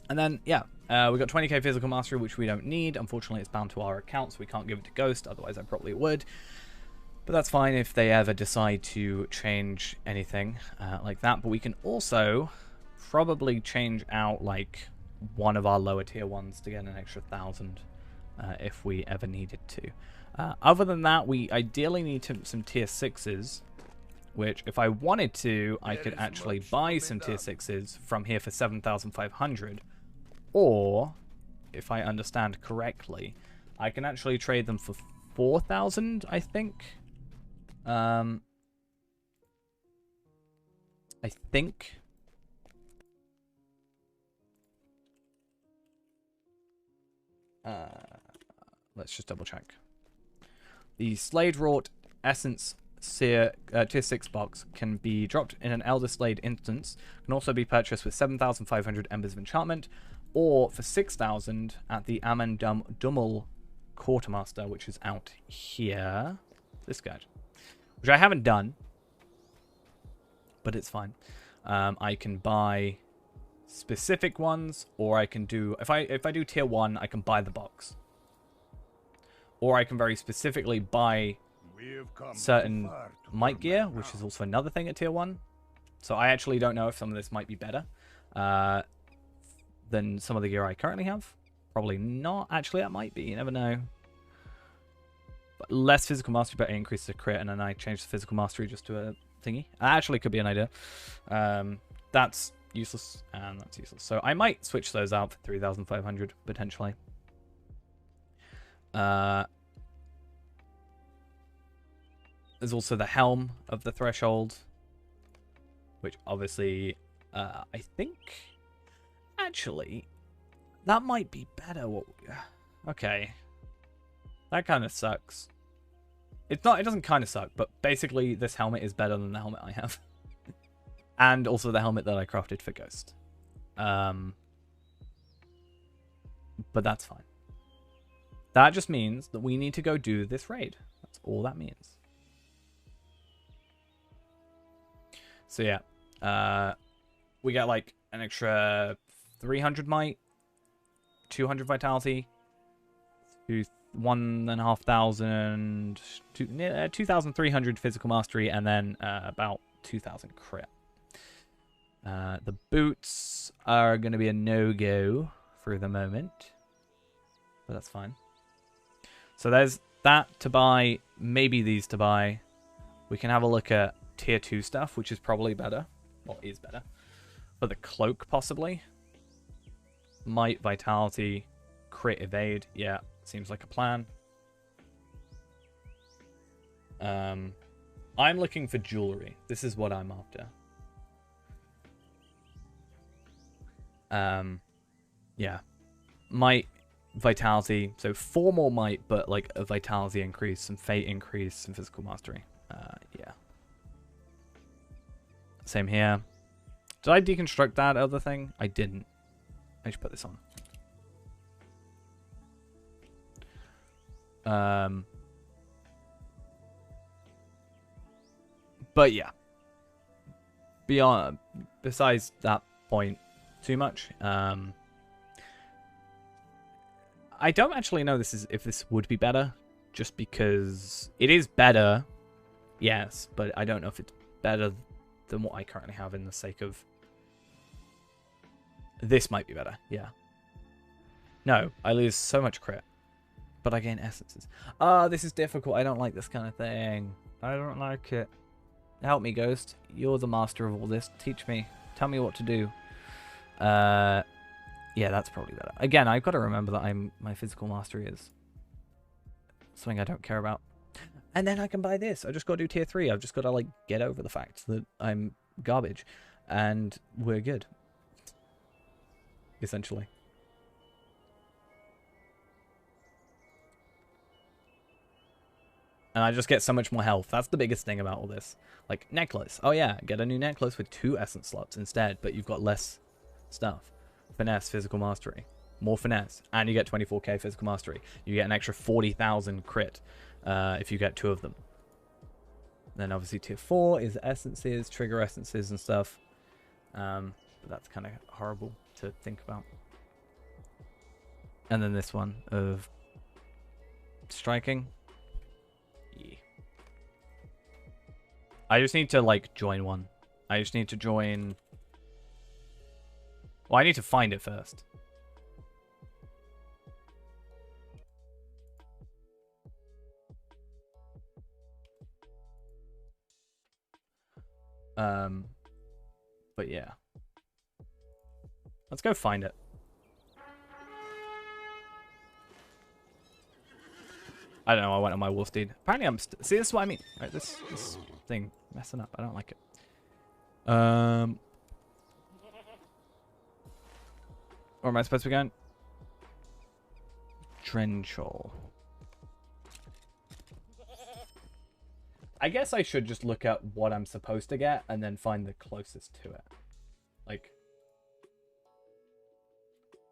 And then, yeah, we got 20k physical mastery, which we don't need. Unfortunately, it's bound to our account, so we can't give it to Ghost. Otherwise, I probably would. But that's fine if they ever decide to change anything like that. But we can also probably change out, like, one of our lower tier ones to get an extra 1,000 if we ever needed to. Other than that, we ideally need some tier 6s. Which, if I wanted to, I could actually buy some tier 6s from here for 7,500. Or, if I understand correctly, I can actually trade them for 4,000, I think. I think. Let's just double check. The Slade Wrought Essence tier 6 box can be dropped in an Elder Slade instance. Can also be purchased with 7,500 Embers of Enchantment, or for 6,000 at the Dummel Quartermaster, which is out here. This guy, which I haven't done, but it's fine. I can buy specific ones, or I can do if I do tier 1, I can buy the box, or I can very specifically buy certain might gear, which is also another thing at tier 1. So I actually don't know if some of this might be better than some of the gear I currently have. Probably not. Actually, that might be. You never know. But less physical mastery, but it increases the crit, and then I change the physical mastery just to a thingy. That actually could be an idea. That's useless, and that's useless. So I might switch those out for 3,500, potentially. There's also the Helm of the Threshold, which obviously, I think, actually, that might be better. Okay, that kind of sucks. It doesn't kind of suck, but basically this helmet is better than the helmet I have. And also the helmet that I crafted for Ghost. But that's fine. That just means that we need to go do this raid. That's all that means. So yeah, we get like an extra 300 might, 200 vitality, 1,500, 2,300 physical mastery, and then about 2,000 crit. The boots are going to be a no-go for the moment, but that's fine. So there's that to buy, maybe these to buy. We can have a look at tier 2 stuff, which is probably better, or is better. For the cloak, possibly. Might, vitality, crit, evade. Yeah, seems like a plan. I'm looking for jewelry. This is what I'm after. Yeah. Might, vitality. So 4 more might, but like a vitality increase, some fate increase, some physical mastery. Yeah. Same here. Did I deconstruct that other thing? I didn't. I should put this on. But yeah. Besides that point, too much. I don't actually know if this would be better, just because it is better, yes, but I don't know if it's better than what I currently have in the sake of this might be better, yeah. No, I lose so much crit, but I gain essences. This is difficult. I don't like this kind of thing. I don't like it. Help me, Ghost. You're the master of all this. Teach me. Tell me what to do. Yeah, that's probably better. Again, I've got to remember that my physical mastery is something I don't care about. And then I can buy this. I just got to do tier 3. I've just got to like get over the fact that I'm garbage, and we're good. Essentially. And I just get so much more health. That's the biggest thing about all this. Like, necklace. Oh yeah, get a new necklace with 2 essence slots instead, but you've got less stuff. Finesse, physical mastery. More finesse. And you get 24k physical mastery. You get an extra 40,000 crit if you get 2 of them. Then obviously tier 4 is essences, trigger essences and stuff. But that's kind of horrible to think about. And then this one of striking. Yeah. I just need to like join one. I just need to join. Well, I need to find it first. But yeah. Let's go find it. I don't know, I went on my wolf steed. Apparently I'm see, this is what I mean. Right, this thing messing up. I don't like it. Where am I supposed to be going? Drenchel. I guess I should just look at what I'm supposed to get and then find the closest to it. Like,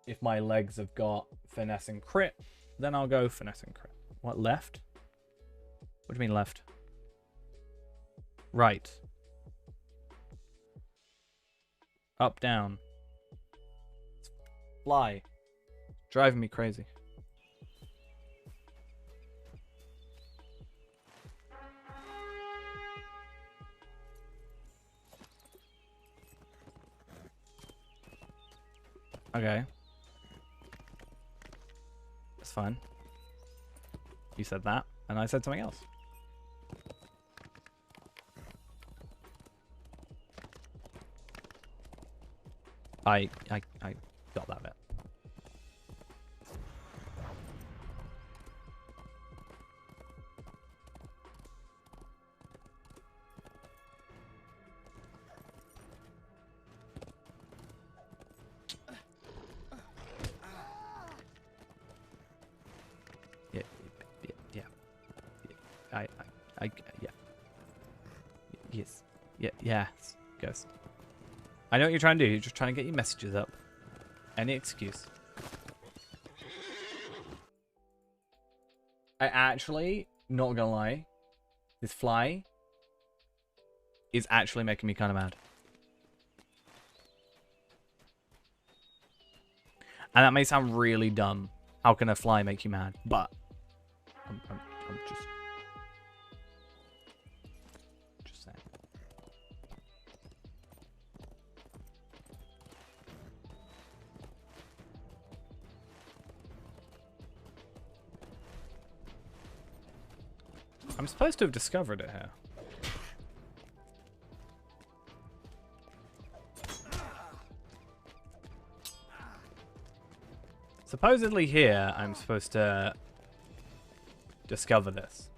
if my legs have got finesse and crit, then I'll go finesse and crit. What, left? What do you mean left? Right. Up, down. Fly. Driving me crazy. Okay. That's fine. You said that, and I said something else. I got that bit. Yeah. Yes. Yeah, yes. Ghost. I know what you're trying to do. You're just trying to get your messages up. Any excuse. I actually, not gonna lie, this fly is actually making me kind of mad. And that may sound really dumb. How can a fly make you mad? But I'm just saying. I'm supposed to have discovered it here. Supposedly here, I'm supposed to discover this.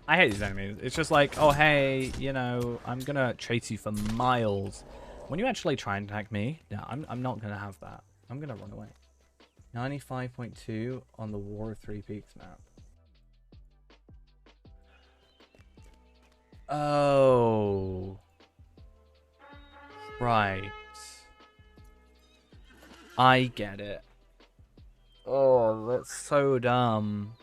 I hate these enemies. It's just like, oh hey, you know, I'm gonna chase you for miles. When you actually try and attack me, no, I'm not gonna have that. I'm gonna run away. 95.2 on the War of Three Peaks map. Oh. Right. I get it. Oh, that's so dumb.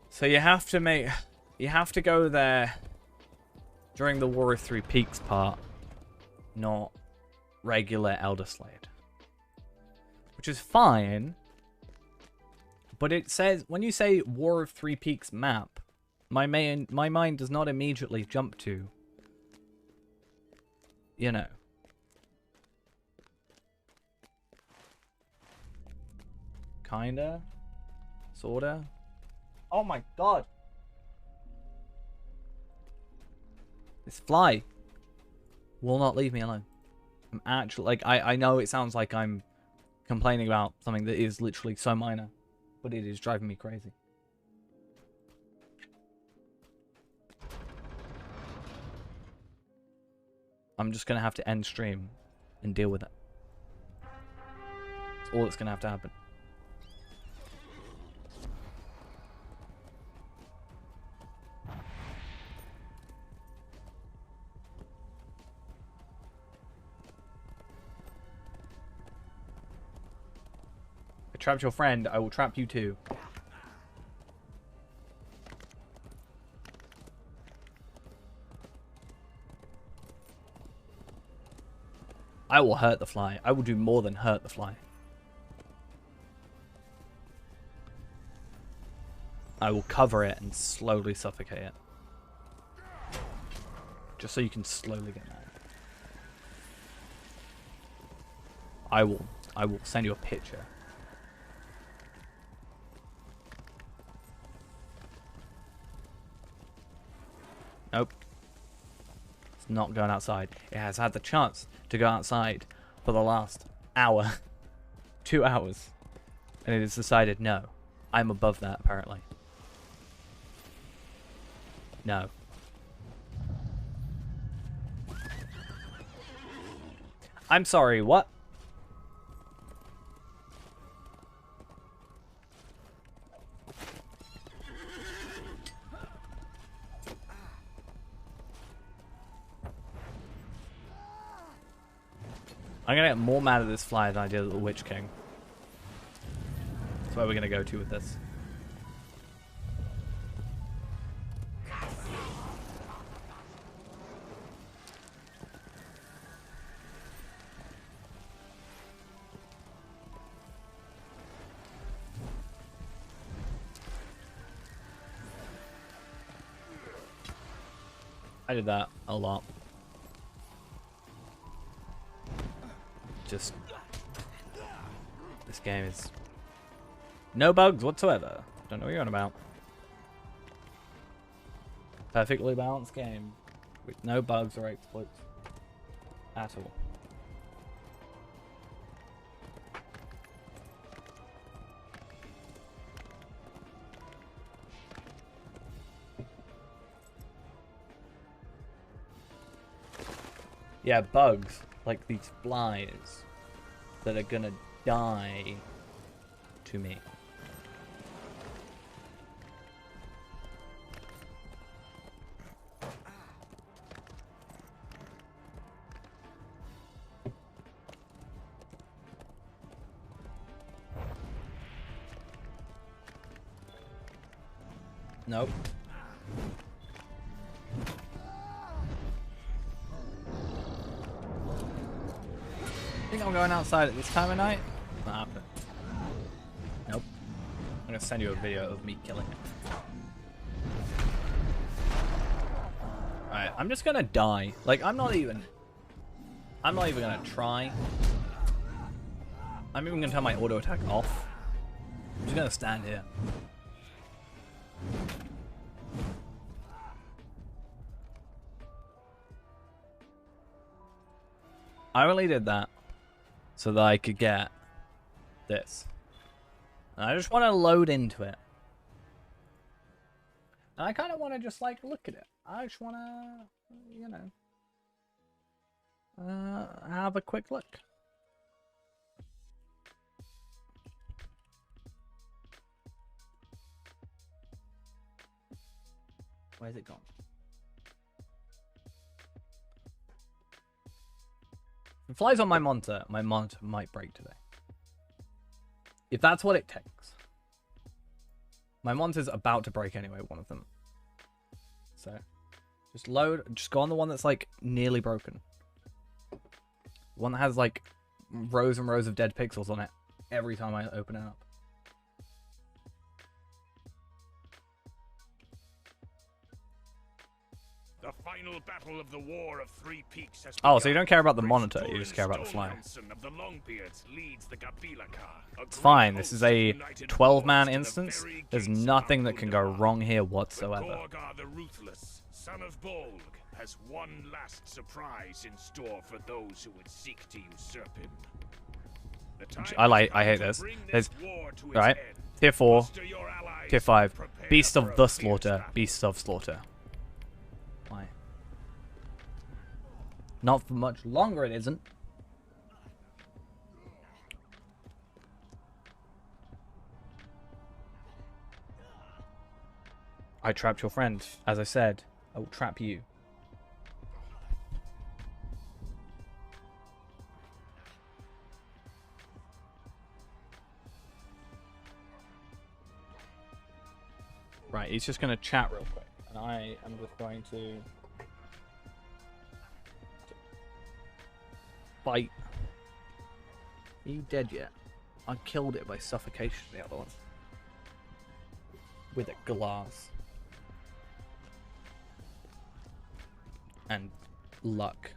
So you have to go there during the War of Three Peaks part, not regular Elder Slade. Which is fine, but it says, when you say War of Three Peaks map, my mind does not immediately jump to, you know. Kinda? Sorta? Oh my god! This fly will not leave me alone. I'm actually, like, I know it sounds like I'm complaining about something that is literally so minor, but it is driving me crazy. I'm just gonna have to end stream and deal with it. That's all that's gonna have to happen. I trapped your friend, I will trap you too. I will hurt the fly. I will do more than hurt the fly. I will cover it and slowly suffocate it. Just so you can slowly get mad. I will send you a picture. Nope. It's not going outside. It has had the chance to go outside for the last hour. 2 hours. And it has decided, no. I'm above that, apparently. No. I'm sorry, what? I'm gonna get more mad at this fly than I did at the Witch King. That's where we're gonna go to with this. I did that a lot. Just, this game is no bugs whatsoever. Don't know what you're on about. Perfectly balanced game with no bugs or exploits at all. Yeah, bugs. Like these flies that are gonna die to me. Nope. Think I'm going outside at this time of night? Not happening. Nope. I'm gonna send you a video of me killing it. Alright, I'm just gonna die. Like, I'm not even gonna try. I'm even gonna turn my auto attack off. I'm just gonna stand here. I only did that so that I could get this. And I just want to load into it. And I kind of want to just, like, look at it. I just want to, you know, have a quick look. Where's it gone? If it flies on my monitor might break today. If that's what it takes. My monitor's about to break anyway, one of them. So, just go on the one that's like nearly broken. One that has like rows and rows of dead pixels on it every time I open it up. The final battle of the War of Three Peaks has Oh, so you don't care about the monitor, you just care about the flying. Of the Longbeards leads the It's fine, this is a 12-man instance. There's nothing that can go wrong here whatsoever. Gorgar the Ruthless, son of Bolg, has one last surprise in store for those who would seek to usurp him. I hate this. There's, alright, tier 4, tier 5, Beast of the Slaughter, Beast of Slaughter. Why? Not for much longer it isn't. I trapped your friend. As I said, I will trap you. Right, he's just going to chat real quick. And I am just going to bite. Are you dead yet? I killed it by suffocation, the other one. With a glass. And luck.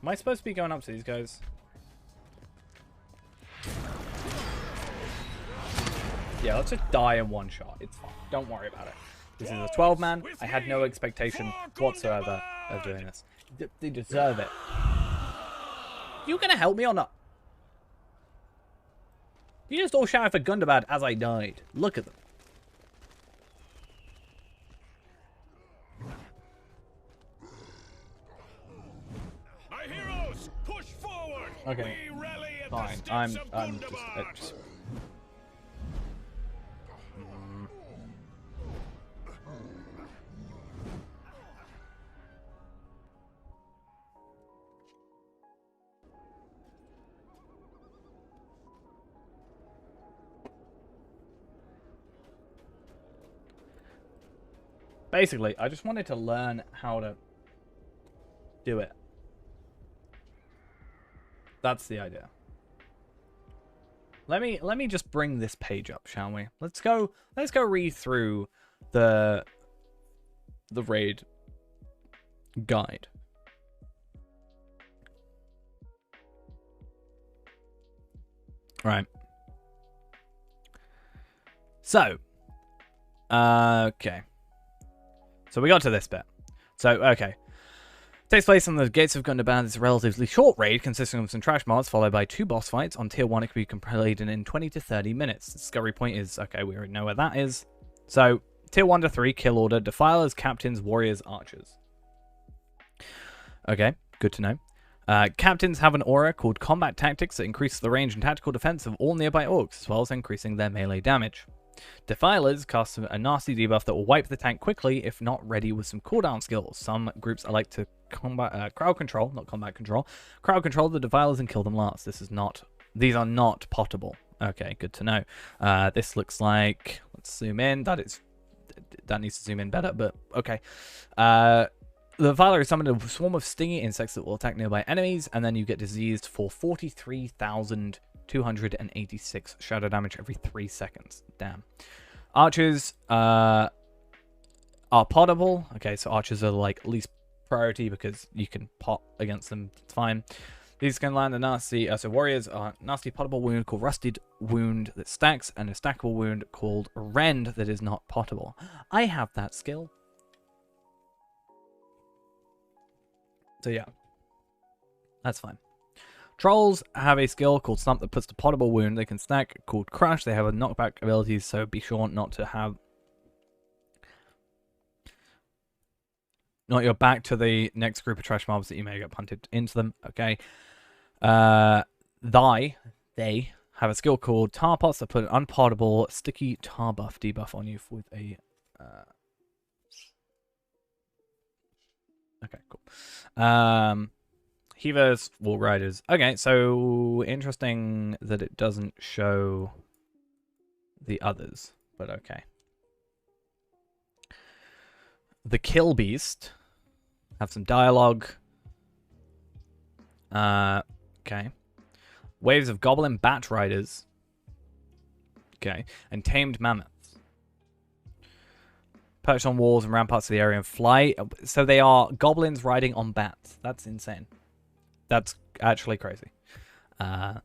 Am I supposed to be going up to these guys? Yeah, let's just die in one shot. It's fine. Don't worry about it. This is a 12-man. I had no expectation whatsoever of doing this. They deserve it. You gonna help me or not? You just all shouted for Gundabad as I died. Look at them. My heroes, push forward. Okay. Fine. I'm just basically, I just wanted to learn how to do it. That's the idea. Let me just bring this page up, shall we? Let's go read through the raid guide. All right. So, okay. So we got to this bit. So, okay. Takes place on the Gates of Gundabad. It's a relatively short raid consisting of some trash mods followed by 2 boss fights. On tier 1 it can be completed in 20 to 30 minutes. The discovery point is, okay, we already know where that is. So, tier 1 to 3, kill order, defilers, captains, warriors, archers. Okay, good to know. Captains have an aura called Combat Tactics that increases the range and tactical defense of all nearby orcs, as well as increasing their melee damage. Defilers cast a nasty debuff that will wipe the tank quickly if not ready with some cooldown skills. Some groups elect to crowd control, not combat control. Crowd control the defilers and kill them last. These are not potable. Okay, good to know. This looks like, let's zoom in. That is that needs to zoom in better, but okay. The Viler is summoned a swarm of stinging insects that will attack nearby enemies, and then you get diseased for 43,286 shadow damage every 3 seconds. Damn. Archers are potable. Okay, so archers are like least priority because you can pot against them. It's fine. These can land a nasty... so warriors are nasty potable wound called Rusted Wound that stacks, and a stackable wound called Rend that is not potable. I have that skill. So yeah, that's fine. Trolls have a skill called Slump that puts the potable wound they can stack called Crush. They have a knockback ability, so be sure not to have... Not your back to the next group of trash mobs that you may get punted into them. Okay. They have a skill called Tar Pots that put an unpotable sticky tar buff debuff on you with a... Okay, cool. Heavers, Wall Riders. Okay, so interesting that it doesn't show the others, but okay. The Kill Beast have some dialogue. Okay. Waves of Goblin Bat Riders. Okay, and Tamed Mammoths. Perched on walls and ramparts of the area and fly. So they are goblins riding on bats. That's insane. That's actually crazy. They have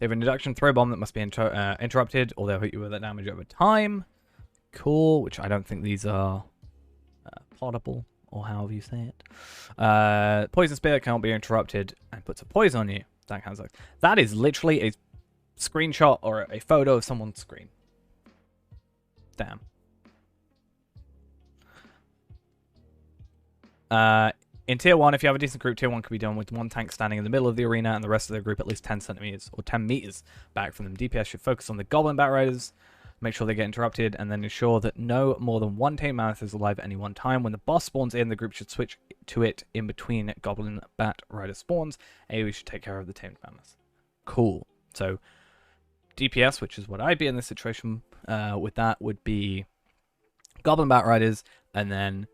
an induction throw bomb that must be interrupted, or they'll hit you with that damage over time. Cool, which I don't think these are potable, or however you say it. Poison Spear cannot be interrupted and puts a poison on you. That kind of stuff. That is literally a screenshot or a photo of someone's screen. Damn. In Tier 1, if you have a decent group, Tier 1 can be done with one tank standing in the middle of the arena and the rest of their group at least 10 centimeters or 10 meters back from them. DPS should focus on the Goblin Bat Riders, make sure they get interrupted, and then ensure that no more than one Tamed Mammoth is alive at any one time. When the boss spawns in, the group should switch to it in between Goblin Bat Rider spawns. AoE should take care of the Tamed Mammoth. Cool. So, DPS, which is what I'd be in this situation with that, would be Goblin Bat Riders, and then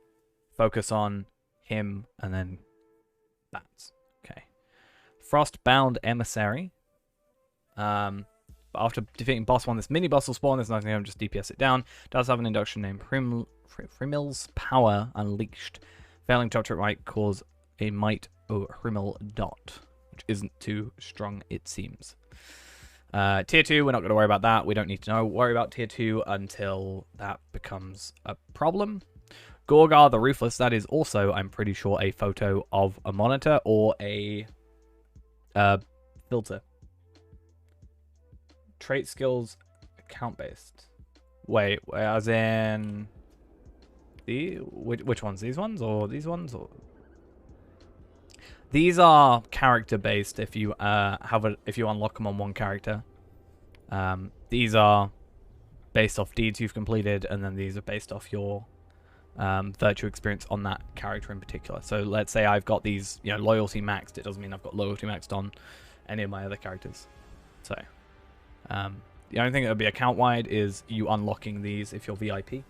focus on him, and then bats. Okay. Frostbound Emissary. After defeating boss 1, this mini boss will spawn. There's nothing here, just DPS it down. Does have an induction named Hrimmel's Power Unleashed. Failing to it might cause a Might or Hrimmel Dot, which isn't too strong, it seems. Tier 2, we're not going to worry about that. We don't need to worry about Tier 2 until that becomes a problem. Gorgar the Ruthless, that is also, I'm pretty sure, a photo of a monitor or a filter. Trait skills, account-based. Wait, as in... Which ones? These ones or these ones? Or... These are character-based if you if you unlock them on one character. These are based off deeds you've completed, and then these are based off your virtue experience on that character in particular. So let's say I've got these, loyalty maxed. It doesn't mean I've got loyalty maxed on any of my other characters. So the only thing that would be account-wide is you unlocking these if you're VIP.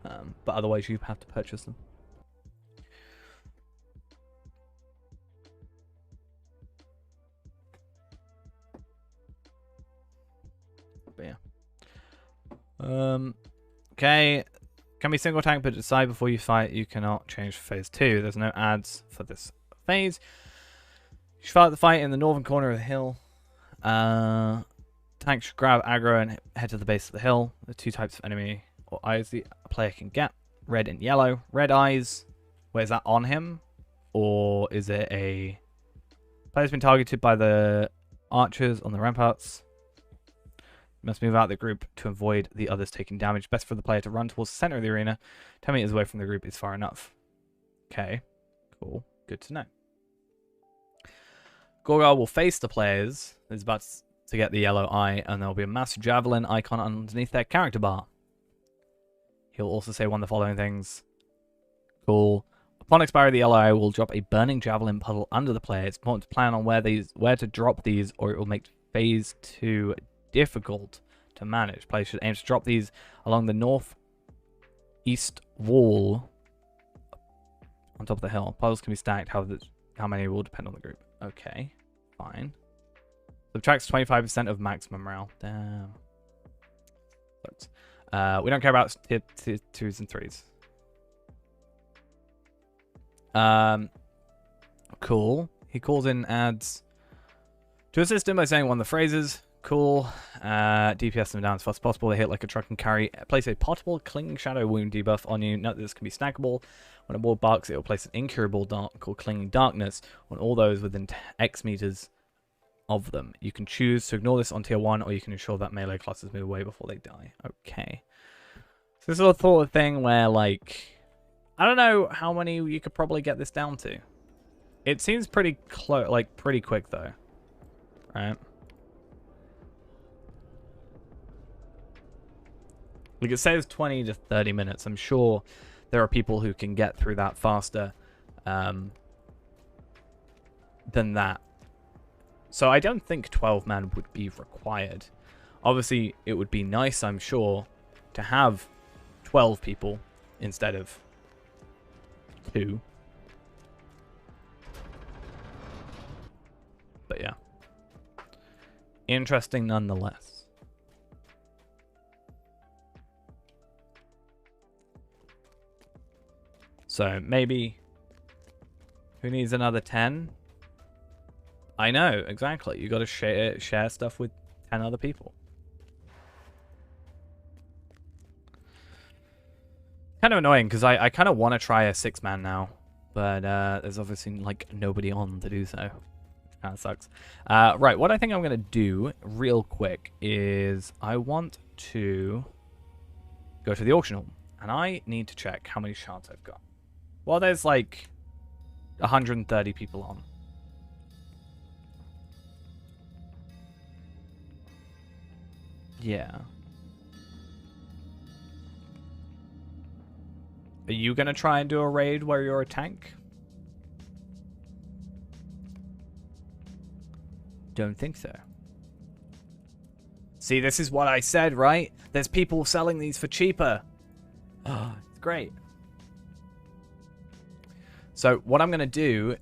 But otherwise you have to purchase them. But yeah. Okay. Can be single tank, but decide before you fight. You cannot change for phase 2. There's no ads for this phase. You should fight the fight in the northern corner of the hill. Tank should grab aggro and head to the base of the hill. The 2 types of enemy or eyes the player can get. Red and yellow. Red eyes. Where's that on him? Or is it a... Player's been targeted by the archers on the ramparts. Must move out of the group to avoid the others taking damage. Best for the player to run towards the center of the arena. 10 meters away from the group is far enough. Okay. Cool. Good to know. Gorgar will face the players. He's about to get the yellow eye, and there will be a massive javelin icon underneath their character bar. He'll also say one of the following things. Cool. Upon expiry, the yellow eye will drop a burning javelin puddle under the player. It's important to plan on where to drop these, or it will make phase 2 difficult to manage. Players should aim to drop these along the north-east wall on top of the hill. Puzzles can be stacked. How many will depend on the group. Okay, fine. Subtracts 25% of maximum morale. Damn. We don't care about tier 2s and 3s. Cool. He calls in adds to a system by saying one of the phrases. Cool. DPS them down as fast as possible. They hit like a truck and carry. Place a potable clinging shadow wound debuff on you. Note that this can be stackable. When a wall barks, it will place an incurable dark called clinging darkness on all those within X meters of them. You can choose to ignore this on tier 1, or you can ensure that melee classes move away before they die. Okay. So this is a sort of thing where, like, I don't know how many you could probably get this down to. It seems pretty close, like pretty quick though, right? Like it says 20 to 30 minutes. I'm sure there are people who can get through that faster than that. So I don't think 12 man would be required. Obviously, it would be nice, I'm sure, to have 12 people instead of 2. But yeah. Interesting nonetheless. So maybe... Who needs another 10? I know, exactly. You got to share stuff with 10 other people. Kind of annoying, because I kind of want to try a 6-man now. But there's obviously, like, nobody on to do so. Kind of sucks. Right, what I think I'm going to do real quick is I want to go to the auction hall. And I need to check how many shards I've got. Well, there's, like, 130 people on. Yeah. Are you going to try and do a raid where you're a tank? Don't think so. See, this is what I said, right? There's people selling these for cheaper. Oh, it's great. So what I'm going to do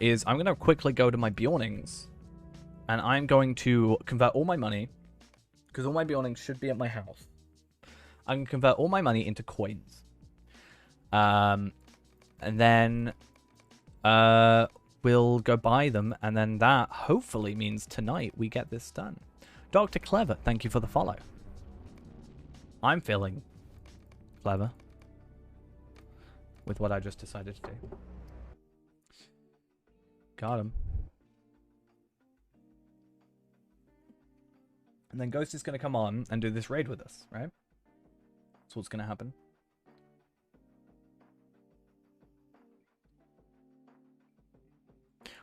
is I'm going to quickly go to my Bjornings. And I'm going to convert all my money. Because all my Bjornings should be at my house. I'm going to convert all my money into coins. And then we'll go buy them. And then that hopefully means tonight we get this done. Dr. Clever, thank you for the follow. I'm feeling clever with what I just decided to do. Got him. And then Ghost is going to come on and do this raid with us, right? That's what's going to happen.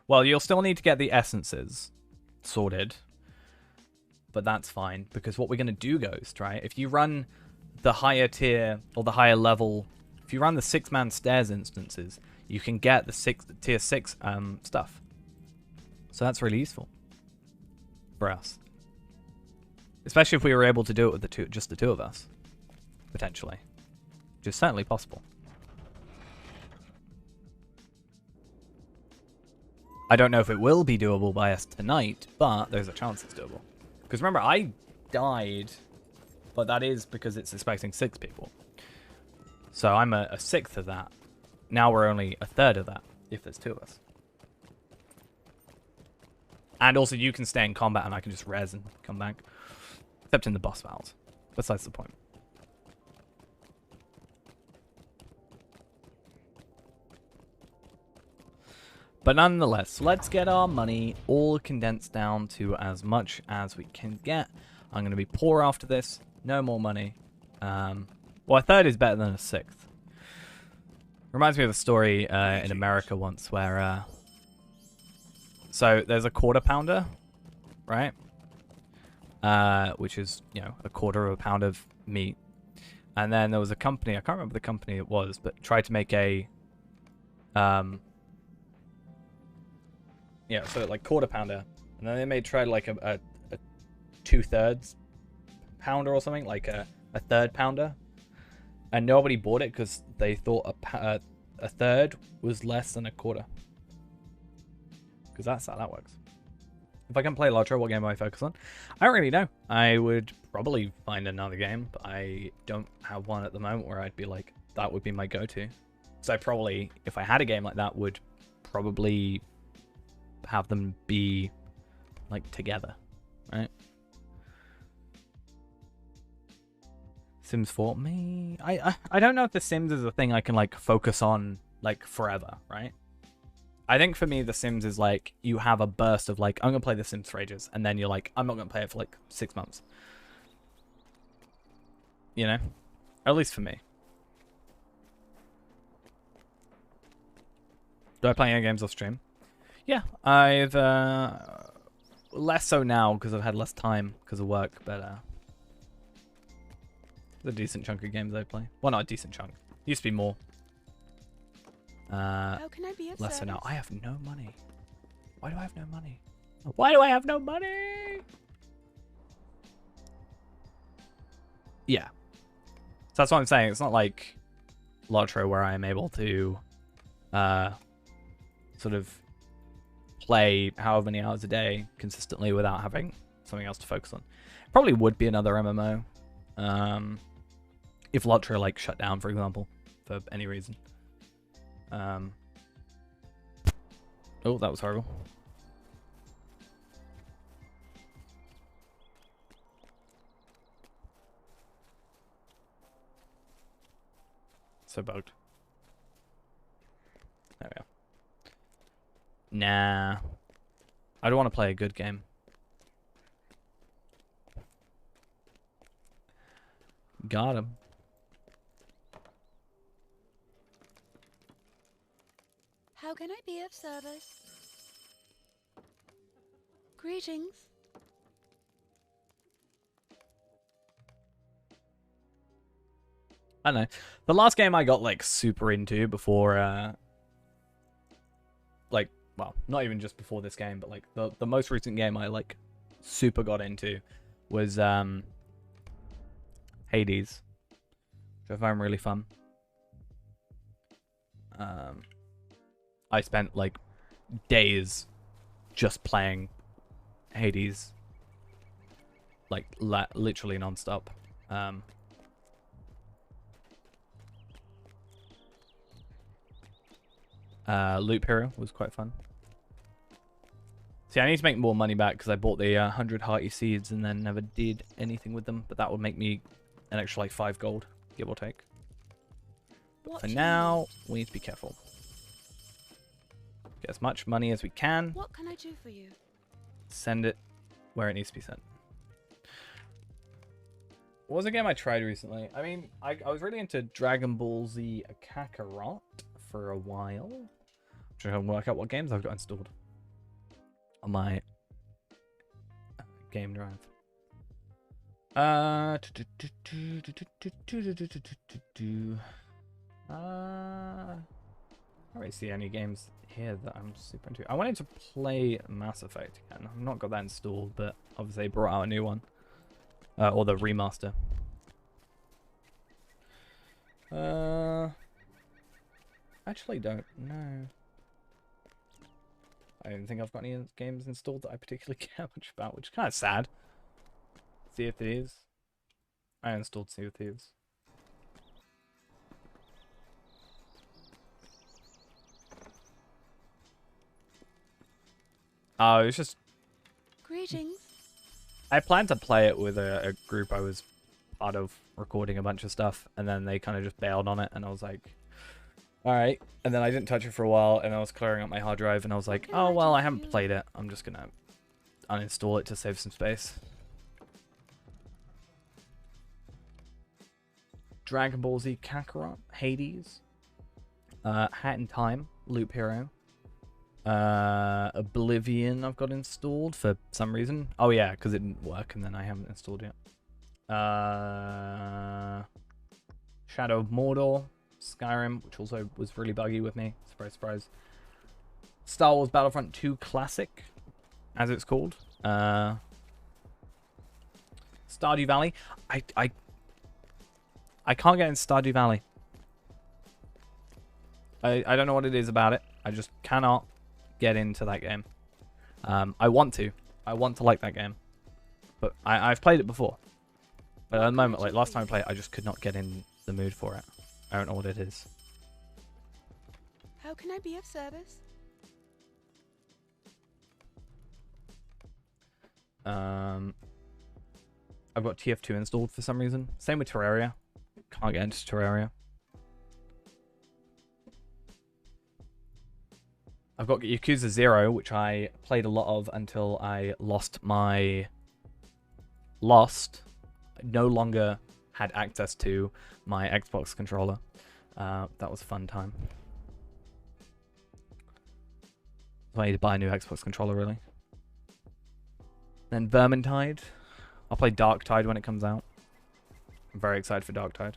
Well, you'll still need to get the essences sorted. But that's fine, because what we're going to do, Ghost, right? If you run the higher tier or the higher level, if you run the 6-man stairs instances, you can get the tier 6 stuff. So that's really useful for us. Especially if we were able to do it with just the two of us, potentially. Which is certainly possible. I don't know if it will be doable by us tonight, but there's a chance it's doable. Because remember, I died, but that is because it's expecting 6 people. So I'm a 6th of that. Now we're only a 3rd of that, if there's 2 of us. And also you can stay in combat and I can just res and come back. Except in the boss battles. Besides the point. But nonetheless, let's get our money all condensed down to as much as we can get. I'm going to be poor after this. No more money. Well, a 3rd is better than a 6th. Reminds me of a story in America once where... so there's a quarter pounder, right? Which is, you know, a quarter of a pound of meat. And then there was a company, I can't remember the company it was, but tried to make a... yeah, so like quarter pounder. And then they tried like a 2/3 pounder or something, like a third pounder, and nobody bought it because they thought a third was less than a quarter. Because that's how that works. If I can play Lotro, what game do I focus on? I don't really know. I would probably find another game, but I don't have one at the moment where I'd be like, that would be my go-to. So I probably, if I had a game like that, would probably have them be like together, right? Sims 4, me. I don't know if The Sims is a thing I can like focus on like forever, right? I think for me, The Sims is like, you have a burst of like, I'm going to play The Sims for ages. And then you're like, I'm not going to play it for like 6 months. You know? At least for me. Do I play any games off stream? Yeah, I've, less so now because I've had less time because of work. But, there's a decent chunk of games I play. Well, not a decent chunk. Used to be more. How can I be of less so now. service? I have no money. Why do I have no money? Why do I have no money? Yeah. So that's what I'm saying. It's not like Lotro where I am able to sort of play however many hours a day consistently without having something else to focus on. Probably would be another MMO. If Lotro like shut down, for example, for any reason. Oh, that was horrible. So bugged. There we go. Nah. I don't want to play a good game. Got him. How can I be of service? Greetings. I don't know. The last game I got like super into before like, well, not even just before this game, but like the most recent game I like super got into was Hades, which I found really fun. I spent like days just playing Hades, like literally non-stop. Loop Hero was quite fun. See, I need to make more money back because I bought the 100 hearty seeds and then never did anything with them. But that would make me an extra like 5 gold, give or take. But for now, we need to be careful. Get as much money as we can. What can I do for you? Send it where it needs to be sent. What was a game I tried recently? I mean, I was really into Dragon Ball Z Kakarot for a while. I'm trying to work out what games I've got installed on my game drive. I don't really see any games here that I'm super into. I wanted to play Mass Effect again. I've not got that installed, but obviously they brought out a new one. Or the remaster. Actually don't know. I don't think I've got any games installed that I particularly care much about, which is kind of sad. Sea of Thieves. I installed Sea of Thieves. Oh, it's just... Greetings. I planned to play it with a group I was part of recording a bunch of stuff, and then they kind of just bailed on it, and I was like, alright. And then I didn't touch it for a while, and I was clearing up my hard drive, and I was like, oh, well, I haven't played it. I'm just gonna uninstall it to save some space. Dragon Ball Z Kakarot, Hades, Hat in Time, Loop Hero, Oblivion I've got installed for some reason. Oh yeah, because it didn't work and then I haven't installed it. Shadow of Mordor, Skyrim, which also was really buggy with me. Surprise, surprise. Star Wars Battlefront 2 Classic, as it's called. Stardew Valley. I can't get in Stardew Valley. I don't know what it is about it. I just cannot get into that game. I want to. I want to like that game. But I've played it before. But at the moment, like last time I played it, I just could not get in the mood for it. I don't know what it is. How can I be of service? I've got TF2 installed for some reason. Same with Terraria. Can't get into Terraria. I've got Yakuza 0, which I played a lot of until I lost my... no longer had access to my Xbox controller. That was a fun time. So I need to buy a new Xbox controller, really. Then Vermintide. I'll play Darktide when it comes out. I'm very excited for Darktide.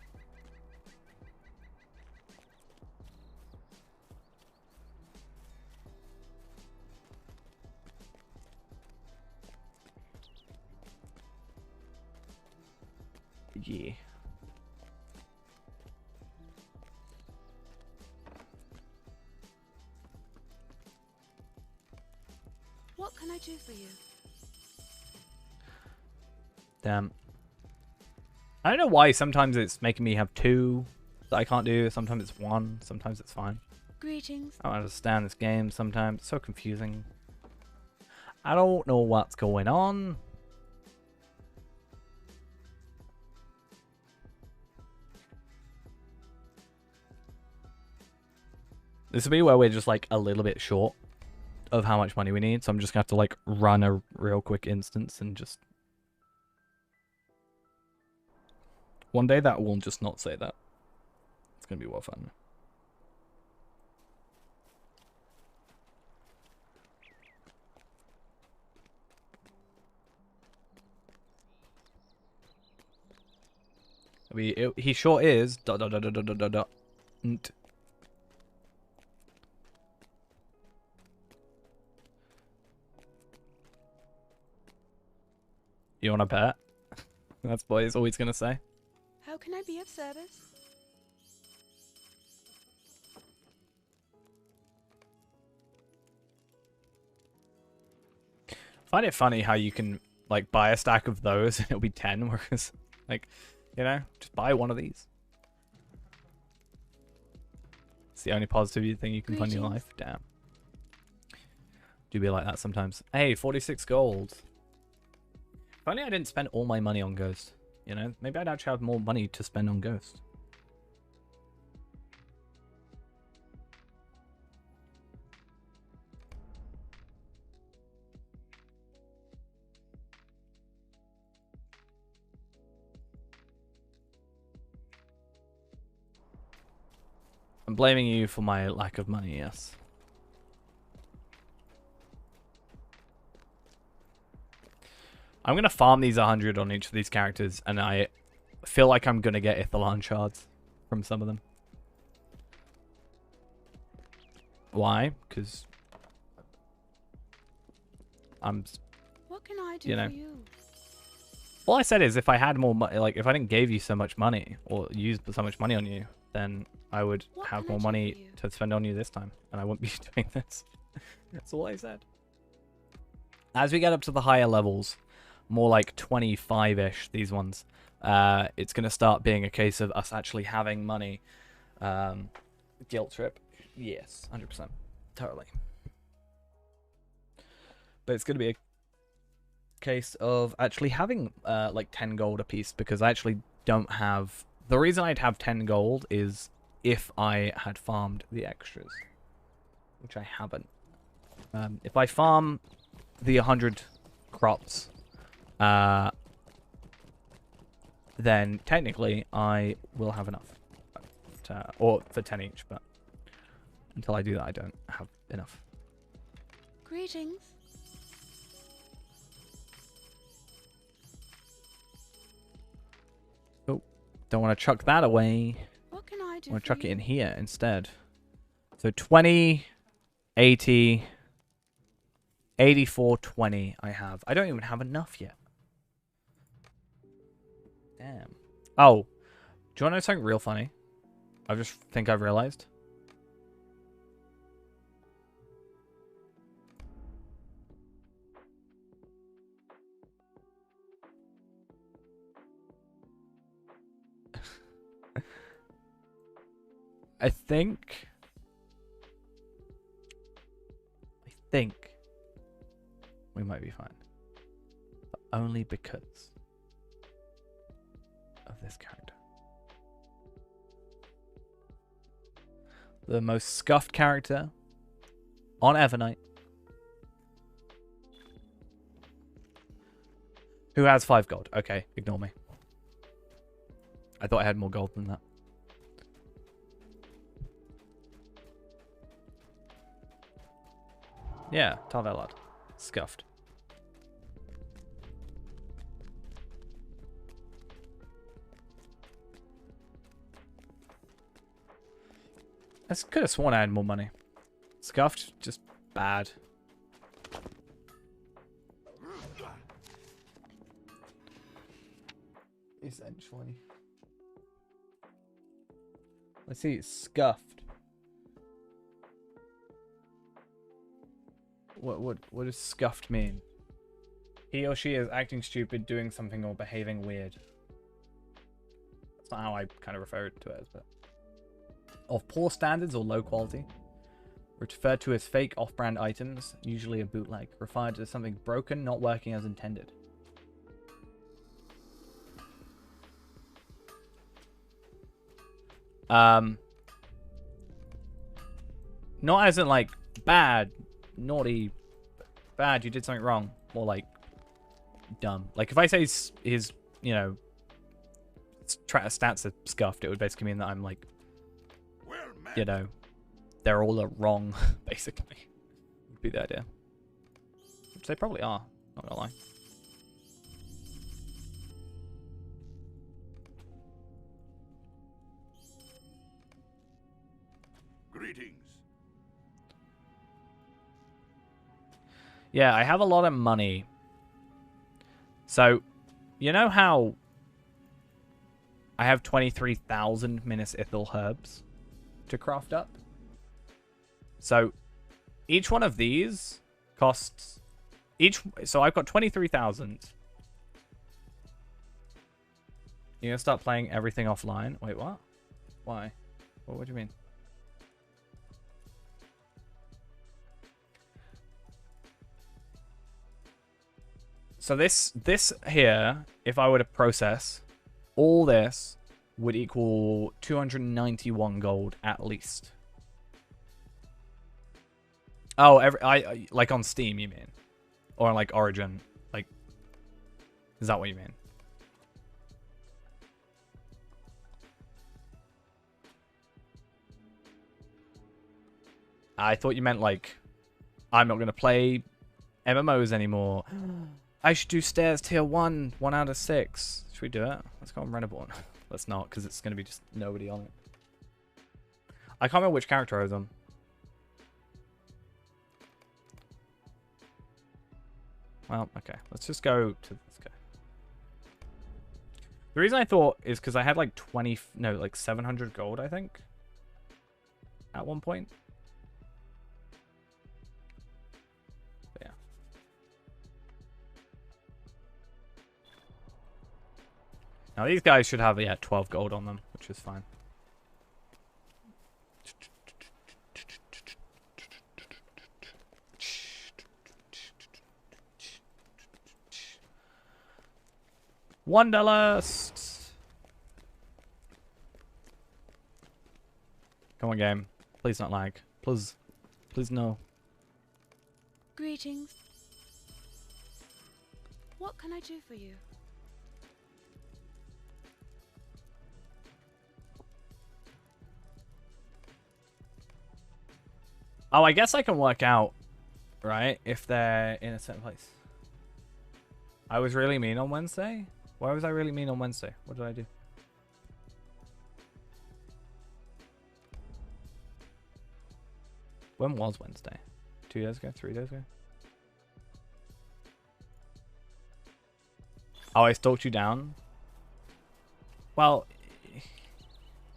Yeah. What can I do for you? Damn. I don't know why sometimes it's making me have 2 that I can't do. Sometimes it's 1. Sometimes it's fine. Greetings. I don't understand this game sometimes. It's so confusing. I don't know what's going on. This will be where we're just like a little bit short of how much money we need. So I'm just going to have to like run a real quick instance and just... One day that will just not say that. It's going to be well fun. He sure is. ... You want to bet? That's what he's always going to say. How can I be of service? I find it funny how you can like buy a stack of those and it'll be 10, whereas like, you know, just buy one of these. It's the only positive thing you can find in your life. Damn. Do be like that sometimes. Hey, 46 gold. If only I didn't spend all my money on Ghost. You know, maybe I'd actually have more money to spend on Ghost. I'm blaming you for my lack of money, yes. I'm going to farm these 100 on each of these characters, and I feel like I'm going to get Ithalan shards from some of them. Why? Because I'm... What can I do for you? All I said is if I had more money, like if I didn't give you so much money, or used so much money on you, then I would have more money to spend on you this time, and I wouldn't be doing this. That's all I said. As we get up to the higher levels, more like 25-ish, these ones, it's going to start being a case of us actually having money. Guilt trip. Yes, 100%. Totally. But it's going to be a case of actually having like 10 gold a piece, because I actually don't have... The reason I'd have 10 gold is if I had farmed the extras, which I haven't. If I farm the 100 crops, then technically I will have enough. Or for 10 each, but until I do that, I don't have enough. Greetings. Oh, don't want to chuck that away. What can I do? I want to chuck it in here instead. So 20, 80, 84, 20 I have. I don't even have enough yet. am. Oh, do you want to know something real funny? I just think I've realized. I think we might be fine. But only because of this character. The most scuffed character on Evernight. Who has 5 gold? Okay, ignore me. I thought I had more gold than that. Yeah, Tarvelad. Scuffed. I could have sworn I had more money. Scuffed, just bad. Essentially. Let's see, scuffed. What does scuffed mean? He or she is acting stupid, doing something, or behaving weird. That's not how I kind of refer to it as, but of poor standards or low quality. Referred to as fake off-brand items, usually a bootleg. Referred to as something broken, not working as intended. Not as in like bad, naughty, bad, you did something wrong. More like dumb. Like if I say his you know, stats are scuffed, it would basically mean that I'm like, you know, they're all wrong, basically. Would be the idea. Which they probably are, not gonna lie. Greetings. Yeah, I have a lot of money. So, you know how I have 23,000 Minas Ithil herbs to craft up? So, each one of these costs... So, I've got 23,000. You're going to start playing everything offline? Wait, what? Why? What do you mean? So this here, if I were to process all this, would equal 291 gold at least. Oh, I like on Steam, you mean? Or on like Origin? Like, is that what you mean? I thought you meant like, I'm not gonna play MMOs anymore. I should do stairs tier 1 out of 6. Should we do it? Let's go on Renaborn. Let's not, because it's going to be just nobody on it. I can't remember which character I was on. Well, okay. Let's just go to this guy. The reason I thought is because I had like 700 gold, I think. At one point. Now these guys should have, yeah, 12 gold on them, which is fine. Wanderlust! Come on, game. Please not lag. Please. Please no. Greetings. What can I do for you? Oh, I guess I can work out, right, if they're in a certain place. I was really mean on Wednesday? Why was I really mean on Wednesday? What did I do? When was Wednesday? 2 days ago? 3 days ago? Oh, I stalked you down? Well,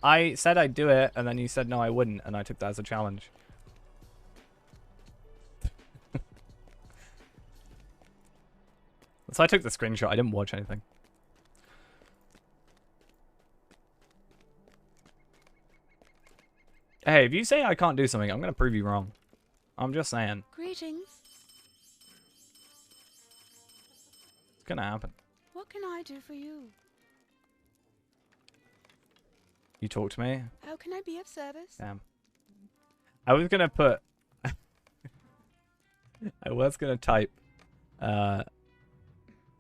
I said I'd do it, and then you said no, I wouldn't, and I took that as a challenge. So I took the screenshot. I didn't watch anything. Hey, if you say I can't do something, I'm going to prove you wrong. I'm just saying. Greetings. It's going to happen. What can I do for you? You talk to me? How can I be of service? Damn. I was going to put... I was going to type...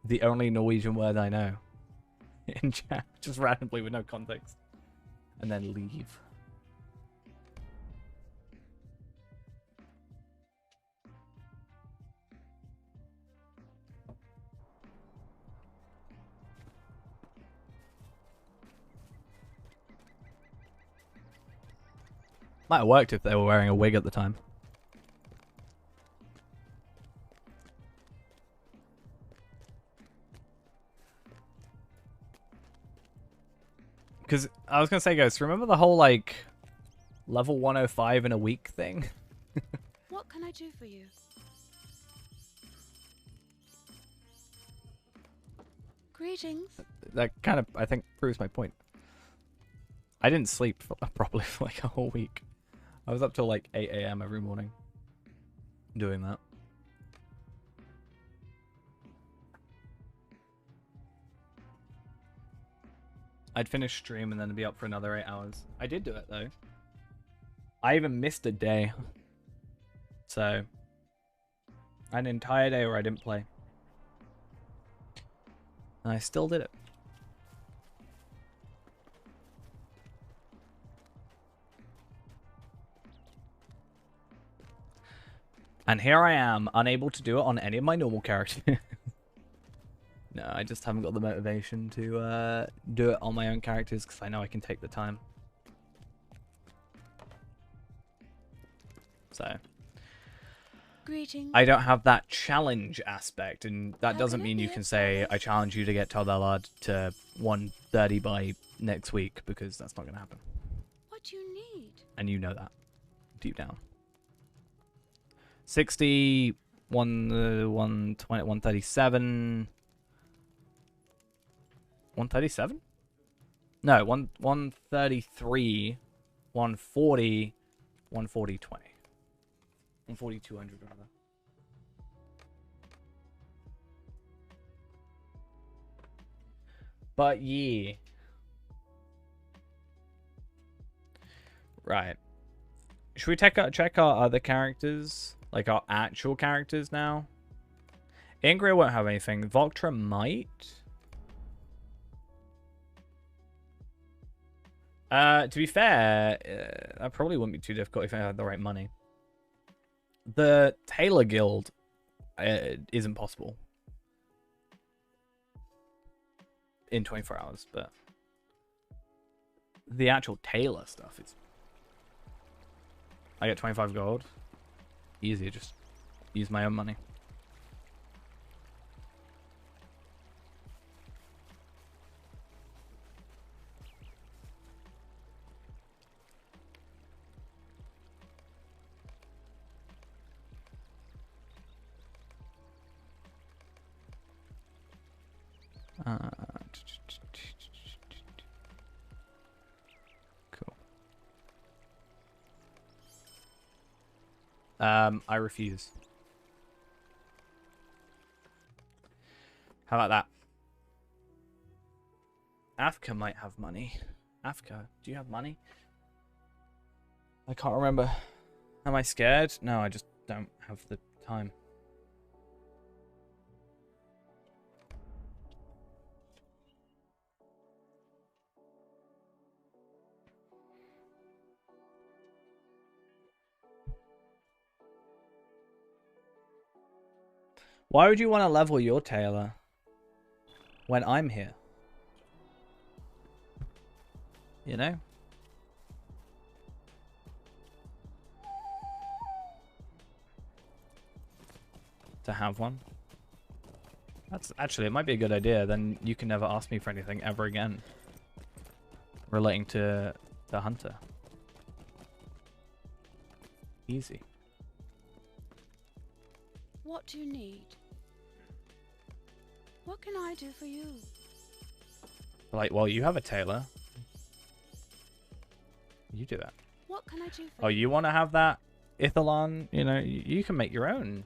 the only Norwegian word I know. In chat. Just randomly with no context. And then leave. Might have worked if they were wearing a wig at the time. Because I was going to say, guys, remember the whole, like, level 105 in a week thing? What can I do for you? Greetings. That kind of, I think, proves my point. I didn't sleep properly for, like, a whole week. I was up till, like, 8 AM every morning doing that. I'd finish stream and then be up for another 8 hours. I did do it, though. I even missed a day. So, an entire day where I didn't play. And I still did it. And here I am, unable to do it on any of my normal characters. No, I just haven't got the motivation to do it on my own characters because I know I can take the time. So. Greetings. I don't have that challenge aspect, and that doesn't mean you can say, I challenge you to get Taldalad to 130 by next week, because that's not going to happen. What do you need? And you know that, deep down. 60, 120, 137... 137? No, 133, 140, 140, 20. 140, 200 rather. But yeah. Right. Should we check our other characters? Like our actual characters now? Ingrid won't have anything. Voltra might. To be fair, that probably wouldn't be too difficult if I had the right money. The Tailor Guild isn't possible in 24 hours, but the actual tailor stuff is... I get 25 gold. Easy, just use my own money. Cool. I refuse. How about that? Afka might have money. Afka, do you have money? I can't remember. Am I scared? No, I just don't have the time. Why would you want to level your tailor when I'm here? You know? To have one. That's actually, it might be a good idea. Then you can never ask me for anything ever again. relating to the hunter. Easy. What do you need? What can I do for you? Like, well, you have a tailor. You do that. What can I do for Oh, you want to have that Ithalon? You know, you can make your own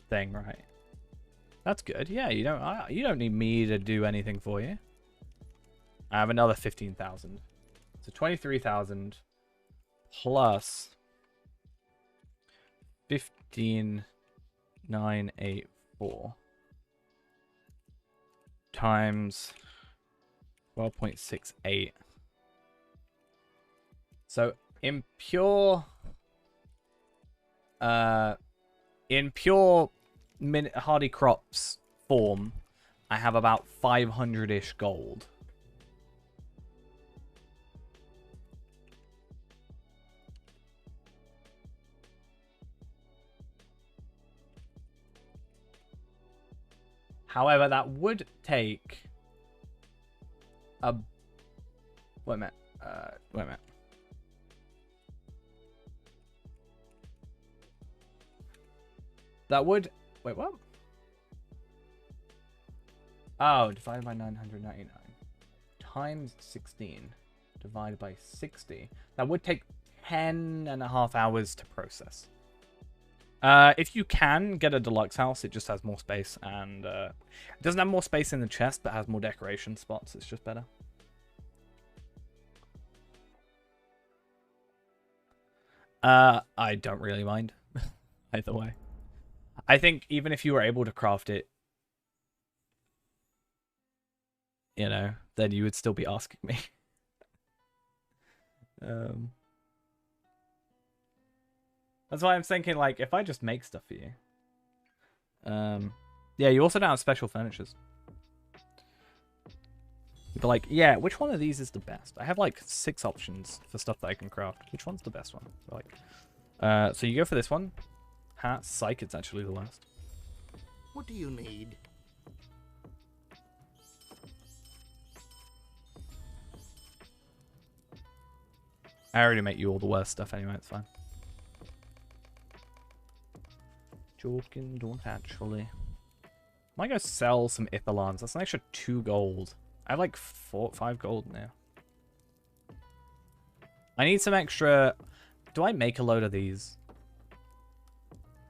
thing, right? That's good. Yeah, you don't need me to do anything for you. I have another 15,000. So 23,000 plus 15,984 times 12.68. So in pure hardy crops form, I have about 500-ish gold. However, that would take a... Wait a minute. Wait a minute. That would... Wait, what? Oh, divided by 999. Times 16. Divided by 60. That would take 10.5 hours to process. If you can get a deluxe house, it just has more space, and it doesn't have more space in the chest, but has more decoration spots. It's just better. I don't really mind either way. I think even if you were able to craft it, you know, then you would still be asking me. That's why I'm thinking, like, if I just make stuff for you. Yeah, you also don't have special furnitures. But, like, yeah, which one of these is the best? I have, like, 6 options for stuff that I can craft. Which one's the best one? Like, so you go for this one. Psych, it's actually the last. What do you need? I already make you all the worst stuff anyway, it's fine. Joking, don't actually. Might go sell some Ithalons. That's an extra 2 gold. I have like 5 gold now. I need some extra... Do I make a load of these?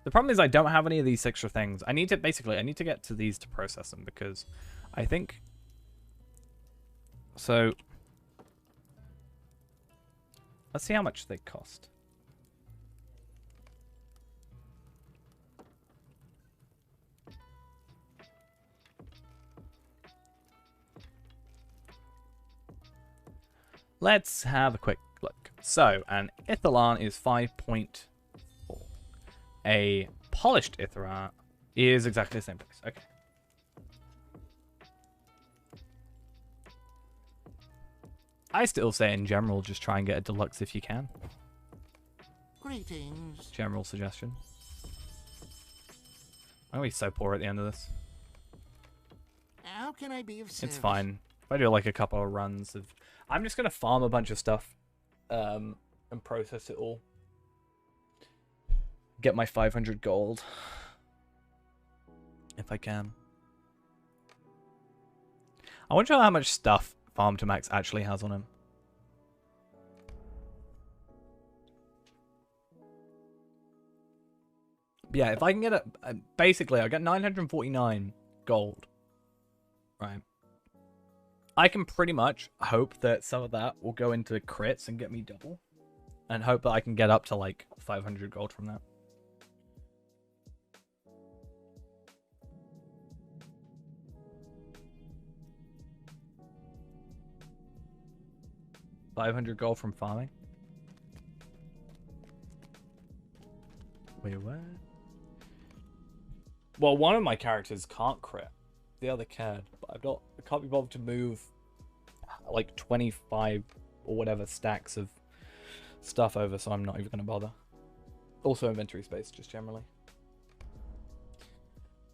The problem is I don't have any of these extra things. I need to get to these to process them because I think... So... Let's see how much they cost. Let's have a quick look. So, an Ithalon is 5.4. A polished Ithalon is exactly the same price. Okay. I still say in general, just try and get a deluxe if you can. Greetings. General suggestion. I'm gonna be so poor at the end of this. How can I be of service? It's fine. If I do like a couple of runs of... I'm just gonna farm a bunch of stuff and process it all. Get my 500 gold. If I can. I wonder how much stuff Farm to Max actually has on him. But yeah, if I can get it... basically, I get 949 gold. Right. I can pretty much hope that some of that will go into crits and get me double. And hope that I can get up to like 500 gold from that. $500 gold from farming. Wait, what? Well, one of my characters can't crit. The other can. But I can't be bothered to move like 25 or whatever stacks of stuff over, so I'm not even going to bother. Also inventory space, just generally.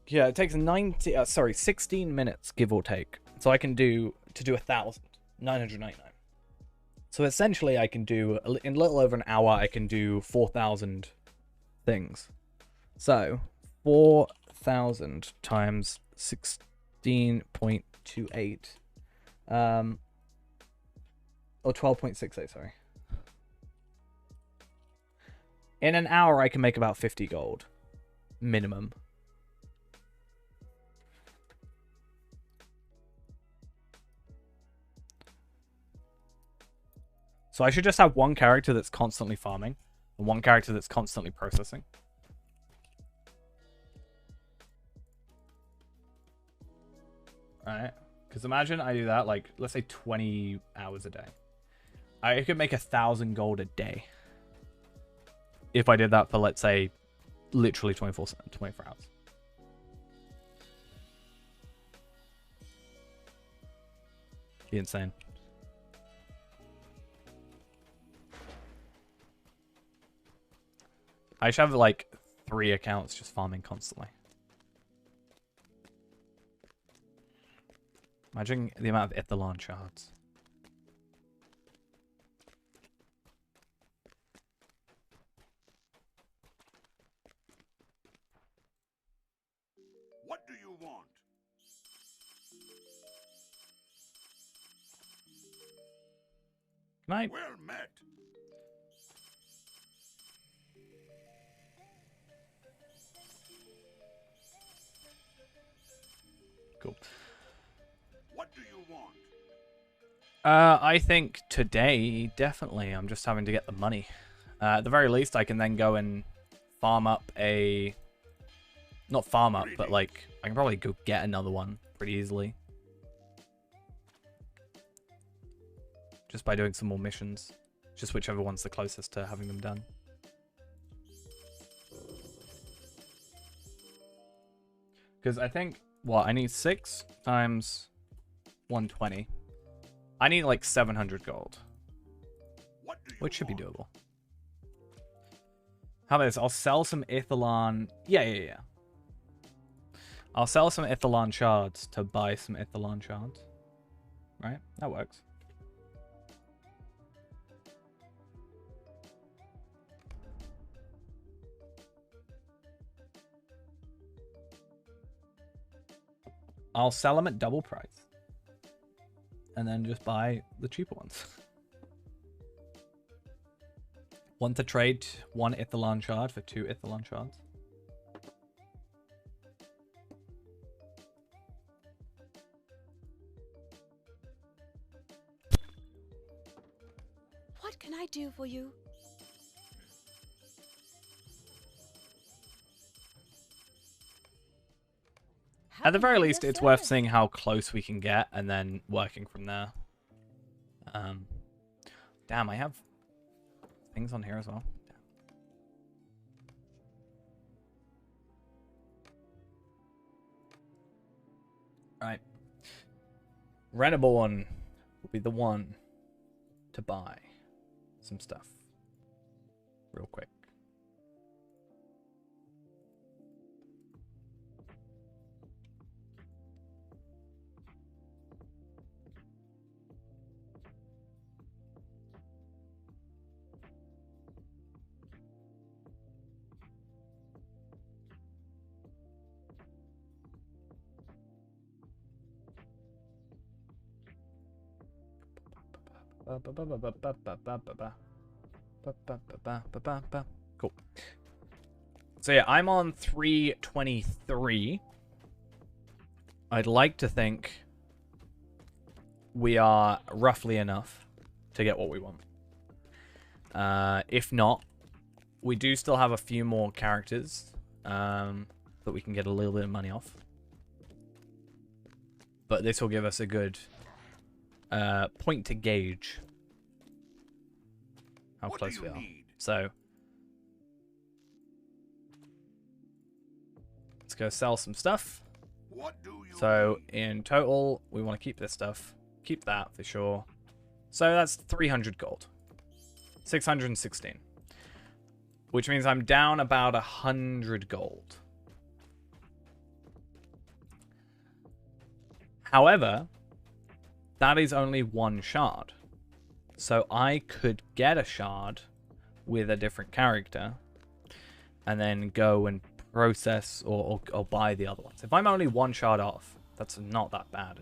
Yeah, it takes 16 minutes, give or take, So I can do 1,000, 999. So essentially I can do, in a little over an hour, I can do 4,000 things. So 4,000 times 16.28, or 12.68, sorry. In an hour, I can make about 50 gold. Minimum. So I should just have one character that's constantly farming, and one character that's constantly processing. Alright. Because imagine I do that, like, let's say 20 hours a day. I could make 1,000 gold a day. If I did that for, let's say, literally 24 hours. Be insane. I should have, like, 3 accounts just farming constantly. Imagine the amount of Ithalon shards. What do you want? Can I? Well met. Cool. What do you want? I think today, definitely. I'm just having to get the money. At the very least, I can then go and farm up a... Not farm up, but like, I can probably go get another one pretty easily. Just by doing some more missions. Just whichever one's the closest to having them done. Because I think, what, I need 6 times 120. I need like 700 gold. Which should be doable. How about this? I'll sell some Ithalon. Yeah. I'll sell some Ithalon shards to buy some Ithalon shards. Right? That works. I'll sell them at double price. And then just buy the cheaper ones. Want to trade 1 Ithalon shard for 2 Ithalon shards? What can I do for you? At the very least, it's worth seeing how close we can get and then working from there. Damn, I have things on here as well. Right. Renaborn will be the one to buy some stuff real quick. Cool. So yeah, I'm on 323. I'd like to think we are roughly enough to get what we want. If not, we do still have a few more characters that we can get a little bit of money off. But this will give us a good point to gauge how close we are. So let's go sell some stuff. So in total, we want to keep this stuff. Keep that for sure. So that's 300 gold. 616. Which means I'm down about 100 gold. However, that is only one shard. So I could get a shard with a different character and then go and process or buy the other ones. If I'm only one shard off, that's not that bad.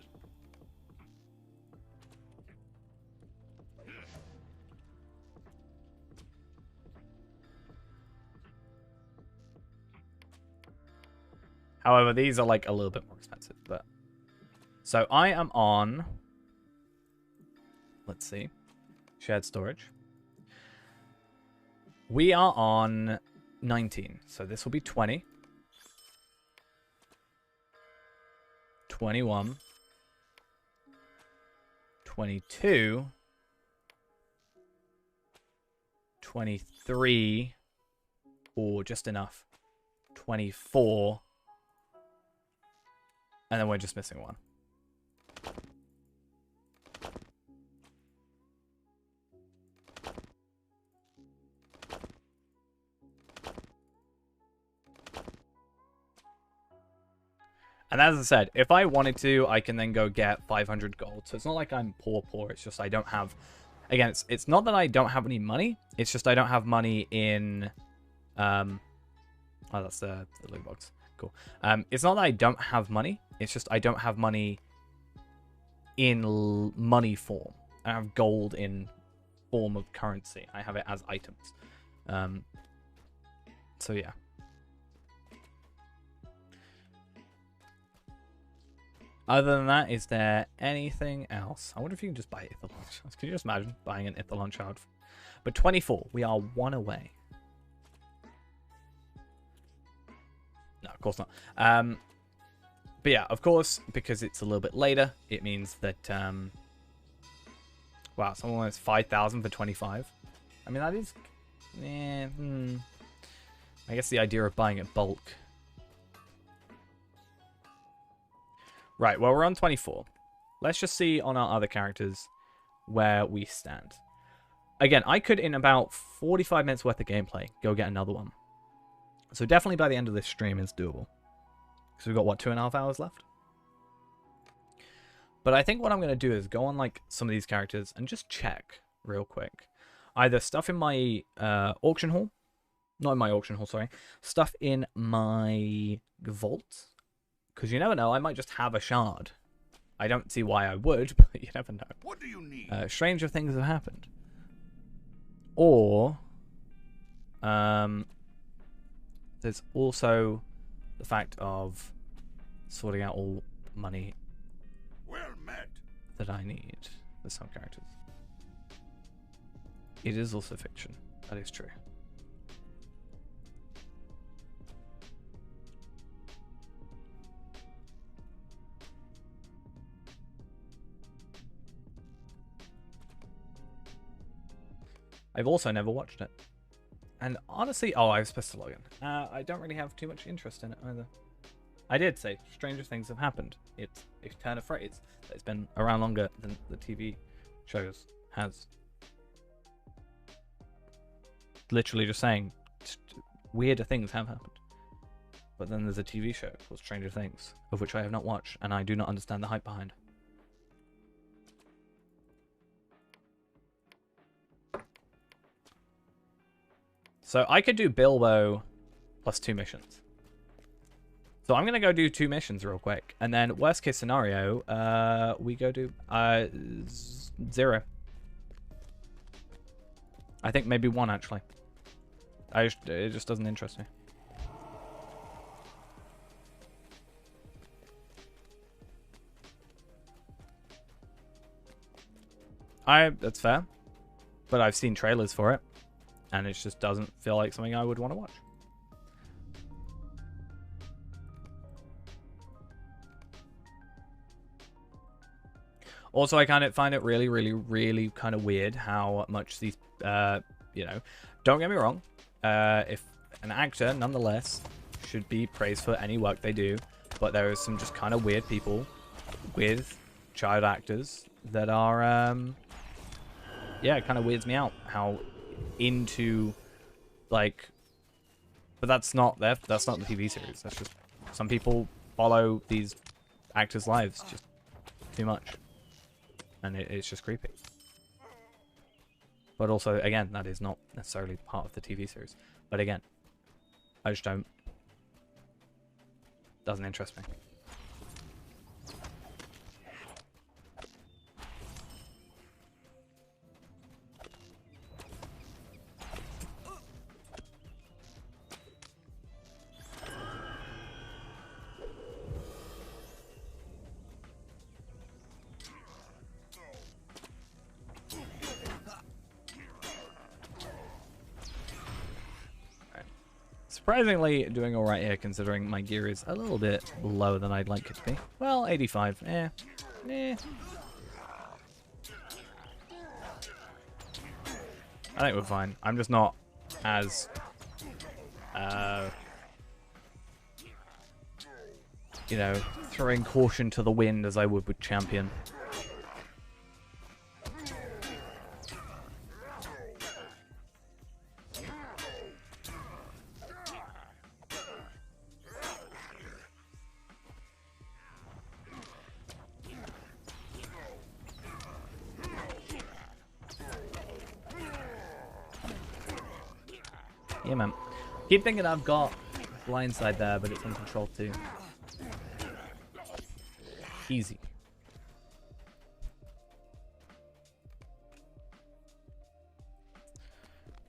However, these are like a little bit more expensive, but so I am on, let's see, shared storage. We are on 19, so this will be 20. 21. 22. 23. Or just enough. 24. And then we're just missing one. And as I said, if I wanted to, I can then go get 500 gold. So it's not like I'm poor. It's just I don't have... Again, it's not that I don't have any money. It's just I don't have money in... Oh, that's the loot box. Cool. It's not that I don't have money. It's just I don't have money in money form. I have gold in form of currency. I have it as items. So yeah. Other than that, is there anything else? I wonder if you can just buy Ithalon shards. Can you just imagine buying an Ithalon shard? But 24, we are one away. No, of course not. But yeah, of course, because it's a little bit later, it means that, wow, someone wants 5,000 for 25. I mean, that is, I guess the idea of buying it bulk. Right, well, we're on 24. Let's just see on our other characters where we stand. Again, I could, in about 45 minutes worth of gameplay, go get another one. So definitely by the end of this stream is doable. Because we've got, what, 2.5 hours left? But I think what I'm going to do is go on, like, some of these characters and just check real quick. Either stuff in my auction hall. Not in my auction hall, sorry. Stuff in my vault. Because you never know, I might just have a shard. I don't see why I would, but you never know. What do you need? Stranger things have happened. Or... there's also the fact of sorting out all money well met. that I need for some characters. It is also fiction. That is true. I've also never watched it. And honestly, oh, I was supposed to log in. I don't really have too much interest in it either. I did say stranger things have happened. It's a turn of phrase that's been around longer than the TV shows has. Literally just saying weirder things have happened. But then there's a TV show called Stranger Things, of which I have not watched, and I do not understand the hype behind. So I could do Bilbo plus 2 missions. So I'm going to go do 2 missions real quick. And then worst case scenario, we go do 0. I think maybe 1 actually. It just doesn't interest me. That's fair. But I've seen trailers for it. And it just doesn't feel like something I would want to watch. Also, I kind of find it really, really, really kind of weird how much these, you know, don't get me wrong. If an actor, nonetheless, should be praised for any work they do. But there are some just kind of weird people with child actors that are, yeah, it kind of weirds me out how into like, but that's not the TV series. That's just some people follow these actors' lives just too much. and it's just creepy. But also, again, that is not necessarily part of the TV series. But again, I just don't... Doesn't interest me. Surprisingly doing alright here, considering my gear is a little bit lower than I'd like it to be. Well, 85. Eh. I think we're fine. I'm just not as... you know, throwing caution to the wind as I would with Champion. Yeah, man. Keep thinking I've got blindside there, but it's on control too. Easy.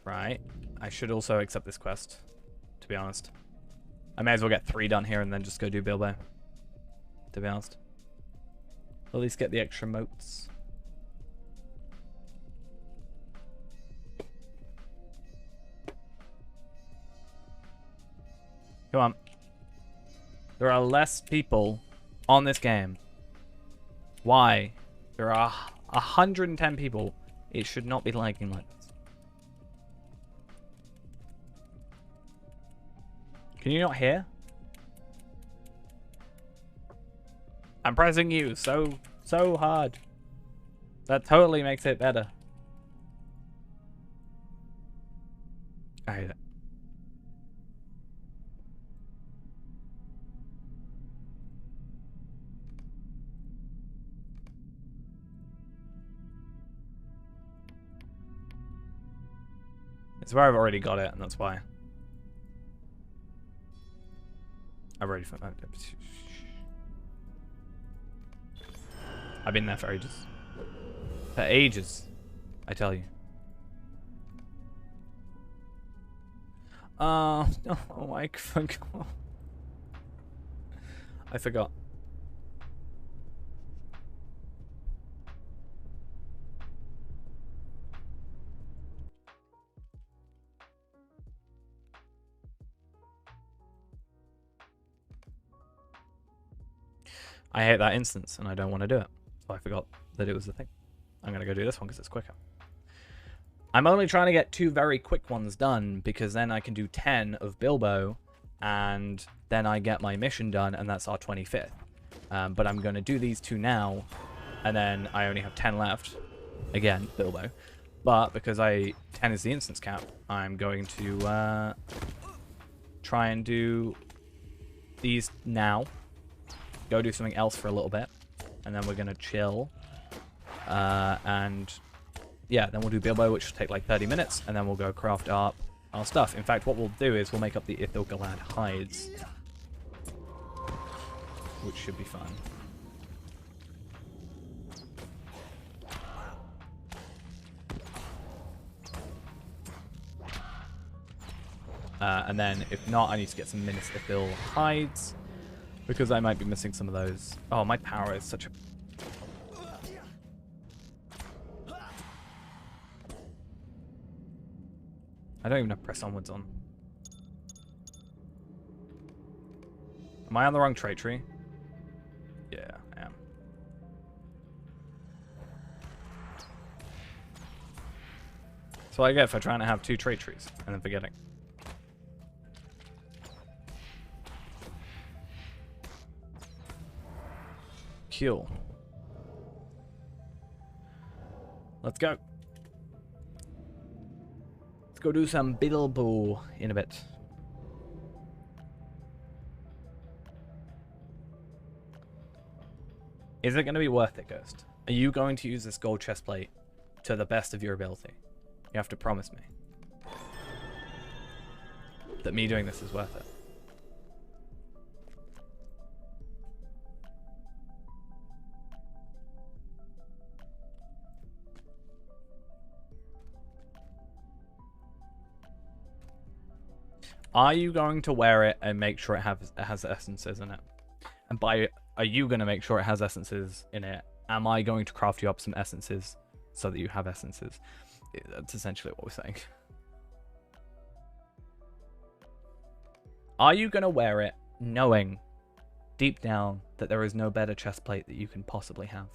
Right. I should also accept this quest, to be honest. I may as well get 3 done here and then just go do Bilbo, to be honest. At least get the extra motes. Come on. There are less people on this game. Why? There are 110 people. It should not be lagging like this. Can you not hear? I'm pressing you so hard. That totally makes it better. I hate it. It's where I've already got it, and that's why. I've already found that. I've been there for ages. For ages, I tell you. Oh, I forgot. I forgot. I hate that instance, and I don't want to do it. So I forgot that it was the thing. I'm going to go do this one because it's quicker. I'm only trying to get 2 very quick ones done, because then I can do 10 of Bilbo, and then I get my mission done, and that's our 25th. But I'm going to do these 2 now, and then I only have 10 left. Again, Bilbo. But because 10 is the instance cap, I'm going to try and do these now. Go do something else for a little bit, and then we're gonna chill, and yeah, then we'll do Bilbo, which will take like 30 minutes, and then we'll go craft our stuff. In fact, what we'll do is we'll make up the Ithilgalad hides, which should be fun. And then if not, I need to get some Minas Ithil hides, because I might be missing some of those. Oh, my power is such a... I don't even have press onwards on. Am I on the wrong trait tree? Yeah, I am. So I get for trying to have 2 trait trees and then forgetting. Cool. Let's go. Let's go do some Bilbo in a bit. Is it going to be worth it, Ghost? Are you going to use this gold chest plate to the best of your ability? You have to promise me that me doing this is worth it. Are you going to wear it and make sure it has essences in it? And are you going to make sure it has essences in it? Am I going to craft you up some essences so that you have essences? That's essentially what we're saying. Are you going to wear it knowing deep down that there is no better chest plate that you can possibly have?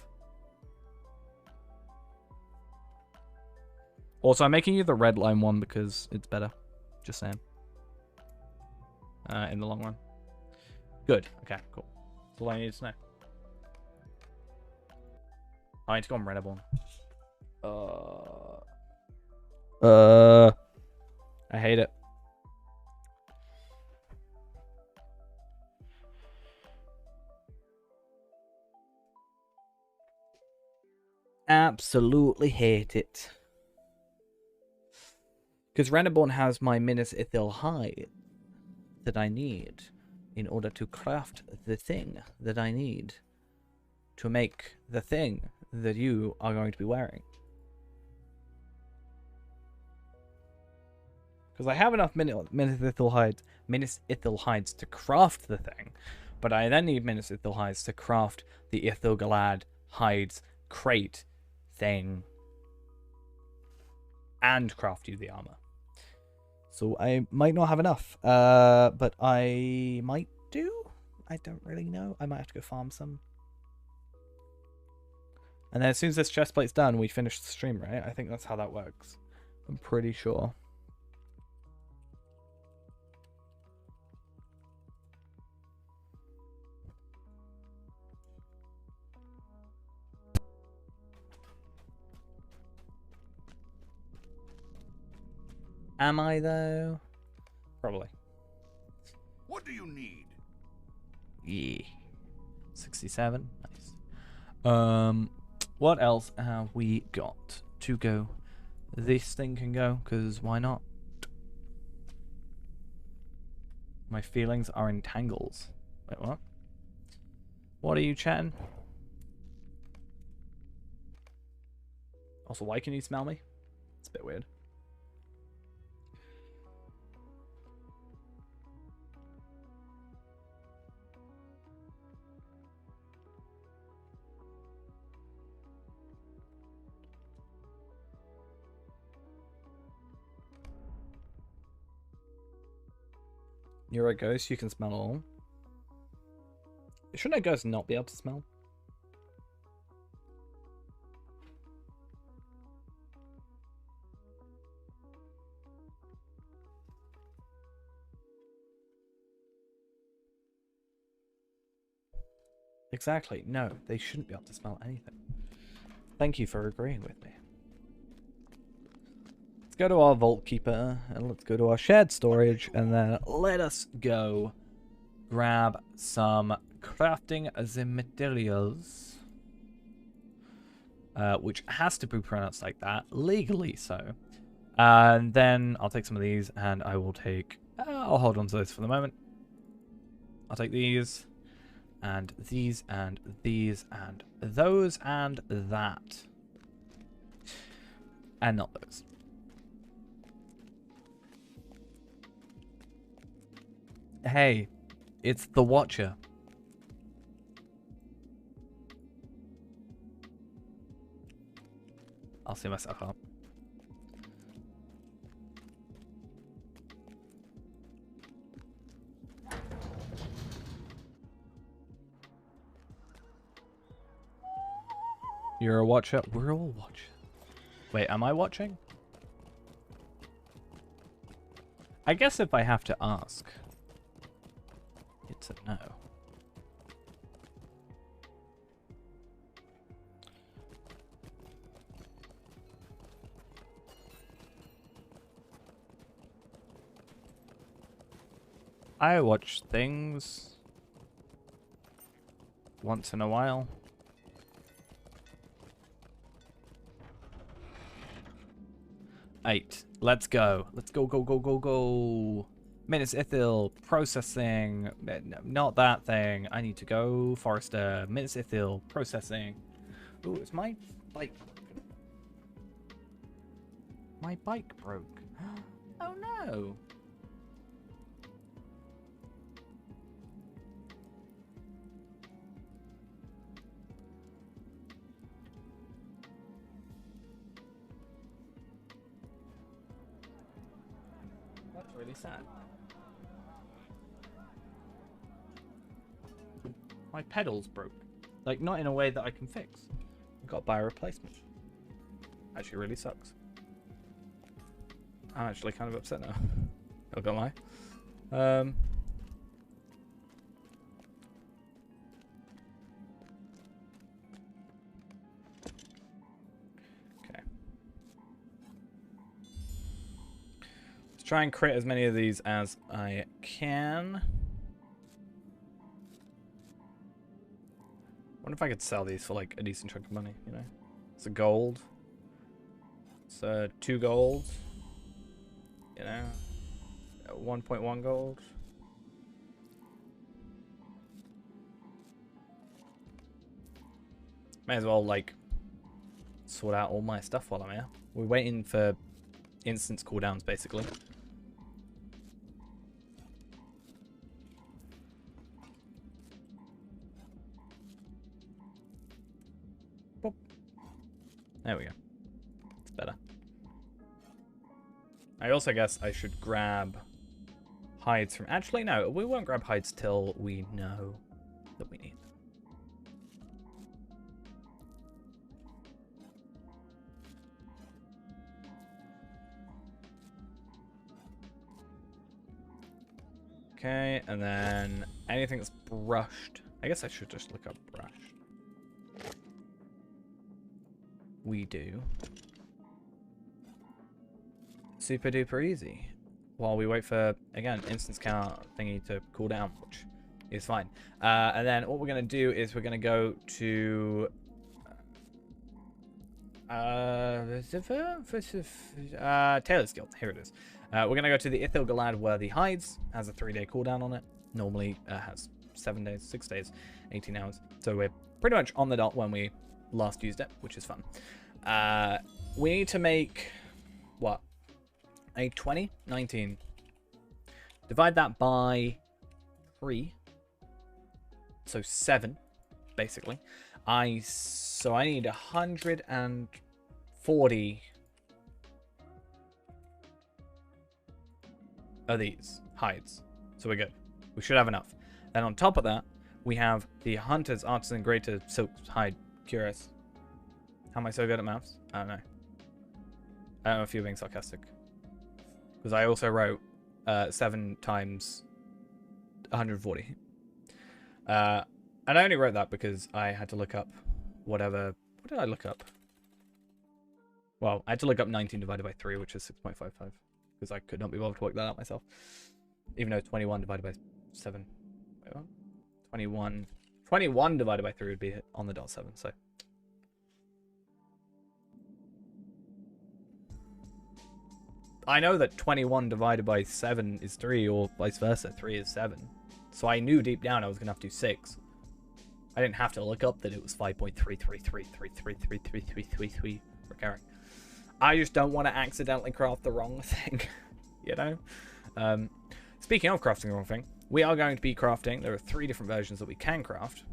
Also, I'm making you the red line one because it's better. Just saying. In the long run. Good. Okay, cool. That's all I need to know. I need to go on Renaborn. I hate it. Absolutely hate it. Because Renaborn has my Minas Ithil hide that I need in order to craft the thing that I need to make the thing that you are going to be wearing. Because I have enough Minas Ithil hides to craft the thing, but I then need Minas Ithil hides to craft the Ithilgalad hides crate thing and craft you the armor. So I might not have enough, but I might do. I don't really know. I might have to go farm some. And then as soon as this chestplate's done, we finish the stream, right? I think that's how that works. I'm pretty sure. Am I, though? Probably. What do you need? Yeah. 67. Nice. What else have we got to go? This thing can go, because why not? My feelings are in tangles. Wait, what? What are you chatting? Also, why can you smell me? It's a bit weird. You're a ghost, you can smell all. Shouldn't a ghost not be able to smell? Exactly. No, they shouldn't be able to smell anything. Thank you for agreeing with me. Let's go to our Vault Keeper, and let's go to our shared storage, and then let us go grab some crafting the materials. Which has to be pronounced like that, legally so. And then I'll take some of these, and I will take... I'll hold on to those for the moment. I'll take these, and these, and these, and those, and that. And not those. Hey, it's the Watcher. I'll see myself up. You're a watcher? We're all watchers. Wait, am I watching? I guess if I have to ask, it's a no. I watch things once in a while. 8. Let's go. Let's go, go, go, go, go. Minutes Ithil. Processing. No, not that thing. I need to go. Forester. Minutes Ithil. Processing. Ooh, is my bike broken? My bike broke. Oh no. That's really sad. My pedals broke. Like, not in a way that I can fix. I've got to buy a replacement. Actually, really sucks. I'm actually kind of upset now. Not gonna lie. Okay. Let's try and crit as many of these as I can. I wonder if I could sell these for like a decent chunk of money, you know? It's a gold. It's 2 gold. You know? 1.1 gold. May as well like sort out all my stuff while I'm here. We're waiting for instance cooldowns basically. There we go. It's better. I also guess I should grab hides from... Actually, no. We won't grab hides till we know that we need them. Okay, and then anything that's brushed. I guess I should just look up brushed. We do. Super duper easy. While we wait for, again, instance count thingy to cool down, which is fine. And then what we're going to do is we're going to go to... Taylor's Guild. Here it is. We're going to go to the Ithil Galad where the hides has a 3-day cooldown on it. Normally has 7 days, 6 days, 18 hours. So we're pretty much on the dot when we last used it, which is fun. We need to make what? A 20? 19. Divide that by 3. So 7, basically. So I need 140 of these hides. So we're good. We should have enough. Then on top of that, we have the Hunter's Artisan Greater Silk Hide Cuirass. How am I so good at maths? I don't know. I don't know if you're being sarcastic. Because I also wrote 7 times 140. And I only wrote that because I had to look up whatever... What did I look up? Well, I had to look up 19 divided by 3, which is 6.55. Because I could not be bothered to work that out myself. Even though 21 divided by 7... Wait, what? 21 divided by 3 would be on the dot 7, so... I know that 21 divided by 7 is 3, or vice versa, 3 is 7. So I knew deep down I was going to have to do 6. I didn't have to look up that it was 5.333333333 recurring. I just don't want to accidentally craft the wrong thing, you know? Speaking of crafting the wrong thing, we are going to be crafting. There are 3 different versions that we can craft.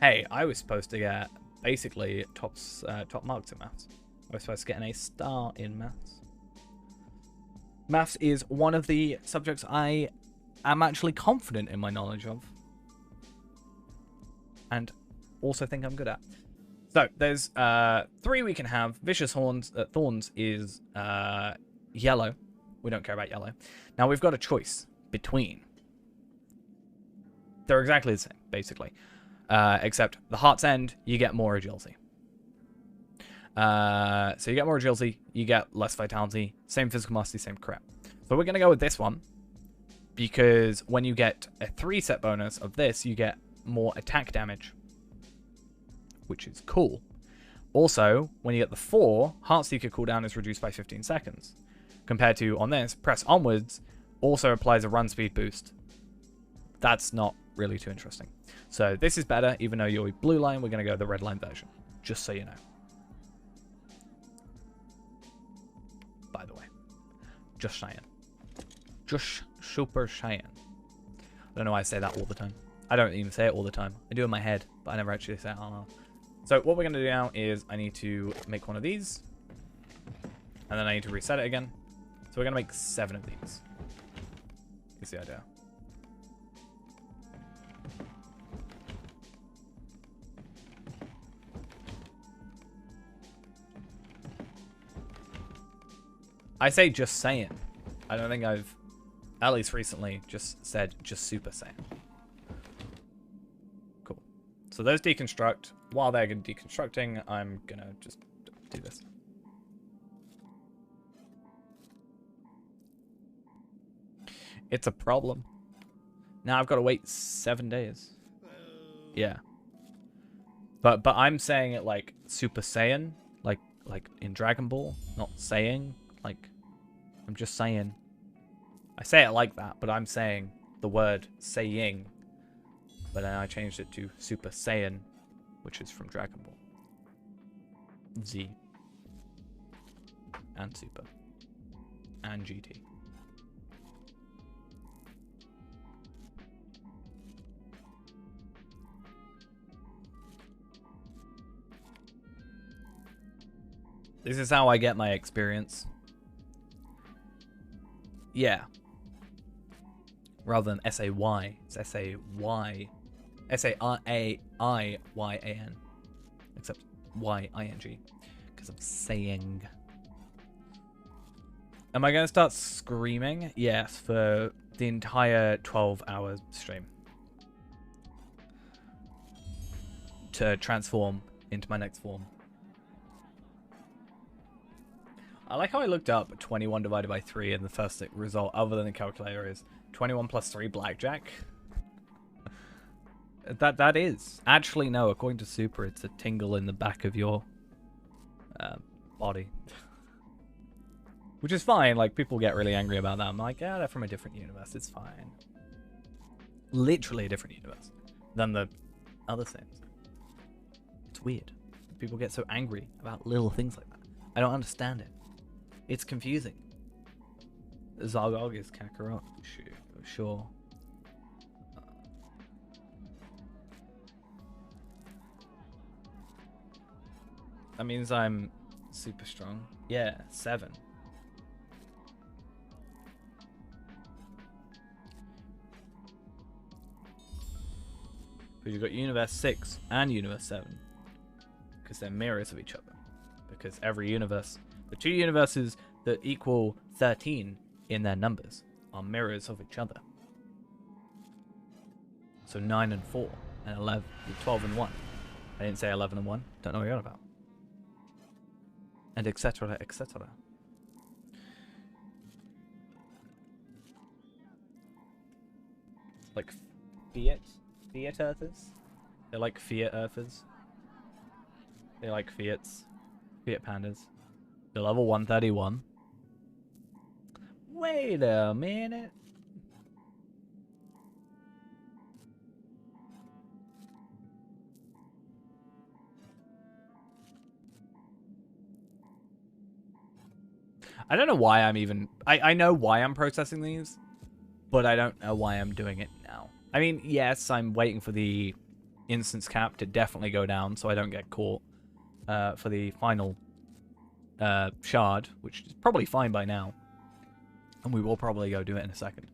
Hey, I was supposed to get basically top marks in maths. I was supposed to get an A star in maths. Maths is one of the subjects I am actually confident in my knowledge of. And also think I'm good at. So, there's 3 we can have. Vicious Thorns is yellow. We don't care about yellow. Now, we've got a choice between. They're exactly the same, basically. Except the Heart's End, you get more agility. So you get more agility, you get less vitality, same physical mastery, same crap. So we're going to go with this one, because when you get a 3 set bonus of this, you get more attack damage, which is cool. Also, when you get the 4, Heartseeker cooldown is reduced by 15 seconds. Compared to, on this, Press Onwards also applies a run speed boost. That's not really too interesting. So this is better, even though you're blue line, we're going to go the red line version. Just so you know. By the way. Just saying. Just super saying. I don't know why I say that all the time. I don't even say it all the time. I do it in my head, but I never actually say it out loud. So what we're going to do now is I need to make one of these. And then I need to reset it again. So we're going to make 7 of these. Is the idea. I say just saying. I don't think I've, at least recently, just said just super saiyan. Cool. So those deconstruct. While they're deconstructing, I'm gonna just do this. It's a problem. Now I've got to wait 7 days. Yeah. But I'm saying it like Super Saiyan, like in Dragon Ball, not saying like. I'm just saying. I say it like that, but I'm saying the word saying. But then I changed it to Super Saiyan, which is from Dragon Ball. Z. And Super. And GT. This is how I get my experience. Yeah. Rather than S-A-Y. It's S-A-Y. S-A-I-Y-A-N. Except Y-I-N-G. Because I'm saying. Am I going to start screaming? Yes, for the entire 12-hour stream. To transform into my next form. I like how I looked up 21 divided by 3 and the first result other than the calculator is 21 plus 3 blackjack. That is. Actually, no, according to Super, it's a tingle in the back of your body. Which is fine, like people get really angry about that. I'm like, yeah, they're from a different universe, it's fine. Literally a different universe than the other things. It's weird. People get so angry about little things like that. I don't understand it. It's confusing. Zargog is Kakarot. Sure. That means I'm super strong. Yeah, 7. Because you've got Universe 6 and Universe 7. Because they're mirrors of each other. Because every universe... The 2 universes that equal 13 in their numbers are mirrors of each other. So 9 and 4 and 11, 12 and 1. I didn't say 11 and 1. Don't know what you're on about. And etc. etc. Like Fiat Earthers? They're like Fiat Earthers. They like Fiats. Fiat Pandas. They're level 131. Wait a minute. I don't know why I'm even... I know why I'm processing these, but I don't know why I'm doing it now. I mean, yes, I'm waiting for the instance cap to definitely go down so I don't get caught for the final shard, which is probably fine by now. And we will probably go do it in a second.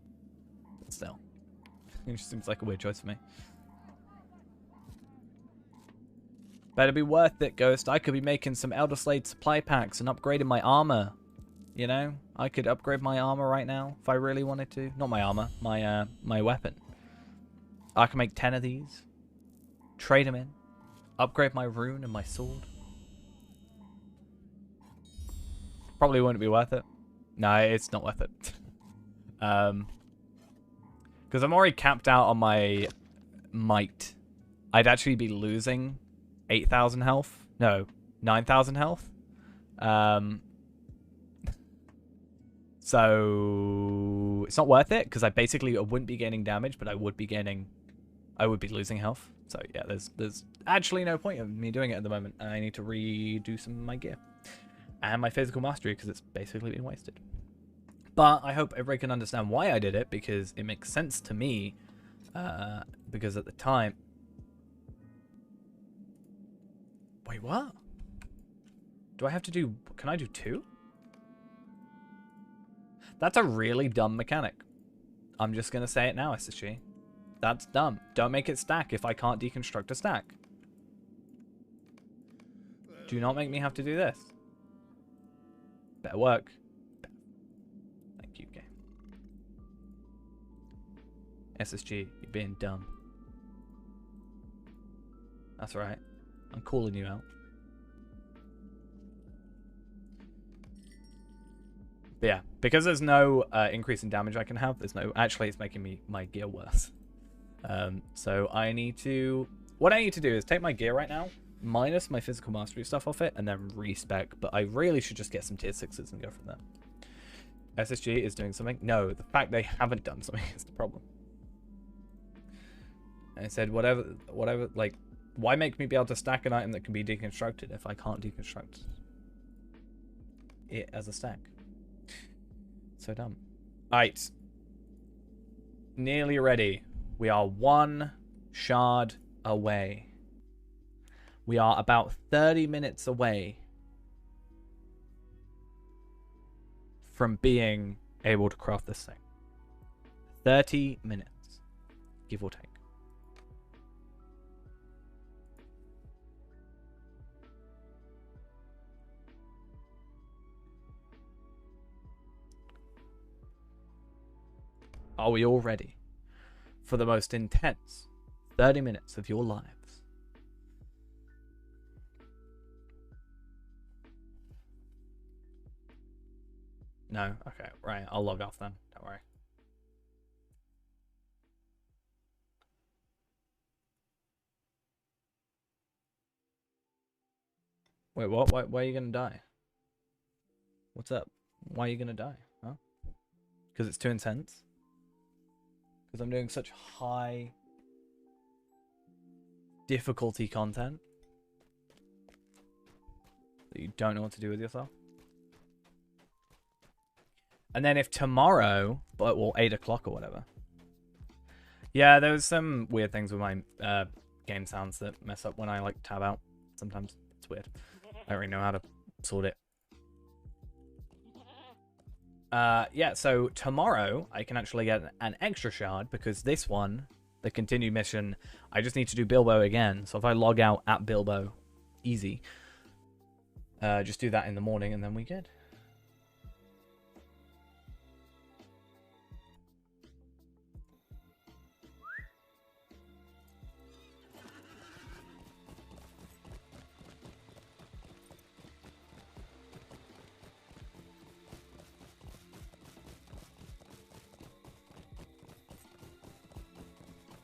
But still. It just seems like a weird choice for me. Better be worth it, Ghost. I could be making some Elder Slade supply packs and upgrading my armor. You know? I could upgrade my armor right now if I really wanted to. Not my armor, my weapon. I can make 10 of these. Trade them in. Upgrade my rune and my sword. Probably wouldn't be worth it. No, it's not worth it. Because I'm already capped out on my might. I'd actually be losing 8,000 health. No, 9,000 health. So it's not worth it because I wouldn't be gaining damage, but I would be losing health. So yeah, there's actually no point of me doing it at the moment. I need to redo some of my gear and my physical mastery because it's basically been wasted. But I hope everybody can understand why I did it, because it makes sense to me. Because at the time, wait, what? Do I have to do? Can I do 2? That's a really dumb mechanic. I'm just going to say it now, SSG. That's dumb. Don't make it stack if I can't deconstruct a stack. Do not make me have to do this. Better work. Thank you, game. SSG, you're being dumb. That's right. I'm calling you out. But yeah, because there's no increase in damage I can have, actually it's making my gear worse. So I need to, what I need to do is take my gear right now, minus my physical mastery stuff off it, and then respec, but I really should just get some tier 6s and go from there. SSG is doing something? No, the fact they haven't done something is the problem. And I said, whatever, like, why make me be able to stack an item that can be deconstructed if I can't deconstruct it as a stack? So dumb. Alright. Nearly ready. We are 1 shard away. We are about 30 minutes away from being able to craft this thing. 30 minutes, give or take. Are we all ready for the most intense 30 minutes of your lives? No? Okay, right. I'll log off then. Don't worry. Wait, what? Why are you gonna die? What's up? Why are you gonna die? Huh? Because it's too intense? Because I'm doing such high difficulty content that you don't know what to do with yourself? And then if tomorrow, well, 8 o'clock or whatever. Yeah, there was some weird things with my game sounds that mess up when I like tab out. Sometimes it's weird. I don't really know how to sort it. Yeah, so tomorrow I can actually get an extra shard because this one, the continued mission, I just need to do Bilbo again. So if I log out at Bilbo, easy. Just do that in the morning and then we good.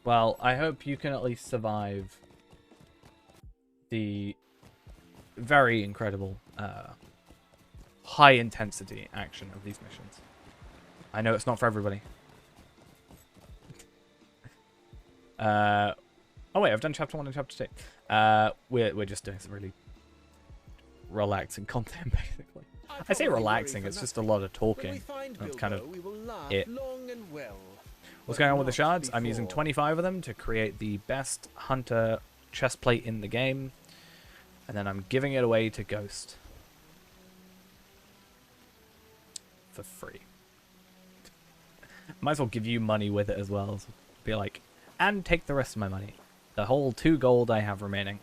Well, I hope you can at least survive the very incredible high-intensity action of these missions. I know it's not for everybody. Oh wait, I've done chapter 1 and chapter 2. We're just doing some really relaxing content, basically. I say relaxing, it's just a lot of talking. That's kind of it. What's going on with the shards? I'm using 25 of them to create the best hunter chest plate in the game. And then I'm giving it away to Ghost. For free. Might as well give you money with it as well. So be like, and take the rest of my money. The whole 2 gold I have remaining.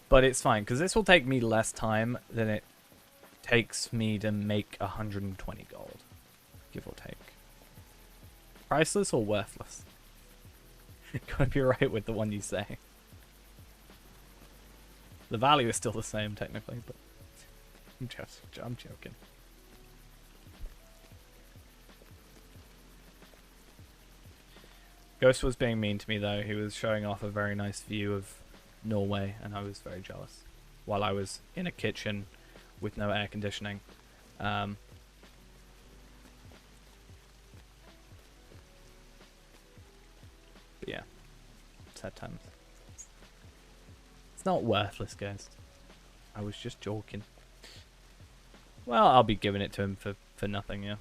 But it's fine, because this will take me less time than it takes me to make 120 gold. Give or take. Priceless or worthless? Gotta be right with the one you say. The value is still the same, technically, but I'm joking. Ghost was being mean to me, though. He was showing off a very nice view of Norway, and I was very jealous. While I was in a kitchen with no air conditioning. But yeah. Sad times. It's not worthless, Ghost. I was just joking. Well, I'll be giving it to him for nothing, yeah.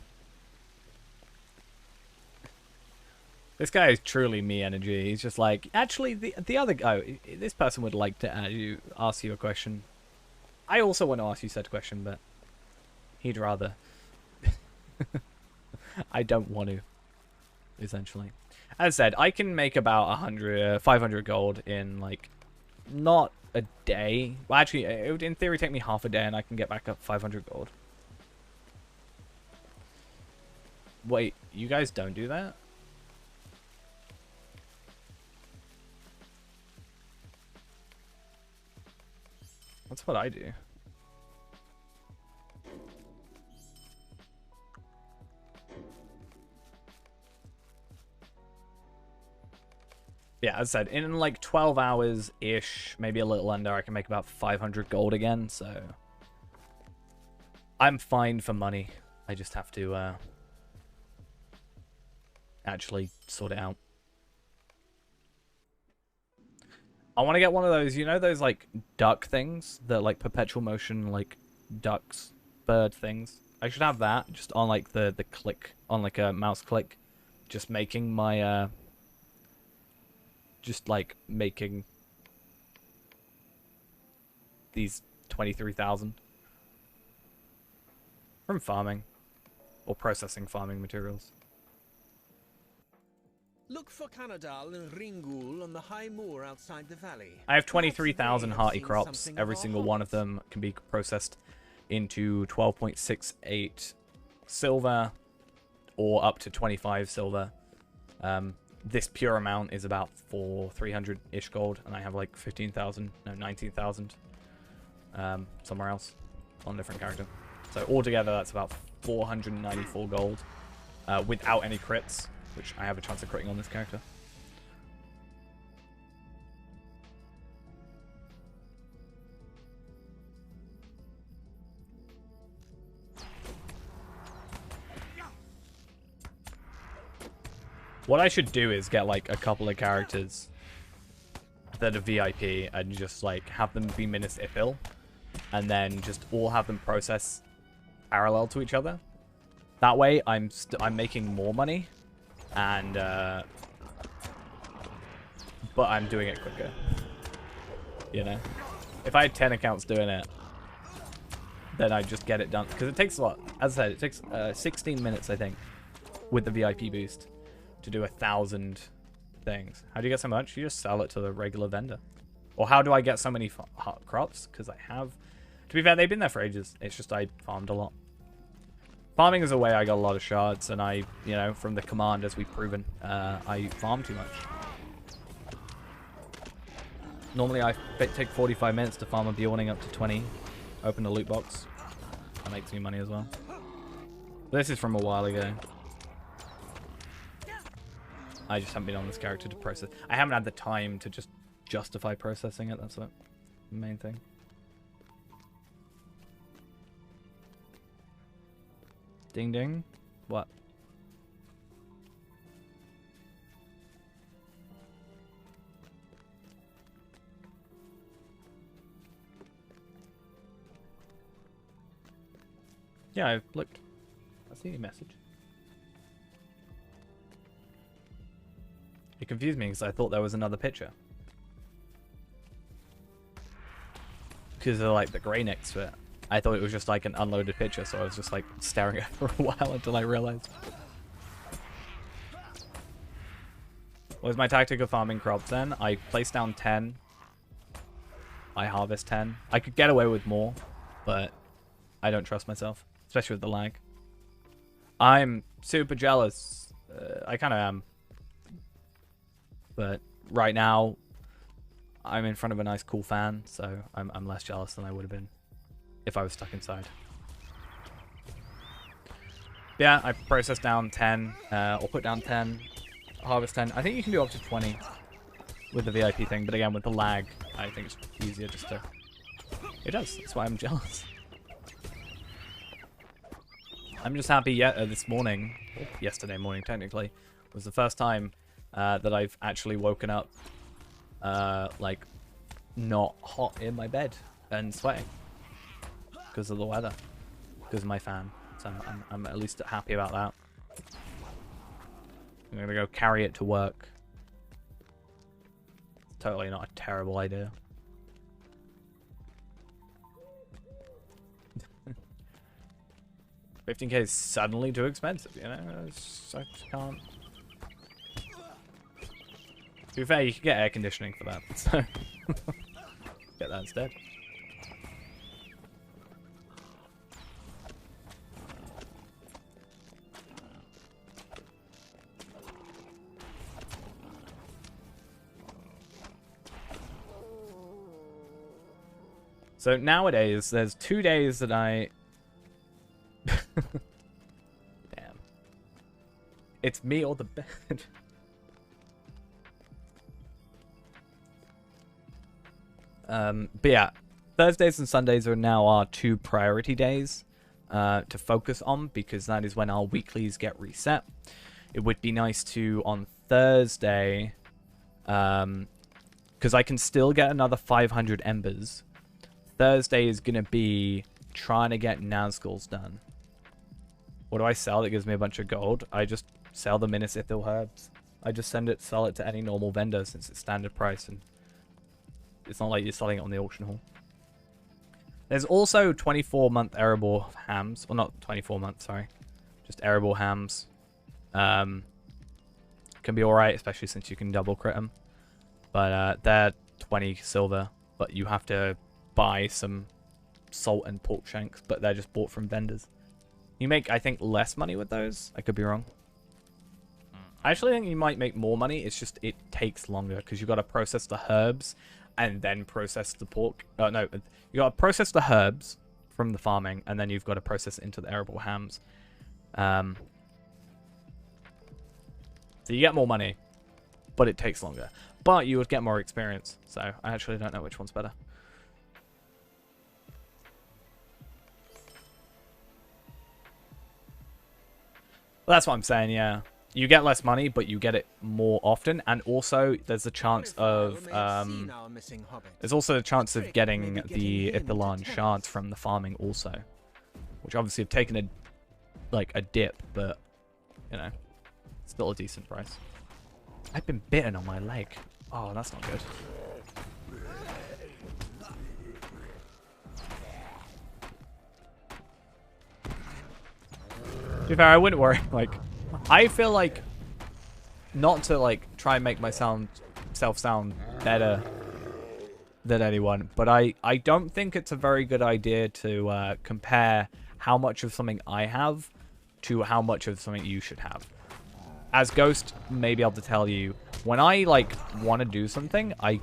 This guy is truly me energy. He's just like, actually, the other guy, this person would like to ask you a question. I also want to ask you said question, but he'd rather. I don't want to, essentially. As I said, I can make about 500 gold in, like, not a day. Well, actually, it would in theory take me half a day, and I can get back up 500 gold. Wait, you guys don't do that? That's what I do. Yeah, as I said, in like 12 hours-ish, maybe a little under, I can make about 500 gold again, so... I'm fine for money. I just have to, actually sort it out. I want to get one of those, you know those, like, duck things? The, like, perpetual motion, like, ducks, bird things? I should have that, just on, like, the click, on, like, a mouse click. Just making my, just, like, making these 23,000 from farming or processing farming materials. Look for Canadal and Ringul on the high moor outside the valley. I have 23,000 hearty crops. Every single one of them can be processed into 12.68 silver or up to 25 silver. This pure amount is about 300-ish gold, and I have like 15,000, no, 19,000 somewhere else on a different character. So altogether, that's about 494 gold without any crits, which I have a chance of critting on this character. What I should do is get like a couple of characters that are VIP and just like have them be Minas Ithil, and then just all have them process parallel to each other. That way, I'm making more money, and but I'm doing it quicker. You know, if I had 10 accounts doing it, then I just get it done, because it takes a lot. As I said, it takes 16 minutes, I think, with the VIP boost to do 1,000 things. How do you get so much? You just sell it to the regular vendor. Or how do I get so many hot crops? Because I have... To be fair, they've been there for ages. It's just I farmed a lot. Farming is a way I got a lot of shards, and I, you know, from the command, as we've proven, I farm too much. Normally I take 45 minutes to farm a Bjorning up to 20. Open a loot box. That makes me money as well. This is from a while ago. I just haven't been on this character to process. I haven't had the time to just justify processing it. That's the main thing. Ding ding. What? Yeah, I've looked. I see your message. It confused me because I thought there was another picture. Because of like the grey next to it. I thought it was just like an unloaded picture, so I was just like staring at it for a while until I realized. What was my tactic of farming crops then? I place down 10. I harvest 10. I could get away with more, but I don't trust myself, especially with the lag. I'm super jealous. I kind of am. But right now, I'm in front of a nice, cool fan, so I'm less jealous than I would have been if I was stuck inside. Yeah, I processed down 10, or put down 10. Harvest 10. I think you can do up to 20 with the VIP thing, but again, with the lag, I think it's easier just to... It does. That's why I'm jealous. I'm just happy this morning, or yesterday morning technically, was the first time that I've actually woken up like not hot in my bed and sweating because of the weather, because of my fan. So I'm at least happy about that. I'm gonna go carry it to work. Totally not a terrible idea. 15k is suddenly too expensive, you know? I just can't. To be fair, you can get air conditioning for that, so get that instead. So nowadays, there's 2 days that I... Damn. It's me or the bed. But yeah, Thursdays and Sundays are now our 2 priority days to focus on, because that is when our weeklies get reset. It would be nice to, on Thursday, because I can still get another 500 embers. Thursday is going to be trying to get Nazgul's done. What do I sell that gives me a bunch of gold? I just sell the Minisithil herbs. I just sell it to any normal vendor since it's standard price, and it's not like you're selling it on the auction hall. There's also 24-month arable hams. Well, not 24 months, sorry. Just arable hams. Can be alright, especially since you can double crit them. But they're 20 silver, but you have to buy some salt and pork shanks, but they're just bought from vendors. You make, I think, less money with those. I could be wrong. I actually think you might make more money. It's just it takes longer because you got to process the herbs and then process the pork. No, you got to process the herbs from the farming, and then you've got to process it into the arable hams. So you get more money, but it takes longer. But you would get more experience. So I actually don't know which one's better. Well, that's what I'm saying, yeah. You get less money, but you get it more often, and also there's a chance of there's also a chance of getting the Ithilon shards from the farming also, which obviously have taken a dip, but you know, still a decent price. I've been bitten on my leg. Oh, that's not good. To be fair, I wouldn't worry. Like, I feel like, not to like try and make myself sound better than anyone, but I don't think it's a very good idea to compare how much of something I have to how much of something you should have. As Ghost may be able to tell you, when I like want to do something, I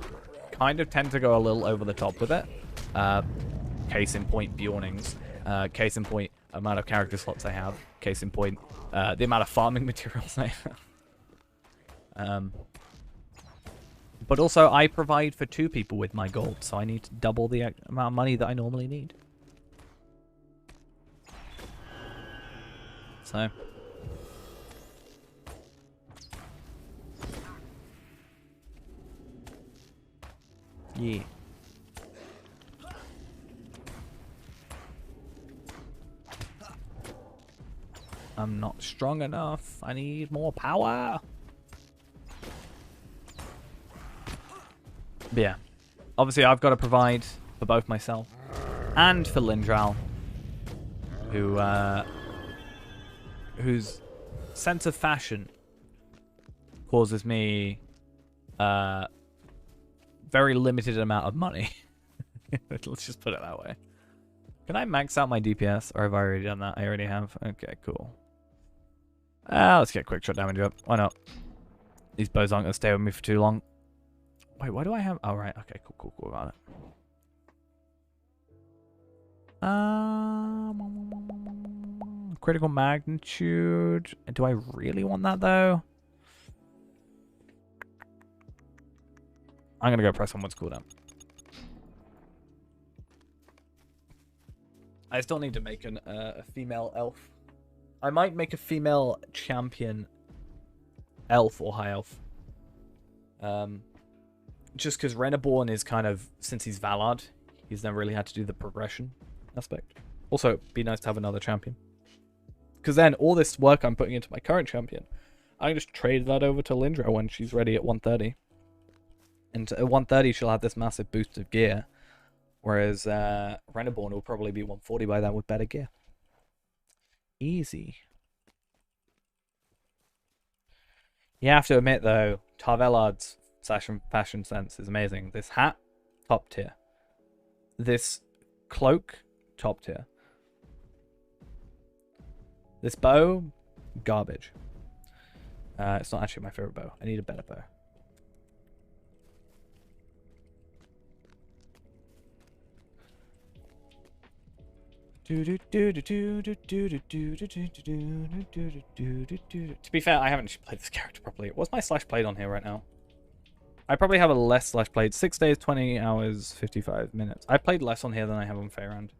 kind of tend to go a little over the top with it. Case in point, Bjornings. Case in point, amount of character slots I have. Case in point, the amount of farming materials I have. But also, I provide for 2 people with my gold, so I need to double the amount of money that I normally need. So... yeah. I'm not strong enough. I need more power. But yeah. Obviously, I've got to provide for both myself and for Lindral, whose sense of fashion causes me very limited amount of money. Let's just put it that way. Can I max out my DPS, or have I already done that? I already have. Okay, cool. Let's get quick shot damage up. Why not? These bows aren't going to stay with me for too long. Wait, why do I have... Oh, right. Okay, cool. Got it. Critical magnitude. Do I really want that, though? I'm gonna go press on what's cooldown. I still need to make a female elf. I might make a female champion elf or high elf. Just because Reneborn is kind of, since he's Valard, he's never really had to do the progression aspect. Also, it'd be nice to have another champion. Because then all this work I'm putting into my current champion, I can just trade that over to Lindra when she's ready at 130. And at 130, she'll have this massive boost of gear. Whereas Reneborn will probably be 140 by then with better gear. Easy. You have to admit, though, Tarvelard's fashion sense is amazing. This hat, top tier. This cloak, top tier. This bow, garbage. It's not actually my favorite bow. I need a better bow. To be fair, I haven't played this character properly. What's my slash played on here right now? I probably have a less slash played. 6 days, 20 hours, 55 minutes. I played less on here than I have on Faerund.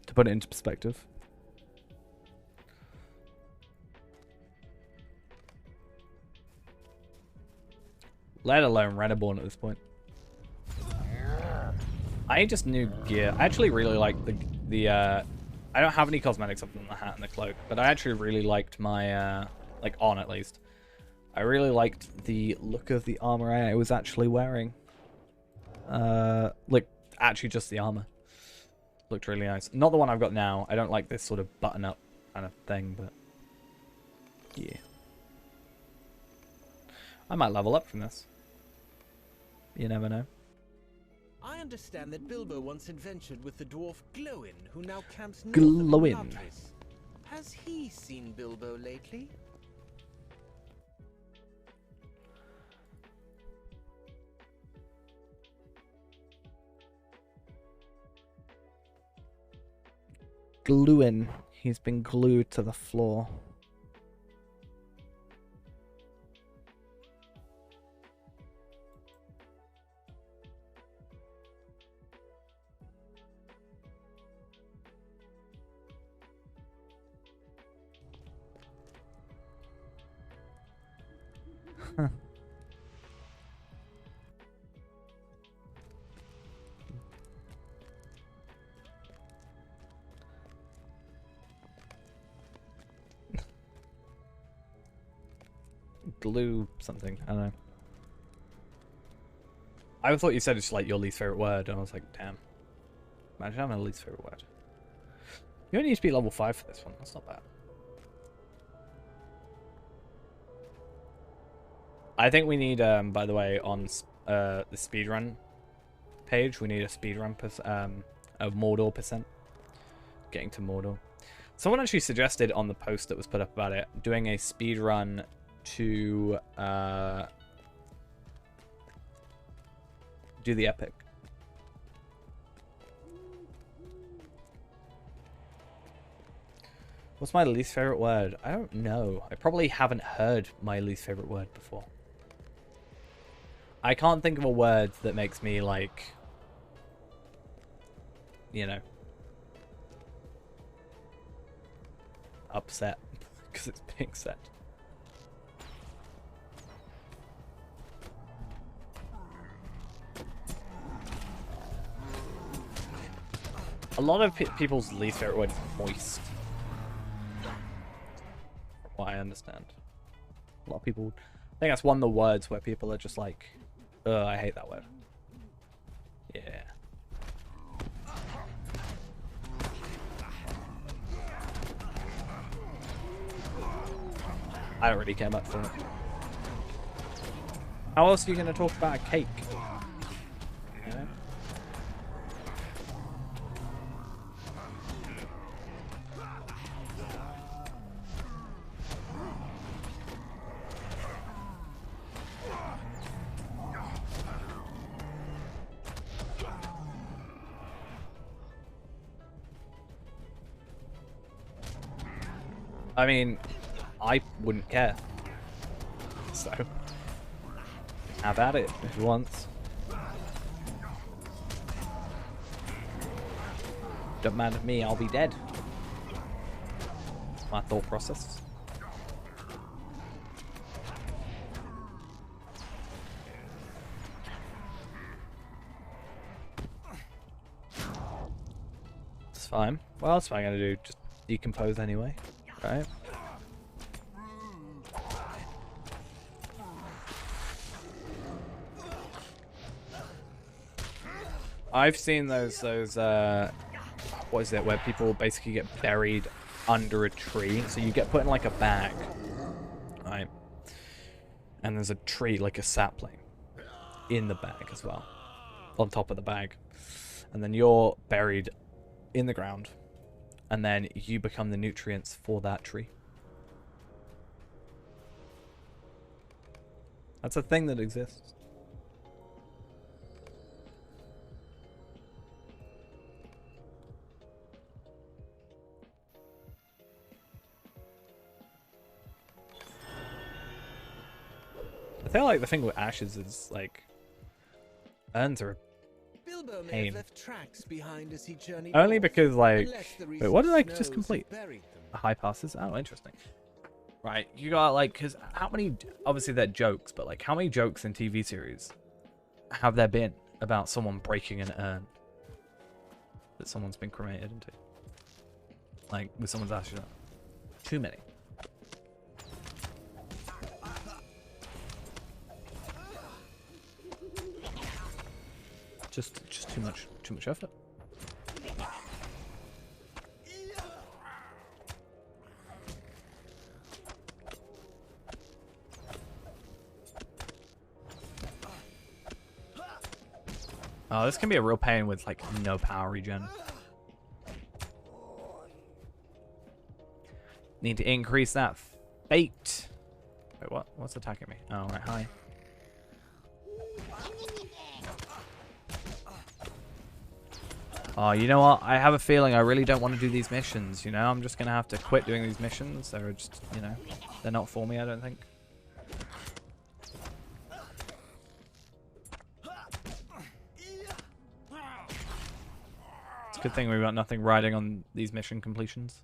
To put it into perspective. Let alone Reneborn at this point. I just knew gear. I actually really like the I don't have any cosmetics other than the hat and the cloak, but I actually really liked my like on at least. I really liked the look of the armor I was actually wearing. Like actually just the armor. Looked really nice. Not the one I've got now. I don't like this sort of button up kind of thing, but yeah. I might level up from this. You never know. I understand that Bilbo once adventured with the dwarf Glowin, who now camps north Glowin. of Bellatrix. Has he seen Bilbo lately? Glowin. He's been glued to the floor. Huh. Glue something, I don't know. I thought you said it's like your least favorite word, and I was like, damn. Imagine having a least favorite word. You only need to be level 5 for this one, that's not bad. I think we need, by the way, on the speedrun page, we need a speedrun of Mordor %. Getting to Mordor. Someone actually suggested on the post that was put up about it, doing a speedrun to do the epic. What's my least favorite word? I don't know. I probably haven't heard my least favorite word before. I can't think of a word that makes me like, you know, upset because it's being said. A lot of people's least favorite word is moist. From what I understand. A lot of people... I think that's one of the words where people are just like, ugh, I hate that word. Yeah. I don't really care much for it. How else are you going to talk about a cake? You know? I mean, I wouldn't care. So, have at it if you want. Don't mind me, I'll be dead. My thought process. It's fine. What else am I gonna do? Just decompose anyway, right? I've seen those what is it, where people basically get buried under a tree. So you get put in like a bag, right? And there's a tree, like a sapling, in the bag as well, on top of the bag. And then you're buried in the ground, and then you become the nutrients for that tree. That's a thing that exists. I feel like the thing with ashes is like urns are Bilbo may pain. have left tracks behind as he journeyed Only north, because like unless the wait, what did I recent just snows complete? had buried them. A high passes? Oh, interesting. Right, you got like, because how many, obviously they're jokes, but like how many jokes in TV series have there been about someone breaking an urn that someone's been cremated into? Like with someone's ashes on? Too many. Just too much effort. Oh, this can be a real pain with like no power regen. Need to increase that fate. Wait, what? What's attacking me? Oh, right, hi. Oh, you know what? I have a feeling I really don't want to do these missions, you know? I'm just going to have to quit doing these missions. They're just, you know, they're not for me, I don't think. It's a good thing we've got nothing riding on these mission completions.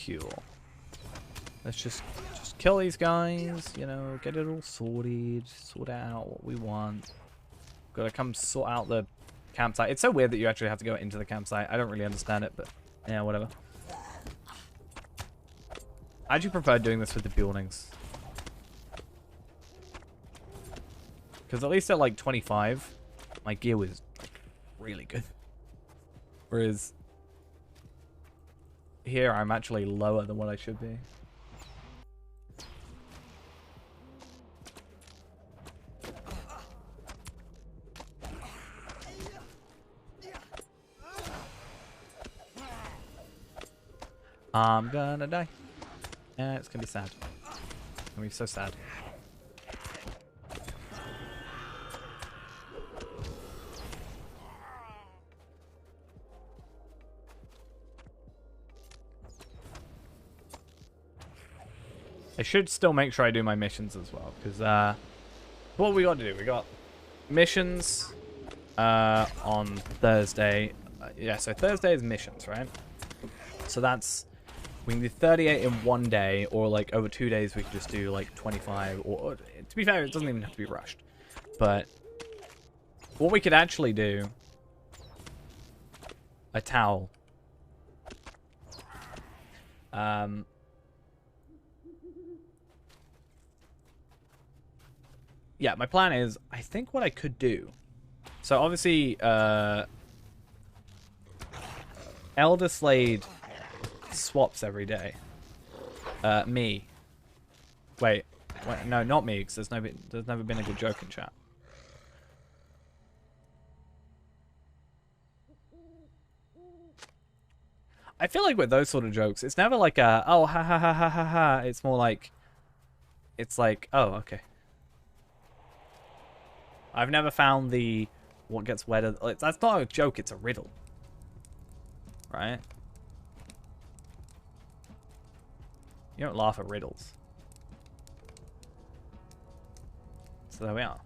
Cool. Let's just kill these guys, you know, get it all sorted, sort out what we want. Gotta come sort out the campsite. It's so weird that you actually have to go into the campsite. I don't really understand it, but yeah, whatever. I actually prefer doing this with the buildings. Because at least at like 25, my gear was really good. Whereas here I'm actually lower than what I should be. I'm gonna die. Yeah, it's gonna be sad. It's gonna be so sad. I should still make sure I do my missions as well, because what we got to do, we got missions on Thursday. Yeah, so Thursday is missions, right? So that's, we can do 38 in one day, or like over 2 days we could just do like 25, or to be fair, it doesn't even have to be rushed. But what we could actually do, a towel. Yeah, my plan is, I think what I could do, so obviously, Elder Slade swaps every day. Me. Wait, no, not me, because there's never been a good joke in chat. I feel like with those sort of jokes, it's never like a, oh, ha ha ha ha ha ha. It's more like, it's like, oh, okay. I've never found the, what gets wetter. That's not a joke, it's a riddle. Right? You don't laugh at riddles. So there we are.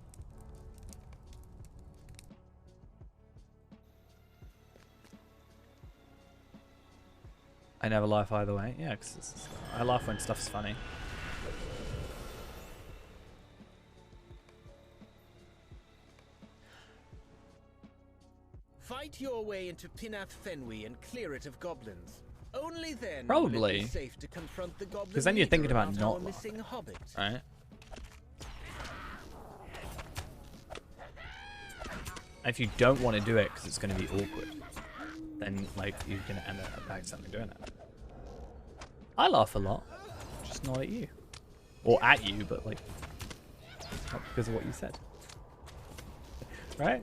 I never laugh either way. Yeah, because I laugh when stuff's funny. Fight your way into Pinath Fenwi and clear it of goblins. Only then Probably. will it be safe to confront the goblin. Because then you're thinking about not our laughing. missing hobbit. Right? If you don't want to do it because it's going to be awkward, then like you're going to end up accidentally doing it. I laugh a lot, just not at you. Or at you, but like, not because of what you said. Right?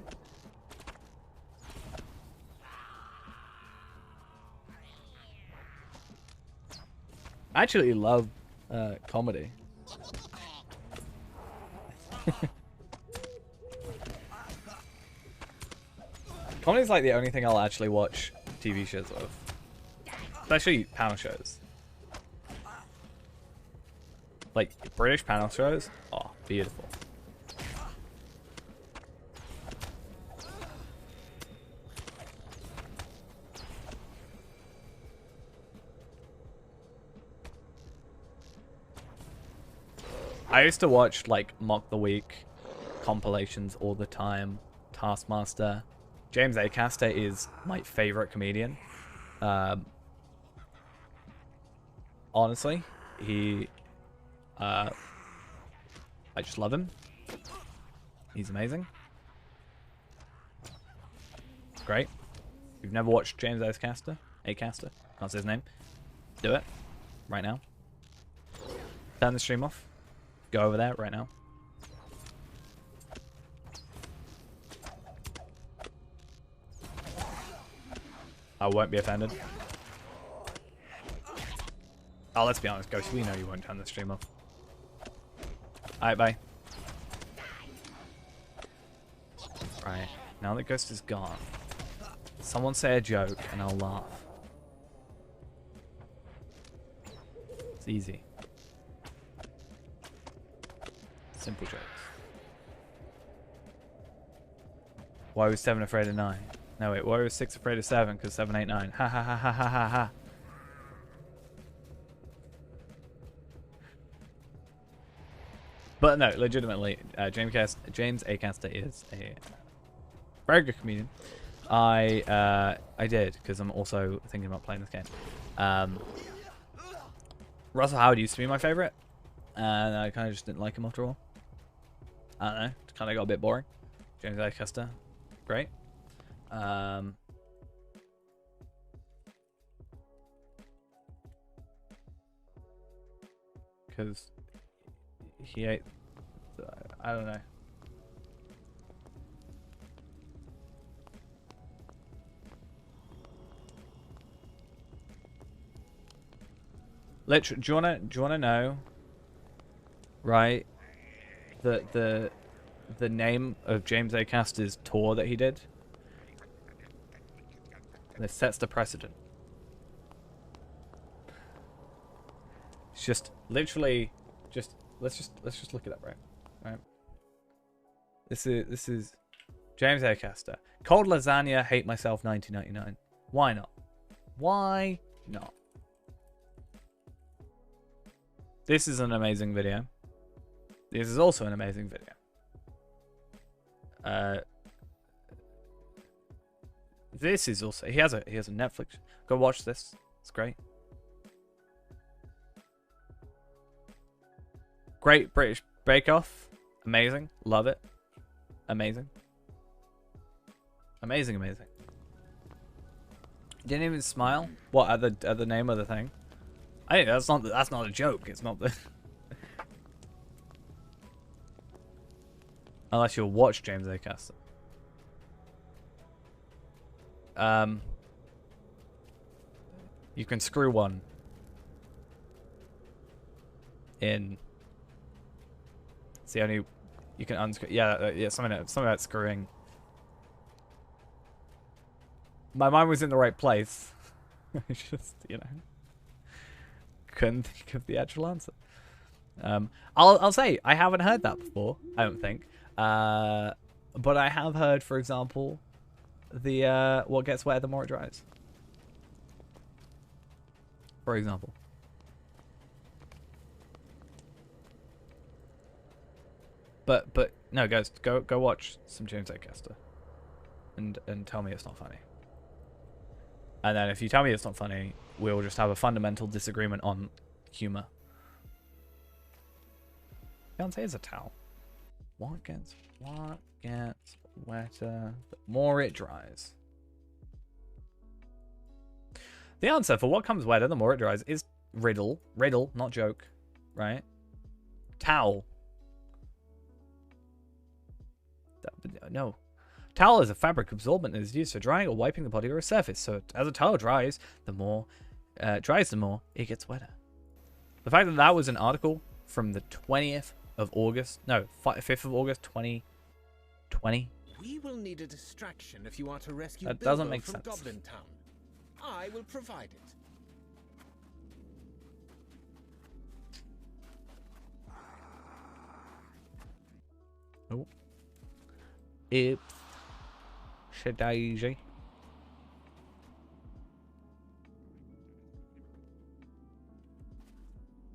I actually love comedy. Comedy's like the only thing I'll actually watch TV shows of. Especially panel shows. Like British panel shows. Oh, beautiful. I used to watch like Mock the Week compilations all the time. Taskmaster. James Acaster is my favorite comedian. Honestly, I just love him. He's amazing. Great. If you've never watched James Acaster, can't say his name, do it right now. Turn the stream off. Go over there right now. I won't be offended. Oh, let's be honest, Ghost. We know you won't turn the stream off. Alright, bye. Right. Now that Ghost is gone, someone say a joke and I'll laugh. It's easy. Simple jokes. Why was 7 afraid of 9? No, wait, why was 6 afraid of 7? Because 7 ain't 9. Ha ha ha ha ha ha ha. But no, legitimately, James Acaster is a very good comedian. I did, because I'm also thinking about playing this game. Russell Howard used to be my favorite, and I kind of just didn't like him after all. I don't know, it kind of got a bit boring. James Acaster, great. Because he ate, I don't know. Do you wanna know? Right, the name of James Acaster's tour that he did. This sets the precedent. It's just literally, let's just look it up, right? This is James Acaster. Cold lasagna, hate myself, 1999. Why not? Why not? This is an amazing video. This is also an amazing video. This is also he has a Netflix. Go watch this. It's great. Great British Bake Off. Amazing. Love it. Amazing. Amazing, amazing. Didn't even smile. What at the name of the thing? I think that's not a joke. It's not the unless you'll watch James Acaster. You can screw one in. It's the only you can unscrew. Yeah, something about screwing. My mind was in the right place. I just, couldn't think of the actual answer. I'll say I haven't heard that before. I don't think. But I have heard, for example, the what gets wetter the more it dries. For example. But no, guys, go watch some James Acaster, and tell me it's not funny. And then if you tell me it's not funny, we'll just have a fundamental disagreement on humor. Can't say it's a towel. What gets wetter the more it dries? The answer for what comes wetter the more it dries is riddle, not joke, right? Towel. No. Towel is a fabric absorbent and is used for drying or wiping the body or a surface. So as a towel dries, the more it gets wetter. The fact that that was an article from the 20th of August, no, 5th of August, 2020. We will need a distraction if you are to rescue That Bilbo doesn't make from sense. Goblin Town. I will provide it. Oh. It's Daisy.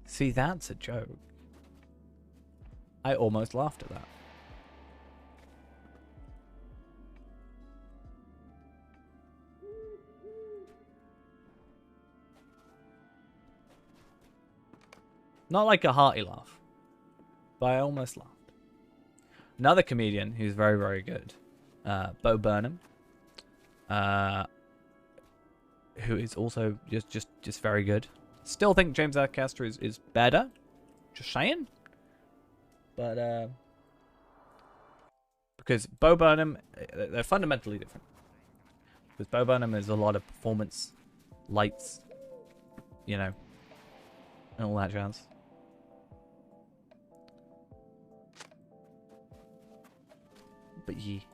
See, that's a joke. I almost laughed at that. Not like a hearty laugh, but I almost laughed. Another comedian who's very, very good, Bo Burnham, who is also just very good. Still think James Acaster is better, just saying. But because Bo Burnham, they're fundamentally different. Because Bo Burnham is a lot of performance, lights, and all that jazz. But ye.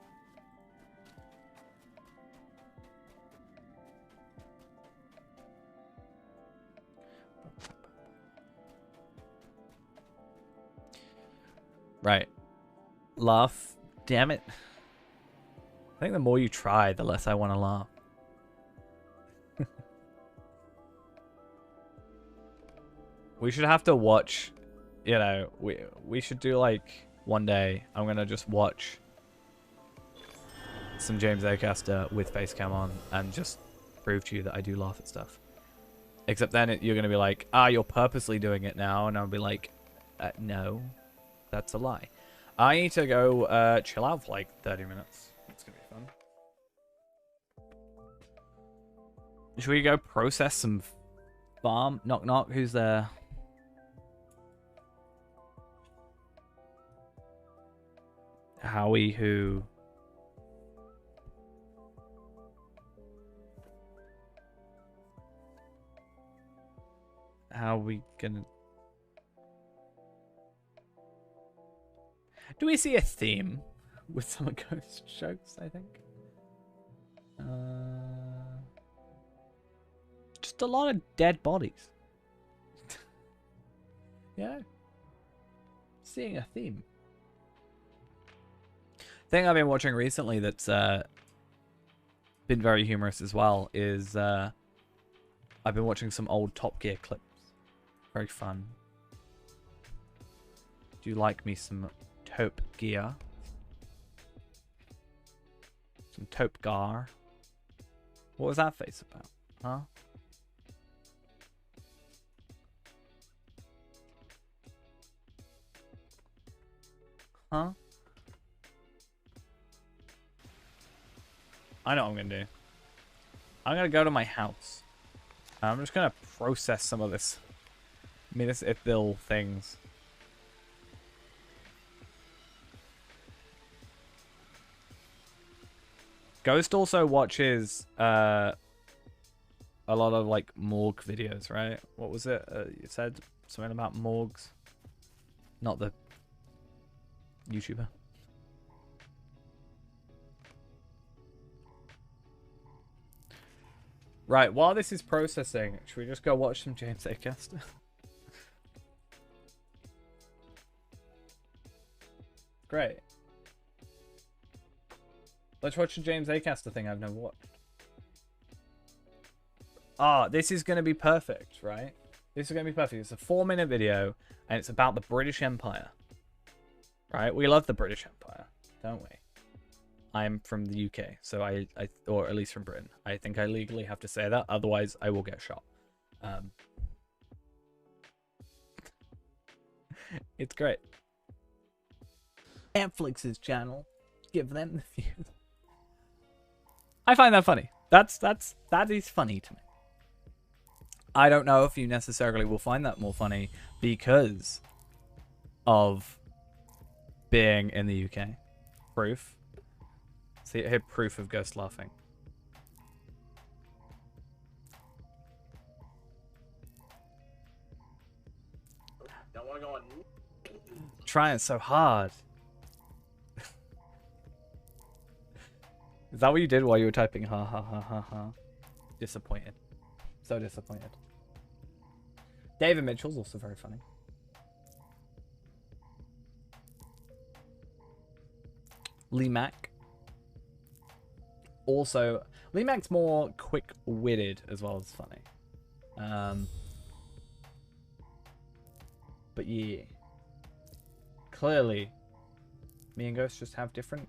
Right. Laugh. Damn it. I think the more you try, the less I want to laugh. We should have to watch, we should do like one day, I'm going to just watch some James Acaster with Facecam on and just prove to you that I do laugh at stuff. Except then you're going to be like, you're purposely doing it now. And I'll be like, no, that's a lie. I need to go chill out for like 30 minutes. It's going to be fun. Should we go process some farm? Knock knock, who's there? Howie, who... How are we gonna... Do we see a theme with some ghost jokes, I think? Just a lot of dead bodies. Yeah. Seeing a theme. Thing I've been watching recently that's been very humorous as well is I've been watching some old Top Gear clips. Very fun. Do you like me some Top Gear? Some Top Gar. What was that face about? Huh? Huh? I know what I'm going to do. I'm going to go to my house. I'm just going to process some of this municipal things. Ghost also watches a lot of like morgue videos, right? What was it? You said something about morgues, not the YouTuber. Right, while this is processing, should we just go watch some James Acaster? Great. Let's watch the James Acaster thing I've never watched. Ah, this is going to be perfect, right? This is going to be perfect. It's a 4-minute video, and it's about the British Empire. Right? We love the British Empire, don't we? I'm from the UK, so I or at least from Britain. I think I legally have to say that, otherwise I will get shot. It's great. Netflix's channel, give them the views. I find that funny. That is funny to me. I don't know if you necessarily will find that more funny because of being in the UK. Proof. See here, proof of ghost laughing. Don't want to go on. Trying so hard. Is that what you did while you were typing? Ha ha ha ha ha. Disappointed. So disappointed. David Mitchell's also very funny. Lee Mack. Also, Lee Mack's more quick-witted as well as funny. But yeah. Clearly, me and Ghost just have different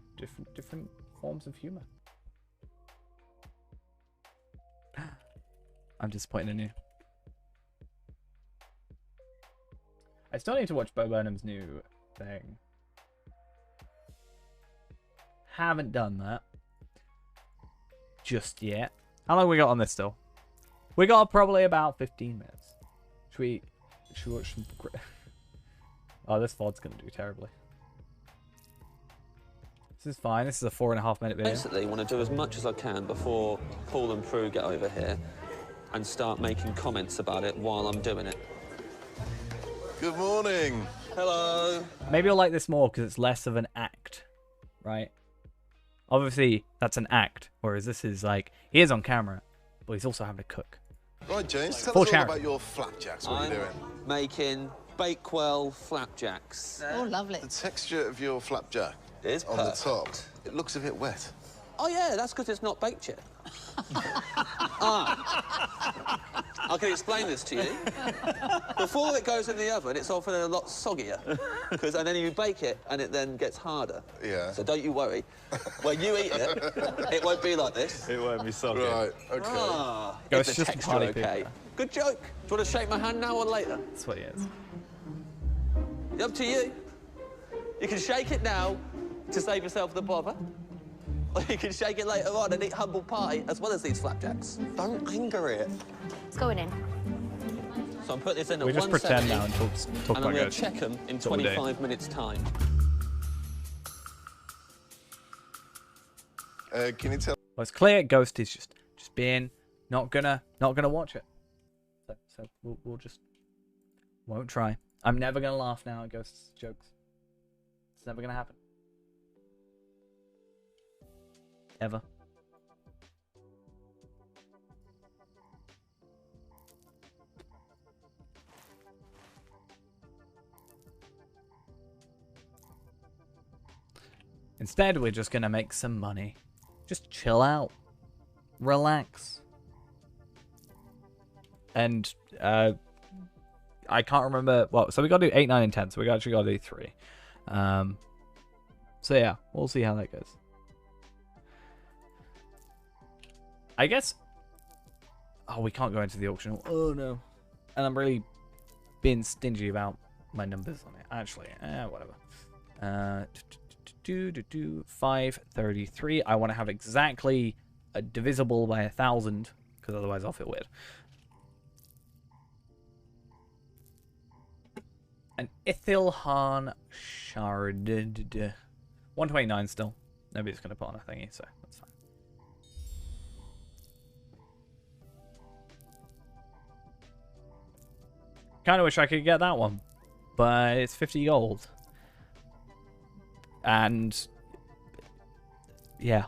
forms of humor. I'm disappointed in you. I still need to watch Bo Burnham's new thing. Haven't done that just yet. How long we got on this still? We got probably about 15 minutes. Should we watch some... Oh, this VOD's gonna do terribly. This is fine. This is a 4.5 minute video. Basically, want to do as much as I can before Paul and Prue get over here and start making comments about it while I'm doing it. Good morning. Hello. Maybe you'll like this more because it's less of an act, right? Obviously, that's an act, whereas this is like, he is on camera, but he's also having to cook. Right, James, tell us all about your flapjacks. What are you doing? Making Bakewell flapjacks. Oh, lovely. The texture of your flapjack is on perfect. the top, it looks a bit wet. Oh, yeah, that's because it's not baked yet. I can explain this to you. Before it goes in the oven, it's often a lot soggier. And then you bake it, and it then gets harder. Yeah. So don't you worry. When you eat it, it won't be like this. It won't be soggy. Right, okay. Ah, Go, is it's the just texture party okay? people. Good joke. Do you want to shake my hand now or later? That's what he is. Up to you. You can shake it now to save yourself the bother. Or you can shake it later on and eat humble pie as well as these flapjacks. Don't anger it. It's going in. So I'm putting this in at We just 170, pretend now and talk and about I'm going ghosts. to check them in That's what we do. 25 minutes' time. Can you tell? Well, it's clear Ghost is just being not gonna watch it. So we'll just won't try. I'm never gonna laugh now at Ghost's jokes. It's never gonna happen. Ever. Instead, we're just gonna make some money. Just chill out. Relax. And, I can't remember... Well, so we gotta do 8, 9, and 10, so we actually gotta do 3. So yeah, we'll see how that goes. I guess... Oh, we can't go into the auction. Oh, no. And I'm really being stingy about my numbers on it. Actually, whatever. 533. I want to have exactly divisible by 1,000, because otherwise I'll feel weird. An Ithilhan Shard. 129 still. Nobody's going to put on a thingy, so that's fine. Kind of wish I could get that one, but it's 50 gold. And yeah,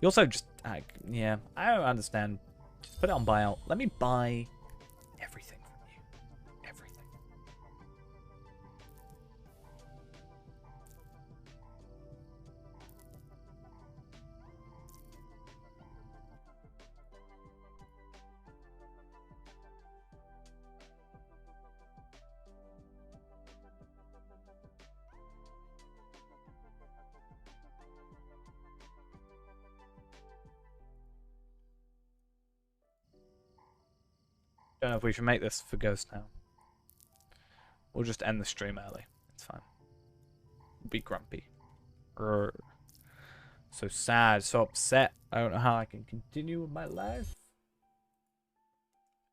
you also just yeah, I don't understand. Just put it on buyout. Let me buy everything from you. Everything. Don't know if we should make this for Ghost now. We'll just end the stream early. It's fine. Be grumpy. Grr. So sad, so upset. I don't know how I can continue with my life.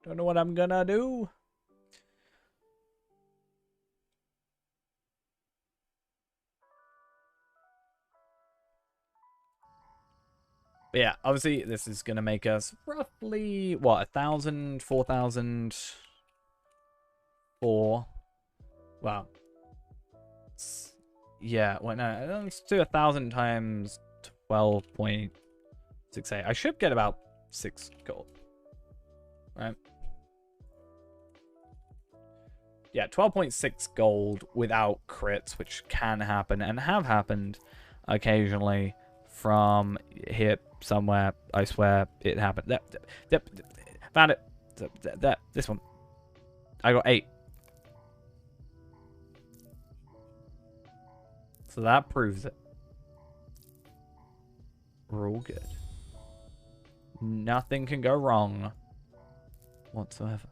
Don't know what I'm gonna do. But yeah, obviously this is gonna make us roughly what, 1,000, 4,000, 4. Wow. Yeah, well, no, let's do 1,000 times 12.68. I should get about 6 gold. Right? Yeah, 12.6 gold without crits, which can happen and have happened occasionally from here somewhere. I swear it happened. Found it. This one. I got 8. So that proves it. We're all good. Nothing can go wrong whatsoever.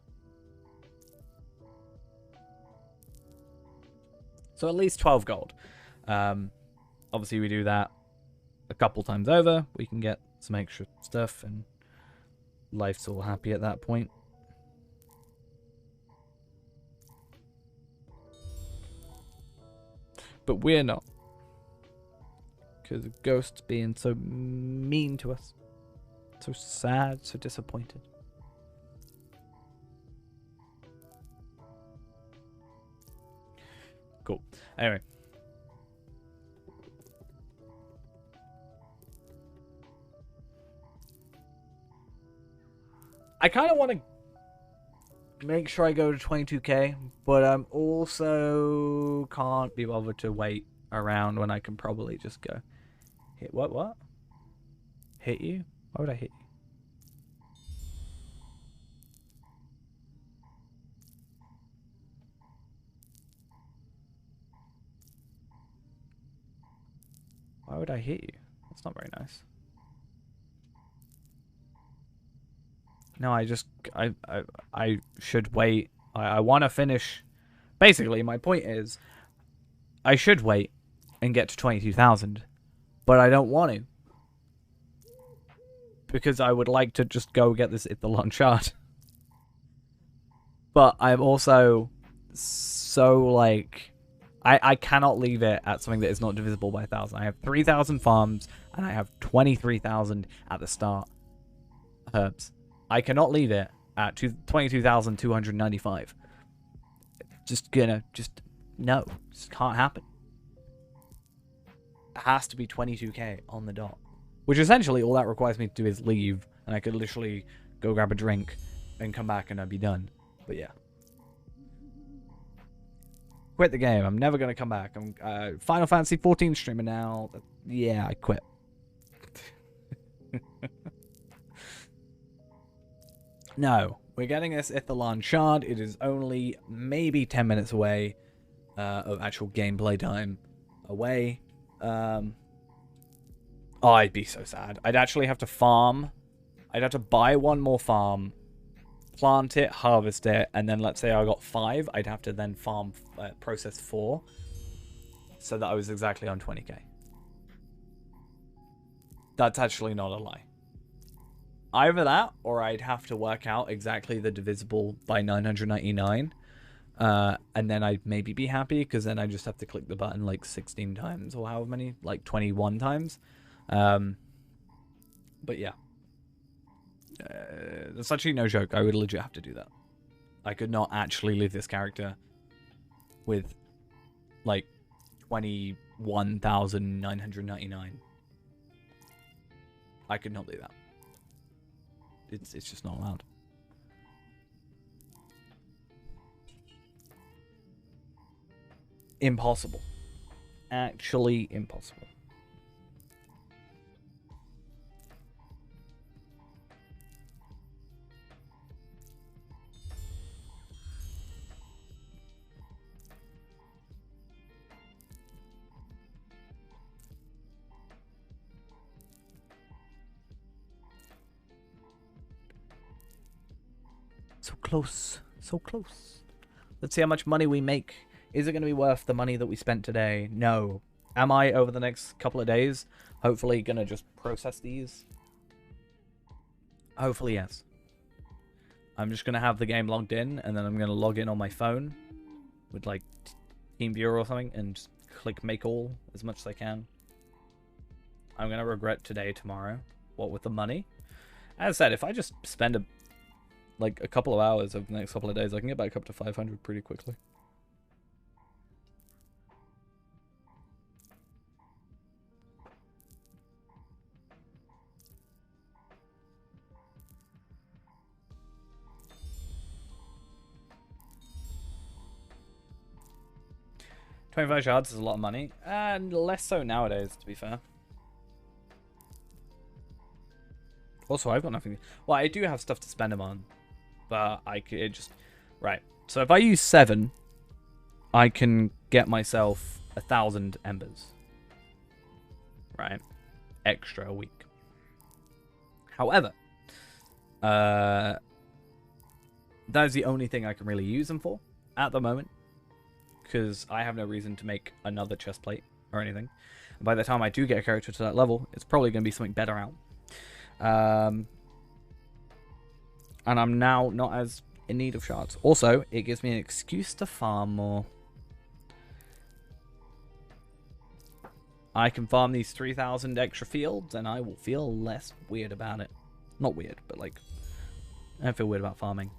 So at least 12 gold. Obviously we do that a couple times over. We can get some extra stuff and life's all happy at that point. But we're not. Because the ghost's being so mean to us. So sad, so disappointed. Cool. Anyway. I kind of want to make sure I go to 22k, but I'm also can't be bothered to wait around when I can probably just go. Hit what? Hit you? Why would I hit you? Why would I hit you? That's not very nice. No, I should wait. I want to finish. Basically, my point is, I should wait and get to 22,000, but I don't want to. Because I would like to just go get this Ithalon shard. But I'm also so, like, I cannot leave it at something that is not divisible by 1,000. I have 3,000 farms, and I have 23,000 at the start. Herbs. I cannot leave it at 22,295. No. Just can't happen. It has to be 22k on the dot. Which essentially all that requires me to do is leave, and I could literally go grab a drink and come back and I'd be done. But yeah. Quit the game. I'm never going to come back. I'm Final Fantasy 14 streamer now. Yeah, I quit. No, we're getting this Ithalon shard. It is only maybe 10 minutes away of actual gameplay time away. Oh, I'd be so sad. I'd actually have to farm. I'd have to buy one more farm, plant it, harvest it, and then let's say I got 5. I'd have to then farm, process 4, so that I was exactly on 20k. That's actually not a lie. Either that, or I'd have to work out exactly the divisible by 999, and then I'd maybe be happy, because then I just have to click the button like 16 times, or however many, like 21 times. But yeah. That's actually no joke. I would legit have to do that. I could not actually leave this character with, like, 21,999. I could not do that. It's just not allowed. Impossible. Actually impossible. So close. So close. Let's see how much money we make. Is it going to be worth the money that we spent today? No. Am I, over the next couple of days, hopefully going to just process these? Hopefully, yes. I'm just going to have the game logged in, and then I'm going to log in on my phone with, like, TeamViewer or something, and just click make all as much as I can. I'm going to regret today, tomorrow. What with the money? As I said, if I just spend a couple of hours over the next couple of days, I can get back up to 500 pretty quickly. $25 shards is a lot of money, and less so nowadays, to be fair. Also, I've got nothing. Well, I do have stuff to spend them on, but I could just right. So if I use 7, I can get myself 1,000 embers. Right, extra a week. However, that is the only thing I can really use them for at the moment, because I have no reason to make another chest plate or anything. And by the time I do get a character to that level, it's probably going to be something better out. And I'm now not as in need of shards. Also, it gives me an excuse to farm more. I can farm these 3,000 extra fields, and I will feel less weird about it. Not weird, but like, I don't feel weird about farming.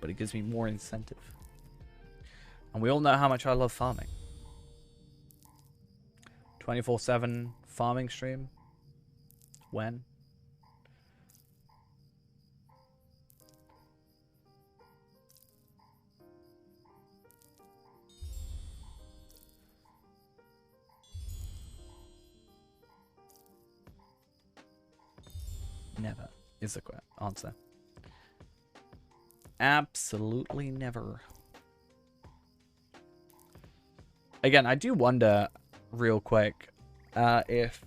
But it gives me more incentive. And we all know how much I love farming. 24/7 farming stream. When? Never is the answer. Absolutely never. Again, I do wonder, real quick, if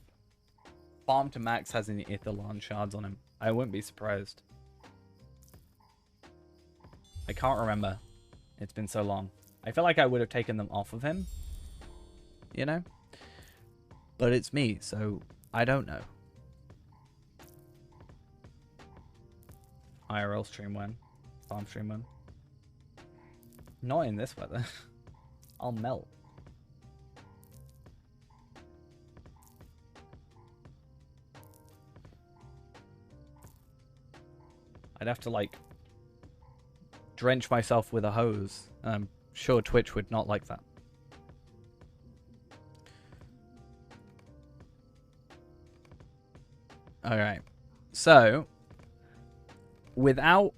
Farm to Max has any Ithalon shards on him. I wouldn't be surprised. I can't remember. It's been so long. I feel like I would have taken them off of him. You know? But it's me, so I don't know. IRL stream when? Farm stream when? Not in this weather. I'll melt. I'd have to, like, drench myself with a hose. I'm sure Twitch would not like that. Alright. So, without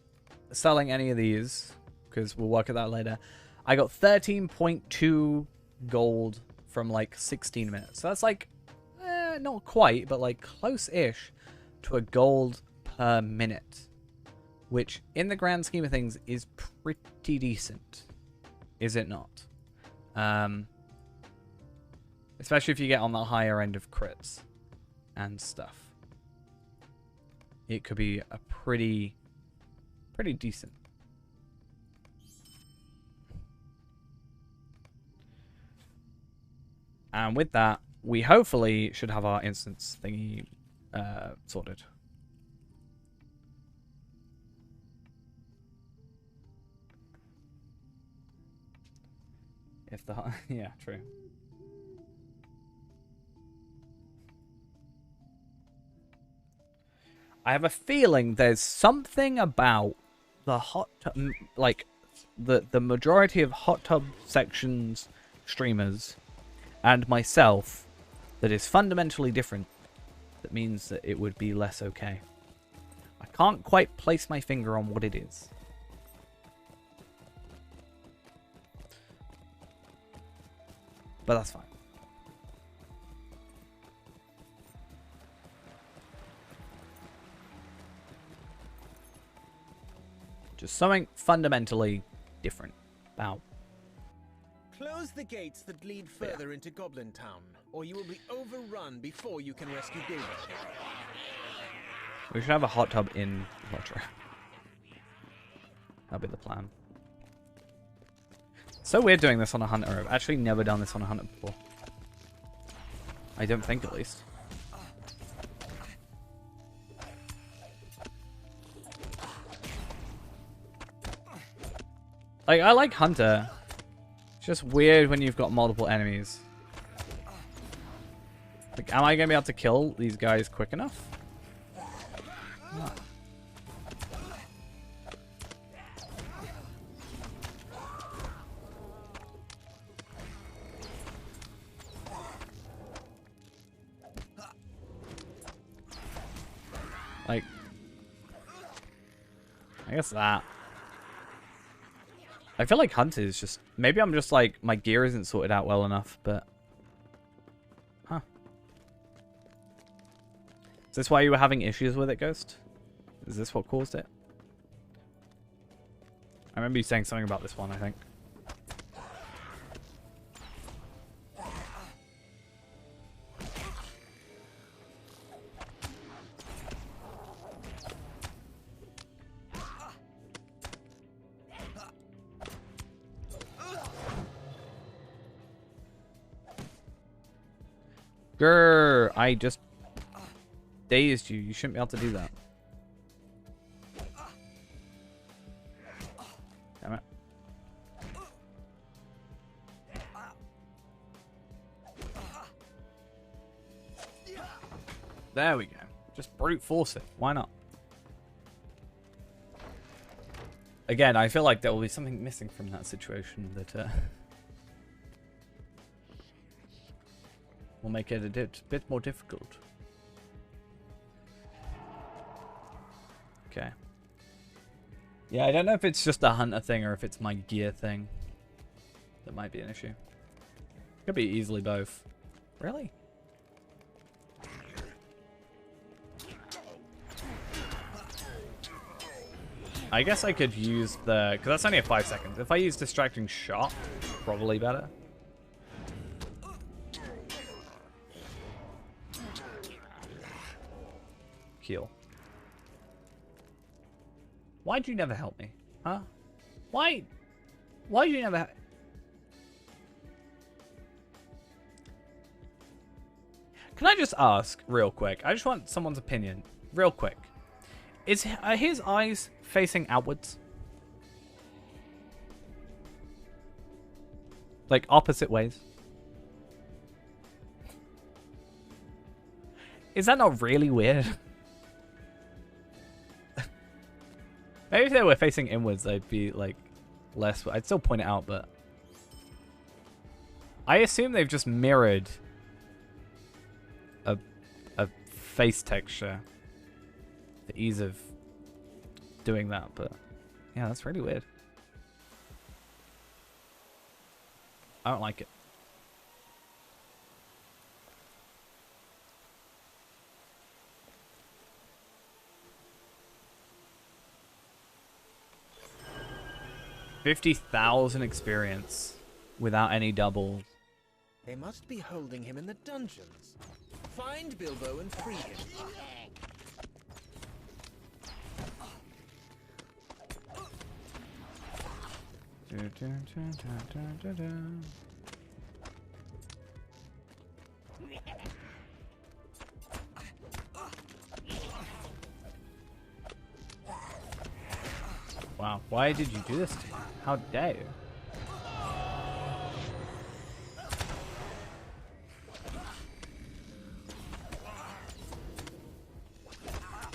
selling any of these, because we'll work at that later, I got 13.2 gold from, like, 16 minutes. So that's, like, not quite, but, like, close-ish to a gold per minute. Which, in the grand scheme of things, is pretty decent. Is it not? Especially if you get on the higher end of crits and stuff. It could be a pretty decent. And with that, we hopefully should have our instance thingy sorted. If the yeah, true. I have a feeling there's something about the hot, like the majority of hot tub sections streamers and myself that is fundamentally different, that means that it would be less okay. I can't quite place my finger on what it is. But that's fine. Just something fundamentally different about. Close the gates that lead further into Goblin Town, or you will be overrun before you can rescue Bilbo. We should have a hot tub in Lottery. That'll be the plan. So weird doing this on a hunter. I've actually never done this on a hunter before. I don't think, at least. Like, I like hunter. It's just weird when you've got multiple enemies. Like, am I going to be able to kill these guys quick enough? No. Like, I guess that. I feel like Hunter is just... Maybe I'm just like, my gear isn't sorted out well enough, but... Huh. Is this why you were having issues with it, Ghost? Is this what caused it? I remember you saying something about this one, I think. Grrr, I just dazed you. You shouldn't be able to do that. Damn it. There we go. Just brute force it. Why not? Again, I feel like there will be something missing from that situation that... will make it a bit more difficult. Okay. Yeah, I don't know if it's just a hunter thing or if it's my gear thing. That might be an issue. Could be easily both. Really? I guess I could use the... Because that's only a 5 seconds. If I use distracting shot, probably better. Heal. Why'd you never help me? Huh? Why'd you never Can I just ask real quick? I just want someone's opinion. Real quick. Are his eyes facing outwards? Like opposite ways? Is that not really weird? Maybe if they were facing inwards, they'd be like less. I'd still point it out, but I assume they've just mirrored a face texture for ease of doing that. But yeah, that's really weird. I don't like it. $50,000 experience without any doubles. They must be holding him in the dungeons. Find Bilbo and free him. Wow, why did you do this to me? How dare you?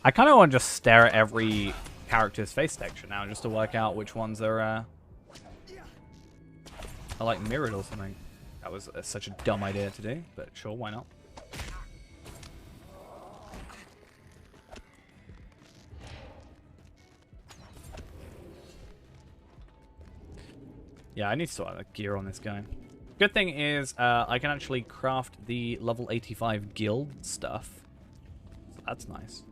I kind of want to just stare at every character's face texture now just to work out which ones are I like mirrored or something. That was such a dumb idea to do, but sure, why not? Yeah, I need to sort out the gear on this guy. Good thing is, I can actually craft the level 85 guild stuff. So that's nice.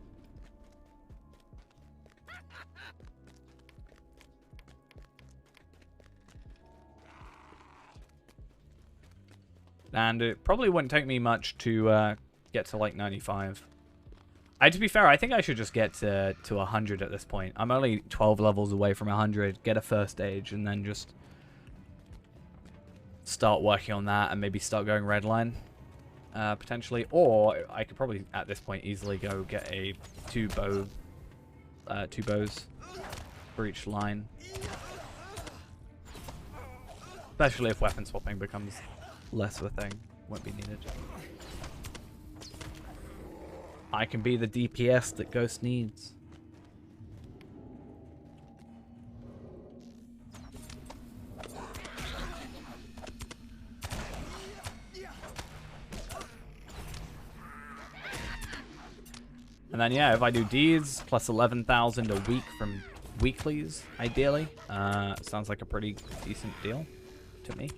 And it probably wouldn't take me much to get to like 95. To be fair, I think I should just get to 100 at this point. I'm only 12 levels away from 100. Get a first stage and then just start working on that and maybe start going redline, potentially. Or I could probably at this point easily go get a two bows for each line. Especially if weapon swapping becomes less of a thing, won't be needed. I can be the DPS that Ghost needs. And then yeah, if I do deeds plus 11,000 a week from weeklies, ideally, sounds like a pretty decent deal to me.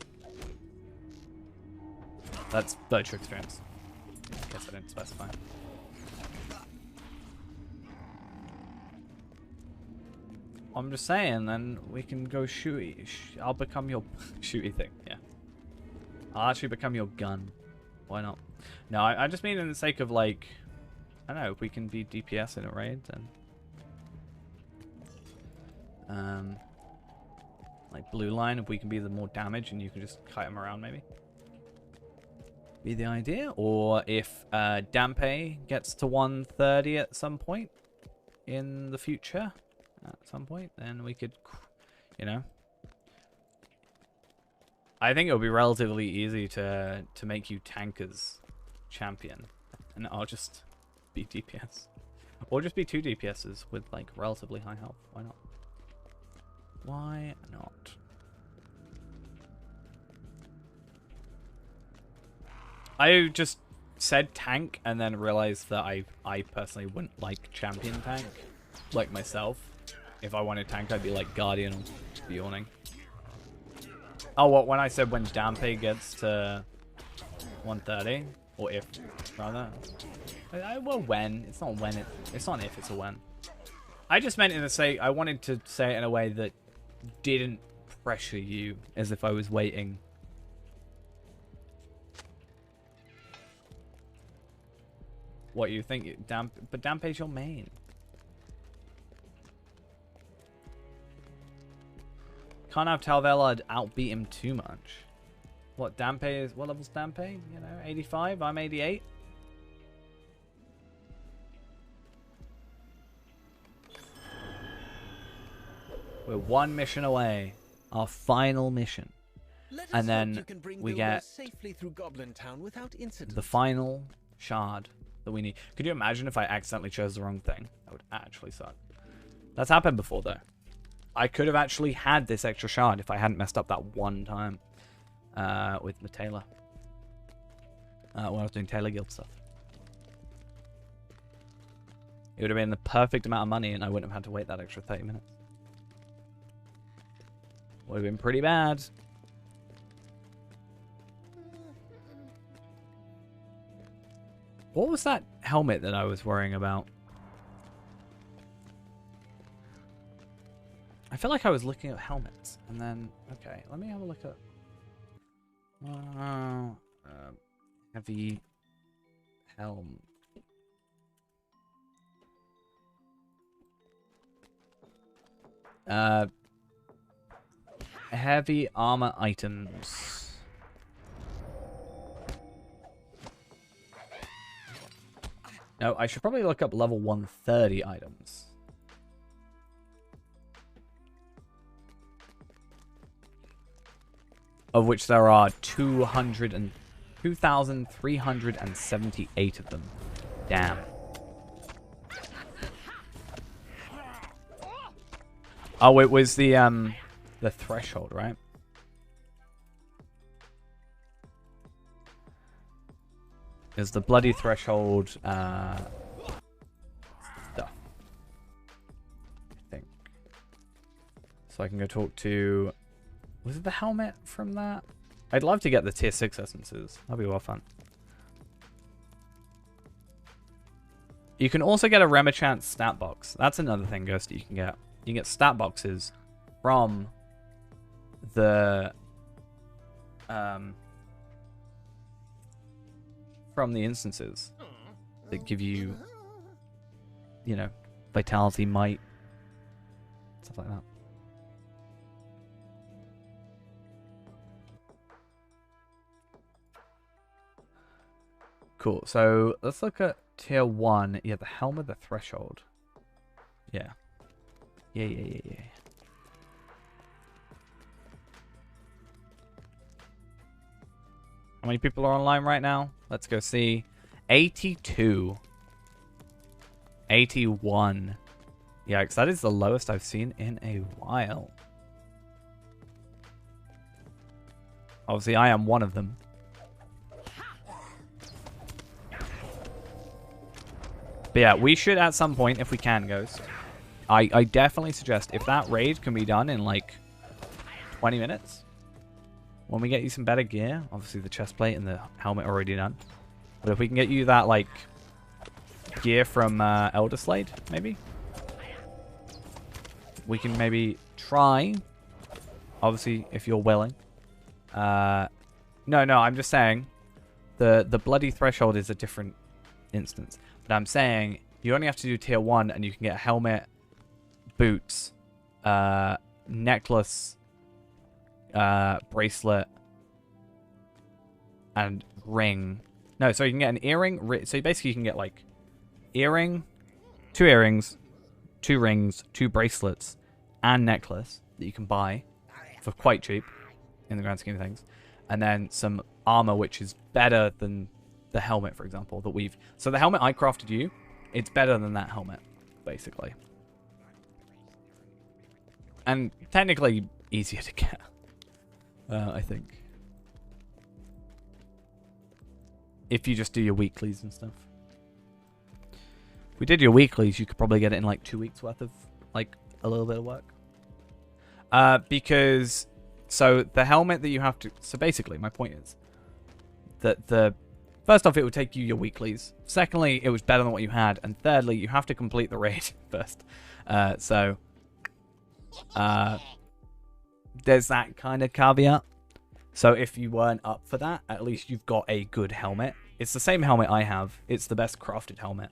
That's virtue experience. Guess I didn't specify. I'm just saying, then we can go shooty. I'll become your shooty thing. Yeah, I'll actually become your gun. Why not? No, I just mean in the sake of like, I don't know, if we can be DPS in a raid, then like blue line, if we can be the more damage and you can just kite them around, maybe. Be the idea. Or if Dampe gets to 130 at some point in the future, then we could, you know. I think it would be relatively easy to make you tankers champion, and I'll just be DPS, or just be 2 DPSs with like relatively high health. Why not? Why not? I just said tank and then realized that I personally wouldn't like champion tank like myself. If I wanted tank, I'd be like Guardian or Yawning. Oh, what? When I said when Dampe gets to 130, or if rather, well, when? It's not when. It's not if. It's a when. I just meant in a say. I wanted to say it in a way that didn't pressure you, as if I was waiting. What you think? But Dampe's your main. Can't have Talvela outbeat him too much. What Dampe is? What level's Dampe? You know, 85. I'm 88. We're one mission away. Our final mission. And then we get safely through Goblin Town without incident. The final shard that we need. Could you imagine if I accidentally chose the wrong thing? That would actually suck. That's happened before, though. I could have actually had this extra shard if I hadn't messed up that one time with Matela. When I was doing Taylor Guild stuff. It would have been the perfect amount of money and I wouldn't have had to wait that extra 30 minutes. Would have been pretty bad. What was that helmet that I was worrying about? I feel like I was looking at helmets, and then... Okay, let me have a look at... heavy helm. Heavy armor items. No, I should probably look up level 130 items. Of which there are 2,378 of them. Damn. Oh, it was the threshold, right? is the bloody threshold stuff. I think. So I can go talk to... Was it the helmet from that? I'd love to get the tier 6 essences. That'd be well fun. You can also get a Remachant stat box. That's another thing, Ghost, that you can get. You can get stat boxes from the instances that give you, you know, vitality, might, stuff like that. Cool. So let's look at tier 1. Yeah, the helm of the threshold. Yeah. Yeah. How many people are online right now? Let's go see. 82. 81. Yeah, because that is the lowest I've seen in a while. Obviously, I am one of them. But yeah, we should at some point, if we can, Ghost. I definitely suggest, if that raid can be done in like 20 minutes, when we get you some better gear, obviously the chest plate and the helmet are already done. But if we can get you that like gear from Elder Slade, maybe, we can maybe try. Obviously, if you're willing. No, I'm just saying the bloody threshold is a different instance. But I'm saying you only have to do tier 1 and you can get a helmet, boots, necklace, bracelet, and ring. No, so you can get an earring. So basically you can get like earring, 2 earrings, 2 rings, 2 bracelets, and necklace that you can buy for quite cheap in the grand scheme of things. And then some armor, which is better than the helmet, for example, that we've... So the helmet I crafted you, it's better than that helmet, basically. And technically easier to get, I think. If you just do your weeklies and stuff. If we did your weeklies, you could probably get it in like 2 weeks worth of, like, a little bit of work. Because... So the helmet that you have to... So basically, my point is that the... First off, it would take you your weeklies. Secondly, it was better than what you had. And thirdly, you have to complete the raid first. There's that kind of caveat. So if you weren't up for that, at least you've got a good helmet. It's the same helmet I have. It's the best crafted helmet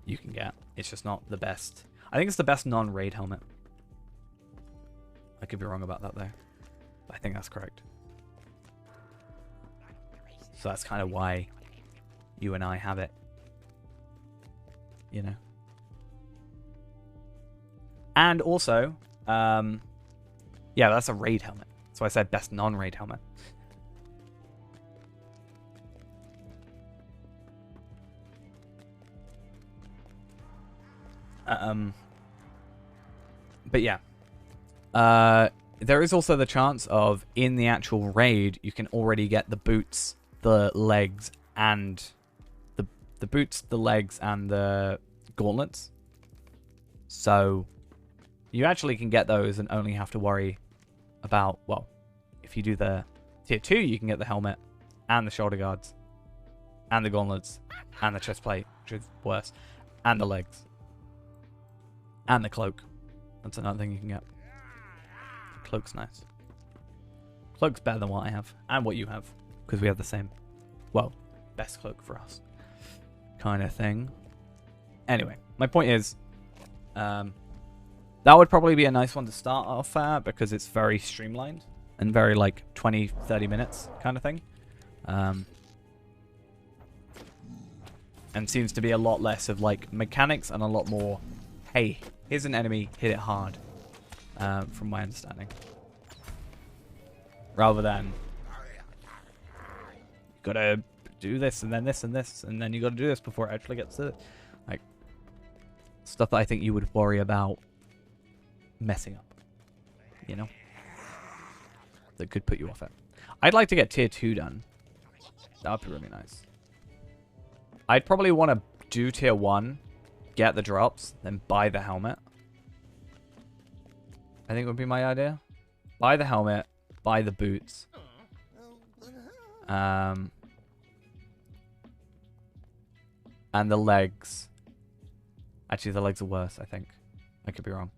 you can get. It's just not the best. I think it's the best non-raid helmet. I could be wrong about that, though. But I think that's correct. So that's kind of why you and I have it. You know? And also, yeah, that's a raid helmet. So I said best non-raid helmet. But yeah. There is also the chance of, in the actual raid, you can already get the boots, the legs, and the boots, the legs, and the gauntlets. So you actually can get those and only have to worry about, well, if you do the tier 2, you can get the helmet and the shoulder guards and the gauntlets and the chest plate, which is worse, and the legs and the cloak. That's another thing you can get. Cloak's nice. Cloak's better than what I have and what you have, because we have the same, well, best cloak for us kind of thing. Anyway, my point is, that would probably be a nice one to start off at, because it's very streamlined and very like 20-30 minutes kind of thing, and seems to be a lot less of like mechanics and a lot more, hey, here's an enemy, hit it hard, from my understanding, rather than you gotta do this and then this and this and then you gotta do this before it actually gets to it. Like stuff that I think you would worry about messing up, you know, that could put you off it. I'd like to get tier 2 done. That would be really nice. I'd probably want to do tier 1, get the drops, then buy the helmet. I think would be my idea. Buy the helmet, buy the boots. And the legs. Actually, the legs are worse, I think. I could be wrong.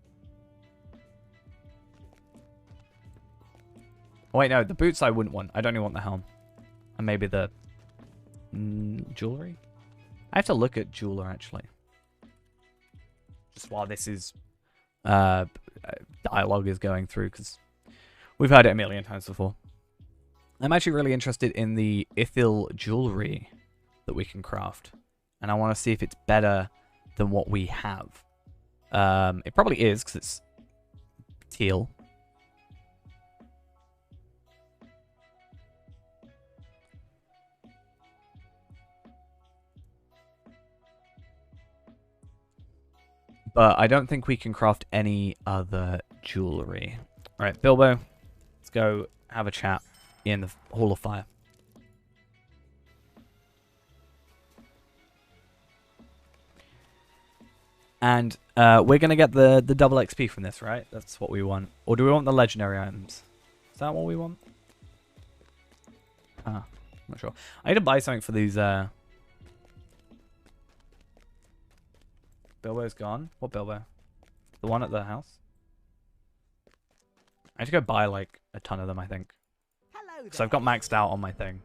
Oh, wait, no. The boots I wouldn't want. I'd only want the helm. And maybe the jewelry? I have to look at jeweler, actually. Just while this is... dialogue is going through, because we've heard it a million times before. I'm actually really interested in the Ithil jewelry that we can craft. And I want to see if it's better than what we have. It probably is, because it's teal. But I don't think we can craft any other jewelry. Alright, Bilbo, let's go have a chat in the Hall of Fire. And we're going to get the double XP from this, right? That's what we want. Or do we want the legendary items? Is that what we want? I'm not sure. I need to buy something for these... Bilbo's gone? What Bilbo? The one at the house? I need to go buy, like, a ton of them, I think. So I've got maxed out on my thing.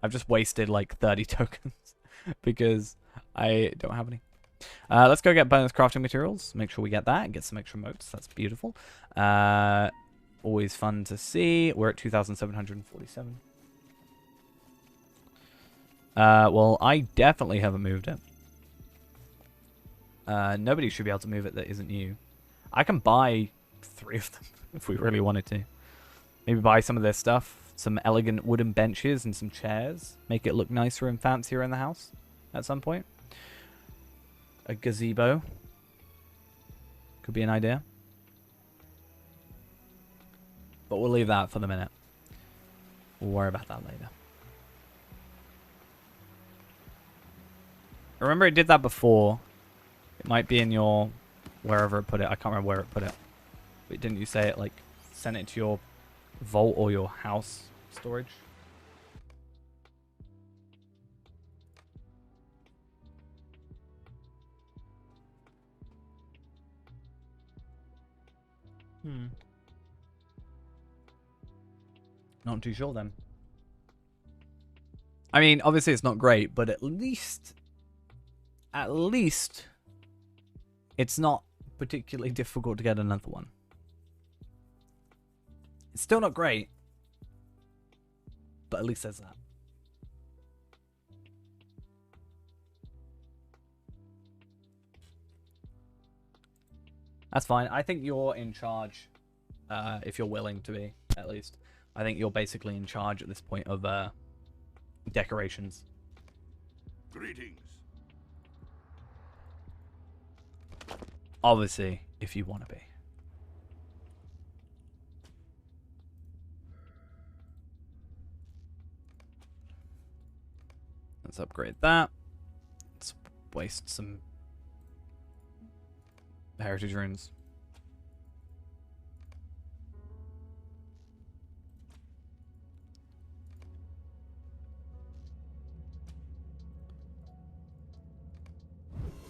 I've just wasted, like, 30 tokens. Because I don't have any. Let's go get bonus crafting materials. Make sure we get that and get some extra motes. That's beautiful. Always fun to see. We're at 2,747. Well, I definitely haven't moved it. Nobody should be able to move it that isn't you. I can buy 3 of them if we really wanted to. Maybe buy some of their stuff. Some elegant wooden benches and some chairs. Make it look nicer and fancier in the house at some point. A gazebo. Could be an idea. But we'll leave that for the minute. We'll worry about that later. Remember it did that before. It might be in your... wherever it put it. I can't remember where it put it. But didn't you say it, like, sent it to your vault or your house storage? Not too sure then. I mean, obviously it's not great, but at least it's not particularly difficult to get another one. It's still not great, but at least there's that. That's fine. I think you're in charge, if you're willing to be, at least. I think you're basically in charge at this point of decorations. Greetings. Obviously, if you want to be. Let's upgrade that. Let's waste some heritage runes.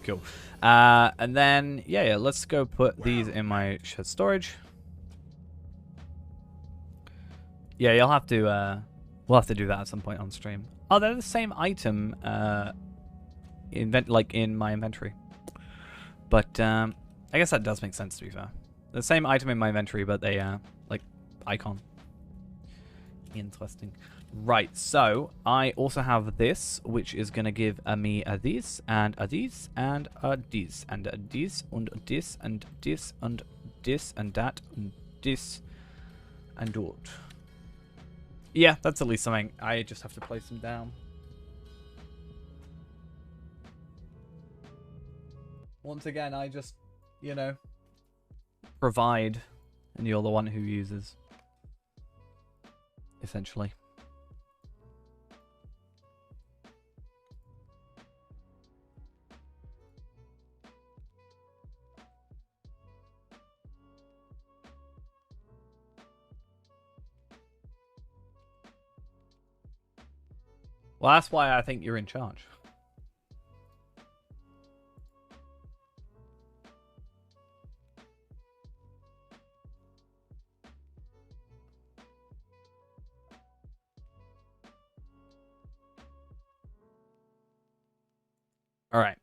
Cool. And then, yeah, let's go put these in my shed storage. Yeah, you'll have to, we'll have to do that at some point on stream. Oh, they're the same item, like in my inventory. But, I guess that does make sense, to be fair. The same item in my inventory, but they, like, icon. Interesting. Right, so I also have this, which is going to give me a this, and a this, and a this, and a this, and this, and this, and this, and that, and this, and that. Yeah, that's at least something. I just have to place them down. Once again, I just, you know, provide, and you're the one who uses. Essentially. Well, that's why I think you're in charge. All right.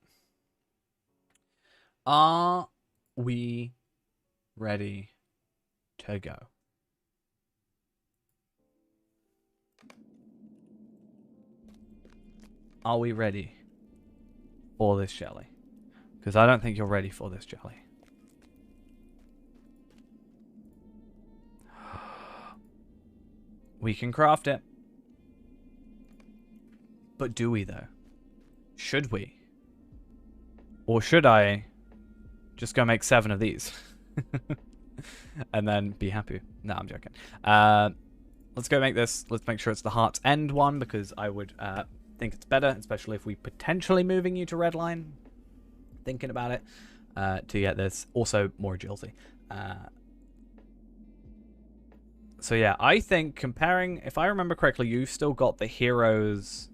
Are we ready to go? Are we ready for this jelly? Because I don't think you're ready for this jelly. We can craft it. But do we, though? Should we? Or should I just go make 7 of these? And then be happy? No, I'm joking. Let's go make this. Let's make sure it's the Heart's End one, because I would think it's better, especially if we potentially moving you to Redline. Thinking about it to get this. Also, more agility. So yeah, I think comparing, if I remember correctly, you've still got the Heroes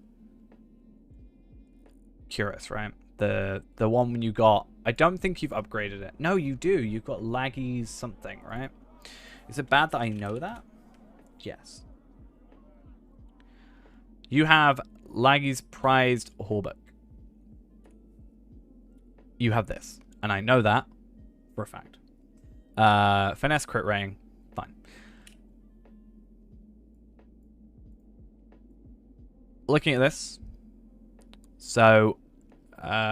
Cuirass, right? The one when you got, I don't think you've upgraded it. No, you do. You've got Laggy's something, right? Is it bad that I know that? Yes. You have Laggy's prized hauberk. You have this, and I know that for a fact. Finesse crit ring, fine. Looking at this, so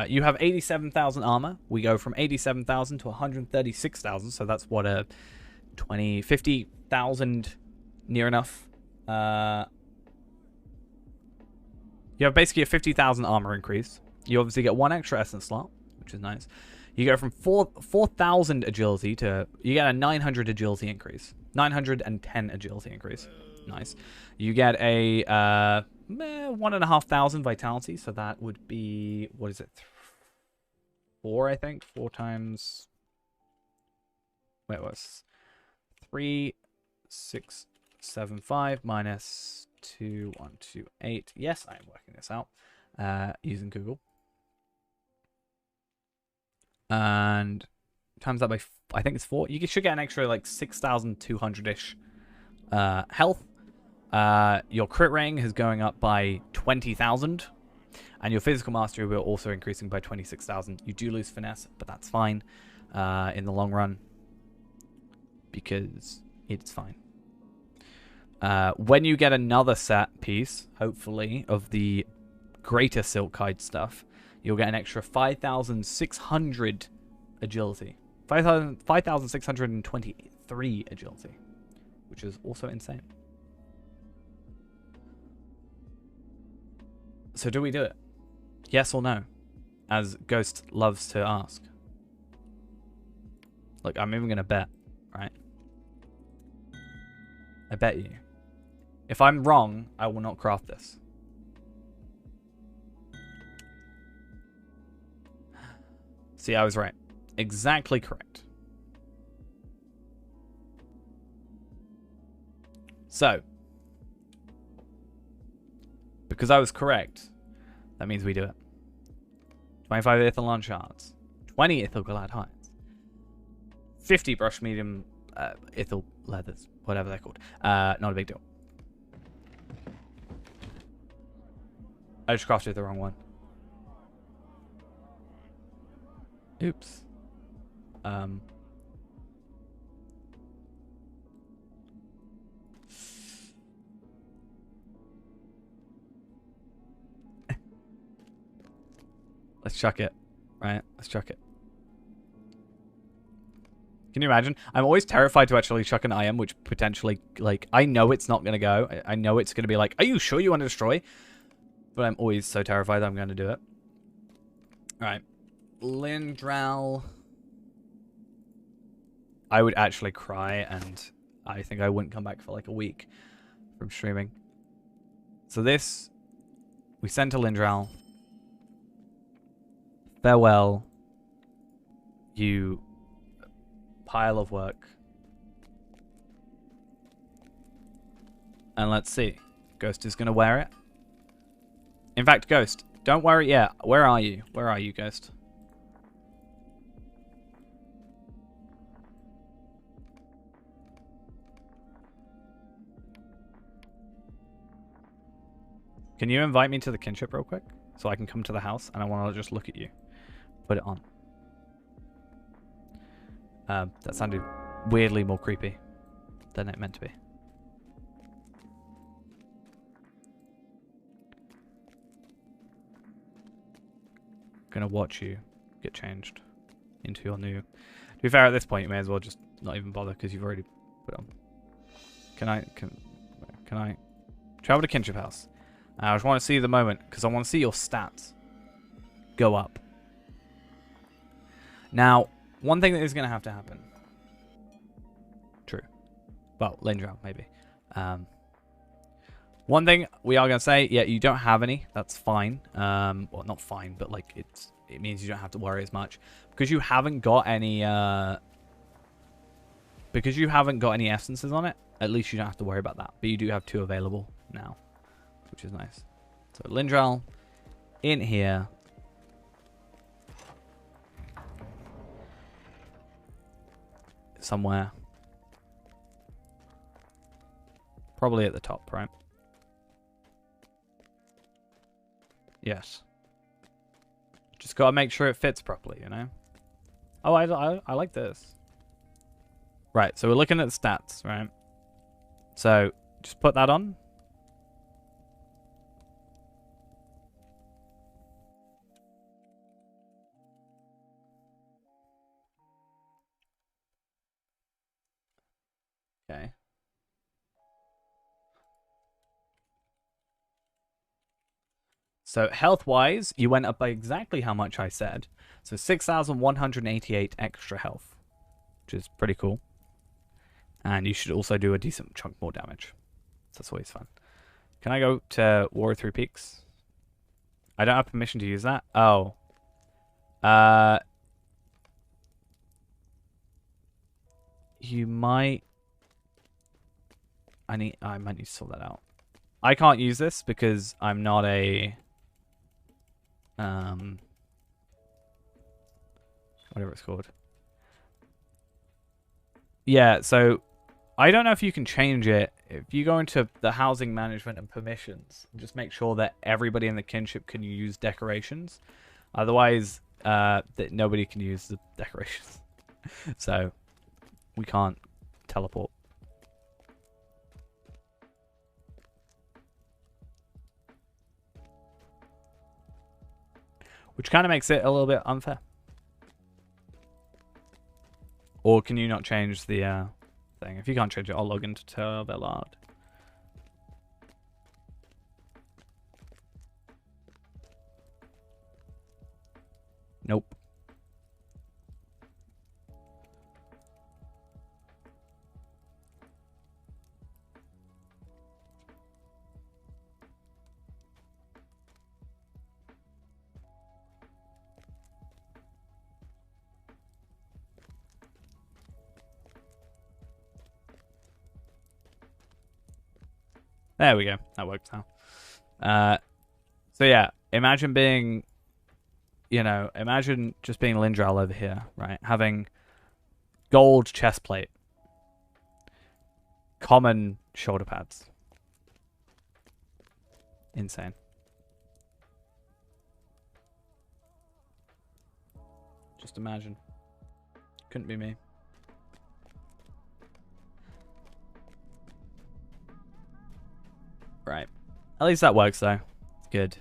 you have 87,000 armor. We go from 87,000 to 136,000, so that's what a 50,000 near enough. You have basically a 50,000 armor increase. You obviously get 1 extra essence slot, which is nice. You go from 4,000 agility to, you get a 900 agility increase. 910 agility increase. Nice. You get a 1,500 vitality, so that would be, what is it? 4, I think. 4 times. Wait, it was 3,675 minus 2,128. Yes, I am working this out using Google. And times that by, I think it's 4. You should get an extra like 6,200-ish health. Your crit ring is going up by 20,000. And your physical mastery will also increasing by 26,000. You do lose finesse, but that's fine in the long run. Because it's fine. When you get another set piece, hopefully, of the greater Silkhide stuff, you'll get an extra 5,600 agility. 5,623 agility. Which is also insane. So do we do it? Yes or no? As Ghost loves to ask. Look, I'm even going to bet, right? I bet you. If I'm wrong, I will not craft this. See, I was right. Exactly correct. So, because I was correct, that means we do it. 25 Ithalon Shards. 20 Ithil Glad Hides. 50 Brush Medium Ithil Leathers. Whatever they're called. Not a big deal. I just crafted the wrong one. Oops. Let's chuck it. Right? Let's chuck it. Can you imagine? I'm always terrified to actually chuck an IM, which potentially, like, I know it's not going to go. I know it's going to be like, are you sure you want to destroy? But I'm always so terrified that I'm going to do it. Alright. Lindral. I would actually cry, and I think I wouldn't come back for like a week from streaming. So this, we send to Lindral. Farewell, you pile of work. And let's see. Ghost is going to wear it. In fact, Ghost, don't worry. Yeah, where are you? Where are you, Ghost? Can you invite me to the kinship real quick? So I can come to the house and I want to just look at you. Put it on. That sounded weirdly more creepy than it meant to be. Gonna watch you get changed into your new... To be fair, at this point you may as well just not even bother because you've already put it on. Can I travel to kinship house? I just want to see the moment because I want to see your stats go up. Now, one thing that is going to happen. True. Well, Lindral, maybe. One thing we are going to say, yeah, you don't have any. That's fine. Well, not fine, but like it means you don't have to worry as much. Because you haven't got any... because you haven't got any essences on it, at least you don't have to worry about that. But you do have 2 available now, which is nice. So Lindral in here. Somewhere. Probably at the top, right? Yes. Just gotta make sure it fits properly, you know? Oh, I like this. Right, so we're looking at the stats, right? So, just put that on. Okay. So health-wise, you went up by exactly how much I said. So 6,188 extra health, which is pretty cool. And you should also do a decent chunk more damage. That's always fun. Can I go to War of Three Peaks? I don't have permission to use that. Oh. You might... I might need to sort that out. I can't use this because I'm not a... whatever it's called. Yeah, so I don't know if you can change it. If you go into the housing management and permissions, just make sure that everybody in the kinship can use decorations. Otherwise, that nobody can use the decorations. So we can't teleport. Which kind of makes it a little bit unfair. Or can you not change the thing? If you can't change it, I'll log into Tervelard. Nope. There we go. That works now. So yeah, imagine being, you know, imagine just being Lindral over here, right? Having gold chest plate, common shoulder pads. Insane. Just imagine. Couldn't be me. Right. At least that works, though. Good.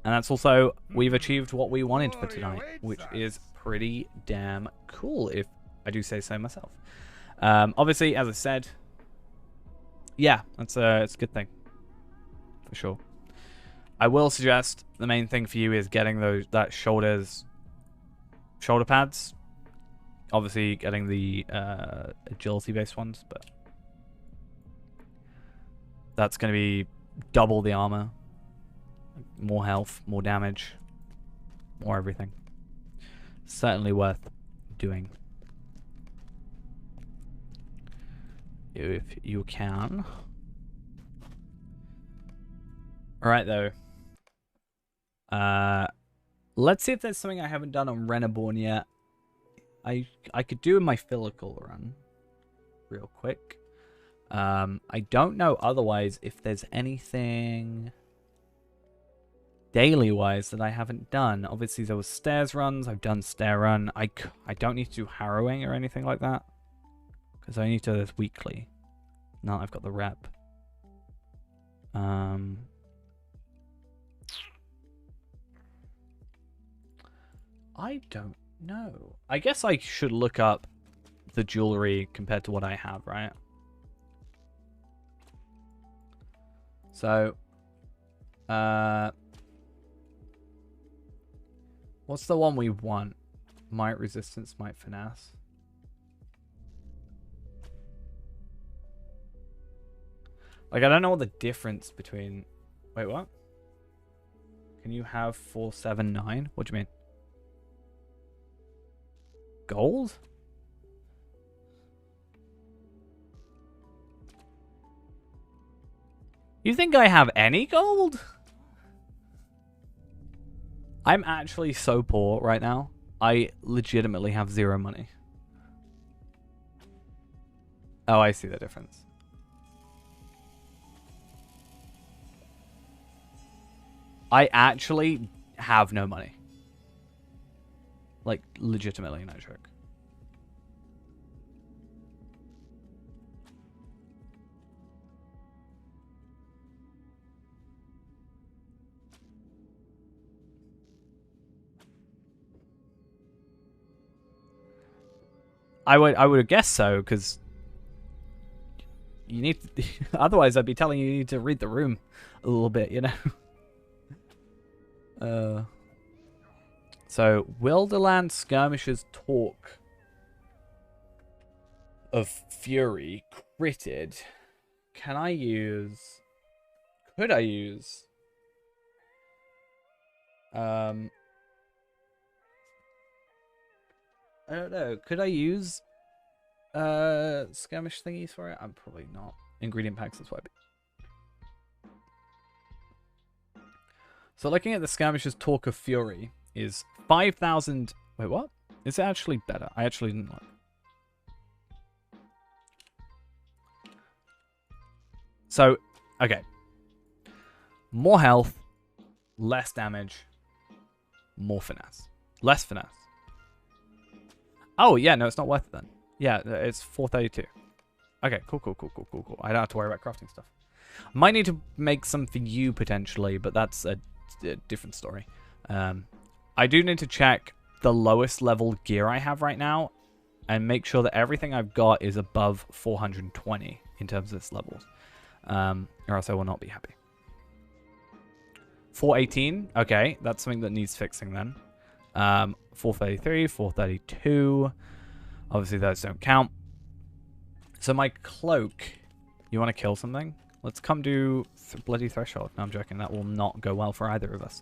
And that's also, we've achieved what we wanted for tonight, which is pretty damn cool, if I do say so myself. Obviously, as I said, yeah, it's a good thing. For sure. I will suggest the main thing for you is getting that shoulder pads. Obviously, getting the agility-based ones, but that's going to be double the armor, more health, more damage, more everything. Certainly worth doing. if you can. Alright, though. Let's see if there's something I haven't done on Renaborn yet. I could do my Phylical run real quick. I don't know otherwise if there's anything daily-wise that I haven't done. Obviously, there was stairs runs. I've done stair run. I don't need to do harrowing or anything like that, because I need to do this weekly. Now I've got the rep. I don't know. I guess I should look up the jewelry compared to what I have, right? So, what's the one we want? Might resistance, might finesse. Like, I don't know what the difference between... Wait, what? Can you have 479? What do you mean? Gold? You think I have any gold? I'm actually so poor right now. I legitimately have 0 money. Oh, I see the difference. I actually have no money. Like, legitimately, no joke. I would guess so, because you need to, otherwise I'd be telling you need to read the room a little bit, you know. So Wilderland Skirmishers Talk of Fury critted. Can I use? Could I use? I don't know. Could I use skirmish thingies for it? I'm probably not. Ingredient packs is what. So looking at the Skirmishers Talk of Fury is 5,000. Wait, what? Is it actually better? I actually didn't like. So, okay. More health, less damage, more finesse. Less finesse. Oh, yeah, no, it's not worth it then. Yeah, it's 432. Okay, cool. I don't have to worry about crafting stuff. Might need to make some for you, potentially, but that's a different story. I do need to check the lowest level gear I have right now and make sure that everything I've got is above 420 in terms of its levels. Or else I will not be happy. 418. Okay, that's something that needs fixing then. 433, 432. Obviously, those don't count. So my cloak. You want to kill something? Let's come do bloody threshold. No, I'm joking. That will not go well for either of us.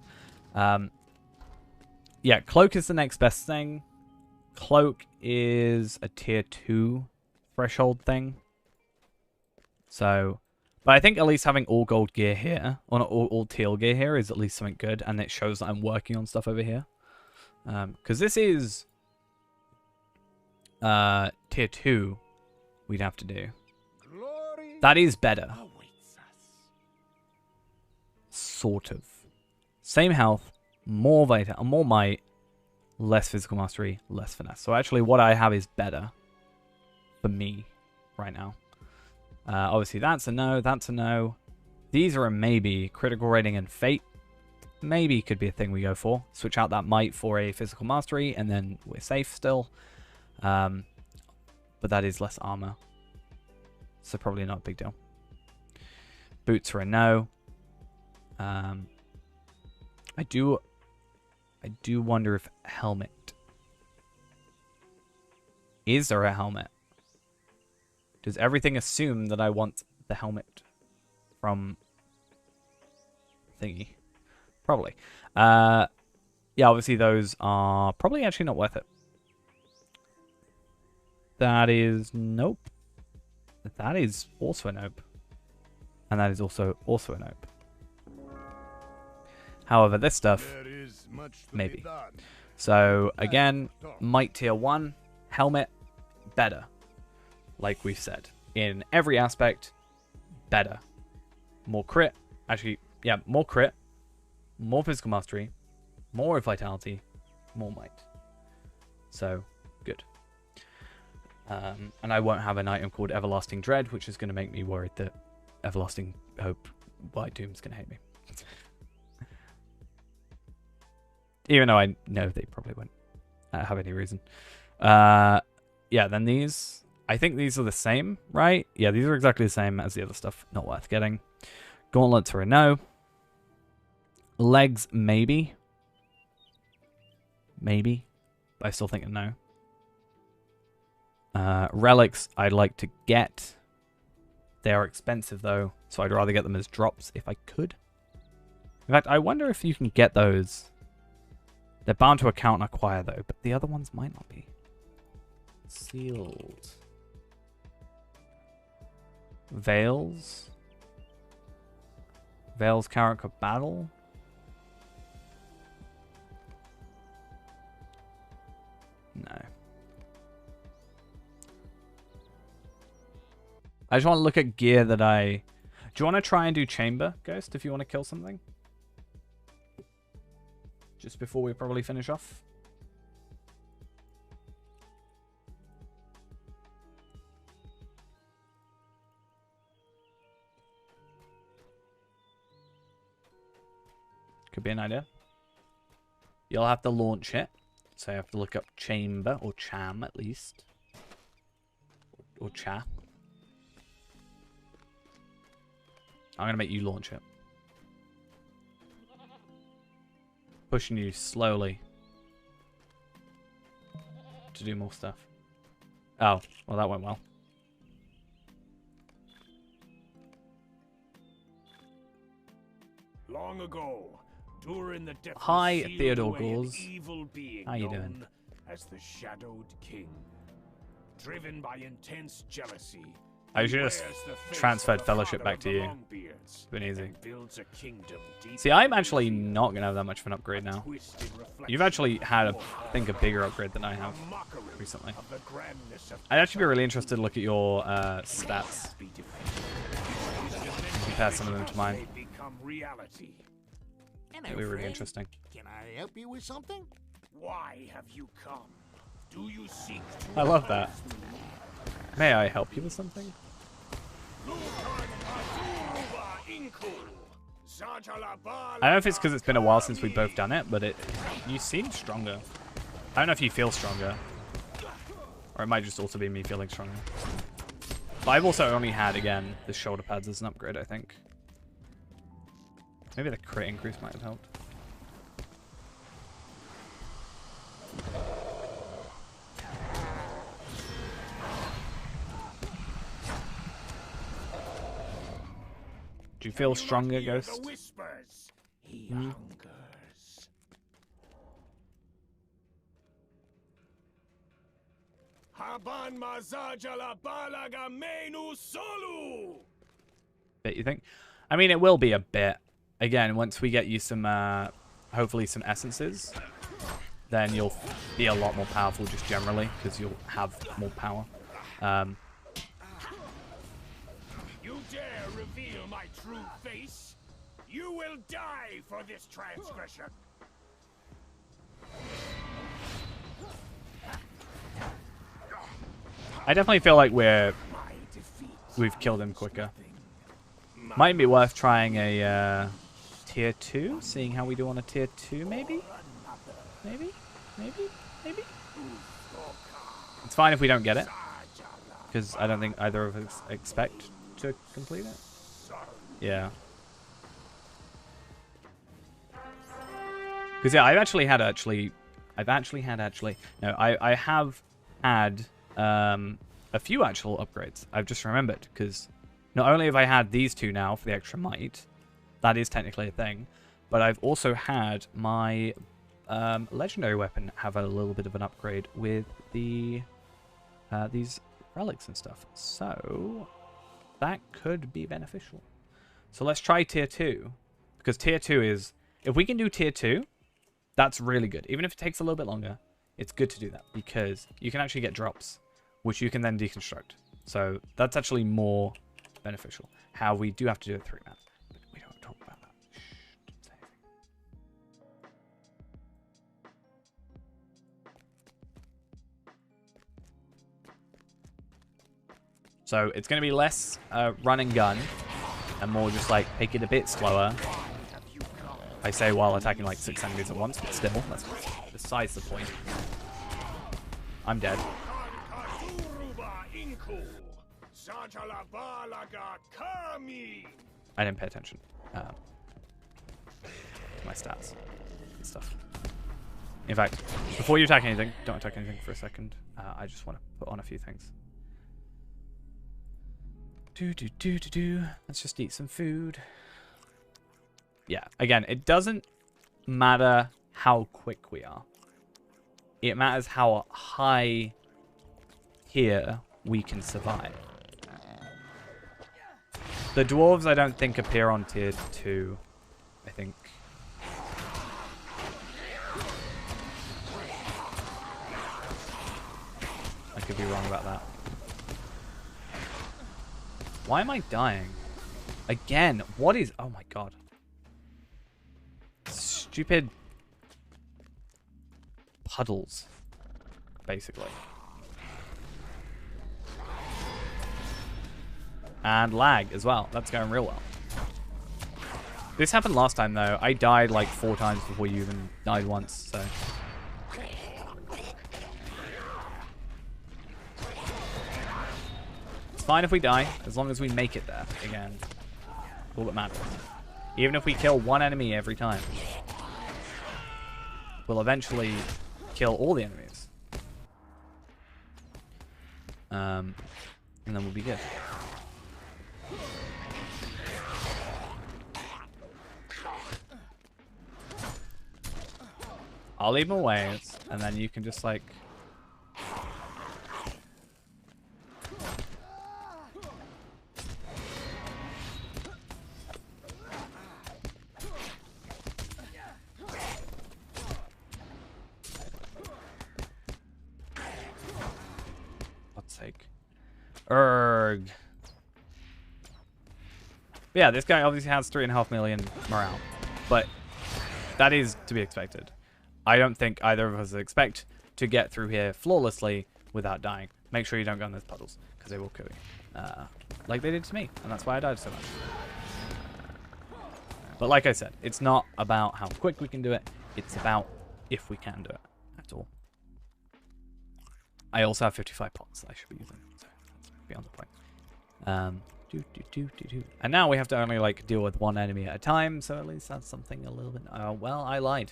Yeah, cloak is the next best thing. Cloak is a tier 2 threshold thing. So, but I think at least having all gold gear here, or not all teal gear here, is at least something good, and it shows that I'm working on stuff over here. Because this is tier 2 we'd have to do. That is better. Sort of. Same health, more vital, more might, less physical mastery, less finesse. So actually what I have is better for me right now. Obviously that's a no, that's a no. These are a maybe. Critical rating and fate. Maybe could be a thing we go for. Switch out that might for a physical mastery, and then we're safe still. But that is less armor. So probably not a big deal. Boots are a no. I do wonder if helmet. Is there a helmet? Does everything assume that I want the helmet from thingy? Probably. Yeah, obviously those are probably actually not worth it. That is... Nope. That is also a nope. And that is also a nope. However, this stuff, maybe. So, again, Might Tier 1, Helmet, better. Like we've said. In every aspect, better. More crit. Actually, yeah, more crit. More physical mastery. More vitality. More might. So, good. And I won't have an item called Everlasting Dread, which is going to make me worried that Everlasting Hope by Doom's going to hate me. Even though I know they probably won't have any reason. Yeah, then these. I think these are the same, right? Yeah, these are exactly the same as the other stuff. Not worth getting. Gauntlets are a no. Legs, maybe. Maybe. But I still think a no. Relics, I'd like to get. They are expensive, though, so I'd rather get them as drops if I could. In fact, I wonder if you can get those. They're bound to account and acquire, though, but the other ones might not be. Sealed. Veils. Veils character battle. No. I just want to look at gear that I... Do you want to try and do chamber, Ghost, if you want to kill something? Just before we probably finish off. Could be an idea. You'll have to launch it. So you have to look up chamber, or cham at least. Or cha. I'm going to make you launch it. Pushing you slowly to do more stuff. Oh, well that went well. Long ago, during the death Hi, Theodore Gores. evil being How you known doing? as the Shadowed King. Driven by intense jealousy, I should just transferred Fellowship back to you. It's been easy. See, I'm actually not going to have that much of an upgrade now. You've actually had, I think, a bigger upgrade than I have recently. I'd actually be really interested to look at your stats. Compare some of them to mine. It'd be really interesting. Can I help you with something? Why have you come? Do you seek to I love that. May I help you with something? I don't know if it's because it's been a while since we've both done it, but you seem stronger. I don't know if you feel stronger. Or it might just also be me feeling stronger. But I've also only had, again, the shoulder pads as an upgrade, I think. Maybe the crit increase might have helped. Do you feel stronger, Ghost? He Hmm? hungers. Haban mazajala balaga menu solu. Bit, you think? I mean, it will be a bit. Again, once we get you some, hopefully some essences, then you'll be a lot more powerful just generally, because you'll have more power. You dare reveal my true face? You will die for this transgression. I definitely feel like we've killed him quicker. Might be worth trying a tier 2, seeing how we do on a tier 2, maybe? Maybe? It's fine if we don't get it, because I don't think either of us expect to complete it. Yeah. Because yeah, I have had a few actual upgrades. I've just remembered, because not only have I had these two now for the extra might, that is technically a thing, but I've also had my legendary weapon have a little bit of an upgrade with the these relics and stuff. So that could be beneficial. So let's try tier 2. Because tier 2 is... If we can do tier 2, that's really good. Even if it takes a little bit longer, it's good to do that. Because you can actually get drops, which you can then deconstruct. So that's actually more beneficial. How we do have to do it 3-man. But we don't talk about that. Shh, don't say anything. So it's going to be less run and gun. And more just like take it a bit slower. I say while attacking like 6 enemies at once, but still, that's besides the point. I'm dead. I didn't pay attention to my stats and stuff. In fact, before you attack anything, don't attack anything for a second. I just want to put on a few things. Let's just eat some food. Yeah, again, it doesn't matter how quick we are. It matters how high here we can survive. The dwarves, I don't think, appear on tier 2. I think. I could be wrong about that. Why am I dying? Again, what is... Oh my god. Stupid puddles, basically. And lag as well. That's going real well. This happened last time, though. I died like 4 times before you even died once, so... It's fine if we die, as long as we make it there again. All that matters. Even if we kill 1 enemy every time, we'll eventually kill all the enemies. And then we'll be good. I'll leave my waves, and then you can just like... Erg. But yeah, this guy obviously has 3.5 million morale, but that is to be expected. I don't think either of us expect to get through here flawlessly without dying. Make sure you don't go in those puddles, because they will kill you. Like they did to me, and that's why I died so much. But like I said, it's not about how quick we can do it, it's about if we can do it at all. I also have 55 pots that I should be using, so that's beyond the point. And now we have to only like deal with 1 enemy at a time, so at least that's something a little bit... well, I lied.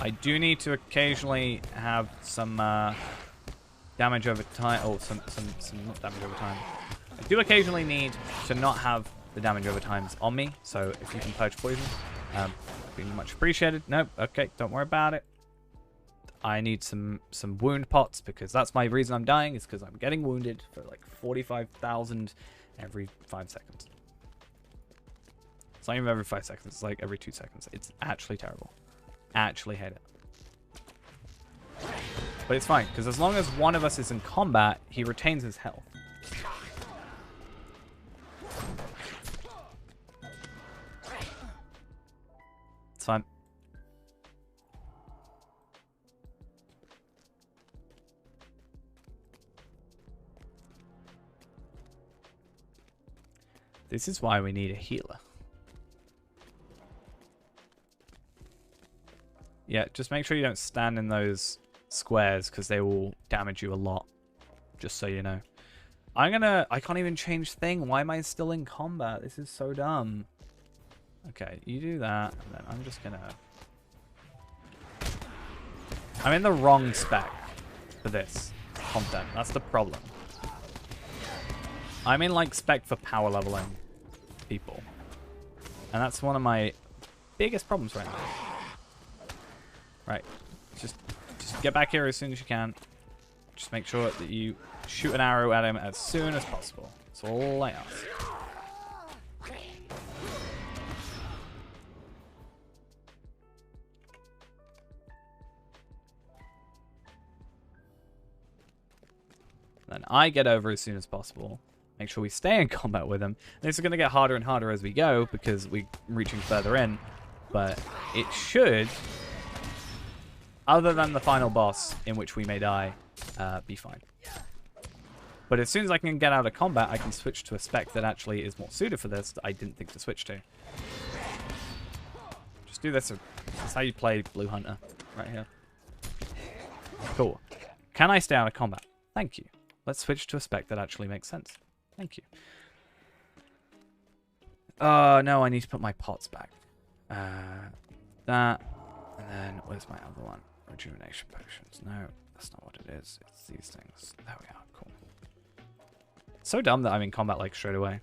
I do need to occasionally have some damage over time. Oh, some not damage over time. I do occasionally need to not have the damage over times on me. So if you can purge poison, it'd be much appreciated. Nope. Okay, don't worry about it. I need some wound pots because that's my reason I'm dying. Is because I'm getting wounded for like 45,000 every 5 seconds. It's not even every 5 seconds. It's like every 2 seconds. It's actually terrible. Actually hate it. But it's fine, because as long as one of us is in combat, he retains his health. It's fine. This is why we need a healer. Yeah, just make sure you don't stand in those squares because they will damage you a lot. Just so you know. I can't even change thing. Why am I still in combat? This is so dumb. Okay, you do that, and then I'm just gonna... I'm in the wrong spec for this content. That's the problem. I'm in like spec for power leveling people. And that's one of my biggest problems right now. Right. Just get back here as soon as you can. Just make sure that you shoot an arrow at him as soon as possible. That's all I ask. Then I get over as soon as possible. Make sure we stay in combat with him. This is going to get harder and harder as we go because we're reaching further in. But it should, other than the final boss in which we may die, be fine. But as soon as I can get out of combat, I can switch to a spec that actually is more suited for this that I didn't think to switch to. Just do this. That's how you play Blue Hunter. Right here. Cool. Can I stay out of combat? Thank you. Let's switch to a spec that actually makes sense. Thank you. Oh, no, I need to put my pots back. That. And then, where's my other one? Rejuvenation potions. No, that's not what it is. It's these things. There we are. Cool. So dumb that I'm in combat, like, straight away.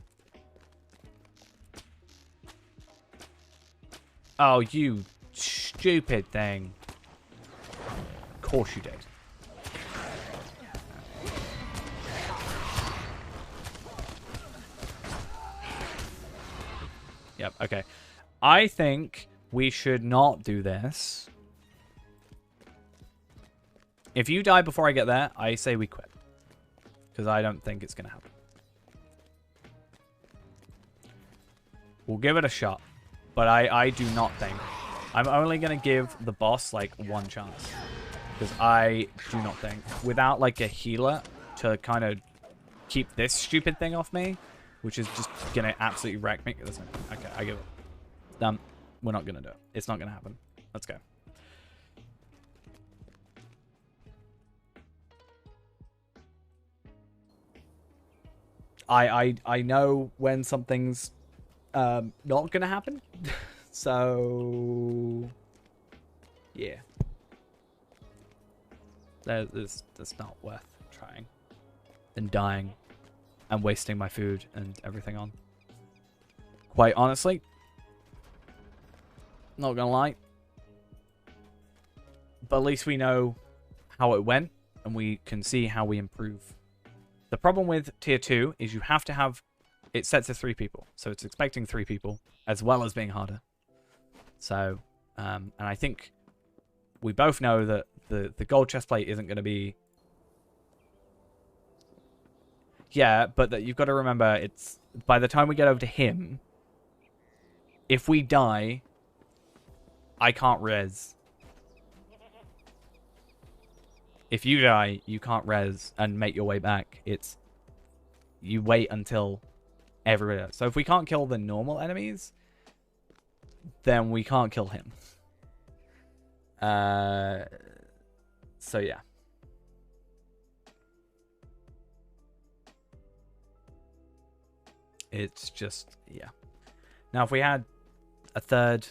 Oh, you stupid thing. Of course you did. Yep, okay. I think we should not do this. If you die before I get there, I say we quit. Because I don't think it's going to happen. We'll give it a shot. But I do not think. I'm only going to give the boss, like, one chance. Because I do not think. Without, like, a healer to kind of keep this stupid thing off me, which is just going to absolutely wreck me. Listen, okay, I give it. Done. We're not going to do it. It's not going to happen. Let's go. I know when something's not going to happen. So, yeah. That's not worth trying. And dying. And wasting my food and everything on. Quite honestly. Not gonna lie. But at least we know how it went. And we can see how we improve. The problem with tier 2 is you have to have... It sets to 3 people. So it's expecting 3 people. As well as being harder. So, and I think we both know that the gold chestplate isn't going to be... Yeah, but that you've got to remember, it's by the time we get over to him, if we die, I can't res. If you die, you can't res and make your way back. It's you wait until everybody does. So if we can't kill the normal enemies, then we can't kill him. So yeah. It's just, yeah. Now, if we had a third,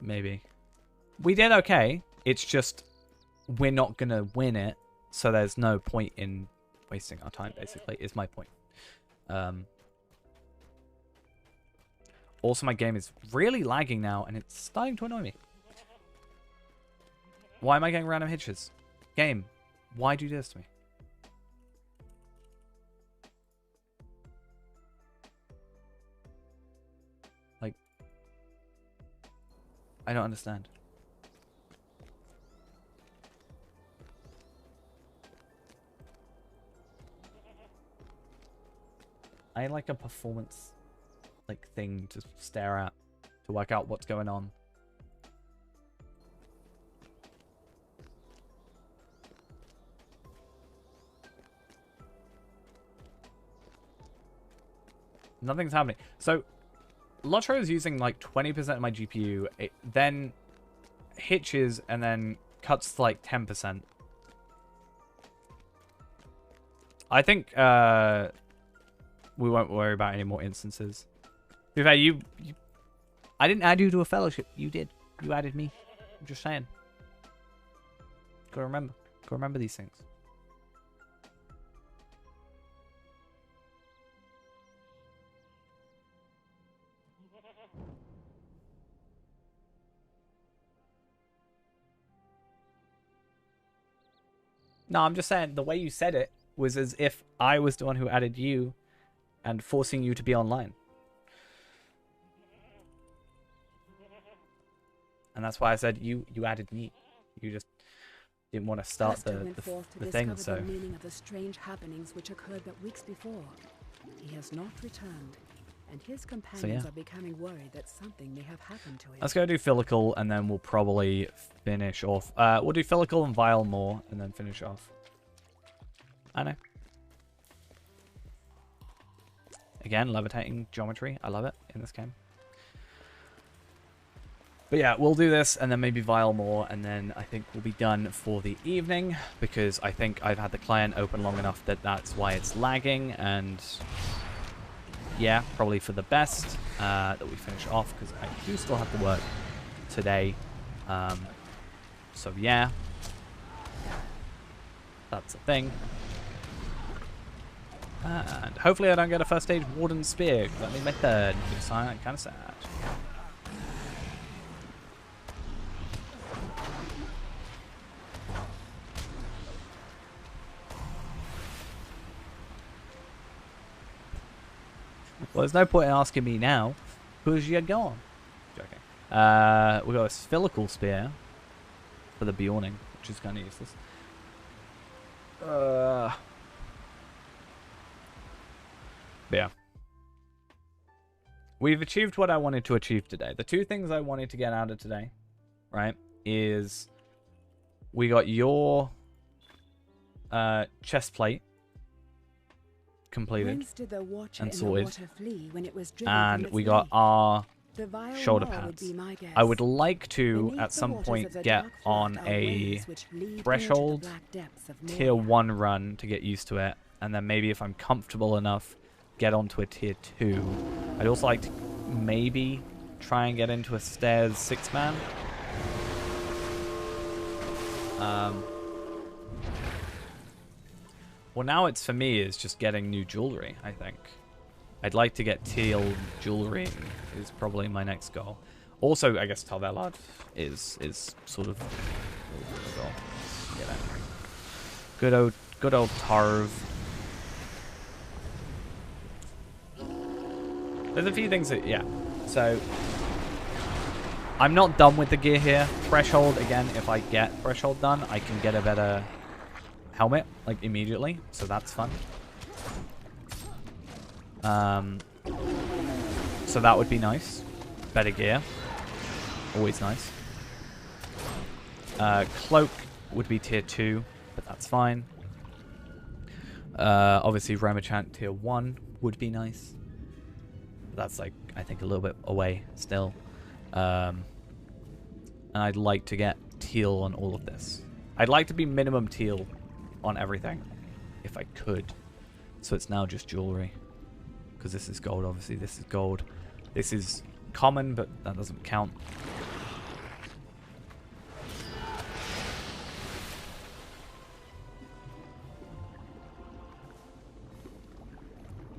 maybe. We did okay. It's just, we're not going to win it. So there's no point in wasting our time, basically, is my point. Also, my game is really lagging now, and it's starting to annoy me. Why am I getting random hitches? Game, why do you do this to me? Like, I don't understand. I like a performance like thing to stare at to work out what's going on. Nothing's happening. So Lotro is using like 20% of my GPU. It then hitches and then cuts to like 10%. I think we won't worry about any more instances. To be fair, you I didn't add you to a fellowship. You did. You added me. I'm just saying. Gotta remember. Gotta remember these things. No, I'm just saying the way you said it was as if I was the one who added you and forcing you to be online. And that's why I said you added me. You just didn't want to start the thing, so... The meaning of the strange happenings which occurred but weeks before. He has not returned, and his companions are becoming worried that something may have happened to him. Let's go do Phylical, and then we'll probably finish off. We'll do Phylical and Vile more, and then finish off. I know. Again, levitating geometry. I love it in this game. But yeah, we'll do this, and then maybe Vile more, and then I think we'll be done for the evening, because I think I've had the client open long enough that that's why it's lagging, and yeah, probably for the best that we finish off, because I do still have to work today. So yeah, that's a thing. And hopefully I don't get a first stage Warden Spear, because that made my third, because I'm kind of sad. Well, there's no point in asking me now, because you're gone. Joking. We've got a Sphilical Spear for the Bjorning, which is kind of useless. But yeah. We've achieved what I wanted to achieve today. The two things I wanted to get out of today, right, is we got your chest plate completed and sorted, and we got our shoulder pads. I would like to at some point get on a threshold tier 1 run to get used to it, and then maybe if I'm comfortable enough get onto a tier 2. I'd also like to maybe try and get into a stairs 6-man. Well, now it's for me is just getting new jewelry, I think. I'd like to get teal jewelry is probably my next goal. Also, I guess Talvelad is sort of a goal. You know. Good old Tarv. There's a few things that, yeah. So, I'm not done with the gear here. Threshold, again, if I get Threshold done, I can get a better helmet, like, immediately. So that's fun. So that would be nice. Better gear. Always nice. Cloak would be tier 2, but that's fine. Obviously, Remachant tier 1 would be nice. That's like, I think, a little bit away still. And I'd like to get teal on all of this. I'd like to be minimum teal on everything, if I could. So it's now just jewelry. Because this is gold, obviously. This is gold. This is common, but that doesn't count.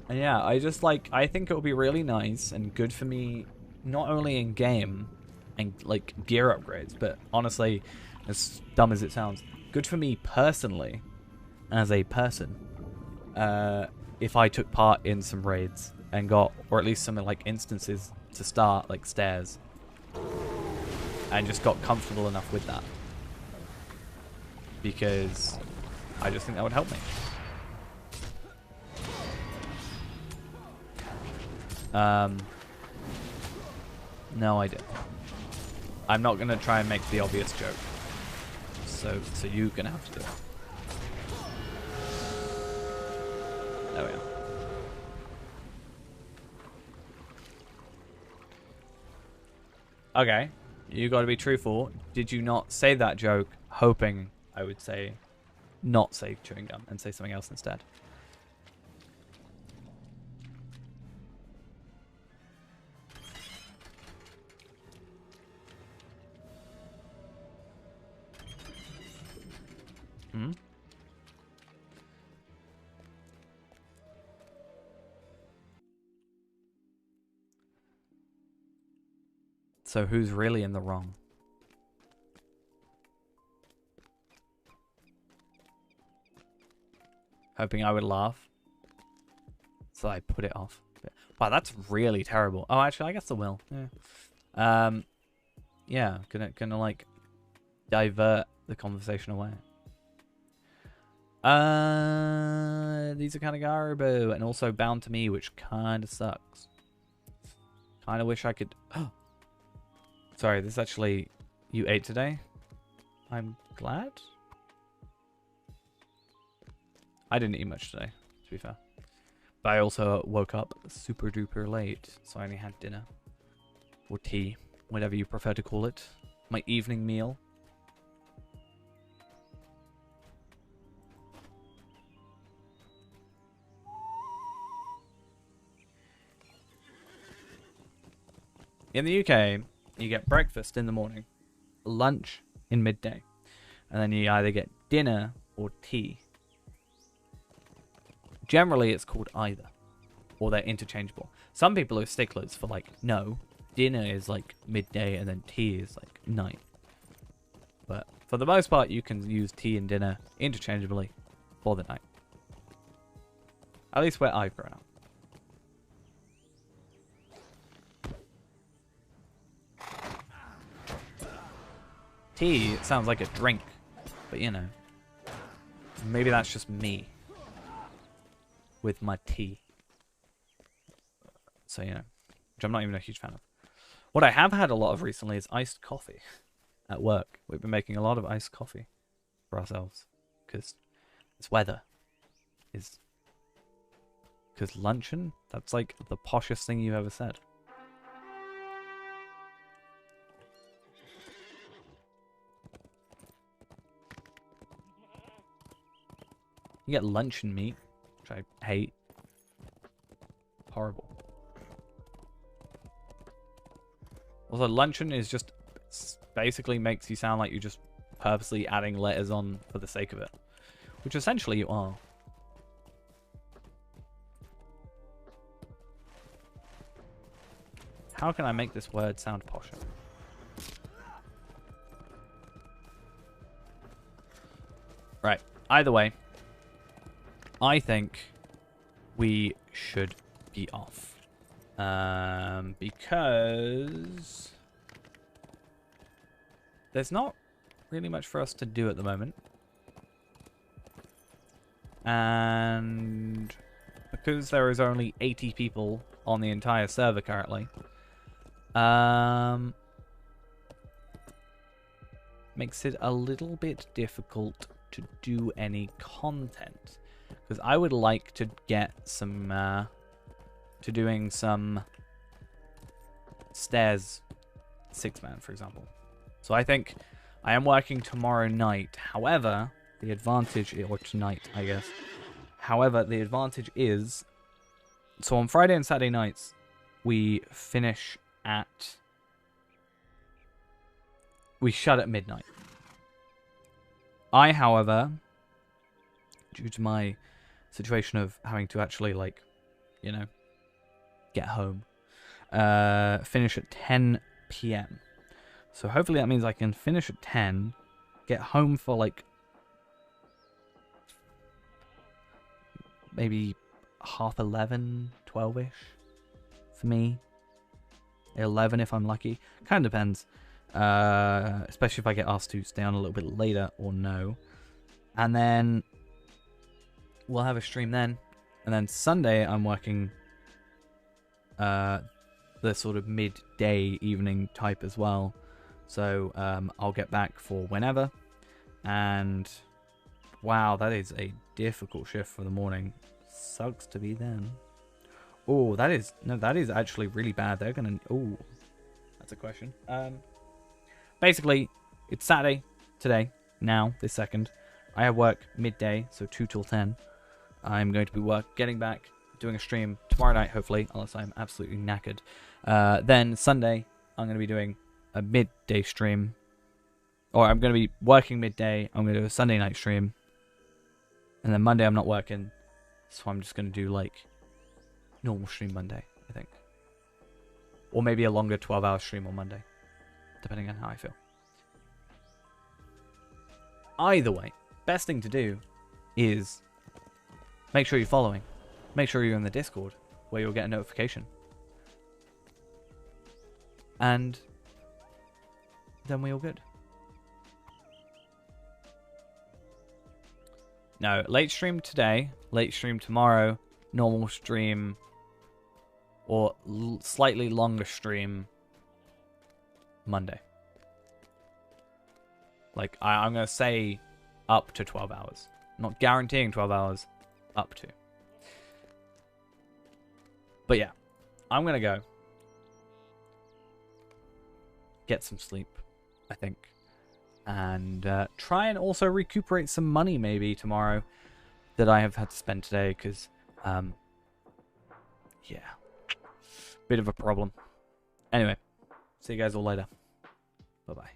And yeah, I think it would be really nice and good for me, not only in game and like gear upgrades, but honestly, as dumb as it sounds, good for me personally, as a person, if I took part in some raids and got, or at least some like instances to start, like stairs, and just got comfortable enough with that, because I just think that would help me. No, I didn't. I'm not gonna try and make the obvious joke. So you're gonna have to do it. There we are. Okay, you gotta be truthful. Did you not say that joke hoping I would say, not say chewing gum and say something else instead? Hmm? So who's really in the wrong? hoping I would laugh. So I put it off. Wow, that's really terrible. Oh, actually, I guess I will. Yeah. Yeah, gonna like divert the conversation away. These are kind of garbo and also bound to me, which kind of sucks. Kind of wish I could. Sorry, this actually you ate today. I'm glad. I didn't eat much today, to be fair. But I also woke up super duper late, so I only had dinner. Or tea, whatever you prefer to call it. My evening meal. In the UK, you get breakfast in the morning, lunch in midday, and then you either get dinner or tea. Generally, it's called either, or they're interchangeable. Some people are sticklers for like, no, dinner is like midday and then tea is like night. But for the most part, you can use tea and dinner interchangeably for the night. At least where I've grown up. Tea sounds like a drink, but you know, maybe that's just me with my tea. So, you know, which I'm not even a huge fan of. What I have had a lot of recently is iced coffee at work. We've been making a lot of iced coffee for ourselves because this weather is... Because luncheon, that's like the poshest thing you've ever said. You get luncheon meat, which I hate. Horrible. Also, luncheon is just basically makes you sound like you're just purposely adding letters on for the sake of it, which essentially you are. How can I make this word sound posher? Right. Either way, I think we should be off. Because there's not really much for us to do at the moment. And because there is only 80 people on the entire server currently, makes it a little bit difficult to do any content. Because I would like to get some, to doing some stairs 6-man, for example. So I think I am working tomorrow night. However, the advantage, or tonight, I guess. However, the advantage is, so on Friday and Saturday nights, we finish at, we shut at midnight. I, however, due to my situation of having to actually, like, you know, get home, finish at 10 p.m. So hopefully that means I can finish at 10, get home for, like, maybe 11:30, 12-ish for me. 11 if I'm lucky. Kind of depends. Especially if I get asked to stay on a little bit later or no. And then we'll have a stream then. And then Sunday I'm working the sort of midday evening type as well. So I'll get back for whenever. And wow, that is a difficult shift for the morning. Sucks to be them. Oh, that is actually really bad. They're gonna, oh, that's a question. Basically, it's Saturday today, now, this second. I have work midday, so 2 till 10. I'm going to be getting back, doing a stream tomorrow night, hopefully, unless I'm absolutely knackered. Then Sunday, I'm going to be doing a midday stream. Or I'm going to be working midday. I'm going to do a Sunday night stream. And then Monday, I'm not working. So I'm just going to do, like, normal stream Monday, I think. Or maybe a longer 12-hour stream on Monday. Depending on how I feel. Either way, best thing to do is make sure you're following. Make sure you're in the Discord, where you'll get a notification. And then we're all good. No, late stream today, late stream tomorrow, normal stream, or slightly longer stream Monday. Like, I'm going to say up to 12 hours. Not guaranteeing 12 hours, up to. But yeah, I'm going to go. Get some sleep, I think. And try and also recuperate some money maybe tomorrow that I have had to spend today, because, yeah, bit of a problem. Anyway, see you guys all later. Bye-bye.